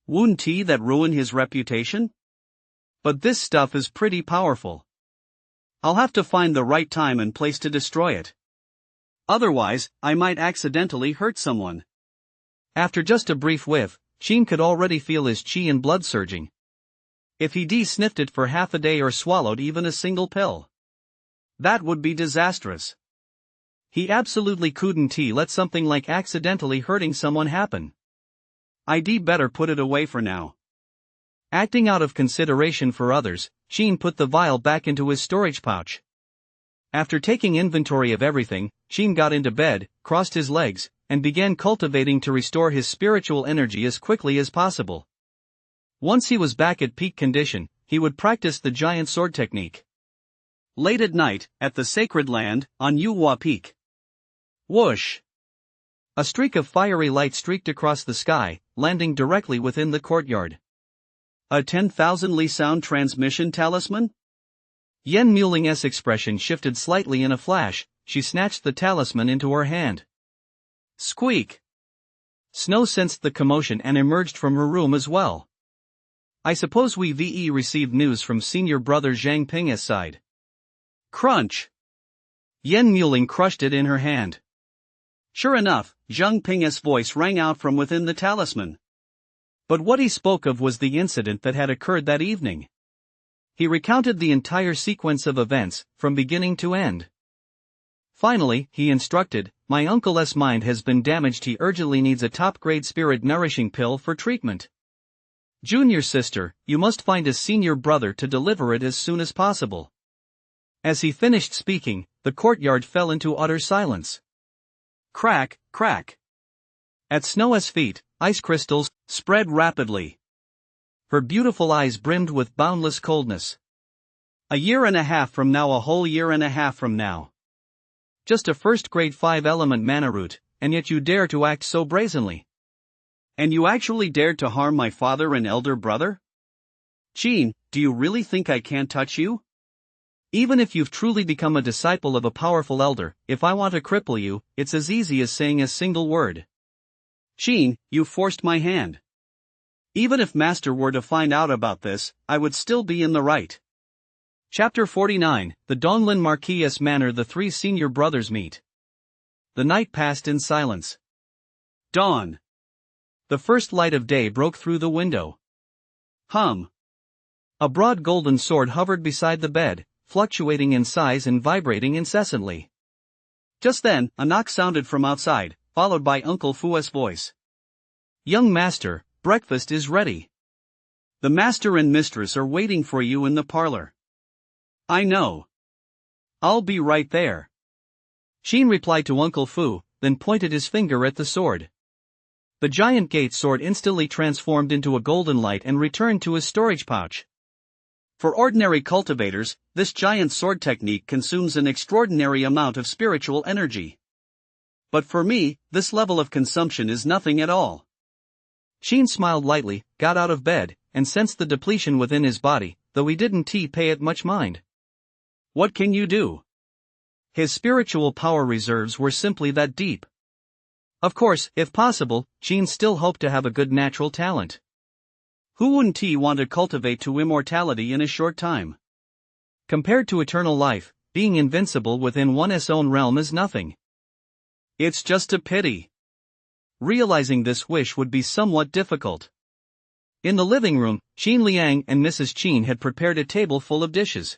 Wouldn't that ruin his reputation? But this stuff is pretty powerful. I'll have to find the right time and place to destroy it. Otherwise, I might accidentally hurt someone. After just a brief whiff, Sheen could already feel his chi and blood surging. If he sniffed it for half a day or swallowed even a single pill, that would be disastrous. He absolutely couldn't let something like accidentally hurting someone happen. I'd better put it away for now. Acting out of consideration for others, Sheen put the vial back into his storage pouch. After taking inventory of everything, Sheen got into bed, crossed his legs, and began cultivating to restore his spiritual energy as quickly as possible. Once he was back at peak condition, he would practice the giant sword technique. Late at night, at the sacred land, on Yuhua Peak. Whoosh! A streak of fiery light streaked across the sky, landing directly within the courtyard. A 10,000 Li sound transmission talisman? Yen Muling's expression shifted slightly in a flash. She snatched the talisman into her hand. Squeak! Snow sensed the commotion and emerged from her room as well. I suppose we received news from senior brother Zhang Ping's side. Crunch! Yen Muling crushed it in her hand. Sure enough, Zhang Ping's voice rang out from within the talisman. But what he spoke of was the incident that had occurred that evening. He recounted the entire sequence of events, from beginning to end. Finally, he instructed, "My uncle's mind has been damaged. He urgently needs a top-grade spirit-nourishing pill for treatment. Junior sister, you must find a senior brother to deliver it as soon as possible." As he finished speaking, the courtyard fell into utter silence. Crack, crack. At Snow's feet, ice crystals spread rapidly. Her beautiful eyes brimmed with boundless coldness. A year and a half from now, a whole year and a half from now. Just a first-grade 5-element mana root, and yet you dare to act so brazenly. And you actually dared to harm my father and elder brother? Sheen, do you really think I can't touch you? Even if you've truly become a disciple of a powerful elder, if I want to cripple you, it's as easy as saying a single word. Sheen, you forced my hand. Even if Master were to find out about this, I would still be in the right. Chapter 49, The Donglin Marquis' Manor. The three senior brothers meet. The night passed in silence. Dawn. The first light of day broke through the window. Hum. A broad golden sword hovered beside the bed, fluctuating in size and vibrating incessantly. Just then, a knock sounded from outside, followed by Uncle Fu's voice. "Young master, breakfast is ready. The master and mistress are waiting for you in the parlor." "I know. I'll be right there." Sheen replied to Uncle Fu, then pointed his finger at the sword. The giant gate sword instantly transformed into a golden light and returned to his storage pouch. For ordinary cultivators, this giant sword technique consumes an extraordinary amount of spiritual energy. But for me, this level of consumption is nothing at all. Sheen smiled lightly, got out of bed, and sensed the depletion within his body, though he didn't pay it much mind. What can you do? His spiritual power reserves were simply that deep. Of course, if possible, Sheen still hoped to have a good natural talent. Who wouldn't want to cultivate to immortality in a short time? Compared to eternal life, being invincible within one's own realm is nothing. It's just a pity. Realizing this wish would be somewhat difficult. In the living room, Qin Liang and Mrs. Qin had prepared a table full of dishes.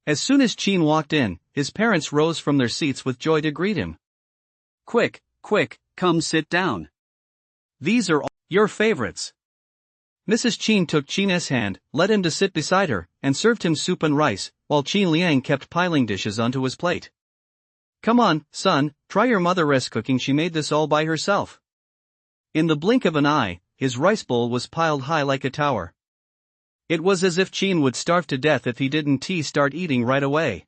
As soon as Qin walked in, his parents rose from their seats with joy to greet him. "Quick, quick, come sit down. These are all your favorites." Mrs. Qin took Qin's hand, led him to sit beside her, and served him soup and rice, while Qin Liang kept piling dishes onto his plate. "Come on, son, try your mother's cooking. She made this all by herself." In the blink of an eye, his rice bowl was piled high like a tower. It was as if Qin would starve to death if he didn't start eating right away.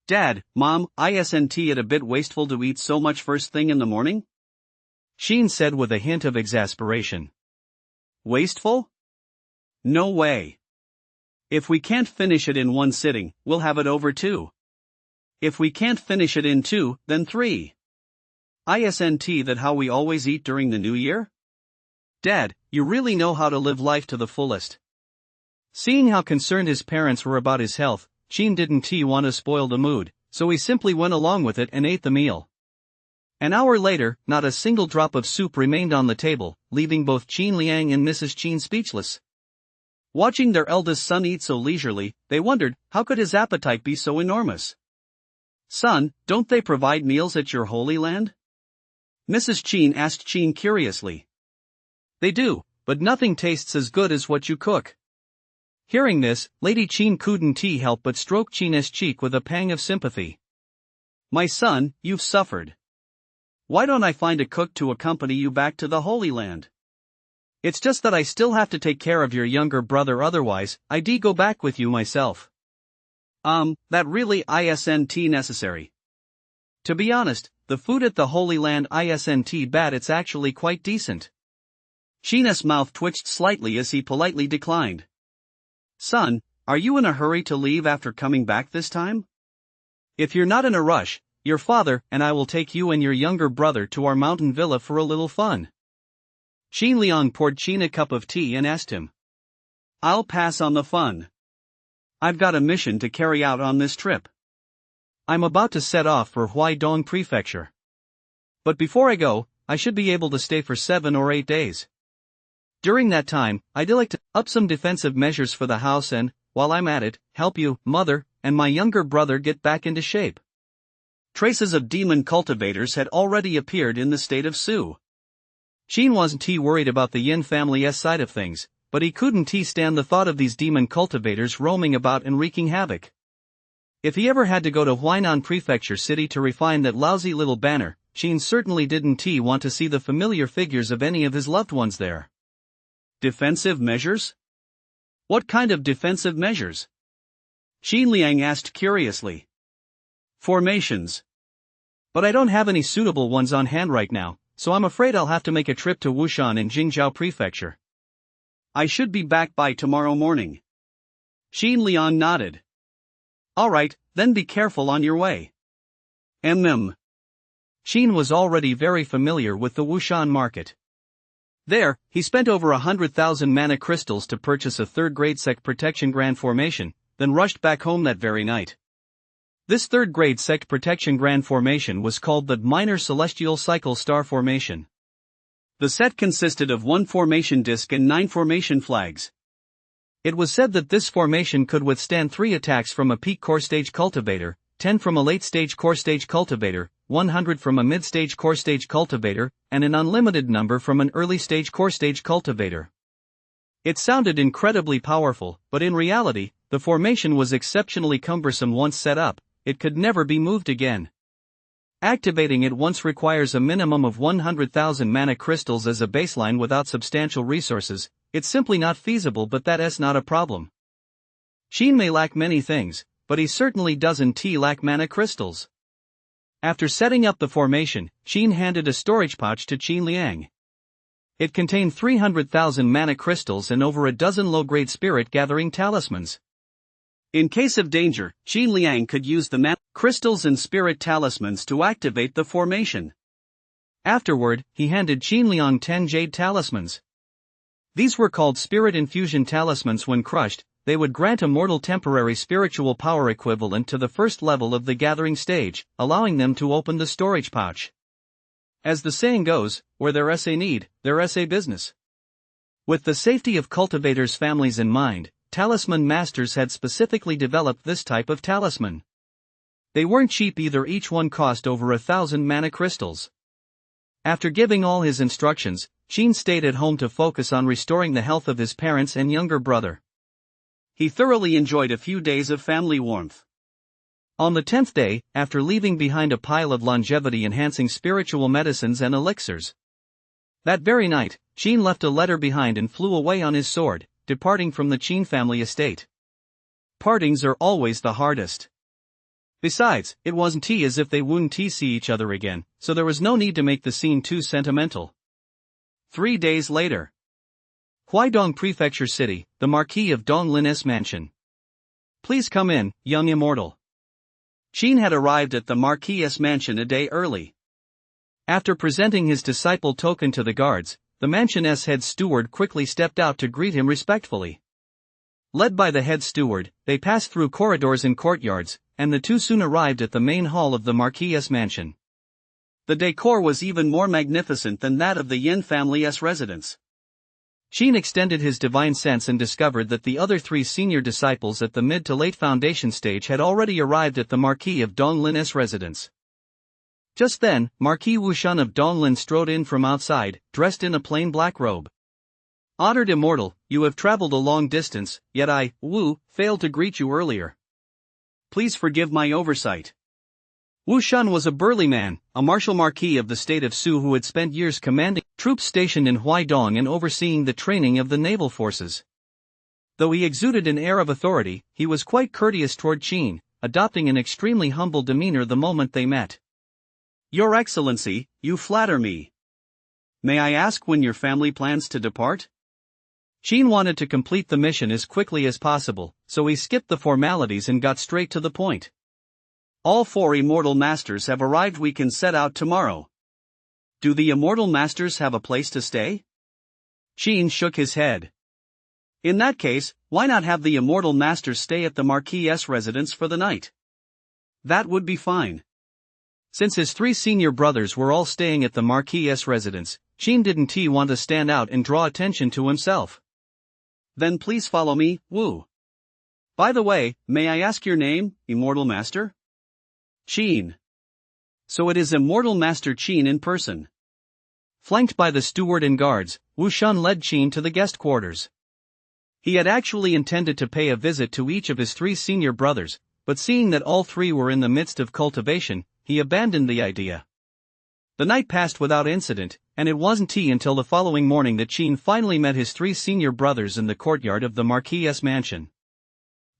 "Dad, Mom, isn't it a bit wasteful to eat so much first thing in the morning?" Qin said with a hint of exasperation. "Wasteful? No way. If we can't finish it in one sitting, we'll have it over 2. If we can't finish it in 2, then 3. Isn't that how we always eat during the New Year? Dad, you really know how to live life to the fullest." Seeing how concerned his parents were about his health, Qin didn't want to spoil the mood, so he simply went along with it and ate the meal. An hour later, not a single drop of soup remained on the table, leaving both Qin Liang and Mrs. Qin speechless. Watching their eldest son eat so leisurely, they wondered, how could his appetite be so enormous? "Son, don't they provide meals at your Holy Land?" Mrs. Qin asked Qin curiously. "They do, but nothing tastes as good as what you cook." Hearing this, Lady Qin couldn't help but stroke Qin's cheek with a pang of sympathy. "My son, you've suffered. Why don't I find a cook to accompany you back to the Holy Land? It's just that I still have to take care of your younger brother, otherwise, I'd go back with you myself." That really isn't necessary. To be honest, the food at the Holy Land isn't bad, it's actually quite decent. Sheena's mouth twitched slightly as he politely declined. "Son, are you in a hurry to leave after coming back this time? If you're not in a rush, your father and I will take you and your younger brother to our mountain villa for a little fun." Sheen Liang poured Qin a cup of tea and asked him. "I'll pass on the fun. I've got a mission to carry out on this trip. I'm about to set off for Huaidong Prefecture. But before I go, I should be able to stay for 7 or 8 days. During that time, I'd like to up some defensive measures for the house and, while I'm at it, help you, mother, and my younger brother get back into shape." Traces of demon cultivators had already appeared in the state of Su. Qin wasn't worried about the Yin family's side of things, but he couldn't stand the thought of these demon cultivators roaming about and wreaking havoc. If he ever had to go to Huainan Prefecture City to refine that lousy little banner, Qin certainly didn't want to see the familiar figures of any of his loved ones there. Defensive measures? What kind of defensive measures? Qin Liang asked curiously. Formations. But I don't have any suitable ones on hand right now, so I'm afraid I'll have to make a trip to Wushan in Jingzhou Prefecture. I should be back by tomorrow morning. Qin Liang nodded. Alright, then be careful on your way. Qin was already very familiar with the Wushan market. There, he spent over 100,000 mana crystals to purchase a third-grade sect protection grand formation, then rushed back home that very night. This third-grade sect protection grand formation was called the Minor Celestial Cycle Star Formation. The set consisted of 1 formation disc and 9 formation flags. It was said that this formation could withstand 3 attacks from a peak core stage cultivator, 10 from a late stage core stage cultivator, 100 from a mid stage core stage cultivator, and an unlimited number from an early stage core stage cultivator. It sounded incredibly powerful, but in reality, the formation was exceptionally cumbersome once set up. It could never be moved again. Activating it once requires a minimum of 100,000 mana crystals as a baseline without substantial resources. It's simply not feasible, but that's not a problem. Qin may lack many things, but he certainly doesn't lack mana crystals. After setting up the formation, Qin handed a storage pouch to Qin Liang. It contained 300,000 mana crystals and over a dozen low-grade spirit-gathering talismans. In case of danger, Qin Liang could use the mana crystals and spirit talismans to activate the formation. Afterward, he handed Qin Liang 10 jade talismans. These were called spirit infusion talismans. When crushed, they would grant a mortal temporary spiritual power equivalent to the first level of the gathering stage, allowing them to open the storage pouch. As the saying goes, where there's a need, there's a business. With the safety of cultivators' families in mind, talisman masters had specifically developed this type of talisman. They weren't cheap either, each one cost over 1,000 mana crystals. After giving all his instructions, Qin stayed at home to focus on restoring the health of his parents and younger brother. He thoroughly enjoyed a few days of family warmth. On the 10th day, after leaving behind a pile of longevity-enhancing spiritual medicines and elixirs. That very night, Qin left a letter behind and flew away on his sword, departing from the Qin family estate. Partings are always the hardest. Besides, it wasn't as if they wouldn't see each other again, so there was no need to make the scene too sentimental. 3 days later. Huaidong Prefecture City, the Marquis of Donglin's mansion. Please come in, young immortal. Qin had arrived at the Marquis's mansion a day early. After presenting his disciple token to the guards, the mansion's head steward quickly stepped out to greet him respectfully. Led by the head steward, they passed through corridors and courtyards, and the two soon arrived at the main hall of the Marquis's mansion. The decor was even more magnificent than that of the Yin family's residence. Qin extended his divine sense and discovered that the other 3 senior disciples at the mid to late foundation stage had already arrived at the Marquis of Donglin's residence. Just then, Marquis Wushun of Donglin strode in from outside, dressed in a plain black robe. "Honored immortal, you have traveled a long distance, yet I, Wu, failed to greet you earlier. Please forgive my oversight." Wu Shun was a burly man, a martial marquis of the state of Su who had spent years commanding troops stationed in Huaidong and overseeing the training of the naval forces. Though he exuded an air of authority, he was quite courteous toward Qin, adopting an extremely humble demeanor the moment they met. "Your Excellency, you flatter me. May I ask when your family plans to depart?" Qin wanted to complete the mission as quickly as possible, so he skipped the formalities and got straight to the point. "All 4 immortal masters have arrived. We can set out tomorrow." "Do the immortal masters have a place to stay?" Qin shook his head. "In that case, why not have the immortal masters stay at the Marquis's residence for the night?" "That would be fine." Since his 3 senior brothers were all staying at the Marquis's residence, Qin didn't want to stand out and draw attention to himself. "Then please follow me, Wu. By the way, may I ask your name, immortal master?" "Qin." So it is immortal master Qin in person. Flanked by the steward and guards, Wu Shun led Qin to the guest quarters. He had actually intended to pay a visit to each of his 3 senior brothers, but seeing that all 3 were in the midst of cultivation, he abandoned the idea. The night passed without incident, and it wasn't until the following morning that Qin finally met his 3 senior brothers in the courtyard of the Marquis's mansion.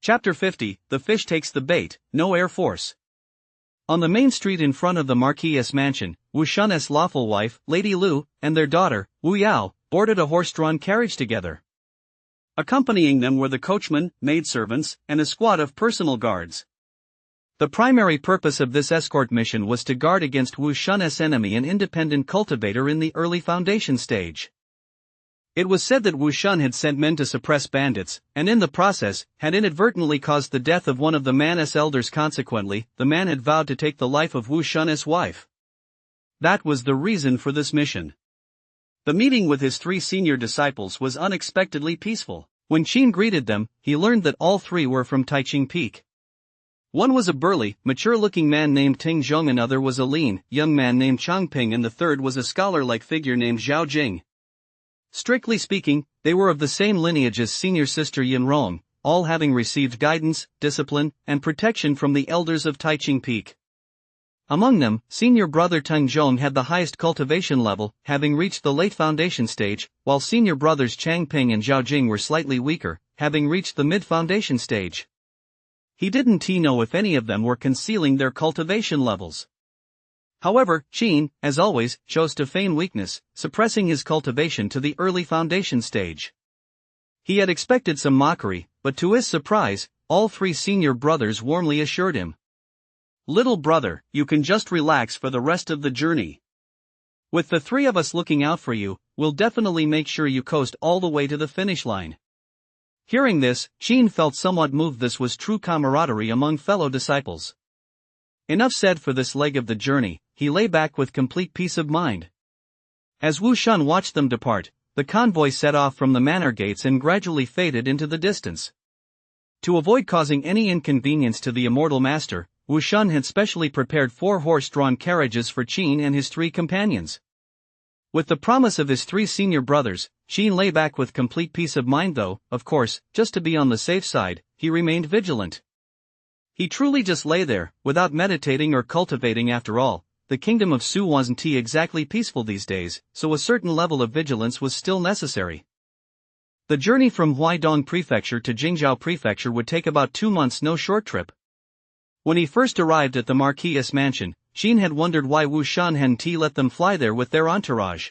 Chapter 50, The Fish Takes the Bait, No Air Force. On the main street in front of the Marquis's mansion, Wu Shun's lawful wife, Lady Lu, and their daughter, Wu Yao, boarded a horse-drawn carriage together. Accompanying them were the coachman, maidservants, and a squad of personal guards. The primary purpose of this escort mission was to guard against Wu Shun's enemy, an independent cultivator in the early foundation stage. It was said that Wu Shun had sent men to suppress bandits, and in the process, had inadvertently caused the death of one of the man's elders. Consequently, the man had vowed to take the life of Wu Shun's wife. That was the reason for this mission. The meeting with his 3 senior disciples was unexpectedly peaceful. When Qin greeted them, he learned that all 3 were from Taiching Peak. One was a burly, mature-looking man named Ting Zhong, another was a lean, young man named Changping, and the third was a scholar-like figure named Zhao Jing. Strictly speaking, they were of the same lineage as senior sister Yin Rong, all having received guidance, discipline, and protection from the elders of Taiching Peak. Among them, senior brother Teng Zhong had the highest cultivation level, having reached the late foundation stage, while senior brothers Changping and Zhao Jing were slightly weaker, having reached the mid-foundation stage. He didn't know if any of them were concealing their cultivation levels. However, Qin, as always, chose to feign weakness, suppressing his cultivation to the early foundation stage. He had expected some mockery, but to his surprise, all 3 senior brothers warmly assured him, "Little brother, you can just relax for the rest of the journey. With the 3 of us looking out for you, we'll definitely make sure you coast all the way to the finish line." Hearing this, Qin felt somewhat moved. This was true camaraderie among fellow disciples. Enough said for this leg of the journey, he lay back with complete peace of mind. As Wu Shun watched them depart, the convoy set off from the manor gates and gradually faded into the distance. To avoid causing any inconvenience to the immortal master, Wu Shun had specially prepared 4 horse-drawn carriages for Qin and his 3 companions. With the promise of his 3 senior brothers, Qin lay back with complete peace of mind, though, of course, just to be on the safe side, he remained vigilant. He truly just lay there, without meditating or cultivating. After all, the kingdom of Su wasn't exactly peaceful these days, so a certain level of vigilance was still necessary. The journey from Huaidong Prefecture to Jingzhou Prefecture would take about 2 months, no short trip. When he first arrived at the Marquis's mansion, Qin had wondered why Wu Shun hadn't let them fly there with their entourage.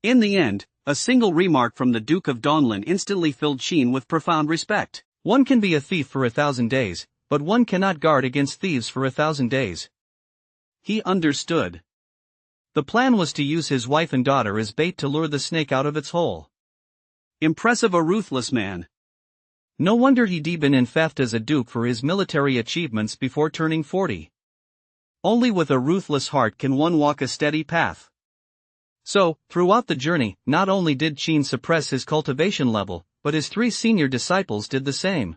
In the end, a single remark from the Duke of Donglin instantly filled Qin with profound respect. One can be a thief for 1,000 days, but one cannot guard against thieves for 1,000 days. He understood. The plan was to use his wife and daughter as bait to lure the snake out of its hole. Impressive, a ruthless man. No wonder he'd been in theft as a duke for his military achievements before turning 40. Only with a ruthless heart can one walk a steady path. So, throughout the journey, not only did Qin suppress his cultivation level, but his 3 senior disciples did the same.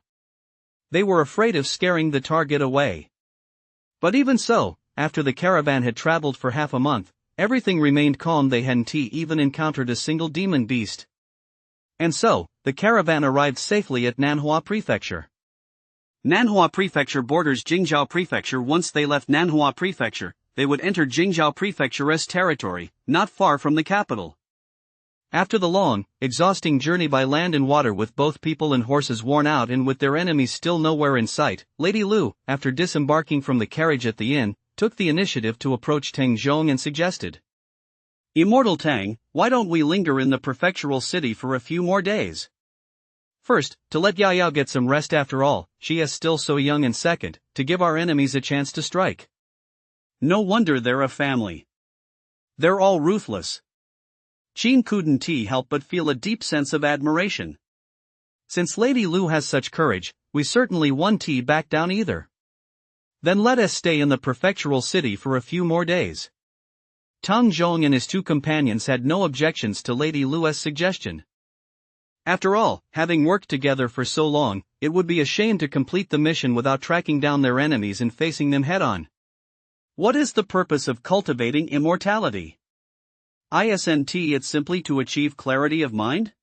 They were afraid of scaring the target away. But even so, after the caravan had traveled for half a month, everything remained calm. They hadn't even encountered a single demon beast. And so, the caravan arrived safely at Nanhua Prefecture. Nanhua Prefecture borders Jingzhou Prefecture. Once they left Nanhua Prefecture, they would enter Jingzhou Prefecture's territory, not far from the capital. After the long, exhausting journey by land and water with both people and horses worn out and with their enemies still nowhere in sight, Lady Lu, after disembarking from the carriage at the inn, took the initiative to approach Tang Zhong and suggested, "Immortal Tang, why don't we linger in the prefectural city for a few more days? First, to let Yao Yao get some rest after all, she is still so young, and second, to give our enemies a chance to strike." No wonder they're a family. They're all ruthless. Qin couldn't help but feel a deep sense of admiration. Since Lady Lu has such courage, we certainly won't back down either. Then let us stay in the prefectural city for a few more days. Tang Zhong and his 2 companions had no objections to Lady Lu's suggestion. After all, having worked together for so long, it would be a shame to complete the mission without tracking down their enemies and facing them head-on. What is the purpose of cultivating immortality? Isn't it simply to achieve clarity of mind?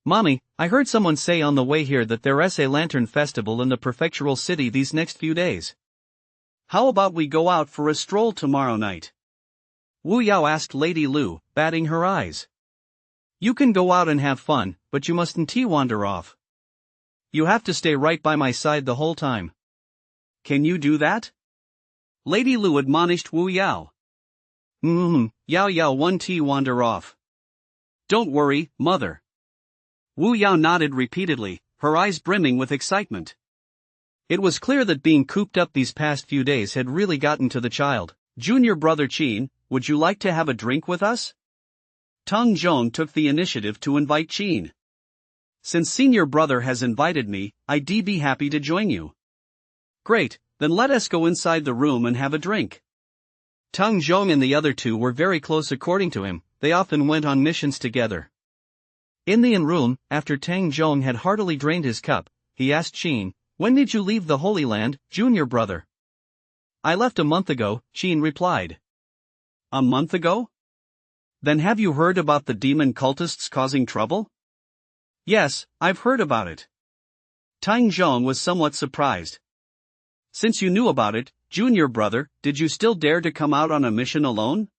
Mommy, I heard someone say on the way here that there's a lantern festival in the prefectural city these next few days. How about we go out for a stroll tomorrow night? Wu Yao asked Lady Lu, batting her eyes. You can go out and have fun, but you mustn't wander off. You have to stay right by my side the whole time. Can you do that? Lady Lu admonished Wu Yao. Yao Yao won't wander off. Don't worry, mother. Wu Yao nodded repeatedly, her eyes brimming with excitement. It was clear that being cooped up these past few days had really gotten to the child. Junior brother Qin, would you like to have a drink with us? Tang Zhong took the initiative to invite Qin. Since senior brother has invited me, I'd be happy to join you. Great, then let us go inside the room and have a drink. Tang Zhong and the other 2 were very close according to him. They often went on missions together. In the inn room, after Tang Zhong had heartily drained his cup, he asked Qin, "When did you leave the Holy Land, junior brother?" "I left a month ago," Qin replied. A month ago? Then have you heard about the demon cultists causing trouble? Yes, I've heard about it. Tang Zhong was somewhat surprised. Since you knew about it, junior brother, did you still dare to come out on a mission alone?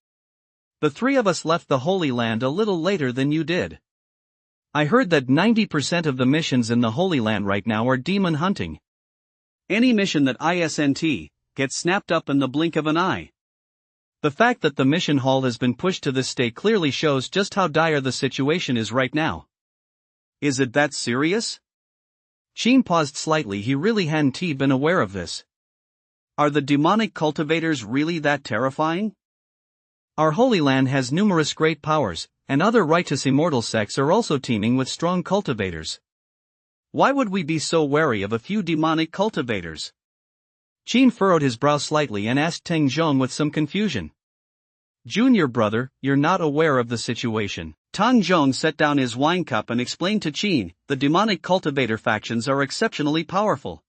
The 3 of us left the Holy Land a little later than you did. I heard that 90% of the missions in the Holy Land right now are demon hunting. Any mission that gets snapped up in the blink of an eye. The fact that the mission hall has been pushed to this state clearly shows just how dire the situation is right now. Is it that serious? Qin paused slightly. He really hadn't been aware of this. Are the demonic cultivators really that terrifying? Our Holy Land has numerous great powers, and other righteous immortal sects are also teeming with strong cultivators. Why would we be so wary of a few demonic cultivators? Qin furrowed his brow slightly and asked Tang Zhong with some confusion. Junior brother, you're not aware of the situation. Tang Zhong set down his wine cup and explained to Qin, the demonic cultivator factions are exceptionally powerful.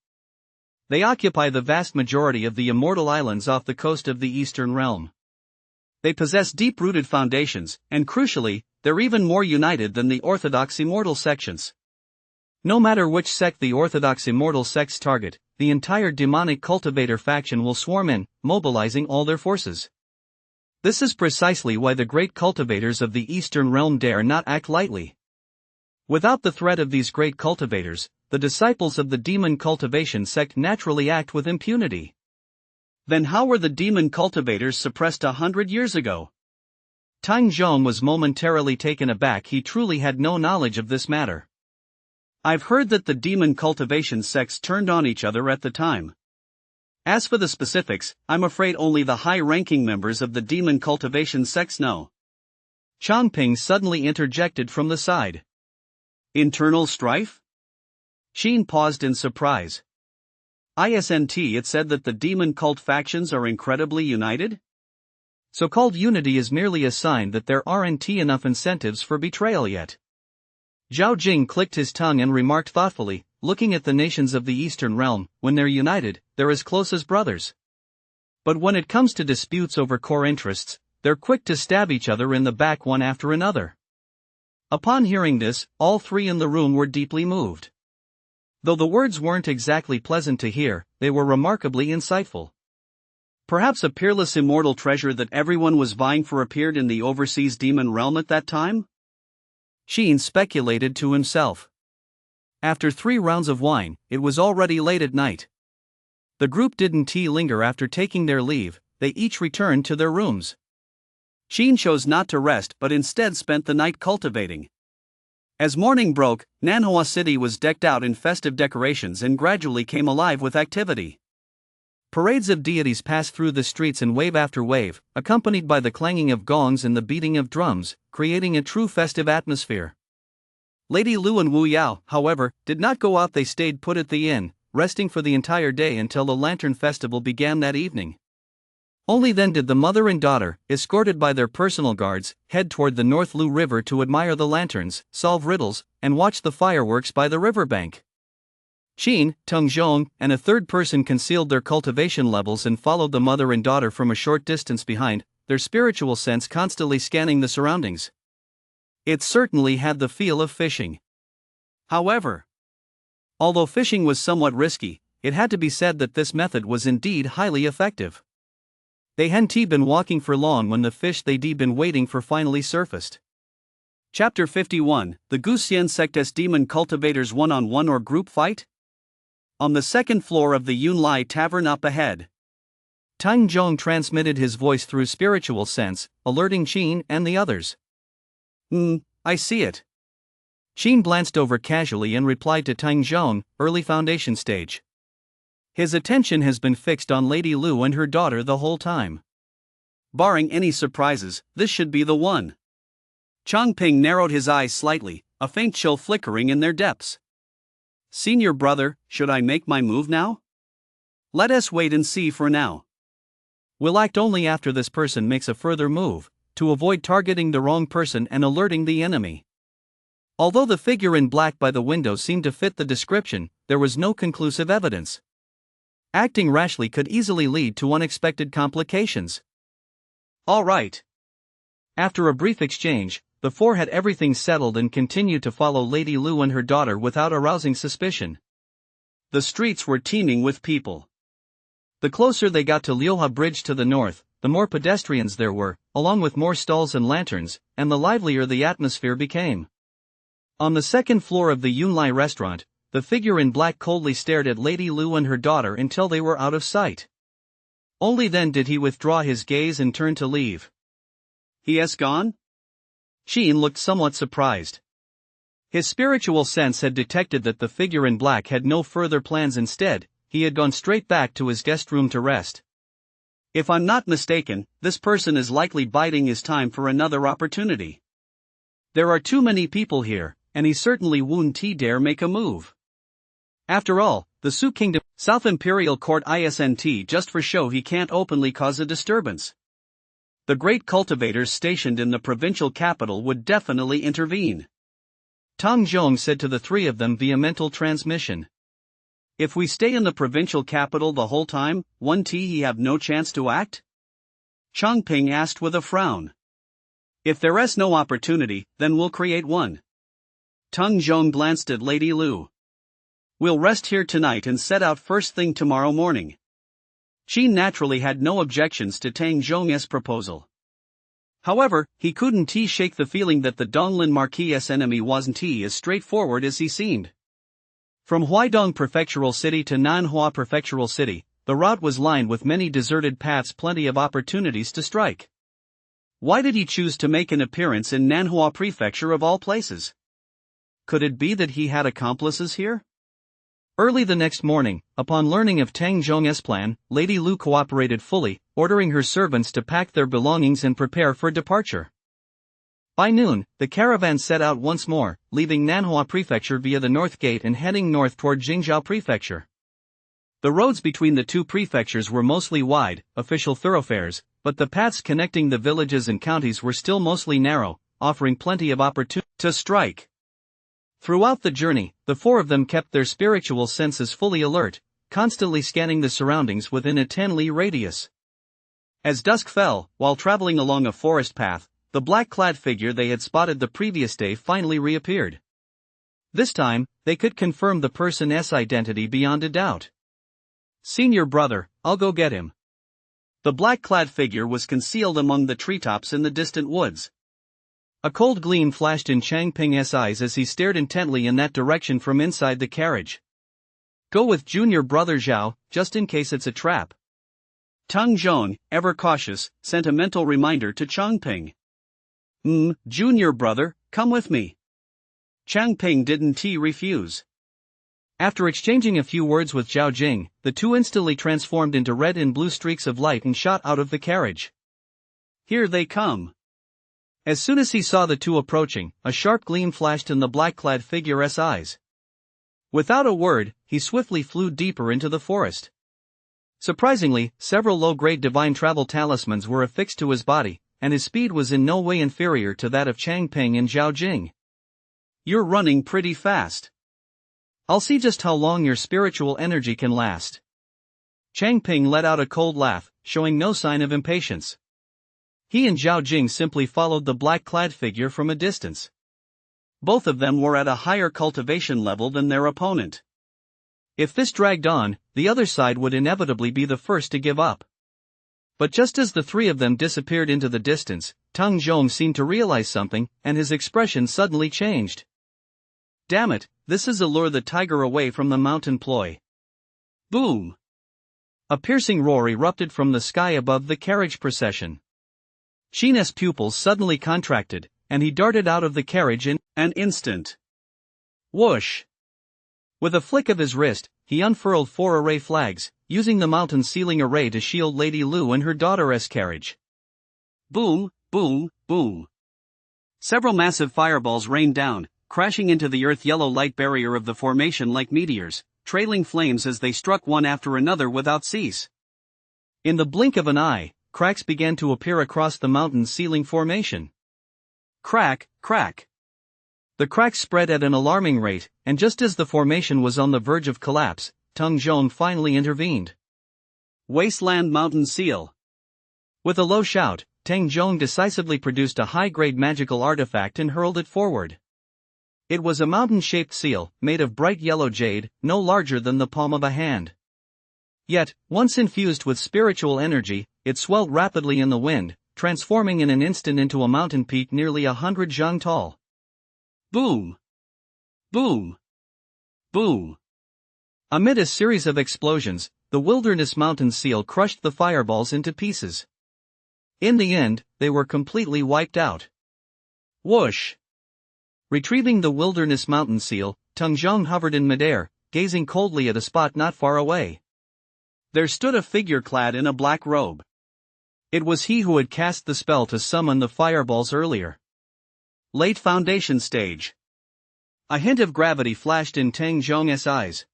They occupy the vast majority of the immortal islands off the coast of the Eastern Realm. They possess deep-rooted foundations, and crucially, they're even more united than the orthodox immortal sections. No matter which sect the orthodox immortal sects target, the entire demonic cultivator faction will swarm in, mobilizing all their forces. This is precisely why the great cultivators of the Eastern Realm dare not act lightly. Without the threat of these great cultivators, the disciples of the demon cultivation sect naturally act with impunity. Then how were the demon cultivators suppressed 100 years ago? Tang Zhong was momentarily taken aback. He truly had no knowledge of this matter. I've heard that the demon cultivation sects turned on each other at the time. As for the specifics, I'm afraid only the high-ranking members of the demon cultivation sects know. Changping suddenly interjected from the side. Internal strife? Qin paused in surprise. It said that the demon cult factions are incredibly united? So-called unity is merely a sign that there aren't enough incentives for betrayal yet. Zhao Jing clicked his tongue and remarked thoughtfully, looking at the nations of the Eastern Realm, when they're united, they're as close as brothers. But when it comes to disputes over core interests, they're quick to stab each other in the back one after another. Upon hearing this, all three in the room were deeply moved. Though the words weren't exactly pleasant to hear, they were remarkably insightful. Perhaps a peerless immortal treasure that everyone was vying for appeared in the overseas demon realm at that time? Sheen speculated to himself. After 3 rounds of wine, it was already late at night. The group didn't linger after taking their leave, they each returned to their rooms. Sheen chose not to rest but instead spent the night cultivating. As morning broke, Nanhua City was decked out in festive decorations and gradually came alive with activity. Parades of deities passed through the streets in wave after wave, accompanied by the clanging of gongs and the beating of drums, creating a true festive atmosphere. Lady Lu and Wu Yao, however, did not go out. They stayed put at the inn, resting for the entire day until the Lantern Festival began that evening. Only then did the mother and daughter, escorted by their personal guards, head toward the North Lu River to admire the lanterns, solve riddles, and watch the fireworks by the riverbank. Qin, Teng Zhong, and a third person concealed their cultivation levels and followed the mother and daughter from a short distance behind, their spiritual sense constantly scanning the surroundings. It certainly had the feel of fishing. However, although fishing was somewhat risky, it had to be said that this method was indeed highly effective. They hadn't been walking for long when the fish they'd been waiting for finally surfaced. Chapter 51, The Guxian Sect's Demon Cultivators One-on-One or Group Fight? On the second floor of the Yunlai Tavern up ahead. Teng Zhong transmitted his voice through spiritual sense, alerting Qin and the others. I see it. Qin glanced over casually and replied to Teng Zhong, early foundation stage. His attention has been fixed on Lady Lu and her daughter the whole time. Barring any surprises, this should be the one. Changping narrowed his eyes slightly, a faint chill flickering in their depths. Senior brother, should I make my move now? Let us wait and see for now. We'll act only after this person makes a further move, to avoid targeting the wrong person and alerting the enemy. Although the figure in black by the window seemed to fit the description, there was no conclusive evidence. Acting rashly could easily lead to unexpected complications. All right. After a brief exchange, the four had everything settled and continued to follow Lady Lu and her daughter without arousing suspicion. The streets were teeming with people. The closer they got to Liuha Bridge to the north, the more pedestrians there were, along with more stalls and lanterns, and the livelier the atmosphere became. On the second floor of the Yunlai restaurant, the figure in black coldly stared at Lady Lu and her daughter until they were out of sight. Only then did he withdraw his gaze and turn to leave. He has gone? Qin looked somewhat surprised. His spiritual sense had detected that the figure in black had no further plans. Instead, he had gone straight back to his guest room to rest. If I'm not mistaken, this person is likely biding his time for another opportunity. There are too many people here, and he certainly won't dare make a move. After all, the Su Kingdom, South Imperial Court isn't just for show. He can't openly cause a disturbance. The great cultivators stationed in the provincial capital would definitely intervene. Teng Zhong said to the three of them via mental transmission. If we stay in the provincial capital the whole time, won't he have no chance to act? Changping asked with a frown. If there is no opportunity, then we'll create one. Teng Zhong glanced at Lady Lu. We'll rest here tonight and set out first thing tomorrow morning. Qin naturally had no objections to Teng Zhong's proposal. However, he couldn't shake the feeling that the Donglin Marquis' enemy wasn't as straightforward as he seemed. From Huaidong Prefectural City to Nanhua Prefectural City, the route was lined with many deserted paths, plenty of opportunities to strike. Why did he choose to make an appearance in Nanhua Prefecture of all places? Could it be that he had accomplices here? Early the next morning, upon learning of Teng Zhong's plan, Lady Lu cooperated fully, ordering her servants to pack their belongings and prepare for departure. By noon, the caravan set out once more, leaving Nanhua Prefecture via the North Gate and heading north toward Jingzhou Prefecture. The roads between the two prefectures were mostly wide, official thoroughfares, but the paths connecting the villages and counties were still mostly narrow, offering plenty of opportunity to strike. Throughout the journey, the four of them kept their spiritual senses fully alert, constantly scanning the surroundings within a 10-li radius. As dusk fell, while traveling along a forest path, the black-clad figure they had spotted the previous day finally reappeared. This time, they could confirm the person's identity beyond a doubt. "Senior brother, I'll go get him." The black-clad figure was concealed among the treetops in the distant woods. A cold gleam flashed in Chang Ping's eyes as he stared intently in that direction from inside the carriage. "Go with junior brother Zhao, just in case it's a trap." Teng Zhong, ever cautious, sent a mental reminder to Chang Ping. Junior brother, come with me." Chang Ping didn't refuse. After exchanging a few words with Zhao Jing, the two instantly transformed into red and blue streaks of light and shot out of the carriage. "Here they come." As soon as he saw the two approaching, a sharp gleam flashed in the black-clad figure's eyes. Without a word, he swiftly flew deeper into the forest. Surprisingly, several low-grade divine travel talismans were affixed to his body, and his speed was in no way inferior to that of Chang Ping and Zhao Jing. "You're running pretty fast. I'll see just how long your spiritual energy can last." Chang Ping let out a cold laugh, showing no sign of impatience. He and Zhao Jing simply followed the black-clad figure from a distance. Both of them were at a higher cultivation level than their opponent. If this dragged on, the other side would inevitably be the first to give up. But just as the three of them disappeared into the distance, Teng Zhong seemed to realize something, and his expression suddenly changed. "Damn it, this is a lure the tiger away from the mountain ploy." Boom! A piercing roar erupted from the sky above the carriage procession. Sheen's pupils suddenly contracted, and he darted out of the carriage in an instant. Whoosh! With a flick of his wrist, he unfurled 4 array flags, using the mountain ceiling array to shield Lady Lu and her daughter's carriage. Boom, boom, boom. Several massive fireballs rained down, crashing into the earth-yellow light barrier of the formation like meteors, trailing flames as they struck one after another without cease. In the blink of an eye, cracks began to appear across the mountain's ceiling formation. Crack, crack. The cracks spread at an alarming rate, and just as the formation was on the verge of collapse, Teng Zhong finally intervened. Wasteland Mountain Seal. With a low shout, Teng Zhong decisively produced a high-grade magical artifact and hurled it forward. It was a mountain-shaped seal, made of bright yellow jade, no larger than the palm of a hand. Yet, once infused with spiritual energy, it swelled rapidly in the wind, transforming in an instant into a mountain peak nearly 100 zhang tall. Boom! Boom! Boom! Amid a series of explosions, the wilderness mountain seal crushed the fireballs into pieces. In the end, they were completely wiped out. Whoosh! Retrieving the wilderness mountain seal, Teng Zhong hovered in midair, gazing coldly at a spot not far away. There stood a figure clad in a black robe. It was he who had cast the spell to summon the fireballs earlier. Late foundation stage. A hint of gravity flashed in Teng Zhong's eyes.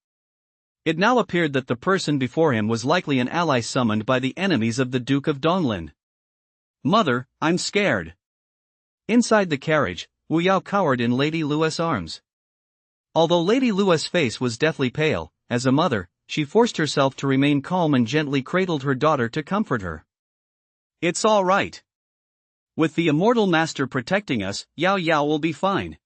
It now appeared that the person before him was likely an ally summoned by the enemies of the Duke of Donglin. "Mother, I'm scared." Inside the carriage, Wu Yao cowered in Lady Lu's arms. Although Lady Lu's face was deathly pale, as a mother, she forced herself to remain calm and gently cradled her daughter to comfort her. "It's all right. With the immortal master protecting us, Yao Yao will be fine."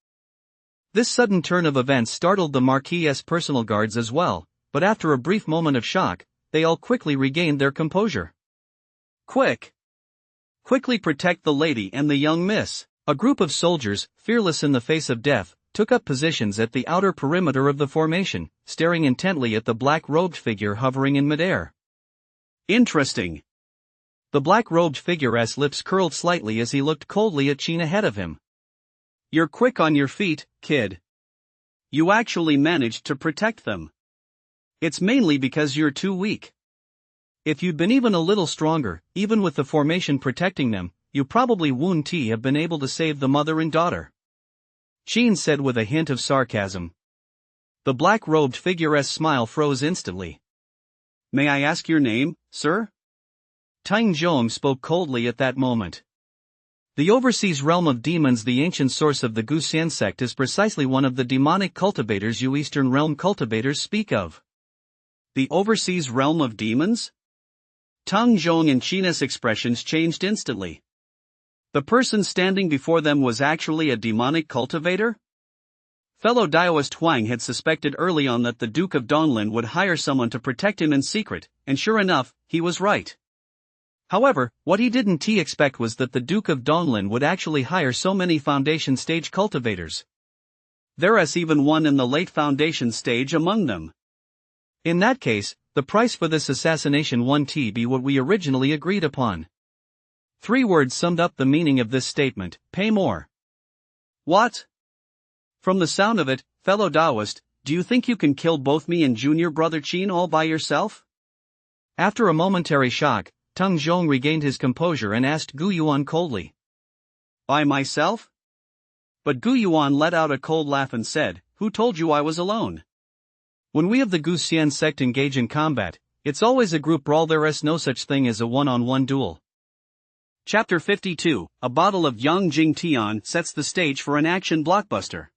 This sudden turn of events startled the Marquis's personal guards as well, but after a brief moment of shock, they all quickly regained their composure. Quickly protect the lady and the young miss." A group of soldiers, fearless in the face of death, took up positions at the outer perimeter of the formation, staring intently at the black-robed figure hovering in midair. Interesting. The black-robed figure's lips curled slightly as he looked coldly at Qin ahead of him. "You're quick on your feet, kid. You actually managed to protect them. It's mainly because you're too weak. If you'd been even a little stronger, even with the formation protecting them, you probably wouldn't have been able to save the mother and daughter," Qin said with a hint of sarcasm. The black-robed figure's smile froze instantly. "May I ask your name, sir?" Tang Zhong spoke coldly at that moment. The overseas realm of demons, the ancient source of the Guxian sect, is precisely one of the demonic cultivators you Eastern realm cultivators speak of. The overseas realm of demons? Tang Zhong and Qina's expressions changed instantly. The person standing before them was actually a demonic cultivator? Fellow Daoist Huang had suspected early on that the Duke of Donglin would hire someone to protect him in secret, and sure enough, he was right. However, what he didn't expect was that the Duke of Donglin would actually hire so many foundation stage cultivators. There's even one in the late foundation stage among them. In that case, the price for this assassination won't be what we originally agreed upon. 3 words summed up the meaning of this statement: pay more. What? From the sound of it, fellow Daoist, do you think you can kill both me and junior brother Qin all by yourself? After a momentary shock, Tang Zhong regained his composure and asked Gu Yuan coldly. By myself? But Gu Yuan let out a cold laugh and said, who told you I was alone? When we of the Guxian sect engage in combat, it's always a group brawl. There is no such thing as a one-on-one duel. Chapter 52, A Bottle of Yangjing Tian sets the stage for an action blockbuster.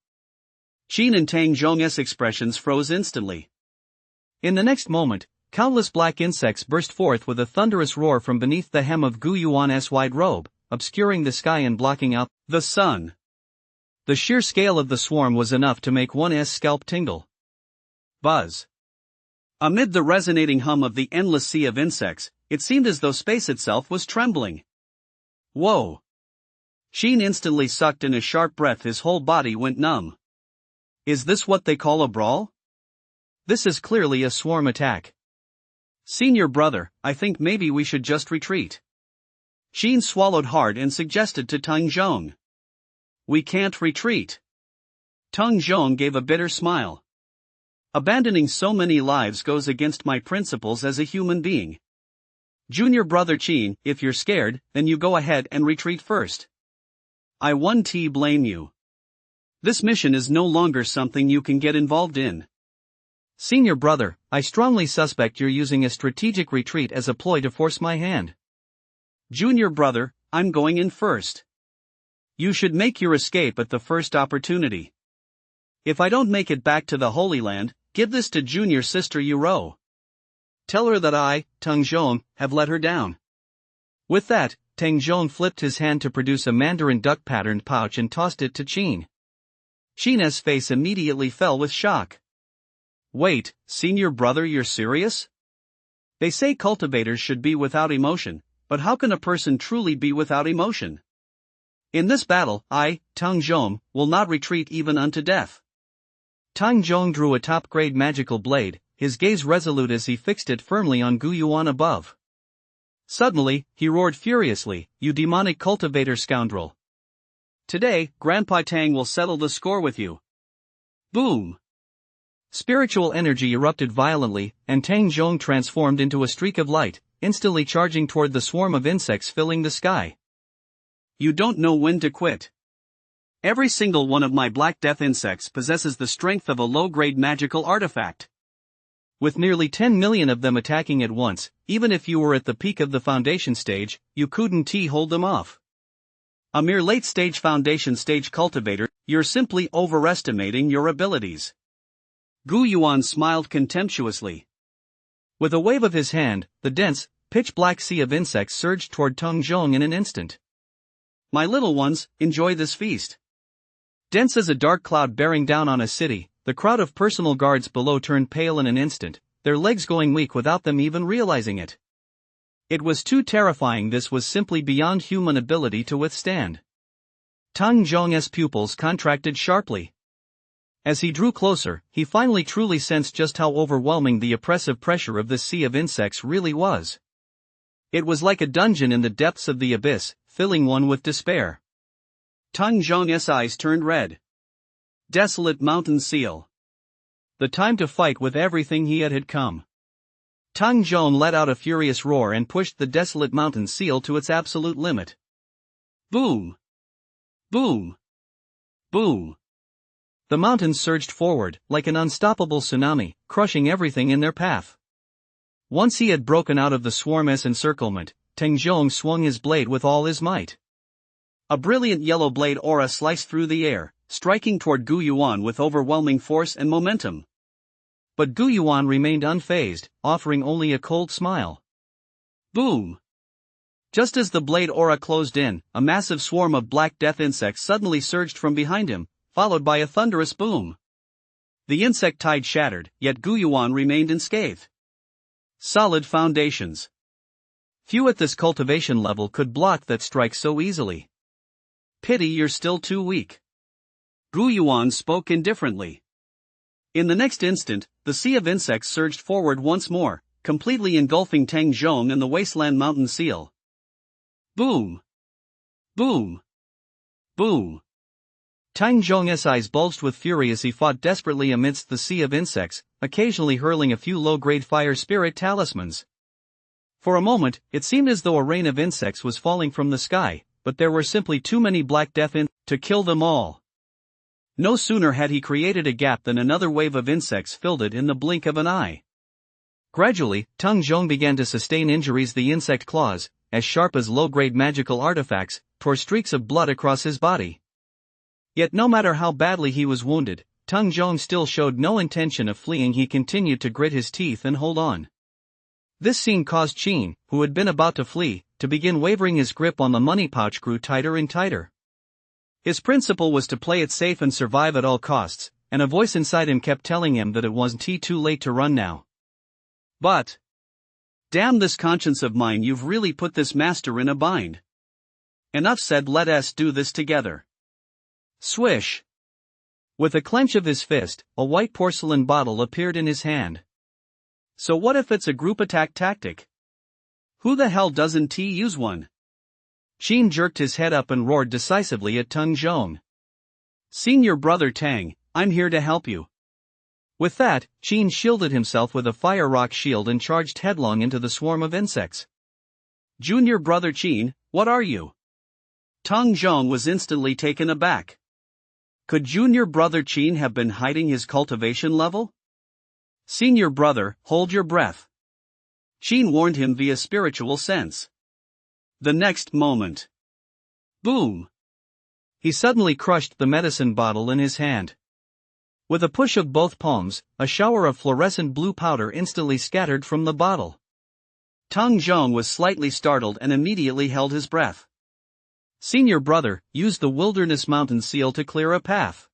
Qin and Tang Zhong's expressions froze instantly. In the next moment, countless black insects burst forth with a thunderous roar from beneath the hem of Gu Yuan's wide robe, obscuring the sky and blocking out the sun. The sheer scale of the swarm was enough to make one's scalp tingle. Buzz. Amid the resonating hum of the endless sea of insects, it seemed as though space itself was trembling. Whoa! Qin instantly sucked in a sharp breath. His whole body went numb. Is this what they call a brawl? This is clearly a swarm attack. Senior brother, I think maybe we should just retreat. Qin swallowed hard and suggested to Tang Zhong. We can't retreat. Tang Zhong gave a bitter smile. Abandoning so many lives goes against my principles as a human being. Junior brother Qin, if you're scared, then you go ahead and retreat first. I won't blame you. This mission is no longer something you can get involved in. Senior brother, I strongly suspect you're using a strategic retreat as a ploy to force my hand. Junior brother, I'm going in first. You should make your escape at the first opportunity. If I don't make it back to the Holy Land, give this to junior sister Yuro. Tell her that I, Tang Zhong, have let her down. With that, Tang Zhong flipped his hand to produce a mandarin duck-patterned pouch and tossed it to Qin. Qin's face immediately fell with shock. Wait, senior brother, you're serious? They say cultivators should be without emotion, but how can a person truly be without emotion? In this battle, I, Tang Zhong, will not retreat even unto death. Tang Zhong drew a top-grade magical blade, his gaze resolute as he fixed it firmly on Gu Yuan above. Suddenly, he roared furiously, you demonic cultivator scoundrel. Today, Grandpa Tang will settle the score with you. Boom! Spiritual energy erupted violently, and Tang Zhong transformed into a streak of light, instantly charging toward the swarm of insects filling the sky. You don't know when to quit. Every single one of my Black Death insects possesses the strength of a low-grade magical artifact. With nearly 10 million of them attacking at once, even if you were at the peak of the foundation stage, you couldn't hold them off. A mere late-stage foundation stage cultivator, you're simply overestimating your abilities. Gu Yuan smiled contemptuously. With a wave of his hand, the dense, pitch-black sea of insects surged toward Tang Zhong in an instant. My little ones, enjoy this feast. Dense as a dark cloud bearing down on a city, the crowd of personal guards below turned pale in an instant, their legs going weak without them even realizing it. It was too terrifying. This was simply beyond human ability to withstand. Tang Zhong's pupils contracted sharply. As he drew closer, he finally truly sensed just how overwhelming the oppressive pressure of this sea of insects really was. It was like a dungeon in the depths of the abyss, filling one with despair. Tang Zhong's eyes turned red. Desolate mountain seal. The time to fight with everything he had come. Tang Zhong let out a furious roar and pushed the desolate mountain seal to its absolute limit. Boom! Boom! Boom! The mountains surged forward, like an unstoppable tsunami, crushing everything in their path. Once he had broken out of the swarm's encirclement, Teng Zhong swung his blade with all his might. A brilliant yellow blade aura sliced through the air, striking toward Gu Yuan with overwhelming force and momentum. But Gu Yuan remained unfazed, offering only a cold smile. Boom! Just as the blade aura closed in, a massive swarm of black death insects suddenly surged from behind him, followed by a thunderous boom. The insect tide shattered, yet Gu Yuan remained unscathed. Solid foundations. Few at this cultivation level could block that strike so easily. Pity you're still too weak. Gu Yuan spoke indifferently. In the next instant, the sea of insects surged forward once more, completely engulfing Teng Zhong and the wasteland mountain seal. Boom! Boom! Boom! Teng Zhong's eyes bulged with fury as he fought desperately amidst the sea of insects, occasionally hurling a few low-grade fire spirit talismans. For a moment, it seemed as though a rain of insects was falling from the sky, but there were simply too many black death to kill them all. No sooner had he created a gap than another wave of insects filled it in the blink of an eye. Gradually, Teng Zhong began to sustain injuries. The insect claws, as sharp as low-grade magical artifacts, tore streaks of blood across his body. Yet no matter how badly he was wounded, Teng Zhong still showed no intention of fleeing. He continued to grit his teeth and hold on. This scene caused Qin, who had been about to flee, to begin wavering. His grip on the money pouch grew tighter and tighter. His principle was to play it safe and survive at all costs, and a voice inside him kept telling him that it wasn't too late to run now. But, damn this conscience of mine, you've really put this master in a bind. Enough said, let us do this together. Swish! With a clench of his fist, a white porcelain bottle appeared in his hand. So what if it's a group attack tactic? Who the hell doesn't use one? Qin jerked his head up and roared decisively at Teng Zhong. Senior brother Tang, I'm here to help you. With that, Qin shielded himself with a fire rock shield and charged headlong into the swarm of insects. Junior brother Qin, what are you? Teng Zhong was instantly taken aback. Could junior brother Qin have been hiding his cultivation level? Senior brother, hold your breath. Qin warned him via spiritual sense. The next moment. Boom! He suddenly crushed the medicine bottle in his hand. With a push of both palms, a shower of fluorescent blue powder instantly scattered from the bottle. Teng Zhong was slightly startled and immediately held his breath. Senior brother, use the wilderness mountain seal to clear a path.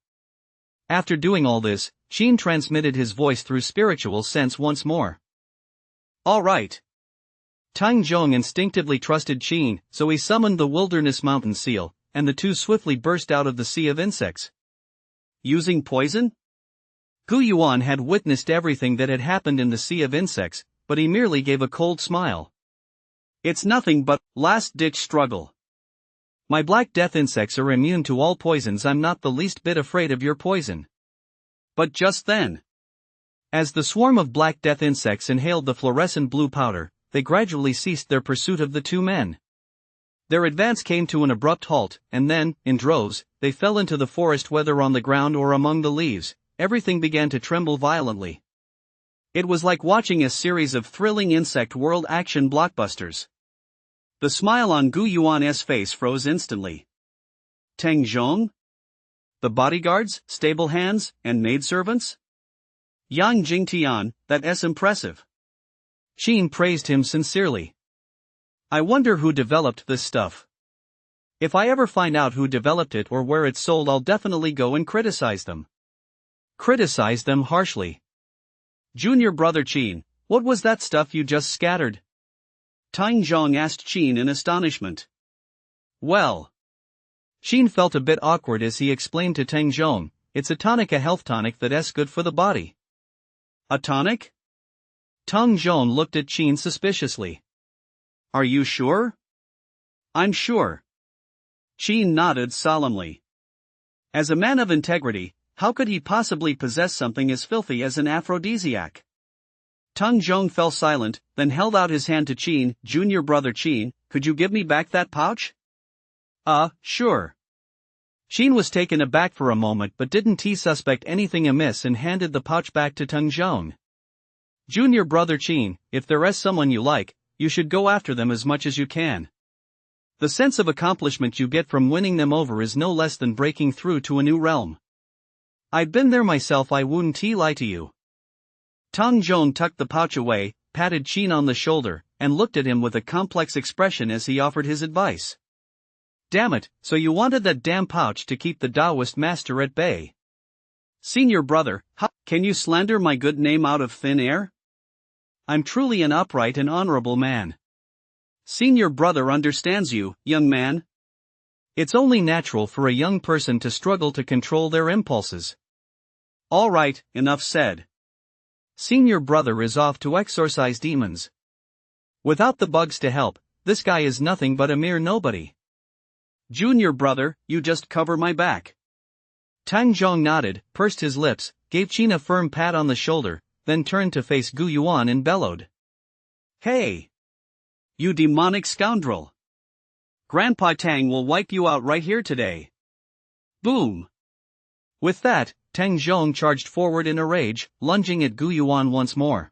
After doing all this, Qin transmitted his voice through spiritual sense once more. All right. Teng Zhong instinctively trusted Qin, so he summoned the wilderness mountain seal, and the two swiftly burst out of the sea of insects. Using poison? Gu Yuan had witnessed everything that had happened in the sea of insects, but he merely gave a cold smile. It's nothing but last-ditch struggle. My black death insects are immune to all poisons. I'm not the least bit afraid of your poison. But just then, as the swarm of black death insects inhaled the fluorescent blue powder, they gradually ceased their pursuit of the two men. Their advance came to an abrupt halt, and then, in droves, they fell into the forest. Whether on the ground or among the leaves, everything began to tremble violently. It was like watching a series of thrilling insect world action blockbusters. The smile on Gu Yuan's face froze instantly. Teng Zhong? The bodyguards, stable hands, and maidservants? Yang Jingtian, that's impressive. Qin praised him sincerely. I wonder who developed this stuff. If I ever find out who developed it or where it's sold, I'll definitely go and criticize them. Criticize them harshly. Junior brother Qin, what was that stuff you just scattered? Teng Zhong asked Qin in astonishment. Well, Qin felt a bit awkward as he explained to Teng Zhong, it's a tonic, a health tonic that's good for the body. A tonic? Teng Zhong looked at Qin suspiciously. Are you sure? I'm sure. Qin nodded solemnly. As a man of integrity, how could he possibly possess something as filthy as an aphrodisiac? Teng Zhong fell silent, then held out his hand to Qin. Junior brother Qin, could you give me back that pouch? Sure. Qin was taken aback for a moment but didn't suspect anything amiss and handed the pouch back to Teng Zhong. Junior brother Qin, if there is someone you like, you should go after them as much as you can. The sense of accomplishment you get from winning them over is no less than breaking through to a new realm. I've been there myself, I wouldn't lie to you. Tang Zhong tucked the pouch away, patted Qin on the shoulder, and looked at him with a complex expression as he offered his advice. Damn it, so you wanted that damn pouch to keep the Taoist master at bay. Senior brother, how can you slander my good name out of thin air? I'm truly an upright and honorable man. Senior brother understands you, young man. It's only natural for a young person to struggle to control their impulses. All right, enough said. Senior brother is off to exorcise demons. Without the bugs to help, this guy is nothing but a mere nobody. Junior brother, you just cover my back. Tang Zhong nodded, pursed his lips, gave Qin a firm pat on the shoulder, then turned to face Gu Yuan and bellowed. Hey! You demonic scoundrel! Grandpa Tang will wipe you out right here today. Boom! With that, Tang Zhong charged forward in a rage, lunging at Gu Yuan once more.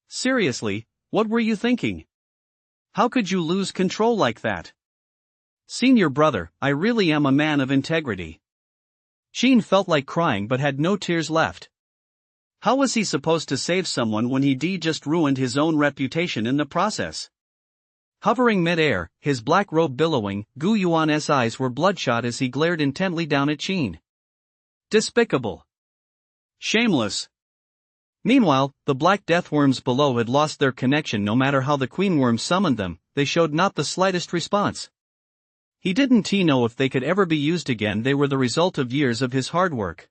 Seriously, what were you thinking? How could you lose control like that? Senior brother, I really am a man of integrity. Qin felt like crying but had no tears left. How was he supposed to save someone when he just ruined his own reputation in the process? Hovering mid-air, his black robe billowing, Gu Yuan's eyes were bloodshot as he glared intently down at Qin. Despicable. Shameless. Meanwhile, the black deathworms below had lost their connection. No matter how the queen worm summoned them, they showed not the slightest response. He didn't know if they could ever be used again. They were the result of years of his hard work.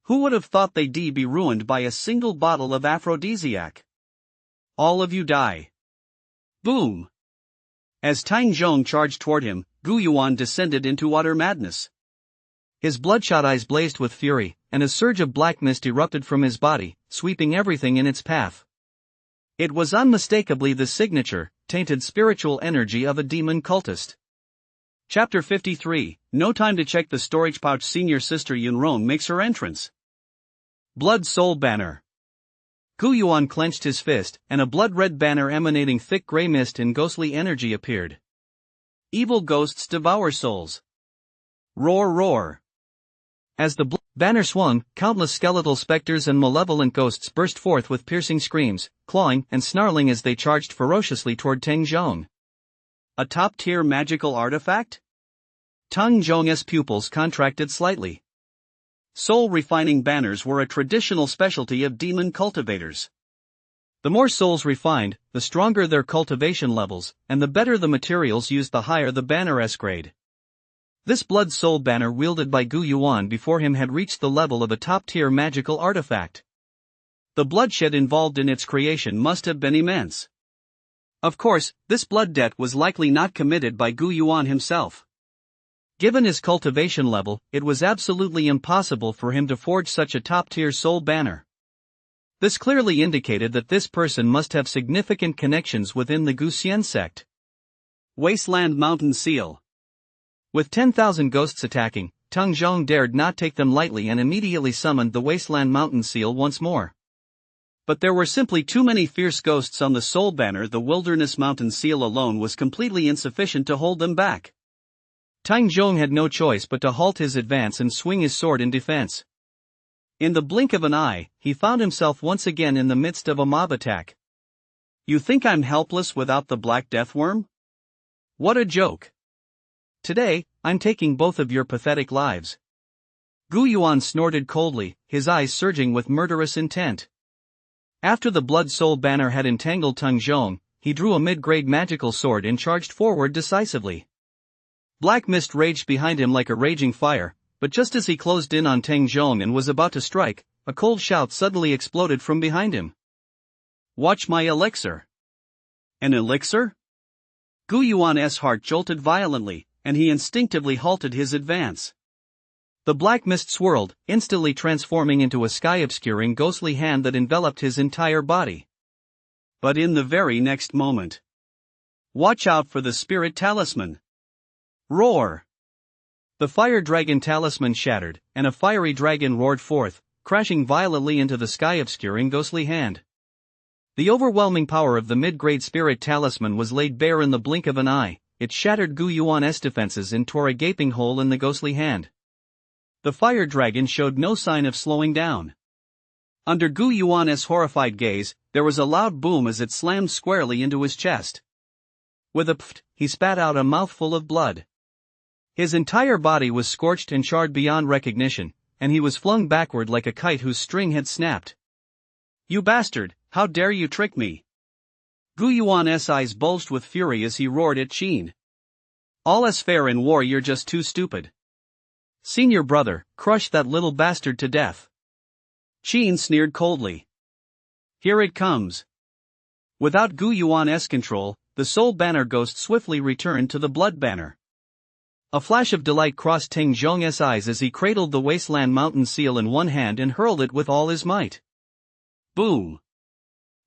Who would have thought they'd be ruined by a single bottle of aphrodisiac? All of you die. Boom! As Tang Zhong charged toward him, Gu Yuan descended into utter madness. His bloodshot eyes blazed with fury, and a surge of black mist erupted from his body, sweeping everything in its path. It was unmistakably the signature, tainted spiritual energy of a demon cultist. Chapter 53, No time to check the storage pouch. Senior sister Yunrong makes her entrance. Blood Soul Banner. Gu Yuan clenched his fist, and a blood-red banner emanating thick gray mist and ghostly energy appeared. Evil ghosts devour souls. Roar roar. As the banner swung, countless skeletal specters and malevolent ghosts burst forth with piercing screams, clawing and snarling as they charged ferociously toward Tang Zhong. A top-tier magical artifact? Tang Zhong's pupils contracted slightly. Soul-refining banners were a traditional specialty of demon cultivators. The more souls refined, the stronger their cultivation levels, and the better the materials used, the higher the banner's grade. This blood soul banner wielded by Gu Yuan before him had reached the level of a top-tier magical artifact. The bloodshed involved in its creation must have been immense. Of course, this blood debt was likely not committed by Gu Yuan himself. Given his cultivation level, it was absolutely impossible for him to forge such a top-tier soul banner. This clearly indicated that this person must have significant connections within the Guxian sect. Wasteland Mountain Seal. With 10,000 ghosts attacking, Tang Zhong dared not take them lightly and immediately summoned the Wasteland Mountain Seal once more. But there were simply too many fierce ghosts on the soul banner. The Wilderness Mountain Seal alone was completely insufficient to hold them back. Tang Zhong had no choice but to halt his advance and swing his sword in defense. In the blink of an eye, he found himself once again in the midst of a mob attack. You think I'm helpless without the Black Deathworm? What a joke. Today, I'm taking both of your pathetic lives. Gu Yuan snorted coldly, his eyes surging with murderous intent. After the Blood Soul banner had entangled Tang Zhong, he drew a mid-grade magical sword and charged forward decisively. Black mist raged behind him like a raging fire, but just as he closed in on Tang Zhong and was about to strike, a cold shout suddenly exploded from behind him. Watch my elixir. An elixir? Gu Yuan's heart jolted violently, and he instinctively halted his advance. The black mist swirled, instantly transforming into a sky-obscuring ghostly hand that enveloped his entire body. But in the very next moment, watch out for the spirit talisman. Roar! The fire dragon talisman shattered, and a fiery dragon roared forth, crashing violently into the sky-obscuring ghostly hand. The overwhelming power of the mid-grade spirit talisman was laid bare in the blink of an eye. It shattered Gu Yuan's defenses and tore a gaping hole in the ghostly hand. The fire dragon showed no sign of slowing down. Under Gu Yuan's horrified gaze, there was a loud boom as it slammed squarely into his chest. With a pft, he spat out a mouthful of blood. His entire body was scorched and charred beyond recognition, and he was flung backward like a kite whose string had snapped. "You bastard, how dare you trick me!" Gu Yuan's eyes bulged with fury as he roared at Qin. "All is fair in war, you're just too stupid. Senior brother, crush that little bastard to death." Qin sneered coldly. "Here it comes." Without Gu Yuan's control, the soul banner ghost swiftly returned to the blood banner. A flash of delight crossed Teng Zhong's eyes as he cradled the wasteland mountain seal in one hand and hurled it with all his might. Boom!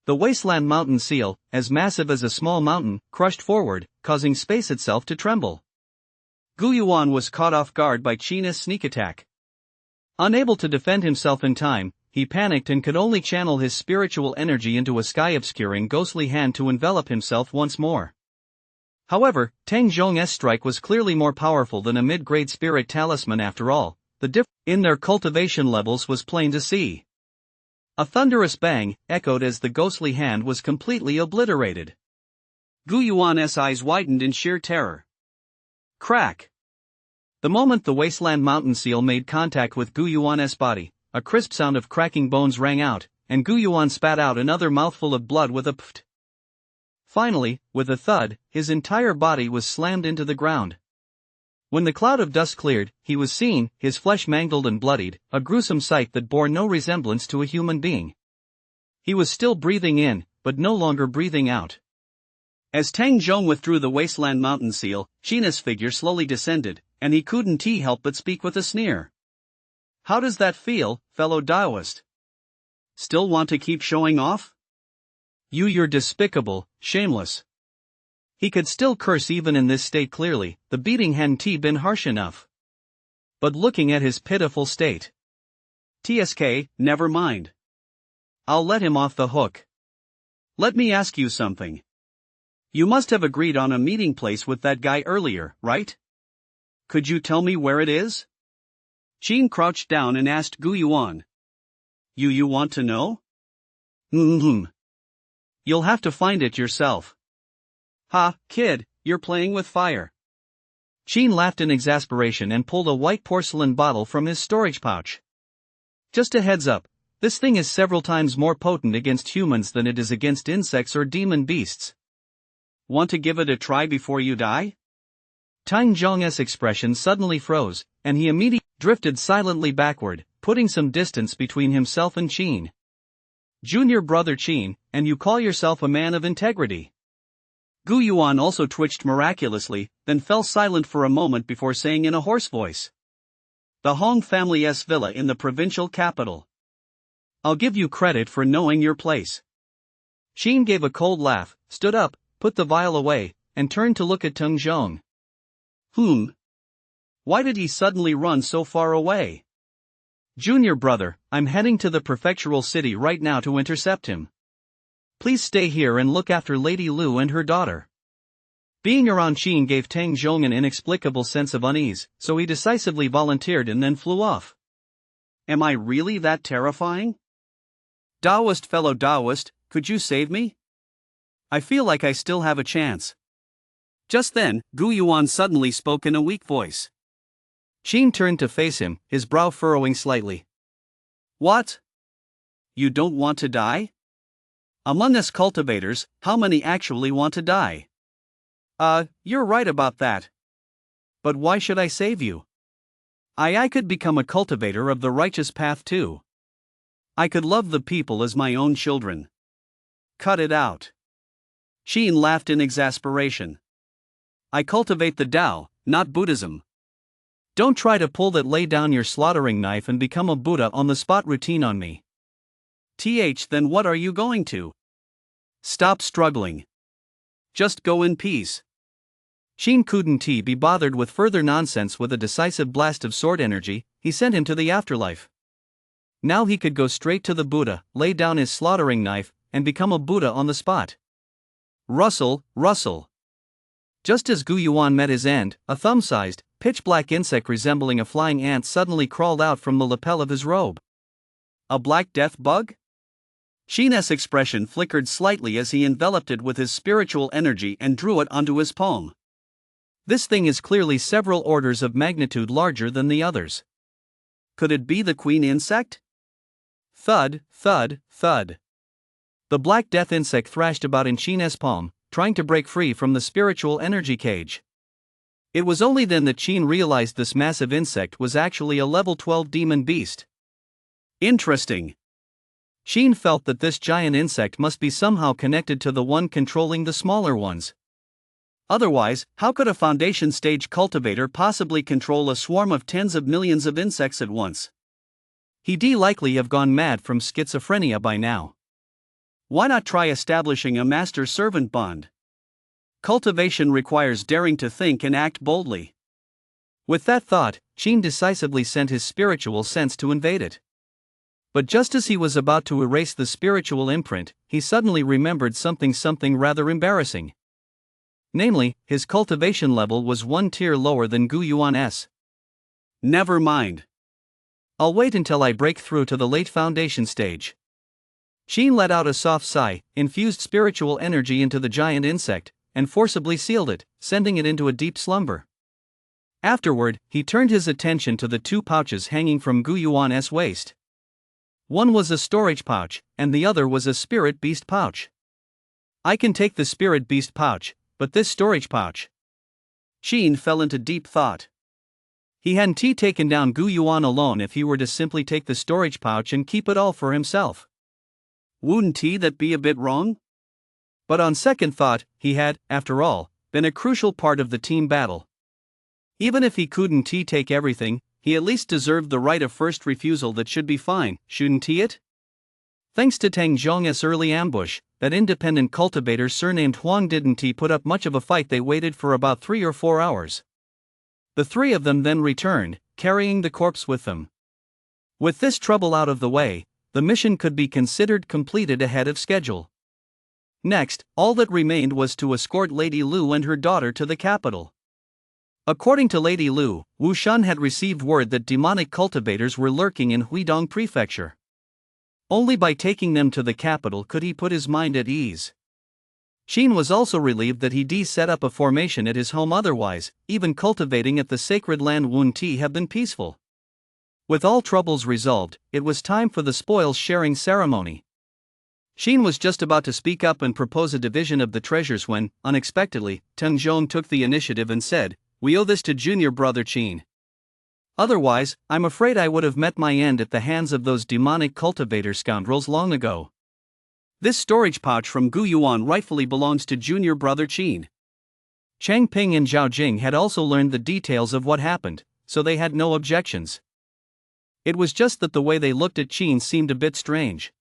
The wasteland mountain seal, as massive as a small mountain, crushed forward, causing space itself to tremble. Gu Yuan was caught off guard by Qin's sneak attack. Unable to defend himself in time, he panicked and could only channel his spiritual energy into a sky-obscuring ghostly hand to envelop himself once more. However, Teng Zhong's strike was clearly more powerful than a mid-grade spirit talisman after all. The difference in their cultivation levels was plain to see. A thunderous bang echoed as the ghostly hand was completely obliterated. Gu Yuan's eyes widened in sheer terror. Crack! The moment the wasteland mountain seal made contact with Gu Yuan's body, a crisp sound of cracking bones rang out, and Gu Yuan spat out another mouthful of blood with a pft. Finally, with a thud, his entire body was slammed into the ground. When the cloud of dust cleared, he was seen, his flesh mangled and bloodied, a gruesome sight that bore no resemblance to a human being. He was still breathing in, but no longer breathing out. As Teng Zhong withdrew the wasteland mountain seal, Qin's figure slowly descended, and he couldn't help but speak with a sneer. "How does that feel, fellow Taoist? Still want to keep showing off? You're despicable, shameless." He could still curse even in this state clearly, the beating hadn't been harsh enough. But looking at his pitiful state. "TSK, never mind. I'll let him off the hook. Let me ask you something. You must have agreed on a meeting place with that guy earlier, right? Could you tell me where it is?" Qin crouched down and asked Gu Yuan. You want to know?" You'll have to find it yourself." "Ha, kid, you're playing with fire." Qin laughed in exasperation and pulled a white porcelain bottle from his storage pouch. "Just a heads up, this thing is several times more potent against humans than it is against insects or demon beasts. Want to give it a try before you die?" Teng Zhong's expression suddenly froze, and he immediately drifted silently backward, putting some distance between himself and Qin. "Junior brother Qin, and you call yourself a man of integrity?" Gu Yuan also twitched miraculously, then fell silent for a moment before saying in a hoarse voice. "The Hong family's villa in the provincial capital. I'll give you credit for knowing your place." Qin gave a cold laugh, stood up, put the vial away, and turned to look at Teng Zhong. Why did he suddenly run so far away? "Junior brother, I'm heading to the prefectural city right now to intercept him. Please stay here and look after Lady Lu and her daughter." Being around Qin gave Teng Zhong an inexplicable sense of unease, so he decisively volunteered and then flew off. "Am I really that terrifying? Taoist fellow Taoist, could you save me? I feel like I still have a chance." Just then, Gu Yuan suddenly spoke in a weak voice. Qin turned to face him, his brow furrowing slightly. "What? You don't want to die? Among us cultivators, how many actually want to die?" You're right about that. But why should I save you? I could become a cultivator of the righteous path too. I could love the people as my own children." "Cut it out." Qin laughed in exasperation. "I cultivate the Tao, not Buddhism. Don't try to pull that lay down your slaughtering knife and become a Buddha on the spot routine on me." Then what are you going to? Stop struggling. Just go in peace." Qin couldn't be bothered with further nonsense. With a decisive blast of sword energy, he sent him to the afterlife. Now he could go straight to the Buddha, lay down his slaughtering knife, and become a Buddha on the spot. Rustle, rustle. Just as Gu Yuan met his end, a thumb-sized, pitch-black insect resembling a flying ant suddenly crawled out from the lapel of his robe. A black death bug? Qin's expression flickered slightly as he enveloped it with his spiritual energy and drew it onto his palm. This thing is clearly several orders of magnitude larger than the others. Could it be the queen insect? Thud, thud, thud. The black death insect thrashed about in Qin's palm, trying to break free from the spiritual energy cage. It was only then that Qin realized this massive insect was actually a level 12 demon beast. Interesting. Qin felt that this giant insect must be somehow connected to the one controlling the smaller ones. Otherwise, how could a foundation stage cultivator possibly control a swarm of tens of millions of insects at once? He'd likely have gone mad from schizophrenia by now. Why not try establishing a master-servant bond? Cultivation requires daring to think and act boldly. With that thought, Qin decisively sent his spiritual sense to invade it. But just as he was about to erase the spiritual imprint, he suddenly remembered something rather embarrassing. Namely, his cultivation level was one tier lower than Gu Yuan's. Never mind. I'll wait until I break through to the late foundation stage. Qin let out a soft sigh, infused spiritual energy into the giant insect, and forcibly sealed it, sending it into a deep slumber. Afterward, he turned his attention to the two pouches hanging from Gu Yuan's waist. One was a storage pouch, and the other was a spirit beast pouch. I can take the spirit beast pouch, but this storage pouch. Qin fell into deep thought. He hadn't taken down Gu Yuan alone if he were to simply take the storage pouch and keep it all for himself. Wouldn't that be a bit wrong? But on second thought, he had, after all, been a crucial part of the team battle. Even if he couldn't take everything, he at least deserved the right of first refusal. That should be fine, shouldn't it? Thanks to Tang Zhong's early ambush, that independent cultivator surnamed Huang didn't put up much of a fight. They waited for about 3 or 4 hours. The three of them then returned, carrying the corpse with them. With this trouble out of the way, the mission could be considered completed ahead of schedule. Next, all that remained was to escort Lady Lu and her daughter to the capital. According to Lady Lu, Wu Shun had received word that demonic cultivators were lurking in Huidong Prefecture. Only by taking them to the capital could he put his mind at ease. Qin was also relieved that he'd set up a formation at his home. Otherwise, even cultivating at the sacred land Wunti have been peaceful. With all troubles resolved, it was time for the spoils sharing ceremony. Qin was just about to speak up and propose a division of the treasures when, unexpectedly, Teng Zhong took the initiative and said, "We owe this to junior brother Qin. Otherwise, I'm afraid I would have met my end at the hands of those demonic cultivator scoundrels long ago. This storage pouch from Gu Yuan rightfully belongs to junior brother Qin." Chang Ping and Zhao Jing had also learned the details of what happened, so they had no objections. It was just that the way they looked at Qin seemed a bit strange.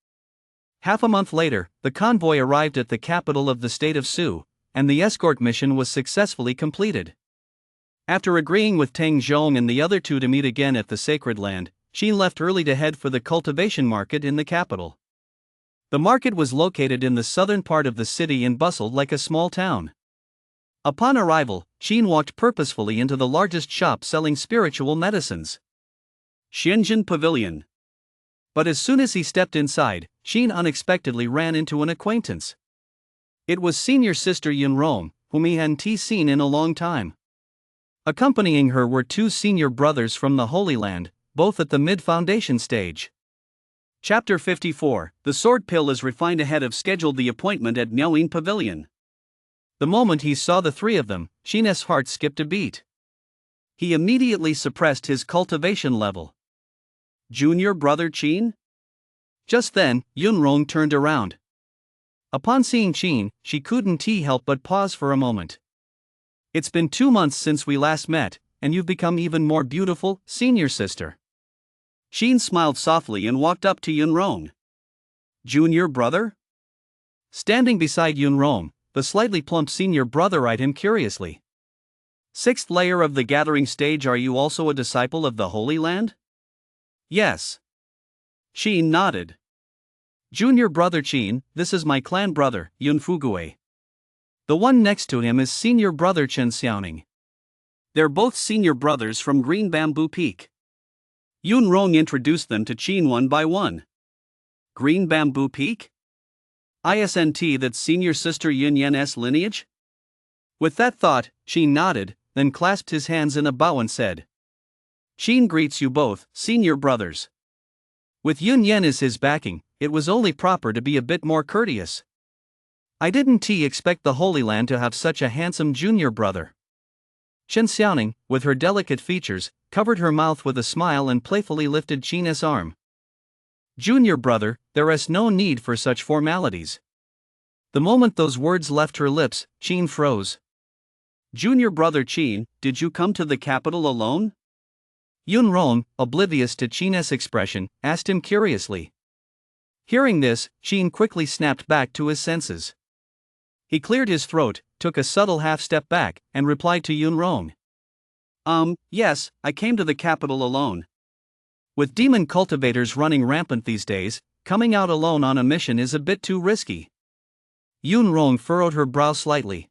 Half a month later, the convoy arrived at the capital of the state of Su, and the escort mission was successfully completed. After agreeing with Teng Zhong and the other two to meet again at the sacred land, Qin left early to head for the cultivation market in the capital. The market was located in the southern part of the city and bustled like a small town. Upon arrival, Qin walked purposefully into the largest shop selling spiritual medicines. Shenzhen Pavilion. But as soon as he stepped inside, Qin unexpectedly ran into an acquaintance. It was senior sister Yunrong, whom he hadn't seen in a long time. Accompanying her were two senior brothers from the Holy Land, both at the mid-foundation stage. Chapter 54, The Sword Pill is refined ahead of schedule. The appointment at Miaoying Pavilion. The moment he saw the three of them, Qin's heart skipped a beat. He immediately suppressed his cultivation level. Junior brother Qin? Just then, Yunrong turned around. Upon seeing Qin, she couldn't help but pause for a moment. "It's been 2 months since we last met, and you've become even more beautiful, senior sister." Qin smiled softly and walked up to Yunrong. "Junior brother?" Standing beside Yunrong, the slightly plump senior brother eyed him curiously. "Sixth layer of the gathering stage. Are you also a disciple of the Holy Land?" "Yes." Qin nodded. Junior brother Qin, this is my clan brother, Yun Fugui. The one next to him is senior brother Chen Xiaoning. They're both senior brothers from Green Bamboo Peak. Yun Rong introduced them to Qin one by one. Green Bamboo Peak? Isn't that senior sister Yun Yan's lineage? With that thought, Qin nodded, then clasped his hands in a bow and said, Qin greets you both, senior brothers. With Yun Yan as his backing, it was only proper to be a bit more courteous. I didn't expect the Holy Land to have such a handsome junior brother. Chen Xiaoning, with her delicate features, covered her mouth with a smile and playfully lifted Qin's arm. Junior brother, there is no need for such formalities. The moment those words left her lips, Qin froze. Junior brother Qin, did you come to the capital alone? Yun Rong, oblivious to Qin's expression, asked him curiously. Hearing this, Qin quickly snapped back to his senses. He cleared his throat, took a subtle half-step back, and replied to Yun Rong. Yes, I came to the capital alone. With demon cultivators running rampant these days, coming out alone on a mission is a bit too risky. Yun Rong furrowed her brow slightly.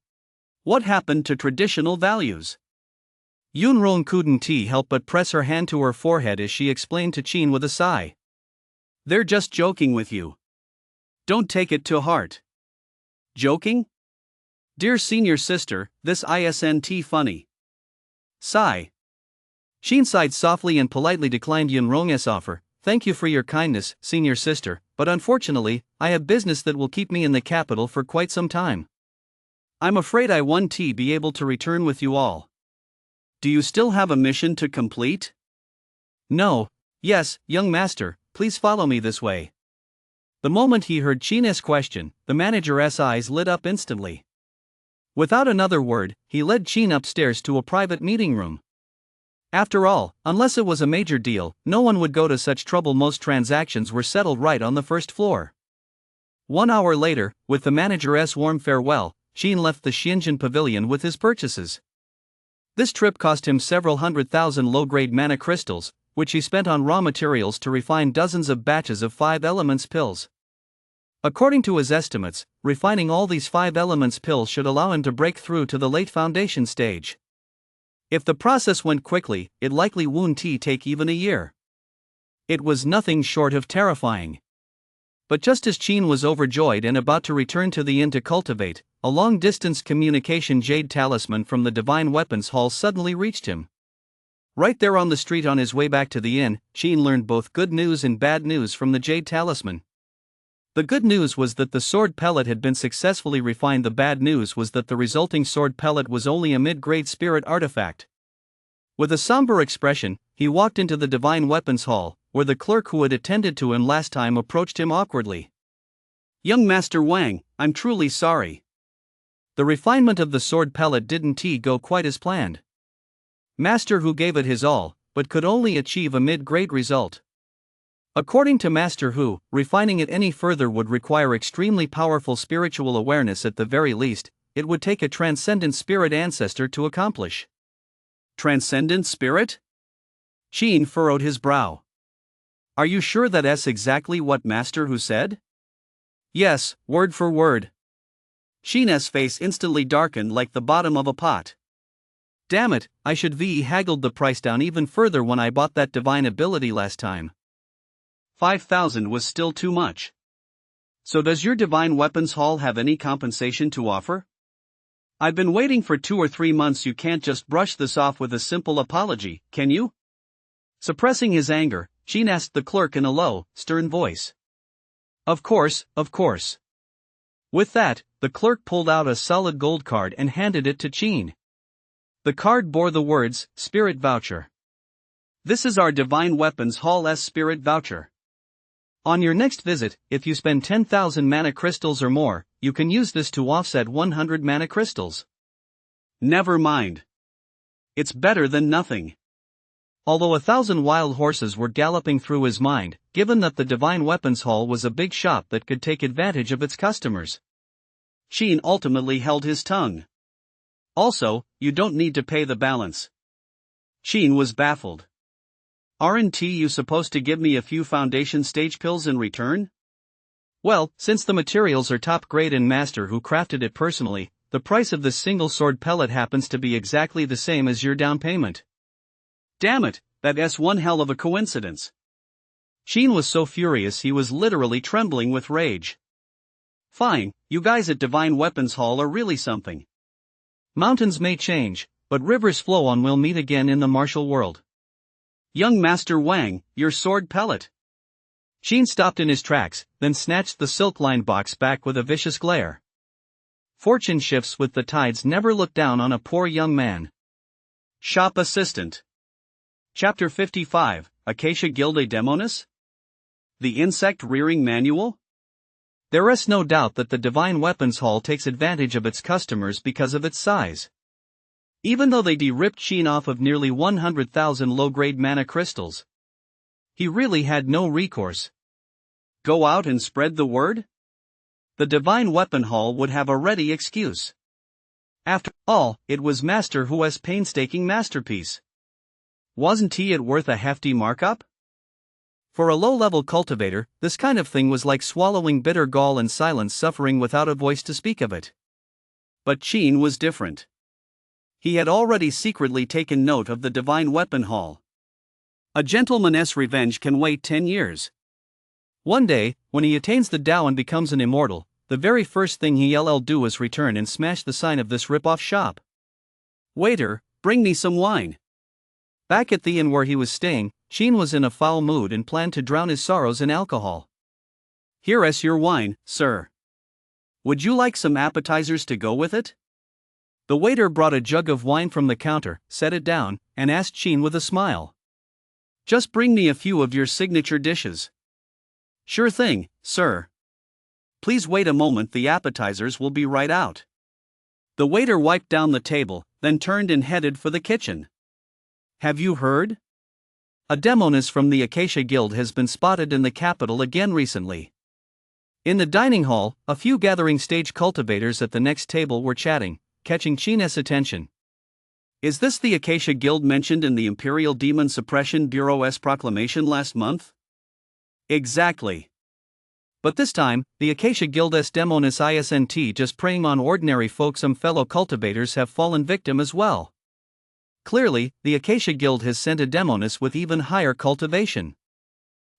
What happened to traditional values? Yun Rong couldn't help but press her hand to her forehead as she explained to Qin with a sigh. They're just joking with you. Don't take it to heart. Joking? Dear senior sister, this isn't funny. Sigh. Qin sighed softly and politely declined Yun Rong's offer. Thank you for your kindness, senior sister, but unfortunately, I have business that will keep me in the capital for quite some time. I'm afraid I won't be able to return with you all. Do you still have a mission to complete? No. Yes, young master, please follow me this way. The moment he heard Qin's question, the manager's eyes lit up instantly. Without another word, he led Qin upstairs to a private meeting room. After all, unless it was a major deal, no one would go to such trouble. Most transactions were settled right on the first floor. 1 hour later, with the manager's warm farewell, Qin left the Xianjin pavilion with his purchases. This trip cost him several 100,000 low-grade mana crystals, which he spent on raw materials to refine dozens of batches of 5 elements pills. According to his estimates, refining all these 5 elements pills should allow him to break through to the late foundation stage. If the process went quickly, it likely wouldn't take even a year. It was nothing short of terrifying. But just as Qin was overjoyed and about to return to the inn to cultivate, a long-distance communication jade talisman from the Divine Weapons Hall suddenly reached him. Right there on the street on his way back to the inn, Qin learned both good news and bad news from the jade talisman. The good news was that the sword pellet had been successfully refined. The bad news was that the resulting sword pellet was only a mid-grade spirit artifact. With a somber expression, he walked into the Divine Weapons Hall, where the clerk who had attended to him last time approached him awkwardly. Young Master Wang, I'm truly sorry. The refinement of the sword pellet didn't go quite as planned. Master Hu gave it his all, but could only achieve a mid-grade result. According to Master Hu, refining it any further would require extremely powerful spiritual awareness. At the very least, it would take a transcendent spirit ancestor to accomplish. Transcendent spirit? Qin furrowed his brow. Are you sure that's exactly what Master Hu said? Yes, word for word. Qin's face instantly darkened like the bottom of a pot. Damn it, I should have haggled the price down even further when I bought that divine ability last time. 5,000 was still too much. So does your Divine Weapons Hall have any compensation to offer? I've been waiting for 2 or 3 months. You can't just brush this off with a simple apology, can you? Suppressing his anger, Qin asked the clerk in a low, stern voice. Of course, of course. With that, the clerk pulled out a solid gold card and handed it to Qin. The card bore the words, Spirit Voucher. This is our Divine Weapons Hall's Spirit Voucher. On your next visit, if you spend 10,000 mana crystals or more, you can use this to offset 100 mana crystals. Never mind. It's better than nothing. Although 1,000 wild horses were galloping through his mind, given that the Divine Weapons Hall was a big shop that could take advantage of its customers, Qin ultimately held his tongue. Also, you don't need to pay the balance. Qin was baffled. Aren't you supposed to give me a few foundation stage pills in return? Well, since the materials are top grade and master who crafted it personally, the price of this single sword pellet happens to be exactly the same as your down payment. Damn it, that's one hell of a coincidence. Sheen was so furious he was literally trembling with rage. Fine, you guys at Divine Weapons Hall are really something. Mountains may change, but rivers flow on. We'll meet again in the martial world. Young Master Wang, your sword pellet. Sheen stopped in his tracks, then snatched the silk-lined box back with a vicious glare. Fortune shifts with the tides. Never look down on a poor young man. Shop Assistant. Chapter 55, Acacia Gilde Demonis? The Insect Rearing Manual? There is no doubt that the Divine Weapons Hall takes advantage of its customers because of its size. Even though they ripped Sheen off of nearly 100,000 low-grade mana crystals, he really had no recourse. Go out and spread the word? The Divine Weapon Hall would have a ready excuse. After all, it was Master Hu's painstaking masterpiece. Wasn't it worth a hefty markup? For a low-level cultivator, this kind of thing was like swallowing bitter gall in silence, suffering without a voice to speak of it. But Sheen was different. He had already secretly taken note of the Divine Weapon Hall. A gentleman's revenge can wait 10 years. One day, when he attains the Tao and becomes an immortal, the very first thing he'll do is return and smash the sign of this rip-off shop. Waiter, bring me some wine. Back at the inn where he was staying, Sheen was in a foul mood and planned to drown his sorrows in alcohol. Here's your wine, sir. Would you like some appetizers to go with it? The waiter brought a jug of wine from the counter, set it down, and asked Sheen with a smile. Just bring me a few of your signature dishes. Sure thing, sir. Please wait a moment, the appetizers will be right out. The waiter wiped down the table, then turned and headed for the kitchen. Have you heard? A demonis from the Acacia Guild has been spotted in the capital again recently. In the dining hall, a few gathering stage cultivators at the next table were chatting, catching Sheen's attention. Is this the Acacia Guild mentioned in the Imperial Demon Suppression Bureau's proclamation last month? Exactly. But this time, the Acacia Guild's demonis isn't just preying on ordinary folk. Some fellow cultivators have fallen victim as well. Clearly, the Acacia Guild has sent a demonis with even higher cultivation.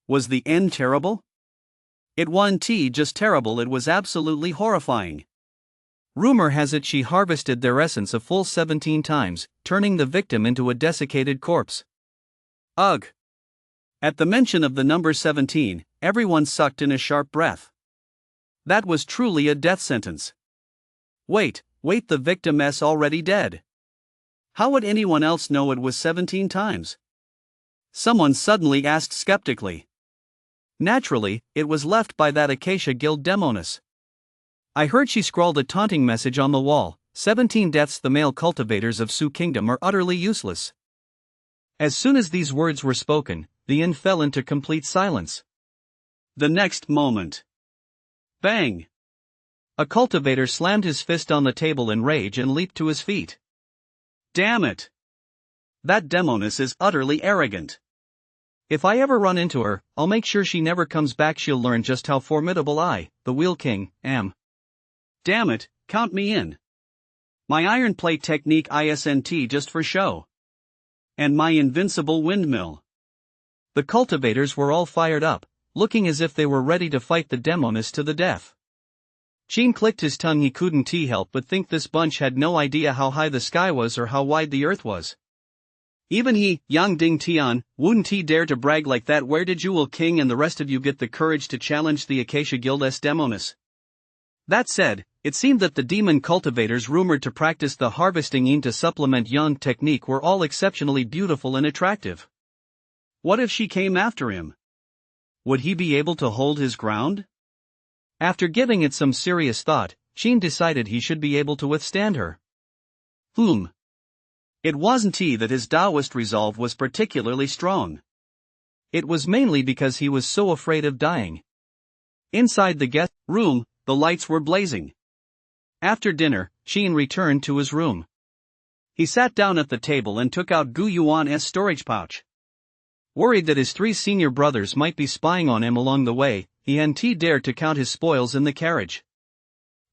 Was the end terrible? It wasn't just terrible, it was absolutely horrifying. Rumor has it she harvested their essence a full 17 times, turning the victim into a desiccated corpse. Ugh! At the mention of the number 17, everyone sucked in a sharp breath. That was truly a death sentence. Wait, the victim's already dead. How would anyone else know it was 17 times? Someone suddenly asked skeptically. Naturally, it was left by that Acacia Guild demonis. I heard she scrawled a taunting message on the wall, 17 deaths. The male cultivators of Su Kingdom are utterly useless. As soon as these words were spoken, the inn fell into complete silence. The next moment. Bang! A cultivator slammed his fist on the table in rage and leaped to his feet. Damn it! That demonis is utterly arrogant. If I ever run into her, I'll make sure she never comes back. She'll learn just how formidable I, the Wheel King, am. Damn it, count me in. My iron plate technique isn't just for show. And my invincible windmill. The cultivators were all fired up, looking as if they were ready to fight the demonis to the death. Sheen clicked his tongue. He couldn't help but think this bunch had no idea how high the sky was or how wide the earth was. Even he, Yang Ding Tian, wouldn't he dare to brag like that. Where did Jewel King and the rest of you get the courage to challenge the Acacia Guild's demonis? That said, it seemed that the demon cultivators rumored to practice the harvesting in to supplement Yang technique were all exceptionally beautiful and attractive. What if she came after him? Would he be able to hold his ground? After giving it some serious thought, Sheen decided he should be able to withstand her. It wasn't that his Taoist resolve was particularly strong. It was mainly because he was so afraid of dying. Inside the guest room, the lights were blazing. After dinner, Sheen returned to his room. He sat down at the table and took out Gu Yuan's storage pouch. Worried that his 3 senior brothers might be spying on him along the way, he hadn't dared to count his spoils in the carriage.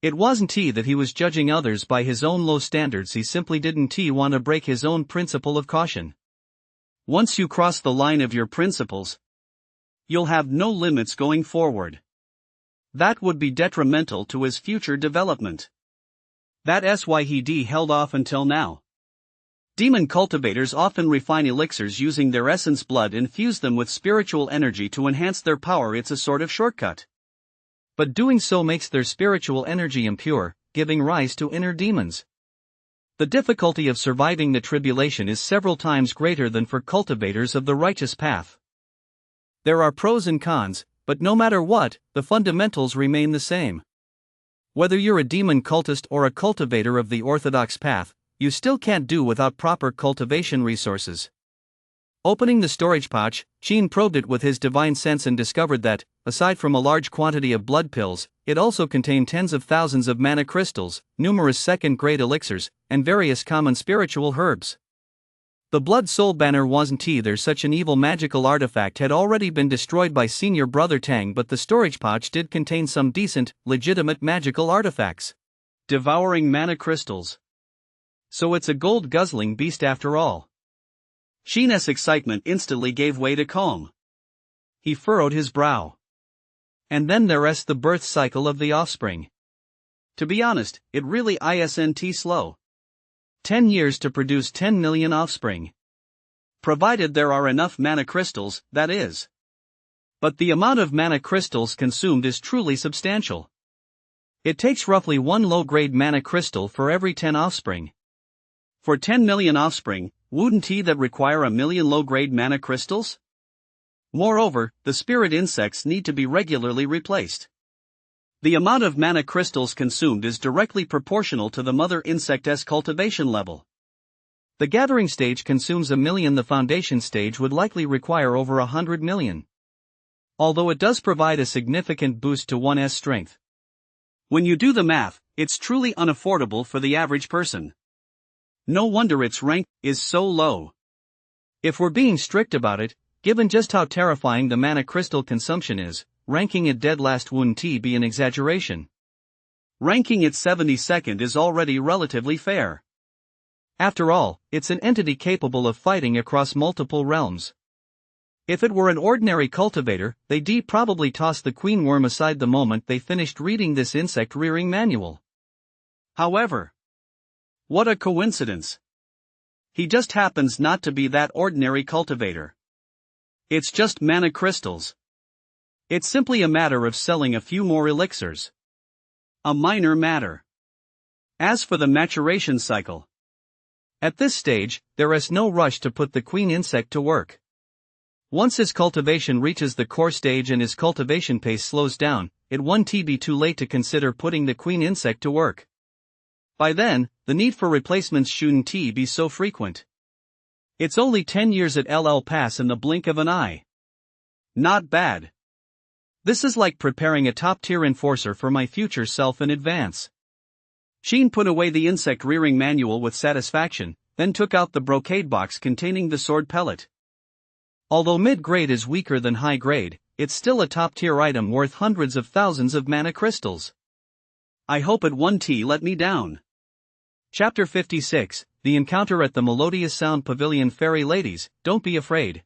It wasn't that he was judging others by his own low standards, he simply didn't want to break his own principle of caution. Once you cross the line of your principles, you'll have no limits going forward. That would be detrimental to his future development. That's why he held off until now. Demon cultivators often refine elixirs using their essence blood and fuse them with spiritual energy to enhance their power. It's a sort of shortcut. But doing so makes their spiritual energy impure, giving rise to inner demons. The difficulty of surviving the tribulation is several times greater than for cultivators of the righteous path. There are pros and cons, but no matter what, the fundamentals remain the same. Whether you're a demon cultist or a cultivator of the orthodox path, you still can't do without proper cultivation resources. Opening the storage pouch, Sheen probed it with his divine sense and discovered that, aside from a large quantity of blood pills, it also contained tens of thousands of mana crystals, numerous second-grade elixirs, and various common spiritual herbs. The Blood Soul banner wasn't either. Such an evil magical artifact had already been destroyed by Senior Brother Tang, but the storage pouch did contain some decent, legitimate magical artifacts. Devouring mana crystals. So it's a gold-guzzling beast after all. Sheen's excitement instantly gave way to calm. He furrowed his brow. And then there's the birth cycle of the offspring. To be honest, it really isn't slow. 10 years to produce 10 million offspring. Provided there are enough mana crystals, that is. But the amount of mana crystals consumed is truly substantial. It takes roughly 1 low-grade mana crystal for every 10 offspring. For 10 million offspring, wouldn't that require 1 million low-grade mana crystals? Moreover, the spirit insects need to be regularly replaced. The amount of mana crystals consumed is directly proportional to the mother insect's cultivation level. The gathering stage consumes 1 million, the foundation stage would likely require over 100 million. Although it does provide a significant boost to one's strength. When you do the math, it's truly unaffordable for the average person. No wonder its rank is so low. If we're being strict about it, given just how terrifying the mana crystal consumption is, ranking it dead last wouldn't be an exaggeration. Ranking it 72nd is already relatively fair. After all, it's an entity capable of fighting across multiple realms. If it were an ordinary cultivator, they'd probably toss the queen worm aside the moment they finished reading this insect rearing manual. However, what a coincidence. He just happens not to be that ordinary cultivator. It's just mana crystals. It's simply a matter of selling a few more elixirs. A minor matter. As for the maturation cycle, at this stage, there is no rush to put the queen insect to work. Once his cultivation reaches the core stage and his cultivation pace slows down, it won't be too late to consider putting the queen insect to work. By then, the need for replacements shouldn't be so frequent. It's only 10 years at LL Pass in the blink of an eye. Not bad. This is like preparing a top-tier enforcer for my future self in advance. Sheen put away the insect rearing manual with satisfaction, then took out the brocade box containing the sword pellet. Although mid-grade is weaker than high-grade, it's still a top-tier item worth hundreds of thousands of mana crystals. I hope it won't let me down. Chapter 56, The Encounter at the Melodious Sound Pavilion. Fairy ladies, don't be afraid.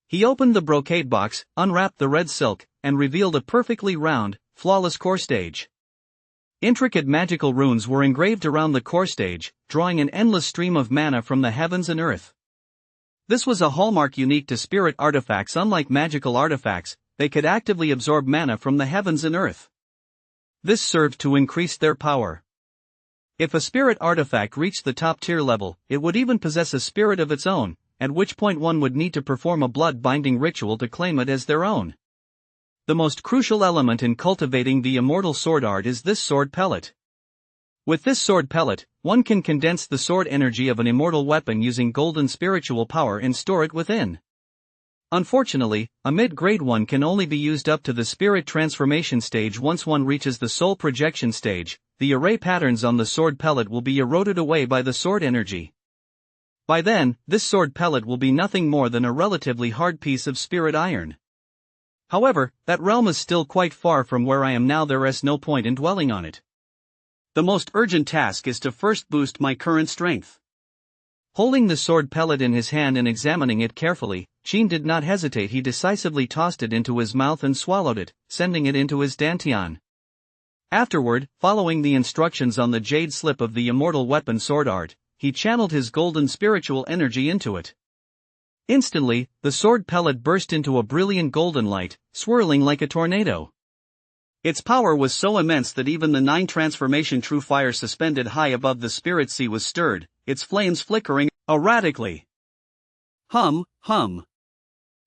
He opened the brocade box, unwrapped the red silk, and revealed a perfectly round, flawless core stage. Intricate magical runes were engraved around the core stage, drawing an endless stream of mana from the heavens and earth. This was a hallmark unique to spirit artifacts. Unlike magical artifacts, they could actively absorb mana from the heavens and earth. This served to increase their power. If a spirit artifact reached the top-tier level, it would even possess a spirit of its own, at which point one would need to perform a blood-binding ritual to claim it as their own. The most crucial element in cultivating the immortal sword art is this sword pellet. With this sword pellet, one can condense the sword energy of an immortal weapon using golden spiritual power and store it within. Unfortunately, a mid-grade one can only be used up to the spirit transformation stage. Once one reaches the soul projection stage, the array patterns on the sword pellet will be eroded away by the sword energy. By then, this sword pellet will be nothing more than a relatively hard piece of spirit iron. However, that realm is still quite far from where I am now, there's no point in dwelling on it. The most urgent task is to first boost my current strength. Holding the sword pellet in his hand and examining it carefully, Qin did not hesitate. He decisively tossed it into his mouth and swallowed it, sending it into his dantian. Afterward, following the instructions on the jade slip of the immortal weapon sword art, he channeled his golden spiritual energy into it. Instantly, the sword pellet burst into a brilliant golden light, swirling like a tornado. Its power was so immense that even the 9 transformation true fire suspended high above the spirit sea was stirred, its flames flickering erratically. Hum.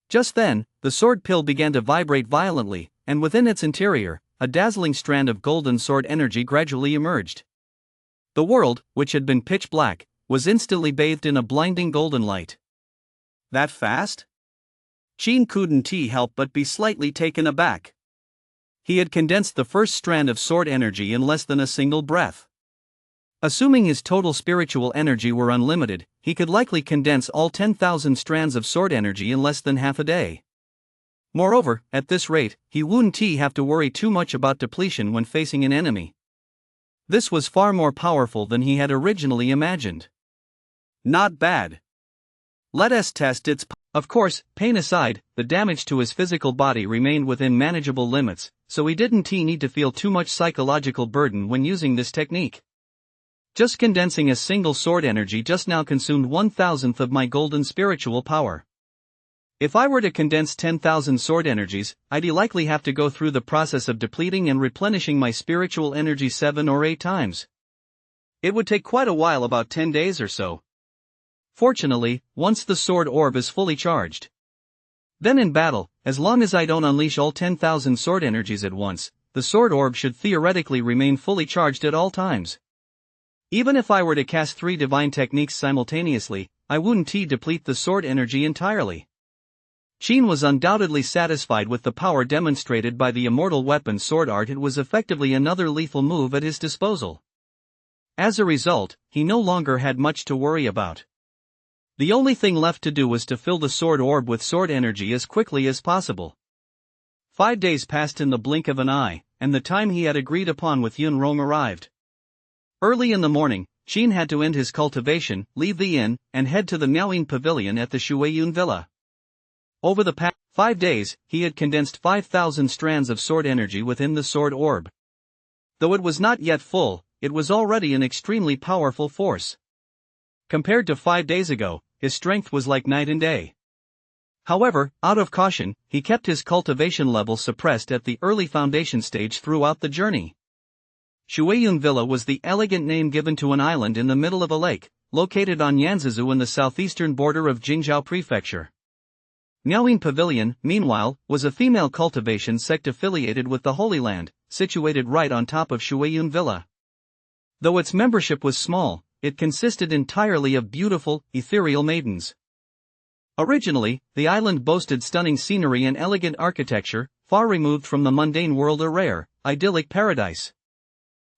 Just then, the sword pill began to vibrate violently, and within its interior, a dazzling strand of golden sword energy gradually emerged. The world, which had been pitch black, was instantly bathed in a blinding golden light. That fast? Qin couldn't help but be slightly taken aback. He had condensed the first strand of sword energy in less than a single breath. Assuming his total spiritual energy were unlimited, he could likely condense all 10,000 strands of sword energy in less than half a day. Moreover, at this rate, he wouldn't have to worry too much about depletion when facing an enemy. This was far more powerful than he had originally imagined. Not bad. Let us test its Of course, pain aside, the damage to his physical body remained within manageable limits, so he didn't need to feel too much psychological burden when using this technique. Just condensing a single sword energy just now consumed 1,000th of my golden spiritual power. If I were to condense 10,000 sword energies, I'd likely have to go through the process of depleting and replenishing my spiritual energy 7 or 8 times. It would take quite a while, about 10 days or so. Fortunately, once the sword orb is fully charged. Then in battle, as long as I don't unleash all 10,000 sword energies at once, the sword orb should theoretically remain fully charged at all times. Even if I were to cast 3 divine techniques simultaneously, I wouldn't deplete the sword energy entirely. Qin was undoubtedly satisfied with the power demonstrated by the immortal weapon sword art. It was effectively another lethal move at his disposal. As a result, he no longer had much to worry about. The only thing left to do was to fill the sword orb with sword energy as quickly as possible. 5 days passed in the blink of an eye, and the time he had agreed upon with Yun Rong arrived. Early in the morning, Qin had to end his cultivation, leave the inn, and head to the Miaoying Pavilion at the Shuiyun Villa. Over the past 5 days, he had condensed 5,000 strands of sword energy within the sword orb. Though it was not yet full, it was already an extremely powerful force. Compared to 5 days ago, his strength was like night and day. However, out of caution, he kept his cultivation level suppressed at the early foundation stage throughout the journey. Shuiyun Villa was the elegant name given to an island in the middle of a lake, located on Yanzhizhou in the southeastern border of Jingzhou Prefecture. Miaoying Pavilion, meanwhile, was a female cultivation sect affiliated with the Holy Land, situated right on top of Shuiyun Villa. Though its membership was small, it consisted entirely of beautiful, ethereal maidens. Originally, the island boasted stunning scenery and elegant architecture, far removed from the mundane world, a rare, idyllic paradise.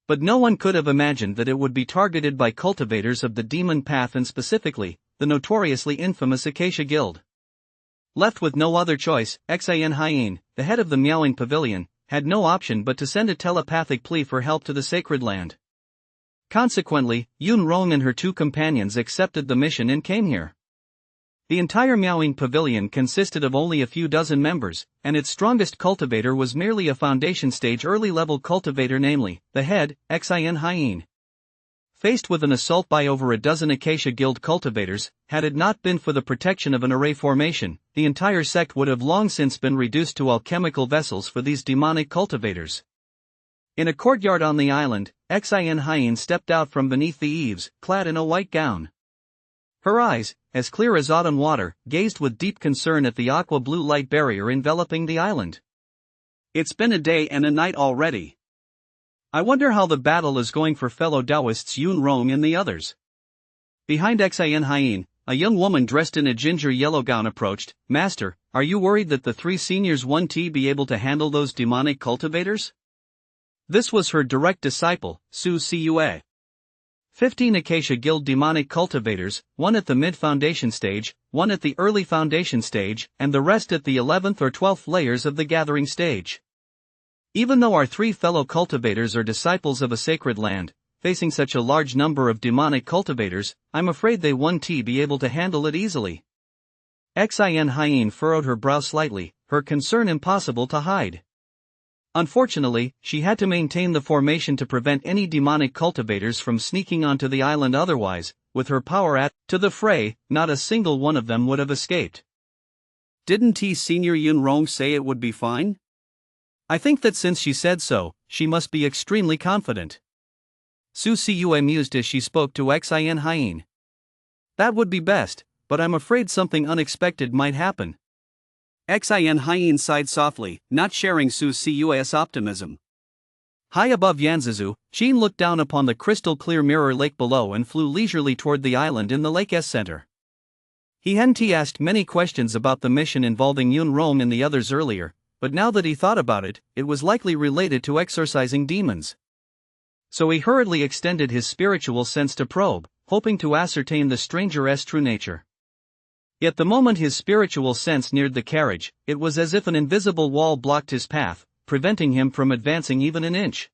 But no one could have imagined that it would be targeted by cultivators of the demon path, and specifically, the notoriously infamous Acacia Guild. Left with no other choice, Xin Haiyin, the head of the Miaoying Pavilion, had no option but to send a telepathic plea for help to the sacred land. Consequently, Yun Rong and her 2 companions accepted the mission and came here. The entire Miaoying Pavilion consisted of only a few dozen members, and its strongest cultivator was merely a foundation stage early-level cultivator, namely, the head, Xin Haiyin. Faced with an assault by over a dozen Acacia Guild cultivators, had it not been for the protection of an array formation, the entire sect would have long since been reduced to alchemical vessels for these demonic cultivators. In a courtyard on the island, Xin Haiyin stepped out from beneath the eaves, clad in a white gown. Her eyes, as clear as autumn water, gazed with deep concern at the aqua-blue light barrier enveloping the island. It's been a day and a night already. I wonder how the battle is going for fellow Taoists Yun Rong and the others. Behind Xin Haiyin, a young woman dressed in a ginger yellow gown approached. Master, are you worried that the 3 seniors won't be able to handle those demonic cultivators? This was her direct disciple, Su Cue. 15 Acacia Guild demonic cultivators, 1 at the mid-foundation stage, 1 at the early foundation stage, and the rest at the 11th or 12th layers of the gathering stage. Even though our 3 fellow cultivators are disciples of a sacred land, facing such a large number of demonic cultivators, I'm afraid they won't be able to handle it easily. Xin Hyene furrowed her brow slightly, her concern impossible to hide. Unfortunately, she had to maintain the formation to prevent any demonic cultivators from sneaking onto the island, otherwise, with her power to the fray, not a single one of them would have escaped. Didn't Senior Yun Rong say it would be fine? I think that since she said so, she must be extremely confident. Su Ciue mused as she spoke to Xin Hyene. That would be best, but I'm afraid something unexpected might happen. Xin Hyene sighed softly, not sharing Su Ciue's optimism. High above Yanzizu, Sheen looked down upon the crystal-clear mirror lake below and flew leisurely toward the island in the lake's center. He hadn't asked many questions about the mission involving Yun Rong and the others earlier, but now that he thought about it, it was likely related to exorcising demons. So he hurriedly extended his spiritual sense to probe, hoping to ascertain the stranger's true nature. Yet the moment his spiritual sense neared the carriage, it was as if an invisible wall blocked his path, preventing him from advancing even an inch.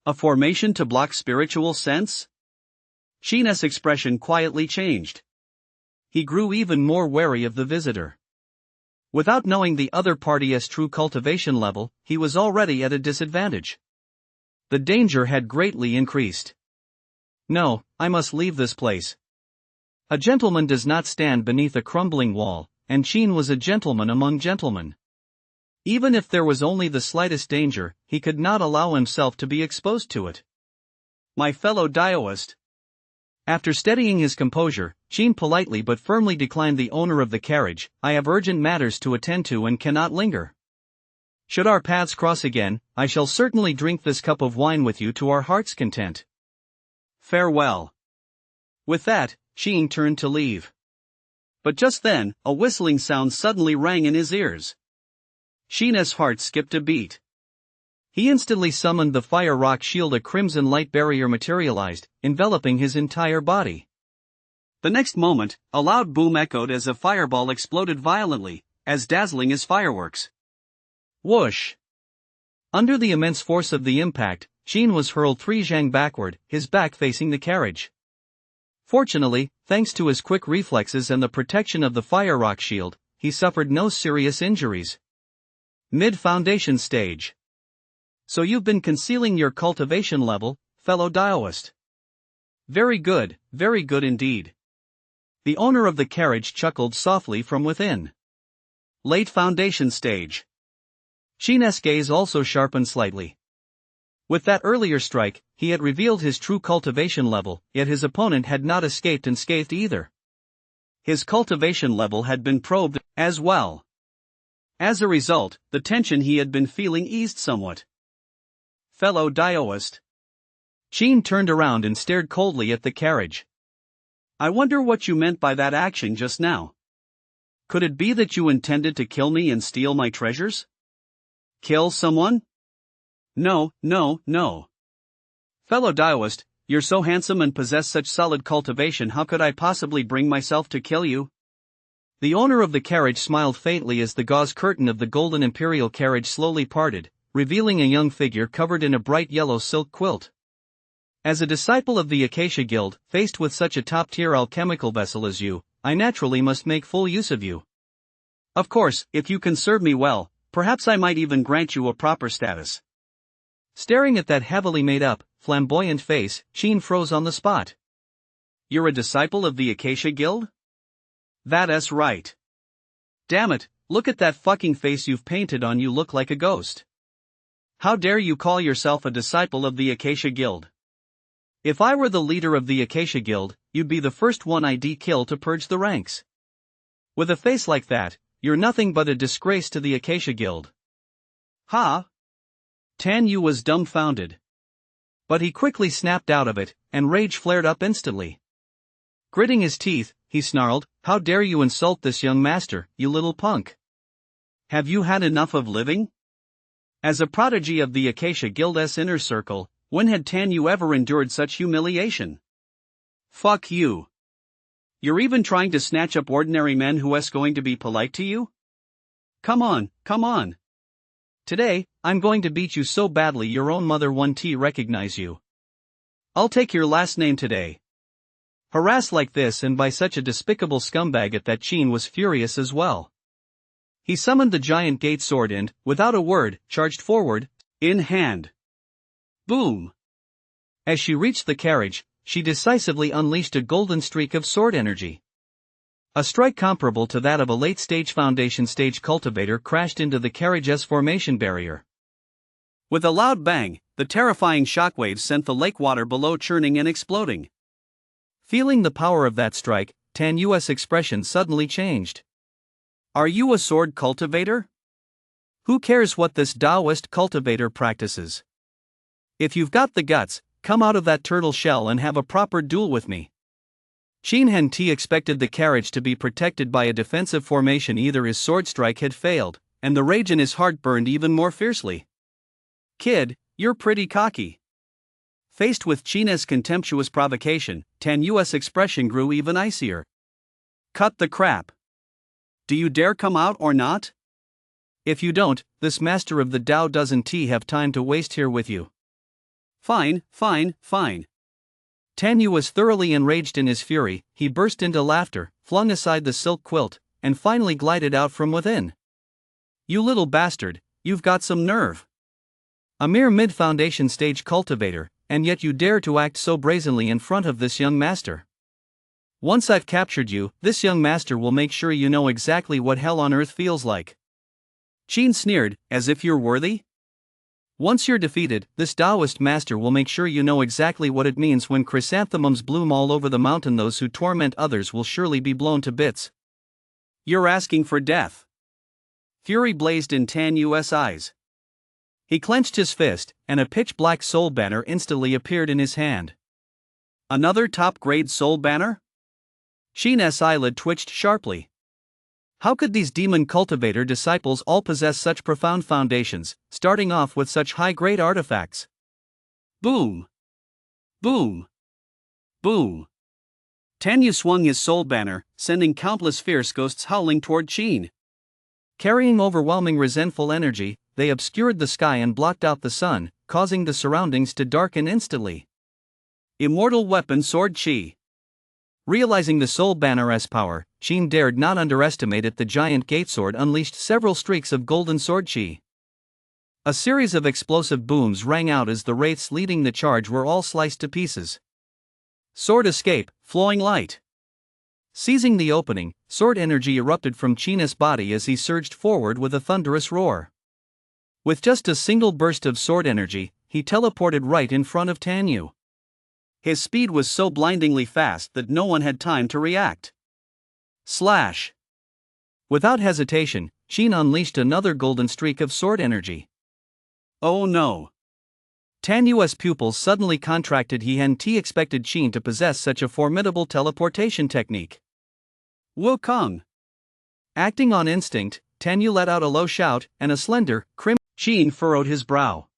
A formation to block spiritual sense? Sheen's expression quietly changed. He grew even more wary of the visitor. Without knowing the other party's true cultivation level, he was already at a disadvantage. The danger had greatly increased. No, I must leave this place. A gentleman does not stand beneath a crumbling wall, and Sheen was a gentleman among gentlemen. Even if there was only the slightest danger, he could not allow himself to be exposed to it. My fellow Daoist. After steadying his composure, Sheen politely but firmly declined the owner of the carriage. I have urgent matters to attend to and cannot linger. Should our paths cross again, I shall certainly drink this cup of wine with you to our heart's content. Farewell. With that, Sheen turned to leave. But just then, a whistling sound suddenly rang in his ears. Sheen's heart skipped a beat. He instantly summoned the fire rock shield. A crimson light barrier materialized, enveloping his entire body. The next moment, a loud boom echoed as a fireball exploded violently, as dazzling as fireworks. Whoosh! Under the immense force of the impact, Sheen was hurled 3 zhang backward, his back facing the carriage. Fortunately, thanks to his quick reflexes and the protection of the fire rock shield, he suffered no serious injuries. Mid-foundation stage. So you've been concealing your cultivation level, fellow Daoist. Very good indeed. The owner of the carriage chuckled softly from within. Late foundation stage. Sheen's gaze also sharpened slightly. With that earlier strike, he had revealed his true cultivation level, yet his opponent had not escaped unscathed either. His cultivation level had been probed, as well. As a result, the tension he had been feeling eased somewhat. Fellow Daoist. Sheen turned around and stared coldly at the carriage. I wonder what you meant by that action just now. Could it be that you intended to kill me and steal my treasures? Kill someone? No. Fellow Daoist, you're so handsome and possess such solid cultivation, how could I possibly bring myself to kill you? The owner of the carriage smiled faintly as the gauze curtain of the golden imperial carriage slowly parted, revealing a young figure covered in a bright yellow silk quilt. As a disciple of the Acacia Guild, faced with such a top-tier alchemical vessel as you, I naturally must make full use of you. Of course, if you can serve me well, perhaps I might even grant you a proper status. Staring at that heavily made-up, flamboyant face, Sheen froze on the spot. You're a disciple of the Acacia Guild? That's right. Damn it, look at that fucking face you've painted on. You look like a ghost. How dare you call yourself a disciple of the Acacia Guild? If I were the leader of the Acacia Guild, you'd be the first one I'd kill to purge the ranks. With a face like that, you're nothing but a disgrace to the Acacia Guild. Ha! Tan Yu was dumbfounded. But he quickly snapped out of it, and rage flared up instantly. Gritting his teeth, he snarled, "How dare you insult this young master, you little punk? Have you had enough of living?" As a prodigy of the Acacia Guild's inner circle, when had Tan Yu ever endured such humiliation? Fuck you. You're even trying to snatch up ordinary men who's going to be polite to you? Come on, come on. Today, I'm going to beat you so badly your own mother won't recognize you. I'll take your last name today. Harassed like this and by such a despicable scumbag at that, Sheen was furious as well. He summoned the giant gate sword and, without a word, charged forward, in hand. Boom! As she reached the carriage, she decisively unleashed a golden streak of sword energy. A strike comparable to that of a late-stage foundation stage cultivator crashed into the carriage's formation barrier. With a loud bang, the terrifying shockwaves sent the lake water below churning and exploding. Feeling the power of that strike, Tan Yu's expression suddenly changed. Are you a sword cultivator? Who cares what this Taoist cultivator practices? If you've got the guts, come out of that turtle shell and have a proper duel with me. Qin Han Ti expected the carriage to be protected by a defensive formation, either his sword strike had failed, and the rage in his heart burned even more fiercely. Kid, you're pretty cocky. Faced with Qin's contemptuous provocation, Tan Yu's expression grew even icier. Cut the crap. Do you dare come out or not? If you don't, this master of the Tao doesn't have time to waste here with you. Fine, fine, fine. Tan Yu was thoroughly enraged in his fury. He burst into laughter, flung aside the silk quilt, and finally glided out from within. You little bastard, you've got some nerve. A mere mid-foundation stage cultivator, and yet you dare to act so brazenly in front of this young master. Once I've captured you, this young master will make sure you know exactly what hell on earth feels like. Qin sneered, as if you're worthy? Once you're defeated, this Taoist master will make sure you know exactly what it means when chrysanthemums bloom all over the mountain. Those who torment others will surely be blown to bits. You're asking for death. Fury blazed in Tan Yu's eyes. He clenched his fist, and a pitch-black soul banner instantly appeared in his hand. Another top-grade soul banner? Qin's eyelid twitched sharply. How could these demon cultivator disciples all possess such profound foundations, starting off with such high-grade artifacts? Boom! Boom! Boom! Tan Yu swung his soul banner, sending countless fierce ghosts howling toward Qin. Carrying overwhelming resentful energy, they obscured the sky and blocked out the sun, causing the surroundings to darken instantly. Immortal weapon sword chi. Realizing the soul banner's power, Qin dared not underestimate it. The giant gatesword unleashed several streaks of golden sword chi. A series of explosive booms rang out as the wraiths leading the charge were all sliced to pieces. Sword escape, flowing light. Seizing the opening, sword energy erupted from Qin's body as he surged forward with a thunderous roar. With just a single burst of sword energy, he teleported right in front of Tan Yu. His speed was so blindingly fast that no one had time to react. Slash! Without hesitation, Qin unleashed another golden streak of sword energy. Oh no! Tan Yu's pupils suddenly contracted. He hadn't expected Qin to possess such a formidable teleportation technique. Wukong! Acting on instinct, Tan Yu let out a low shout, and a slender, Qin furrowed his brow.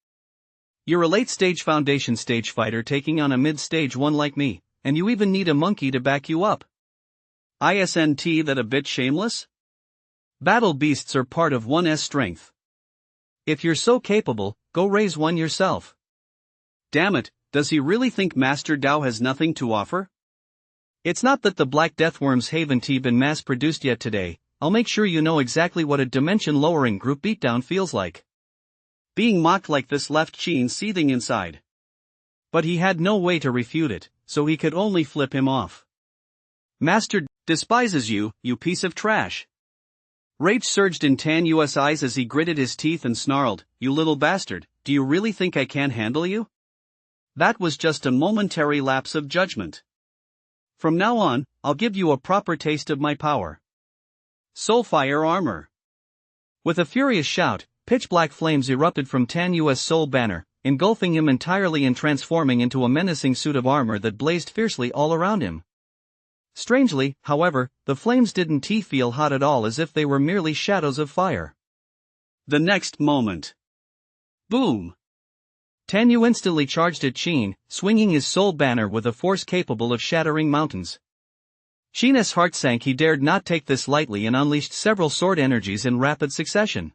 You're a late-stage foundation stage fighter taking on a mid-stage one like me, and you even need a monkey to back you up. Isn't that a bit shameless? Battle beasts are part of one's strength. If you're so capable, go raise one yourself. Damn it, does he really think Master Dao has nothing to offer? It's not that the Black Deathworms haven't been mass-produced yet today. I'll make sure you know exactly what a dimension-lowering group beatdown feels like. Being mocked like this left Qin seething inside. But he had no way to refute it, so he could only flip him off. Master despises you, you piece of trash. Rage surged in Tan Yu's eyes as he gritted his teeth and snarled, you little bastard, do you really think I can't handle you? That was just a momentary lapse of judgment. From now on, I'll give you a proper taste of my power. Soulfire armor. With a furious shout, pitch-black flames erupted from Tan Yu's soul banner, engulfing him entirely and transforming into a menacing suit of armor that blazed fiercely all around him. Strangely, however, the flames didn't feel hot at all, as if they were merely shadows of fire. The next moment. Boom! Tanyu instantly charged at Qin, swinging his soul banner with a force capable of shattering mountains. Qin's heart sank. He dared not take this lightly and unleashed several sword energies in rapid succession.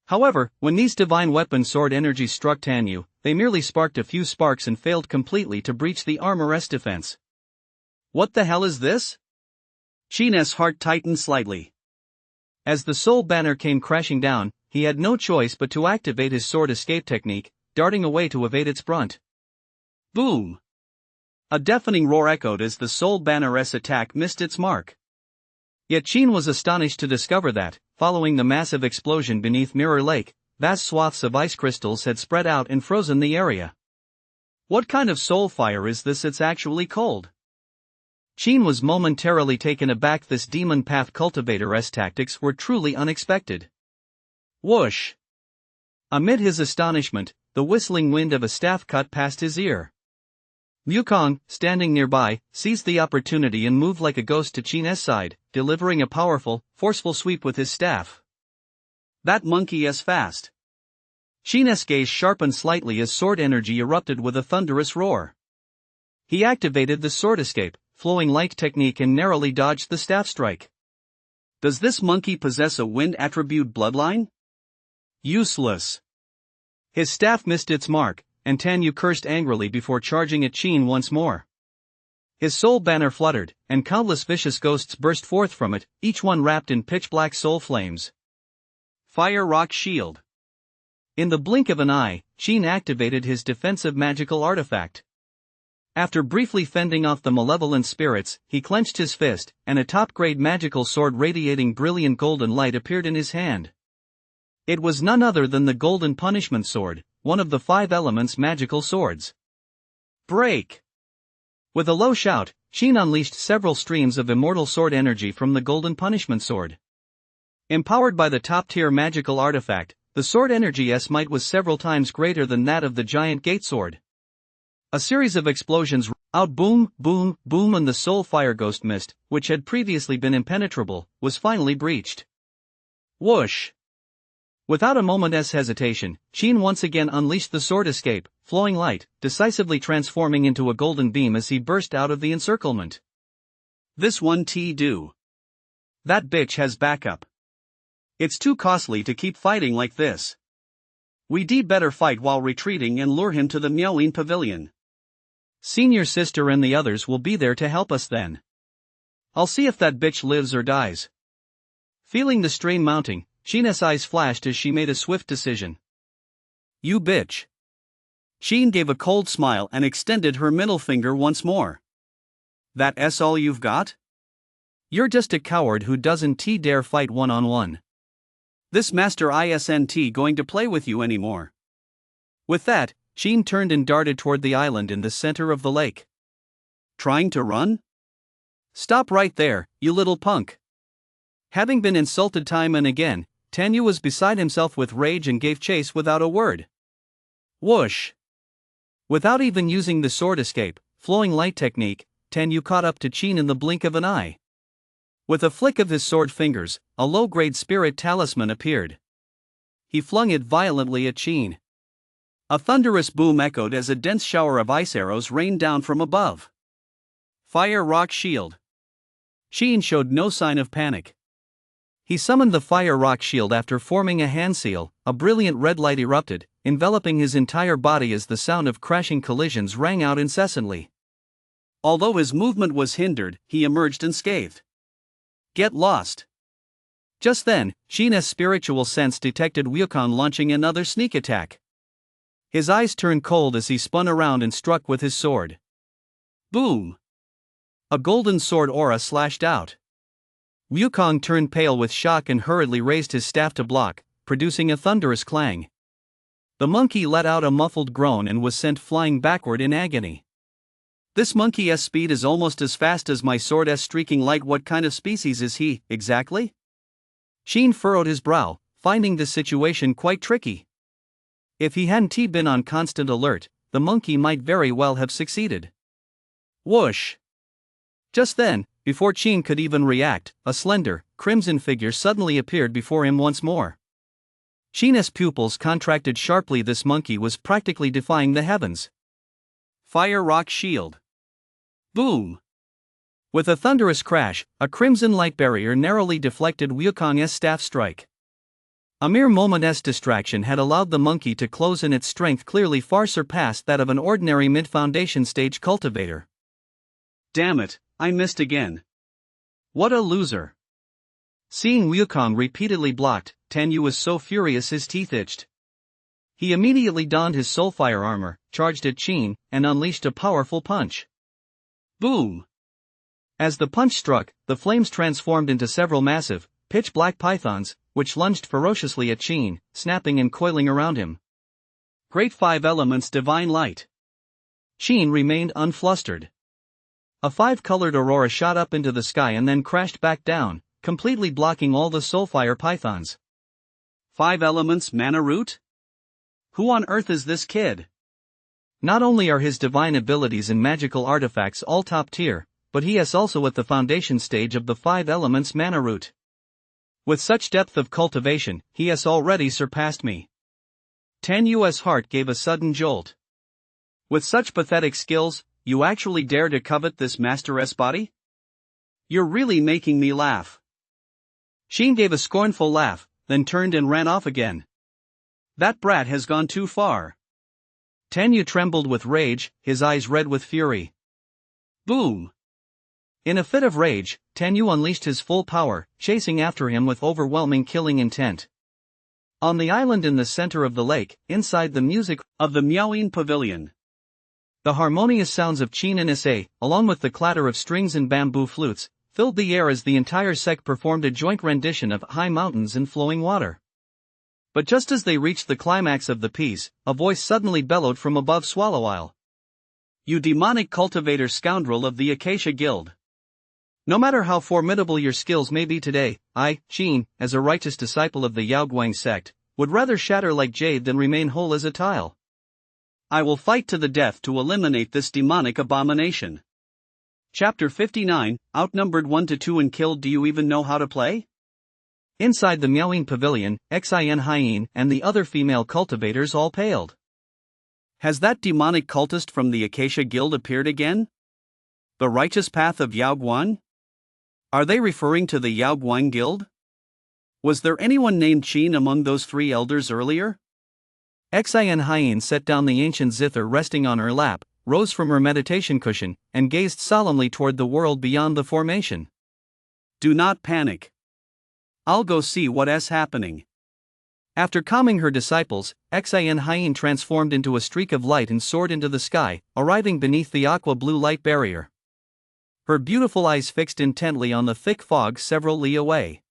However, when these divine weapon sword energies struck Tanyu, they merely sparked a few sparks and failed completely to breach the armor's defense. What the hell is this? Qin's heart tightened slightly. As the soul banner came crashing down, he had no choice but to activate his sword escape technique, darting away to evade its brunt. Boom! A deafening roar echoed as the soul banner's attack missed its mark. Yet Qin was astonished to discover that, following the massive explosion beneath Mirror Lake, vast swaths of ice crystals had spread out and frozen the area. What kind of soul fire is this? It's actually cold. Qin was momentarily taken aback. This demon path cultivator's tactics were truly unexpected. Whoosh! Amid his astonishment, the whistling wind of a staff cut past his ear. Wukong, standing nearby, seized the opportunity and moved like a ghost to Qin's side, delivering a powerful, forceful sweep with his staff. That monkey is fast. Qin's gaze sharpened slightly as sword energy erupted with a thunderous roar. He activated the sword escape, flowing light technique and narrowly dodged the staff strike. Does this monkey possess a wind attribute bloodline? Useless. His staff missed its mark, and Tanyu cursed angrily before charging at Qin once more. His soul banner fluttered, and countless vicious ghosts burst forth from it, each one wrapped in pitch-black soul flames. Fire Rock Shield. In the blink of an eye, Qin activated his defensive magical artifact. After briefly fending off the malevolent spirits, he clenched his fist, and a top-grade magical sword radiating brilliant golden light appeared in his hand. It was none other than the Golden Punishment Sword, one of the 5 elements magical swords. Break! With a low shout, Qin unleashed several streams of immortal sword energy from the Golden Punishment Sword. Empowered by the top-tier magical artifact, the sword energy's might was several times greater than that of the giant gate sword. A series of explosions out, boom, boom, boom, and the soul fire ghost mist, which had previously been impenetrable, was finally breached. Whoosh! Without a moment's hesitation, Qin once again unleashed the sword escape, flowing light, decisively transforming into a golden beam as he burst out of the encirclement. This one do. That bitch has backup. It's too costly to keep fighting like this. We'd better fight while retreating and lure him to the Miaoyin Pavilion. Senior sister and the others will be there to help us then. I'll see if that bitch lives or dies. Feeling the strain mounting, Qin's eyes flashed as she made a swift decision. You bitch. Qin gave a cold smile and extended her middle finger once more. That's all you've got? You're just a coward who doesn't dare fight one-on-one. This master isn't going to play with you anymore. With that, Qin turned and darted toward the island in the center of the lake. Trying to run? Stop right there, you little punk. Having been insulted time and again, Tanyu was beside himself with rage and gave chase without a word. Whoosh! Without even using the sword escape, flowing light technique, Tanyu caught up to Qin in the blink of an eye. With a flick of his sword fingers, a low-grade spirit talisman appeared. He flung it violently at Qin. A thunderous boom echoed as a dense shower of ice arrows rained down from above. Fire Rock Shield. Qin showed no sign of panic. He summoned the Fire Rock Shield after forming a hand seal. A brilliant red light erupted, enveloping his entire body as the sound of crashing collisions rang out incessantly. Although his movement was hindered, he emerged unscathed. Get lost. Just then, Qin's spiritual sense detected Wukong launching another sneak attack. His eyes turned cold as he spun around and struck with his sword. Boom! A golden sword aura slashed out. Wukong turned pale with shock and hurriedly raised his staff to block, producing a thunderous clang. The monkey let out a muffled groan and was sent flying backward in agony. This monkey's speed is almost as fast as my sword's streaking light. What kind of species is he, exactly? Qin furrowed his brow, finding the situation quite tricky. If he hadn't been on constant alert, the monkey might very well have succeeded. Whoosh! Just then, before Qin could even react, a slender, crimson figure suddenly appeared before him once more. Sheen's pupils contracted sharply. This monkey was practically defying the heavens. Fire rock shield. Boom! With a thunderous crash, a crimson light barrier narrowly deflected Wukong's staff strike. A mere moment's distraction had allowed the monkey to close, and its strength clearly far surpassed that of an ordinary mid-foundation stage cultivator. Damn it, I missed again. What a loser. Seeing Wukong repeatedly blocked, Tan Yu was so furious his teeth itched. He immediately donned his soulfire armor, charged at Qin, and unleashed a powerful punch. Boom! As the punch struck, the flames transformed into several massive, pitch-black pythons, which lunged ferociously at Qin, snapping and coiling around him. Great Five Elements Divine Light. Qin remained unflustered. A five-colored aurora shot up into the sky and then crashed back down, completely blocking all the soulfire pythons. 5 elements mana root? Who on earth is this kid? Not only are his divine abilities and magical artifacts all top tier, but he is also at the foundation stage of the 5 elements mana root. With such depth of cultivation, he has already surpassed me. Tan Yu's heart gave a sudden jolt. With such pathetic skills, you actually dare to covet this master's body? You're really making me laugh. Qin gave a scornful laugh, then turned and ran off again. That brat has gone too far. Tan Yu trembled with rage, his eyes red with fury. Boom! In a fit of rage, Tan Yu unleashed his full power, chasing after him with overwhelming killing intent. On the island in the center of the lake, inside the music of the Miaoying Pavilion, the harmonious sounds of Qin and Sa, along with the clatter of strings and bamboo flutes, filled the air as the entire sect performed a joint rendition of High Mountains and Flowing Water. But just as they reached the climax of the piece, a voice suddenly bellowed from above Swallow Isle. You demonic cultivator scoundrel of the Acacia Guild! No matter how formidable your skills may be today, I, Qin, as a righteous disciple of the Yaoguang sect, would rather shatter like jade than remain whole as a tile. I will fight to the death to eliminate this demonic abomination. Chapter 59, Outnumbered 1-2 and Killed. Do you even know how to play? Inside the Miaoying Pavilion, Xin Hien and the other female cultivators all paled. Has that demonic cultist from the Acacia Guild appeared again? The righteous path of Yaoguang? Are they referring to the Yaoguang Guild? Was there anyone named Qin among those 3 elders earlier? Xin Hien set down the ancient zither resting on her lap, rose from her meditation cushion, and gazed solemnly toward the world beyond the formation. Do not panic. I'll go see what's happening. After calming her disciples, Xin Hien transformed into a streak of light and soared into the sky, arriving beneath the aqua-blue light barrier. Her beautiful eyes fixed intently on the thick fog several li away.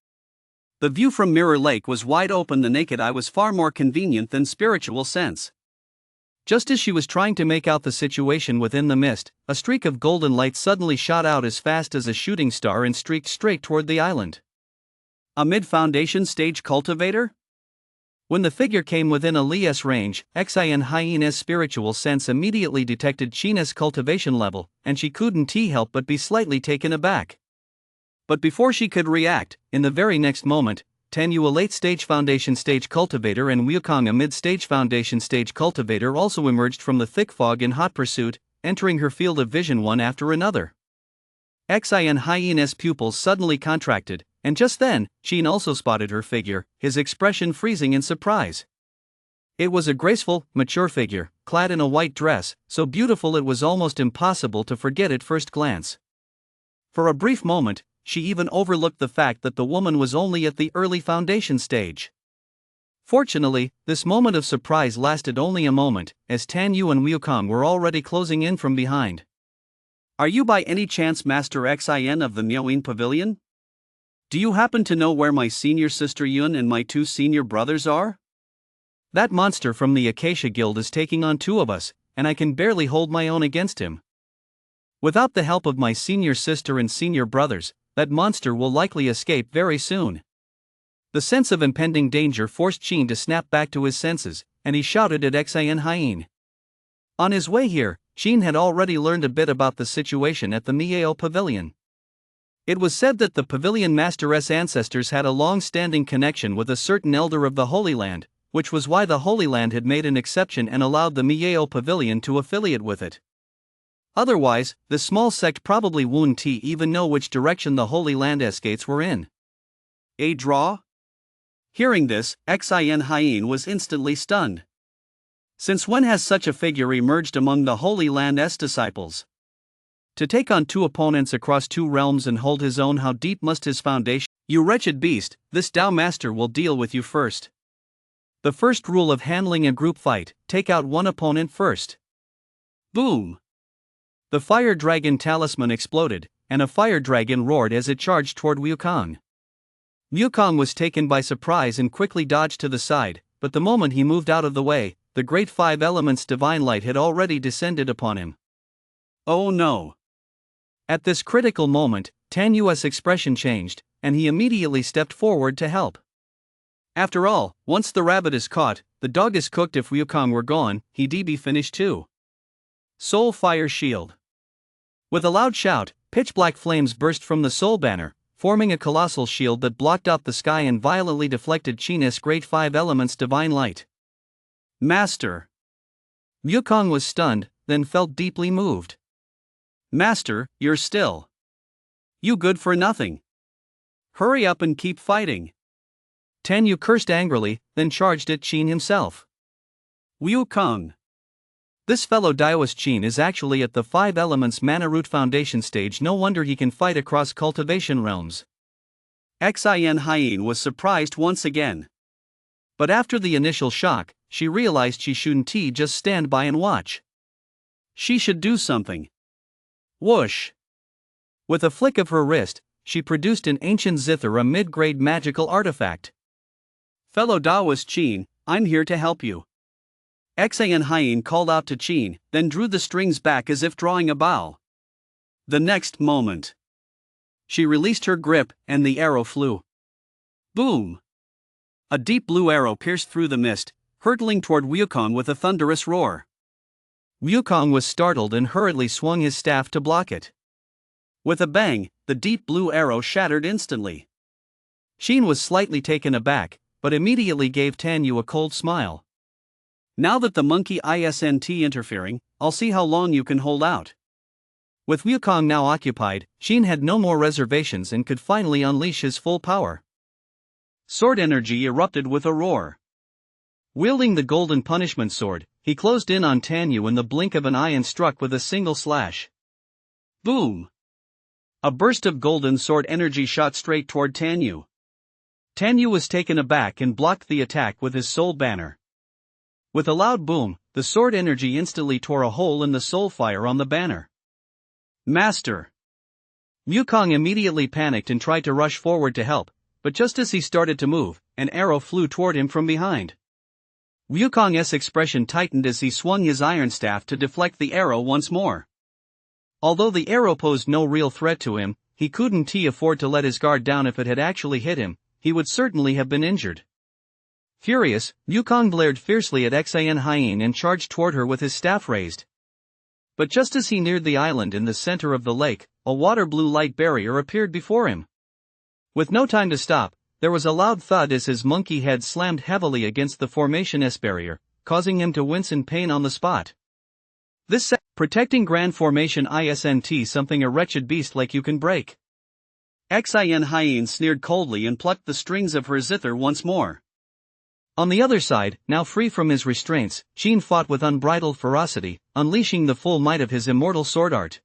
The view from Mirror Lake was wide open. The naked eye was far more convenient than spiritual sense. Just as she was trying to make out the situation within the mist, a streak of golden light suddenly shot out as fast as a shooting star and streaked straight toward the island. A mid-foundation stage cultivator? When the figure came within a li's range, Xin Hien's spiritual sense immediately detected Qin's cultivation level, and she couldn't help but be slightly taken aback. But before she could react, in the very next moment, Tan Yu, a late-stage foundation stage cultivator, and Wukong, a mid-stage foundation stage cultivator, also emerged from the thick fog in hot pursuit, entering her field of vision one after another. Xin Hien's pupils suddenly contracted, and just then, Qin also spotted her figure, his expression freezing in surprise. It was a graceful, mature figure, clad in a white dress, so beautiful it was almost impossible to forget at first glance. For a brief moment, she even overlooked the fact that the woman was only at the early foundation stage. Fortunately, this moment of surprise lasted only a moment, as Tan Yu and Wukong were already closing in from behind. Are you by any chance Master Xin of the Miaoying Pavilion? Do you happen to know where my senior sister Yun and my 2 senior brothers are? That monster from the Acacia Guild is taking on 2 of us, and I can barely hold my own against him. Without the help of my senior sister and senior brothers, that monster will likely escape very soon. The sense of impending danger forced Qin to snap back to his senses, and he shouted at Xin Hien. On his way here, Qin had already learned a bit about the situation at the Miao Pavilion. It was said that the Pavilion Master's ancestors had a long-standing connection with a certain elder of the Holy Land, which was why the Holy Land had made an exception and allowed the Miao Pavilion to affiliate with it. Otherwise, the small sect probably wouldn't even know which direction the Holy Land's gates were in. A draw? Hearing this, Xin Hien was instantly stunned. Since when has such a figure emerged among the Holy Land's disciples? To take on two opponents across two realms and hold his own, how deep must his foundation? You wretched beast, this Tao Master will deal with you first. The first rule of handling a group fight: take out one opponent first. Boom! The fire dragon talisman exploded, and a fire dragon roared as it charged toward Wukong. Wukong was taken by surprise and quickly dodged to the side, but the moment he moved out of the way, the great five elements divine light had already descended upon him. Oh no! At this critical moment, Tan Yu's expression changed, and he immediately stepped forward to help. After all, once the rabbit is caught, the dog is cooked. If Wukong were gone, he'd be finished too. Soul Fire Shield. With a loud shout, pitch-black flames burst from the soul banner, forming a colossal shield that blocked out the sky and violently deflected Qin's great five elements divine light. Master! Wukong was stunned, then felt deeply moved. Master, you're still. You good for nothing. Hurry up and keep fighting. Tan Yu cursed angrily, then charged at Qin himself. Wukong! This fellow Daoist Qin is actually at the Five Elements Mana Root Foundation stage. No wonder he can fight across cultivation realms. Xin Hien was surprised once again. But after the initial shock, she realized she shouldn't just stand by and watch. She should do something. Whoosh! With a flick of her wrist, she produced an ancient zither, a mid-grade magical artifact. Fellow Daoist Qin, I'm here to help you. Xin Hien called out to Qin, then drew the strings back as if drawing a bow. The next moment, she released her grip, and the arrow flew. Boom! A deep blue arrow pierced through the mist, hurtling toward Wukong with a thunderous roar. Wukong was startled and hurriedly swung his staff to block it. With a bang, the deep blue arrow shattered instantly. Qin was slightly taken aback, but immediately gave Tan Yu a cold smile. Now that the monkey isn't interfering, I'll see how long you can hold out. With Wukong now occupied, Qin had no more reservations and could finally unleash his full power. Sword energy erupted with a roar. Wielding the golden punishment sword, he closed in on Tan Yu in the blink of an eye and struck with a single slash. Boom! A burst of golden sword energy shot straight toward Tan Yu. Tan Yu was taken aback and blocked the attack with his soul banner. With a loud boom, the sword energy instantly tore a hole in the soul fire on the banner. Master! Wukong immediately panicked and tried to rush forward to help, but just as he started to move, an arrow flew toward him from behind. Wukong's expression tightened as he swung his iron staff to deflect the arrow once more. Although the arrow posed no real threat to him, he couldn't afford to let his guard down. If it had actually hit him, he would certainly have been injured. Furious, Wukong glared fiercely at Xin Hien and charged toward her with his staff raised. But just as he neared the island in the center of the lake, a water-blue light barrier appeared before him. With no time to stop, there was a loud thud as his monkey head slammed heavily against the formation's barrier, causing him to wince in pain on the spot. This protecting Grand Formation isn't something a wretched beast like you can break. Xin Hien sneered coldly and plucked the strings of her zither once more. On the other side, now free from his restraints, Qin fought with unbridled ferocity, unleashing the full might of his immortal sword art.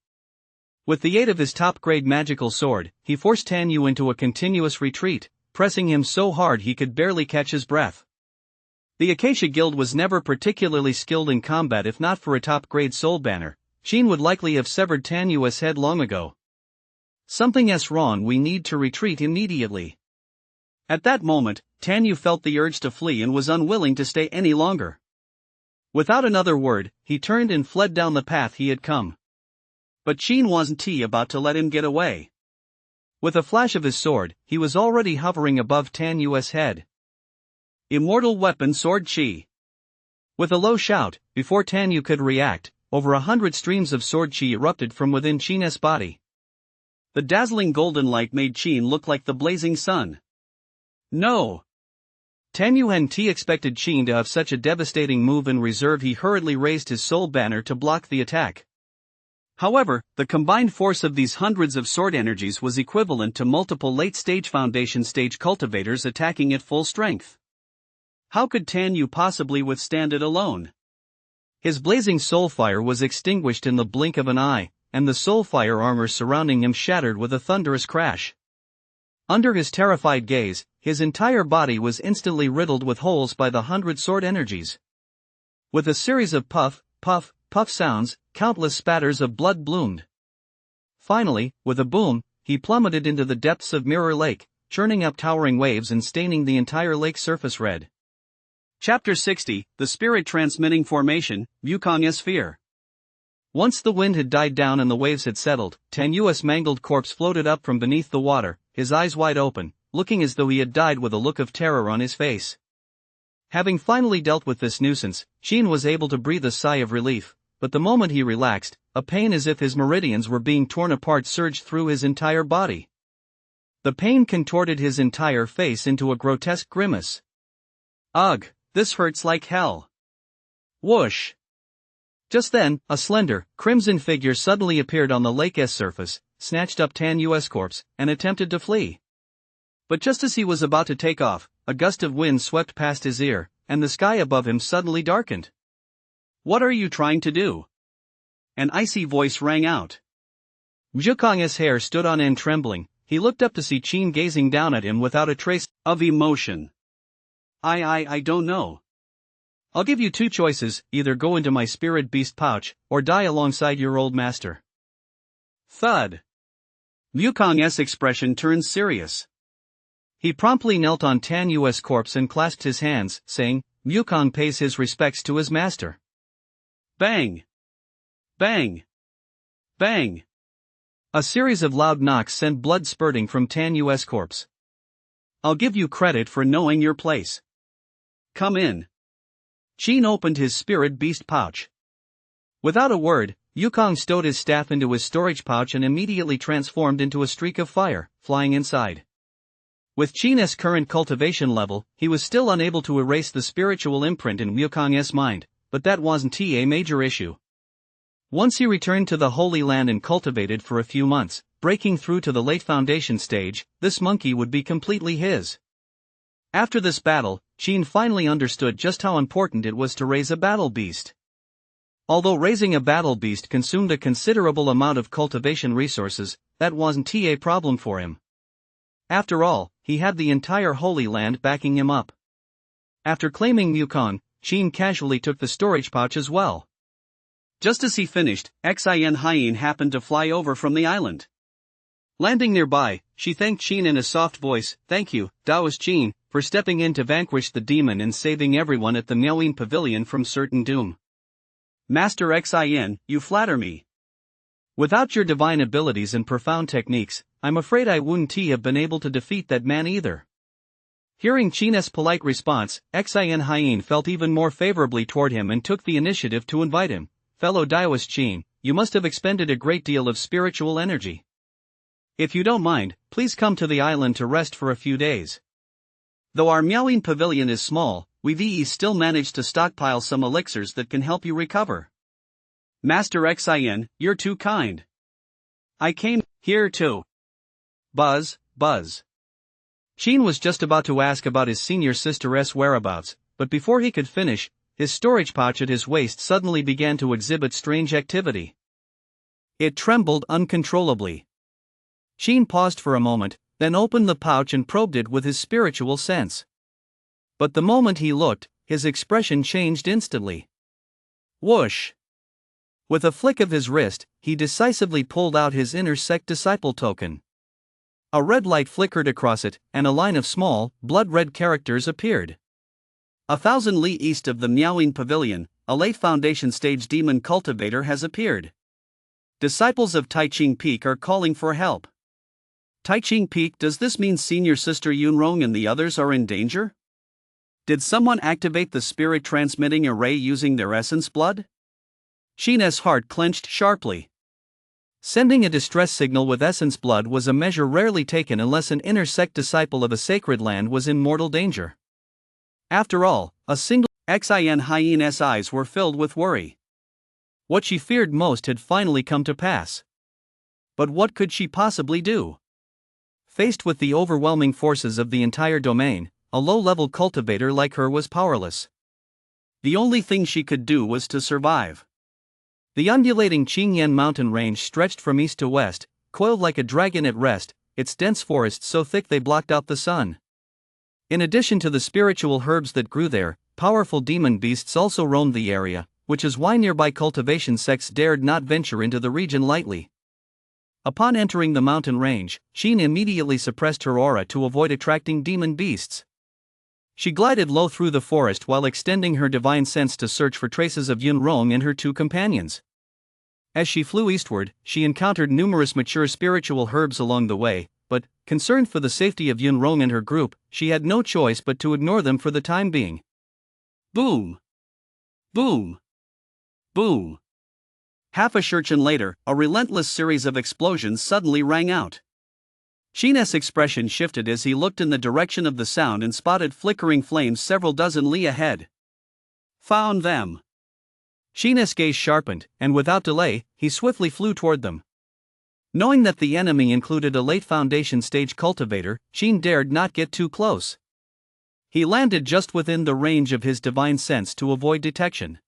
With the aid of his top-grade magical sword, he forced Tan Yu into a continuous retreat, pressing him so hard he could barely catch his breath. The Acacia Guild was never particularly skilled in combat. If not for a top-grade soul banner, Qin would likely have severed Tan Yu's head long ago. Something's wrong, we need to retreat immediately. At that moment, Tan Yu felt the urge to flee and was unwilling to stay any longer. Without another word, he turned and fled down the path he had come. But Qin wasn't about to let him get away. With a flash of his sword, he was already hovering above Tan Yu's head. Immortal weapon sword chi. With a low shout, before Tan Yu could react, over 100 streams of sword chi erupted from within Qin's body. The dazzling golden light made Qin look like the blazing sun. No! Tan Yuan Ti expected Qin to have such a devastating move in reserve. He hurriedly raised his soul banner to block the attack. However, the combined force of these hundreds of sword energies was equivalent to multiple late-stage foundation stage cultivators attacking at full strength. How could Tan Yu possibly withstand it alone? His blazing soul fire was extinguished in the blink of an eye, and the soul fire armor surrounding him shattered with a thunderous crash. Under his terrified gaze, his entire body was instantly riddled with holes by the 100 sword energies. With a series of puff, puff, puff sounds, countless spatters of blood bloomed. Finally, with a boom, he plummeted into the depths of Mirror Lake, churning up towering waves and staining the entire lake surface red. Chapter 60, The Spirit Transmitting Formation, Wukong's Fear. Once the wind had died down and the waves had settled, Tan Yu's mangled corpse floated up from beneath the water, his eyes wide open, looking as though he had died with a look of terror on his face. Having finally dealt with this nuisance, Qin was able to breathe a sigh of relief, but the moment he relaxed, a pain as if his meridians were being torn apart surged through his entire body. The pain contorted his entire face into a grotesque grimace. Ugh, this hurts like hell. Whoosh! Just then, a slender, crimson figure suddenly appeared on the lake's surface, snatched up Tan Yu's corpse, and attempted to flee. But just as he was about to take off, a gust of wind swept past his ear, and the sky above him suddenly darkened. What are you trying to do? An icy voice rang out. Wukong's hair stood on end trembling. He looked up to see Qin gazing down at him without a trace of emotion. I don't know. I'll give you two choices, either go into my spirit beast pouch, or die alongside your old master. Thud. Wukong's expression turned serious. He promptly knelt on Tan Yu's corpse and clasped his hands, saying, Wukong pays his respects to his master. Bang! Bang! Bang! A series of loud knocks sent blood spurting from Tan Yu's corpse. I'll give you credit for knowing your place. Come in. Qin opened his spirit beast pouch. Without a word, Wukong stowed his staff into his storage pouch and immediately transformed into a streak of fire, flying inside. With Qin's current cultivation level, he was still unable to erase the spiritual imprint in Wukong's mind, but that wasn't a major issue. Once he returned to the Holy Land and cultivated for a few months, breaking through to the late foundation stage, this monkey would be completely his. After this battle, Qin finally understood just how important it was to raise a battle beast. Although raising a battle beast consumed a considerable amount of cultivation resources, that wasn't a problem for him. After all, he had the entire Holy Land backing him up. After claiming Wukong, Qin casually took the storage pouch as well. Just as he finished, Xin Hyene happened to fly over from the island. Landing nearby, she thanked Qin in a soft voice, "Thank you, Taoist Qin, for stepping in to vanquish the demon and saving everyone at the Miaoyin Pavilion from certain doom. Master Xin, you flatter me. Without your divine abilities and profound techniques, I'm afraid I wouldn't have been able to defeat that man either." Hearing Qin's polite response, Xin Hyene felt even more favorably toward him and took the initiative to invite him. "Fellow Taoist Qin, you must have expended a great deal of spiritual energy. If you don't mind, please come to the island to rest for a few days. Though our Miaoyin Pavilion is small, we've still managed to stockpile some elixirs that can help you recover." "Master Xin, you're too kind. I came here too." Buzz, buzz. Qin was just about to ask about his senior sister's whereabouts, but before he could finish, his storage pouch at his waist suddenly began to exhibit strange activity. It trembled uncontrollably. Qin paused for a moment, then opened the pouch and probed it with his spiritual sense. But the moment he looked, his expression changed instantly. Whoosh! With a flick of his wrist, he decisively pulled out his inner sect disciple token. A red light flickered across it, and a line of small, blood-red characters appeared. 1,000 li east of the Miaoyin Pavilion, a late foundation stage demon cultivator has appeared. Disciples of Taiching Peak are calling for help. Taiching Peak, does this mean Senior Sister Yunrong and the others are in danger? Did someone activate the spirit transmitting array using their essence blood? Qin's heart clenched sharply. Sending a distress signal with essence blood was a measure rarely taken unless an inner sect disciple of a sacred land was in mortal danger. After all, a single Xin hyena's eyes were filled with worry. What she feared most had finally come to pass. But what could she possibly do? Faced with the overwhelming forces of the entire domain, a low-level cultivator like her was powerless. The only thing she could do was to survive. The undulating Qingyan mountain range stretched from east to west, coiled like a dragon at rest, its dense forests so thick they blocked out the sun. In addition to the spiritual herbs that grew there, powerful demon beasts also roamed the area, which is why nearby cultivation sects dared not venture into the region lightly. Upon entering the mountain range, Qin immediately suppressed her aura to avoid attracting demon beasts. She glided low through the forest while extending her divine sense to search for traces of Yunrong and her two companions. As she flew eastward, she encountered numerous mature spiritual herbs along the way, but, concerned for the safety of Yunrong and her group, she had no choice but to ignore them for the time being. Boom! Boom! Boom! Half a shurchen later, a relentless series of explosions suddenly rang out. Qin's expression shifted as he looked in the direction of the sound and spotted flickering flames several dozen li ahead. Found them! Qin's gaze sharpened, and without delay, he swiftly flew toward them. Knowing that the enemy included a late foundation stage cultivator, Qin dared not get too close. He landed just within the range of his divine sense to avoid detection.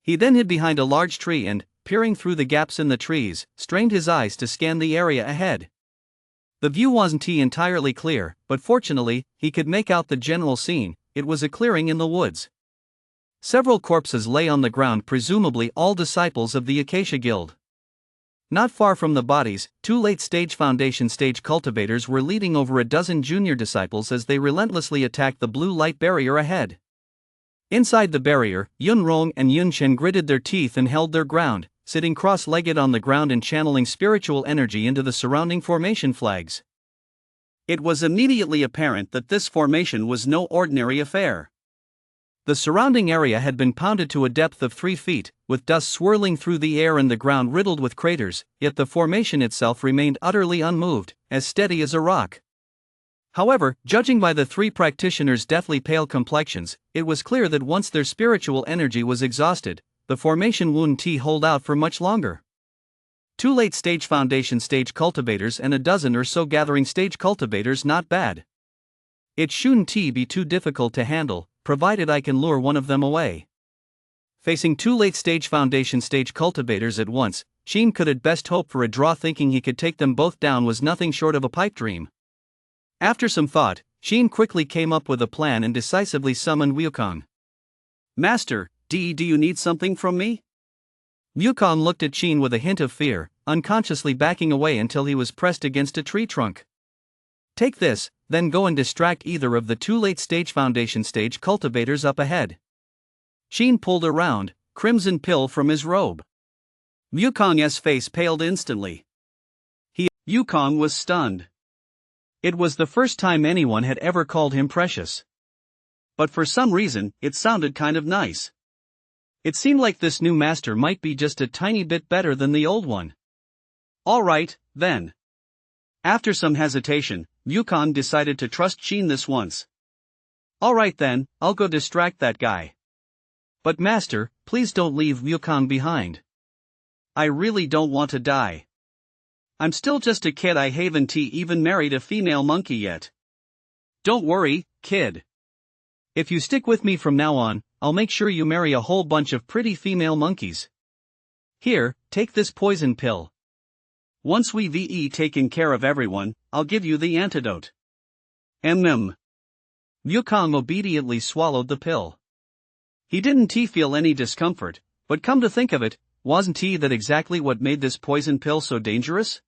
He then hid behind a large tree and, peering through the gaps in the trees, strained his eyes to scan the area ahead. The view wasn't entirely clear, but fortunately, he could make out the general scene. It was a clearing in the woods. Several corpses lay on the ground, presumably all disciples of the Acacia Guild. Not far from the bodies, two late-stage foundation stage cultivators were leading over a dozen junior disciples as they relentlessly attacked the blue light barrier ahead. Inside the barrier, Yunrong and Yunchen gritted their teeth and held their ground, sitting cross-legged on the ground and channeling spiritual energy into the surrounding formation flags. It was immediately apparent that this formation was no ordinary affair. The surrounding area had been pounded to a depth of 3 feet, with dust swirling through the air and the ground riddled with craters, yet the formation itself remained utterly unmoved, as steady as a rock. However, judging by the 3 practitioners' deathly pale complexions, it was clear that once their spiritual energy was exhausted, the formation wouldn't hold out for much longer. 2 late-stage foundation stage cultivators and a dozen or so gathering stage cultivators, not bad. It shouldn't be too difficult to handle, provided I can lure one of them away. Facing 2 late-stage foundation stage cultivators at once, Qin could at best hope for a draw. Thinking he could take them both down was nothing short of a pipe dream. After some thought, Qin quickly came up with a plan and decisively summoned Wukong. Master, do you need something from me? Wukong looked at Qin with a hint of fear, unconsciously backing away until he was pressed against a tree trunk. Take this, then go and distract either of the 2 late-stage foundation stage cultivators up ahead. Qin pulled a round, crimson pill from his robe. Wukong's face paled instantly. Wukong was stunned. It was the first time anyone had ever called him precious. But for some reason, it sounded kind of nice. It seemed like this new master might be just a tiny bit better than the old one. All right, then. After some hesitation, Wukong decided to trust Qin this once. All right then, I'll go distract that guy. But master, please don't leave Wukong behind. I really don't want to die. I'm still just a kid. I haven't even married a female monkey yet. Don't worry, kid. If you stick with me from now on, I'll make sure you marry a whole bunch of pretty female monkeys. Here, take this poison pill. Once we've taken care of everyone, I'll give you the antidote. Wukong obediently swallowed the pill. He didn't feel any discomfort, but come to think of it, wasn't that exactly what made this poison pill so dangerous?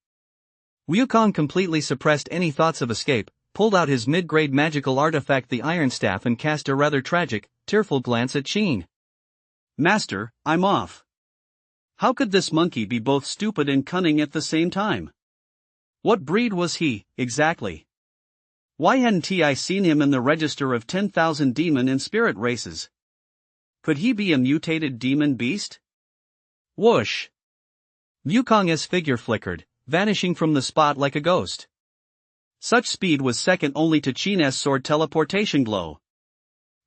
Wukong completely suppressed any thoughts of escape, pulled out his mid-grade magical artifact the Iron Staff and cast a rather tragic, tearful glance at Qin. Master, I'm off. How could this monkey be both stupid and cunning at the same time? What breed was he, exactly? Why hadn't I seen him in the register of 10,000 demon and spirit races? Could he be a mutated demon beast? Whoosh! Wukong's figure flickered, vanishing from the spot like a ghost. Such speed was second only to Qin's sword teleportation glow.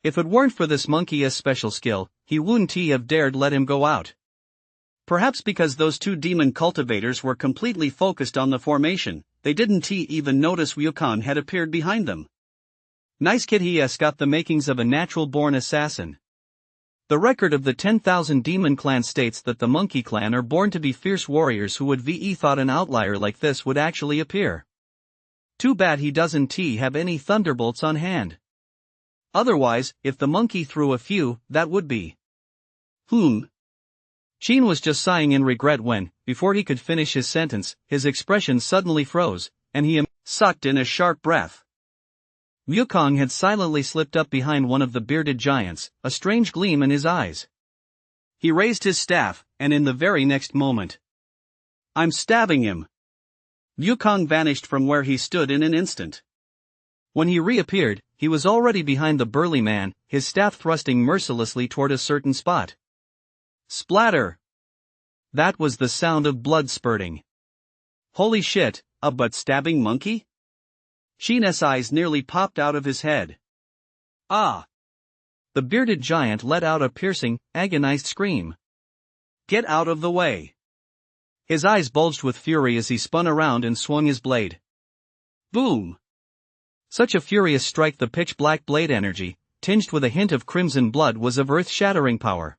If it weren't for this monkey's special skill, he wouldn't have dared let him go out. Perhaps because those two demon cultivators were completely focused on the formation, they didn't even notice Wukong had appeared behind them. Nice kid, he's got the makings of a natural-born assassin. The record of the 10,000 demon clan states that the monkey clan are born to be fierce warriors who would thought an outlier like this would actually appear. Too bad he doesn't have any thunderbolts on hand. Otherwise, if the monkey threw a few, that would be. Qin was just sighing in regret when, before he could finish his sentence, his expression suddenly froze, and he sucked in a sharp breath. Wukong had silently slipped up behind one of the bearded giants, a strange gleam in his eyes. He raised his staff, and in the very next moment, "I'm stabbing him!" Wukong vanished from where he stood in an instant. When he reappeared, he was already behind the burly man, his staff thrusting mercilessly toward a certain spot. Splatter! That was the sound of blood spurting. Holy shit, a butt-stabbing monkey? Qin's eyes nearly popped out of his head. Ah! The bearded giant let out a piercing, agonized scream. Get out of the way! His eyes bulged with fury as he spun around and swung his blade. Boom! Such a furious strike, the pitch-black blade energy, tinged with a hint of crimson blood, was of earth-shattering power.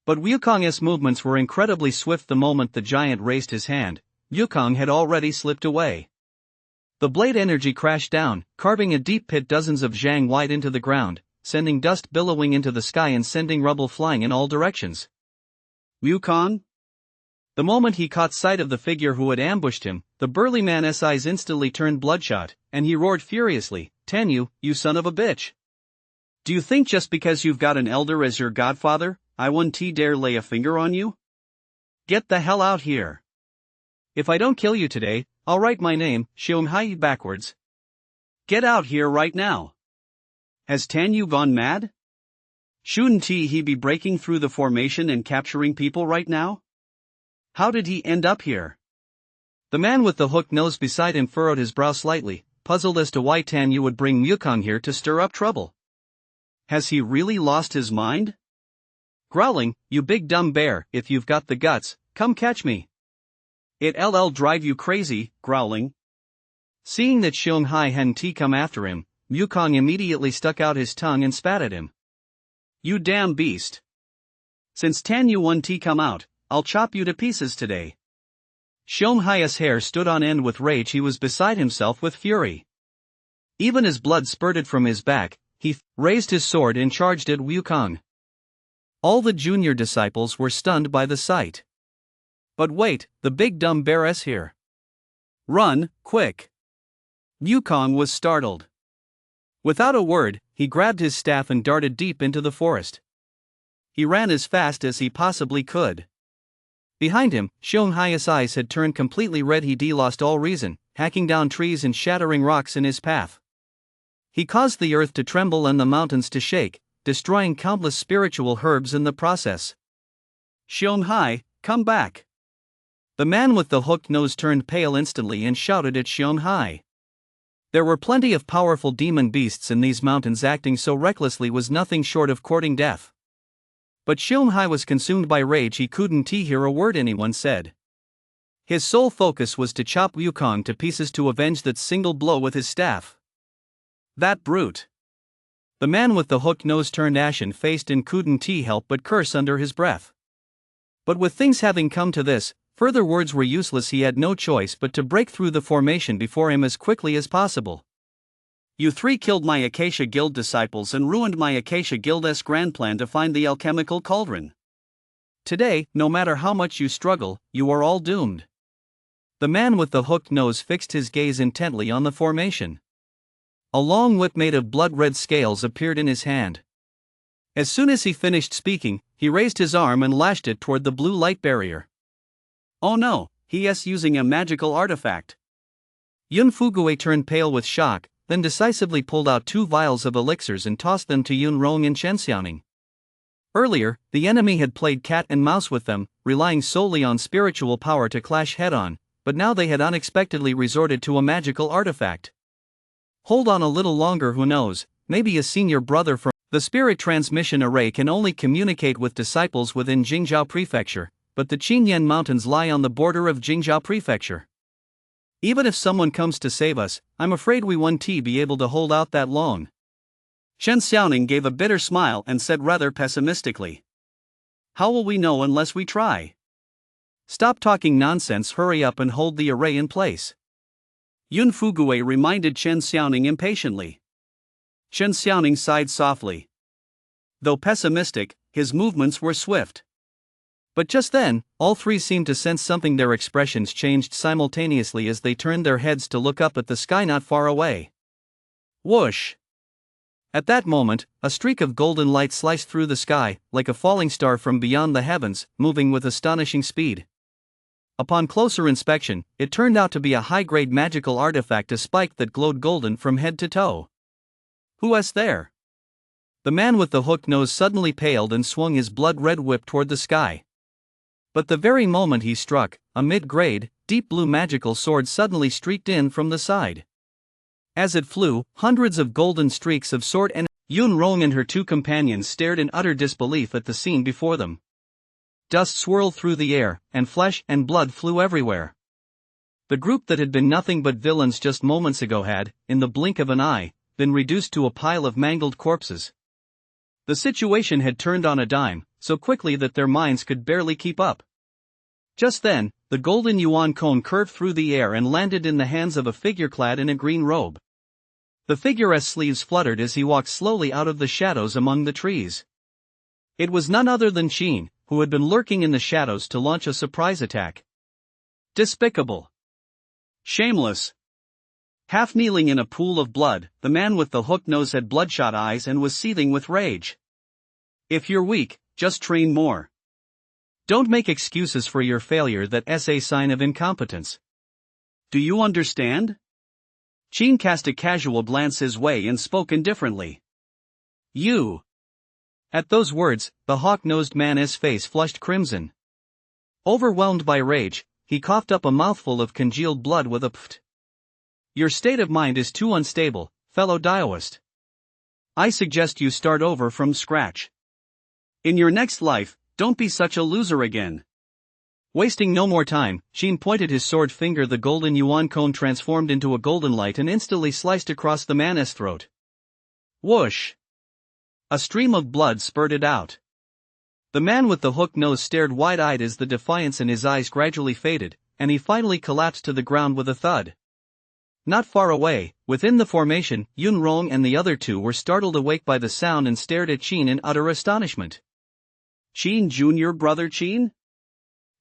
But Wukong's movements were incredibly swift. The moment the giant raised his hand, Wukong had already slipped away. The blade energy crashed down, carving a deep pit dozens of zhang wide into the ground, sending dust billowing into the sky and sending rubble flying in all directions. Wukong? The moment he caught sight of the figure who had ambushed him, the burly man's eyes instantly turned bloodshot, and he roared furiously, "Tenyu, you son of a bitch! Do you think just because you've got an elder as your godfather, I won't dare lay a finger on you? Get the hell out here! If I don't kill you today, I'll write my name, Xionghui, backwards. Get out here right now! Has Tenyu gone mad? Shouldn't he be breaking through the formation and capturing people right now? How did he end up here?" The man with the hooked nose beside him furrowed his brow slightly, puzzled as to why Tenyu would bring Wukong here to stir up trouble. Has he really lost his mind? Growling, "You big dumb bear, if you've got the guts, come catch me. It'll drive you crazy," growling. Seeing that Xionghui hadn't come after him, Wukong immediately stuck out his tongue and spat at him. "You damn beast. Since Tenyu won't come out, I'll chop you to pieces today." Xionghui's hair stood on end with rage. He was beside himself with fury. Even as blood spurted from his back, he raised his sword and charged at Wukong. All the junior disciples were stunned by the sight. But wait, the big dumb bear's here. Run, quick! Wukong was startled. Without a word, he grabbed his staff and darted deep into the forest. He ran as fast as he possibly could. Behind him, Xionghui's eyes had turned completely red. He lost all reason, hacking down trees and shattering rocks in his path. He caused the earth to tremble and the mountains to shake, destroying countless spiritual herbs in the process. "Xionghui, come back!" The man with the hooked nose turned pale instantly and shouted at Xionghui. There were plenty of powerful demon beasts in these mountains. Acting so recklessly was nothing short of courting death. But Xionghui was consumed by rage. He couldn't hear a word anyone said. His sole focus was to chop Wukong to pieces, to avenge that single blow with his staff. That brute! The man with the hooked nose turned ashen-faced and couldn't help but curse under his breath. But with things having come to this, further words were useless. He had no choice but to break through the formation before him as quickly as possible. "You three killed my Acacia Guild disciples and ruined my Acacia Guild's grand plan to find the alchemical cauldron. Today, no matter how much you struggle, you are all doomed." The man with the hooked nose fixed his gaze intently on the formation. A long whip made of blood-red scales appeared in his hand. As soon as he finished speaking, he raised his arm and lashed it toward the blue light barrier. "Oh no, he's using a magical artifact." Yun Fugue turned pale with shock, then decisively pulled out 2 vials of elixirs and tossed them to Yun Rong and Chen Xiaoning. Earlier, the enemy had played cat and mouse with them, relying solely on spiritual power to clash head-on, but now they had unexpectedly resorted to a magical artifact. Hold on a little longer, who knows, maybe a senior brother from the spirit transmission array can only communicate with disciples within Jingzhou Prefecture, but the Qinyan Mountains lie on the border of Jingzhou Prefecture. Even if someone comes to save us, I'm afraid we won't be able to hold out that long. Chen Xiaoning gave a bitter smile and said rather pessimistically. How will we know unless we try? Stop talking nonsense, hurry up and hold the array in place. Yun Fugue reminded Chen Xiaoning impatiently. Chen Xiaoning sighed softly. Though pessimistic, his movements were swift. But just then, all three seemed to sense something. Their expressions changed simultaneously as they turned their heads to look up at the sky not far away. Whoosh! At that moment, a streak of golden light sliced through the sky, like a falling star from beyond the heavens, moving with astonishing speed. Upon closer inspection, it turned out to be a high-grade magical artifact, a spike that glowed golden from head to toe. Who's there? The man with the hooked nose suddenly paled and swung his blood-red whip toward the sky. But the very moment he struck, a mid-grade, deep blue magical sword suddenly streaked in from the side. As it flew, hundreds of golden streaks of sword and Yun Rong and her two companions stared in utter disbelief at the scene before them. Dust swirled through the air, and flesh and blood flew everywhere. The group that had been nothing but villains just moments ago had, in the blink of an eye, been reduced to a pile of mangled corpses. The situation had turned on a dime, so quickly that their minds could barely keep up. Just then, the golden yuan cone curved through the air and landed in the hands of a figure clad in a green robe. The figure's sleeves fluttered as he walked slowly out of the shadows among the trees. It was none other than Qin, who had been lurking in the shadows to launch a surprise attack. Despicable! Shameless! Half kneeling in a pool of blood, the man with the hooked nose had bloodshot eyes and was seething with rage. If you're weak, just train more. Don't make excuses for your failure. That's a sign of incompetence. Do you understand? Qin cast a casual glance his way and spoke indifferently. You. At those words, the hawk-nosed man's face flushed crimson. Overwhelmed by rage, he coughed up a mouthful of congealed blood with a pft. Your state of mind is too unstable, fellow Daoist. I suggest you start over from scratch. In your next life, don't be such a loser again. Wasting no more time, Qin pointed his sword finger. The golden yuan cone transformed into a golden light and instantly sliced across the man's throat. Whoosh! A stream of blood spurted out. The man with the hooked nose stared wide-eyed as the defiance in his eyes gradually faded, and he finally collapsed to the ground with a thud. Not far away, within the formation, Yun Rong and the other two were startled awake by the sound and stared at Qin in utter astonishment. Qin, junior brother Qin?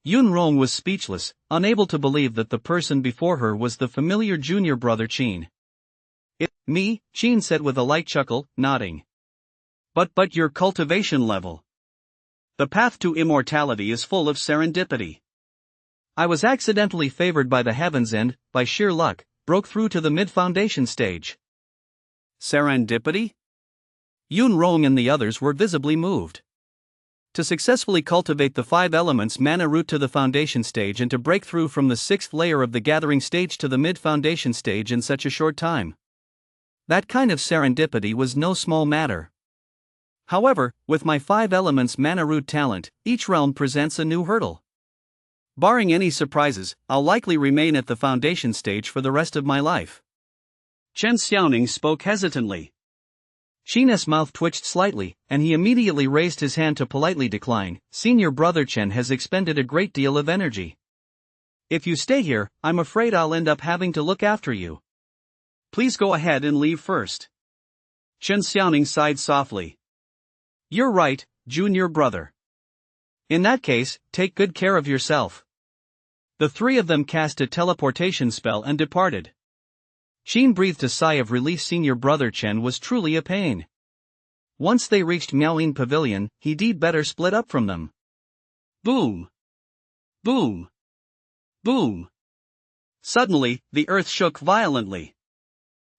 Yun Rong was speechless, unable to believe that the person before her was the familiar junior brother Qin. Me, Qin said with a light chuckle, nodding. But your cultivation level. The path to immortality is full of serendipity. I was accidentally favored by the heavens and, by sheer luck, broke through to the mid-foundation stage. Serendipity? Yun Rong and the others were visibly moved. To successfully cultivate the 5 elements mana route to the foundation stage and to break through from the 6th layer of the gathering stage to the mid-foundation stage in such a short time. That kind of serendipity was no small matter. However, with my 5 elements mana root talent, each realm presents a new hurdle. Barring any surprises, I'll likely remain at the foundation stage for the rest of my life. Chen Xiaoning spoke hesitantly. Qin's mouth twitched slightly, and he immediately raised his hand to politely decline. Senior brother Chen has expended a great deal of energy. If you stay here, I'm afraid I'll end up having to look after you. Please go ahead and leave first. Chen Xiaoning sighed softly. You're right, junior brother. In that case, take good care of yourself. The 3 of them cast a teleportation spell and departed. Qin breathed a sigh of relief. Senior brother Chen was truly a pain. Once they reached Miaoyin Pavilion, he'd better split up from them. Boom! Boom! Boom! Suddenly, the earth shook violently.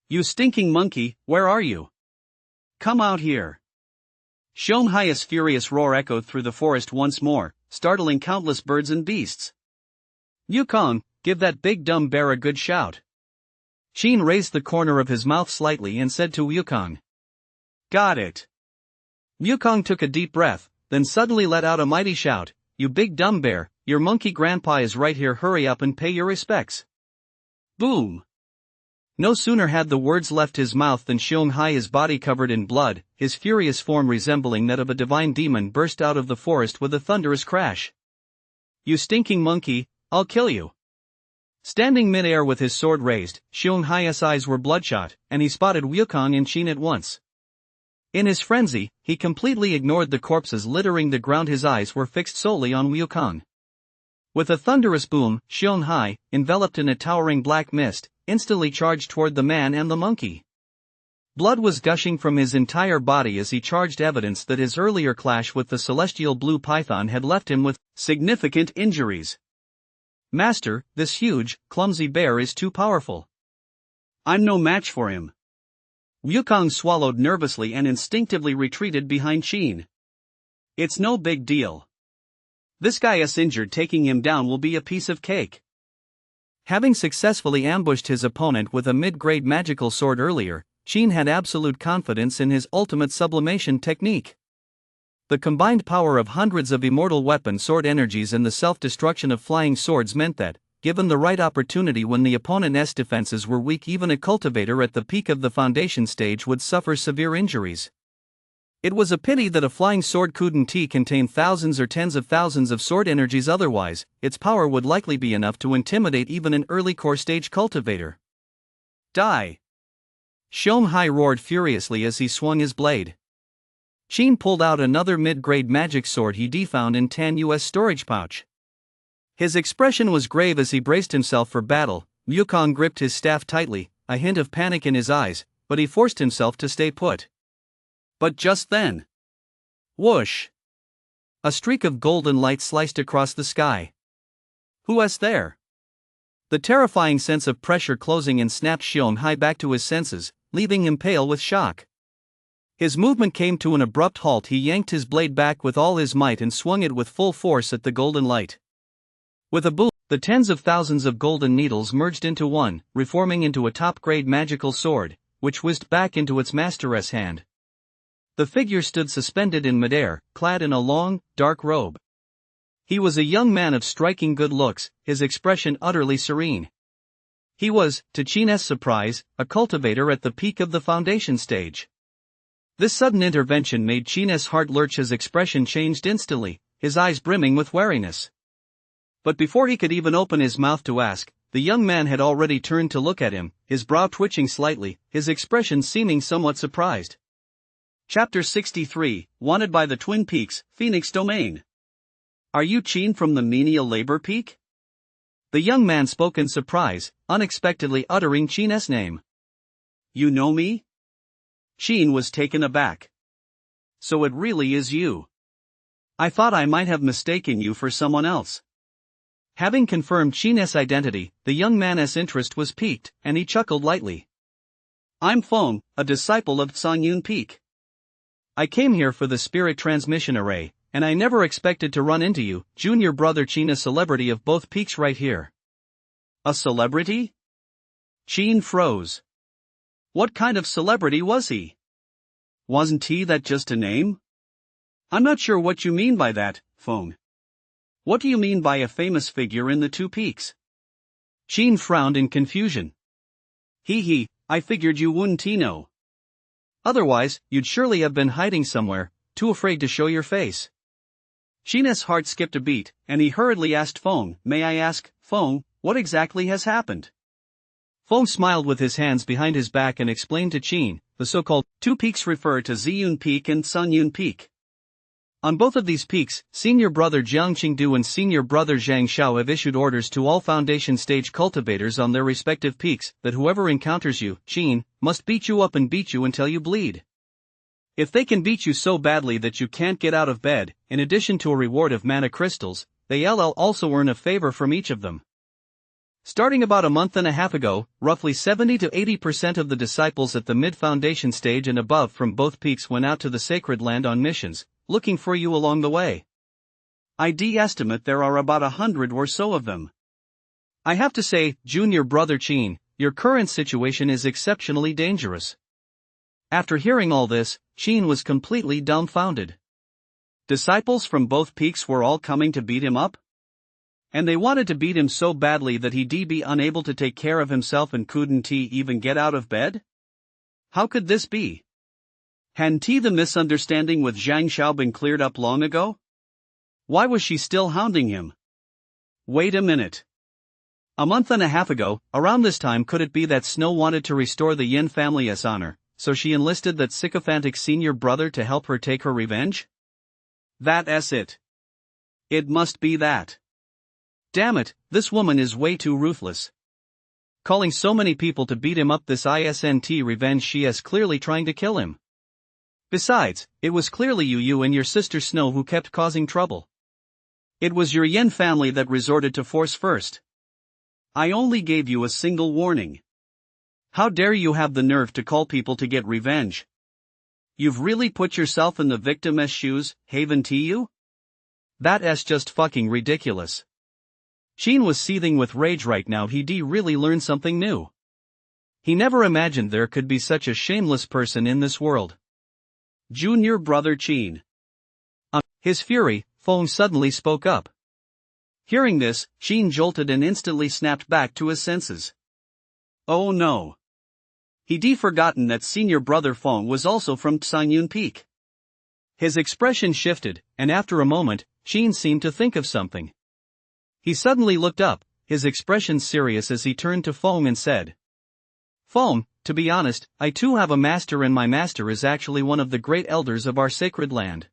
You stinking monkey, where are you? Come out here. Shonghai's furious roar echoed through the forest once more, startling countless birds and beasts. "Yukong, give that big dumb bear a good shout." Qin raised the corner of his mouth slightly and said to Yukong. "Got it." Yukong took a deep breath, then suddenly let out a mighty shout, "You big dumb bear, your monkey grandpa is right here, hurry up and pay your respects." Boom! No sooner had the words left his mouth than Xiong Hai, his body covered in blood, his furious form resembling that of a divine demon, burst out of the forest with a thunderous crash. "You stinking monkey, I'll kill you." Standing mid-air with his sword raised, Xiong Hai's eyes were bloodshot, and he spotted Wukong and Qin at once. In his frenzy, he completely ignored the corpses littering the ground. His eyes were fixed solely on Wukong. With a thunderous boom, Xiong Hai, enveloped in a towering black mist, instantly charged toward the man and the monkey. Blood was gushing from his entire body as he charged, evidence that his earlier clash with the celestial blue python had left him with significant injuries. "Master, this huge, clumsy bear is too powerful. I'm no match for him." Wukong swallowed nervously and instinctively retreated behind Qin. "It's no big deal. This guy is injured, taking him down will be a piece of cake." Having successfully ambushed his opponent with a mid-grade magical sword earlier, Qin had absolute confidence in his ultimate sublimation technique. The combined power of hundreds of immortal weapon sword energies and the self-destruction of flying swords meant that, given the right opportunity when the opponent's defenses were weak, even a cultivator at the peak of the foundation stage would suffer severe injuries. It was a pity that a flying sword couldn't contain thousands or tens of thousands of sword energies, otherwise, its power would likely be enough to intimidate even an early core stage cultivator. "Die!" Xiong Hai roared furiously as he swung his blade. Qin pulled out another mid-grade magic sword he found in Tan-Yu's storage pouch. His expression was grave as he braced himself for battle. Wukong gripped his staff tightly, a hint of panic in his eyes, but he forced himself to stay put. But just then, whoosh! A streak of golden light sliced across the sky. "Who's there?" The terrifying sense of pressure closing in snapped Xiong Hai back to his senses, leaving him pale with shock. His movement came to an abrupt halt. He yanked his blade back with all his might and swung it with full force at the golden light. With a boom, the tens of thousands of golden needles merged into one, reforming into a top-grade magical sword, which whizzed back into its master's hand. The figure stood suspended in midair, clad in a long, dark robe. He was a young man of striking good looks, his expression utterly serene. He was, to Qin's surprise, a cultivator at the peak of the foundation stage. This sudden intervention made Qin's heart lurch. His expression changed instantly, his eyes brimming with wariness. But before he could even open his mouth to ask, the young man had already turned to look at him, his brow twitching slightly, his expression seeming somewhat surprised. Chapter 63, Wanted by the Twin Peaks, Phoenix Domain. "Are you Qin from the menial labor peak?" The young man spoke in surprise, unexpectedly uttering Qin's name. "You know me?" Qin was taken aback. "So it really is you. I thought I might have mistaken you for someone else." Having confirmed Qin's identity, the young man's interest was piqued, and he chuckled lightly. "I'm Feng, a disciple of Sanyun Peak. I came here for the spirit transmission array, and I never expected to run into you, junior brother Qin, a celebrity of both peaks right here." "A celebrity?" Qin froze. What kind of celebrity was he? Wasn't he that just a name? "I'm not sure what you mean by that, Feng. What do you mean by a famous figure in the two peaks?" Qin frowned in confusion. He, I figured you wouldn't know. Otherwise, you'd surely have been hiding somewhere, too afraid to show your face." Qin's heart skipped a beat, and he hurriedly asked Feng, "May I ask, Feng, what exactly has happened?" Feng smiled with his hands behind his back and explained to Qin, "The so-called two peaks refer to Ziyun Peak and Sanyun Peak. On both of these peaks, senior brother Jiang Qingdu and senior brother Zhang Xiao have issued orders to all foundation stage cultivators on their respective peaks that whoever encounters you, Qin, must beat you up and beat you until you bleed. If they can beat you so badly that you can't get out of bed, in addition to a reward of mana crystals, they'll also earn a favor from each of them." Starting about a month and a half ago, roughly 70 to 80% of the disciples at the mid-foundation stage and above from both peaks went out to the sacred land on missions, looking for you along the way. I'd estimate there are about 100 or so of them. I have to say, Junior Brother Chin, your current situation is exceptionally dangerous. After hearing all this, Chin was completely dumbfounded. Disciples from both peaks were all coming to beat him up? And they wanted to beat him so badly that he'd be unable to take care of himself and couldn't he even get out of bed? How could this be? Hadn't the misunderstanding with Zhang Xiao been cleared up long ago? Why was she still hounding him? Wait a minute. A month and a half ago, around this time, could it be that Snow wanted to restore the Yin family's honor, so she enlisted that sycophantic senior brother to help her take her revenge? That's it. It must be that. Damn it, this woman is way too ruthless. Calling so many people to beat him up this isn't revenge, she is clearly trying to kill him. Besides, it was clearly you and your sister Snow who kept causing trouble. It was your Yin family that resorted to force first. I only gave you a single warning. How dare you have the nerve to call people to get revenge? You've really put yourself in the victim's shoes, haven't you? That's just fucking ridiculous. Chin was seething with rage right now. He'd really learned something new. He never imagined there could be such a shameless person in this world. Junior Brother Chin. His fury, Feng suddenly spoke up. Hearing this, Chin jolted and instantly snapped back to his senses. Oh no. He'd forgotten that senior brother Feng was also from Xianyun Peak. His expression shifted, and after a moment, Chin seemed to think of something. He suddenly looked up, his expression serious as he turned to Feng and said, Feng, to be honest, I too have a master, and my master is actually one of the great elders of our sacred land.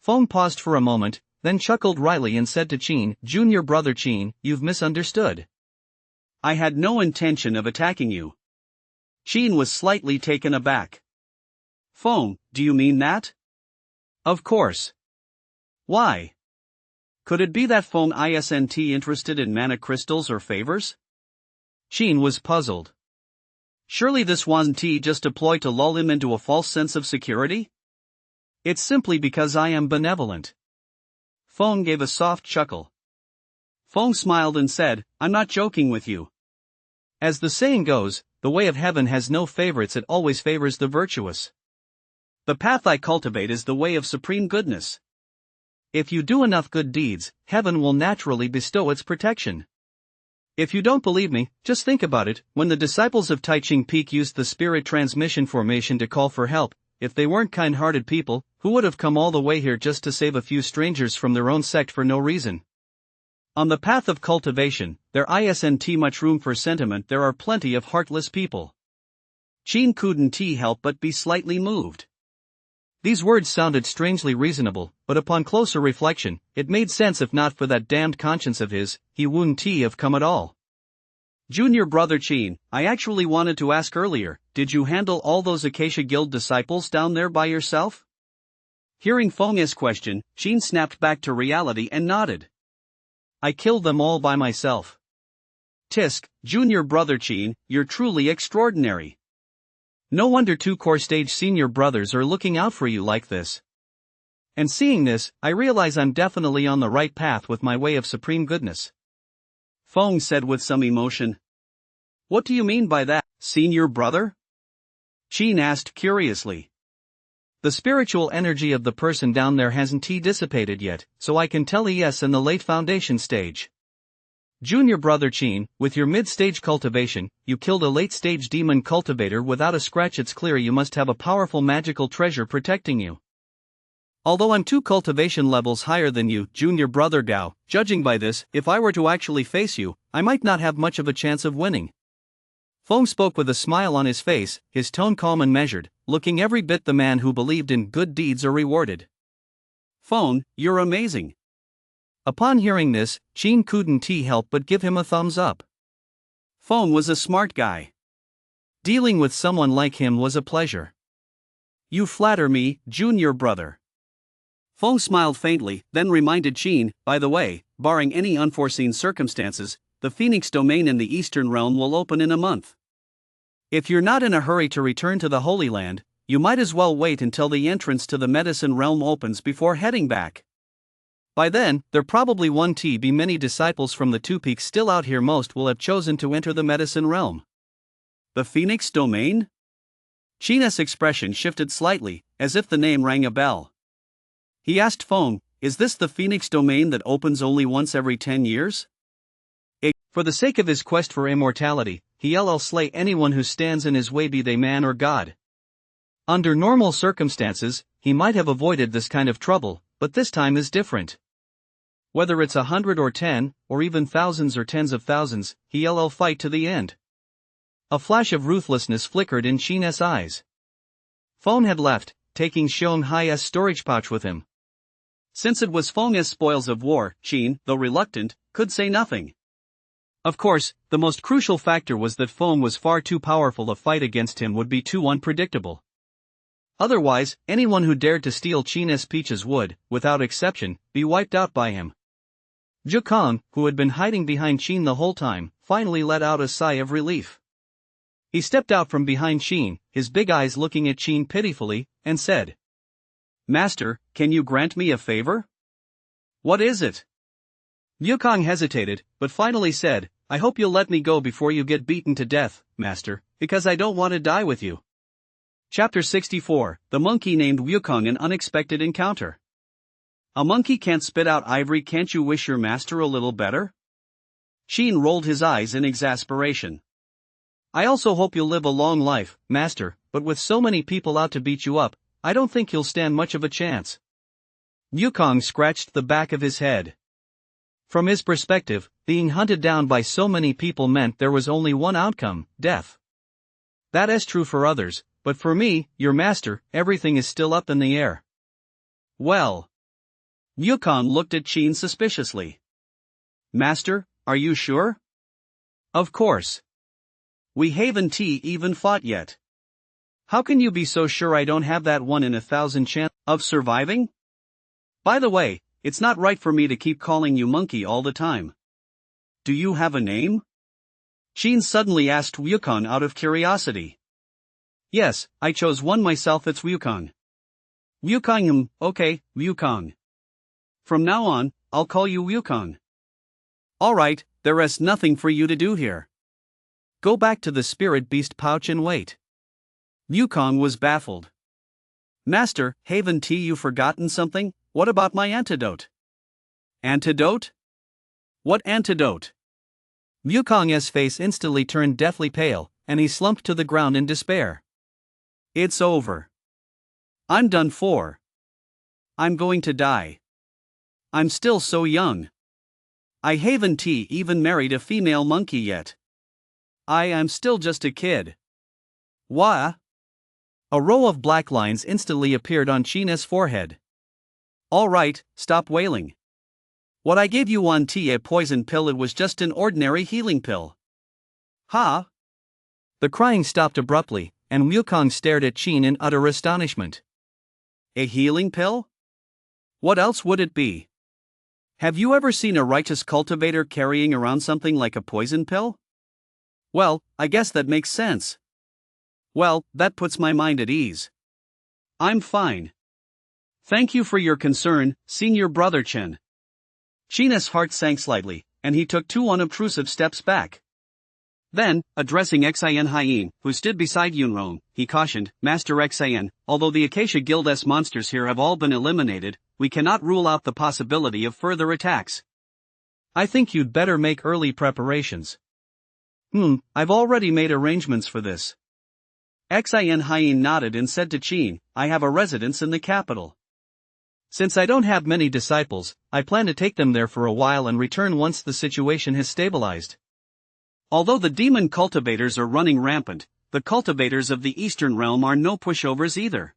Feng paused for a moment, then chuckled wryly and said to Chin, Junior Brother Chin, you've misunderstood. I had no intention of attacking you. Chin was slightly taken aback. Feng, do you mean that? Of course. Why? Could it be that Feng isn't interested in mana crystals or favors? Chin was puzzled. Surely this wasn't just a ploy to lull him into a false sense of security? It's simply because I am benevolent. Feng gave a soft chuckle. Feng smiled and said, I'm not joking with you. As the saying goes, the way of heaven has no favorites, it always favors the virtuous. The path I cultivate is the way of supreme goodness. If you do enough good deeds, heaven will naturally bestow its protection. If you don't believe me, just think about it. When the disciples of Taiching Peak used the spirit transmission formation to call for help, if they weren't kind-hearted people, who would have come all the way here just to save a few strangers from their own sect for no reason? On the path of cultivation, there isn't much room for sentiment. There are plenty of heartless people. Chin couldn't help but be slightly moved. These words sounded strangely reasonable, but upon closer reflection, it made sense. If not for that damned conscience of his, he wouldn't have come at all. Junior Brother Chin, I actually wanted to ask earlier, did you handle all those Acacia Guild disciples down there by yourself? Hearing Feng's question, Chin snapped back to reality and nodded. I killed them all by myself. Tisk, Junior Brother Chin, you're truly extraordinary. No wonder 2 core stage senior brothers are looking out for you like this. And seeing this, I realize I'm definitely on the right path with my way of supreme goodness. Feng said with some emotion. What do you mean by that, senior brother? Chin asked curiously. The spiritual energy of the person down there hasn't dissipated yet, so I can tell he's in the late foundation stage. Junior Brother Chin, with your mid-stage cultivation, you killed a late-stage demon cultivator without a scratch. It's clear you must have a powerful magical treasure protecting you. Although I'm 2 cultivation levels higher than you, Junior Brother Gao, judging by this, if I were to actually face you, I might not have much of a chance of winning. Feng spoke with a smile on his face, his tone calm and measured, looking every bit the man who believed in good deeds are rewarded. Feng, you're amazing. Upon hearing this, Chin couldn't help but give him a thumbs up. Feng was a smart guy. Dealing with someone like him was a pleasure. You flatter me, Junior Brother. Feng smiled faintly, then reminded Chin, by the way, barring any unforeseen circumstances, the Phoenix domain in the Eastern Realm will open in a month. If you're not in a hurry to return to the Holy Land, you might as well wait until the entrance to the Medicine Realm opens before heading back. By then, there probably won't be many disciples from the Two Peaks still out here. Most will have chosen to enter the medicine realm. The Phoenix Domain? Qin's expression shifted slightly, as if the name rang a bell. He asked Feng, "Is this the Phoenix Domain that opens only once every 10 years? For the sake of his quest for immortality, he'll slay anyone who stands in his way, be they man or god. Under normal circumstances, he might have avoided this kind of trouble, but this time is different. Whether it's 100 or 10, or even thousands or tens of thousands, he'll fight to the end." A flash of ruthlessness flickered in Qin's eyes. Feng had left, taking Xiong Hai's storage pouch with him. Since it was Feng's spoils of war, Qin, though reluctant, could say nothing. Of course, the most crucial factor was that Feng was far too powerful. A fight against him would be too unpredictable. Otherwise, anyone who dared to steal Qin's peaches would, without exception, be wiped out by him. Yukong, who had been hiding behind Qin the whole time, finally let out a sigh of relief. He stepped out from behind Qin, his big eyes looking at Qin pitifully, and said, "Master, can you grant me a favor?" "What is it?" Yukong hesitated, but finally said, "I hope you'll let me go before you get beaten to death, Master, because I don't want to die with you." Chapter 64, The Monkey Named Wukong. An Unexpected Encounter. A monkey can't spit out ivory. Can't you wish your master a little better? Qin rolled his eyes in exasperation. "I also hope you'll live a long life, Master, but with so many people out to beat you up, I don't think you'll stand much of a chance." Yukong scratched the back of his head. From his perspective, being hunted down by so many people meant there was only one outcome: death. That is true for others, but for me, your master, everything is still up in the air. Well. Yukong looked at Qin suspiciously. "Master, are you sure?" "Of course. We haven't even fought yet." "How can you be so sure I don't have that 1 in 1,000 chance of surviving? By the way, it's not right for me to keep calling you monkey all the time. Do you have a name?" Qin suddenly asked Wukong out of curiosity. "Yes, I chose one myself. It's Wukong." "Wukong. Okay, Wukong. From now on, I'll call you Wukong." "Alright, there is nothing for you to do here. Go back to the spirit beast pouch and wait." Wukong was baffled. "Master, haven't you forgotten something? What about my antidote?" "Antidote? What antidote?" Wukong's face instantly turned deathly pale, and he slumped to the ground in despair. "It's over. I'm done for. I'm going to die. I'm still so young. I haven't even married a female monkey yet. I am still just a kid." "Wha?" A row of black lines instantly appeared on Qin's forehead. "All right, stop wailing. What I gave you wasn't a poison pill. It was just an ordinary healing pill." "Ha?" The crying stopped abruptly, and Wukong stared at Qin in utter astonishment. "A healing pill? What else would it be? Have you ever seen a righteous cultivator carrying around something like a poison pill? Well, I guess that makes sense. Well, that puts my mind at ease. I'm fine. Thank you for your concern, Senior Brother Chen." Qin's heart sank slightly, and he took 2 unobtrusive steps back. Then, addressing Xin Hien, who stood beside Yunrong, he cautioned, "Master Xin, although the Acacia Guild's monsters here have all been eliminated, we cannot rule out the possibility of further attacks. I think you'd better make early preparations." I've already made arrangements for this." Xin Hien nodded and said to Qin, "I have a residence in the capital. Since I don't have many disciples, I plan to take them there for a while and return once the situation has stabilized." Although the demon cultivators are running rampant, the cultivators of the Eastern Realm are no pushovers either.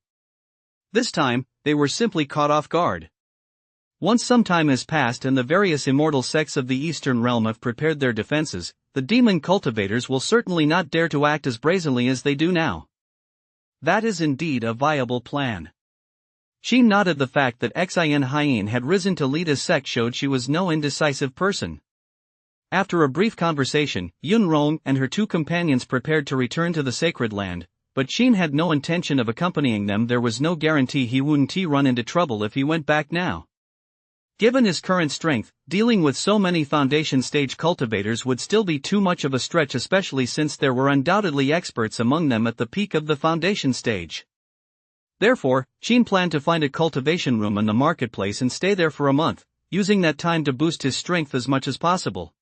This time, they were simply caught off guard. Once some time has passed and the various immortal sects of the Eastern Realm have prepared their defenses, the demon cultivators will certainly not dare to act as brazenly as they do now. That is indeed a viable plan. She nodded. The fact that Xin Hien had risen to lead a sect showed she was no indecisive person. After a brief conversation, Yunrong and her 2 companions prepared to return to the sacred land, but Qin had no intention of accompanying them. There was no guarantee he wouldn't run into trouble if he went back now. Given his current strength, dealing with so many foundation stage cultivators would still be too much of a stretch, especially since there were undoubtedly experts among them at the peak of the foundation stage. Therefore, Qin planned to find a cultivation room in the marketplace and stay there for a month, using that time to boost his strength as much as possible.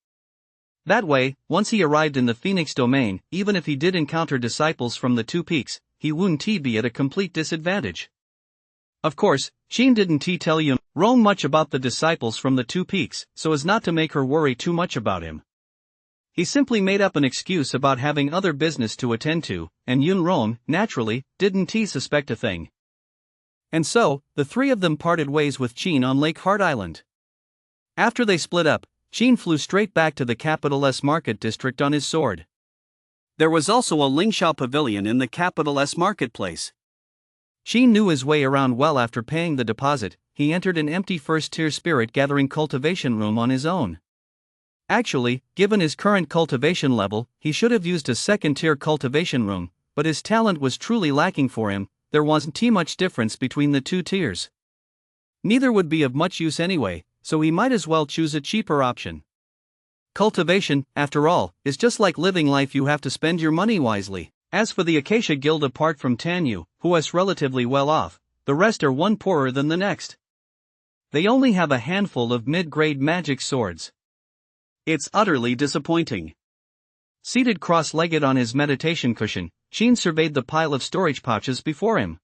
That way, once he arrived in the Phoenix domain, even if he did encounter disciples from the two peaks, he wouldn't be at a complete disadvantage. Of course, Qin didn't tell Yunrong much about the disciples from the two peaks, so as not to make her worry too much about him. He simply made up an excuse about having other business to attend to, and Yunrong, naturally, didn't suspect a thing. And so, the three of them parted ways with Qin on Lake Heart Island. After they split up, Qin flew straight back to the capital-S market district on his sword. There was also a Lingxiao pavilion in the capital-S marketplace. Qin knew his way around well. After paying the deposit, he entered an empty first-tier spirit-gathering cultivation room on his own. Actually, given his current cultivation level, he should have used a second-tier cultivation room, but his talent was truly lacking for him. There wasn't much difference between the two tiers. Neither would be of much use anyway, so he might as well choose a cheaper option. Cultivation, after all, is just like living life. You have to spend your money wisely. As for the Acacia Guild, apart from Tanyu, who is relatively well off, the rest are one poorer than the next. They only have a handful of mid-grade magic swords. It's utterly disappointing. Seated cross-legged on his meditation cushion, Qin surveyed the pile of storage pouches before him.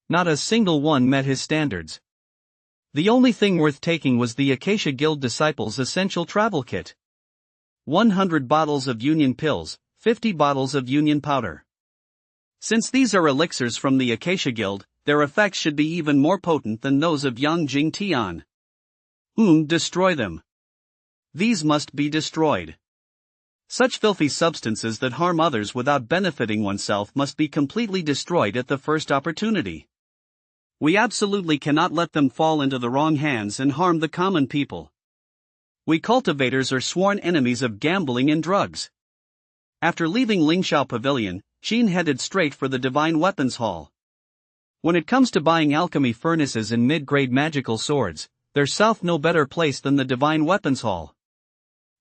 Not a single one met his standards. The only thing worth taking was the Acacia Guild Disciples Essential Travel Kit. 100 bottles of Union Pills, 50 bottles of Union Powder. Since these are elixirs from the Acacia Guild, their effects should be even more potent than those of Yang Jing Tian. Destroy them. These must be destroyed. Such filthy substances that harm others without benefiting oneself must be completely destroyed at the first opportunity. We absolutely cannot let them fall into the wrong hands and harm the common people. We cultivators are sworn enemies of gambling and drugs. After leaving Lingxiao Pavilion, Qin headed straight for the Divine Weapons Hall. When it comes to buying alchemy furnaces and mid-grade magical swords, there's no better place than the Divine Weapons Hall.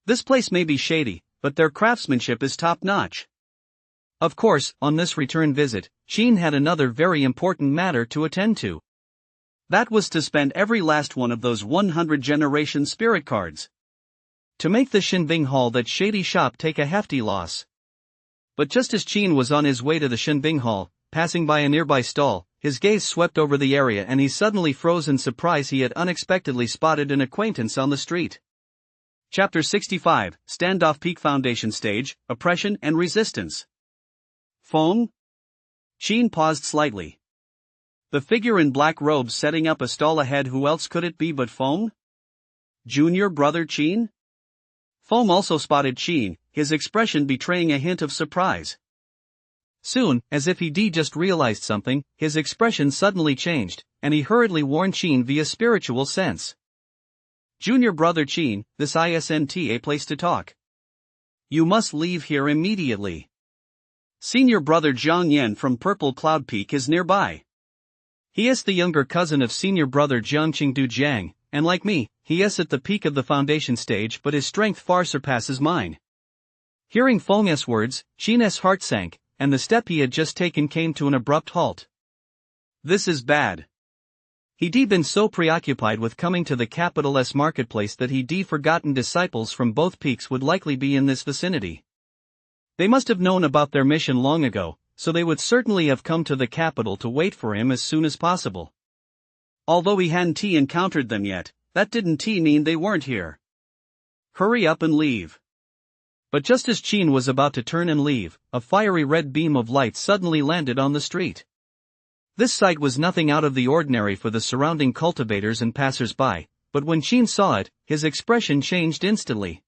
This place may be shady, but their craftsmanship is top-notch. Of course, on this return visit, Qin had another very important matter to attend to. That was to spend every last one of those 100 generation spirit cards. To make the Shinbing Hall, that shady shop, take a hefty loss. But just as Qin was on his way to the Shinbing Hall, passing by a nearby stall, his gaze swept over the area and he suddenly froze in surprise. He had unexpectedly spotted an acquaintance on the street. Chapter 65, Standoff Peak Foundation Stage, Oppression and Resistance. Feng? Qin paused slightly. The figure in black robes setting up a stall ahead, who else could it be but Feng? Junior brother Qin? Feng also spotted Qin, his expression betraying a hint of surprise. Soon, as if he just realized something, his expression suddenly changed, and he hurriedly warned Qin via spiritual sense. Junior brother Qin, this isn't a place to talk. You must leave here immediately. Senior brother Jiang Yan from Purple Cloud Peak is nearby. He is the younger cousin of senior brother Jiang Qingdu Jiang, and like me, he is at the peak of the foundation stage, but his strength far surpasses mine. Hearing Feng's words, Qin's heart sank, and the step he had just taken came to an abrupt halt. This is bad. He'd been so preoccupied with coming to the capital S marketplace that he'd forgotten disciples from both peaks would likely be in this vicinity. They must have known about their mission long ago, so they would certainly have come to the capital to wait for him as soon as possible. Although he hadn't encountered them yet, that didn't mean they weren't here. Hurry up and leave. But just as Qin was about to turn and leave, a fiery red beam of light suddenly landed on the street. This sight was nothing out of the ordinary for the surrounding cultivators and passers-by, but when Qin saw it, his expression changed instantly.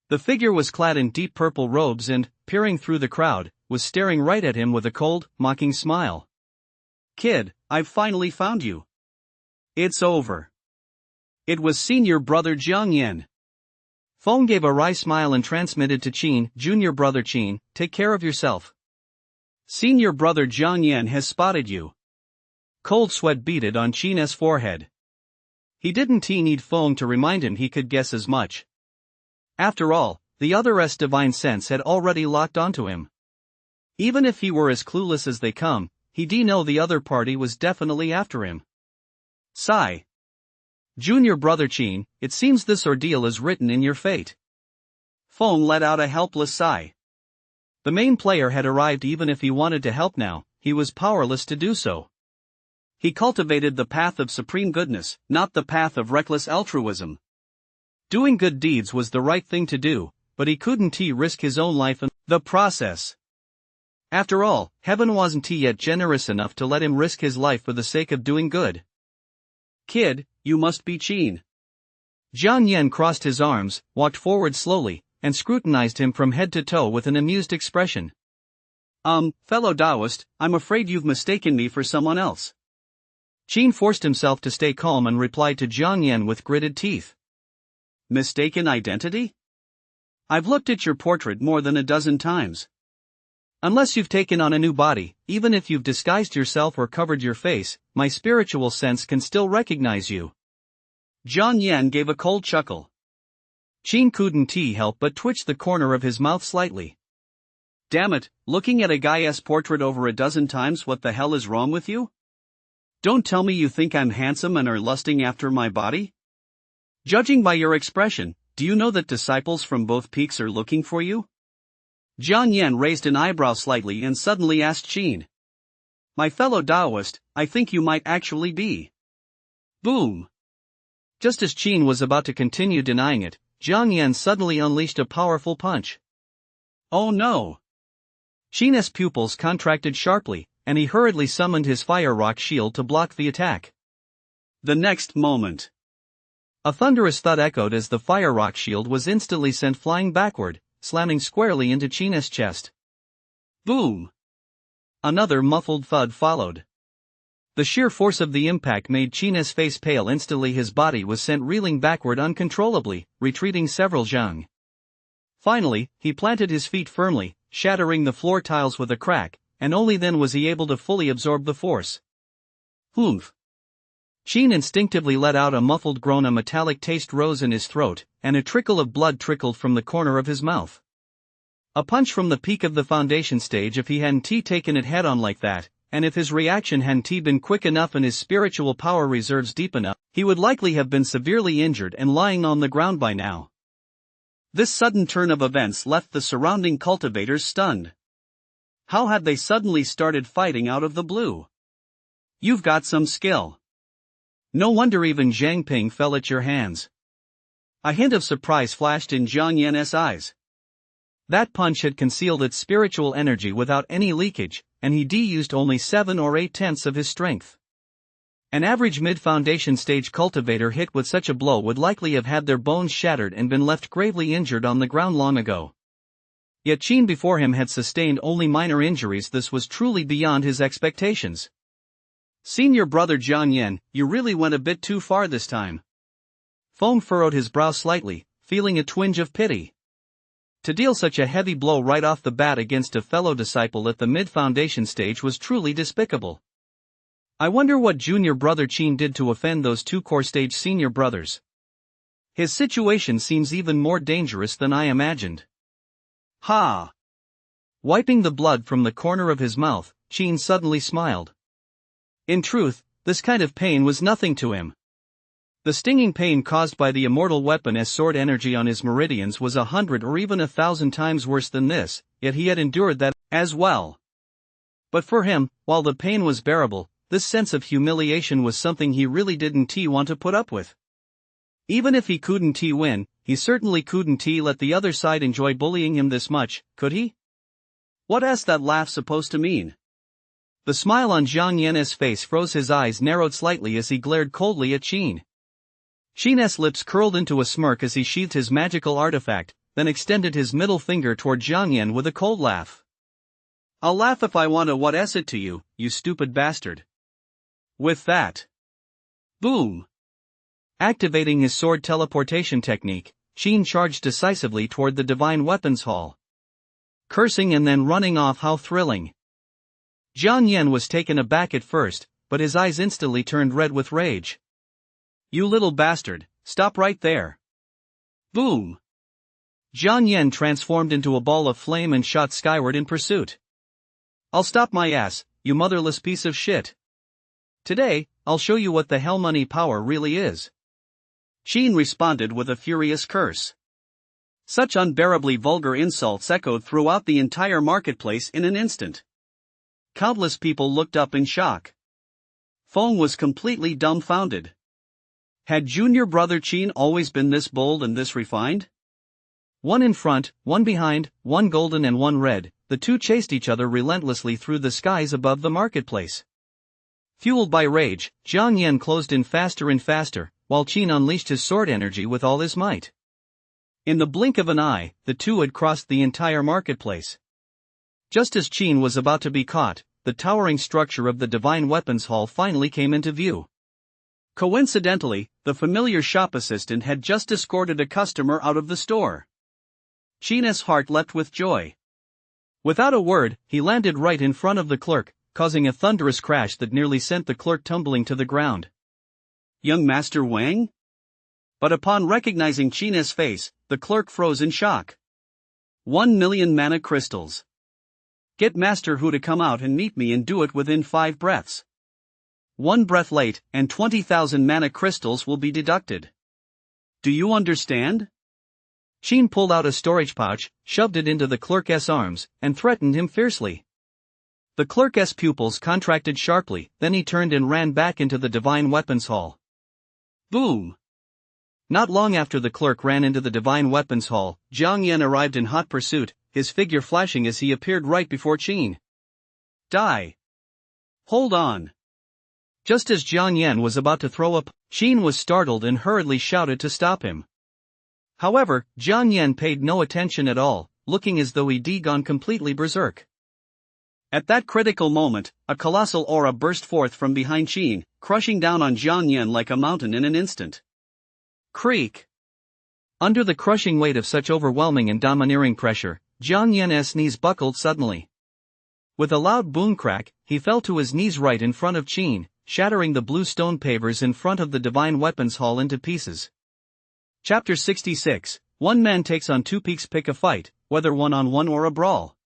The figure was clad in deep purple robes and, peering through the crowd, was staring right at him with a cold, mocking smile. Kid, I've finally found you. It's over. It was senior brother Jiang Yan. Feng gave a wry smile and transmitted to Qin, Junior brother Qin, take care of yourself. Senior brother Jiang Yan has spotted you. Cold sweat beaded on Qin's forehead. He didn't need Feng to remind him he could guess as much. After all, the other's divine sense had already locked onto him. Even if he were as clueless as they come, he did know the other party was definitely after him. Sigh. Junior brother Qin, it seems this ordeal is written in your fate. Feng let out a helpless sigh. The main player had arrived. Even if he wanted to help now, he was powerless to do so. He cultivated the path of supreme goodness, not the path of reckless altruism. Doing good deeds was the right thing to do, but he couldn't risk his own life in the process. After all, heaven wasn't yet generous enough to let him risk his life for the sake of doing good. Kid, you must be Qin. Jiang Yan crossed his arms, walked forward slowly, and scrutinized him from head to toe with an amused expression. Fellow Taoist, I'm afraid you've mistaken me for someone else. Qin forced himself to stay calm and replied to Jiang Yan with gritted teeth. Mistaken identity? I've looked at your portrait more than a dozen times. Unless you've taken on a new body, even if you've disguised yourself or covered your face, my spiritual sense can still recognize you. Jiang Yan gave a cold chuckle. Qin couldn't help but twitch the corner of his mouth slightly. Damn it, looking at a guy's portrait over a dozen times, what the hell is wrong with you? Don't tell me you think I'm handsome and are lusting after my body? Judging by your expression, do you know that disciples from both peaks are looking for you? Jiang Yan raised an eyebrow slightly and suddenly asked Qin. My fellow Taoist, I think you might actually be. Boom! Just as Qin was about to continue denying it, Jiang Yan suddenly unleashed a powerful punch. Oh no! Qin's pupils contracted sharply, and he hurriedly summoned his fire rock shield to block the attack. The next moment, a thunderous thud echoed as the fire rock shield was instantly sent flying backward, slamming squarely into Qin's chest. Boom! Another muffled thud followed. The sheer force of the impact made Qin's face pale. Instantly his body was sent reeling backward uncontrollably, retreating several zhang. Finally, he planted his feet firmly, shattering the floor tiles with a crack, and only then was he able to fully absorb the force. Humph! Qin instinctively let out a muffled groan. A metallic taste rose in his throat, and a trickle of blood trickled from the corner of his mouth. A punch from the peak of the foundation stage. If he hadn't taken it head on like that, and if his reaction hadn't been quick enough and his spiritual power reserves deep enough, he would likely have been severely injured and lying on the ground by now. This sudden turn of events left the surrounding cultivators stunned. How had they suddenly started fighting out of the blue? You've got some skill. No wonder even Zhang Ping fell at your hands. A hint of surprise flashed in Jiang Yan's eyes. That punch had concealed its spiritual energy without any leakage, and he used only 7 or 8/10 of his strength. An average mid-foundation stage cultivator hit with such a blow would likely have had their bones shattered and been left gravely injured on the ground long ago. Yet Qin before him had sustained only minor injuries. This was truly beyond his expectations. Senior brother Jiang Yan, you really went a bit too far this time. Feng furrowed his brow slightly, feeling a twinge of pity. To deal such a heavy blow right off the bat against a fellow disciple at the mid-foundation stage was truly despicable. I wonder what junior brother Qin did to offend those two core stage senior brothers. His situation seems even more dangerous than I imagined. Ha! Wiping the blood from the corner of his mouth, Qin suddenly smiled. In truth, this kind of pain was nothing to him. The stinging pain caused by the immortal weapon's sword energy on his meridians was 100 or even 1,000 times worse than this, yet he had endured that as well. But for him, while the pain was bearable, this sense of humiliation was something he really didn't want to put up with. Even if he couldn't win, he certainly couldn't let the other side enjoy bullying him this much, could he? What's that laugh supposed to mean? The smile on Jiang Yan's face froze. His eyes narrowed slightly as he glared coldly at Qin. Qin's lips curled into a smirk as he sheathed his magical artifact, then extended his middle finger toward Jiang Yan with a cold laugh. I'll laugh if I want to. What's it to you, you stupid bastard? With that. Boom! Activating his sword teleportation technique, Qin charged decisively toward the divine weapons hall. Cursing and then running off. How thrilling! Jiang Yan was taken aback at first, but his eyes instantly turned red with rage. You little bastard, stop right there. Boom! Jiang Yan transformed into a ball of flame and shot skyward in pursuit. I'll stop my ass, you motherless piece of shit. Today, I'll show you what the hell money power really is. Qin responded with a furious curse. Such unbearably vulgar insults echoed throughout the entire marketplace in an instant. Countless people looked up in shock. Feng was completely dumbfounded. Had junior brother Qin always been this bold and this refined? One in front, one behind, one golden and one red, the two chased each other relentlessly through the skies above the marketplace. Fueled by rage, Jiang Yan closed in faster, while Qin unleashed his sword energy with all his might. In the blink of an eye, the two had crossed the entire marketplace. Just as Qin was about to be caught, the towering structure of the Divine Weapons Hall finally came into view. Coincidentally, the familiar shop assistant had just escorted a customer out of the store. Qin's heart leapt with joy. Without a word, he landed right in front of the clerk, causing a thunderous crash that nearly sent the clerk tumbling to the ground. Young Master Wang? But upon recognizing Qin's face, the clerk froze in shock. 1 million mana crystals. Get Master Hu to come out and meet me and do it within 5 breaths. 1 breath late, and 20,000 mana crystals will be deducted. Do you understand? Qin pulled out a storage pouch, shoved it into the clerk's arms, and threatened him fiercely. The clerk's pupils contracted sharply, then he turned and ran back into the Divine Weapons Hall. Boom! Not long after the clerk ran into the Divine Weapons Hall, Jiang Yan arrived in hot pursuit, his figure flashing as he appeared right before Qin. Die! Hold on! Just as Jiang Yan was about to throw up, Qin was startled and hurriedly shouted to stop him. However, Jiang Yan paid no attention at all, looking as though he'd gone completely berserk. At that critical moment, a colossal aura burst forth from behind Qin, crushing down on Jiang Yan like a mountain in an instant. Creak! Under the crushing weight of such overwhelming and domineering pressure, Jiang Yan's knees buckled suddenly. With a loud boom crack, he fell to his knees right in front of Qin, shattering the blue stone pavers in front of the Divine Weapons Hall into pieces. Chapter 66, One man takes on 2 peaks. Pick a fight, whether one-on-one or a brawl.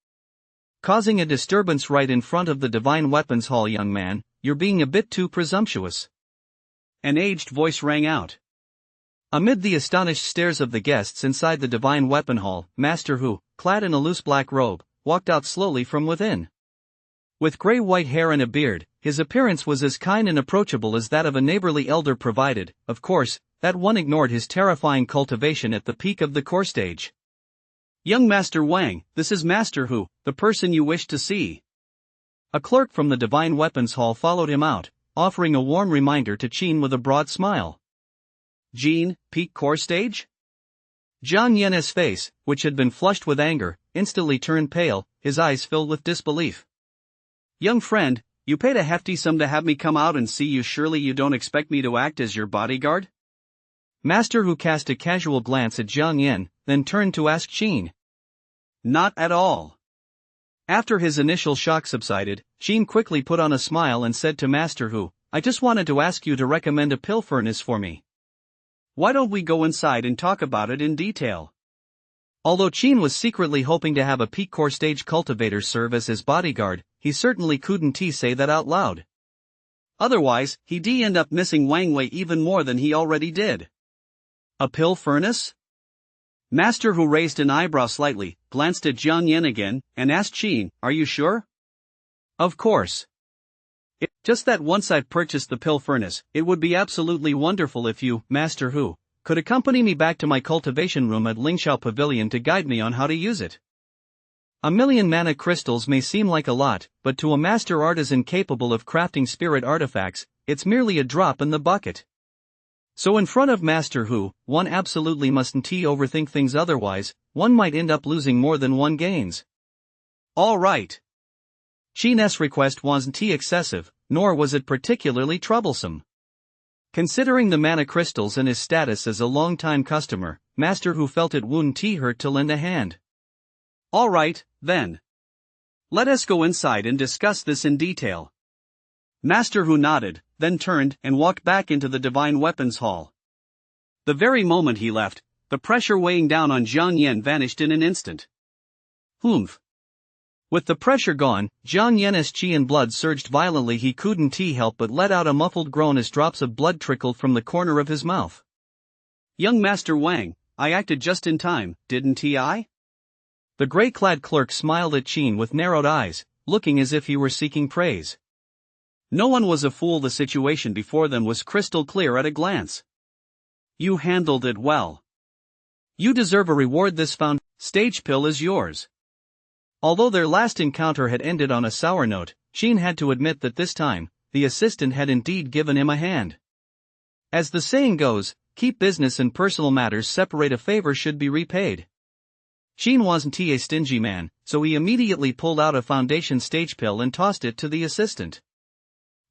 Causing a disturbance right in front of the Divine Weapons Hall. Young man, you're being a bit too presumptuous. An aged voice rang out. Amid the astonished stares of the guests inside the Divine Weapon Hall, Master Hu, clad in a loose black robe, walked out slowly from within. With gray-white hair and a beard, his appearance was as kind and approachable as that of a neighborly elder, provided, of course, that one ignored his terrifying cultivation at the peak of the core stage. Young Master Wang, this is Master Hu, the person you wish to see. A clerk from the Divine Weapons Hall followed him out, offering a warm reminder to Qin with a broad smile. Jin, peak core stage? Jiang Yan's face, which had been flushed with anger, instantly turned pale, his eyes filled with disbelief. Young friend, you paid a hefty sum to have me come out and see you. Surely you don't expect me to act as your bodyguard? Master Hu cast a casual glance at Jiang Yan, then turned to ask Qin. Not at all. After his initial shock subsided, Qin quickly put on a smile and said to Master Hu, I just wanted to ask you to recommend a pill furnace for me. Why don't we go inside and talk about it in detail? Although Qin was secretly hoping to have a peak core stage cultivator serve as his bodyguard, he certainly couldn't say that out loud. Otherwise, he'd end up missing Wang Wei even more than he already did. A pill furnace? Master Hu raised an eyebrow slightly, glanced at Jiang Yan again, and asked Qin, are you sure? Of course. Just that once I've purchased the pill furnace, it would be absolutely wonderful if you, Master Hu, could accompany me back to my cultivation room at Lingxiao Pavilion to guide me on how to use it. 1 million mana crystals may seem like a lot, but to a master artisan capable of crafting spirit artifacts, it's merely a drop in the bucket. So in front of Master Hu, one absolutely mustn't overthink things, otherwise, one might end up losing more than one gains. All right. Qin's request wasn't excessive, nor was it particularly troublesome. Considering the mana crystals and his status as a long-time customer, Master Hu felt it wouldn't hurt to lend a hand. All right, then. Let us go inside and discuss this in detail. Master Hu nodded, then turned and walked back into the Divine Weapons Hall. The very moment he left, the pressure weighing down on Jiang Yan vanished in an instant. Humph. With the pressure gone, Jiang Yan's qi and blood surged violently. He couldn't help but let out a muffled groan as drops of blood trickled from the corner of his mouth. Young Master Wang, I acted just in time, didn't I? The gray-clad clerk smiled at Qin with narrowed eyes, looking as if he were seeking praise. No one was a fool. The situation before them was crystal clear at a glance. You handled it well. You deserve a reward. This stage pill is yours. Although their last encounter had ended on a sour note, Qin had to admit that this time, the assistant had indeed given him a hand. As the saying goes, keep business and personal matters separate. A favor should be repaid. Qin wasn't a stingy man, so he immediately pulled out a foundation stage pill and tossed it to the assistant.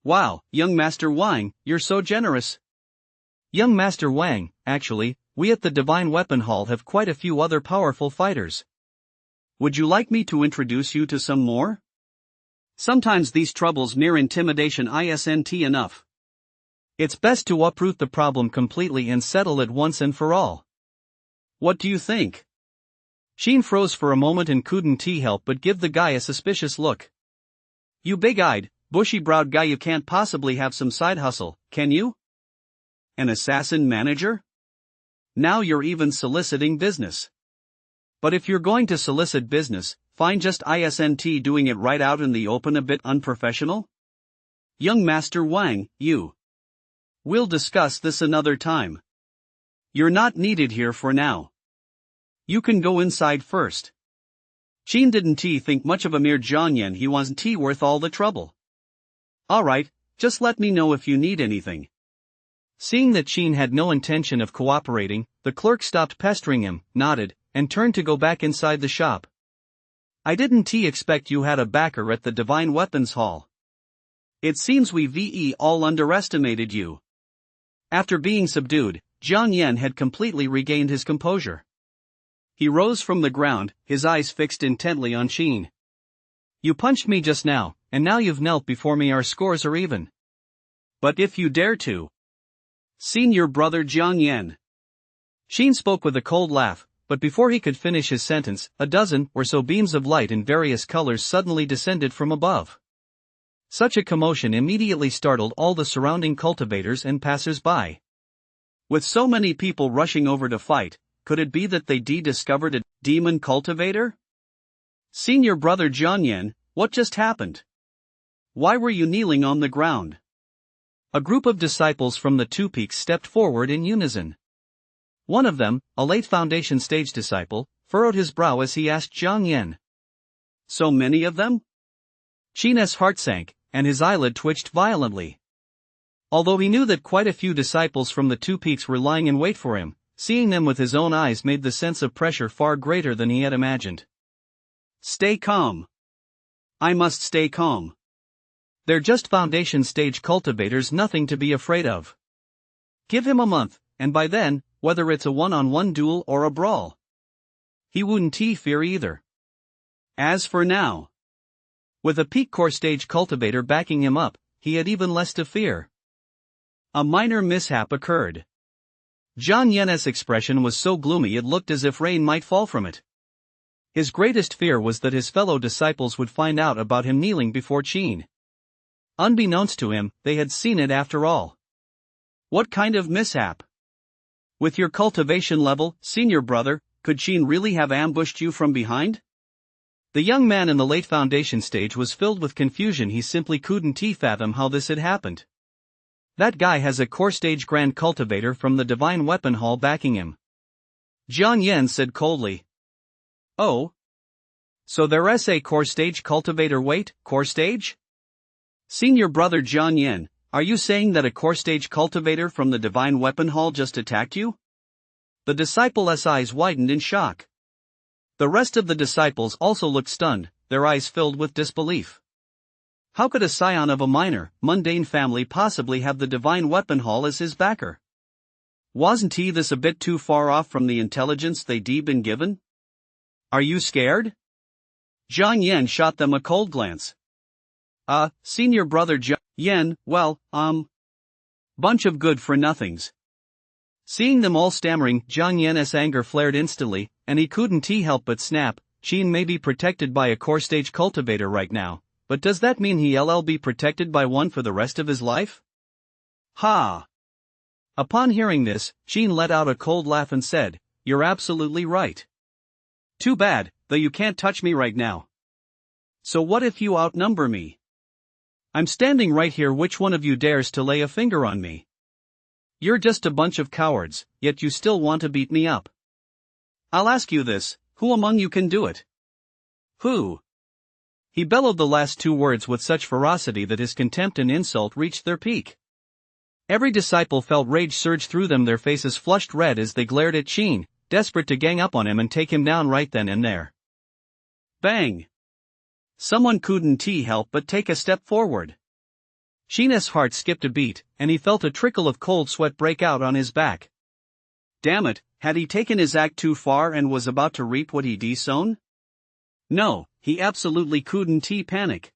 Wow, young Master Wang, you're so generous. Young Master Wang, actually, we at the Divine Weapon Hall have quite a few other powerful fighters. Would you like me to introduce you to some more? Sometimes these troubles mere intimidation isn't enough. It's best to uproot the problem completely and settle it once and for all. What do you think? Qin froze for a moment and couldn't help but give the guy a suspicious look. You big-eyed, bushy-browed guy, you can't possibly have some side hustle, can you? An assassin manager? Now you're even soliciting business. But if you're going to solicit business, fine, just isn't doing it right out in the open a bit unprofessional? Young Master Wang, you. We'll discuss this another time. You're not needed here for now. You can go inside first. Qin didn't think much of a mere Jiang Yan. He wasn't worth all the trouble. Alright, just let me know if you need anything. Seeing that Qin had no intention of cooperating, the clerk stopped pestering him, nodded, and turned to go back inside the shop. I didn't expect you had a backer at the Divine Weapons Hall. It seems we all underestimated you. After being subdued, Jiang Yan had completely regained his composure. He rose from the ground, his eyes fixed intently on Qin. You punched me just now, and now you've knelt before me. Our scores are even. But if you dare to. Senior brother Jiang Yan. Qin spoke with a cold laugh, but before he could finish his sentence, a dozen or so beams of light in various colors suddenly descended from above. Such a commotion immediately startled all the surrounding cultivators and passers-by. With so many people rushing over to fight, could it be that they discovered a demon cultivator? Senior brother Jiang Yan, what just happened? Why were you kneeling on the ground? A group of disciples from the Two Peaks stepped forward in unison. One of them, a late foundation stage disciple, furrowed his brow as he asked Jiang Yan. So many of them? Qin's heart sank, and his eyelid twitched violently. Although he knew that quite a few disciples from the Two Peaks were lying in wait for him, seeing them with his own eyes made the sense of pressure far greater than he had imagined. Stay calm. I must stay calm. They're just foundation stage cultivators, nothing to be afraid of. Give him a month, and by then, whether it's a one-on-one duel or a brawl, he wouldn't fear either. As for now, with a peak core stage cultivator backing him up, he had even less to fear. A minor mishap occurred. Jiang Yan's expression was so gloomy it looked as if rain might fall from it. His greatest fear was that his fellow disciples would find out about him kneeling before Qin. Unbeknownst to him, they had seen it after all. What kind of mishap? With your cultivation level, senior brother, could Qin really have ambushed you from behind? The young man in the late foundation stage was filled with confusion. He simply couldn't fathom how this had happened. That guy has a core stage grand cultivator from the Divine Weapon Hall backing him. Jiang Yan said coldly. Oh? So there's a core stage cultivator? Wait, core stage? Senior brother Jiang Yan, are you saying that a core stage cultivator from the Divine Weapon Hall just attacked you? The disciple's eyes widened in shock. The rest of the disciples also looked stunned, their eyes filled with disbelief. How could a scion of a minor, mundane family possibly have the Divine Weapon Hall as his backer? Wasn't this a bit too far off from the intelligence they'd been given? Are you scared? Jiang Yan shot them a cold glance. Senior brother Yen, well, bunch of good-for-nothings. Seeing them all stammering, Jiang Yan's anger flared instantly, and he couldn't help but snap. Qin may be protected by a core stage cultivator right now, but does that mean he'll be protected by one for the rest of his life? Ha! Upon hearing this, Qin let out a cold laugh and said, "You're absolutely right. Too bad, though you can't touch me right now. So what if you outnumber me? I'm standing right here, which one of you dares to lay a finger on me? You're just a bunch of cowards, yet you still want to beat me up. I'll ask you this, who among you can do it?" "Who?" He bellowed the last two words with such ferocity that his contempt and insult reached their peak. Every disciple felt rage surge through them, their faces flushed red as they glared at Qin, desperate to gang up on him and take him down right then and there. Bang! Someone couldn't help but take a step forward. Qin's heart skipped a beat, and he felt a trickle of cold sweat break out on his back. Damn it, had he taken his act too far and was about to reap what he'd sown? No, he absolutely couldn't panic.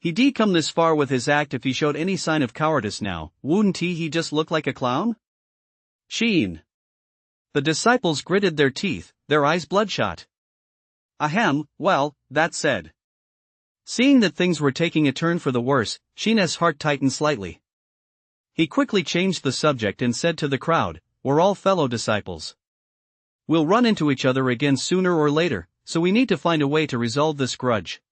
He'd come this far with his act. If he showed any sign of cowardice now, wouldn't he just look like a clown? Qin. The disciples gritted their teeth, their eyes bloodshot. Ahem, well, that said. Seeing that things were taking a turn for the worse, Qin's heart tightened slightly. He quickly changed the subject and said to the crowd, "We're all fellow disciples. We'll run into each other again sooner or later, so we need to find a way to resolve this grudge.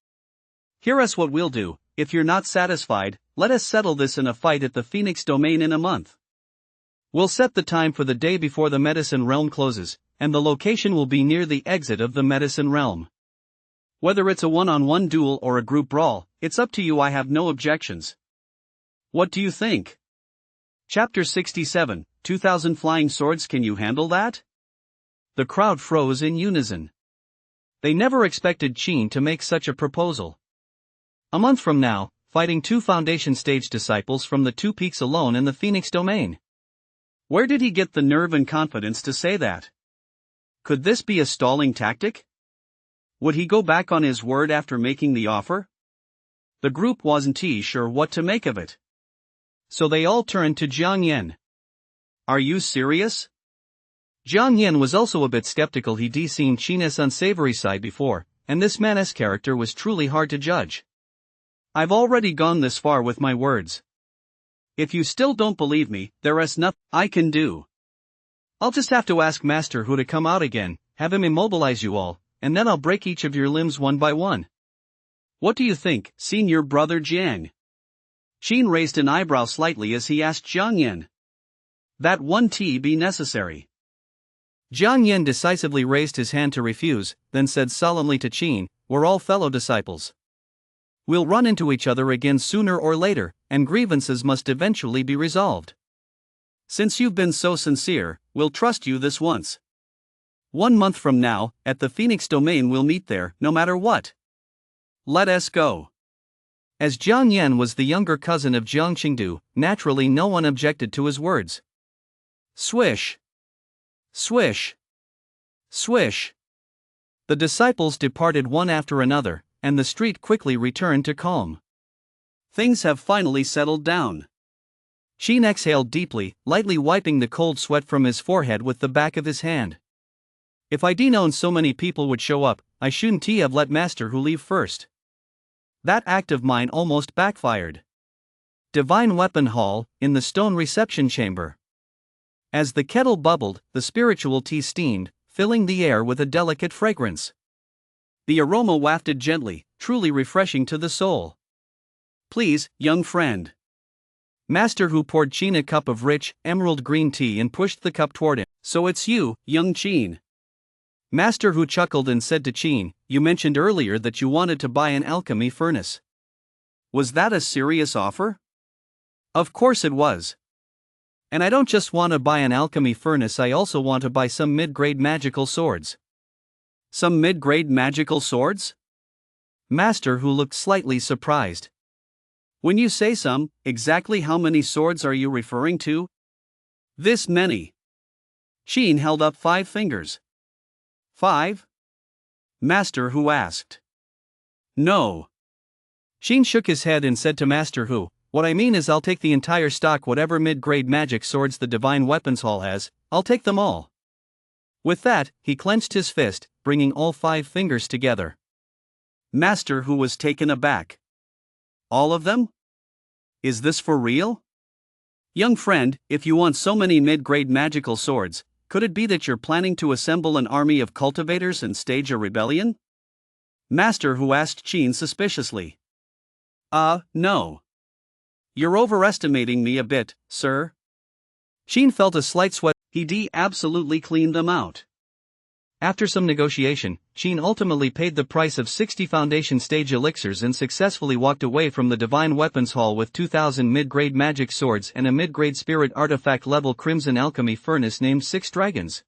Here's what we'll do. If you're not satisfied, let us settle this in a fight at the Phoenix Domain in a month. We'll set the time for the day before the medicine realm closes, and the location will be near the exit of the medicine realm. Whether it's a one-on-one duel or a group brawl, it's up to you. I have no objections. What do you think?" Chapter 67, 2000 Flying Swords. Can you handle that? The crowd froze in unison. They never expected Qin to make such a proposal. A month from now, fighting two foundation stage disciples from the two peaks alone in the Phoenix Domain. Where did he get the nerve and confidence to say that? Could this be a stalling tactic? Would he go back on his word after making the offer? The group wasn't sure what to make of it. So they all turned to Jiang Yan. "Are you serious?" Jiang Yan was also a bit skeptical. He'd seen Qin's unsavory side before, and this man's character was truly hard to judge. "I've already gone this far with my words. If you still don't believe me, there is nothing I can do. I'll just have to ask Master Hu to come out again, have him immobilize you all, and then I'll break each of your limbs one by one. What do you think, Senior Brother Jiang?" Qin raised an eyebrow slightly as he asked Jiang Yan. "That won't be necessary." Jiang Yan decisively raised his hand to refuse, then said solemnly to Qin, "We're all fellow disciples. We'll run into each other again sooner or later, and grievances must eventually be resolved. Since you've been so sincere, we'll trust you this once. 1 month from now, at the Phoenix Domain, we'll meet there, no matter what. Let us go." As Jiang Yan was the younger cousin of Jiang Qingdu, naturally no one objected to his words. Swish! Swish! Swish! The disciples departed one after another, and the street quickly returned to calm. Things have finally settled down. Qin exhaled deeply, lightly wiping the cold sweat from his forehead with the back of his hand. If I'd known so many people would show up, I shouldn't have let Master Hu leave first. That act of mine almost backfired. Divine Weapon Hall, in the stone reception chamber. As the kettle bubbled, the spiritual tea steamed, filling the air with a delicate fragrance. The aroma wafted gently, truly refreshing to the soul. "Please, young friend." Master Hu poured Qin a cup of rich, emerald green tea and pushed the cup toward him. "So it's you, young Qin." Master Hu chuckled and said to Qin, "You mentioned earlier that you wanted to buy an alchemy furnace. Was that a serious offer?" "Of course it was. And I don't just want to buy an alchemy furnace, I also want to buy some mid-grade magical swords." "Some mid-grade magical swords?" Master Hu looked slightly surprised. "When you say some, exactly how many swords are you referring to?" "This many." Qin held up 5 fingers. 5? Master Hu asked. "No." Qin shook his head and said to Master Hu, What I mean is I'll take the entire stock, whatever mid-grade magic swords the Divine Weapons Hall has, I'll take them all. With that, he clenched his fist, bringing all 5 fingers together. Master Hu was taken aback. All of them? Is this for real? Young friend, if you want so many mid-grade magical swords, could it be that you're planning to assemble an army of cultivators and stage a rebellion? Master Hu asked Qin suspiciously. No. You're overestimating me a bit, sir. Qin felt a slight sweat. He absolutely cleaned them out. After some negotiation, Qin ultimately paid the price of 60 Foundation Stage elixirs and successfully walked away from the Divine Weapons Hall with 2,000 mid-grade magic swords and a mid-grade spirit artifact level Crimson Alchemy furnace named 6 Dragons.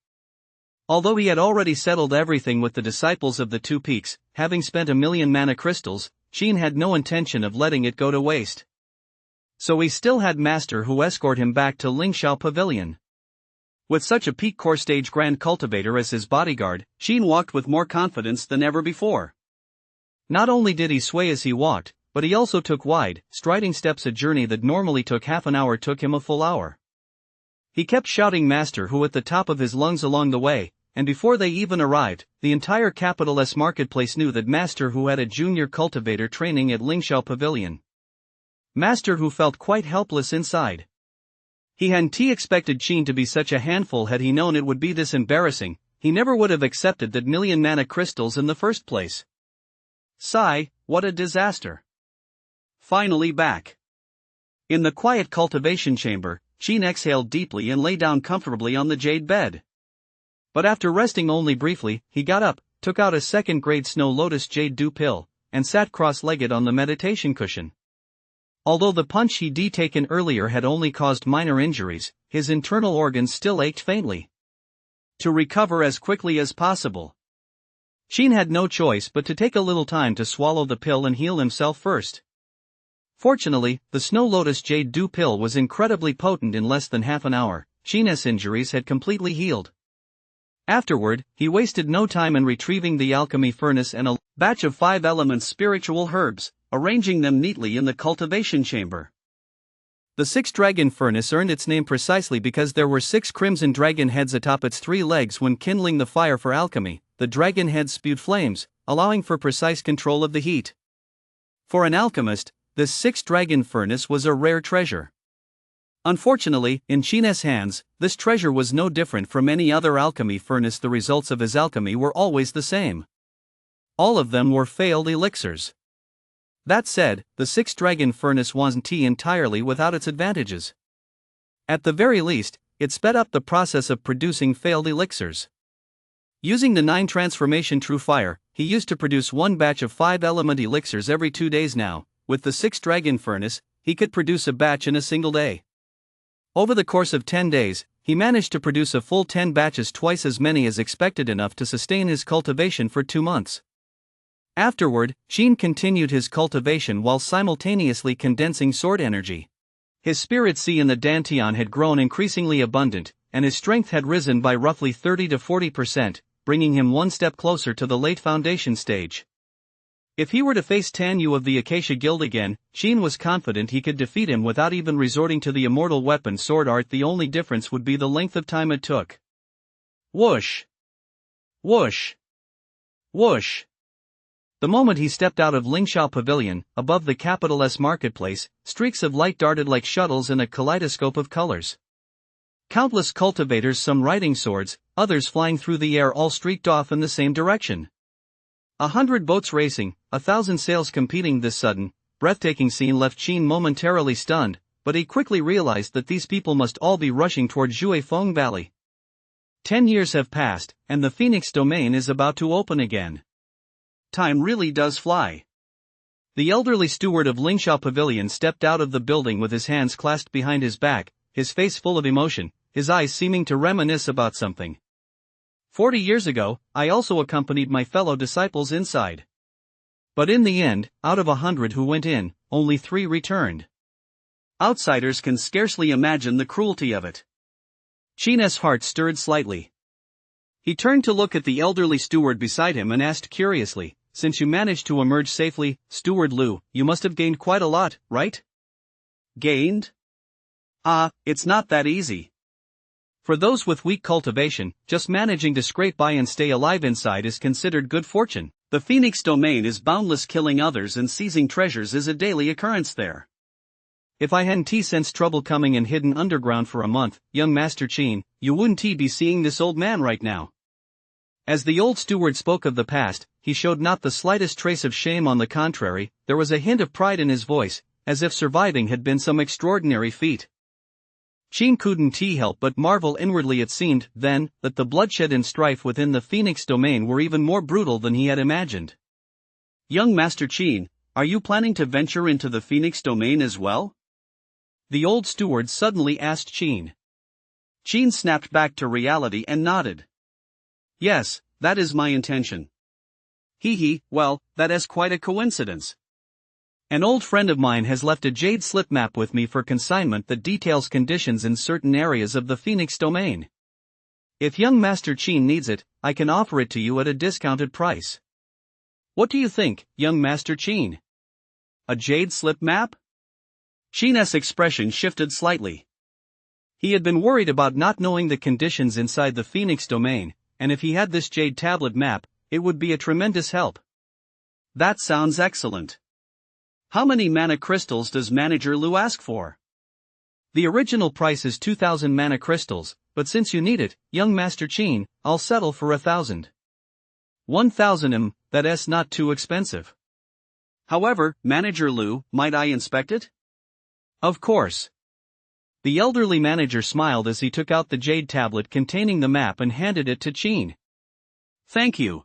Although he had already settled everything with the disciples of the Two Peaks, having spent 1,000,000 mana crystals, Qin had no intention of letting it go to waste. So he still had Master Hu escort him back to Lingxiao Pavilion. With such a peak core stage grand cultivator as his bodyguard, Qin walked with more confidence than ever before. Not only did he sway as he walked, but he also took wide, striding steps. A journey that normally took half an hour took him a full hour. He kept shouting Master Hu at the top of his lungs along the way, and before they even arrived, the entire Capital S marketplace knew that Master Hu had a junior cultivator training at Lingxiao Pavilion. Master Hu felt quite helpless inside. He hadn't expected Qin to be such a handful. Had he known it would be this embarrassing, he never would have accepted that 1,000,000 mana crystals in the first place. Sigh, what a disaster. Finally back. In the quiet cultivation chamber, Qin exhaled deeply and lay down comfortably on the jade bed. But after resting only briefly, he got up, took out a second-grade Snow Lotus Jade Dew pill, and sat cross-legged on the meditation cushion. Although the punch he'd taken earlier had only caused minor injuries, his internal organs still ached faintly. To recover as quickly as possible, Qin had no choice but to take a little time to swallow the pill and heal himself first. Fortunately, the Snow Lotus Jade Dew pill was incredibly potent. In less than half an hour, Qin's injuries had completely healed. Afterward, he wasted no time in retrieving the alchemy furnace and a batch of 5 elements spiritual herbs, arranging them neatly in the cultivation chamber. The 6 dragon furnace earned its name precisely because there were 6 crimson dragon heads atop its 3 legs. When kindling the fire for alchemy, the dragon heads spewed flames, allowing for precise control of the heat. For an alchemist, this 6 dragon furnace was a rare treasure. Unfortunately, in Qin's hands, this treasure was no different from any other alchemy furnace. The results of his alchemy were always the same. All of them were failed elixirs. That said, the 6 dragon furnace wasn't entirely without its advantages. At the very least, it sped up the process of producing failed elixirs. Using the 9 transformation true fire, he used to produce 1 batch of 5 element elixirs every 2 days. Now, with the 6 dragon furnace, he could produce a batch in a single day. Over the course of 10 days, he managed to produce a full 10 batches, twice as many as expected, enough to sustain his cultivation for 2 months. Afterward, Qin continued his cultivation while simultaneously condensing sword energy. His spirit sea in the Dantian had grown increasingly abundant, and his strength had risen by roughly 30 to 40%, bringing him one step closer to the late foundation stage. If he were to face Tan Yu of the Acacia Guild again, Qin was confident he could defeat him without even resorting to the immortal weapon sword art. The only difference would be the length of time it took. Whoosh! Whoosh! Whoosh! The moment he stepped out of Lingxiao Pavilion, above the Capital S marketplace, streaks of light darted like shuttles in a kaleidoscope of colors. Countless cultivators, some riding swords, others flying through the air, all streaked off in the same direction. 100 boats racing, 1,000 sails competing. This sudden, breathtaking scene left Qin momentarily stunned, but he quickly realized that these people must all be rushing toward Juefeng Valley. 10 years have passed, and the Phoenix Domain is about to open again. Time really does fly. The elderly steward of Lingxiao Pavilion stepped out of the building with his hands clasped behind his back, his face full of emotion, his eyes seeming to reminisce about something. 40 years ago, I also accompanied my fellow disciples inside. But in the end, out of 100 who went in, only 3 returned. Outsiders can scarcely imagine the cruelty of it. Qin's heart stirred slightly. He turned to look at the elderly steward beside him and asked curiously, "Since you managed to emerge safely, Steward Lu, you must have gained quite a lot, right?" Gained? Ah, it's not that easy. For those with weak cultivation, just managing to scrape by and stay alive inside is considered good fortune. The Phoenix domain is boundless. Killing others and seizing treasures is a daily occurrence there. If I hadn't sensed trouble coming and hidden underground for a month, young Master Cheen, you wouldn't be seeing this old man right now. As the old steward spoke of the past, he showed not the slightest trace of shame. On the contrary, there was a hint of pride in his voice, as if surviving had been some extraordinary feat. Cheen couldn't help but marvel inwardly. It seemed, then, that the bloodshed and strife within the Phoenix domain were even more brutal than he had imagined. Young Master Cheen, are you planning to venture into the Phoenix domain as well? The old steward suddenly asked Cheen. Cheen snapped back to reality and nodded. Yes, that is my intention. Well, that is quite a coincidence. An old friend of mine has left a jade slip map with me for consignment that details conditions in certain areas of the Phoenix domain. If young Master Cheen needs it, I can offer it to you at a discounted price. What do you think, young Master Cheen? A jade slip map? Cheen's expression shifted slightly. He had been worried about not knowing the conditions inside the Phoenix domain, and if he had this jade tablet map, it would be a tremendous help. That sounds excellent. How many mana crystals does Manager Lu ask for? The original price is 2,000 mana crystals, but since you need it, young Master Cheen, I'll settle for 1,000. 1,000 that's not too expensive. However, Manager Lu, might I inspect it? Of course. The elderly manager smiled as he took out the jade tablet containing the map and handed it to Cheen. Thank you.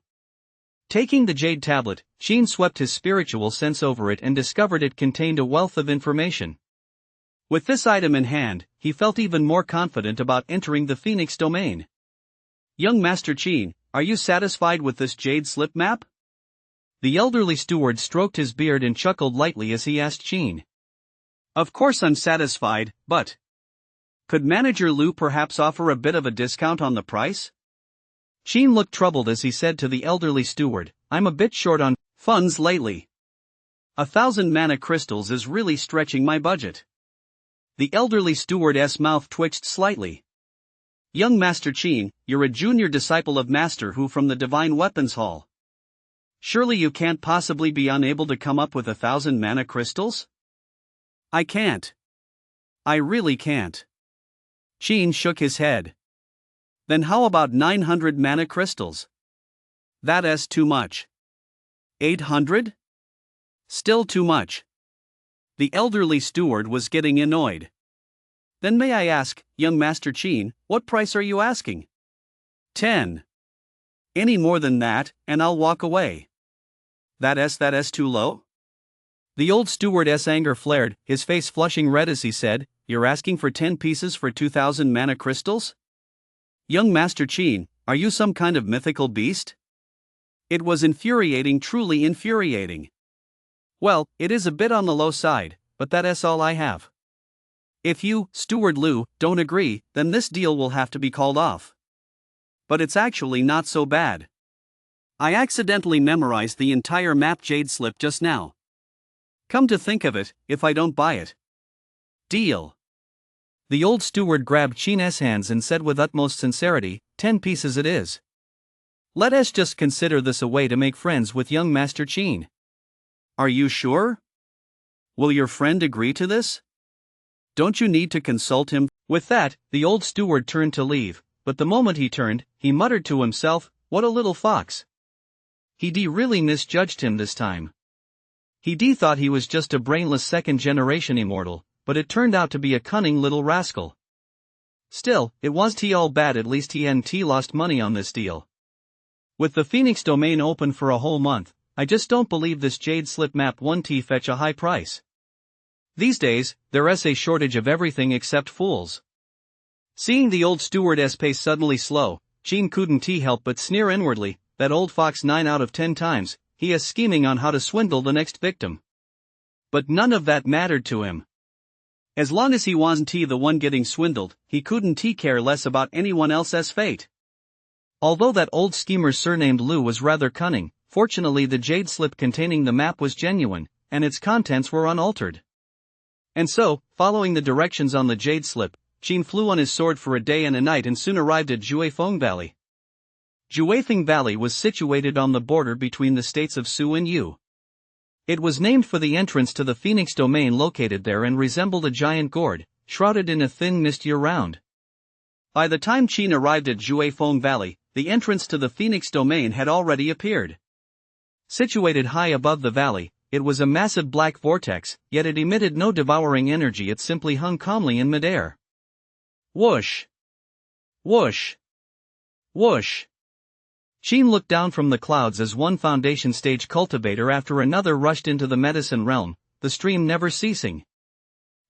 Taking the jade tablet, Cheen swept his spiritual sense over it and discovered it contained a wealth of information. With this item in hand, he felt even more confident about entering the Phoenix domain. Young Master Cheen, are you satisfied with this jade slip map? The elderly steward stroked his beard and chuckled lightly as he asked Cheen. Of course I'm satisfied, but could Manager Lu perhaps offer a bit of a discount on the price? Cheen looked troubled as he said to the elderly steward, I'm a bit short on funds lately. 1,000 mana crystals is really stretching my budget. The elderly steward's mouth twitched slightly. Young Master Cheen, you're a junior disciple of Master Hu from the Divine Weapons Hall. Surely you can't possibly be unable to come up with 1,000 mana crystals? I can't. I really can't. Cheen shook his head. Then how about 900 mana crystals? That is too much. 800? Still too much. The elderly steward was getting annoyed. Then may I ask, young Master Cheen, what price are you asking? 10. Any more than that, and I'll walk away. That is too low? The old steward's anger flared, his face flushing red as he said, You're asking for 10 pieces for 2,000 mana crystals? Young Master Cheen, are you some kind of mythical beast? It was infuriating, truly infuriating. Well, it is a bit on the low side, but that is all I have. If you, Steward Lu, don't agree, then this deal will have to be called off. But it's actually not so bad. I accidentally memorized the entire map jade slip just now. Come to think of it, if I don't buy it. Deal. The old steward grabbed Cheen's hands and said with utmost sincerity, 10 pieces it is. Let us just consider this a way to make friends with young Master Cheen. Are you sure? Will your friend agree to this? Don't you need to consult him? With that, the old steward turned to leave, but the moment he turned, he muttered to himself, what a little fox. He really misjudged him this time. He thought he was just a brainless second-generation immortal, but it turned out to be a cunning little rascal. Still, it was all bad, at least he hadn't lost money on this deal. With the Phoenix domain open for a whole month, I just don't believe this jade slip map won't fetch a high price. These days, there is a shortage of everything except fools. Seeing the old steward's pace suddenly slow, Cheen couldn't help but sneer inwardly, that old fox 9 out of 10 times, he is scheming on how to swindle the next victim. But none of that mattered to him. As long as he wasn't the one getting swindled, he couldn't care less about anyone else's fate. Although that old schemer surnamed Lu was rather cunning, fortunately the jade slip containing the map was genuine, and its contents were unaltered. And so, following the directions on the jade slip, Qin flew on his sword for a day and a night and soon arrived at Juefeng Valley. Juefeng Valley was situated on the border between the states of Su and Yu. It was named for the entrance to the Phoenix domain located there and resembled a giant gourd, shrouded in a thin mist year-round. By the time Qin arrived at Juefeng Valley, the entrance to the Phoenix domain had already appeared. Situated high above the valley, it was a massive black vortex, yet it emitted no devouring energy, it simply hung calmly in midair. Whoosh! Whoosh! Whoosh! Qin looked down from the clouds as one foundation stage cultivator after another rushed into the medicine realm, the stream never ceasing.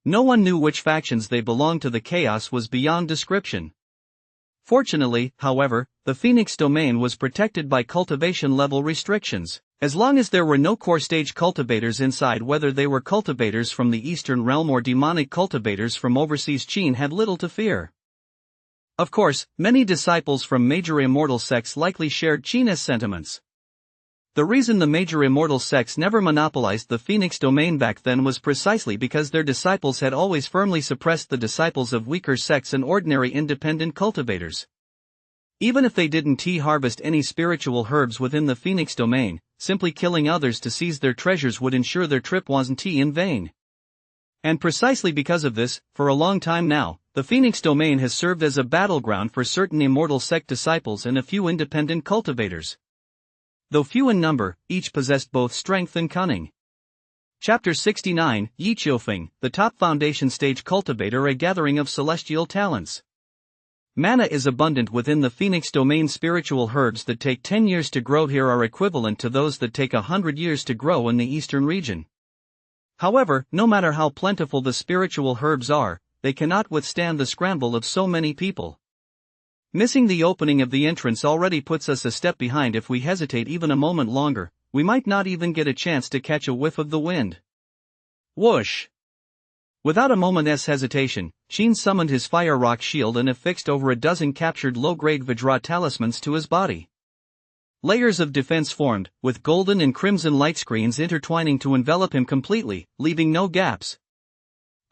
No one knew which factions they belonged to. The chaos was beyond description. Fortunately, however, the Phoenix domain was protected by cultivation level restrictions. As long as there were no core stage cultivators inside, whether they were cultivators from the Eastern realm or demonic cultivators from overseas, Qin had little to fear. Of course, many disciples from major immortal sects likely shared Qin's sentiments. The reason the major immortal sects never monopolized the Phoenix domain back then was precisely because their disciples had always firmly suppressed the disciples of weaker sects and ordinary independent cultivators. Even if they didn't harvest any spiritual herbs within the Phoenix domain, simply killing others to seize their treasures would ensure their trip wasn't in vain. And precisely because of this, for a long time now, the Phoenix domain has served as a battleground for certain immortal sect disciples and a few independent cultivators. Though few in number, each possessed both strength and cunning. Chapter 69, Yi Qiufeng, the top foundation stage cultivator, a gathering of celestial talents. Mana is abundant within the Phoenix domain. Spiritual herbs that take 10 years to grow here are equivalent to those that take 100 years to grow in the eastern region. However, no matter how plentiful the spiritual herbs are, they cannot withstand the scramble of so many people. Missing the opening of the entrance already puts us a step behind. If we hesitate even a moment longer, we might not even get a chance to catch a whiff of the wind. Whoosh! Without a moment's hesitation, Qin summoned his fire rock shield and affixed over a dozen captured low-grade Vajra talismans to his body. Layers of defense formed, with golden and crimson light screens intertwining to envelop him completely, leaving no gaps.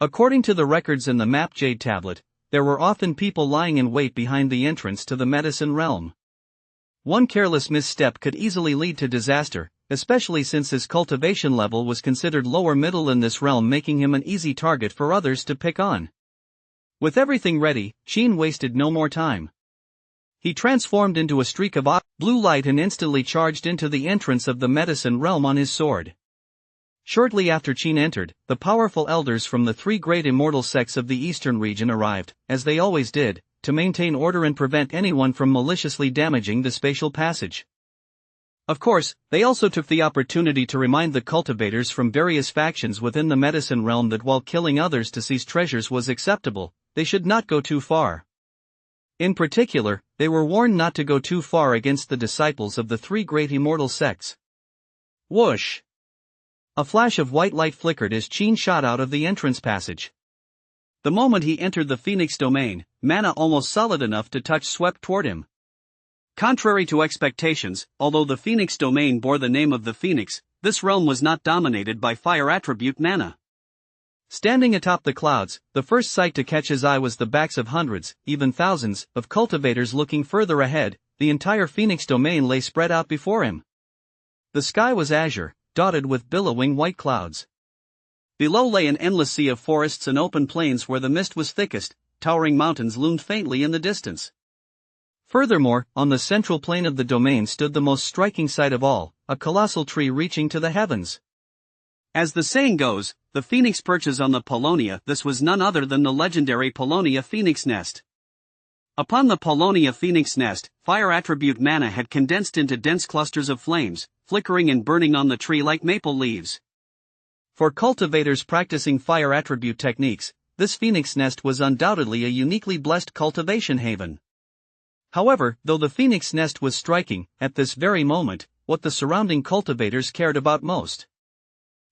According to the records in the map Jade tablet, there were often people lying in wait behind the entrance to the medicine realm. One careless misstep could easily lead to disaster, especially since his cultivation level was considered lower middle in this realm, making him an easy target for others to pick on. With everything ready, Qin wasted no more time. He transformed into a streak of blue light and instantly charged into the entrance of the medicine realm on his sword. Shortly after Qin entered, the powerful elders from the three great immortal sects of the eastern region arrived, as they always did, to maintain order and prevent anyone from maliciously damaging the spatial passage. Of course, they also took the opportunity to remind the cultivators from various factions within the medicine realm that while killing others to seize treasures was acceptable, they should not go too far. In particular, they were warned not to go too far against the disciples of the three great immortal sects. Whoosh! A flash of white light flickered as Qin shot out of the entrance passage. The moment he entered the Phoenix domain, mana almost solid enough to touch swept toward him. Contrary to expectations, although the Phoenix domain bore the name of the Phoenix, this realm was not dominated by fire attribute mana. Standing atop the clouds, the first sight to catch his eye was the backs of hundreds, even thousands, of cultivators looking further ahead. The entire Phoenix domain lay spread out before him. The sky was azure, dotted with billowing white clouds. Below lay an endless sea of forests and open plains where the mist was thickest. Towering mountains loomed faintly in the distance. Furthermore, on the central plain of the domain stood the most striking sight of all, a colossal tree reaching to the heavens. As the saying goes, the phoenix perches on the Polonia. This was none other than the legendary Polonia phoenix nest. Upon the Polonia phoenix nest, fire attribute mana had condensed into dense clusters of flames, flickering and burning on the tree like maple leaves. For cultivators practicing fire attribute techniques, this phoenix nest was undoubtedly a uniquely blessed cultivation haven. However, though the phoenix nest was striking, at this very moment, what the surrounding cultivators cared about most.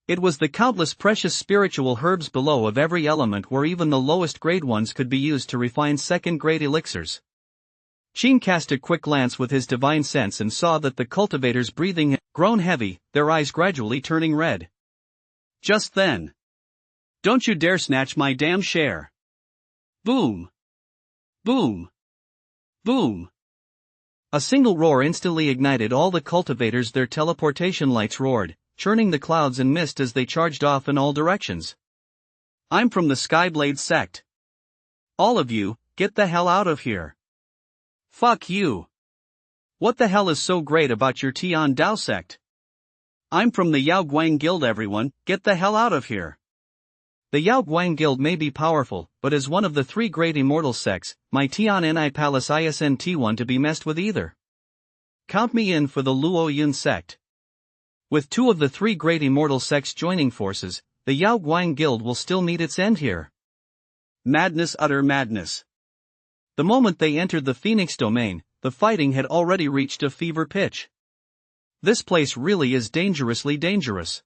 It was the countless precious spiritual herbs below of every element, where even the lowest grade ones could be used to refine second-grade elixirs. Qin cast a quick glance with his divine sense and saw that the cultivators' breathing had grown heavy, their eyes gradually turning red. Just then, Don't you dare snatch my damn share. Boom. Boom. Boom. A single roar instantly ignited all the cultivators. Their teleportation lights roared, churning the clouds and mist as they charged off in all directions. I'm from the Skyblade sect. All of you, get the hell out of here. Fuck you. What the hell is so great about your Tian Dao sect? I'm from the Yao Guang Guild. Everyone, get the hell out of here. The Yao Guang Guild may be powerful, but as one of the three great immortal sects, my Tian Ni Palace isn't one to be messed with either. Count me in for the Luo Yun sect. With two of the three great immortal sects joining forces, the Yao Guang Guild will still meet its end here. Madness, utter madness. The moment they entered the Phoenix domain, the fighting had already reached a fever pitch. This place really is dangerously dangerous.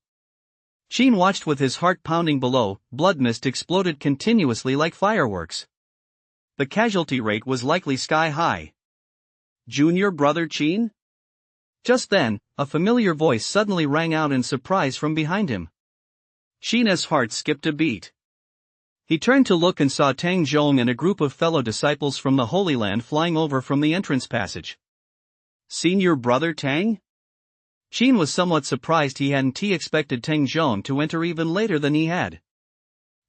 Qin watched with his heart pounding below. Blood mist exploded continuously like fireworks. The casualty rate was likely sky high. Junior brother Qin? Just then, a familiar voice suddenly rang out in surprise from behind him. Qin's heart skipped a beat. He turned to look and saw Tang Zhong and a group of fellow disciples from the Holy Land flying over from the entrance passage. Senior brother Tang? Qin was somewhat surprised. He hadn't expected Tang Zhong to enter even later than he had.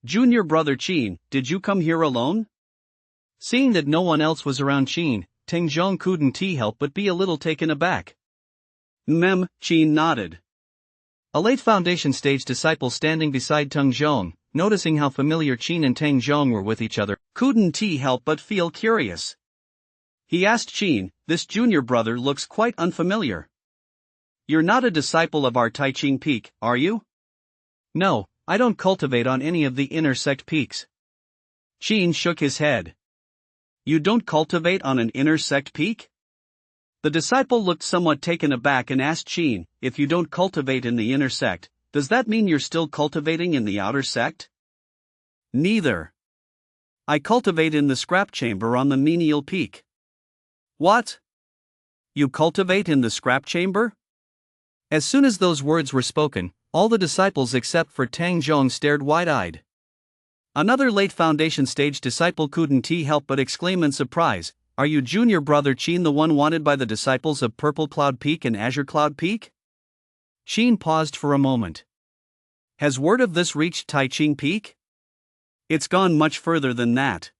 Junior brother Qin, did you come here alone? Seeing that no one else was around Qin, Tang Zhong couldn't help but be a little taken aback. Qin nodded. A late foundation stage disciple standing beside Tang Zhong, noticing how familiar Qin and Tang Zhong were with each other, couldn't help but feel curious. He asked Qin, this junior brother looks quite unfamiliar. You're not a disciple of our Taiching Peak, are you? No, I don't cultivate on any of the inner sect peaks. Qin shook his head. You don't cultivate on an inner sect peak? The disciple looked somewhat taken aback and asked Qin, if you don't cultivate in the inner sect, does that mean you're still cultivating in the outer sect? Neither. I cultivate in the scrap chamber on the menial peak. What? You cultivate in the scrap chamber? As soon as those words were spoken, all the disciples except for Tang Zhong stared wide-eyed. Another late foundation stage disciple couldn't help but exclaim in surprise, are you junior brother Qin, the one wanted by the disciples of Purple Cloud Peak and Azure Cloud Peak? Qin paused for a moment. Has word of this reached Taiching Peak? It's gone much further than that.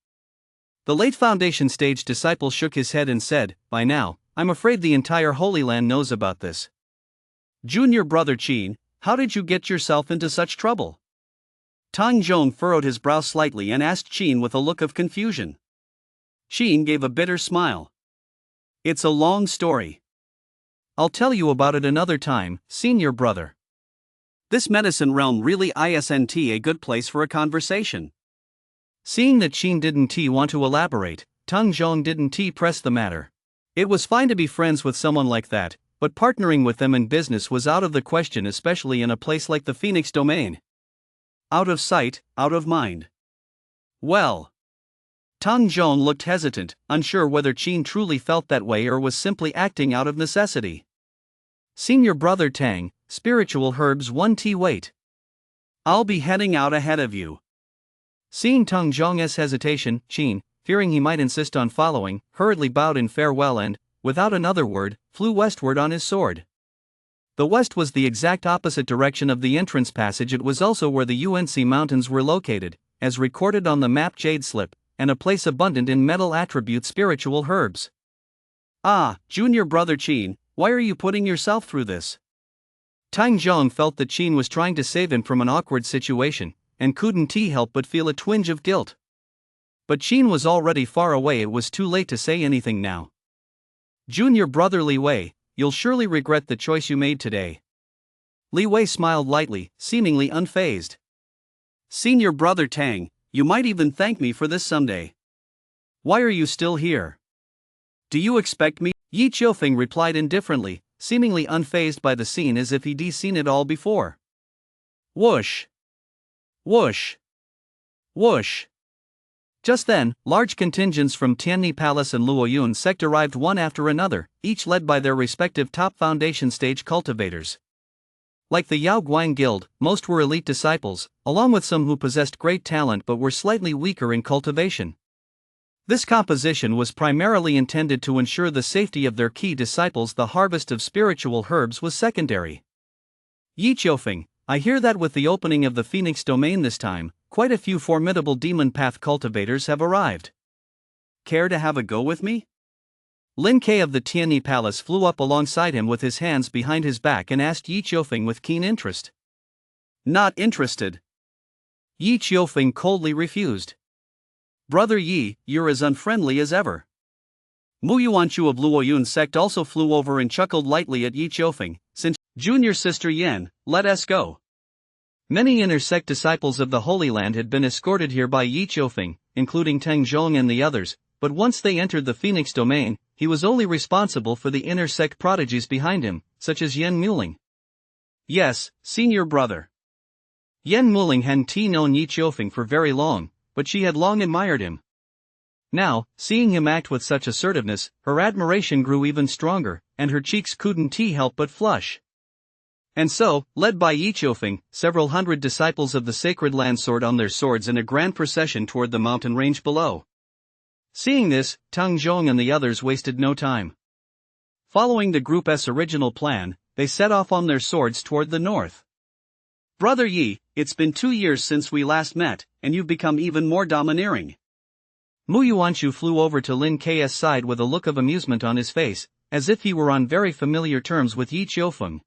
The late foundation stage disciple shook his head and said, by now, I'm afraid the entire Holy Land knows about this. Junior brother Qin, how did you get yourself into such trouble? Tang Zhong furrowed his brow slightly and asked Qin with a look of confusion. Qin gave a bitter smile. It's a long story. I'll tell you about it another time, senior brother. This medicine realm really isn't a good place for a conversation. Seeing that Qin didn't want to elaborate, Tang Zhong didn't press the matter. It was fine to be friends with someone like that, but partnering with them in business was out of the question, especially in a place like the Phoenix domain. Out of sight, out of mind. Well. Tang Zhong looked hesitant, unsure whether Qin truly felt that way or was simply acting out of necessity. Senior brother Tang, spiritual herbs 1 wait. I'll be heading out ahead of you. Seeing Tang Zhong's hesitation, Qin, fearing he might insist on following, hurriedly bowed in farewell and, without another word, flew westward on his sword. The west was the exact opposite direction of the entrance passage. It was also where the UNC mountains were located, as recorded on the map Jade Slip, and a place abundant in metal attribute spiritual herbs. Ah, junior brother Qin, why are you putting yourself through this? Tang Zhong felt that Qin was trying to save him from an awkward situation, and couldn't help but feel a twinge of guilt. But Qin was already far away. It was too late to say anything now. Junior brother Li Wei, you'll surely regret the choice you made today. Li Wei smiled lightly, seemingly unfazed. Senior brother Tang, you might even thank me for this someday. Why are you still here? Do you expect me? Yi Qiufeng replied indifferently, seemingly unfazed by the scene as if he'd seen it all before. Whoosh! Whoosh! Whoosh! Just then, large contingents from Tianni Palace and Luoyun sect arrived one after another, each led by their respective top foundation stage cultivators. Like the Yao Guang Guild, most were elite disciples, along with some who possessed great talent but were slightly weaker in cultivation. This composition was primarily intended to ensure the safety of their key disciples. The harvest of spiritual herbs was secondary. Yi Qiufeng, I hear that with the opening of the Phoenix domain this time, quite a few formidable demon path cultivators have arrived. Care to have a go with me? Lin Ke of the Tianyi Palace flew up alongside him with his hands behind his back and asked Yi Qiufeng with keen interest. Not interested. Yi Qiufeng coldly refused. Brother Yi, you're as unfriendly as ever. Mu Yuanchu of Luoyun sect also flew over and chuckled lightly at Yi Qiufeng, since Junior Sister Yan, let us go. Many inner sect disciples of the Holy Land had been escorted here by Yi Qiufeng, including Teng Zhong and the others, but once they entered the Phoenix domain, he was only responsible for the inner sect prodigies behind him, such as Yan Muling. Yes, senior brother. Yan Muling hadn't known Yi Qiufeng for very long, but she had long admired him. Now, seeing him act with such assertiveness, her admiration grew even stronger, and her cheeks couldn't help but flush. And so, led by Yi Qiufeng, several hundred disciples of the sacred land soared on their swords in a grand procession toward the mountain range below. Seeing this, Teng Zhong and the others wasted no time. Following the Group's original plan, they set off on their swords toward the north. Brother Yi, it's been 2 years since we last met, and you've become even more domineering. Mu Yuanchu flew over to Lin Ke's side with a look of amusement on his face, as if he were on very familiar terms with Yi Qiufeng.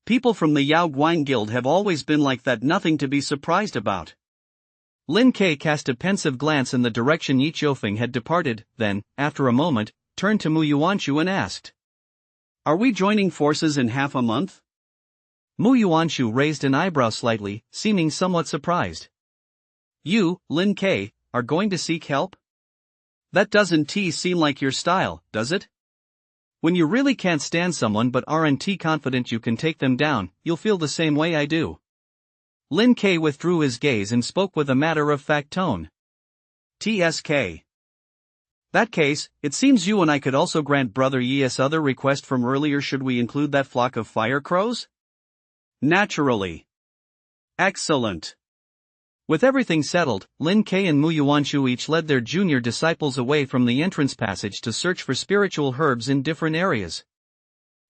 People from the Yao Guang Guild have always been like that, nothing to be surprised about. Lin Ke cast a pensive glance in the direction Yi Qiufeng had departed, then, after a moment, turned to Mu Yuanchu and asked. Are we joining forces in half a month? Mu Yuanchu raised an eyebrow slightly, seeming somewhat surprised. You, Lin Ke, are going to seek help? That doesn't seem like your style, does it? When you really can't stand someone but aren't confident you can take them down, you'll feel the same way I do. Lin Ke withdrew his gaze and spoke with a matter-of-fact tone. TSK. That case, it seems you and I could also grant Brother Yi's other request from earlier. Should we include that flock of fire crows? Naturally. Excellent. With everything settled, Lin Ke and Mu Yuanchu each led their junior disciples away from the entrance passage to search for spiritual herbs in different areas.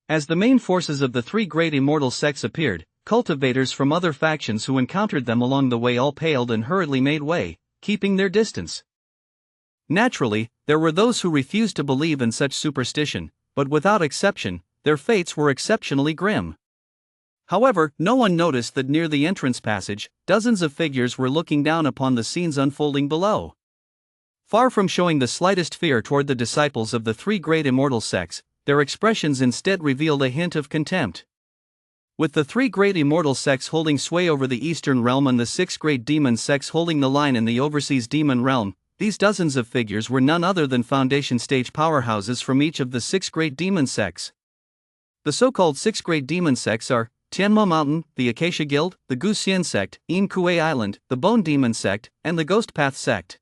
As the main forces of the three great immortal sects appeared, cultivators from other factions who encountered them along the way all paled and hurriedly made way, keeping their distance. Naturally, there were those who refused to believe in such superstition, but without exception, their fates were exceptionally grim. However, no one noticed that near the entrance passage, dozens of figures were looking down upon the scenes unfolding below. Far from showing the slightest fear toward the disciples of the three great immortal sects, their expressions instead revealed a hint of contempt. With the three great immortal sects holding sway over the eastern realm and the six great demon sects holding the line in the overseas demon realm, these dozens of figures were none other than foundation stage powerhouses from each of the six great demon sects. The so-called six great demon sects are Tianma Mountain, the Acacia Guild, the Guxian sect, Yin Kuei Island, the Bone Demon sect, and the Ghost Path sect.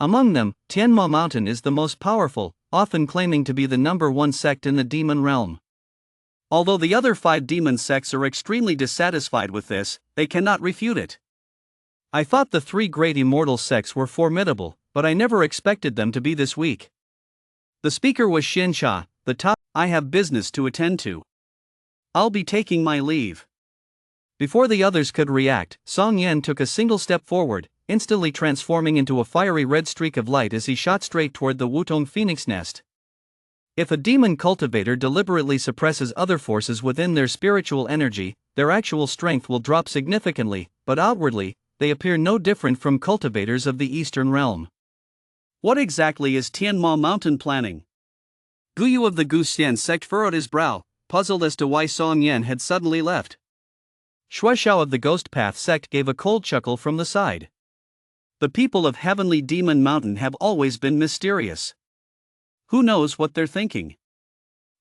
Among them, Tianma Mountain is the most powerful, often claiming to be the #1 sect in the demon realm. Although the other 5 demon sects are extremely dissatisfied with this, they cannot refute it. I thought the three great immortal sects were formidable, but I never expected them to be this weak. The speaker was Xin Cha, the top. I have business to attend to. I'll be taking my leave. Before the others could react, Song Yan took a single step forward, instantly transforming into a fiery red streak of light as he shot straight toward the Wutong Phoenix nest. If a demon cultivator deliberately suppresses other forces within their spiritual energy, their actual strength will drop significantly, but outwardly, they appear no different from cultivators of the Eastern realm. What exactly is Tianma Mountain planning? Guyu of the Guxian sect furrowed his brow, puzzled as to why Song Yan had suddenly left. Shueshao of the Ghost Path sect gave a cold chuckle from the side. The people of Heavenly Demon Mountain have always been mysterious. Who knows what they're thinking?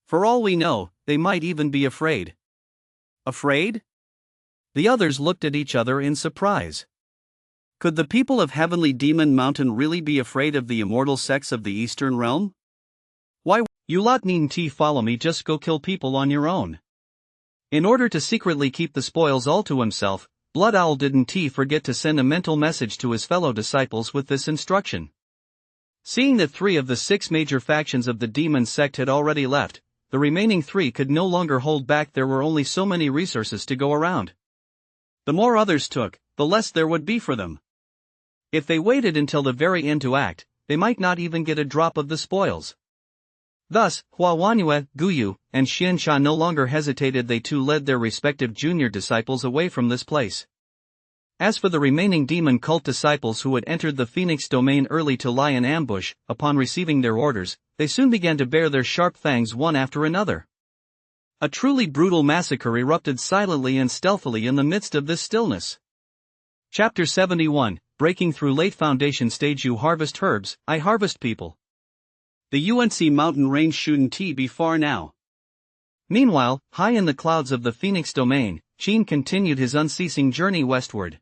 For all we know, they might even be afraid. Afraid? The others looked at each other in surprise. Could the people of Heavenly Demon Mountain really be afraid of the immortal sects of the Eastern realm? Why, you lot needn't follow me, just go kill people on your own. In order to secretly keep the spoils all to himself, Blood Owl didn't forget to send a mental message to his fellow disciples with this instruction. Seeing that 3 of the 6 major factions of the demon sect had already left, the remaining 3 could no longer hold back. There were only so many resources to go around. The more others took, the less there would be for them. If they waited until the very end to act, they might not even get a drop of the spoils. Thus, Hua Wanyu, Guyu, and Xiansha no longer hesitated. They too led their respective junior disciples away from this place. As for the remaining demon cult disciples who had entered the Phoenix domain early to lie in ambush, upon receiving their orders, they soon began to bare their sharp fangs one after another. A truly brutal massacre erupted silently and stealthily in the midst of this stillness. Chapter 71, Breaking Through Late Foundation Stage. You harvest herbs, I harvest people. The UNC mountain range shouldn't be far now. Meanwhile, high in the clouds of the Phoenix domain, Qin continued his unceasing journey westward.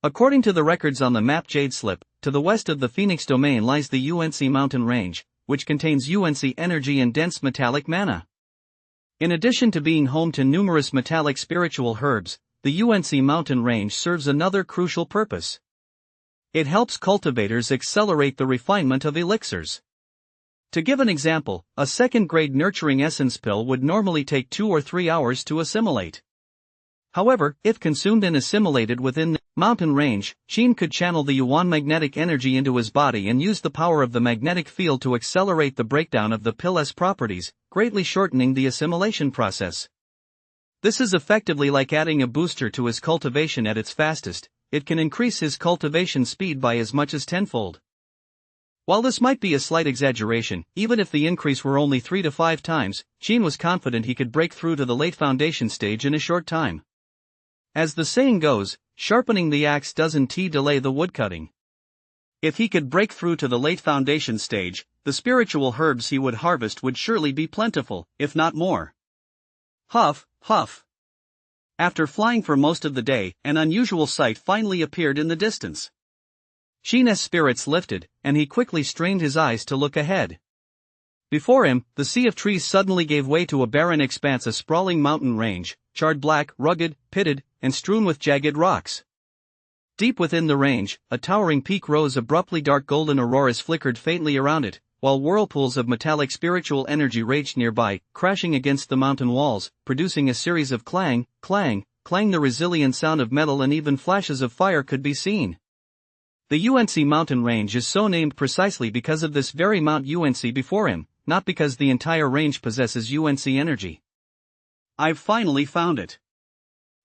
According to the records on the map Jade Slip, to the west of the Phoenix domain lies the UNC mountain range, which contains UNC energy and dense metallic mana. In addition to being home to numerous metallic spiritual herbs, the UNC mountain range serves another crucial purpose. It helps cultivators accelerate the refinement of elixirs. To give an example, a second-grade nurturing essence pill would normally take 2 or 3 hours to assimilate. However, if consumed and assimilated within the mountain range, Qin could channel the Yuan magnetic energy into his body and use the power of the magnetic field to accelerate the breakdown of the pill's properties, greatly shortening the assimilation process. This is effectively like adding a booster to his cultivation at its fastest. It can increase his cultivation speed by as much as tenfold. While this might be a slight exaggeration, even if the increase were only 3 to 5 times, Qin was confident he could break through to the late foundation stage in a short time. As the saying goes, sharpening the axe doesn't delay the woodcutting. If he could break through to the late foundation stage, the spiritual herbs he would harvest would surely be plentiful, if not more. Huff, huff. After flying for most of the day, an unusual sight finally appeared in the distance. Qin's spirits lifted, and he quickly strained his eyes to look ahead. Before him, the sea of trees suddenly gave way to a barren expanse, a sprawling mountain range, charred black, rugged, pitted, and strewn with jagged rocks. Deep within the range, a towering peak rose abruptly. Dark golden auroras flickered faintly around it, while whirlpools of metallic spiritual energy raged nearby, crashing against the mountain walls, producing a series of clang, clang, clang. The resilient sound of metal and even flashes of fire could be seen. The UNC mountain range is so named precisely because of this very Mount UNC before him, not because the entire range possesses UNC energy. I've finally found it.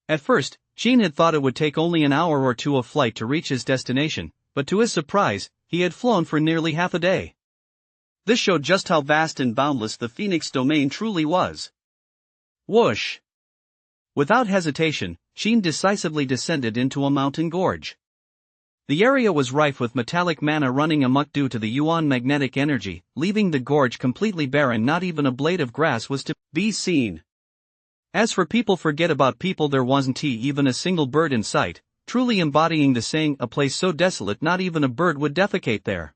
At first, Qin had thought it would take only an hour or 2 of flight to reach his destination, but to his surprise, he had flown for nearly half a day. This showed just how vast and boundless the Phoenix domain truly was. Whoosh! Without hesitation, Qin decisively descended into a mountain gorge. The area was rife with metallic mana running amok due to the Yuan magnetic energy, leaving the gorge completely barren. Not even a blade of grass was to be seen. As for people, forget about people. There wasn't even a single bird in sight, truly embodying the saying, a place so desolate not even a bird would defecate there.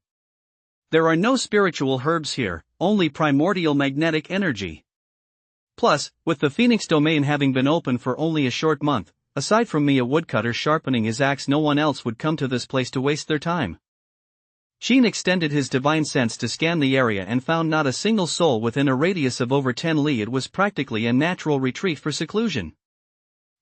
There are no spiritual herbs here, only primordial magnetic energy. Plus, with the Phoenix domain having been open for only a short month, aside from me, a woodcutter sharpening his axe, no one else would come to this place to waste their time. Qin extended his divine sense to scan the area and found not a single soul within a radius of over 10 li. It was practically a natural retreat for seclusion.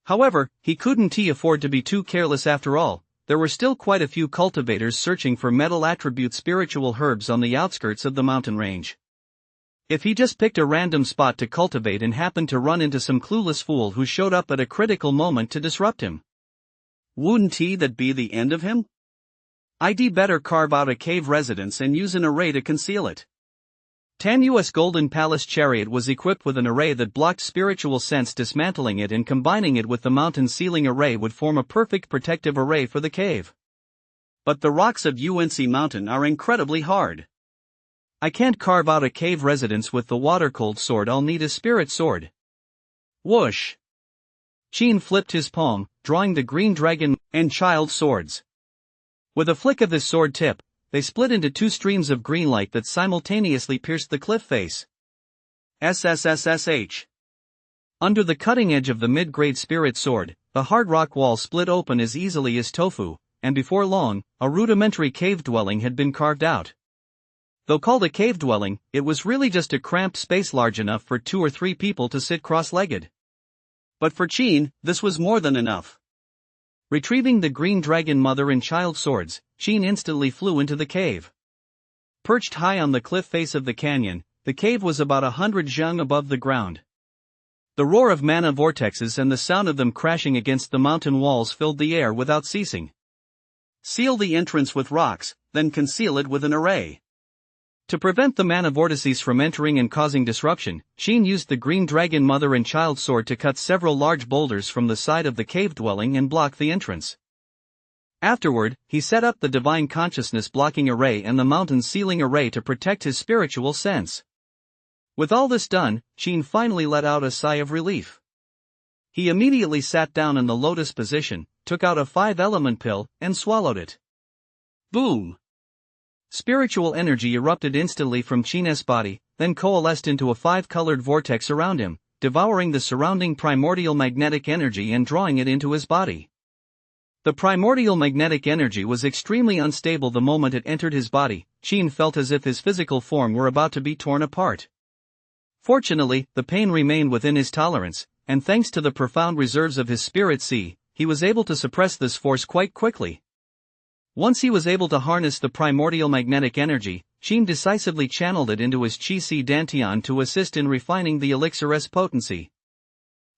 However, he couldn't afford to be too careless. After all, there were still quite a few cultivators searching for metal attribute spiritual herbs on the outskirts of the mountain range. If he just picked a random spot to cultivate and happened to run into some clueless fool who showed up at a critical moment to disrupt him, wouldn't that be the end of him? I'd better carve out a cave residence and use an array to conceal it. 10 US Golden Palace Chariot was equipped with an array that blocked spiritual sense. Dismantling it and combining it with the mountain ceiling array would form a perfect protective array for the cave. But the rocks of UNC Mountain are incredibly hard. I can't carve out a cave residence with the water-cold sword. I'll need a spirit sword. Whoosh! Qin flipped his palm, drawing the green dragon and child swords. With a flick of his sword tip, they split into 2 streams of green light that simultaneously pierced the cliff face. SSSSH. Under the cutting edge of the mid-grade spirit sword, the hard rock wall split open as easily as tofu, and before long, a rudimentary cave dwelling had been carved out. Though called a cave dwelling, it was really just a cramped space large enough for 2 or 3 people to sit cross-legged. But for Qin, this was more than enough. Retrieving the green dragon mother and child swords, Qin instantly flew into the cave. Perched high on the cliff face of the canyon, the cave was about 100 zhang above the ground. The roar of mana vortexes and the sound of them crashing against the mountain walls filled the air without ceasing. Seal the entrance with rocks, then conceal it with an array. To prevent the mana vortices from entering and causing disruption, Qin used the green dragon mother and child sword to cut several large boulders from the side of the cave dwelling and block the entrance. Afterward, he set up the divine consciousness blocking array and the mountain sealing array to protect his spiritual sense. With all this done, Qin finally let out a sigh of relief. He immediately sat down in the lotus position, took out a 5-element pill, and swallowed it. Boom! Spiritual energy erupted instantly from Qin's body, then coalesced into a 5-colored vortex around him, devouring the surrounding primordial magnetic energy and drawing it into his body. The primordial magnetic energy was extremely unstable the moment it entered his body. Qin felt as if his physical form were about to be torn apart. Fortunately, the pain remained within his tolerance, and thanks to the profound reserves of his spirit sea, he was able to suppress this force quite quickly. Once he was able to harness the primordial magnetic energy, Qin decisively channeled it into his Qi-Si Dantian to assist in refining the elixir's potency.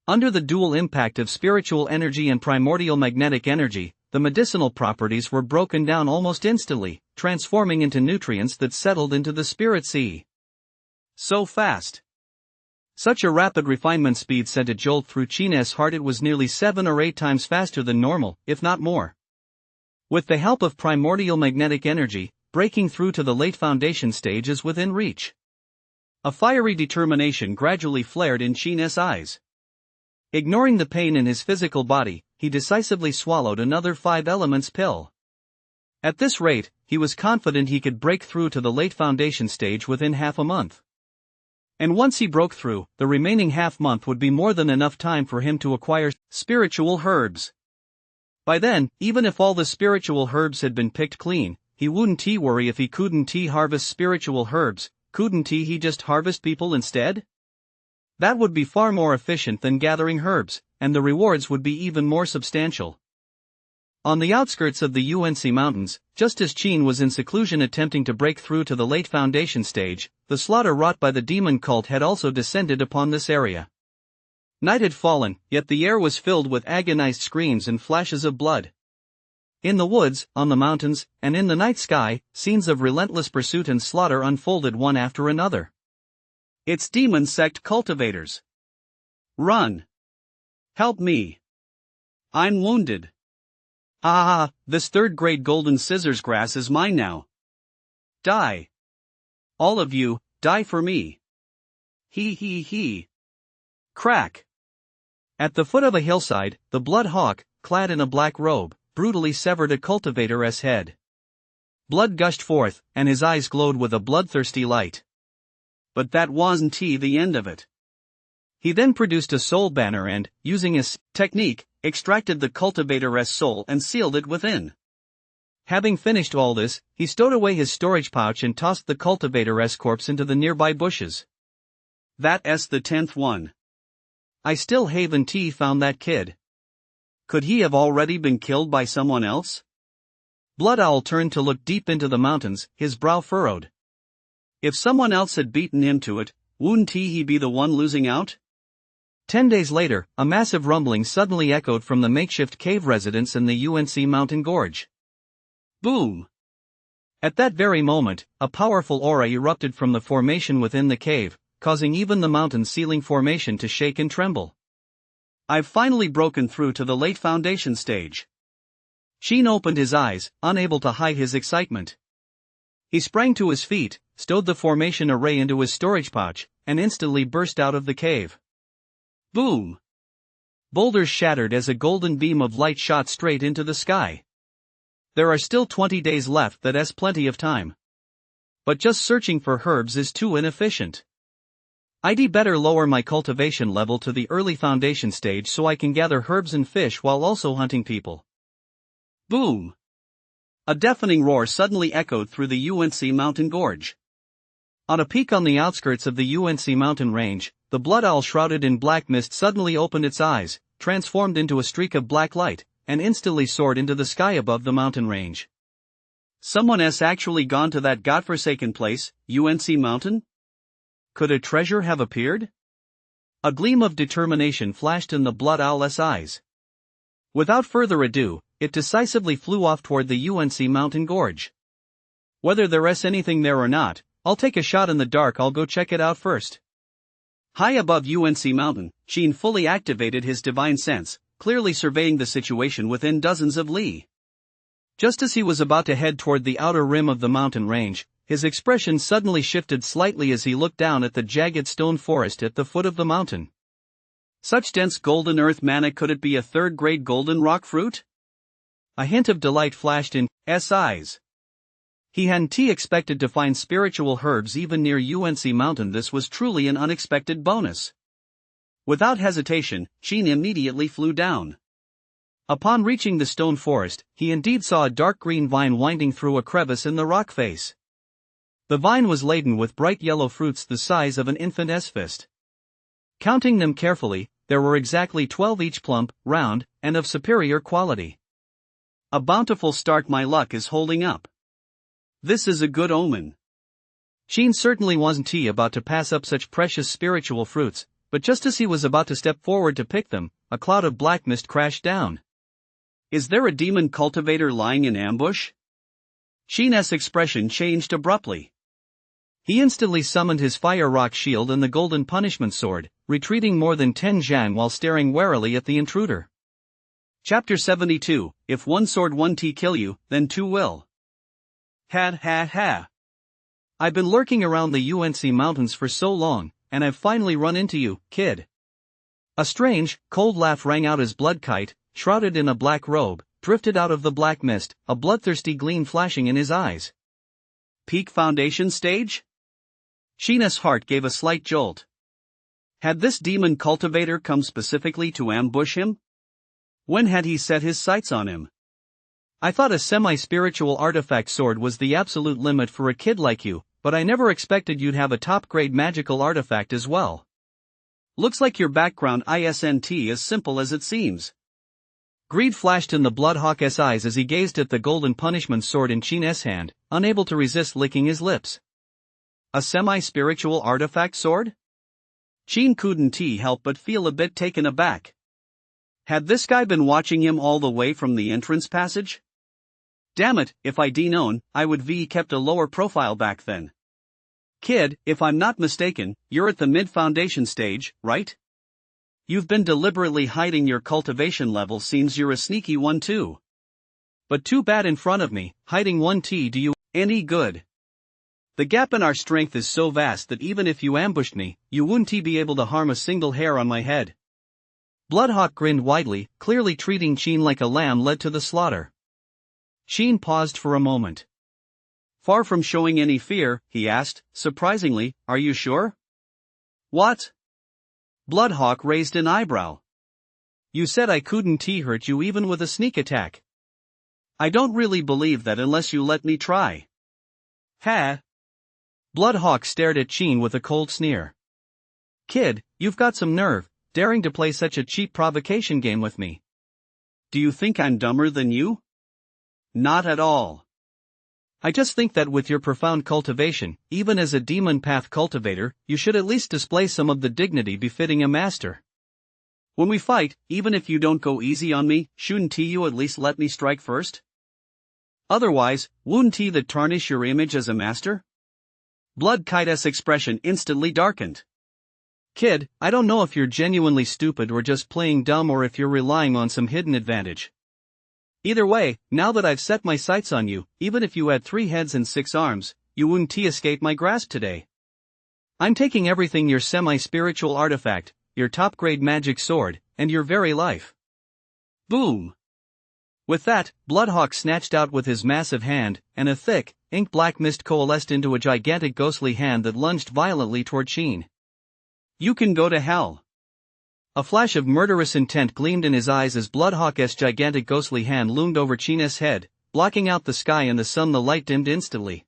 Under the dual impact of spiritual energy and primordial magnetic energy, the medicinal properties were broken down almost instantly, transforming into nutrients that settled into the spirit sea. So fast! Such a rapid refinement speed sent a jolt through Qin's heart. It was nearly 7 or 8 times faster than normal, if not more. With the help of primordial magnetic energy, breaking through to the late foundation stage is within reach. A fiery determination gradually flared in Qin's eyes. Ignoring the pain in his physical body, he decisively swallowed another 5-elements pill. At this rate, he was confident he could break through to the late foundation stage within half a month. And once he broke through, the remaining half-month would be more than enough time for him to acquire spiritual herbs. By then, even if all the spiritual herbs had been picked clean, he wouldn't worry if he couldn't harvest spiritual herbs. Couldn't he just harvest people instead? That would be far more efficient than gathering herbs, and the rewards would be even more substantial. On the outskirts of the UNC mountains, just as Qin was in seclusion attempting to break through to the late foundation stage, the slaughter wrought by the demon cult had also descended upon this area. Night had fallen, yet the air was filled with agonized screams and flashes of blood. In the woods, on the mountains, and in the night sky, scenes of relentless pursuit and slaughter unfolded one after another. It's demon sect cultivators. Run! Help me! I'm wounded. Ah, this third-grade golden scissors grass is mine now. Die. All of you, die for me. He. Crack. At the foot of a hillside, the blood hawk, clad in a black robe, brutally severed a cultivator's head. Blood gushed forth, and his eyes glowed with a bloodthirsty light. But that wasn't the end of it. He then produced a soul banner and, using his technique, extracted the cultivator's soul and sealed it within. Having finished all this, he stowed away his storage pouch and tossed the cultivator's corpse into the nearby bushes. That's the 10th one. I still haven't found that kid. Could he have already been killed by someone else? Blood Owl turned to look deep into the mountains, his brow furrowed. If someone else had beaten him to it, wouldn't he be the one losing out? 10 days later, a massive rumbling suddenly echoed from the makeshift cave residence in the UNC mountain gorge. Boom! At that very moment, a powerful aura erupted from the formation within the cave, causing even the mountain ceiling formation to shake and tremble. I've finally broken through to the late foundation stage. Qin opened his eyes, unable to hide his excitement. He sprang to his feet, stowed the formation array into his storage pouch, and instantly burst out of the cave. Boom! Boulders shattered as a golden beam of light shot straight into the sky. There are still 20 days left. That's plenty of time. But just searching for herbs is too inefficient. I'd better lower my cultivation level to the early foundation stage so I can gather herbs and fish while also hunting people. Boom! A deafening roar suddenly echoed through the UNC mountain gorge. On a peak on the outskirts of the UNC mountain range, the blood owl shrouded in black mist suddenly opened its eyes, transformed into a streak of black light, and instantly soared into the sky above the mountain range. Someone has actually gone to that godforsaken place, UNC mountain? Could a treasure have appeared? A gleam of determination flashed in the blood owl's eyes. Without further ado, it decisively flew off toward the UNC mountain gorge. Whether there's anything there or not, I'll take a shot in the dark. I'll go check it out first. High above UNC mountain, Sheen fully activated his divine sense, clearly surveying the situation within dozens of li. Just as he was about to head toward the outer rim of the mountain range, his expression suddenly shifted slightly as he looked down at the jagged stone forest at the foot of the mountain. Such dense golden earth mana, could it be a third-grade golden rock fruit? A hint of delight flashed in S eyes. He hadn't expected to find spiritual herbs even near UNC mountain. This was truly an unexpected bonus. Without hesitation, Sheen immediately flew down. Upon reaching the stone forest, he indeed saw a dark green vine winding through a crevice in the rock face. The vine was laden with bright yellow fruits the size of an infant's fist. Counting them carefully, there were exactly 12 each, plump, round, and of superior quality. A bountiful start. My luck is holding up. This is a good omen. Sheen certainly wasn't about to pass up such precious spiritual fruits, but just as he was about to step forward to pick them, a cloud of black mist crashed down. Is there a demon cultivator lying in ambush? Sheen's expression changed abruptly. He instantly summoned his fire rock shield and the golden punishment sword, retreating more than 10 zhang while staring warily at the intruder. Chapter 72, If one sword won't kill you, then two will. Ha. I've been lurking around the UNC mountains for so long, and I've finally run into you, kid. A strange, cold laugh rang out as Blood Kite, shrouded in a black robe, drifted out of the black mist, a bloodthirsty gleam flashing in his eyes. Peak foundation stage? Sheen's heart gave a slight jolt. Had this demon cultivator come specifically to ambush him? When had he set his sights on him? I thought a semi-spiritual artifact sword was the absolute limit for a kid like you, but I never expected you'd have a top-grade magical artifact as well. Looks like your background isn't as simple as it seems. Greed flashed in the Bloodhawk's eyes as he gazed at the golden punishment sword in Sheen's hand, unable to resist licking his lips. A semi-spiritual artifact sword? Sheen couldn't help but feel a bit taken aback. Had this guy been watching him all the way from the entrance passage? Damn it, if I'd known, I would kept a lower profile back then. Kid, if I'm not mistaken, you're at the mid-foundation stage, right? You've been deliberately hiding your cultivation level. Seems you're a sneaky one too. But too bad in front of me, hiding one do you any good? The gap in our strength is so vast that even if you ambushed me, you wouldn't be able to harm a single hair on my head. Bloodhawk grinned widely, clearly treating Sheen like a lamb led to the slaughter. Sheen paused for a moment. Far from showing any fear, he asked, surprisingly, are you sure? What? Bloodhawk raised an eyebrow. You said I couldn't hurt you even with a sneak attack. I don't really believe that unless you let me try. Ha! Bloodhawk stared at Sheen with a cold sneer. Kid, you've got some nerve, daring to play such a cheap provocation game with me. Do you think I'm dumber than you? Not at all. I just think that with your profound cultivation, even as a demon path cultivator, you should at least display some of the dignity befitting a master. When we fight, even if you don't go easy on me, shouldn't you at least let me strike first? Otherwise, wouldn't that tarnish your image as a master? Blood Kite's expression instantly darkened. Kid, I don't know if you're genuinely stupid or just playing dumb or if you're relying on some hidden advantage. Either way, now that I've set my sights on you, even if you had 3 heads and 6 arms, you wouldn't escape my grasp today. I'm taking everything: your semi-spiritual artifact, your top-grade magic sword, and your very life. Boom! With that, Bloodhawk snatched out with his massive hand, and a thick, ink-black mist coalesced into a gigantic ghostly hand that lunged violently toward Sheen. You can go to hell. A flash of murderous intent gleamed in his eyes as Bloodhawk's gigantic ghostly hand loomed over China's head, blocking out the sky and the sun. The light dimmed instantly.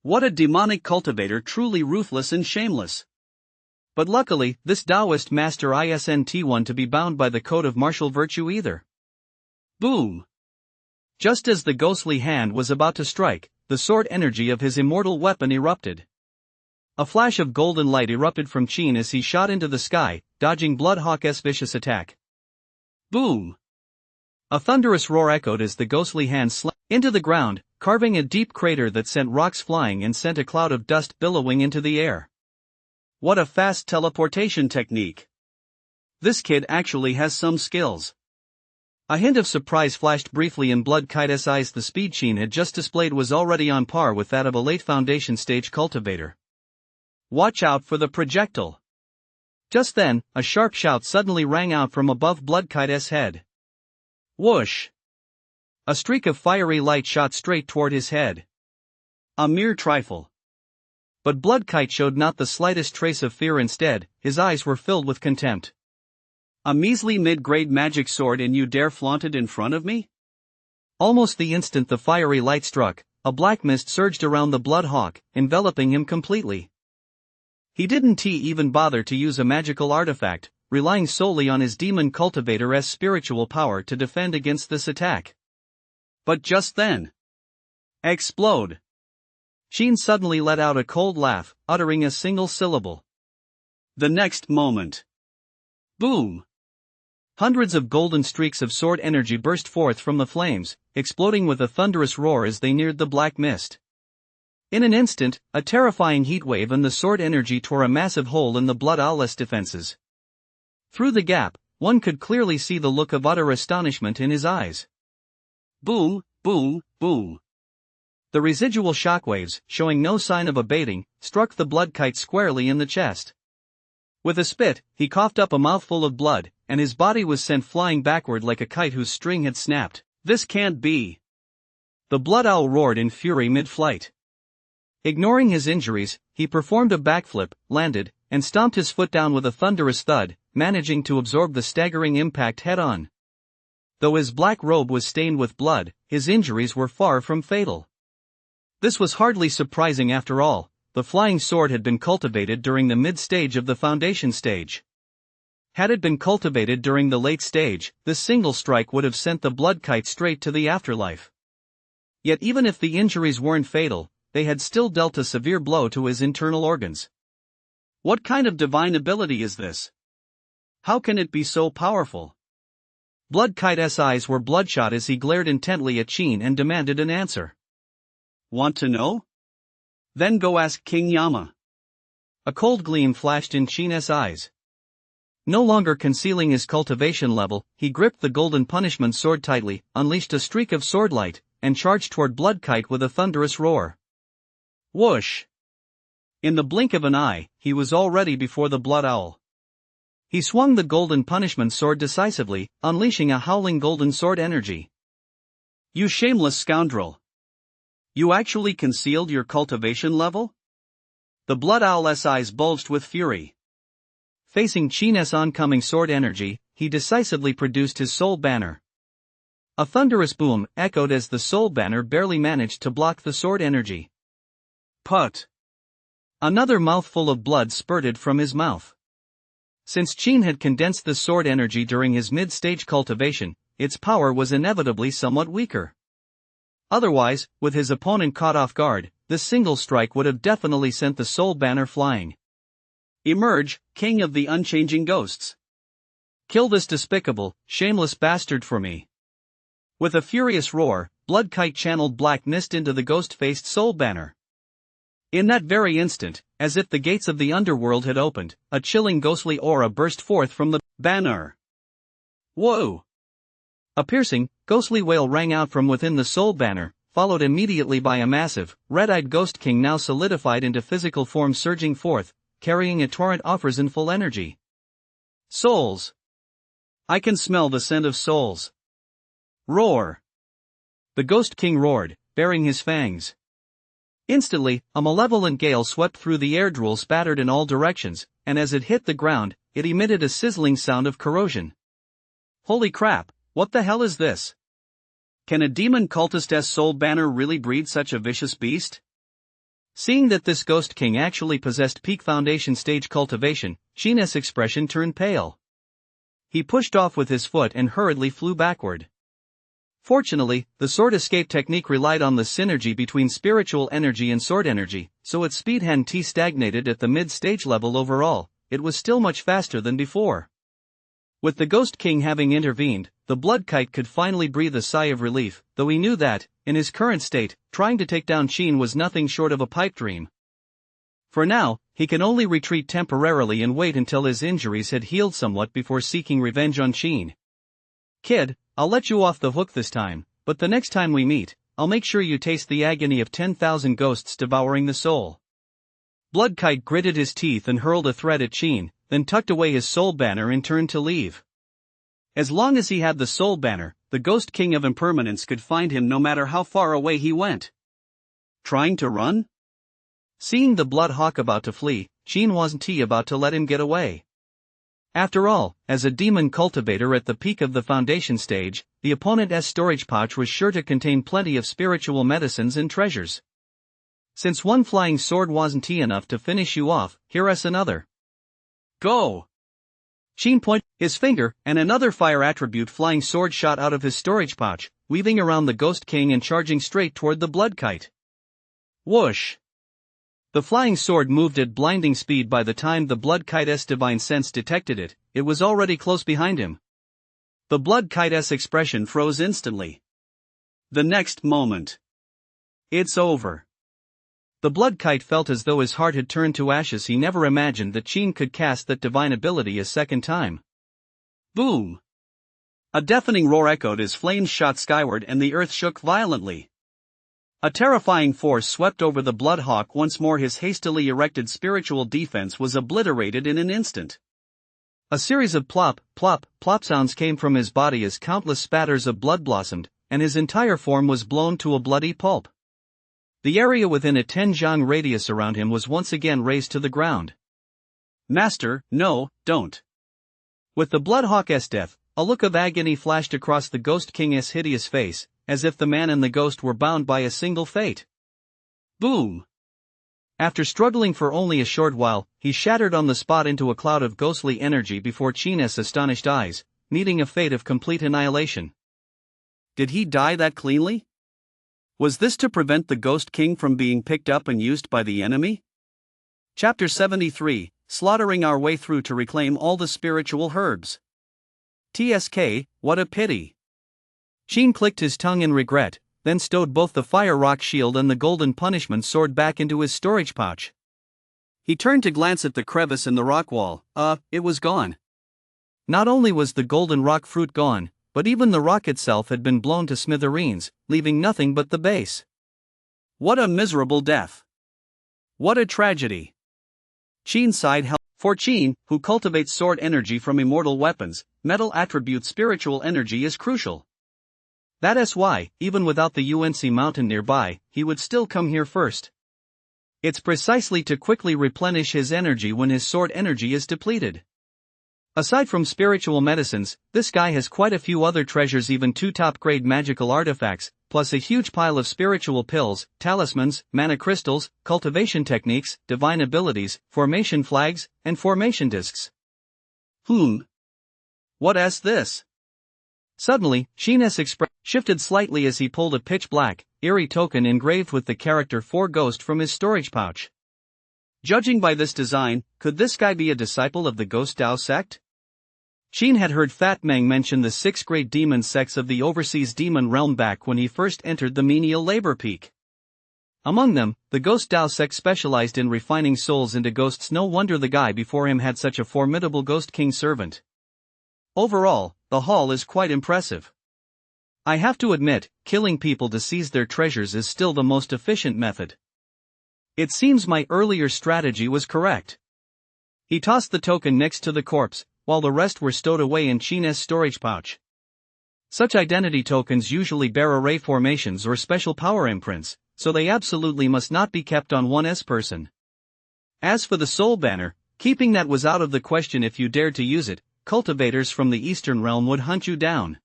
What a demonic cultivator, truly ruthless and shameless. But luckily, this Taoist master isn't one to be bound by the code of martial virtue either. Boom! Just as the ghostly hand was about to strike, the sword energy of his immortal weapon erupted. A flash of golden light erupted from Qin as he shot into the sky, dodging Bloodhawk's vicious attack. Boom! A thunderous roar echoed as the ghostly hand slammed into the ground, carving a deep crater that sent rocks flying and sent a cloud of dust billowing into the air. What a fast teleportation technique! This kid actually has some skills. A hint of surprise flashed briefly in Bloodkite's eyes. The speed Qin had just displayed was already on par with that of a late foundation stage cultivator. Watch out for the projectile! Just then, a sharp shout suddenly rang out from above Bloodkite's head. Whoosh! A streak of fiery light shot straight toward his head. A mere trifle. But Bloodkite showed not the slightest trace of fear. Instead, his eyes were filled with contempt. A measly mid-grade magic sword and you dare flaunt it in front of me? Almost the instant the fiery light struck, a black mist surged around the Bloodhawk, enveloping him completely. He didn't even bother to use a magical artifact, relying solely on his demon cultivator's spiritual power to defend against this attack. But just then, explode! Qin suddenly let out a cold laugh, uttering a single syllable. The next moment, boom! Hundreds of golden streaks of sword energy burst forth from the flames, exploding with a thunderous roar as they neared the black mist. In an instant, a terrifying heatwave and the sword energy tore a massive hole in the Blood Owl's defenses. Through the gap, one could clearly see the look of utter astonishment in his eyes. Boom, boom, boom. The residual shockwaves, showing no sign of abating, struck the Bloodkite squarely in the chest. With a spit, he coughed up a mouthful of blood, and his body was sent flying backward like a kite whose string had snapped. This can't be! The Blood Owl roared in fury mid-flight. Ignoring his injuries, he performed a backflip, landed, and stomped his foot down with a thunderous thud, managing to absorb the staggering impact head-on. Though his black robe was stained with blood, his injuries were far from fatal. This was hardly surprising after all. The flying sword had been cultivated during the mid-stage of the foundation stage. Had it been cultivated during the late stage, this single strike would have sent the Bloodkite straight to the afterlife. Yet even if the injuries weren't fatal, they had still dealt a severe blow to his internal organs. What kind of divine ability is this? How can it be so powerful? Bloodkite's eyes were bloodshot as he glared intently at Qin and demanded an answer. Want to know? Then go ask King Yama. A cold gleam flashed in Qin's eyes. No longer concealing his cultivation level, he gripped the golden punishment sword tightly, unleashed a streak of swordlight, and charged toward Bloodkite with a thunderous roar. Whoosh! In the blink of an eye, he was already before the Blood Owl. He swung the golden punishment sword decisively, unleashing a howling golden sword energy. You shameless scoundrel! You actually concealed your cultivation level? The Blood Owl's eyes bulged with fury. Facing Qin's oncoming sword energy, he decisively produced his soul banner. A thunderous boom echoed as the soul banner barely managed to block the sword energy. Put! Another mouthful of blood spurted from his mouth. Since Qin had condensed the sword energy during his mid-stage cultivation, its power was inevitably somewhat weaker. Otherwise, with his opponent caught off guard, this single strike would have definitely sent the soul banner flying. Emerge, King of the Unchanging Ghosts. Kill this despicable, shameless bastard for me. With a furious roar, Bloodkite channeled black mist into the ghost-faced soul banner. In that very instant, as if the gates of the underworld had opened, a chilling ghostly aura burst forth from the banner. Whoa! A piercing, ghostly wail rang out from within the soul banner, followed immediately by a massive, red-eyed ghost king now solidified into physical form surging forth, carrying a torrent offers in full energy. Souls! I can smell the scent of souls. Roar! The ghost king roared, baring his fangs. Instantly, a malevolent gale swept through the air. Drool spattered in all directions, and as it hit the ground, it emitted a sizzling sound of corrosion. Holy crap, what the hell is this? Can a demon cultist's soul banner really breed such a vicious beast? Seeing that this Ghost King actually possessed peak foundation stage cultivation, Sheen's expression turned pale. He pushed off with his foot and hurriedly flew backward. Fortunately, the sword escape technique relied on the synergy between spiritual energy and sword energy, so its speed hadn't stagnated at the mid-stage level overall. It was still much faster than before. With the Ghost King having intervened, the Blood Kite could finally breathe a sigh of relief, though he knew that, in his current state, trying to take down Sheen was nothing short of a pipe dream. For now, he can only retreat temporarily and wait until his injuries had healed somewhat before seeking revenge on Sheen. Kid, I'll let you off the hook this time, but the next time we meet, I'll make sure you taste the agony of 10,000 ghosts devouring the soul. Blood Kite gritted his teeth and hurled a threat at Sheen, then tucked away his soul banner and turned to leave. As long as he had the soul banner, the Ghost King of Impermanence could find him no matter how far away he went. Trying to run? Seeing the Blood Hawk about to flee, Sheen wasn't about to let him get away. After all, as a demon cultivator at the peak of the foundation stage, the opponent's storage pouch was sure to contain plenty of spiritual medicines and treasures. Since one flying sword wasn't enough to finish you off, here's another. Go! Sheen pointed his finger, and another fire attribute flying sword shot out of his storage pouch, weaving around the Ghost King and charging straight toward the Blood Kite. Whoosh! The flying sword moved at blinding speed. By the time the Blood Kite's divine sense detected it, it was already close behind him. The Blood Kite's expression froze instantly. The next moment. It's over. The Blood Kite felt as though his heart had turned to ashes. He never imagined that Sheen could cast that divine ability a second time. Boom! A deafening roar echoed as flames shot skyward and the earth shook violently. A terrifying force swept over the Blood Hawk once more. His hastily erected spiritual defense was obliterated in an instant. A series of plop, plop, plop sounds came from his body as countless spatters of blood blossomed, and his entire form was blown to a bloody pulp. The area within a 10-zhang radius around him was once again razed to the ground. Master, no, don't. With the Blood Hawk's death, a look of agony flashed across the Ghost King's hideous face, as if the man and the ghost were bound by a single fate. Boom! After struggling for only a short while, he shattered on the spot into a cloud of ghostly energy before Sheen's astonished eyes, meeting a fate of complete annihilation. Did he die that cleanly? Was this to prevent the Ghost King from being picked up and used by the enemy? Chapter 73, Slaughtering Our Way Through to Reclaim All the Spiritual Herbs. TSK, what a pity. Sheen clicked his tongue in regret, then stowed both the fire rock shield and the golden punishment sword back into his storage pouch. He turned to glance at the crevice in the rock wall. It was gone. Not only was the golden rock fruit gone, but even the rock itself had been blown to smithereens, leaving nothing but the base. What a miserable death. What a tragedy. Sheen sighed. For Sheen, who cultivates sword energy from immortal weapons, metal attribute spiritual energy is crucial. That's why, even without the UNC mountain nearby, he would still come here first. It's precisely to quickly replenish his energy when his sword energy is depleted. Aside from spiritual medicines, this guy has quite a few other treasures, even 2 top-grade magical artifacts, plus a huge pile of spiritual pills, talismans, mana crystals, cultivation techniques, divine abilities, formation flags, and formation discs. What's this? Suddenly, Sheen's expression shifted slightly as he pulled a pitch-black, eerie token engraved with the character 4 Ghost from his storage pouch. Judging by this design, could this guy be a disciple of the Ghost Dao sect? Sheen had heard Fat Meng mention the 6th-grade demon sects of the overseas demon realm back when he first entered the menial labor peak. Among them, the Ghost Dao sect specialized in refining souls into ghosts. No wonder the guy before him had such a formidable Ghost King servant. Overall, the haul is quite impressive. I have to admit, killing people to seize their treasures is still the most efficient method. It seems my earlier strategy was correct. He tossed the token next to the corpse, while the rest were stowed away in Sheen's storage pouch. Such identity tokens usually bear array formations or special power imprints, so they absolutely must not be kept on one's person. As for the soul banner, Keeping that was out of the question. If you dared to use it, cultivators from the Eastern Realm would hunt you down.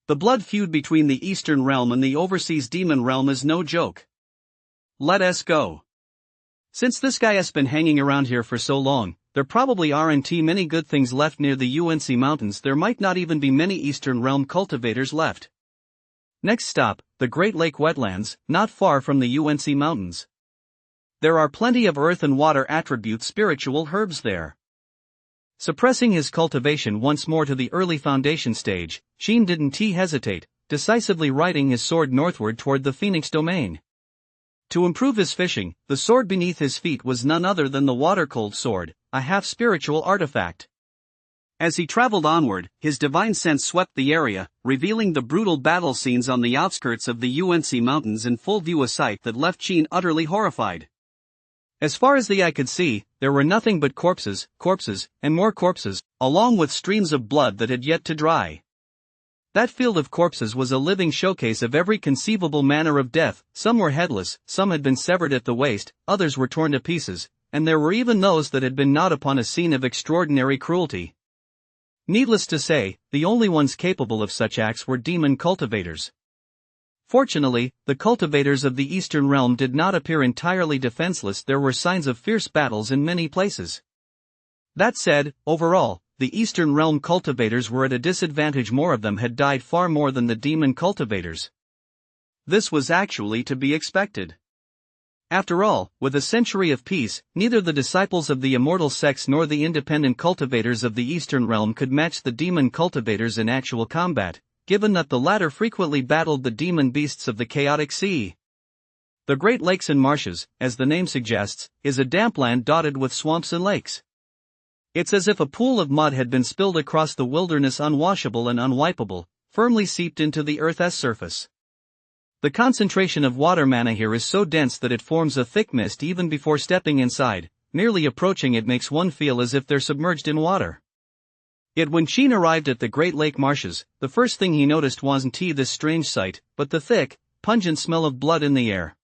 The blood feud between the Eastern Realm and the overseas demon realm is no joke. Let us go. Since this guy has been hanging around here for so long, there probably aren't many good things left near the UNC mountains. There might not even be many Eastern Realm cultivators left. Next stop, the Great Lake Wetlands, not far from the UNC mountains. There are plenty of earth and water attribute spiritual herbs there. Suppressing his cultivation once more to the early foundation stage, Sheen didn't hesitate, decisively riding his sword northward toward the Phoenix domain. To improve his fishing, the sword beneath his feet was none other than the water-cold sword, a half-spiritual artifact. As he traveled onward, his divine sense swept the area, revealing the brutal battle scenes on the outskirts of the UNC mountains in full view, a sight that left Sheen utterly horrified. As far as the eye could see, there were nothing but corpses, and more corpses, along with streams of blood that had yet to dry. That field of corpses was a living showcase of every conceivable manner of death. Some were headless, some had been severed at the waist, others were torn to pieces, and there were even those that had been gnawed upon, a scene of extraordinary cruelty. Needless to say, the only ones capable of such acts were demon cultivators. Fortunately, the cultivators of the Eastern Realm did not appear entirely defenseless. There were signs of fierce battles in many places. That said, overall, the Eastern Realm cultivators were at a disadvantage. More of them had died far more than the demon cultivators. This was actually to be expected. After all, with a century of peace, neither the disciples of the immortal sects nor the independent cultivators of the Eastern Realm could match the demon cultivators in actual combat, given that the latter frequently battled the demon beasts of the chaotic sea. The Great Lakes and Marshes, as the name suggests, is a damp land dotted with swamps and lakes. It's as if a pool of mud had been spilled across the wilderness, unwashable and unwipeable, firmly seeped into the earth's surface. The concentration of water mana here is so dense that it forms a thick mist even before stepping inside. Merely approaching it makes one feel as if they're submerged in water. Yet when Sheen arrived at the Great Lake Marshes, the first thing he noticed wasn't this strange sight, but the thick, pungent smell of blood in the air.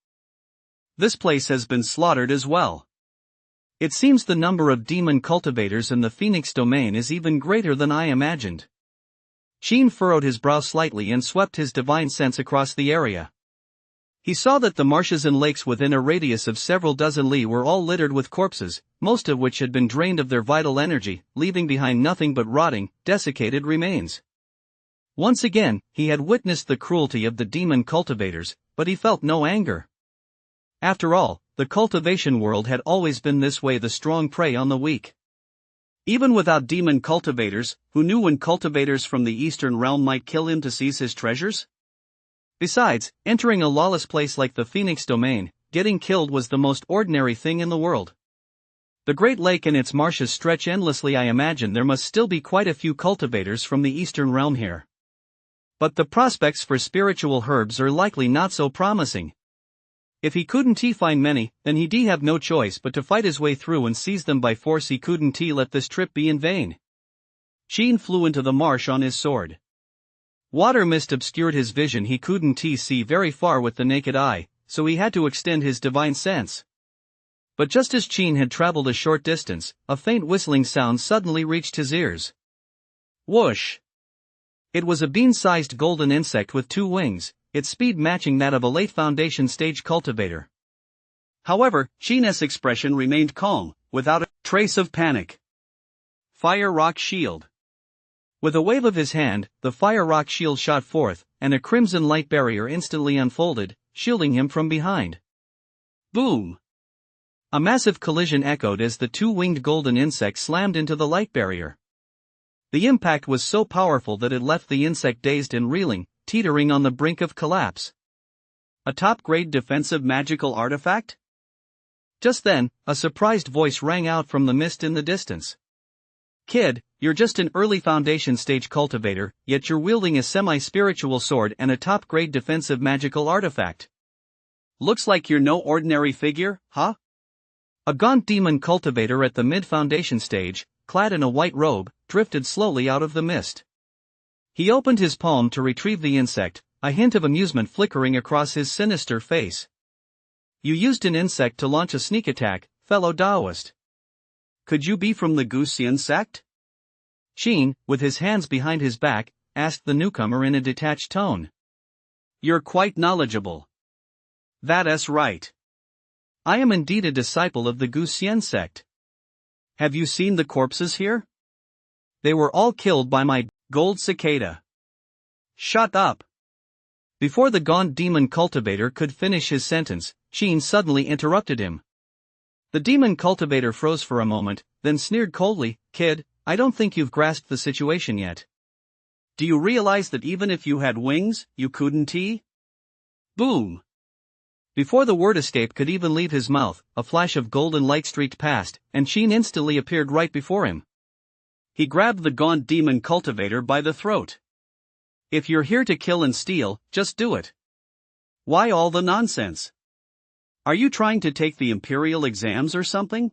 This place has been slaughtered as well. It seems the number of demon cultivators in the Phoenix domain is even greater than I imagined. Sheen furrowed his brow slightly and swept his divine sense across the area. He saw that the marshes and lakes within a radius of several dozen li were all littered with corpses, most of which had been drained of their vital energy, leaving behind nothing but rotting, desiccated remains. Once again, he had witnessed the cruelty of the demon cultivators, but he felt no anger. After all, the cultivation world had always been this way: the strong prey on the weak. Even without demon cultivators, who knew when cultivators from the Eastern Realm might kill him to seize his treasures? Besides, entering a lawless place like the Phoenix domain, getting killed was the most ordinary thing in the world. The Great Lake and its marshes stretch endlessly. I imagine there must still be quite a few cultivators from the Eastern Realm here. But the prospects for spiritual herbs are likely not so promising. If he couldn't find many, then he'd have no choice but to fight his way through and seize them by force. He couldn't let this trip be in vain. Sheen flew into the marsh on his sword. Water mist obscured his vision. He couldn't see very far with the naked eye, so he had to extend his divine sense. But just as Sheen had traveled a short distance, a faint whistling sound suddenly reached his ears. Whoosh! It was a bean-sized golden insect with 2 wings, its speed matching that of a late foundation stage cultivator. However, Sheen's expression remained calm, without a trace of panic. Fire Rock Shield. With a wave of his hand, the Fire Rock Shield shot forth, and a crimson light barrier instantly unfolded, shielding him from behind. Boom! A massive collision echoed as the 2-winged golden insect slammed into the light barrier. The impact was so powerful that it left the insect dazed and reeling, teetering on the brink of collapse. A top-grade defensive magical artifact? Just then, a surprised voice rang out from the mist in the distance. Kid, you're just an early foundation stage cultivator, yet you're wielding a semi-spiritual sword and a top-grade defensive magical artifact. Looks like you're no ordinary figure, huh? A gaunt demon cultivator at the mid-foundation stage, clad in a white robe, drifted slowly out of the mist. He opened his palm to retrieve the insect, a hint of amusement flickering across his sinister face. You used an insect to launch a sneak attack, fellow Taoist. Could you be from the Gusian sect? Qin, with his hands behind his back, asked the newcomer in a detached tone. You're quite knowledgeable. That's right. I am indeed a disciple of the Gusian sect. Have you seen the corpses here? They were all killed by my gold cicada. Shut up. Before the gaunt demon cultivator could finish his sentence, Qin suddenly interrupted him. The demon cultivator froze for a moment, then sneered coldly, "Kid, I don't think you've grasped the situation yet. Do you realize that even if you had wings, you couldn't tee?" Boom! Before the word escape could even leave his mouth, a flash of golden light streaked past, and Qin instantly appeared right before him. He grabbed the gaunt demon cultivator by the throat. If you're here to kill and steal, just do it. Why all the nonsense? Are you trying to take the imperial exams or something?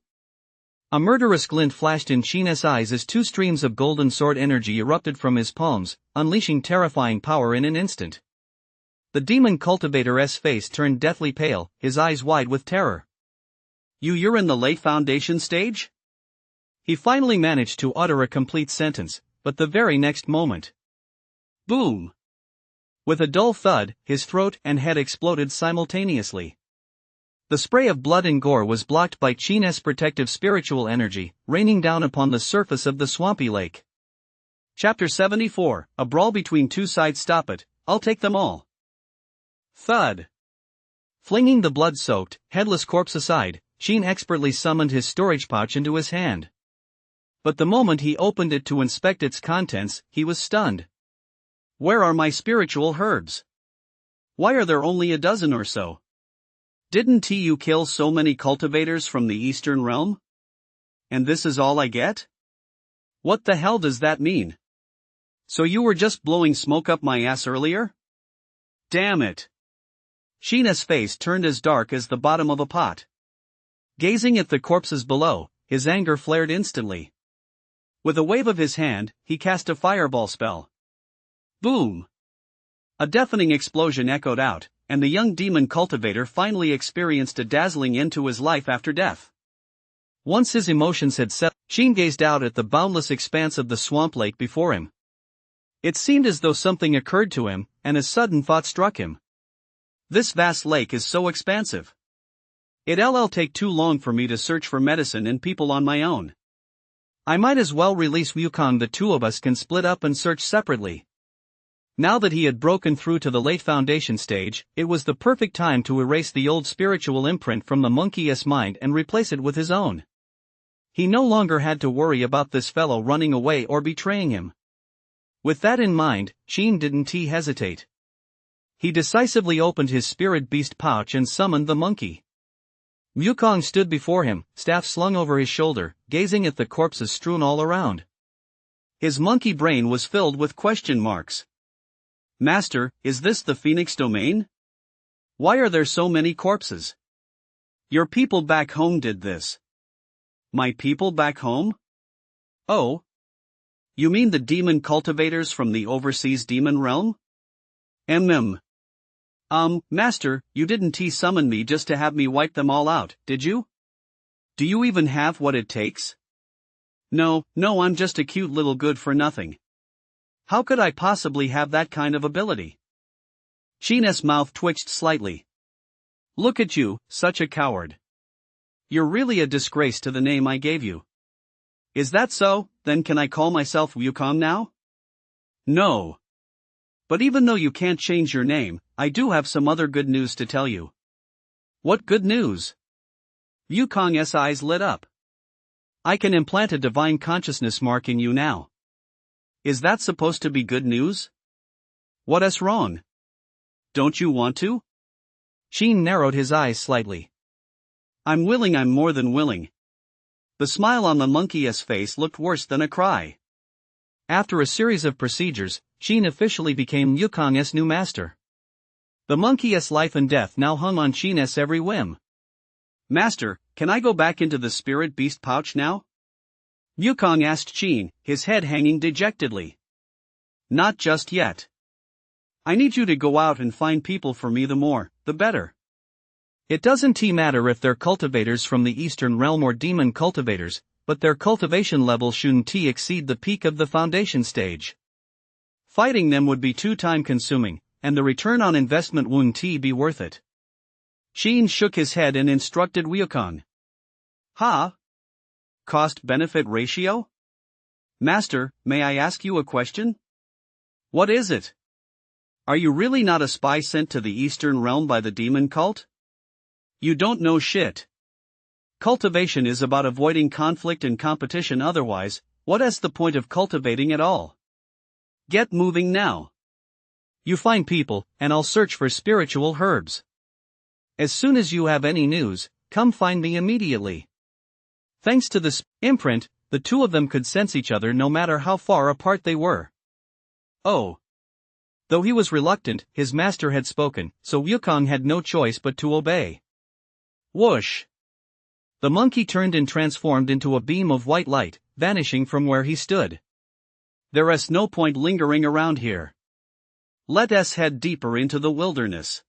A murderous glint flashed in Qin's eyes as two streams of golden sword energy erupted from his palms, unleashing terrifying power in an instant. The demon cultivator's face turned deathly pale, his eyes wide with terror. You're in the late foundation stage? He finally managed to utter a complete sentence, but the very next moment. Boom! With a dull thud, his throat and head exploded simultaneously. The spray of blood and gore was blocked by Qin's protective spiritual energy, raining down upon the surface of the swampy lake. Chapter 74, A Brawl Between Two Sides. Stop it, I'll take them all. Thud. Flinging the blood-soaked, headless corpse aside, Qin expertly summoned his storage pouch into his hand. But the moment he opened it to inspect its contents, he was stunned. Where are my spiritual herbs? Why are there only a dozen or so? Didn't you kill so many cultivators from the Eastern Realm? And this is all I get? What the hell does that mean? So you were just blowing smoke up my ass earlier? Damn it. Qin's face turned as dark as the bottom of a pot. Gazing at the corpses below, his anger flared instantly. With a wave of his hand, he cast a fireball spell. Boom! A deafening explosion echoed out, and the young demon cultivator finally experienced a dazzling end to his life after death. Once his emotions had settled, Qin gazed out at the boundless expanse of the swamp lake before him. It seemed as though something occurred to him, and a sudden thought struck him. This vast lake is so expansive. It'll take too long for me to search for medicine and people on my own. I might as well release Wukong. The two of us can split up and search separately. Now that he had broken through to the late foundation stage, it was the perfect time to erase the old spiritual imprint from the monkey's mind and replace it with his own. He no longer had to worry about this fellow running away or betraying him. With that in mind, Qin didn't hesitate. He decisively opened his spirit beast pouch and summoned the monkey. Wukong stood before him, staff slung over his shoulder, gazing at the corpses strewn all around. His monkey brain was filled with question marks. Master, is this the Phoenix domain? Why are there so many corpses? Your people back home did this. My people back home? Oh. You mean the demon cultivators from the overseas demon realm? Master, you didn't summon me just to have me wipe them all out, did you? Do you even have what it takes? No, I'm just a cute little good-for-nothing. How could I possibly have that kind of ability? Qin's mouth twitched slightly. Look at you, such a coward. You're really a disgrace to the name I gave you. Is that so? Then can I call myself Wukong now? No. But even though you can't change your name, I do have some other good news to tell you. What good news? Wukong's eyes lit up. I can implant a divine consciousness mark in you now. Is that supposed to be good news? What's wrong? Don't you want to? Qin narrowed his eyes slightly. I'm more than willing. The smile on the monkey's face looked worse than a cry. After a series of procedures, Qin officially became Wukong's new master. The monkey's life and death now hung on Qin's every whim. Master, can I go back into the spirit beast pouch now? Wukong asked Qin, his head hanging dejectedly. Not just yet. I need you to go out and find people for me, the more, the better. It doesn't matter if they're cultivators from the Eastern Realm or demon cultivators, but their cultivation level shouldn't exceed the peak of the foundation stage. Fighting them would be too time-consuming, and the return on investment wouldn't be worth it. Sheen shook his head and instructed Wukong. Cost-benefit ratio? Master, may I ask you a question? What is it? Are you really not a spy sent to the Eastern Realm by the demon cult? You don't know shit. Cultivation is about avoiding conflict and competition, otherwise, what is the point of cultivating at all? Get moving now. You find people, and I'll search for spiritual herbs. As soon as you have any news, come find me immediately. Thanks to this imprint, the two of them could sense each other no matter how far apart they were. Oh. Though he was reluctant, his master had spoken, so Wukong had no choice but to obey. Whoosh! The monkey turned and transformed into a beam of white light, vanishing from where he stood. There is no point lingering around here. Let us head deeper into the wilderness.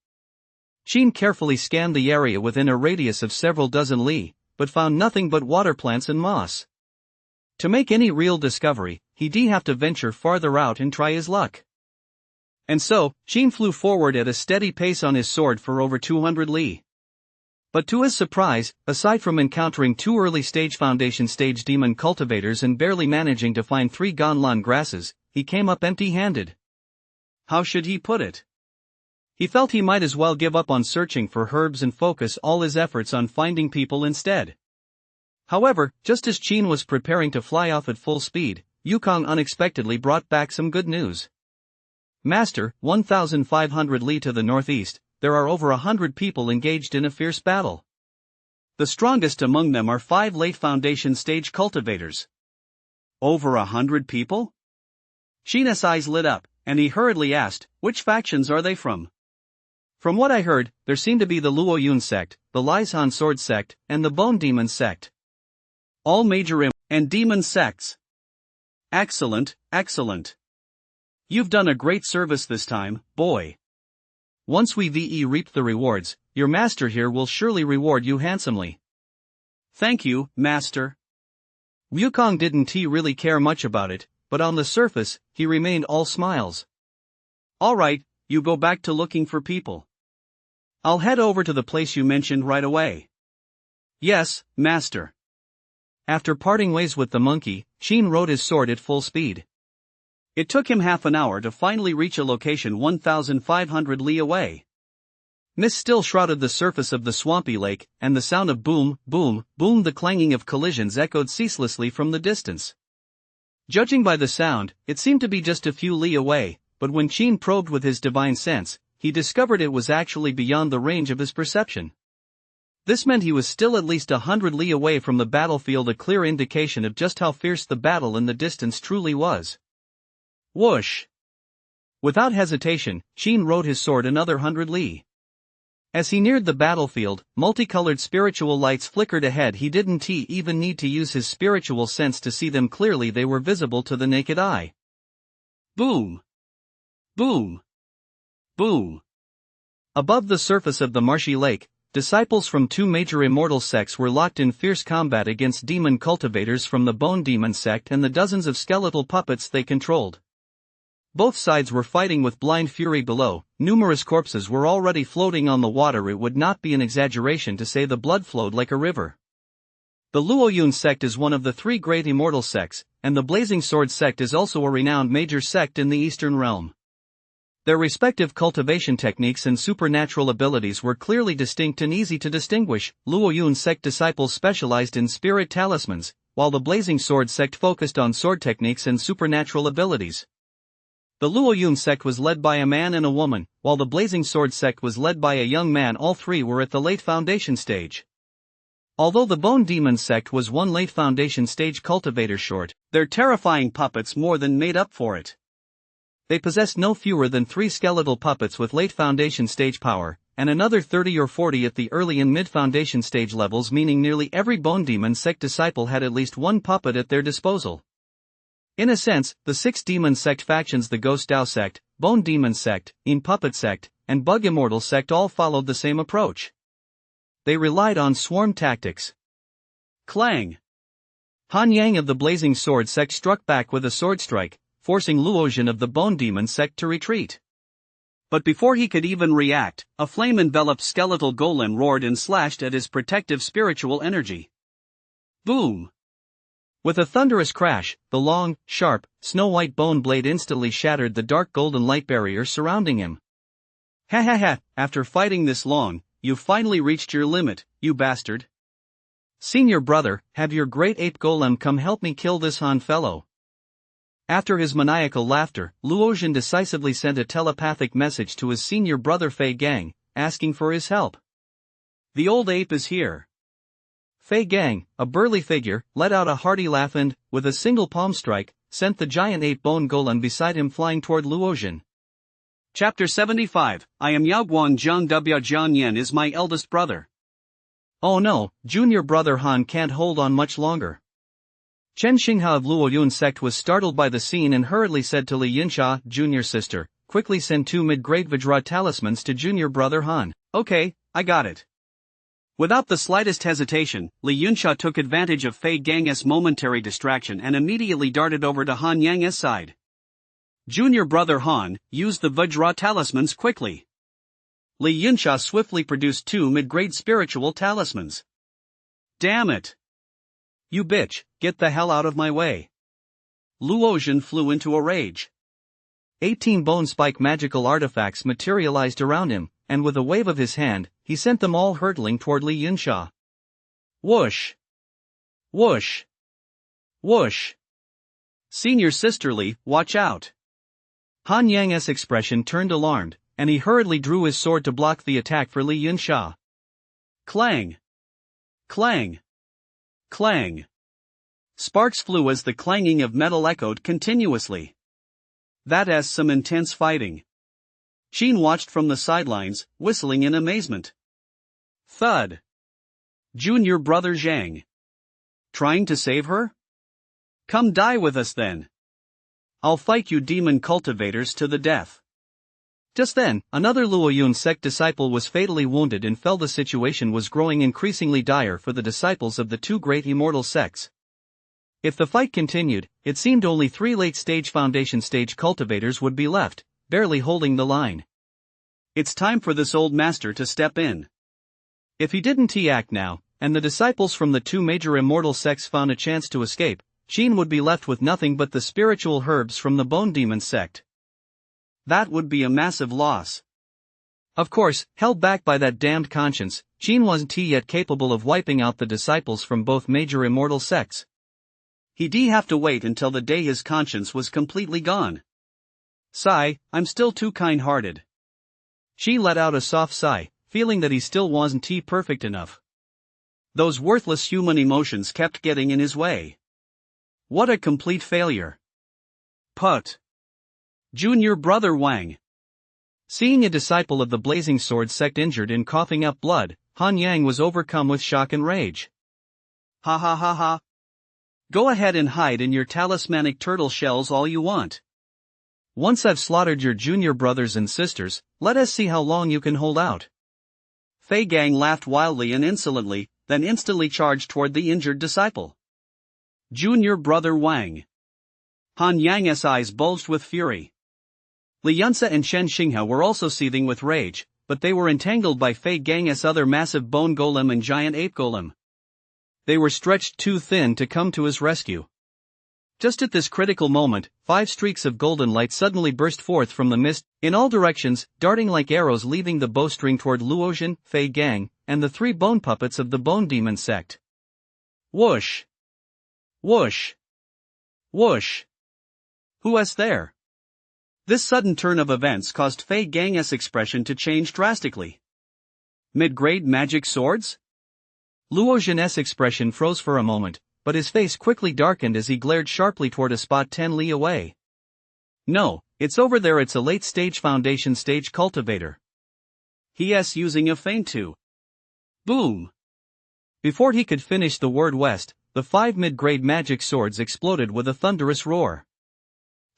Sheen carefully scanned the area within a radius of several dozen li, but found nothing but water plants and moss. To make any real discovery, he'd have to venture farther out and try his luck. And so, Sheen flew forward at a steady pace on his sword for over 200 li. But to his surprise, aside from encountering 2 early-stage foundation-stage demon cultivators and barely managing to find 3 Gonlan grasses, he came up empty-handed. How should he put it? He felt he might as well give up on searching for herbs and focus all his efforts on finding people instead. However, just as Sheen was preparing to fly off at full speed, Wukong unexpectedly brought back some good news. Master, 1,500 li to the northeast, there are over 100 people engaged in a fierce battle. The strongest among them are 5 late foundation stage cultivators. Over 100 people? Sheen's eyes lit up, and he hurriedly asked, which factions are they from? From what I heard, there seem to be the Luoyun sect, the Lisan sword sect, and the Bone Demon sect. All major and demon sects. Excellent, excellent. You've done a great service this time, boy. Once we reap the rewards, your master here will surely reward you handsomely. Thank you, master. Wukong didn't really care much about it, but on the surface, he remained all smiles. Alright, you go back to looking for people. I'll head over to the place you mentioned right away. Yes, master. After parting ways with the monkey, Sheen rode his sword at full speed. It took him half an hour to finally reach a location 1,500 li away. Mist still shrouded the surface of the swampy lake, and the sound of boom, boom, boom, the clanging of collisions echoed ceaselessly from the distance. Judging by the sound, it seemed to be just a few li away, but when Sheen probed with his divine sense, he discovered it was actually beyond the range of his perception. This meant he was still at least 100 li away from the battlefield, a clear indication of just how fierce the battle in the distance truly was. Whoosh! Without hesitation, Sheen rode his sword another 100 li. As he neared the battlefield, multicolored spiritual lights flickered ahead. He didn't even need to use his spiritual sense to see them clearly, they were visible to the naked eye. Boom! Boom! Boom! Above the surface of the marshy lake, disciples from 2 major immortal sects were locked in fierce combat against demon cultivators from the Bone Demon sect and the dozens of skeletal puppets they controlled. Both sides were fighting with blind fury below. Numerous corpses were already floating on the water. It would not be an exaggeration to say the blood flowed like a river. The Luoyun sect is one of the 3 great immortal sects, and the Blazing Sword sect is also a renowned major sect in the Eastern Realm. Their respective cultivation techniques and supernatural abilities were clearly distinct and easy to distinguish. Luoyun sect disciples specialized in spirit talismans, while the Blazing Sword sect focused on sword techniques and supernatural abilities. The Luoyun sect was led by a man and a woman, while the Blazing Sword sect was led by a young man. All 3 were at the late foundation stage. Although the Bone Demon sect was 1 late foundation stage cultivator short, their terrifying puppets more than made up for it. They possessed no fewer than 3 skeletal puppets with late foundation stage power, and another 30 or 40 at the early and mid foundation stage levels, meaning nearly every Bone Demon sect disciple had at least 1 puppet at their disposal. In a sense, the 6 demon sect factions, the Ghost Dao sect, Bone Demon sect, Puppet sect, and Bug Immortal sect, all followed the same approach. They relied on swarm tactics. Clang! Han Yang of the Blazing Sword sect struck back with a sword strike, forcing Luoxian of the Bone Demon sect to retreat. But before he could even react, a flame-enveloped skeletal golem roared and slashed at his protective spiritual energy. Boom! With a thunderous crash, the long, sharp, snow-white bone blade instantly shattered the dark golden light barrier surrounding him. Ha ha ha, after fighting this long, you've finally reached your limit, you bastard. Senior brother, have your great ape golem come help me kill this Han fellow. After his maniacal laughter, Luoxian decisively sent a telepathic message to his senior brother Fei Gang, asking for his help. The old ape is here. Fei Gang, a burly figure, let out a hearty laugh and, with a single palm strike, sent the giant ape bone golem beside him flying toward Luoxian. Chapter 75, I am Yaoguang Zhang W. Jian Yan is my eldest brother. Oh no, junior brother Han can't hold on much longer. Chen Xingha of Luoyun sect was startled by the scene and hurriedly said to Li Yunsha, junior sister, quickly send 2 mid-grade Vajra talismans to junior brother Han. Okay, I got it. Without the slightest hesitation, Li Yunsha took advantage of Fei Gang's momentary distraction and immediately darted over to Han Yang's side. Junior brother Han, use the Vajra talismans quickly. Li Yunsha swiftly produced 2 mid-grade spiritual talismans. Damn it! You bitch, get the hell out of my way. Luoxian flew into a rage. 18 bone spike magical artifacts materialized around him, and with a wave of his hand, he sent them all hurtling toward Li Yunsha. Whoosh! Whoosh! Whoosh! Senior sisterly, watch out! Han Yang's expression turned alarmed, and he hurriedly drew his sword to block the attack for Li Yunsha. Clang! Clang! Clang! Sparks flew as the clanging of metal echoed continuously. That is some intense fighting. Qin watched from the sidelines, whistling in amazement. Thud! Junior brother Zhang. Trying to save her? Come die with us then. I'll fight you demon cultivators to the death. Just then, another Luoyun sect disciple was fatally wounded and felt the situation was growing increasingly dire for the disciples of the 2 great immortal sects. If the fight continued, it seemed only 3 late-stage foundation stage cultivators would be left, barely holding the line. It's time for this old master to step in. If he didn't act now, and the disciples from the 2 major immortal sects found a chance to escape, Qin would be left with nothing but the spiritual herbs from the Bone Demon sect. That would be a massive loss. Of course, held back by that damned conscience, Qin wasn't yet capable of wiping out the disciples from both major immortal sects. He'd have to wait until the day his conscience was completely gone. Sigh, I'm still too kind-hearted. She let out a soft sigh, feeling that he still wasn't perfect enough. Those worthless human emotions kept getting in his way. What a complete failure. Put. Junior brother Wang. Seeing a disciple of the Blazing Sword sect injured and coughing up blood, Han Yang was overcome with shock and rage. Ha ha ha ha. Go ahead and hide in your talismanic turtle shells all you want. Once I've slaughtered your junior brothers and sisters, let us see how long you can hold out. Fei Gang laughed wildly and insolently, then instantly charged toward the injured disciple. Junior brother Wang. Han Yang's eyes bulged with fury. Li Yunsa and Chen Xingha were also seething with rage, but they were entangled by Fei Gang's other massive bone golem and giant ape golem. They were stretched too thin to come to his rescue. Just at this critical moment, 5 streaks of golden light suddenly burst forth from the mist, in all directions, darting like arrows leaving the bowstring toward Luoxian, Fei Gang, and the 3 bone puppets of the Bone Demon sect. Whoosh! Whoosh! Whoosh! Who's there? This sudden turn of events caused Fei Gang's expression to change drastically. Mid-grade magic swords? Luoxian's expression froze for a moment, but his face quickly darkened as he glared sharply toward a spot 10 li away. No, it's over there, it's a late-stage foundation stage cultivator. He's using a feint too. Boom! Before he could finish the word west, the 5 mid-grade magic swords exploded with a thunderous roar.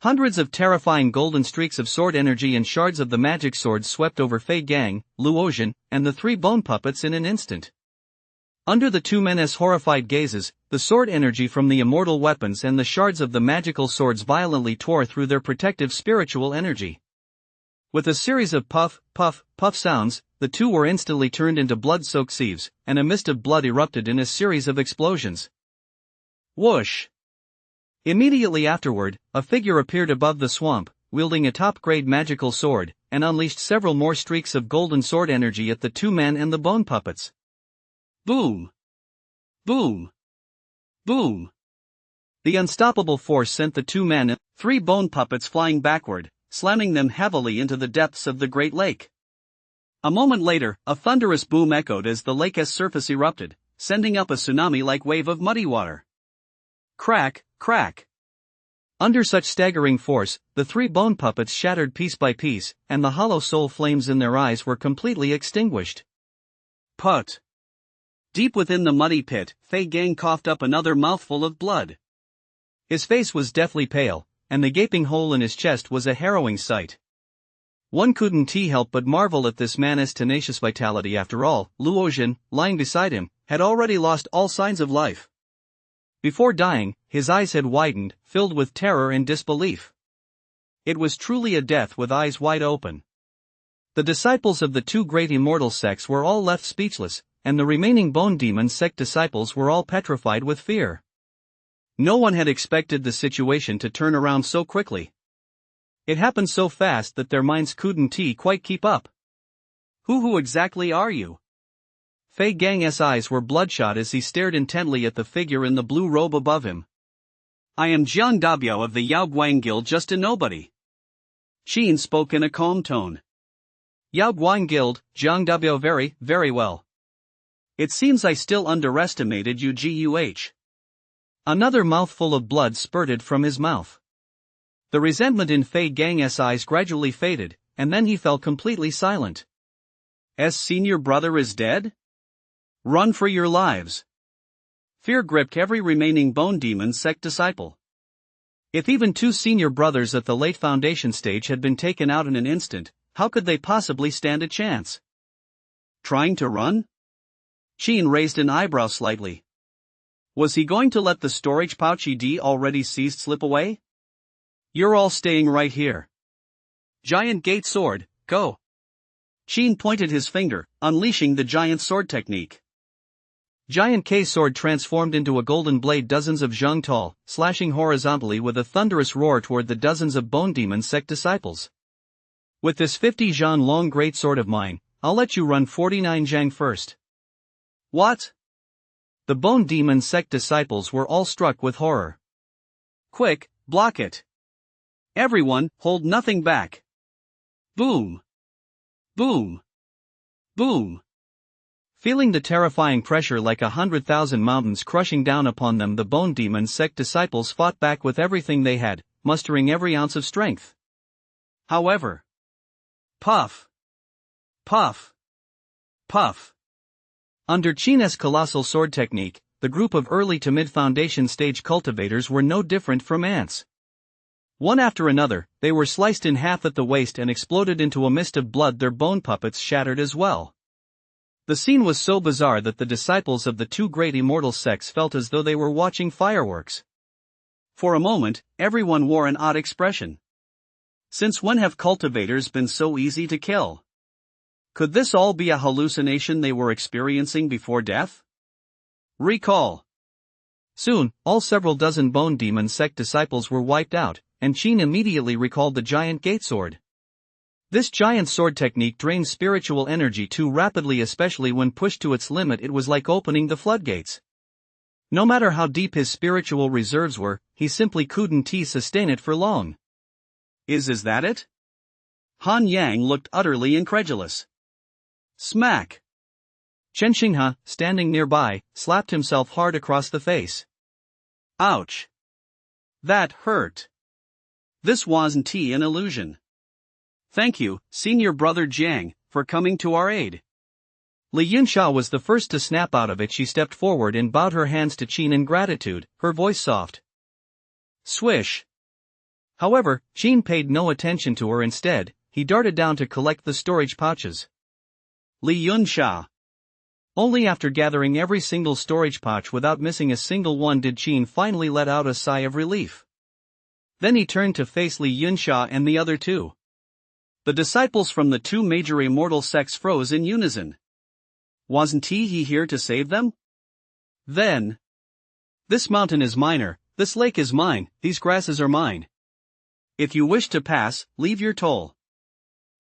Hundreds of terrifying golden streaks of sword energy and shards of the magic swords swept over Fei Gang, Luoxian, and the 3 bone puppets in an instant. Under the two men's horrified gazes, the sword energy from the immortal weapons and the shards of the magical swords violently tore through their protective spiritual energy. With a series of puff, puff, puff sounds, the two were instantly turned into blood-soaked sieves, and a mist of blood erupted in a series of explosions. Whoosh! Immediately afterward, a figure appeared above the swamp, wielding a top-grade magical sword, and unleashed several more streaks of golden sword energy at the two men and the bone puppets. Boom! Boom! Boom! The unstoppable force sent the two men and 3 bone puppets flying backward, slamming them heavily into the depths of the Great Lake. A moment later, a thunderous boom echoed as the lake's surface erupted, sending up a tsunami-like wave of muddy water. Crack, crack. Under such staggering force, the 3 bone puppets shattered piece by piece, and the hollow soul flames in their eyes were completely extinguished. Put! Deep within the muddy pit, Fei Gang coughed up another mouthful of blood. His face was deathly pale, and the gaping hole in his chest was a harrowing sight. One couldn't help but marvel at this man's tenacious vitality. After all, Luozhen, lying beside him, had already lost all signs of life. Before dying, his eyes had widened, filled with terror and disbelief. It was truly a death with eyes wide open. The disciples of the 2 great immortal sects were all left speechless, and the remaining Bone Demon sect disciples were all petrified with fear. No one had expected the situation to turn around so quickly. It happened so fast that their minds couldn't quite keep up. Who exactly are you? Fei Gang's eyes were bloodshot as he stared intently at the figure in the blue robe above him. I am Jiang Dabiao of the Yao Guang Guild, just a nobody. Qin spoke in a calm tone. Yao Guang Guild, Jiang Dabiao, very, very well. It seems I still underestimated you. Guh. Another mouthful of blood spurted from his mouth. The resentment in Fei Gang's eyes gradually faded, and then he fell completely silent. Senior brother is dead? Run for your lives. Fear gripped every remaining Bone Demon sect disciple. If even 2 senior brothers at the late foundation stage had been taken out in an instant, how could they possibly stand a chance? Trying to run? Qin raised an eyebrow slightly. Was he going to let the storage pouch he'd already seized slip away? You're all staying right here. Giant Gate Sword, go. Qin pointed his finger, unleashing the giant sword technique. Giant K sword transformed into a golden blade dozens of zhang tall, slashing horizontally with a thunderous roar toward the dozens of Bone Demon sect disciples. With this 50 zhang long great sword of mine, I'll let you run 49 zhang first. What? The Bone Demon sect disciples were all struck with horror. Quick, block it. Everyone, hold nothing back. Boom. Boom. Boom. Feeling the terrifying pressure like 100,000 mountains crushing down upon them, the Bone Demon sect disciples fought back with everything they had, mustering every ounce of strength. However, puff. Puff. Puff. Under Qin's colossal sword technique, the group of early to mid-foundation stage cultivators were no different from ants. One after another, they were sliced in half at the waist and exploded into a mist of blood. Their bone puppets shattered as well. The scene was so bizarre that the disciples of the 2 great immortal sects felt as though they were watching fireworks. For a moment, everyone wore an odd expression. Since when have cultivators been so easy to kill? Could this all be a hallucination they were experiencing before death? Recall. Soon, all several dozen Bone Demon sect disciples were wiped out, and Qin immediately recalled the giant gate sword. This giant sword technique drained spiritual energy too rapidly, especially when pushed to its limit. It was like opening the floodgates. No matter how deep his spiritual reserves were, he simply couldn't sustain it for long. Is that it? Han Yang looked utterly incredulous. Smack! Chen Xinghe, standing nearby, slapped himself hard across the face. Ouch! That hurt. This wasn't an illusion. Thank you, Senior Brother Jiang, for coming to our aid. Li Yunsha was the first to snap out of it. She stepped forward and bowed her hands to Qin in gratitude, her voice soft. Swish! However, Qin paid no attention to her. Instead, he darted down to collect the storage pouches. Li Yunsha. Only after gathering every single storage pouch without missing a single one did Qin finally let out a sigh of relief. Then he turned to face Li Yunsha and the other two. The disciples from the two major immortal sects froze in unison. Wasn't he here to save them? Then, this mountain is mine, this lake is mine, these grasses are mine. If you wish to pass, leave your toll.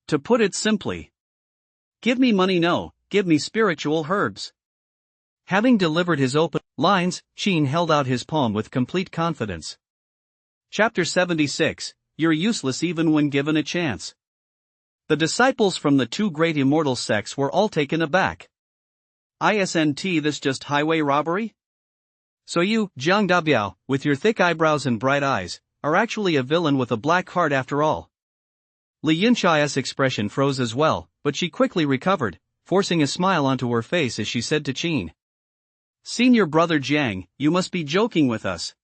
To put it simply, give me money, no, give me spiritual herbs. Having delivered his open lines, Qin held out his palm with complete confidence. Chapter 76, You're useless even when given a chance. The disciples from the two great immortal sects were all taken aback. Isn't this just highway robbery? So you, Jiang Dabiao, with your thick eyebrows and bright eyes, are actually a villain with a black heart after all. Li Yunsha's expression froze as well, but she quickly recovered, forcing a smile onto her face as she said to Qin. Senior brother Jiang, you must be joking with us.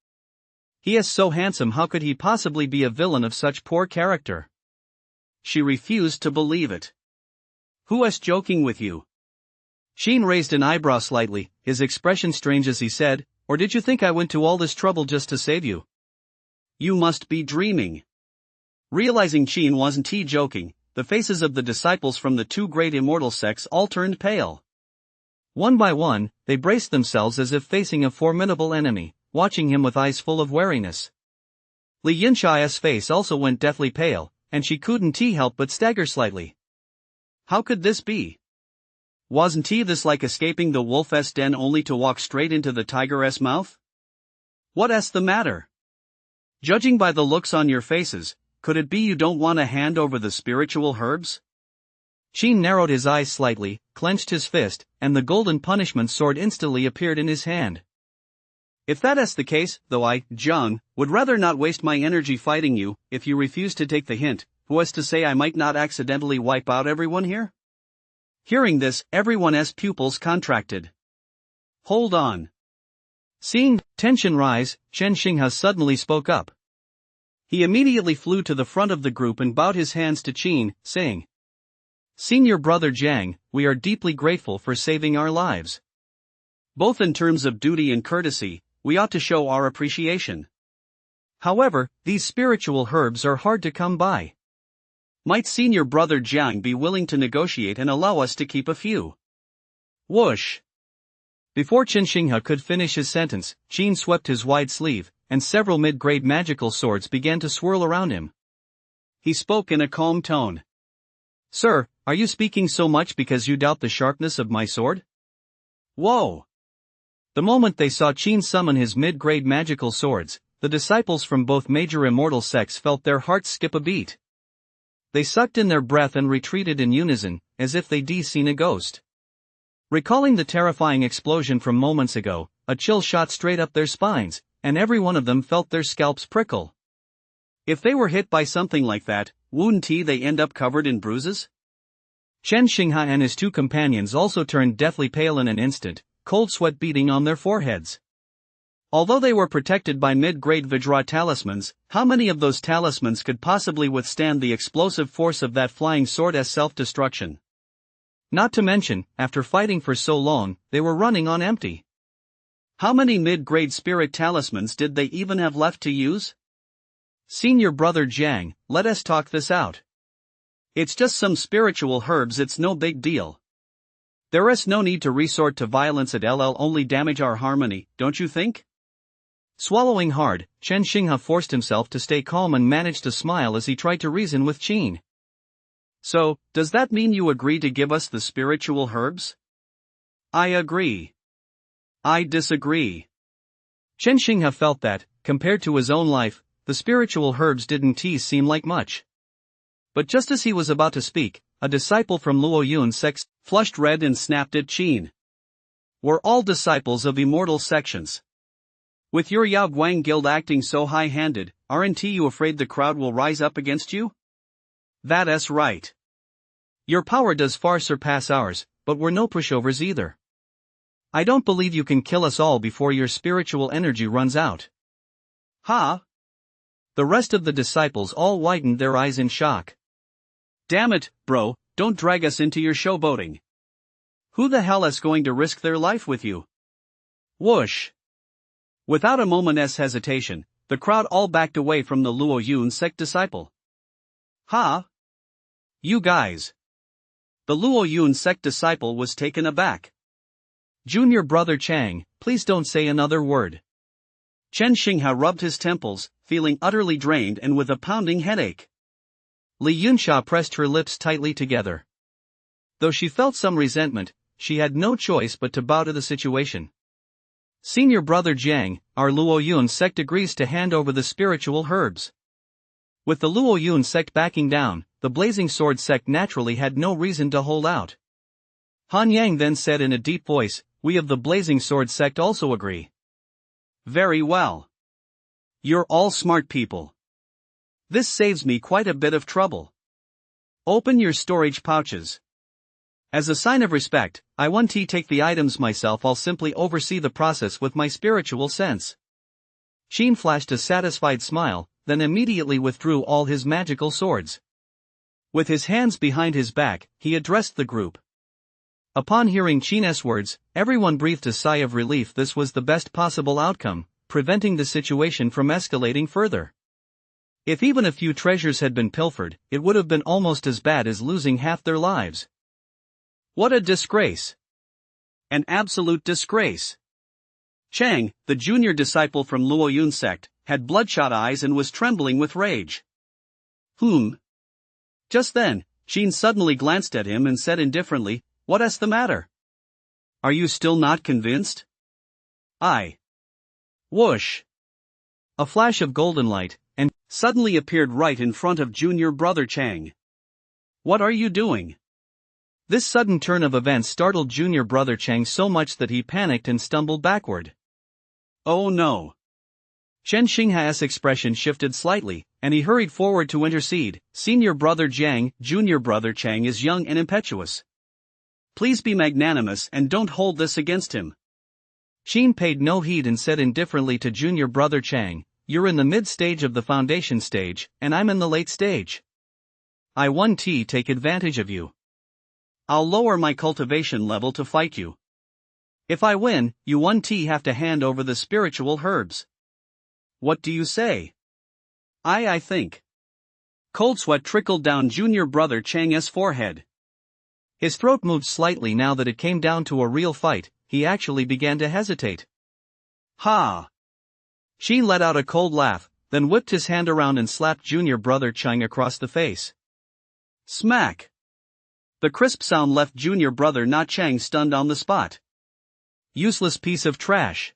He is so handsome, how could he possibly be a villain of such poor character? She refused to believe it. Who is joking with you? Qin raised an eyebrow slightly, his expression strange as he said, or did you think I went to all this trouble just to save you? You must be dreaming. Realizing Qin wasn't joking, the faces of the disciples from the two great immortal sects all turned pale. One by one, they braced themselves as if facing a formidable enemy, watching him with eyes full of wariness. Li Yunsha's face also went deathly pale, and she couldn't help but stagger slightly. How could this be? Wasn't this like escaping the wolf's den only to walk straight into the tiger's mouth? What's the matter? Judging by the looks on your faces, could it be you don't want to hand over the spiritual herbs? Qin narrowed his eyes slightly, clenched his fist, and the golden punishment sword instantly appeared in his hand. If that is the case, though I, Jiang, would rather not waste my energy fighting you, if you refuse to take the hint, who is to say I might not accidentally wipe out everyone here? Hearing this, everyone's pupils contracted. Hold on. Seeing tension rise, Chen Xinghe suddenly spoke up. He immediately flew to the front of the group and bowed his hands to Qin, saying, Senior brother Jiang, we are deeply grateful for saving our lives. Both in terms of duty and courtesy, we ought to show our appreciation. However, these spiritual herbs are hard to come by. Might senior brother Jiang be willing to negotiate and allow us to keep a few? Whoosh! Before Chen Xinghe could finish his sentence, Qin swept his wide sleeve, and several mid-grade magical swords began to swirl around him. He spoke in a calm tone. Sir, are you speaking so much because you doubt the sharpness of my sword? Whoa! The moment they saw Qin summon his mid-grade magical swords, the disciples from both major immortal sects felt their hearts skip a beat. They sucked in their breath and retreated in unison, as if they'd seen a ghost. Recalling the terrifying explosion from moments ago, a chill shot straight up their spines, and every one of them felt their scalps prickle. If they were hit by something like that, wouldn't they end up covered in bruises? Chen Xinghe and his two companions also turned deathly pale in an instant, cold sweat beading on their foreheads. Although they were protected by mid-grade Vajra talismans, how many of those talismans could possibly withstand the explosive force of that flying sword as self-destruction? Not to mention, after fighting for so long, they were running on empty. How many mid-grade spirit talismans did they even have left to use? Senior brother Jiang, let us talk this out. It's just some spiritual herbs, it's no big deal. There is no need to resort to violence, it'll only damage our harmony, don't you think? Swallowing hard, Chen Xinghe forced himself to stay calm and managed to smile as he tried to reason with Qin. So, does that mean you agree to give us the spiritual herbs? I agree. I disagree. Chen Xinghe felt that, compared to his own life, the spiritual herbs didn't seem like much. But just as he was about to speak, a disciple from Luo Yun's sect flushed red and snapped at Qin. We're all disciples of immortal sections. With your Yao Guang guild acting so high-handed, aren't you afraid the crowd will rise up against you? That's right. Your power does far surpass ours, but we're no pushovers either. I don't believe you can kill us all before your spiritual energy runs out. Ha! The rest of the disciples all widened their eyes in shock. Damn it, bro, don't drag us into your showboating. Who the hell is going to risk their life with you? Whoosh! Without a moment's hesitation, the crowd all backed away from the Luo Yun sect disciple. Ha! You guys! The Luo Yun sect disciple was taken aback. Junior brother Chang, please don't say another word. Chen Xingha rubbed his temples, feeling utterly drained and with a pounding headache. Li Yunsha pressed her lips tightly together. Though she felt some resentment, she had no choice but to bow to the situation. Senior brother Jiang, our Luo Yun sect agrees to hand over the spiritual herbs. With the Luo Yun sect backing down, the Blazing Sword sect naturally had no reason to hold out. Han Yang then said in a deep voice, "We of the Blazing Sword sect also agree." Very well. You're all smart people. This saves me quite a bit of trouble. Open your storage pouches. As a sign of respect, I won't take the items myself. I'll simply oversee the process with my spiritual sense. Qin flashed a satisfied smile, then immediately withdrew all his magical swords. With his hands behind his back, he addressed the group. Upon hearing Qin's words, everyone breathed a sigh of relief. This was the best possible outcome, preventing the situation from escalating further. If even a few treasures had been pilfered, it would have been almost as bad as losing half their lives. What a disgrace! An absolute disgrace! Chang, the junior disciple from Luo Yun sect, had bloodshot eyes and was trembling with rage. Just then, Qin suddenly glanced at him and said indifferently, "What's the matter? Are you still not convinced?" Whoosh! A flash of golden light, and suddenly appeared right in front of junior brother Chang. What are you doing? This sudden turn of events startled junior brother Chang so much that he panicked and stumbled backward. Oh no! Chen Xingha's expression shifted slightly, and he hurried forward to intercede. "Senior brother Jiang, junior brother Chang is young and impetuous. Please be magnanimous and don't hold this against him." Qin paid no heed and said indifferently to junior brother Chang, "You're in the mid-stage of the foundation stage, and I'm in the late stage. I won't take advantage of you. I'll lower my cultivation level to fight you. If I win, you won't have to hand over the spiritual herbs. What do you say?" I think. Cold sweat trickled down junior brother Chang's forehead. His throat moved slightly now that it came down to a real fight. He actually began to hesitate. Ha! Qin let out a cold laugh, then whipped his hand around and slapped junior brother Chang across the face. Smack! The crisp sound left junior brother Na Chang stunned on the spot. Useless piece of trash.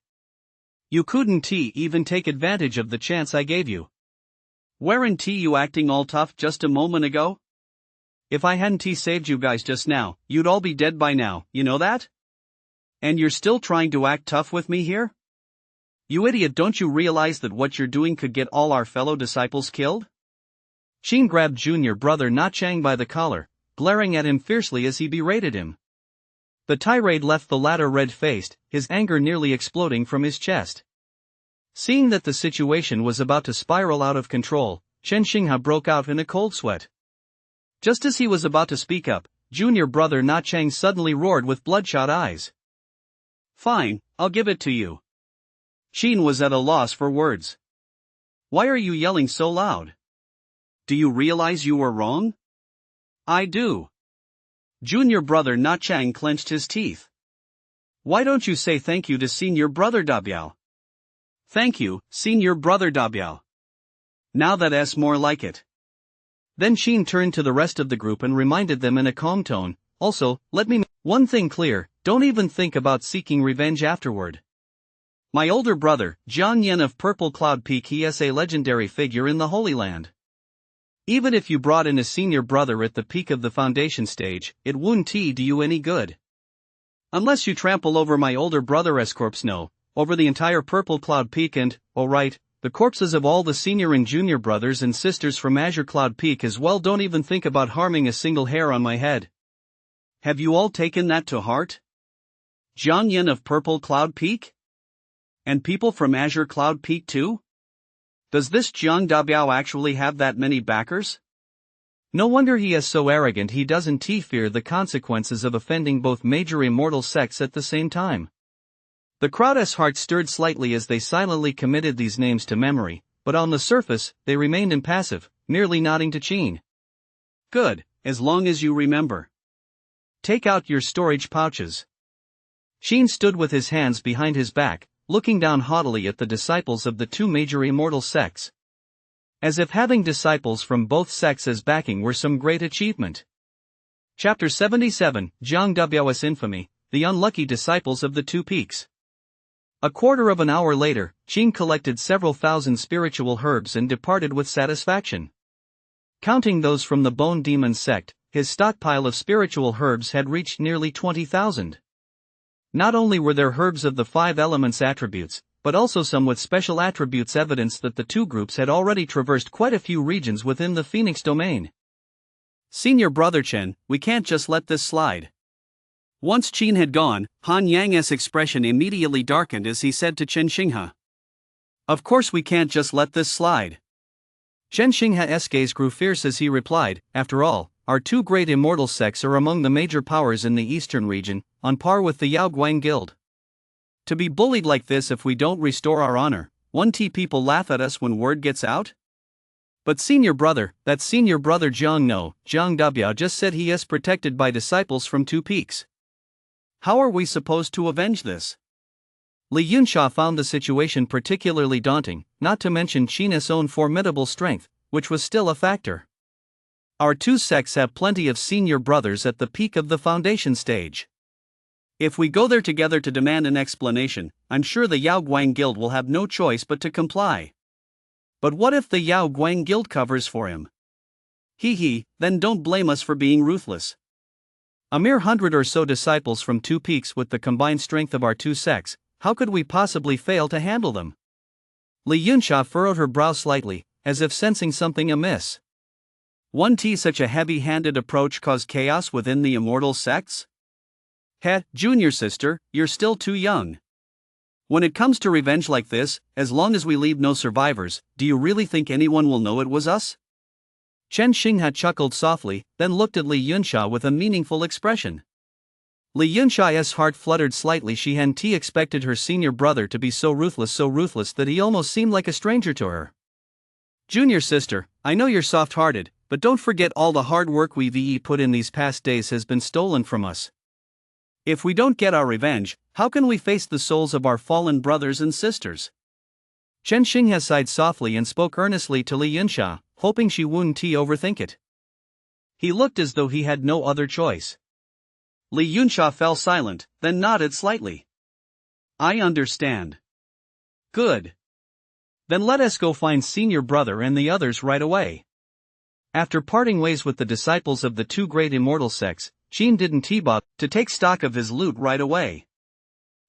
You couldn't even take advantage of the chance I gave you. Weren't you acting all tough just a moment ago? If I hadn't saved you guys just now, you'd all be dead by now, you know that? And you're still trying to act tough with me here? You idiot, don't you realize that what you're doing could get all our fellow disciples killed? Qin grabbed junior brother Na Chang by the collar, glaring at him fiercely as he berated him. The tirade left the latter red-faced, his anger nearly exploding from his chest. Seeing that the situation was about to spiral out of control, Chen Xingha broke out in a cold sweat. Just as he was about to speak up, junior brother Na Chang suddenly roared with bloodshot eyes. "Fine, I'll give it to you." Qin was at a loss for words. "Why are you yelling so loud? Do you realize you were wrong?" "I do." Junior brother Na Chang clenched his teeth. "Why don't you say thank you to senior brother Dabiao?" "Thank you, senior brother Dabiao. Now that's more like it." Then Qin turned to the rest of the group and reminded them in a calm tone, "Also, let me make one thing clear, don't even think about seeking revenge afterward. My older brother, Jiang Yan of Purple Cloud Peak, he is a legendary figure in the Holy Land. Even if you brought in a senior brother at the peak of the foundation stage, it wouldn't do you any good. Unless you trample over my older brother's corpse, no, over the entire Purple Cloud Peak and, alright, the corpses of all the senior and junior brothers and sisters from Azure Cloud Peak as well. Don't even think about harming a single hair on my head. Have you all taken that to heart? Jiang Yan of Purple Cloud Peak? And people from Azure Cloud Peak too? Does this Jiang Dabiao actually have that many backers? No wonder he is so arrogant he doesn't fear the consequences of offending both major immortal sects at the same time. The crowd's heart stirred slightly as they silently committed these names to memory, but on the surface, they remained impassive, merely nodding to Qin. Good, as long as you remember. Take out your storage pouches. Qin stood with his hands behind his back, looking down haughtily at the disciples of the two major immortal sects. As if having disciples from both sects as backing were some great achievement. Chapter 77, Zhang Duo's Infamy, the Unlucky Disciples of the Two Peaks. A quarter of an hour later, Qin collected several thousand spiritual herbs and departed with satisfaction. Counting those from the Bone Demon sect, his stockpile of spiritual herbs had reached nearly 20,000. Not only were there herbs of the 5 elements attributes, but also some with special attributes, evidence that the two groups had already traversed quite a few regions within the Phoenix domain. Senior brother Chen, we can't just let this slide. Once Qin had gone, Han Yang's expression immediately darkened as he said to Chen Xinghe. Of course we can't just let this slide. Chen Xinghe's gaze grew fierce as he replied, after all, our two great immortal sects are among the major powers in the eastern region, on par with the Yaoguang Guild. To be bullied like this if we don't restore our honor, people laugh at us when word gets out? But senior brother, that senior brother Zhang Duo just said he is protected by disciples from two peaks. How are we supposed to avenge this? Li Yunsha found the situation particularly daunting, not to mention Qin's own formidable strength, which was still a factor. Our two sects have plenty of senior brothers at the peak of the foundation stage. If we go there together to demand an explanation, I'm sure the Yaoguang Guild will have no choice but to comply. But what if the Yaoguang Guild covers for him? Then don't blame us for being ruthless. A mere 100 or so disciples from two peaks with the combined strength of our two sects, how could we possibly fail to handle them? Li Yunsha furrowed her brow slightly, as if sensing something amiss. Such a heavy-handed approach cause chaos within the immortal sects? Junior sister, you're still too young. When it comes to revenge like this, as long as we leave no survivors, do you really think anyone will know it was us? Chen Xinghe chuckled softly, then looked at Li Yunsha with a meaningful expression. Li Yunsha's heart fluttered slightly. She hadn't expected her senior brother to be so ruthless that he almost seemed like a stranger to her. Junior sister, I know you're soft-hearted, but don't forget all the hard work we've put in these past days has been stolen from us. If we don't get our revenge, how can we face the souls of our fallen brothers and sisters? Chen Xinghe sighed softly and spoke earnestly to Li Yunsha, hoping she wouldn't overthink it. He looked as though he had no other choice. Li Yunsha fell silent, then nodded slightly. I understand. Good. Then let us go find senior brother and the others right away. After parting ways with the disciples of the two great immortal sects, Qin didn't bother to take stock of his loot right away.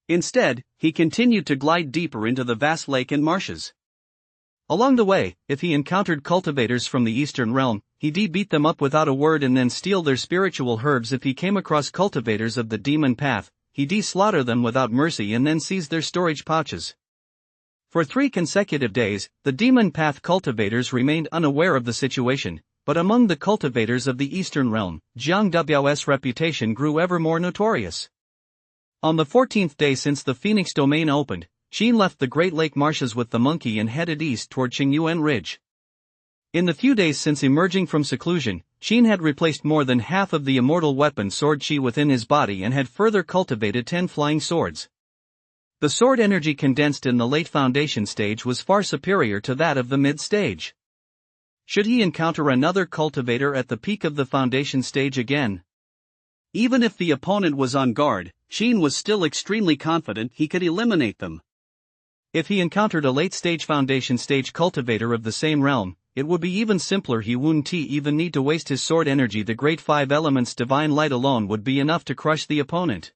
Instead, he continued to glide deeper into the vast lake and marshes. Along the way, if he encountered cultivators from the eastern realm, he'd beat them up without a word and then steal their spiritual herbs. If he came across cultivators of the demon path, he'd slaughter them without mercy and then seize their storage pouches. For 3 consecutive days, the demon path cultivators remained unaware of the situation, but among the cultivators of the eastern realm, Zhang Duo's reputation grew ever more notorious. On the 14th day since the Phoenix domain opened, Qin left the Great Lake marshes with the monkey and headed east toward Qingyuan Ridge. In the few days since emerging from seclusion, Qin had replaced more than half of the immortal weapon sword chi within his body and had further cultivated 10 flying swords. The sword energy condensed in the late foundation stage was far superior to that of the mid-stage. Should he encounter another cultivator at the peak of the foundation stage again? Even if the opponent was on guard, Qin was still extremely confident he could eliminate them. If he encountered a late-stage foundation stage cultivator of the same realm, it would be even simpler. He wouldn't even need to waste his sword energy. The great 5 elements divine light alone would be enough to crush the opponent.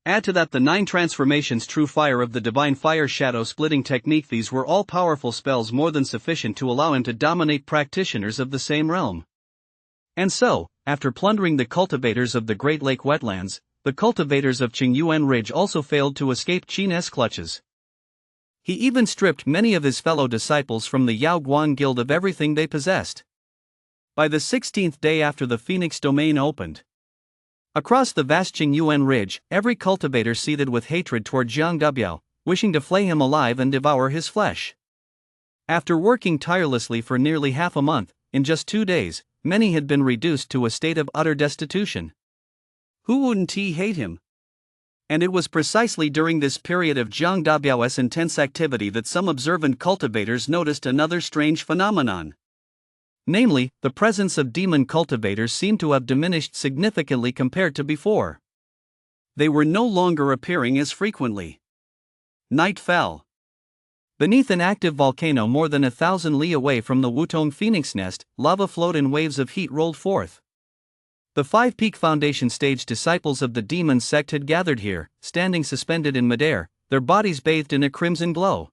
Add to that the 9 transformations true fire of the divine fire shadow splitting technique. These were all powerful spells, more than sufficient to allow him to dominate practitioners of the same realm. And so, after plundering the cultivators of the Great Lake wetlands, the cultivators of Qingyuan Ridge also failed to escape Qin's clutches. He even stripped many of his fellow disciples from the Yaoguang Guild of everything they possessed. by the 16th day after the Phoenix domain opened. Across the vast Qingyuan Ridge, every cultivator seethed with hatred toward Jiang Dubiao, wishing to flay him alive and devour his flesh. After working tirelessly for nearly half a month, in just 2 days, many had been reduced to a state of utter destitution. Who wouldn't hate him? And it was precisely during this period of Jiang Dabiao's intense activity that some observant cultivators noticed another strange phenomenon. Namely, the presence of demon cultivators seemed to have diminished significantly compared to before. They were no longer appearing as frequently. Night fell. Beneath an active volcano more than 1,000 li away from the Wutong Phoenix Nest, lava flowed in waves of heat rolled forth. The 5-peak foundation stage disciples of the demon sect had gathered here, standing suspended in midair, their bodies bathed in a crimson glow.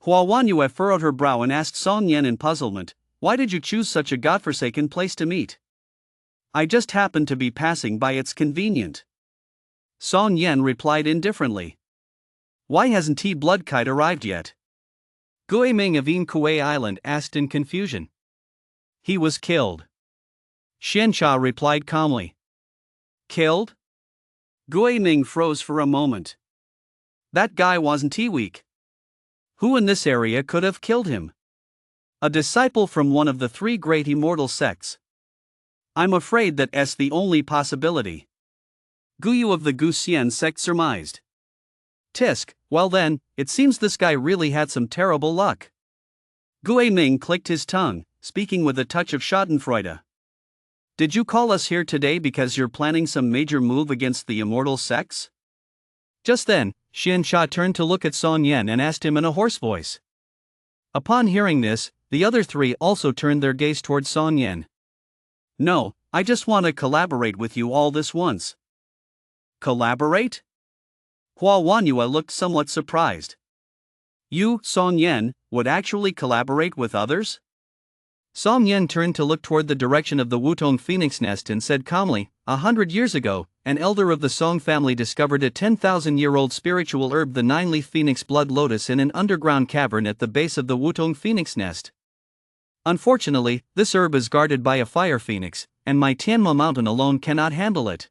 Hua Wanyue furrowed her brow and asked Song Yan in puzzlement, "Why did you choose such a godforsaken place to meet?" "I just happened to be passing by, it's convenient." Song Yan replied indifferently. "Why hasn't Blood Kite arrived yet?" Gui Ming of Inkue Island asked in confusion. "He was killed." Xianxia replied calmly. "Killed?" Gui Ming froze for a moment. That guy wasn't weak. Who in this area could have killed him? A disciple from one of the 3 great immortal sects. "I'm afraid that's the only possibility," Guyu of the Guxian sect surmised. "Tisk, well then, it seems this guy really had some terrible luck." Gui Ming clicked his tongue, speaking with a touch of schadenfreude. "Did you call us here today because you're planning some major move against the immortal sects?" Just then, Xianxia turned to look at Song Yan and asked him in a hoarse voice. Upon hearing this, the other 3 also turned their gaze toward Song Yan. "No, I just want to collaborate with you all this once." "Collaborate?" Hua Wanyue looked somewhat surprised. "You, Song Yan, would actually collaborate with others?" Song Yan turned to look toward the direction of the Wutong Phoenix Nest and said calmly, 100 years ago, an elder of the Song family discovered a 10,000-year-old spiritual herb, the 9-leaf phoenix blood lotus, in an underground cavern at the base of the Wutong Phoenix Nest. Unfortunately, this herb is guarded by a fire phoenix, and my Tianma mountain alone cannot handle it.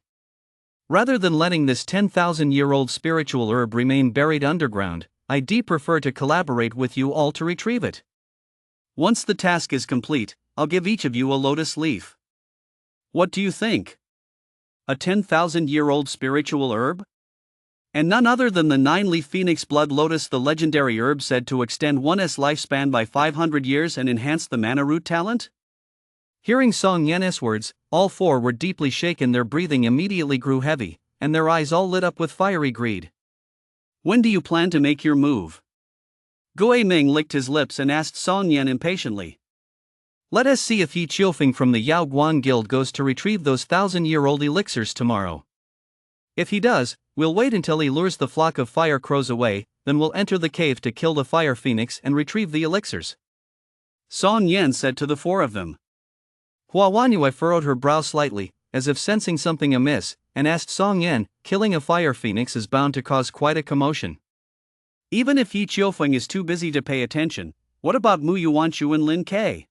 Rather than letting this 10,000-year-old spiritual herb remain buried underground, I prefer to collaborate with you all to retrieve it. Once the task is complete, I'll give each of you a lotus leaf. What do you think? A 10,000-year-old spiritual herb? And none other than the 9-leaf phoenix blood lotus, the legendary herb said to extend one's lifespan by 500 years and enhance the mana root talent? Hearing Song Yan's words, all 4 were deeply shaken. Their breathing immediately grew heavy, and their eyes all lit up with fiery greed. "When do you plan to make your move?" Gui Ming licked his lips and asked Song Yan impatiently. "Let us see if Yi Qiufeng from the Yao Guan Guild goes to retrieve those 1,000-year-old elixirs tomorrow. If he does, we'll wait until he lures the flock of fire crows away, then we'll enter the cave to kill the fire phoenix and retrieve the elixirs," Song Yan said to the 4 of them. Hua Wanyue furrowed her brow slightly, as if sensing something amiss, and asked Song Yan, "Killing a fire phoenix is bound to cause quite a commotion. Even if Yi Qiufeng is too busy to pay attention, what about Mu Yuanshu and Lin Ke?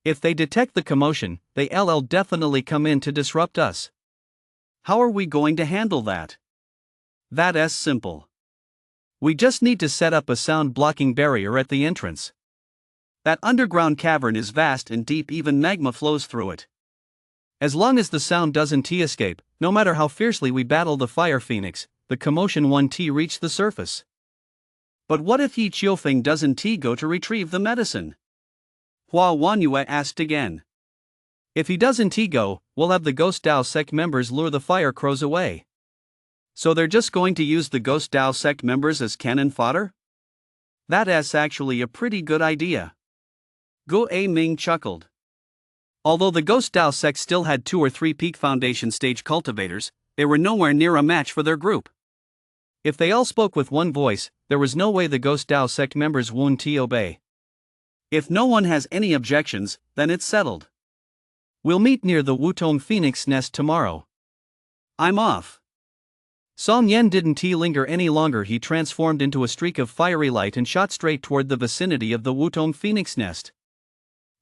If they detect the commotion, they'll definitely come in to disrupt us. How are we going to handle that?" "That's simple. We just need to set up a sound blocking barrier at the entrance. That underground cavern is vast and deep, even magma flows through it. As long as the sound doesn't escape, no matter how fiercely we battle the fire phoenix, the commotion won't reach the surface." "But what if Yi Qiufeng doesn't go to retrieve the medicine?" Hua Wanyue asked again. "If he doesn't go, we'll have the Ghost Dao sect members lure the fire crows away." "So they're just going to use the Ghost Dao sect members as cannon fodder? That's actually a pretty good idea." Gui Ming chuckled. Although the Ghost Dao sect still had 2 or 3 peak foundation stage cultivators, they were nowhere near a match for their group. If they all spoke with one voice, there was no way the Ghost Dao sect members wouldn't obey. If no one has any objections, then it's settled. We'll meet near the Wutong Phoenix Nest tomorrow. I'm off. Song Yan didn't linger any longer. He transformed into a streak of fiery light and shot straight toward the vicinity of the Wutong Phoenix Nest.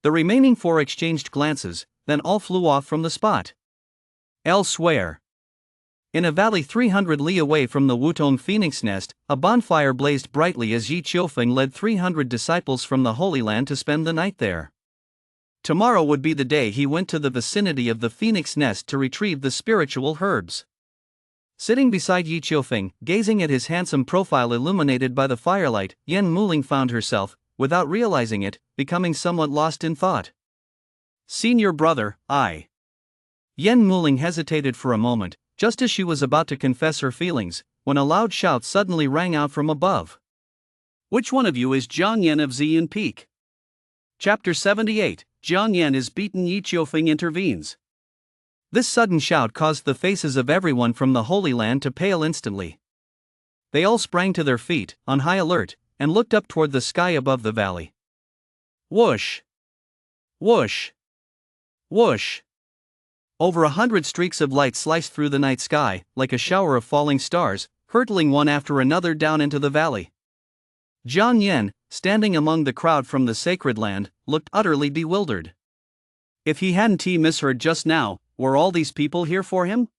The remaining four exchanged glances, then all flew off from the spot. Elsewhere, in a valley 300 li away from the Wutong Phoenix Nest, a bonfire blazed brightly as Yi Qiufeng led 300 disciples from the Holy Land to spend the night there. Tomorrow would be the day he went to the vicinity of the Phoenix Nest to retrieve the spiritual herbs. Sitting beside Yi Qiufeng, gazing at his handsome profile illuminated by the firelight, Yan Muling found herself, without realizing it, becoming somewhat lost in thought. Senior brother, I. Yan Muling hesitated for a moment, just as she was about to confess her feelings, when a loud shout suddenly rang out from above. Which one of you is Jiang Yan of Ziyan Peak? Chapter 78, Jiang Yan is beaten. Yi Qiufeng intervenes. This sudden shout caused the faces of everyone from the Holy Land to pale instantly. They all sprang to their feet, on high alert, and looked up toward the sky above the valley. Whoosh! Whoosh! Whoosh! Over 100 streaks of light sliced through the night sky, like a shower of falling stars, hurtling one after another down into the valley. Jiang Yan, standing among the crowd from the sacred land, looked utterly bewildered. If he hadn't misheard just now, were all these people here for him?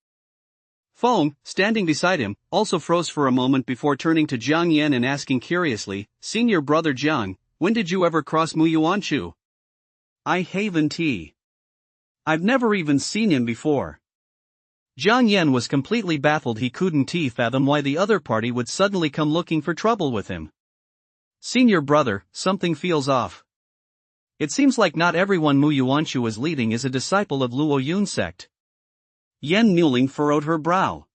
Feng, standing beside him, also froze for a moment before turning to Jiang Yan and asking curiously, Senior brother Jiang, when did you ever cross Mu Yuanshu? I haven't. I've never even seen him before. Jiang Yan was completely baffled. He couldn't fathom why the other party would suddenly come looking for trouble with him. Senior brother, something feels off. It seems like not everyone Mu Yuanshu is leading is a disciple of Luo Yun sect. Yan Muling furrowed her brow.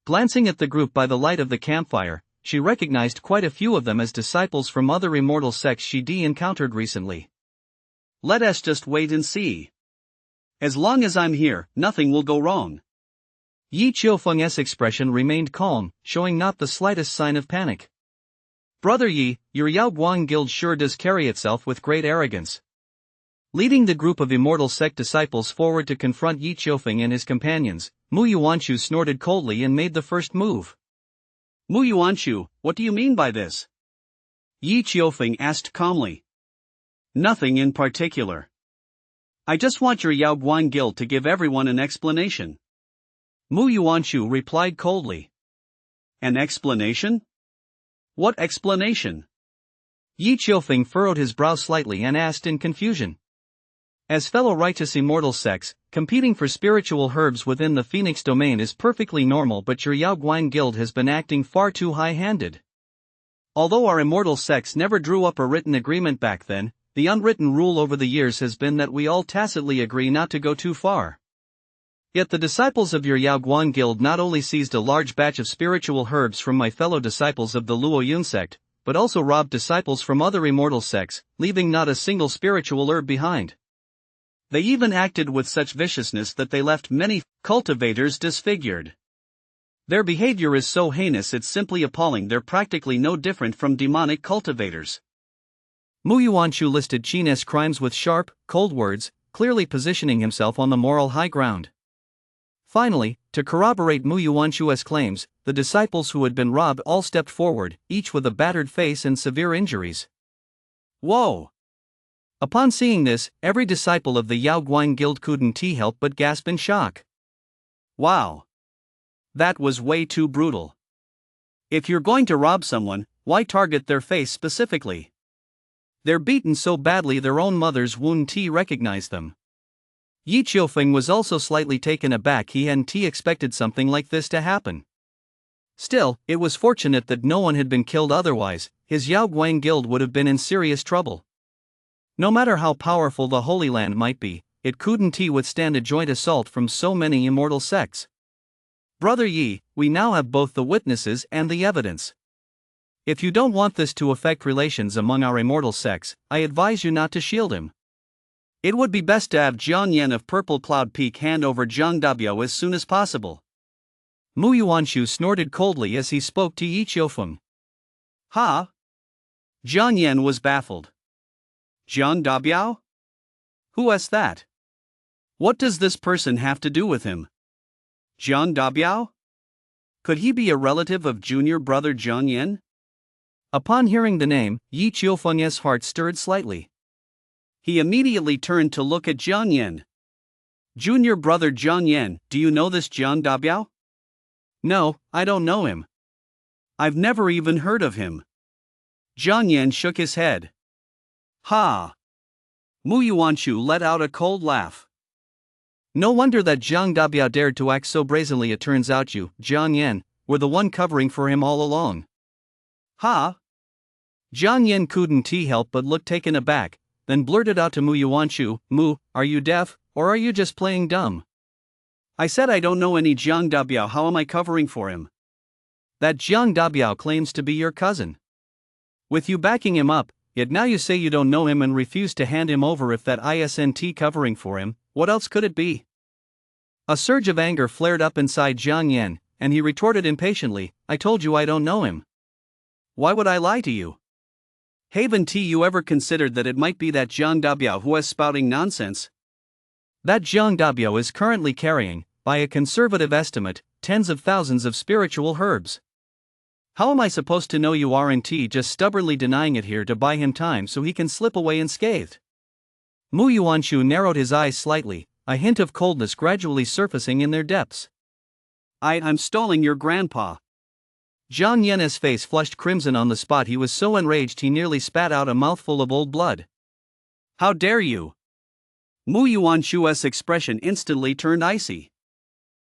Glancing at the group by the light of the campfire, she recognized quite a few of them as disciples from other immortal sects she'd encountered recently. Let us just wait and see. As long as I'm here, nothing will go wrong. Yi Qiufeng's expression remained calm, showing not the slightest sign of panic. Brother Yi, your Yao Guang guild sure does carry itself with great arrogance. Leading the group of immortal sect disciples forward to confront Yi Qiufeng and his companions, Mu Yuanshu snorted coldly and made the first move. Mu Yuanshu, what do you mean by this? Yi Qiufeng asked calmly. Nothing in particular. I just want your Yao Guang guild to give everyone an explanation. Mu Yuanshu replied coldly. An explanation? What explanation? Yi Qiufeng furrowed his brow slightly and asked in confusion. As fellow righteous immortal sects, competing for spiritual herbs within the Phoenix domain is perfectly normal, but your Yao Guang guild has been acting far too high-handed. Although our immortal sects never drew up a written agreement back then, the unwritten rule over the years has been that we all tacitly agree not to go too far. Yet the disciples of your Yao Guang guild not only seized a large batch of spiritual herbs from my fellow disciples of the Luo Yun sect, but also robbed disciples from other immortal sects, leaving not a single spiritual herb behind. They even acted with such viciousness that they left many cultivators disfigured. Their behavior is so heinous it's simply appalling. They're practically no different from demonic cultivators. Mu Yuanshu listed Qin's crimes with sharp, cold words, clearly positioning himself on the moral high ground. Finally, to corroborate Mu Yuanshu's claims, the disciples who had been robbed all stepped forward, each with a battered face and severe injuries. Whoa! Upon seeing this, every disciple of the Yao Guang guild couldn't help but gasp in shock. Wow! That was way too brutal. If you're going to rob someone, why target their face specifically? They're beaten so badly their own mothers wouldn't recognize them. Yi Qiufeng was also slightly taken aback. He hadn't expected something like this to happen. Still, it was fortunate that no one had been killed, otherwise, his Yao Guang guild would have been in serious trouble. No matter how powerful the Holy Land might be, it couldn't withstand a joint assault from so many immortal sects. Brother Yi, we now have both the witnesses and the evidence. If you don't want this to affect relations among our immortal sects, I advise you not to shield him. It would be best to have Jiang Yan of Purple Cloud Peak hand over Zhang Dabiao as soon as possible. Mu Yuanshu snorted coldly as he spoke to Yi Qiufeng. Ha! Jiang Yan was baffled. Zhang Dabiao? Who is that? What does this person have to do with him? Zhang Dabiao? Could he be a relative of junior brother Jiang Yan? Upon hearing the name, Yi Qiufeng's heart stirred slightly. He immediately turned to look at Jiang Yan. Junior brother Jiang Yan, do you know this Jiang Dabiao? No, I don't know him. I've never even heard of him. Jiang Yan shook his head. Ha! Mu Yuanshu let out a cold laugh. No wonder that Jiang Dabiao dared to act so brazenly. It turns out you, Jiang Yan, were the one covering for him all along. Ha! Jiang Yan couldn't help but look taken aback, then blurted out to Mu Yuanshu, Mu, are you deaf, or are you just playing dumb? I said I don't know any Jiang Dabiao. How am I covering for him? That Jiang Dabiao claims to be your cousin. With you backing him up, yet now you say you don't know him and refuse to hand him over. If that isn't covering for him, what else could it be? A surge of anger flared up inside Jiang Yan, and he retorted impatiently, I told you I don't know him. Why would I lie to you? Haven't you ever considered that it might be that Jiang Dabiao who is spouting nonsense? That Jiang Dabiao is currently carrying, by a conservative estimate, tens of thousands of spiritual herbs. How am I supposed to know you aren't just stubbornly denying it here to buy him time so he can slip away unscathed? Mu Yuanshu narrowed his eyes slightly, a hint of coldness gradually surfacing in their depths. I'm stalling your grandpa. Jiang Yan's face flushed crimson on the spot. He was so enraged he nearly spat out a mouthful of old blood. How dare you? Mu Yuanshu's expression instantly turned icy.